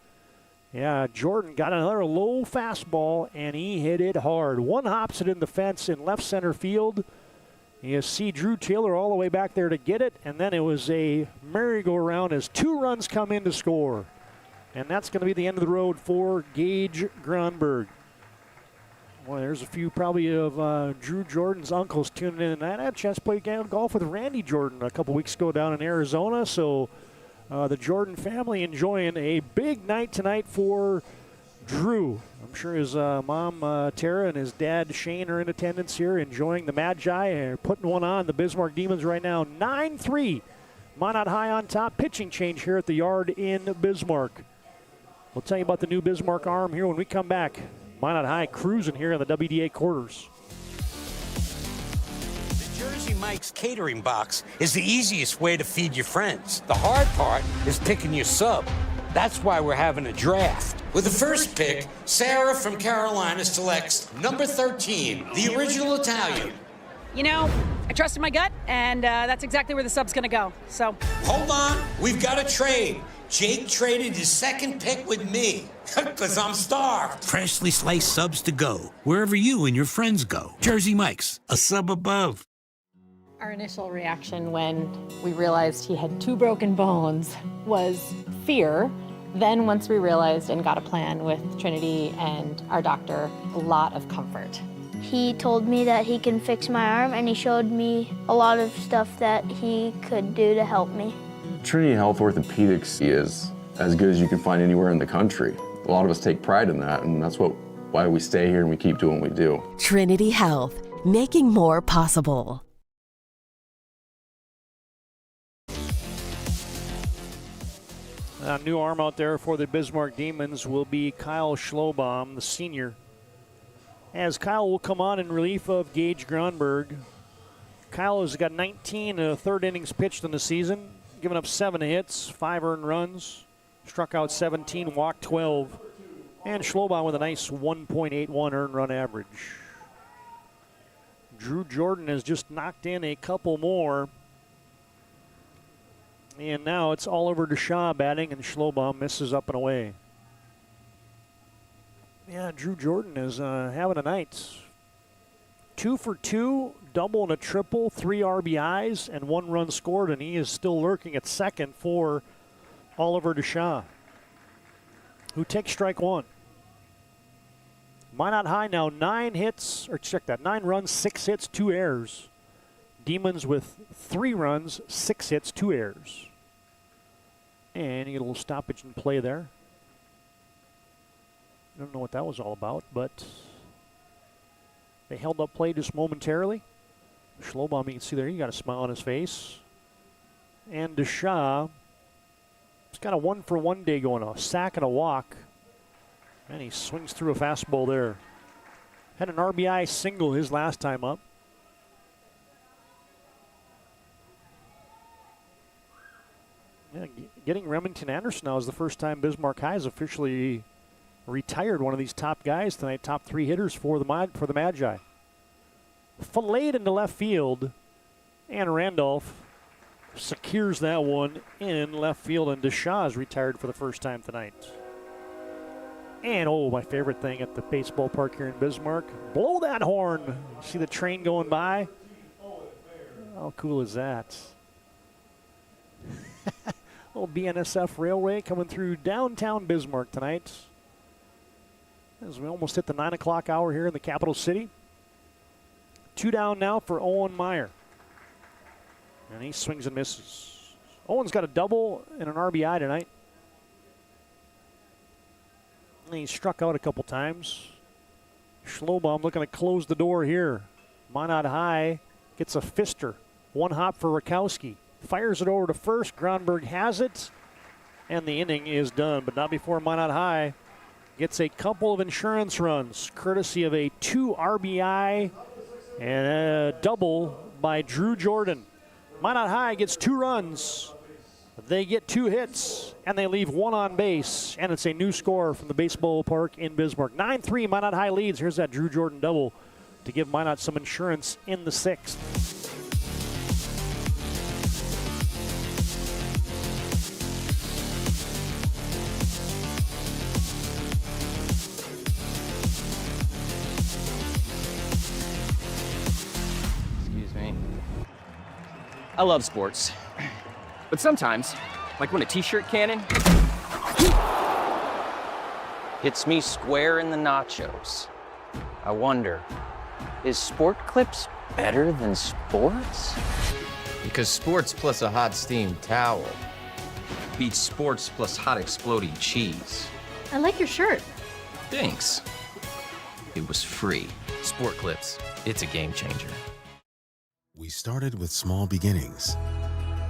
Yeah, Jordan got another low fastball, and he hit it hard. One hops it in the fence in left center field. You see Drew Taylor all the way back there to get it, and then it was a merry-go-round as 2 runs come in to score. And that's going to be the end of the road for Gage Gronberg. Well, there's a few probably of Drew Jordan's uncles tuning in tonight. I had a chance to play golf with Randy Jordan a couple weeks ago down in Arizona, so the Jordan family enjoying a big night tonight for Drew. I'm sure his mom, Tara, and his dad, Shane, are in attendance here enjoying the Magi and putting one on the Bismarck Demons right now. 9-3. Minot High on top. Pitching change here at the yard in Bismarck. We'll tell you about the new Bismarck arm here when we come back. Minot High cruising here in the WDA quarters.
The Jersey Mike's catering box is the easiest way to feed your friends. The hard part is picking your sub. That's why we're having a draft. With the first pick, Sarah from Carolina selects number 13, the original Italian.
You know, I trusted my gut, and that's exactly where the sub's going to go. So
Hold on, we've got a trade. Jake traded his second pick with me, because I'm starved. Freshly sliced subs to go, wherever you and your friends go. Jersey Mike's, a sub above.
Our initial reaction when we realized he had 2 broken bones was fear. Then once we realized and got a plan with Trinity and our doctor, a lot of comfort.
He told me that he can fix my arm, and he showed me a lot of stuff that he could do to help me.
Trinity Health Orthopedics is as good as you can find anywhere in the country. A lot of us take pride in that, and that's why we stay here and we keep doing what we do.
Trinity Health, making more possible.
A new arm out there for the Bismarck Demons will be Kyle Schlobaum, the senior. As Kyle will come on in relief of Gage Gronberg. Kyle has got 19 third innings pitched in the season, given up 7 hits, 5 earned runs, struck out 17, walked 12, and Schlobaum with a nice 1.81 earned run average. Drew Jordan has just knocked in a couple more. And now it's Oliver DeShaw batting, and Schlobaum misses up and away. Yeah, Drew Jordan is having a night. 2 for 2, double and a triple, 3 RBIs, and 1 run scored, and he is still lurking at second for Oliver DeShaw, who takes strike 1. Minot High now 9 runs, 6 hits, 2 errors. Demons with 3 runs, 6 hits, 2 errors. And you get a little stoppage in play there. I don't know what that was all about, but they held up play just momentarily. Schlobaum, you can see there, he got a smile on his face. And DeShaw, he's got a 1-for-1 day going on, a sack and a walk. And he swings through a fastball there. Had an RBI single his last time up. Yeah, getting Remington Anderson now is the first time Bismarck High has officially retired one of these top guys tonight, top 3 hitters for the Magi. Filleted into left field, and Randolph secures that one in left field, and DeShaw is retired for the first time tonight. And, my favorite thing at the baseball park here in Bismarck, blow that horn. See the train going by? How cool is that? Little BNSF Railway coming through downtown Bismarck tonight, as we almost hit the 9 o'clock hour here in the capital city. 2 down now for Owen Meyer. And he swings and misses. Owen's got a double and an RBI tonight. And he struck out a couple times. Schlobaum looking to close the door here. Minot High gets a fister. 1 hop for Rakowski. Fires it over to first. Gronberg has it. And the inning is done, but not before Minot High gets a couple of insurance runs, courtesy of a 2 RBI and a double by Drew Jordan. Minot High gets 2 runs. They get 2 hits, and they leave 1 on base. And it's a new score from the baseball park in Bismarck. 9-3, Minot High leads. Here's that Drew Jordan double to give Minot some insurance in the 6th.
I love sports, but sometimes, like when a t-shirt cannon hits me square in the nachos, I wonder, is Sport Clips better than sports?
Because sports plus a hot steamed towel beats sports plus hot exploding cheese.
I like your shirt.
Thanks. It was free. Sport Clips, it's a game changer.
We started with small beginnings.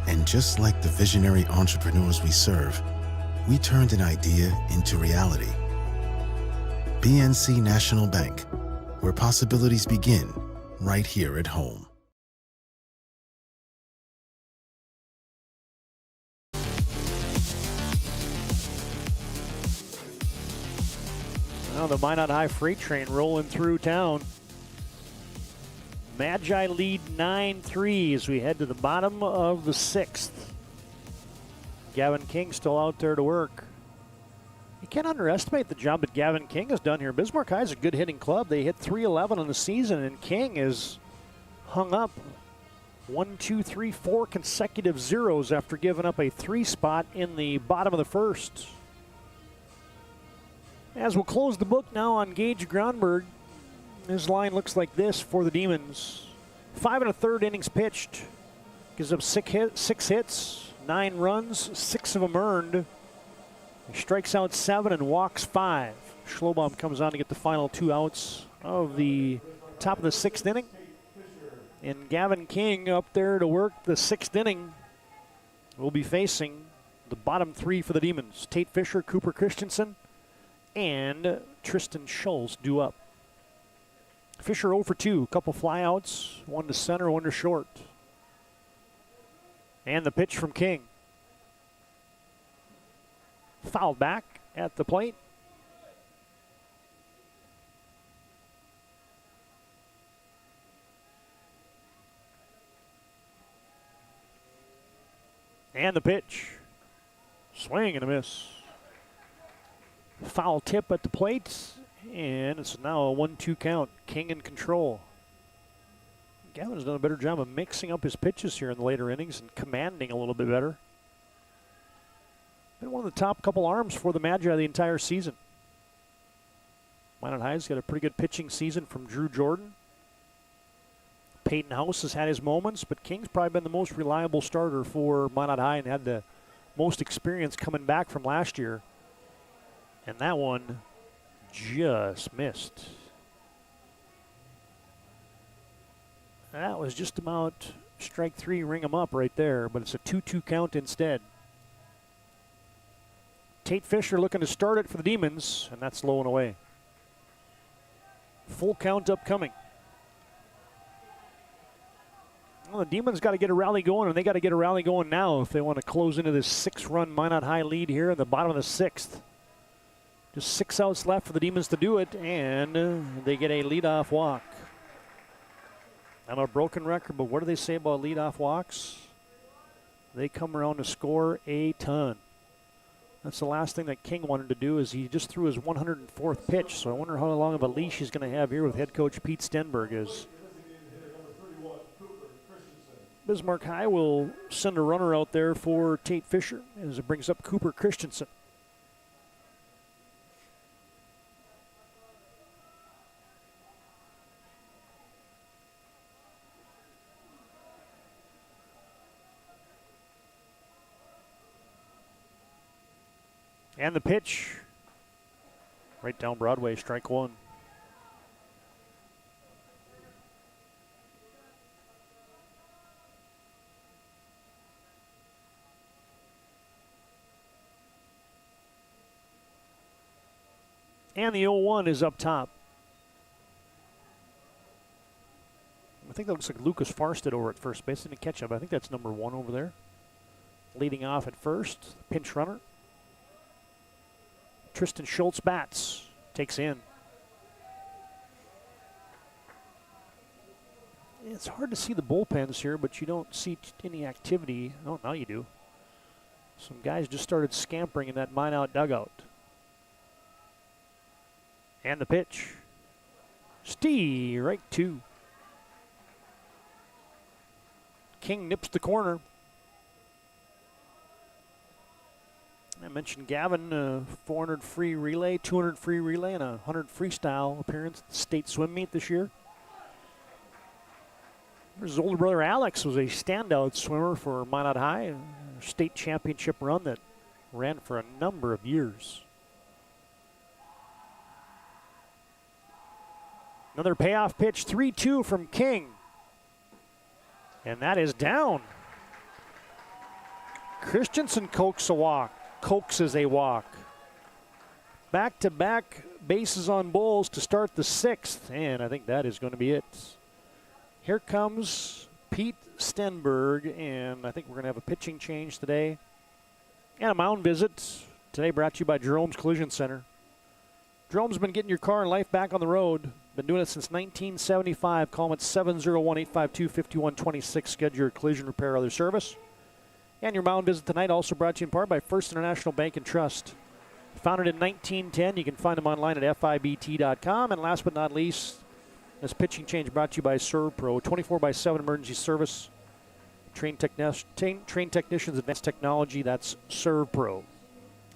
And just like the visionary entrepreneurs we serve, we turned an idea into reality. BNC National Bank, where possibilities begin right here at home.
Now the Minot High freight train rolling through town. Magi lead 9-3 as we head to the bottom of the 6th. Gavin King still out there to work. You can't underestimate the job that Gavin King has done here. Bismarck High is a good hitting club. They hit .311 in the season, and King has hung up 4 consecutive zeros after giving up a 3 spot in the bottom of the 1st. As we'll close the book now on Gage Gronberg, his line looks like this for the Demons. 5 1/3 innings pitched. Gives up 6 hits, 9 runs, 6 of them earned. He strikes out 7 and walks 5. Schlobaum comes on to get the final 2 outs of the top of the 6th inning. And Gavin King up there to work the 6th inning will be facing the bottom 3 for the Demons. Tate Fisher, Cooper Christensen, and Tristan Schulz due up. Fisher 0 for 2, a couple flyouts, 1 to center, 1 to short. And the pitch from King. Fouled back at the plate. And the pitch. Swing and a miss. Foul tip at the plate. And it's now a 1-2 count. King in control. Gavin's done a better job of mixing up his pitches here in the later innings and commanding a little bit better. Been one of the top couple arms for the Magi the entire season. Minot High's got a pretty good pitching season from Drew Jordan. Peyton House has had his moments, but King's probably been the most reliable starter for Minot High and had the most experience coming back from last year. And that one just missed. That was just about strike 3, ring him up right there, but it's a 2-2 count instead. Tate Fisher looking to start it for the Demons, and that's low and away. Full count upcoming. Well, the Demons got to get a rally going, and they got to get a rally going now if they want to close into this 6-run Minot High lead here in the bottom of the 6th. Just 6 outs left for the Demons to do it, and they get a leadoff walk. I'm a broken record, but what do they say about leadoff walks? They come around to score a ton. That's the last thing that King wanted to do, is he just threw his 104th pitch, so I wonder how long of a leash he's going to have here with head coach Pete Stenberg. As Bismarck High will send a runner out there for Tate Fisher as it brings up Cooper Christensen. And the pitch, right down Broadway, strike one. And the 0-1 is up top. I think that looks like Lucas Farstead over at first base. Didn't catch up. I think that's number 1 over there. Leading off at first, pinch runner. Tristan Schultz bats, takes in. It's hard to see the bullpens here, but you don't see any activity. Oh, now you do. Some guys just started scampering in that mine-out dugout. And the pitch. Strike 2. King nips the corner. I mentioned Gavin, 400 free relay, 200 free relay, and 100 freestyle appearance at the state swim meet this year. His older brother Alex was a standout swimmer for Minot High, a state championship run that ran for a number of years. Another payoff pitch, 3-2 from King. And that is down. Christensen coaxes a walk. Back-to-back bases on balls to start the 6th, and I think that is going to be it. Here comes Pete Stenberg, and I think we're going to have a pitching change today and a mound visit. Today brought to you by Jerome's Collision Center. Jerome's been getting your car and life back on the road. Been doing it since 1975. Call them at 701-852-5126. Schedule your collision repair or other service. And your mound visit tonight also brought to you in part by First International Bank and Trust. Founded in 1910. You can find them online at FIBT.com. And last but not least, this pitching change brought to you by ServPro. 24/7 emergency service. Trained technicians, advanced technology. That's ServPro.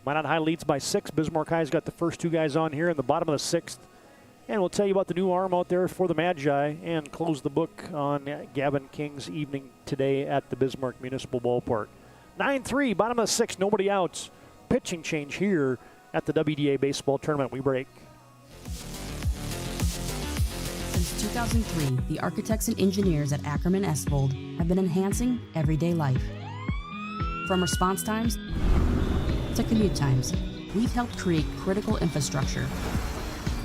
Minot High leads by 6. Bismarck High's got the first 2 guys on here in the bottom of the 6th. And we'll tell you about the new arm out there for the Magi and close the book on Gavin King's evening today at the Bismarck Municipal Ballpark. 9-3, bottom of the 6th, nobody out. Pitching change here at the WDA Baseball Tournament. We break.
Since 2003, the architects and engineers at Ackerman Esvold have been enhancing everyday life. From response times to commute times, we've helped create critical infrastructure,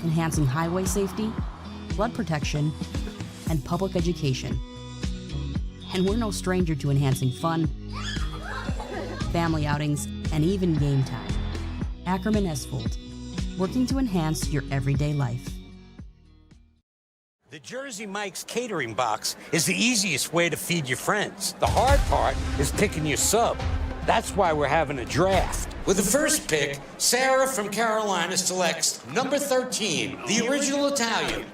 enhancing highway safety, flood protection, and public education. And we're no stranger to enhancing fun, family outings, and even game time. Ackerman Esvold, working to enhance your everyday life.
The Jersey Mike's catering box is the easiest way to feed your friends. The hard part is picking your sub. That's why we're having a draft. With the first pick, Sarah from Carolina selects number 13, the original Italian.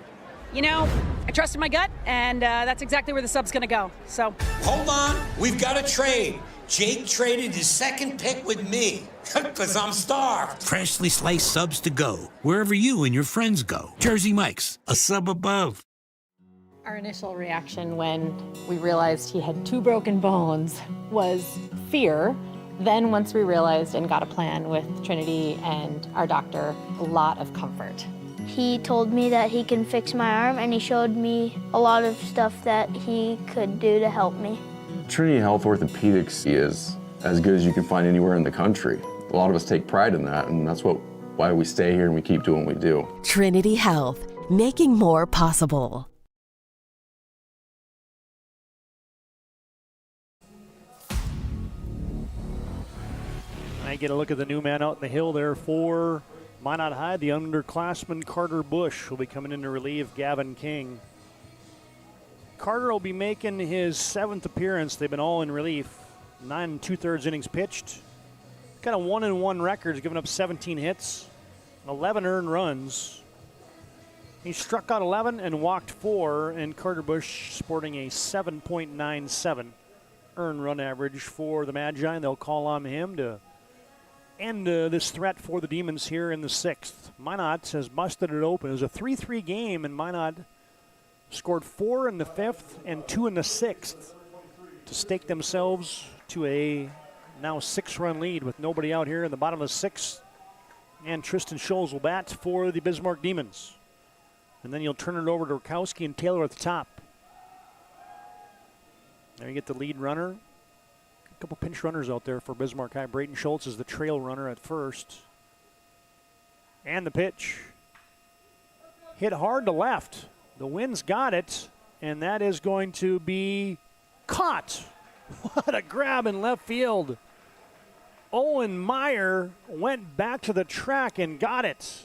You know, I trusted my gut, and that's exactly where the sub's going to go. So
Hold on, we've got a trade. Jake traded his second pick with me, because I'm starved. Freshly sliced subs to go, wherever you and your friends go. Jersey Mike's, a sub above.
Our initial reaction when we realized he had 2 broken bones was fear. Then once we realized and got a plan with Trinity and our doctor, a lot of comfort.
He told me that he can fix my arm, and he showed me a lot of stuff that he could do to help me.
Trinity Health Orthopedics is as good as you can find anywhere in the country. A lot of us take pride in that, and that's why we stay here and we keep doing what we do.
Trinity Health, making more possible.
I get a look at the new man out in the hill there for Minot High. The underclassman Carter Bush will be coming in to relieve Gavin King. Carter will be making his 7th appearance. They've been all in relief. 9 2/3 innings pitched. Got a 1-1 record. He's given up 17 hits, 11 earned runs. He struck out 11 and walked 4, and Carter Bush sporting a 7.97 earned run average for the Magi, and they'll call on him to end this threat for the Demons here in the 6th. Minot has busted it open. It was a 3-3 game, and Minot scored 4 in the 5th and 2 in the 6th to stake themselves to a now 6-run lead with nobody out here in the bottom of the 6th. And Tristan Scholes will bat for the Bismarck Demons. And then you'll turn it over to Rakowski and Taylor at the top. There you get the lead runner. A couple pinch runners out there for Bismarck High. Braden Schultz is the trail runner at first. And the pitch. Hit hard to left. The wind's got it, and that is going to be caught. What a grab in left field. Owen Meyer went back to the track and got it.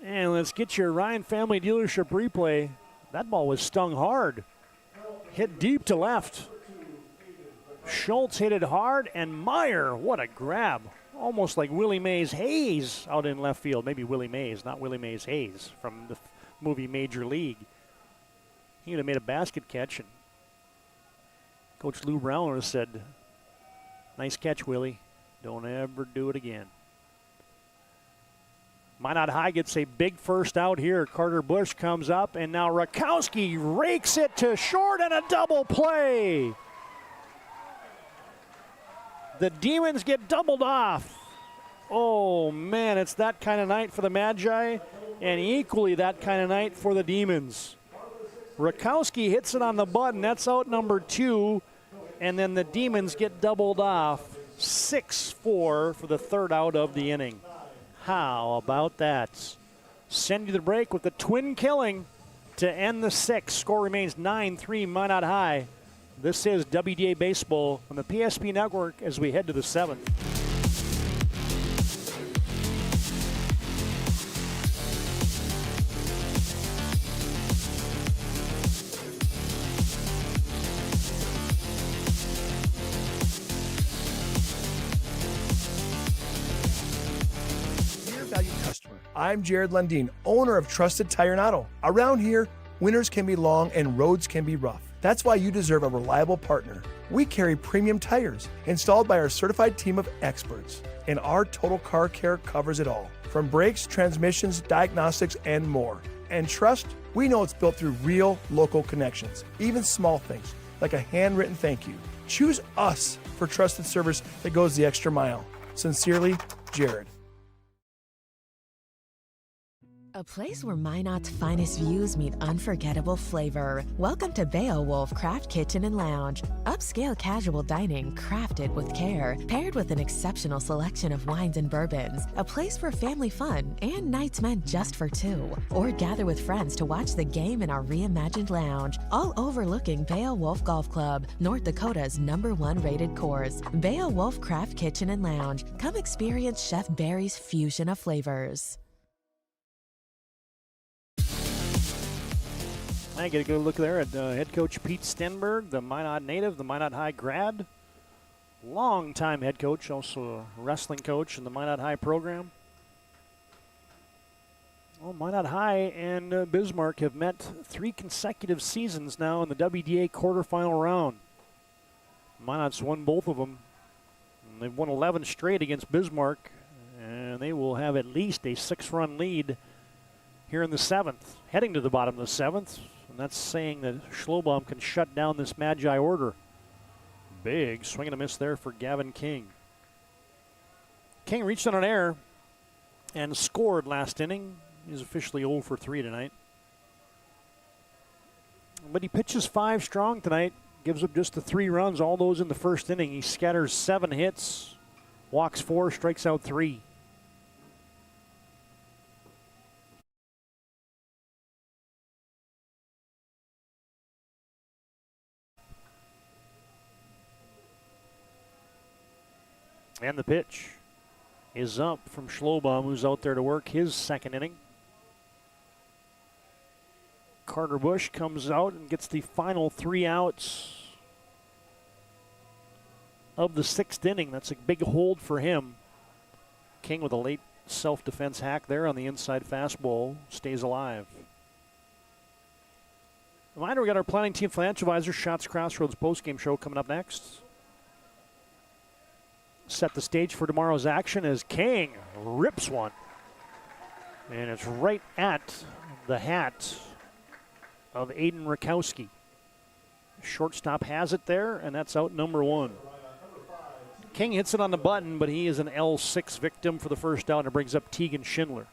And let's get your Ryan Family Dealership replay. That ball was stung hard. Hit deep to left. Schultz hit it hard, and Meyer, what a grab. Almost like Willie Mays Hayes out in left field. Maybe Willie Mays, not Willie Mays Hayes from the movie Major League. He would have made a basket catch, and Coach Lou Brown would have said, "Nice catch, Willie. Don't ever do it again." Minot High gets a big first out here. Carter Bush comes up, and now Rakowski rakes it to short, and a double play. The Demons get doubled off. Oh, man, it's that kind of night for the Magi, and equally that kind of night for the Demons. Rakowski hits it on the button. That's out number 2, and then the Demons get doubled off. 6-4 for the third out of the inning. How about that? Send you the break with the twin killing to end the 6th. Score remains 9-3 Minot High. This is WDA Baseball on the PSP Network as we head to the 7th.
I'm Jared Lundeen, owner of Trusted Tire and Auto. Around here, winters can be long and roads can be rough. That's why you deserve a reliable partner. We carry premium tires installed by our certified team of experts, and our total car care covers it all, from brakes, transmissions, diagnostics, and more. And trust, we know it's built through real local connections, even small things like a handwritten thank you. Choose us for trusted service that goes the extra mile. Sincerely, Jared.
A place where Minot's finest views meet unforgettable flavor. Welcome to Beowulf Craft Kitchen and Lounge. Upscale casual dining crafted with care, paired with an exceptional selection of wines and bourbons. A place for family fun and nights meant just for two. Or gather with friends to watch the game in our reimagined lounge, all overlooking Beowulf Golf Club, North Dakota's #1 rated course. Beowulf Craft Kitchen and Lounge. Come experience Chef Barry's fusion of flavors.
I get a good look there at head coach Pete Stenberg, the Minot native, the Minot High grad. Long-time head coach, also a wrestling coach in the Minot High program. Well, Minot High and Bismarck have met 3 consecutive seasons now in the WDA quarterfinal round. Minot's won both of them. And they've won 11 straight against Bismarck, and they will have at least a 6-run lead here in the 7th, heading to the bottom of the 7th. And that's saying that Schlobaum can shut down this Magi order. Big swing and a miss there for Gavin King. King reached on an error and scored last inning. He's officially 0 for 3 tonight. But he pitches 5 strong tonight, gives up just the 3 runs, all those in the first inning. He scatters 7 hits, walks 4, strikes out 3. And the pitch is up from Schlobaum, who's out there to work his 2nd inning. Carter Bush comes out and gets the final 3 outs of the 6th inning. That's a big hold for him. King with a late self-defense hack there on the inside fastball stays alive. Reminder, we got our planning team financial advisor, Shots Crossroads postgame show coming up next. Set the stage for tomorrow's action as King rips one. And it's right at the hat of Aiden Rakowski. Shortstop has it there, and that's out number one. King hits it on the button, but he is an L6 victim for the first down. It brings up Tegan Schindler.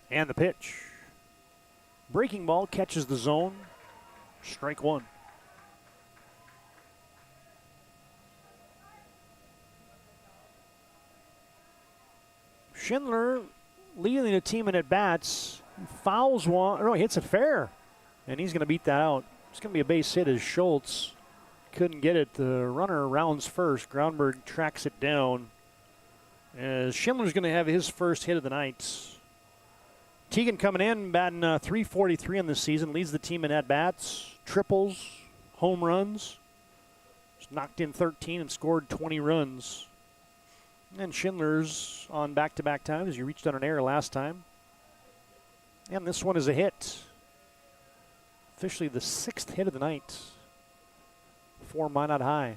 And the pitch. Breaking ball catches the zone. Strike one. Schindler leading the team in at-bats. Fouls one. No, he hits it fair. And he's going to beat that out. It's going to be a base hit as Schultz couldn't get it. The runner rounds first. Groundberg tracks it down. As Schindler's going to have his first hit of the night. Tegan coming in, batting .343 in this season, leads the team in at-bats, triples, home runs. Just knocked in 13 and scored 20 runs. And Schindler's on back-to-back times. He reached on an error last time. And this one is a hit. Officially the 6th hit of the night for Minot High.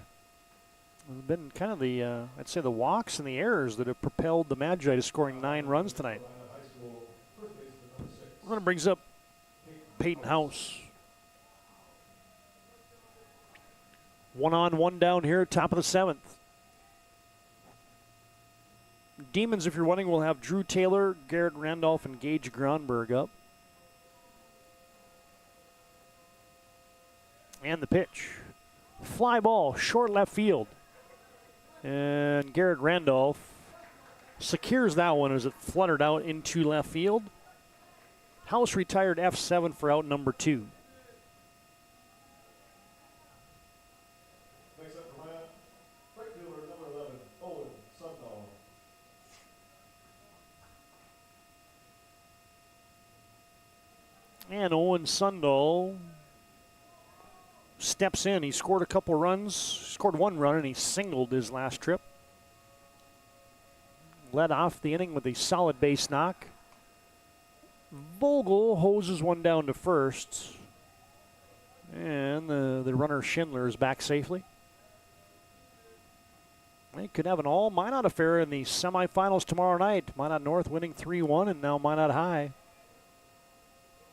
It's been kind of the, I'd say the walks and the errors that have propelled the Magi to scoring 9 runs tonight. Runner brings up Peyton House. 1 on, 1 down here, top of the 7th. Demons, if you're wondering, will have Drew Taylor, Garrett Randolph, and Gage Gronberg up. And the pitch. Fly ball, short left field. And Garrett Randolph secures that one as it fluttered out into left field. House retired F7 for out number 2.
Next up for Minot, right fielder number 11, Owen Sundahl.
And Owen Sundahl steps in. He scored a couple runs, scored 1 run, and he singled his last trip. Led off the inning with a solid base knock. Vogel hoses one down to first. And the runner Schindler is back safely. They could have an all Minot affair in the semifinals tomorrow night. Minot North winning 3-1, and now Minot High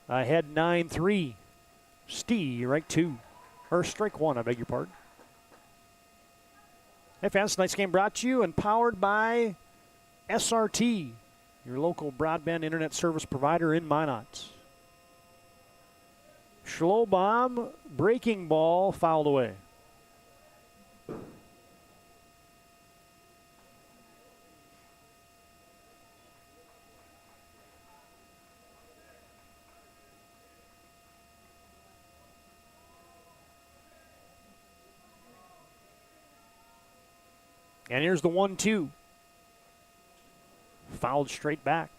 ahead 9-3. Strike 2. Or strike 1, I beg your pardon. Hey fans, tonight's game brought to you and powered by SRT, your local broadband internet service provider in Minot. Schlobaum, breaking ball, fouled away. And here's the 1-2. Fouled straight back.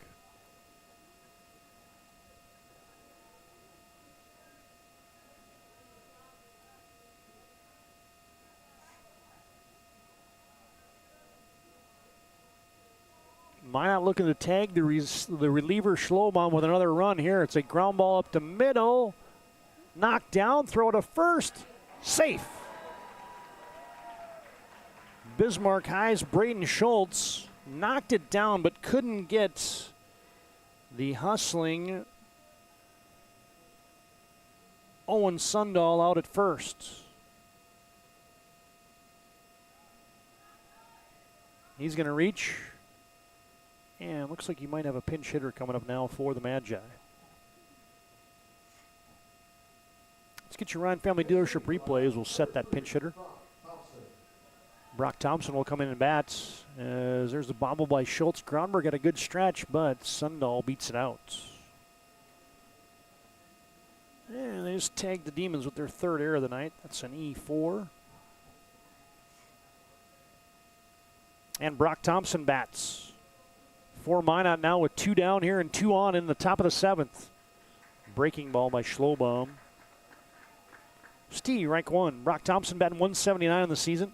Minot looking to tag the reliever Schlobaum with another run here. It's a ground ball up the middle. Knocked down, throw to first. Safe. Bismarck High's Braden Schultz knocked it down but couldn't get the hustling Owen Sundahl out at first. He's going to reach. And looks like he might have a pinch hitter coming up now for the Magi. Let's get your Ryan Family Dealership replays. We'll set that pinch hitter. Brock Thompson will come in and bats. As there's the bobble by Schultz. Gronberg got a good stretch, but Sundahl beats it out. And they just tagged the Demons with their 3rd error of the night. That's an E4. And Brock Thompson bats. For Minot now with 2 down here and 2 on in the top of the 7th. Breaking ball by Schlobaum. Strike 1. Brock Thompson batting .179 in the season.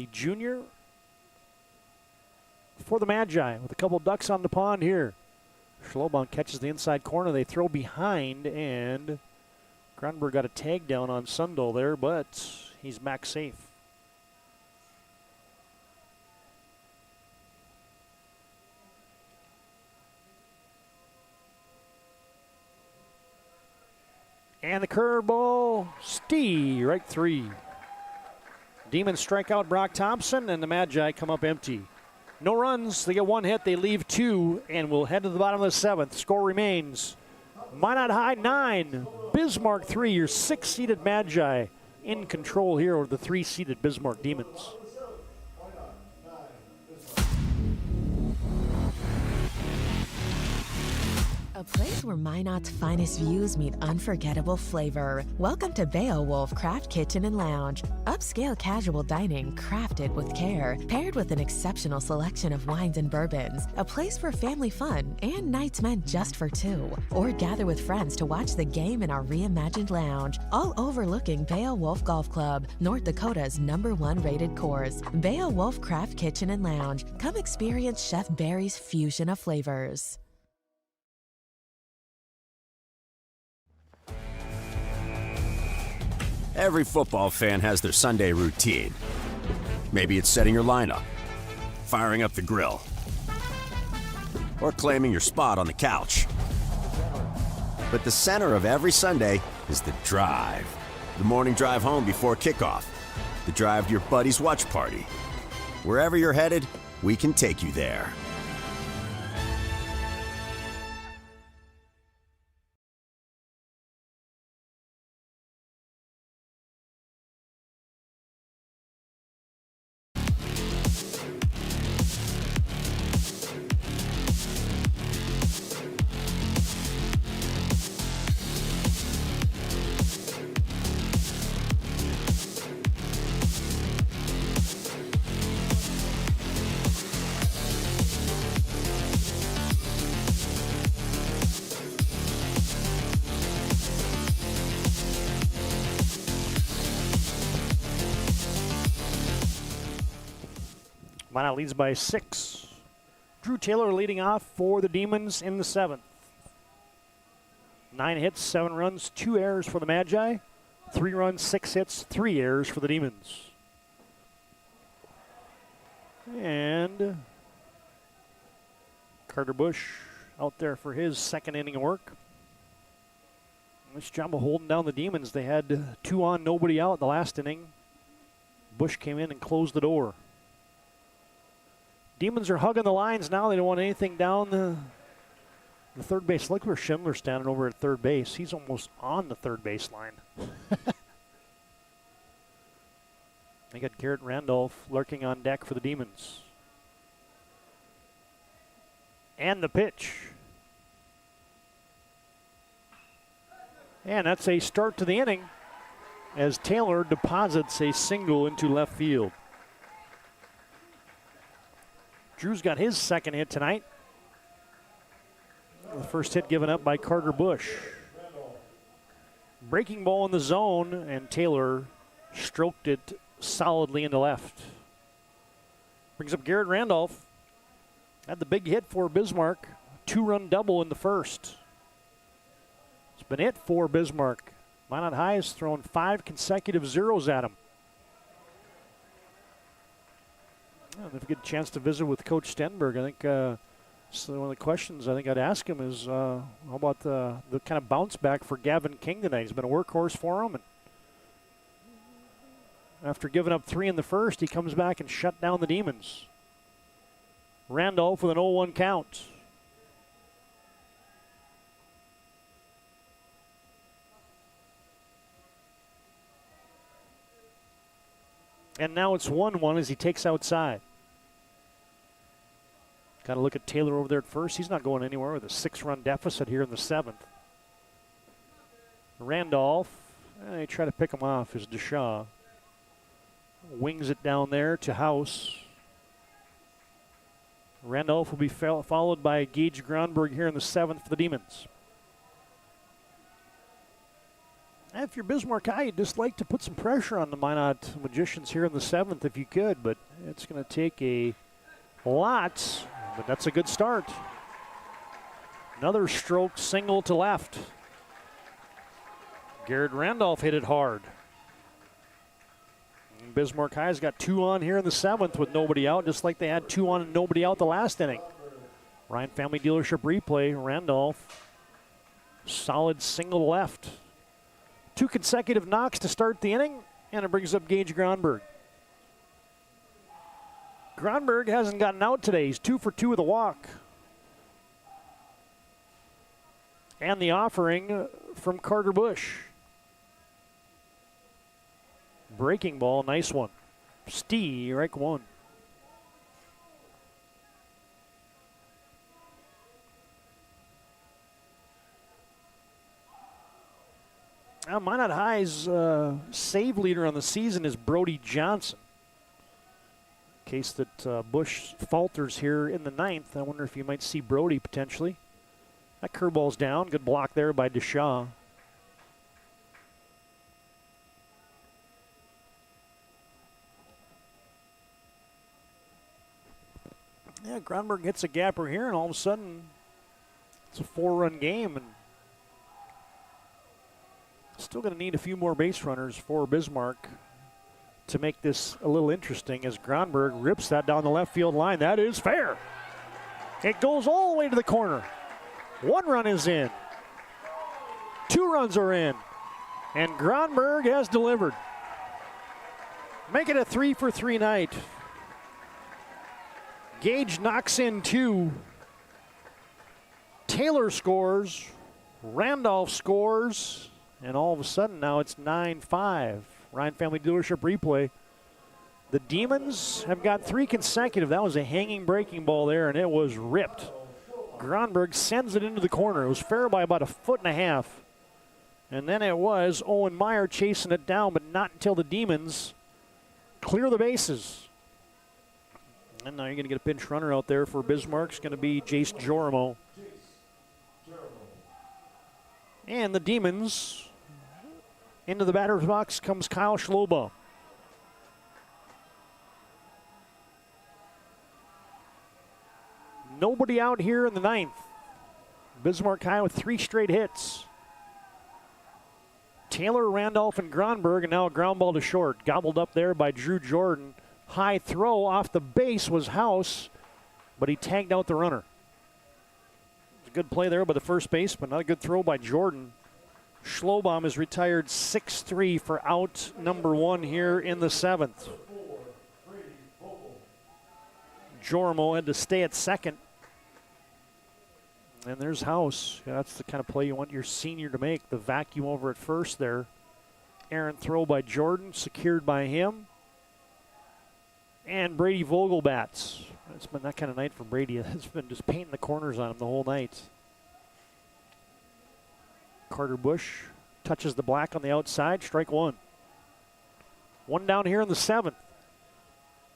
the junior for the Magi with a couple ducks on the pond here. Schlobaum catches the inside corner. They throw behind, and Gronberg got a tag down on Sundal there, but he's back safe. And the curveball, right 3. Demons strike out Brock Thompson, and the Magi come up empty. No runs, they get 1 hit, they leave 2, and we'll head to the bottom of the 7th. Score remains Minot High 9, Bismarck 3, your 6-seeded Magi in control here over the 3-seeded Bismarck Demons.
A place where Minot's finest views meet unforgettable flavor. Welcome to Beowulf Craft Kitchen and Lounge. Upscale casual dining crafted with care, paired with an exceptional selection of wines and bourbons. A place for family fun and nights meant just for 2. Or gather with friends to watch the game in our reimagined lounge, all overlooking Beowulf Golf Club, North Dakota's #1 rated course. Beowulf Craft Kitchen and Lounge. Come experience Chef Barry's fusion of flavors.
Every football fan has their Sunday routine. Maybe it's setting your lineup, firing up the grill, or claiming your spot on the couch. But the center of every Sunday is the drive. The morning drive home before kickoff. The drive to your buddy's watch party. Wherever you're headed, we can take you there.
Minot leads by 6. Drew Taylor leading off for the Demons in the 7th. 9 hits, 7 runs, 2 errors for the Magi. 3 runs, 6 hits, 3 errors for the Demons. And Carter Bush out there for his 2nd inning of work. Nice job of holding down the Demons. They had 2 on, nobody out in the last inning. Bush came in and closed the door. Demons are hugging the lines now. They don't want anything down the third base. Look where Schindler's standing over at third base. He's almost on the third base line. They got Garrett Randolph lurking on deck for the Demons. And the pitch. And that's a start to the inning as Taylor deposits a single into left field. Drew's got his 2nd hit tonight. The first hit given up by Carter Bush. Breaking ball in the zone, and Taylor stroked it solidly into left. Brings up Garrett Randolph. Had the big hit for Bismarck. 2-run double in the first. It's been it for Bismarck. Minot High has thrown 5 consecutive zeros at him. Yeah, they've got a chance to visit with Coach Stenberg. I think so one of the questions I think I'd ask him is how about the kind of bounce back for Gavin King tonight? He's been a workhorse for him. And after giving up 3 in the first, he comes back and shut down the Demons. Randolph with an 0-1 count. And now it's 1-1 as he takes outside. Got to look at Taylor over there at first. He's not going anywhere with a 6-run deficit here in the 7th. Randolph, they try to pick him off as Deshaw. Wings it down there to House. Randolph will be followed by Gage Gronberg here in the 7th for the Demons. If you're Bismarck High, you'd just like to put some pressure on the Minot Magicians here in the 7th if you could, but it's going to take a lot, but that's a good start. Another stroke single to left. Garrett Randolph hit it hard. And Bismarck High's got 2 on here in the 7th with nobody out, just like they had 2 on and nobody out the last inning. Ryan Family Dealership replay, Randolph, solid single left. 2 consecutive knocks to start the inning, and it brings up Gage Gronberg. Gronberg hasn't gotten out today. He's 2 for 2 with a walk. And the offering from Carter Bush. Breaking ball, nice one. Strike 1. Now, Minot High's save leader on the season is Brody Johnson. In case that Bush falters here in the 9th, I wonder if you might see Brody potentially. That curveball's down. Good block there by Deshaw. Yeah, Gronberg hits a gapper here, and all of a sudden, it's a 4-run game, and still going to need a few more base runners for Bismarck to make this a little interesting as Gronberg rips that down the left field line. That is fair. It goes all the way to the corner. 1 run is in. 2 runs are in. And Gronberg has delivered. Make it a 3-for-3 night. Gage knocks in 2. Taylor scores. Randolph scores. And all of a sudden now it's 9-5. Ryan Family Dealership replay. The Demons have got 3 consecutive. That was a hanging breaking ball there, and it was ripped. Gronberg sends it into the corner. It was fair by about 1.5 feet. And then it was Owen Meyer chasing it down, but not until the Demons clear the bases. And now you're going to get a pinch runner out there for Bismarck. It's going to be Jace Jorimo. And the Demons, into the batter's box comes Kyle Schlobaum. Nobody out here in the 9th. Bismarck High with 3 straight hits. Taylor, Randolph, and Gronberg, and now a ground ball to short. Gobbled up there by Drew Jordan. High throw off the base was House, but he tagged out the runner. It was a good play there by the first baseman. Not a good throw by Jordan. Schlobaum is retired 6-3 for out number 1 here in the 7th. Jormo had to stay at second. And there's House. Yeah, that's the kind of play you want your senior to make. The vacuum over at first there. Errant throw by Jordan, secured by him. And Brady Vogel bats. It's been that kind of night for Brady. It's been just painting the corners on him the whole night. Carter Bush touches the black on the outside. Strike 1. 1 down here in the 7th.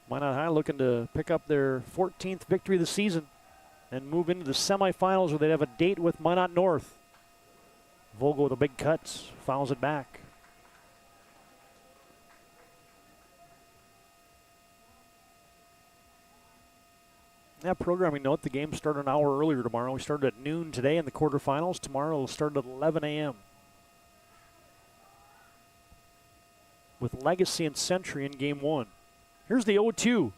Minot High looking to pick up their 14th victory of the season and move into the semifinals where they'd have a date with Minot North. Vogel with a big cut, fouls it back. Yeah, programming note, the game started an hour earlier tomorrow. We started at noon today in the quarterfinals. Tomorrow it'll start at 11 a.m. with Legacy and Century in game 1. Here's the 0-2.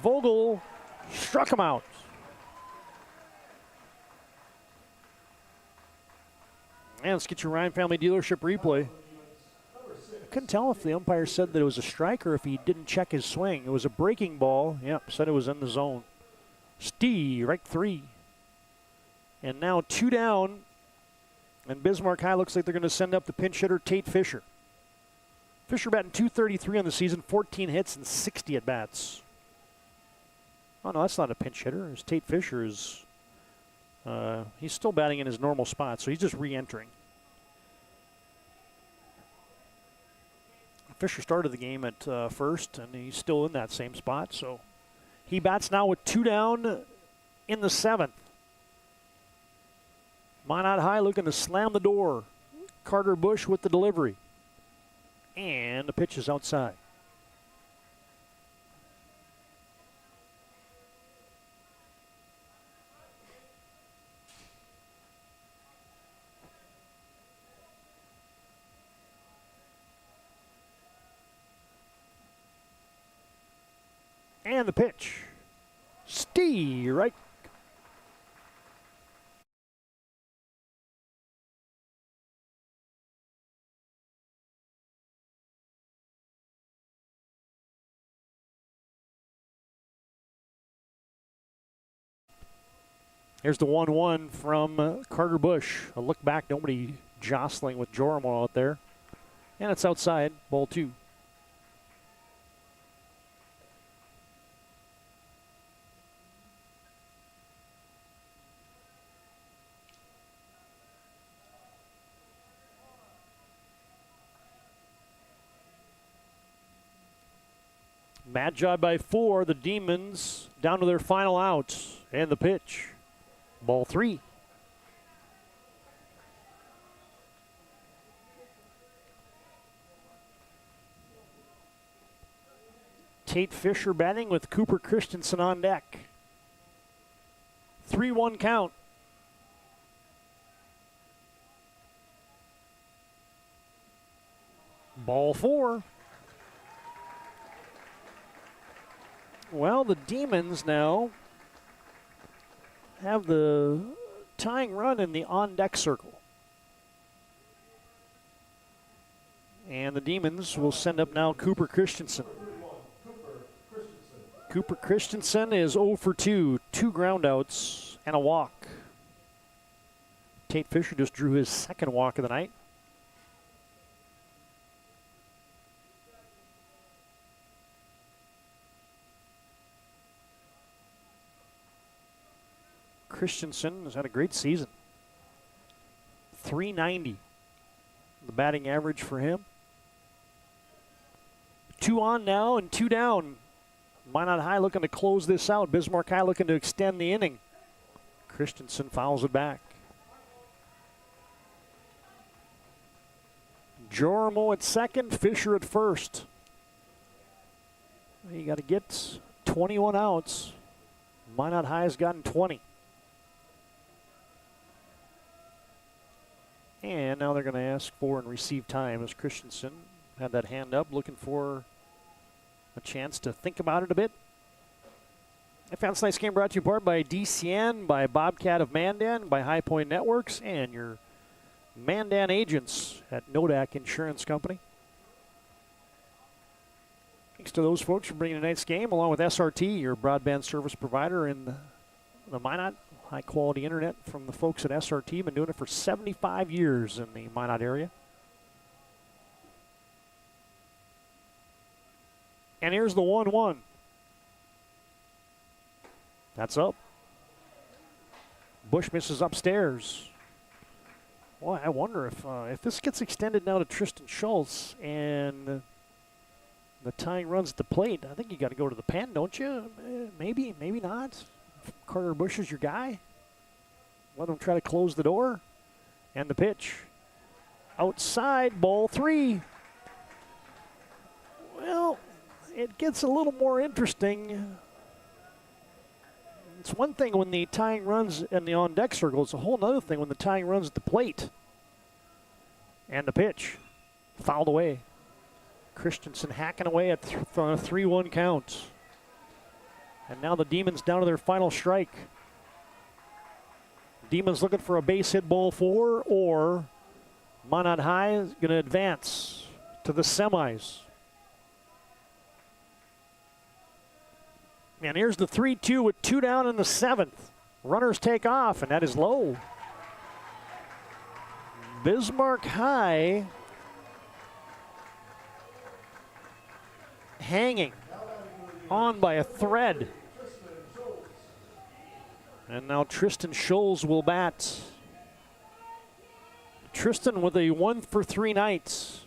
Vogel struck him out. And let's get your Ryan Family Dealership replay. I couldn't tell if the umpire said that it was a strike or if he didn't check his swing. It was a breaking ball. Yep, said it was in the zone. Strike 3. And now 2 down. And Bismarck High looks like they're going to send up the pinch hitter, Tate Fisher. Fisher batting .233 on the season, 14 hits and 60 at-bats. Oh, no, that's not a pinch hitter. It's Tate Fisher is, he's still batting in his normal spot, so he's just re-entering. Fisher started the game at first, and he's still in that same spot, so he bats now with 2 down in the 7th. Minot High looking to slam the door. Carter Bush with the delivery. And the pitch is outside. And the pitch. Strike. Here's the 1-1 from Carter Bush. A look back, nobody jostling with Jormo out there. And it's outside, ball 2. Mad job by 4. The Demons down to their final out. And the pitch. Ball 3. Tate Fisher batting with Cooper Christensen on deck. 3-1 count. Ball 4. Well, the Demons now have the tying run in the on-deck circle. And the Demons will send up now Cooper Christensen. Cooper Christensen is 0 for 2, 2 groundouts and a walk. Tate Fisher just drew his second walk of the night. Christensen has had a great season. .390, the batting average for him. 2 on now and 2 down. Minot High looking to close this out. Bismarck High looking to extend the inning. Christensen fouls it back. Jormo at second, Fisher at first. You got to get 21 outs. Minot High has gotten 20. And now they're going to ask for and receive time as Christensen had that hand up, looking for a chance to think about it a bit. I found tonight's game brought to you in part by DCN, by Bobcat of Mandan, by High Point Networks, and your Mandan agents at Nodak Insurance Company. Thanks to those folks for bringing tonight's game, along with SRT, your broadband service provider in the Minot. High-quality internet from the folks at SRT. Been doing it for 75 years in the Minot area. And here's the 1-1. That's up. Bush misses upstairs. Well, I wonder if this gets extended now to Tristan Schultz and the tying runs at the plate. I think you got to go to the pen, don't you? Maybe, maybe not. Carter Bush is your guy. Let him try to close the door. And the pitch. Outside, ball 3. Well, it gets a little more interesting. It's one thing when the tying runs in the on-deck circle. It's a whole other thing when the tying runs at the plate. And the pitch. Fouled away. Christensen hacking away at on a 3-1 count. And now the Demons down to their final strike. Demons looking for a base hit, ball 4, or Minot High is going to advance to the semis. And here's the 3-2 with 2 down in the 7th. Runners take off, and that is low. Bismarck High hanging on by a thread. And now Tristan Scholes will bat. Tristan with a 1 for 3 nights.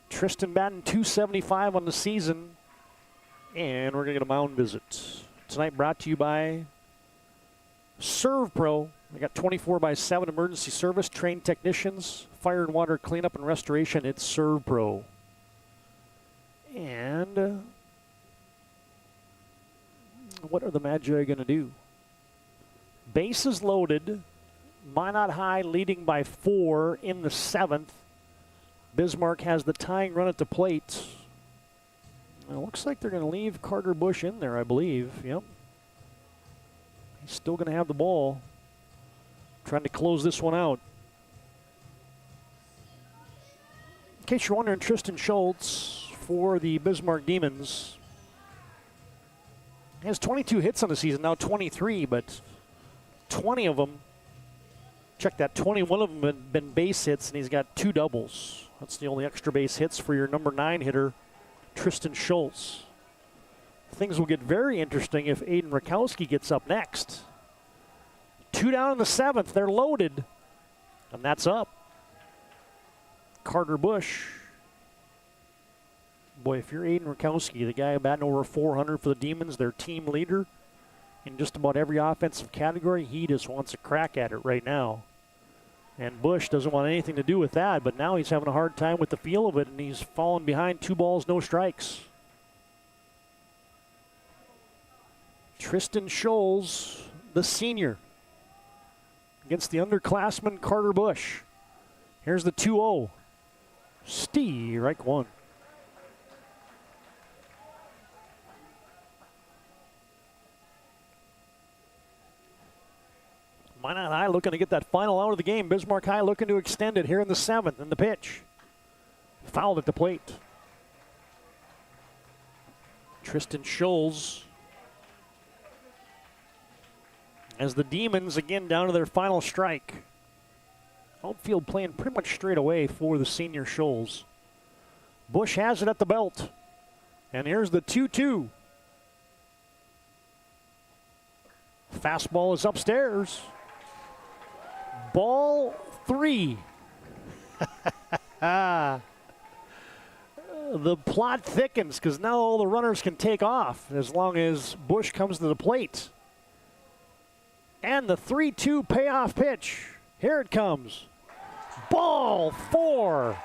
Tristan batting .275 on the season. And we're going to get a mound visit. Tonight brought to you by Serve Pro. They got 24/7 emergency service, trained technicians, fire and water cleanup and restoration. It's Serve Pro. And what are the Magi going to do? Bases loaded. Minot High leading by 4 in the 7th. Bismarck has the tying run at the plate. It looks like they're going to leave Carter Bush in there, I believe. Yep. He's still going to have the ball. Trying to close this one out. In case you're wondering, Tristan Schultz for the Bismarck Demons has 22 hits on the season, now 23, but 20 of them, check that, 21 of them have been base hits, and he's got 2 doubles. That's the only extra base hits for your number 9 hitter, Tristan Schultz. Things will get very interesting if Aiden Rakowski gets up next. 2 down in the 7th. They're loaded. And that's up. Carter Bush. Boy, if you're Aiden Rakowski, the guy batting over 400 for the Demons, their team leader in just about every offensive category, he just wants a crack at it right now. And Bush doesn't want anything to do with that, but now he's having a hard time with the feel of it, and he's fallen behind 2 balls, no strikes. Tristan Scholes, the senior, against the underclassman Carter Bush. Here's the 2-0. Strike 1. Minot High looking to get that final out of the game. Bismarck High looking to extend it here in the 7th. And the pitch. Fouled at the plate. Tristan Scholes. As the Demons again down to their final strike. Outfield playing pretty much straight away for the senior Scholes. Bush has it at the belt. And here's the 2-2. Fastball is upstairs. Ball 3. The plot thickens because now all the runners can take off as long as Bush comes to the plate. And the 3-2 payoff pitch. Here it comes. Ball 4.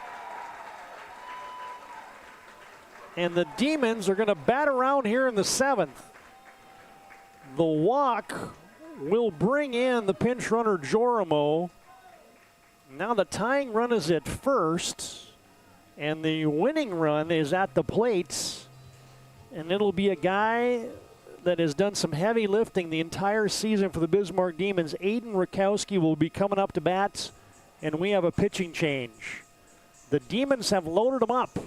And the Demons are going to bat around here in the 7th. The walk will bring in the pinch runner Jorimo. Now the tying run is at first, and the winning run is at the plate. And it'll be a guy that has done some heavy lifting the entire season for the Bismarck Demons. Aiden Rakowski will be coming up to bat, and we have a pitching change. The Demons have loaded him up.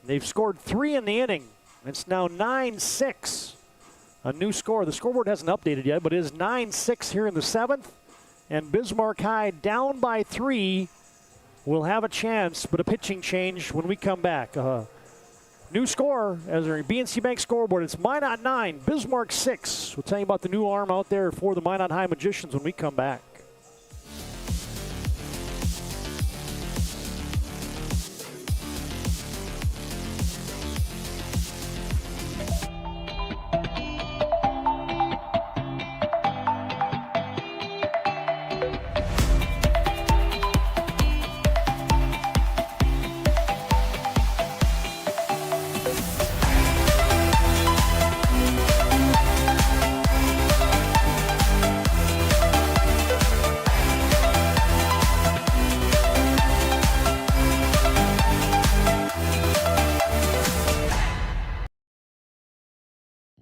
They've scored 3 in the inning. It's now 9-6. A new score. The scoreboard hasn't updated yet, but it is 9-6 here in the 7th. And Bismarck High down by 3 will have a chance, but a pitching change when we come back. New score as our BNC Bank scoreboard. It's Minot 9, Bismarck 6. We'll tell you about the new arm out there for the Minot High Magicians when we come back.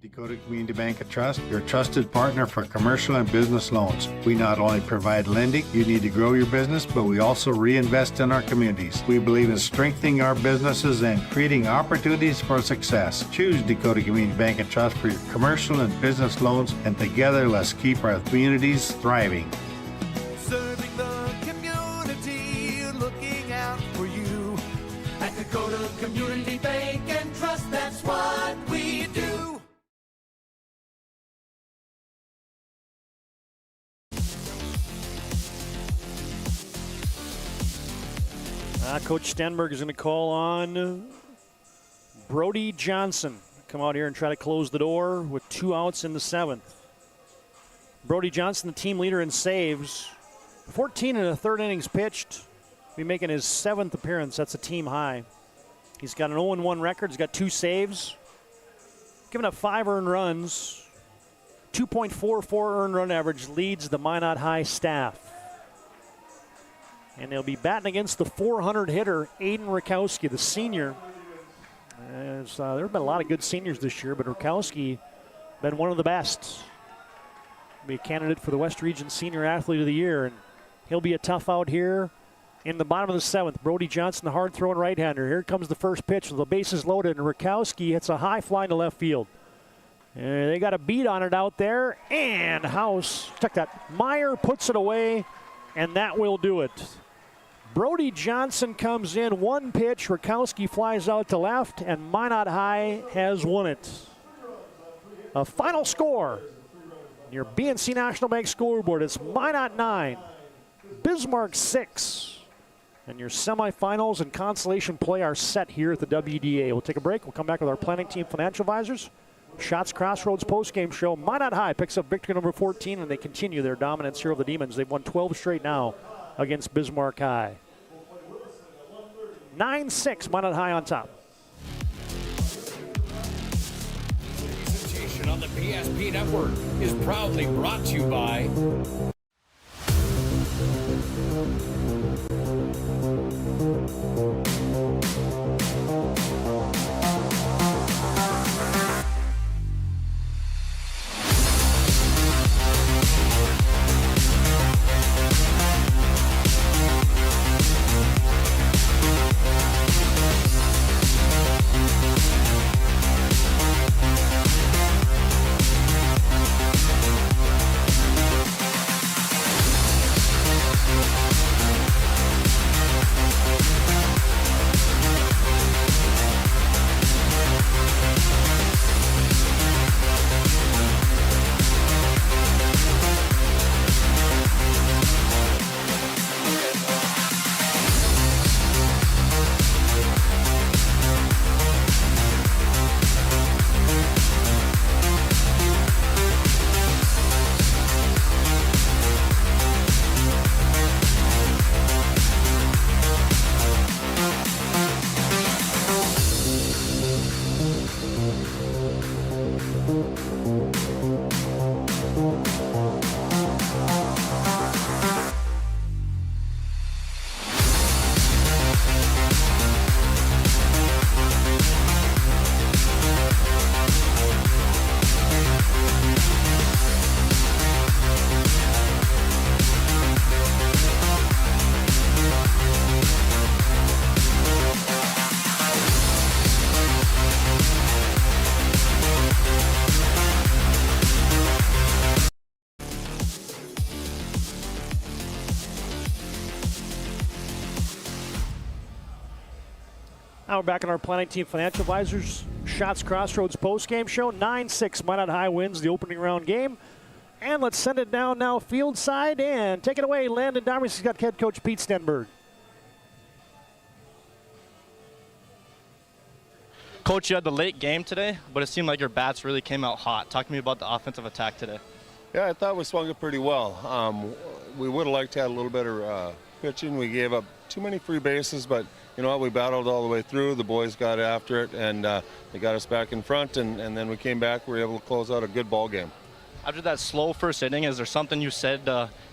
Dakota Community Bank and Trust, your trusted partner for commercial and business loans. We not only provide lending you need to grow your business, but we also reinvest in our communities. We believe in strengthening our businesses and creating opportunities for success. Choose Dakota Community Bank and Trust for your commercial and business loans, and together let's keep our communities thriving.
Serving the community, looking out for you. At Dakota Community Bank and Trust, that's what we do.
Coach Stenberg is going to call on Brody Johnson. Come out here and try to close the door with 2 outs in the 7th. Brody Johnson, the team leader in saves. 14 in the third innings pitched. Be making his 7th appearance. That's a team high. He's got an 0-1 record. He's got 2 saves. Giving up 5 earned runs. 2.44 earned run average, leads the Minot High staff. And they'll be batting against the 400 hitter, Aiden Rakowski, the senior. There have been a lot of good seniors this year, but Rakowski been one of the best. Be a candidate for the West Region Senior Athlete of the Year, and he'll be a tough out here in the bottom of the 7th. Brody Johnson, the hard-throwing right-hander. Here comes the first pitch with the bases loaded, and Rakowski hits a high fly to left field. And they got a beat on it out there, and House took that. Meyer puts it away, and that will do it. Brody Johnson comes in, 1 pitch, Rakowski flies out to left, and Minot High has won it. A final score, your BNC National Bank scoreboard, it's Minot 9, Bismarck 6. And your semifinals and consolation play are set here at the WDA. We'll take a break. We'll come back with our planning team financial advisors. Shots Crossroads postgame show. Minot High picks up victory number 14, and they continue their dominance here of the Demons. They've won 12 straight now against Bismarck High. 9-6, Minot High on top.
Presentation on the PSP Network is proudly brought to you by
Now we're back in our planning team financial advisors. Shots Crossroads postgame show. 9-6, Minot High wins the opening round game. And let's send it down now field side and take it away. Landon Darby. He's got head coach Pete Stenberg.
Coach, you had the late game today, but it seemed like your bats really came out hot. Talk to me about the offensive attack today.
Yeah, I thought we swung it pretty well. We would have liked to have a little better pitching. We gave up too many free bases, but you know what? We battled all the way through. The boys got after it, and they got us back in front, and then we came back. We were able to close out a good ball game.
After that slow first inning, is there something you said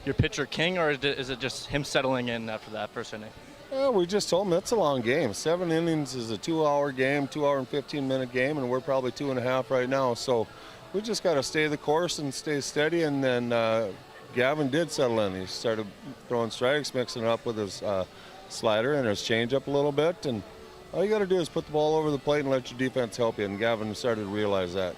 your pitcher King, or is it just him settling in after that first inning?
Yeah, we just told him it's a long game. 7 innings is a 2-hour game, 2-hour and 15-minute game, and we're probably 2.5 right now. So we just got to stay the course and stay steady. And then Gavin did settle in. He started throwing strikes, mixing it up with his slider and his changeup a little bit. And all you got to do is put the ball over the plate and let your defense help you. And Gavin started to realize that.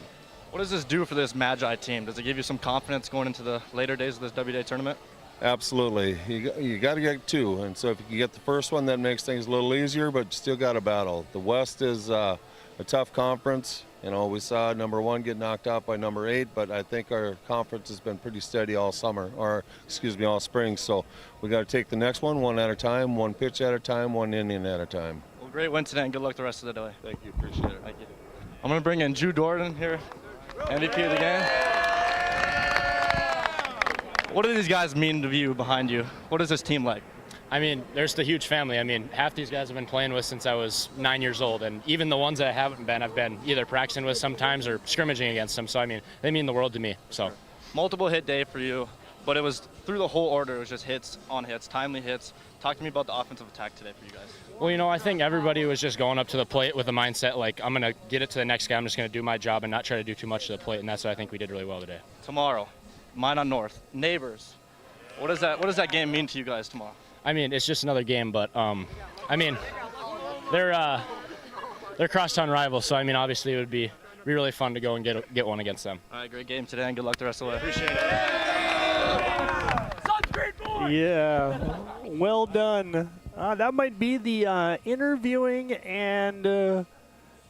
What does this do for this Magi team? Does it give you some confidence going into the later days of this WDA tournament?
Absolutely. You got to get 2, and so if you can get the first one, that makes things a little easier, but you still got to battle. The West is a tough conference. You know, we saw number 1 get knocked out by number 8, but I think our conference has been pretty steady all summer, or excuse me, all spring. So we got to take the next one at a time, 1 pitch at a time, 1 inning at a time.
Well, great win today, and good luck the rest of the day.
Thank you. Appreciate it.
Thank you. I'm going to bring in Drew Dordan here, MVP of the game. What do these guys mean to you behind you? What is this team like?
I mean, there's the huge family. I mean, half these guys I've been playing with since I was 9 years old, and even the ones that I haven't been, I've been either practicing with sometimes or scrimmaging against them. So, I mean, they mean the world to me. So,
multiple hit day for you, but it was through the whole order. It was just hits on hits, timely hits. Talk to me about the offensive attack today for you guys.
Well, you know, I think everybody was just going up to the plate with a mindset like, I'm going to get it to the next guy. I'm just going to do my job and not try to do too much to the plate, and that's what I think we did really well today.
Tomorrow, mine on North, neighbors. What does that game mean to you guys tomorrow?
I mean, it's just another game, but I mean, they're crosstown rivals, so I mean, obviously it would be really fun to go and get one against them.
All right, great game today, and good luck the rest of the way.
Appreciate it.
Yeah, well done. That might be the interviewing and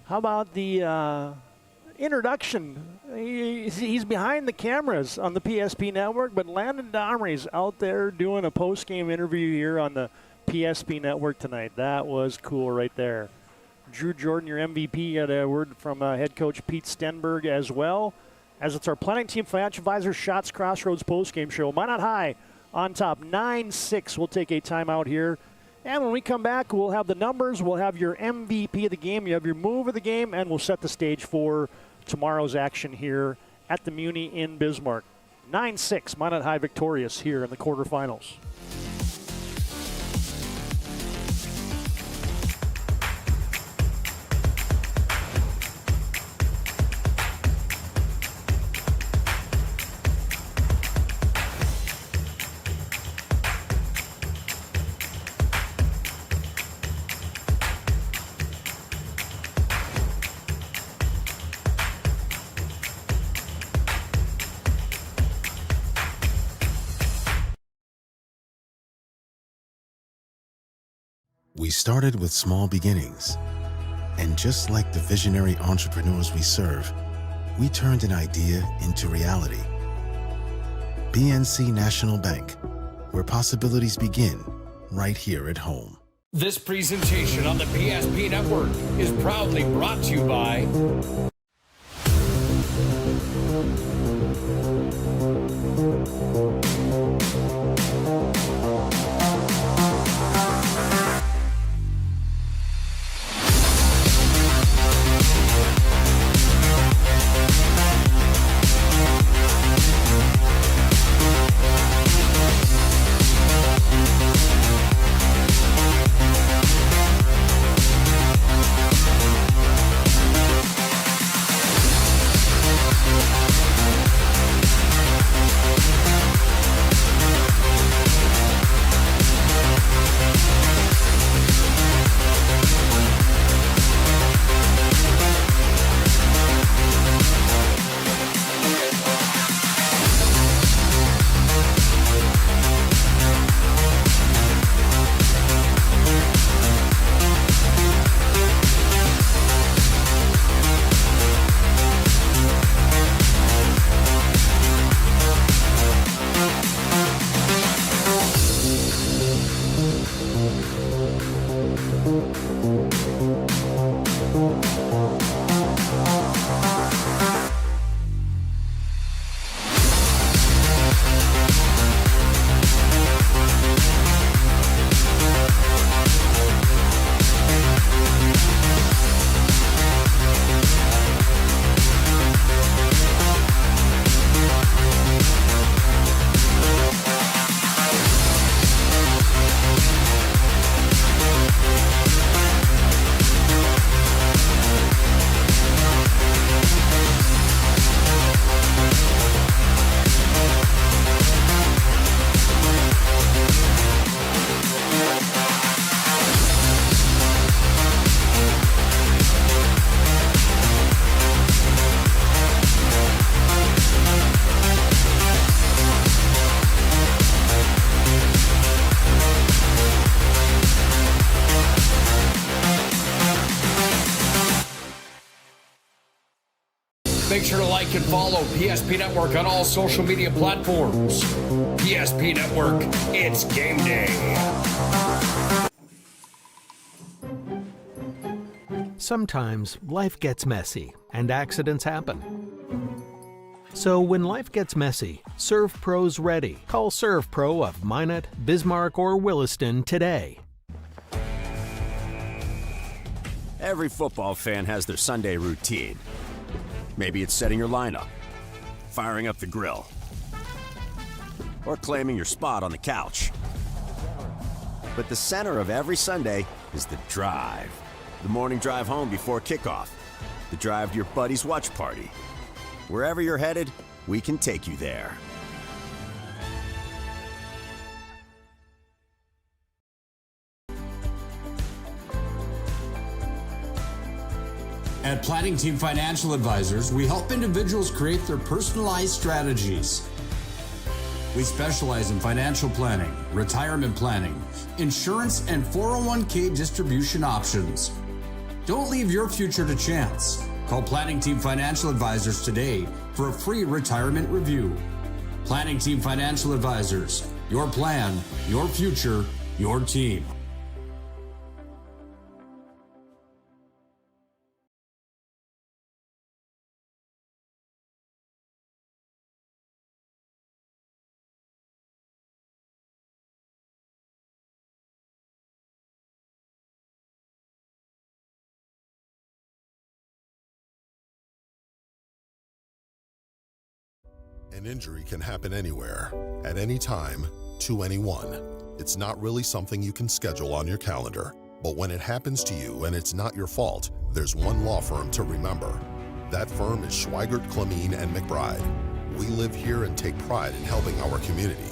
how about the introduction? He's behind the cameras on the PSP network, but Landon Domrey's out there doing a post-game interview here on the PSP network tonight. That was cool right there. Drew Jordan, your MVP, got a word from head coach Pete Stenberg as well, as it's our Planning Team Financial Advisors Shots Crossroads post-game show. Minot High on top, 9-6. We'll take a timeout here. And when we come back, we'll have the numbers, we'll have your MVP of the game, you have your move of the game, and we'll set the stage for tomorrow's action here at the Muni in Bismarck. 9-6, Minot High victorious here in the quarterfinals.
We started with small beginnings, and just like the visionary entrepreneurs we serve, we turned an idea into reality. PNC National Bank, where possibilities begin right here at home.
This presentation on the PSP Network is proudly brought to you by Make sure to like and follow PSP Network on all social media platforms. PSP Network, it's game day.
Sometimes life gets messy and accidents happen. So when life gets messy, Serve Pro's ready. Call Serve Pro of Minot, Bismarck, or Williston today.
Every football fan has their Sunday routine. Maybe it's setting your lineup, firing up the grill, or claiming your spot on the couch. But the center of every Sunday is the drive. The morning drive home before kickoff. The drive to your buddy's watch party. Wherever you're headed, we can take you there.
At Planning Team Financial Advisors, we help individuals create their personalized strategies. We specialize in financial planning, retirement planning, insurance, and 401k distribution options. Don't leave your future to chance. Call Planning Team Financial Advisors today for a free retirement review. Planning Team Financial Advisors, your plan, your future, your team.
An injury can happen anywhere, at any time, to anyone. It's not really something you can schedule on your calendar. But when it happens to you and it's not your fault, there's one law firm to remember. That firm is Schweigert, Clemene, and McBride. We live here and take pride in helping our community.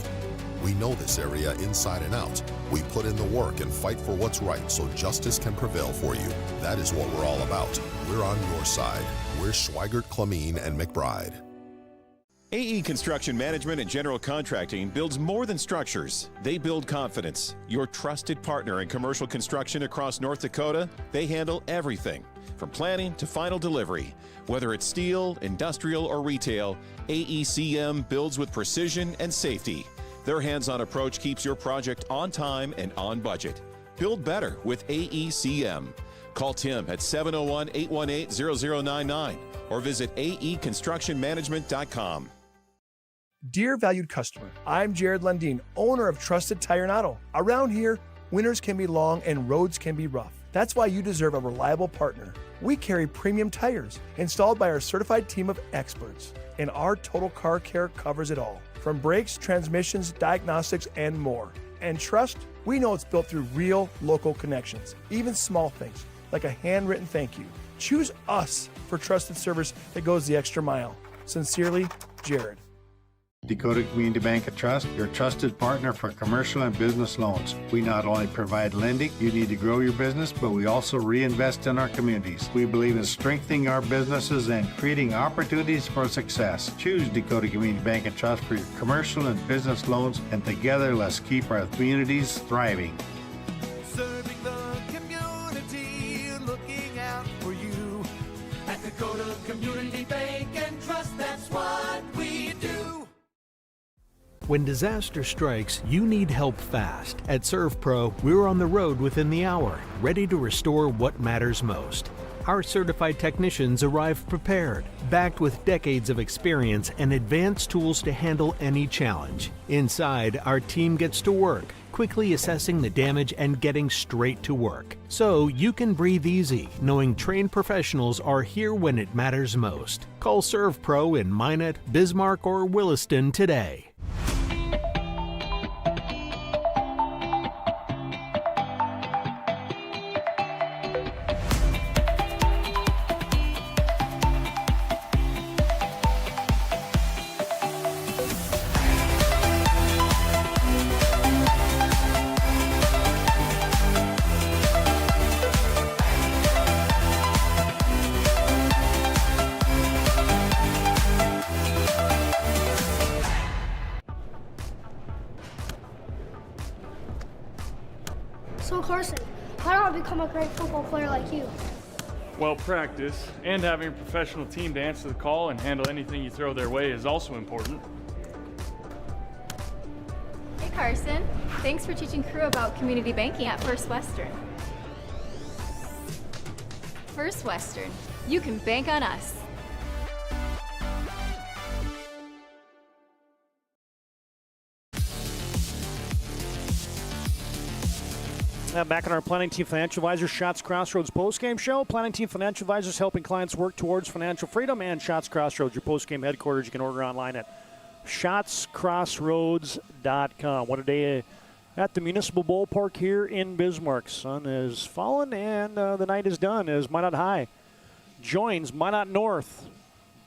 We know this area inside and out. We put in the work and fight for what's right so justice can prevail for you. That is what we're all about. We're on your side. We're Schweigert, Clemene, and McBride.
AE Construction Management and General Contracting builds more than structures. They build confidence. Your trusted partner in commercial construction across North Dakota, they handle everything from planning to final delivery. Whether it's steel, industrial, or retail, AECM builds with precision and safety. Their hands-on approach keeps your project on time and on budget. Build better with AECM. Call Tim at 701-818-0099 or visit aeconstructionmanagement.com.
Dear valued customer, I'm Jared Lundeen, owner of Trusted Tire and Auto. Around here, winters can be long and roads can be rough. That's why you deserve a reliable partner. We carry premium tires installed by our certified team of experts, and our total car care covers it all, from brakes, transmissions, diagnostics, and more. And trust, we know it's built through real local connections, even small things like a handwritten thank you. Choose us for trusted service that goes the extra mile. Sincerely, Jared.
Dakota Community Bank and Trust, your trusted partner for commercial and business loans. We not only provide lending you need to grow your business, but we also reinvest in our communities. We believe in strengthening our businesses and creating opportunities for success. Choose Dakota Community Bank and Trust for your commercial and business loans, and together let's keep our communities thriving.
Serving the community, looking out for you. At Dakota Community Bank and Trust, that's what we do.
When disaster strikes, you need help fast. At ServPro, we're on the road within the hour, ready to restore what matters most. Our certified technicians arrive prepared, backed with decades of experience and advanced tools to handle any challenge. Inside, our team gets to work, quickly assessing the damage and getting straight to work. So you can breathe easy, knowing trained professionals are here when it matters most. Call ServPro in Minot, Bismarck, or Williston today.
So Carson, how do I become a great football player like you?
Well, practice and having a professional team to answer the call and handle anything you throw their way is also important.
Hey Carson, thanks for teaching crew about community banking at First Western. First Western, you can bank on us.
Back on our Planning Team Financial Advisors Shots Crossroads postgame show. Planning Team Financial Advisors helping clients work towards financial freedom, and Shots Crossroads, your postgame headquarters. You can order online at shotscrossroads.com. What a day at the Municipal Ballpark here in Bismarck. Sun has fallen and the night is done as Minot High joins Minot North,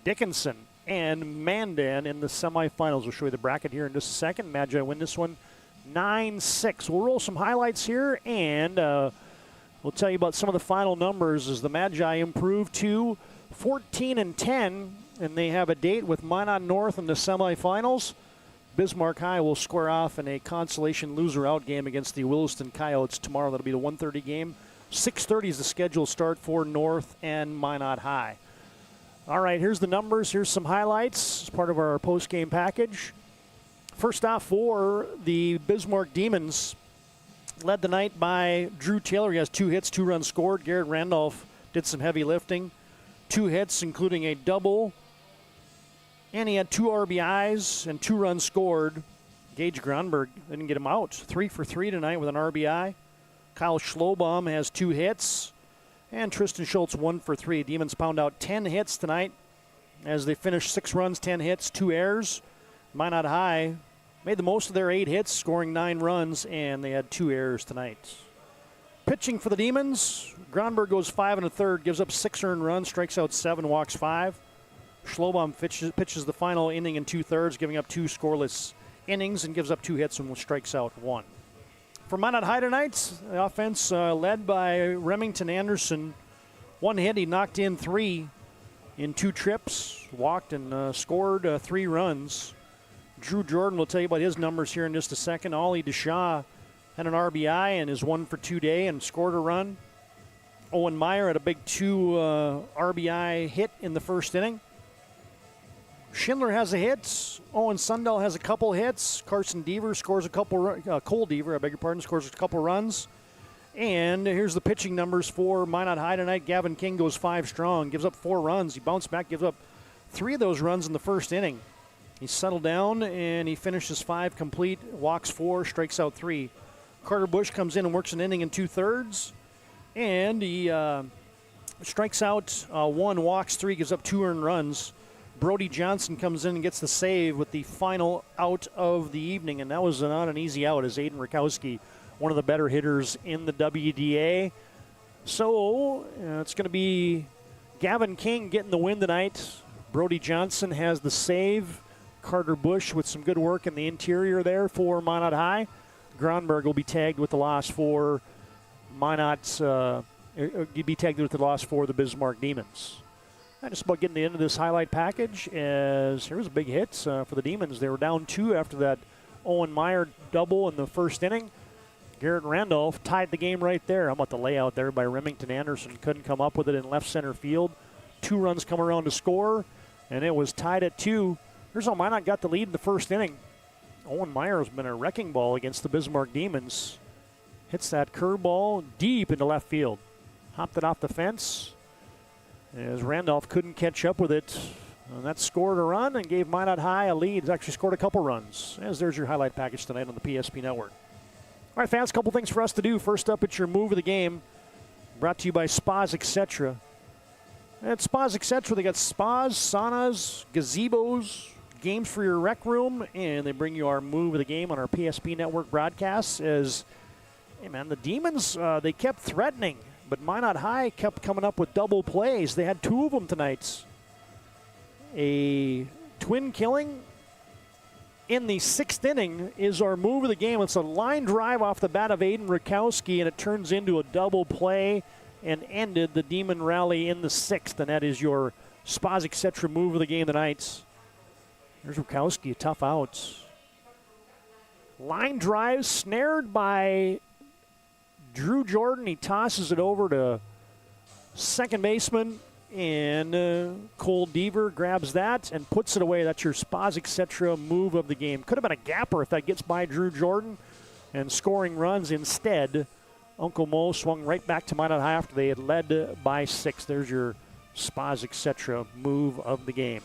Dickinson, and Mandan in the semifinals. We'll show you the bracket here in just a second. Magi win this one 9-6. We'll roll some highlights here, and we'll tell you about some of the final numbers as the Magi improve to 14-10, and they have a date with Minot North in the semifinals. Bismarck High will square off in a consolation loser-out game against the Williston Coyotes tomorrow. That'll be the 1:30 game. 6:30 is the scheduled start for North and Minot High. All right, here's the numbers. Here's some highlights as part of our post-game package. First off, for the Bismarck Demons, led the night by Drew Taylor. He has 2 hits, 2 runs scored. Garrett Randolph did some heavy lifting. 2 hits, including a double. And he had 2 RBIs and 2 runs scored. Gage Gronberg didn't get him out. 3 for 3 tonight with an RBI. Kyle Schlobaum has 2 hits. And Tristan Schultz 1 for 3. Demons pound out 10 hits tonight as they finish 6 runs, 10 hits, 2 errors. Minot High made the most of their 8 hits, scoring 9 runs, and they had 2 errors tonight. Pitching for the Demons, Gronberg goes 5 1/3, gives up 6 earned runs, strikes out 7, walks 5. Schlobaum pitches the final inning in 2/3, giving up 2 scoreless innings and gives up 2 hits and strikes out 1. For Minot High tonight, the offense led by Remington Anderson. 1 hit, he knocked in 3 in 2 trips, walked and scored 3 runs. Drew Jordan will tell you about his numbers here in just a second. Ollie DeShaw had an RBI and is 1 for 2 day and scored a run. Owen Meyer had a big 2 RBI hit in the first inning. Schindler has a hit. Owen Sundell has a couple hits. Carson Deaver scores a couple. Cole Deaver, I beg your pardon, scores a couple runs. And here's the pitching numbers for Minot High tonight. Gavin King goes 5 strong, gives up 4 runs. He bounced back, gives up 3 of those runs in the first inning. He settled down and he finishes 5 complete, walks 4, strikes out 3. Carter Bush comes in and works an inning in 2/3, and he strikes out 1, walks 3, gives up 2 earned runs. Brody Johnson comes in and gets the save with the final out of the evening, and that was not an easy out as Aiden Rakowski, one of the better hitters in the WDA. So it's going to be Gavin King getting the win tonight. Brody Johnson has the save. Carter Bush with some good work in the interior there for Minot High. Gronberg will be tagged with the loss for the Bismarck Demons. Just about getting the end of this highlight package as here was a big hit for the Demons. They were down 2 after that Owen Meyer double in the first inning. Garrett Randolph tied the game right there. How about the layout there by Remington Anderson? Couldn't come up with it in left center field. 2 runs come around to score, and it was tied at 2. Here's how Minot got the lead in the first inning. Owen Meyer has been a wrecking ball against the Bismarck Demons. Hits that curveball deep into left field. Hopped it off the fence as Randolph couldn't catch up with it. And that scored a run and gave Minot High a lead. He's actually scored a couple runs. As there's your highlight package tonight on the PSP Network. All right, fans, a couple things for us to do. First up, it's your move of the game. Brought to you by Spas Etc. At Spas Etc., they got spas, saunas, gazebos, games for your rec room, and they bring you our move of the game on our PSP Network broadcasts as, hey man, the Demons, they kept threatening, but Minot High kept coming up with double plays. They had 2 of them tonight. A twin killing in the 6th inning is our move of the game. It's a line drive off the bat of Aiden Rakowski, and it turns into a double play and ended the Demon rally in the 6th, and that is your Spas Etc. move of the game tonight. There's Rakowski, a tough out. Line drive snared by Drew Jordan. He tosses it over to second baseman, and Cole Deaver grabs that and puts it away. That's your Spas Etc. move of the game. Could have been a gapper if that gets by Drew Jordan and scoring runs. Instead, Uncle Mo swung right back to Minot High after they had led by 6. There's your Spas Etc. move of the game.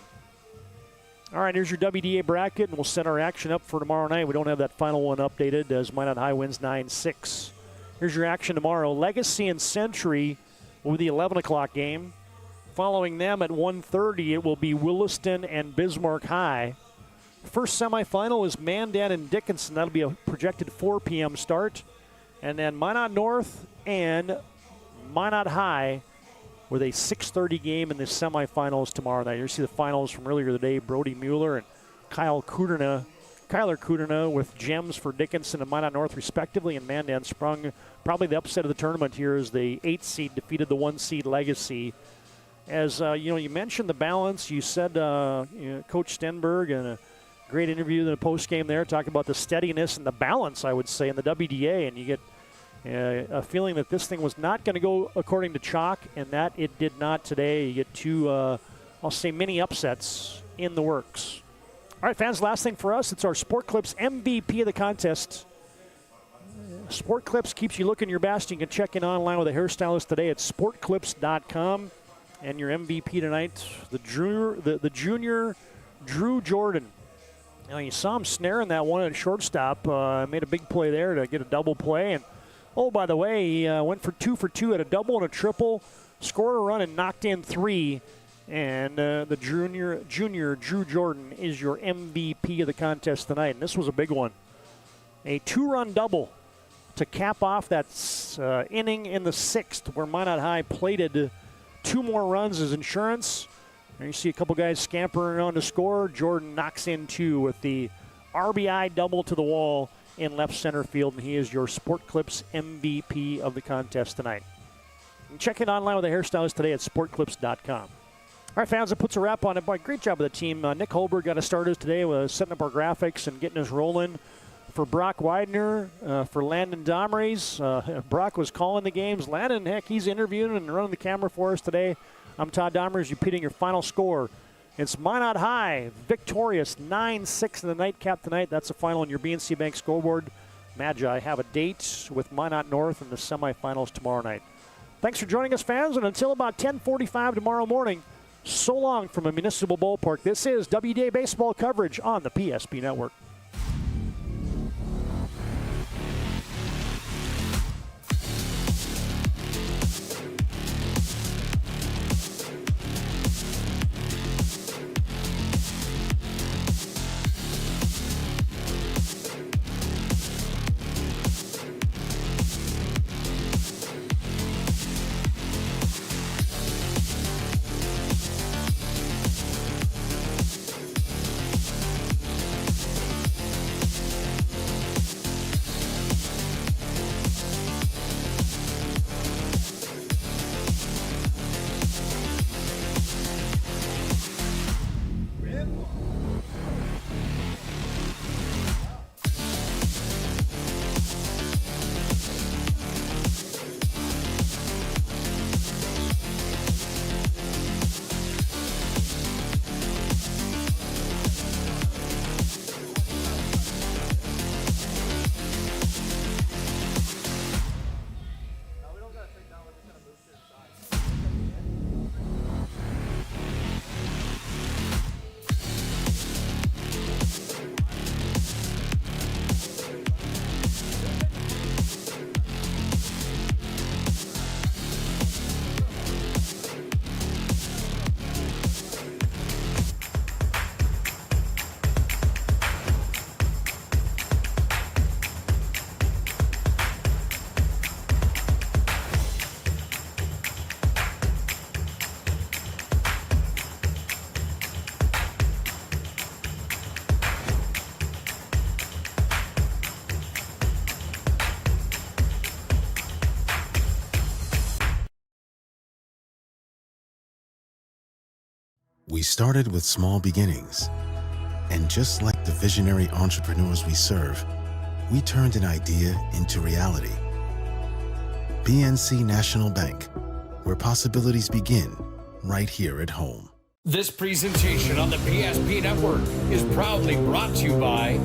All right, here's your WDA bracket, and we'll set our action up for tomorrow night. We don't have that final one updated as Minot High wins 9-6 Here's your action tomorrow. Legacy and Century will be the 11 o'clock game. Following them at 1:30, it will be Williston and Bismarck High. First semifinal is Mandan and Dickinson. That'll be a projected 4 p.m. start. And then Minot North and Minot High with a 6:30 game in the semifinals tomorrow night. You see the finals from earlier today. Brody Mueller and Kyler Kudrna with gems for Dickinson and Minot North respectively. And Mandan sprung probably the upset of the tournament here as the 8th seed defeated the 1 seed Legacy. As you mentioned the balance. You said Coach Stenberg in a great interview in the postgame there, talking about the steadiness and the balance, I would say, in the WDA. And you get a feeling that this thing was not going to go according to chalk, and that it did not today. You get 2, I'll say, mini upsets in the works. All right, fans, last thing for us, it's our Sport Clips MVP of the contest. Sport Clips keeps you looking your best. You can check in online with a hairstylist today at sportclips.com. And your MVP tonight, the junior Drew Jordan. Now, you saw him snaring that one at shortstop. Made a big play there to get a double play. And, oh, by the way, he went for 2 for 2 at a double and a triple, scored a run and knocked in 3. And the junior Drew Jordan is your MVP of the contest tonight. And this was a big one. A 2-run double to cap off that inning in the 6th where Minot High plated 2 more runs as insurance. And you see a couple guys scampering on to score. Jordan knocks in 2 with the RBI double to the wall in left center field, and he is your Sport Clips MVP of the contest tonight. And check in online with a hairstylist today at sportclips.com. All right, fans, that puts a wrap on it. Boy, great job of the team. Nick Holberg got us started today with setting up our graphics and getting us rolling. For Brock Widener, for Landon Domrys. Brock was calling the games. Landon, heck, he's interviewing and running the camera for us today. I'm Todd Domrys, repeating your final score. It's Minot High, victorious, 9-6 in the nightcap tonight. That's the final on your BNC Bank scoreboard. Magi have a date with Minot North in the semifinals tomorrow night. Thanks for joining us, fans, and until about 10:45 tomorrow morning, so long from a municipal ballpark. This is WDA Baseball coverage on the PSP Network.
We started with small beginnings. And just like the visionary entrepreneurs we serve, we turned an idea into reality. PNC National Bank, where possibilities begin right here at home.
This presentation on the PSP Network is proudly brought to you by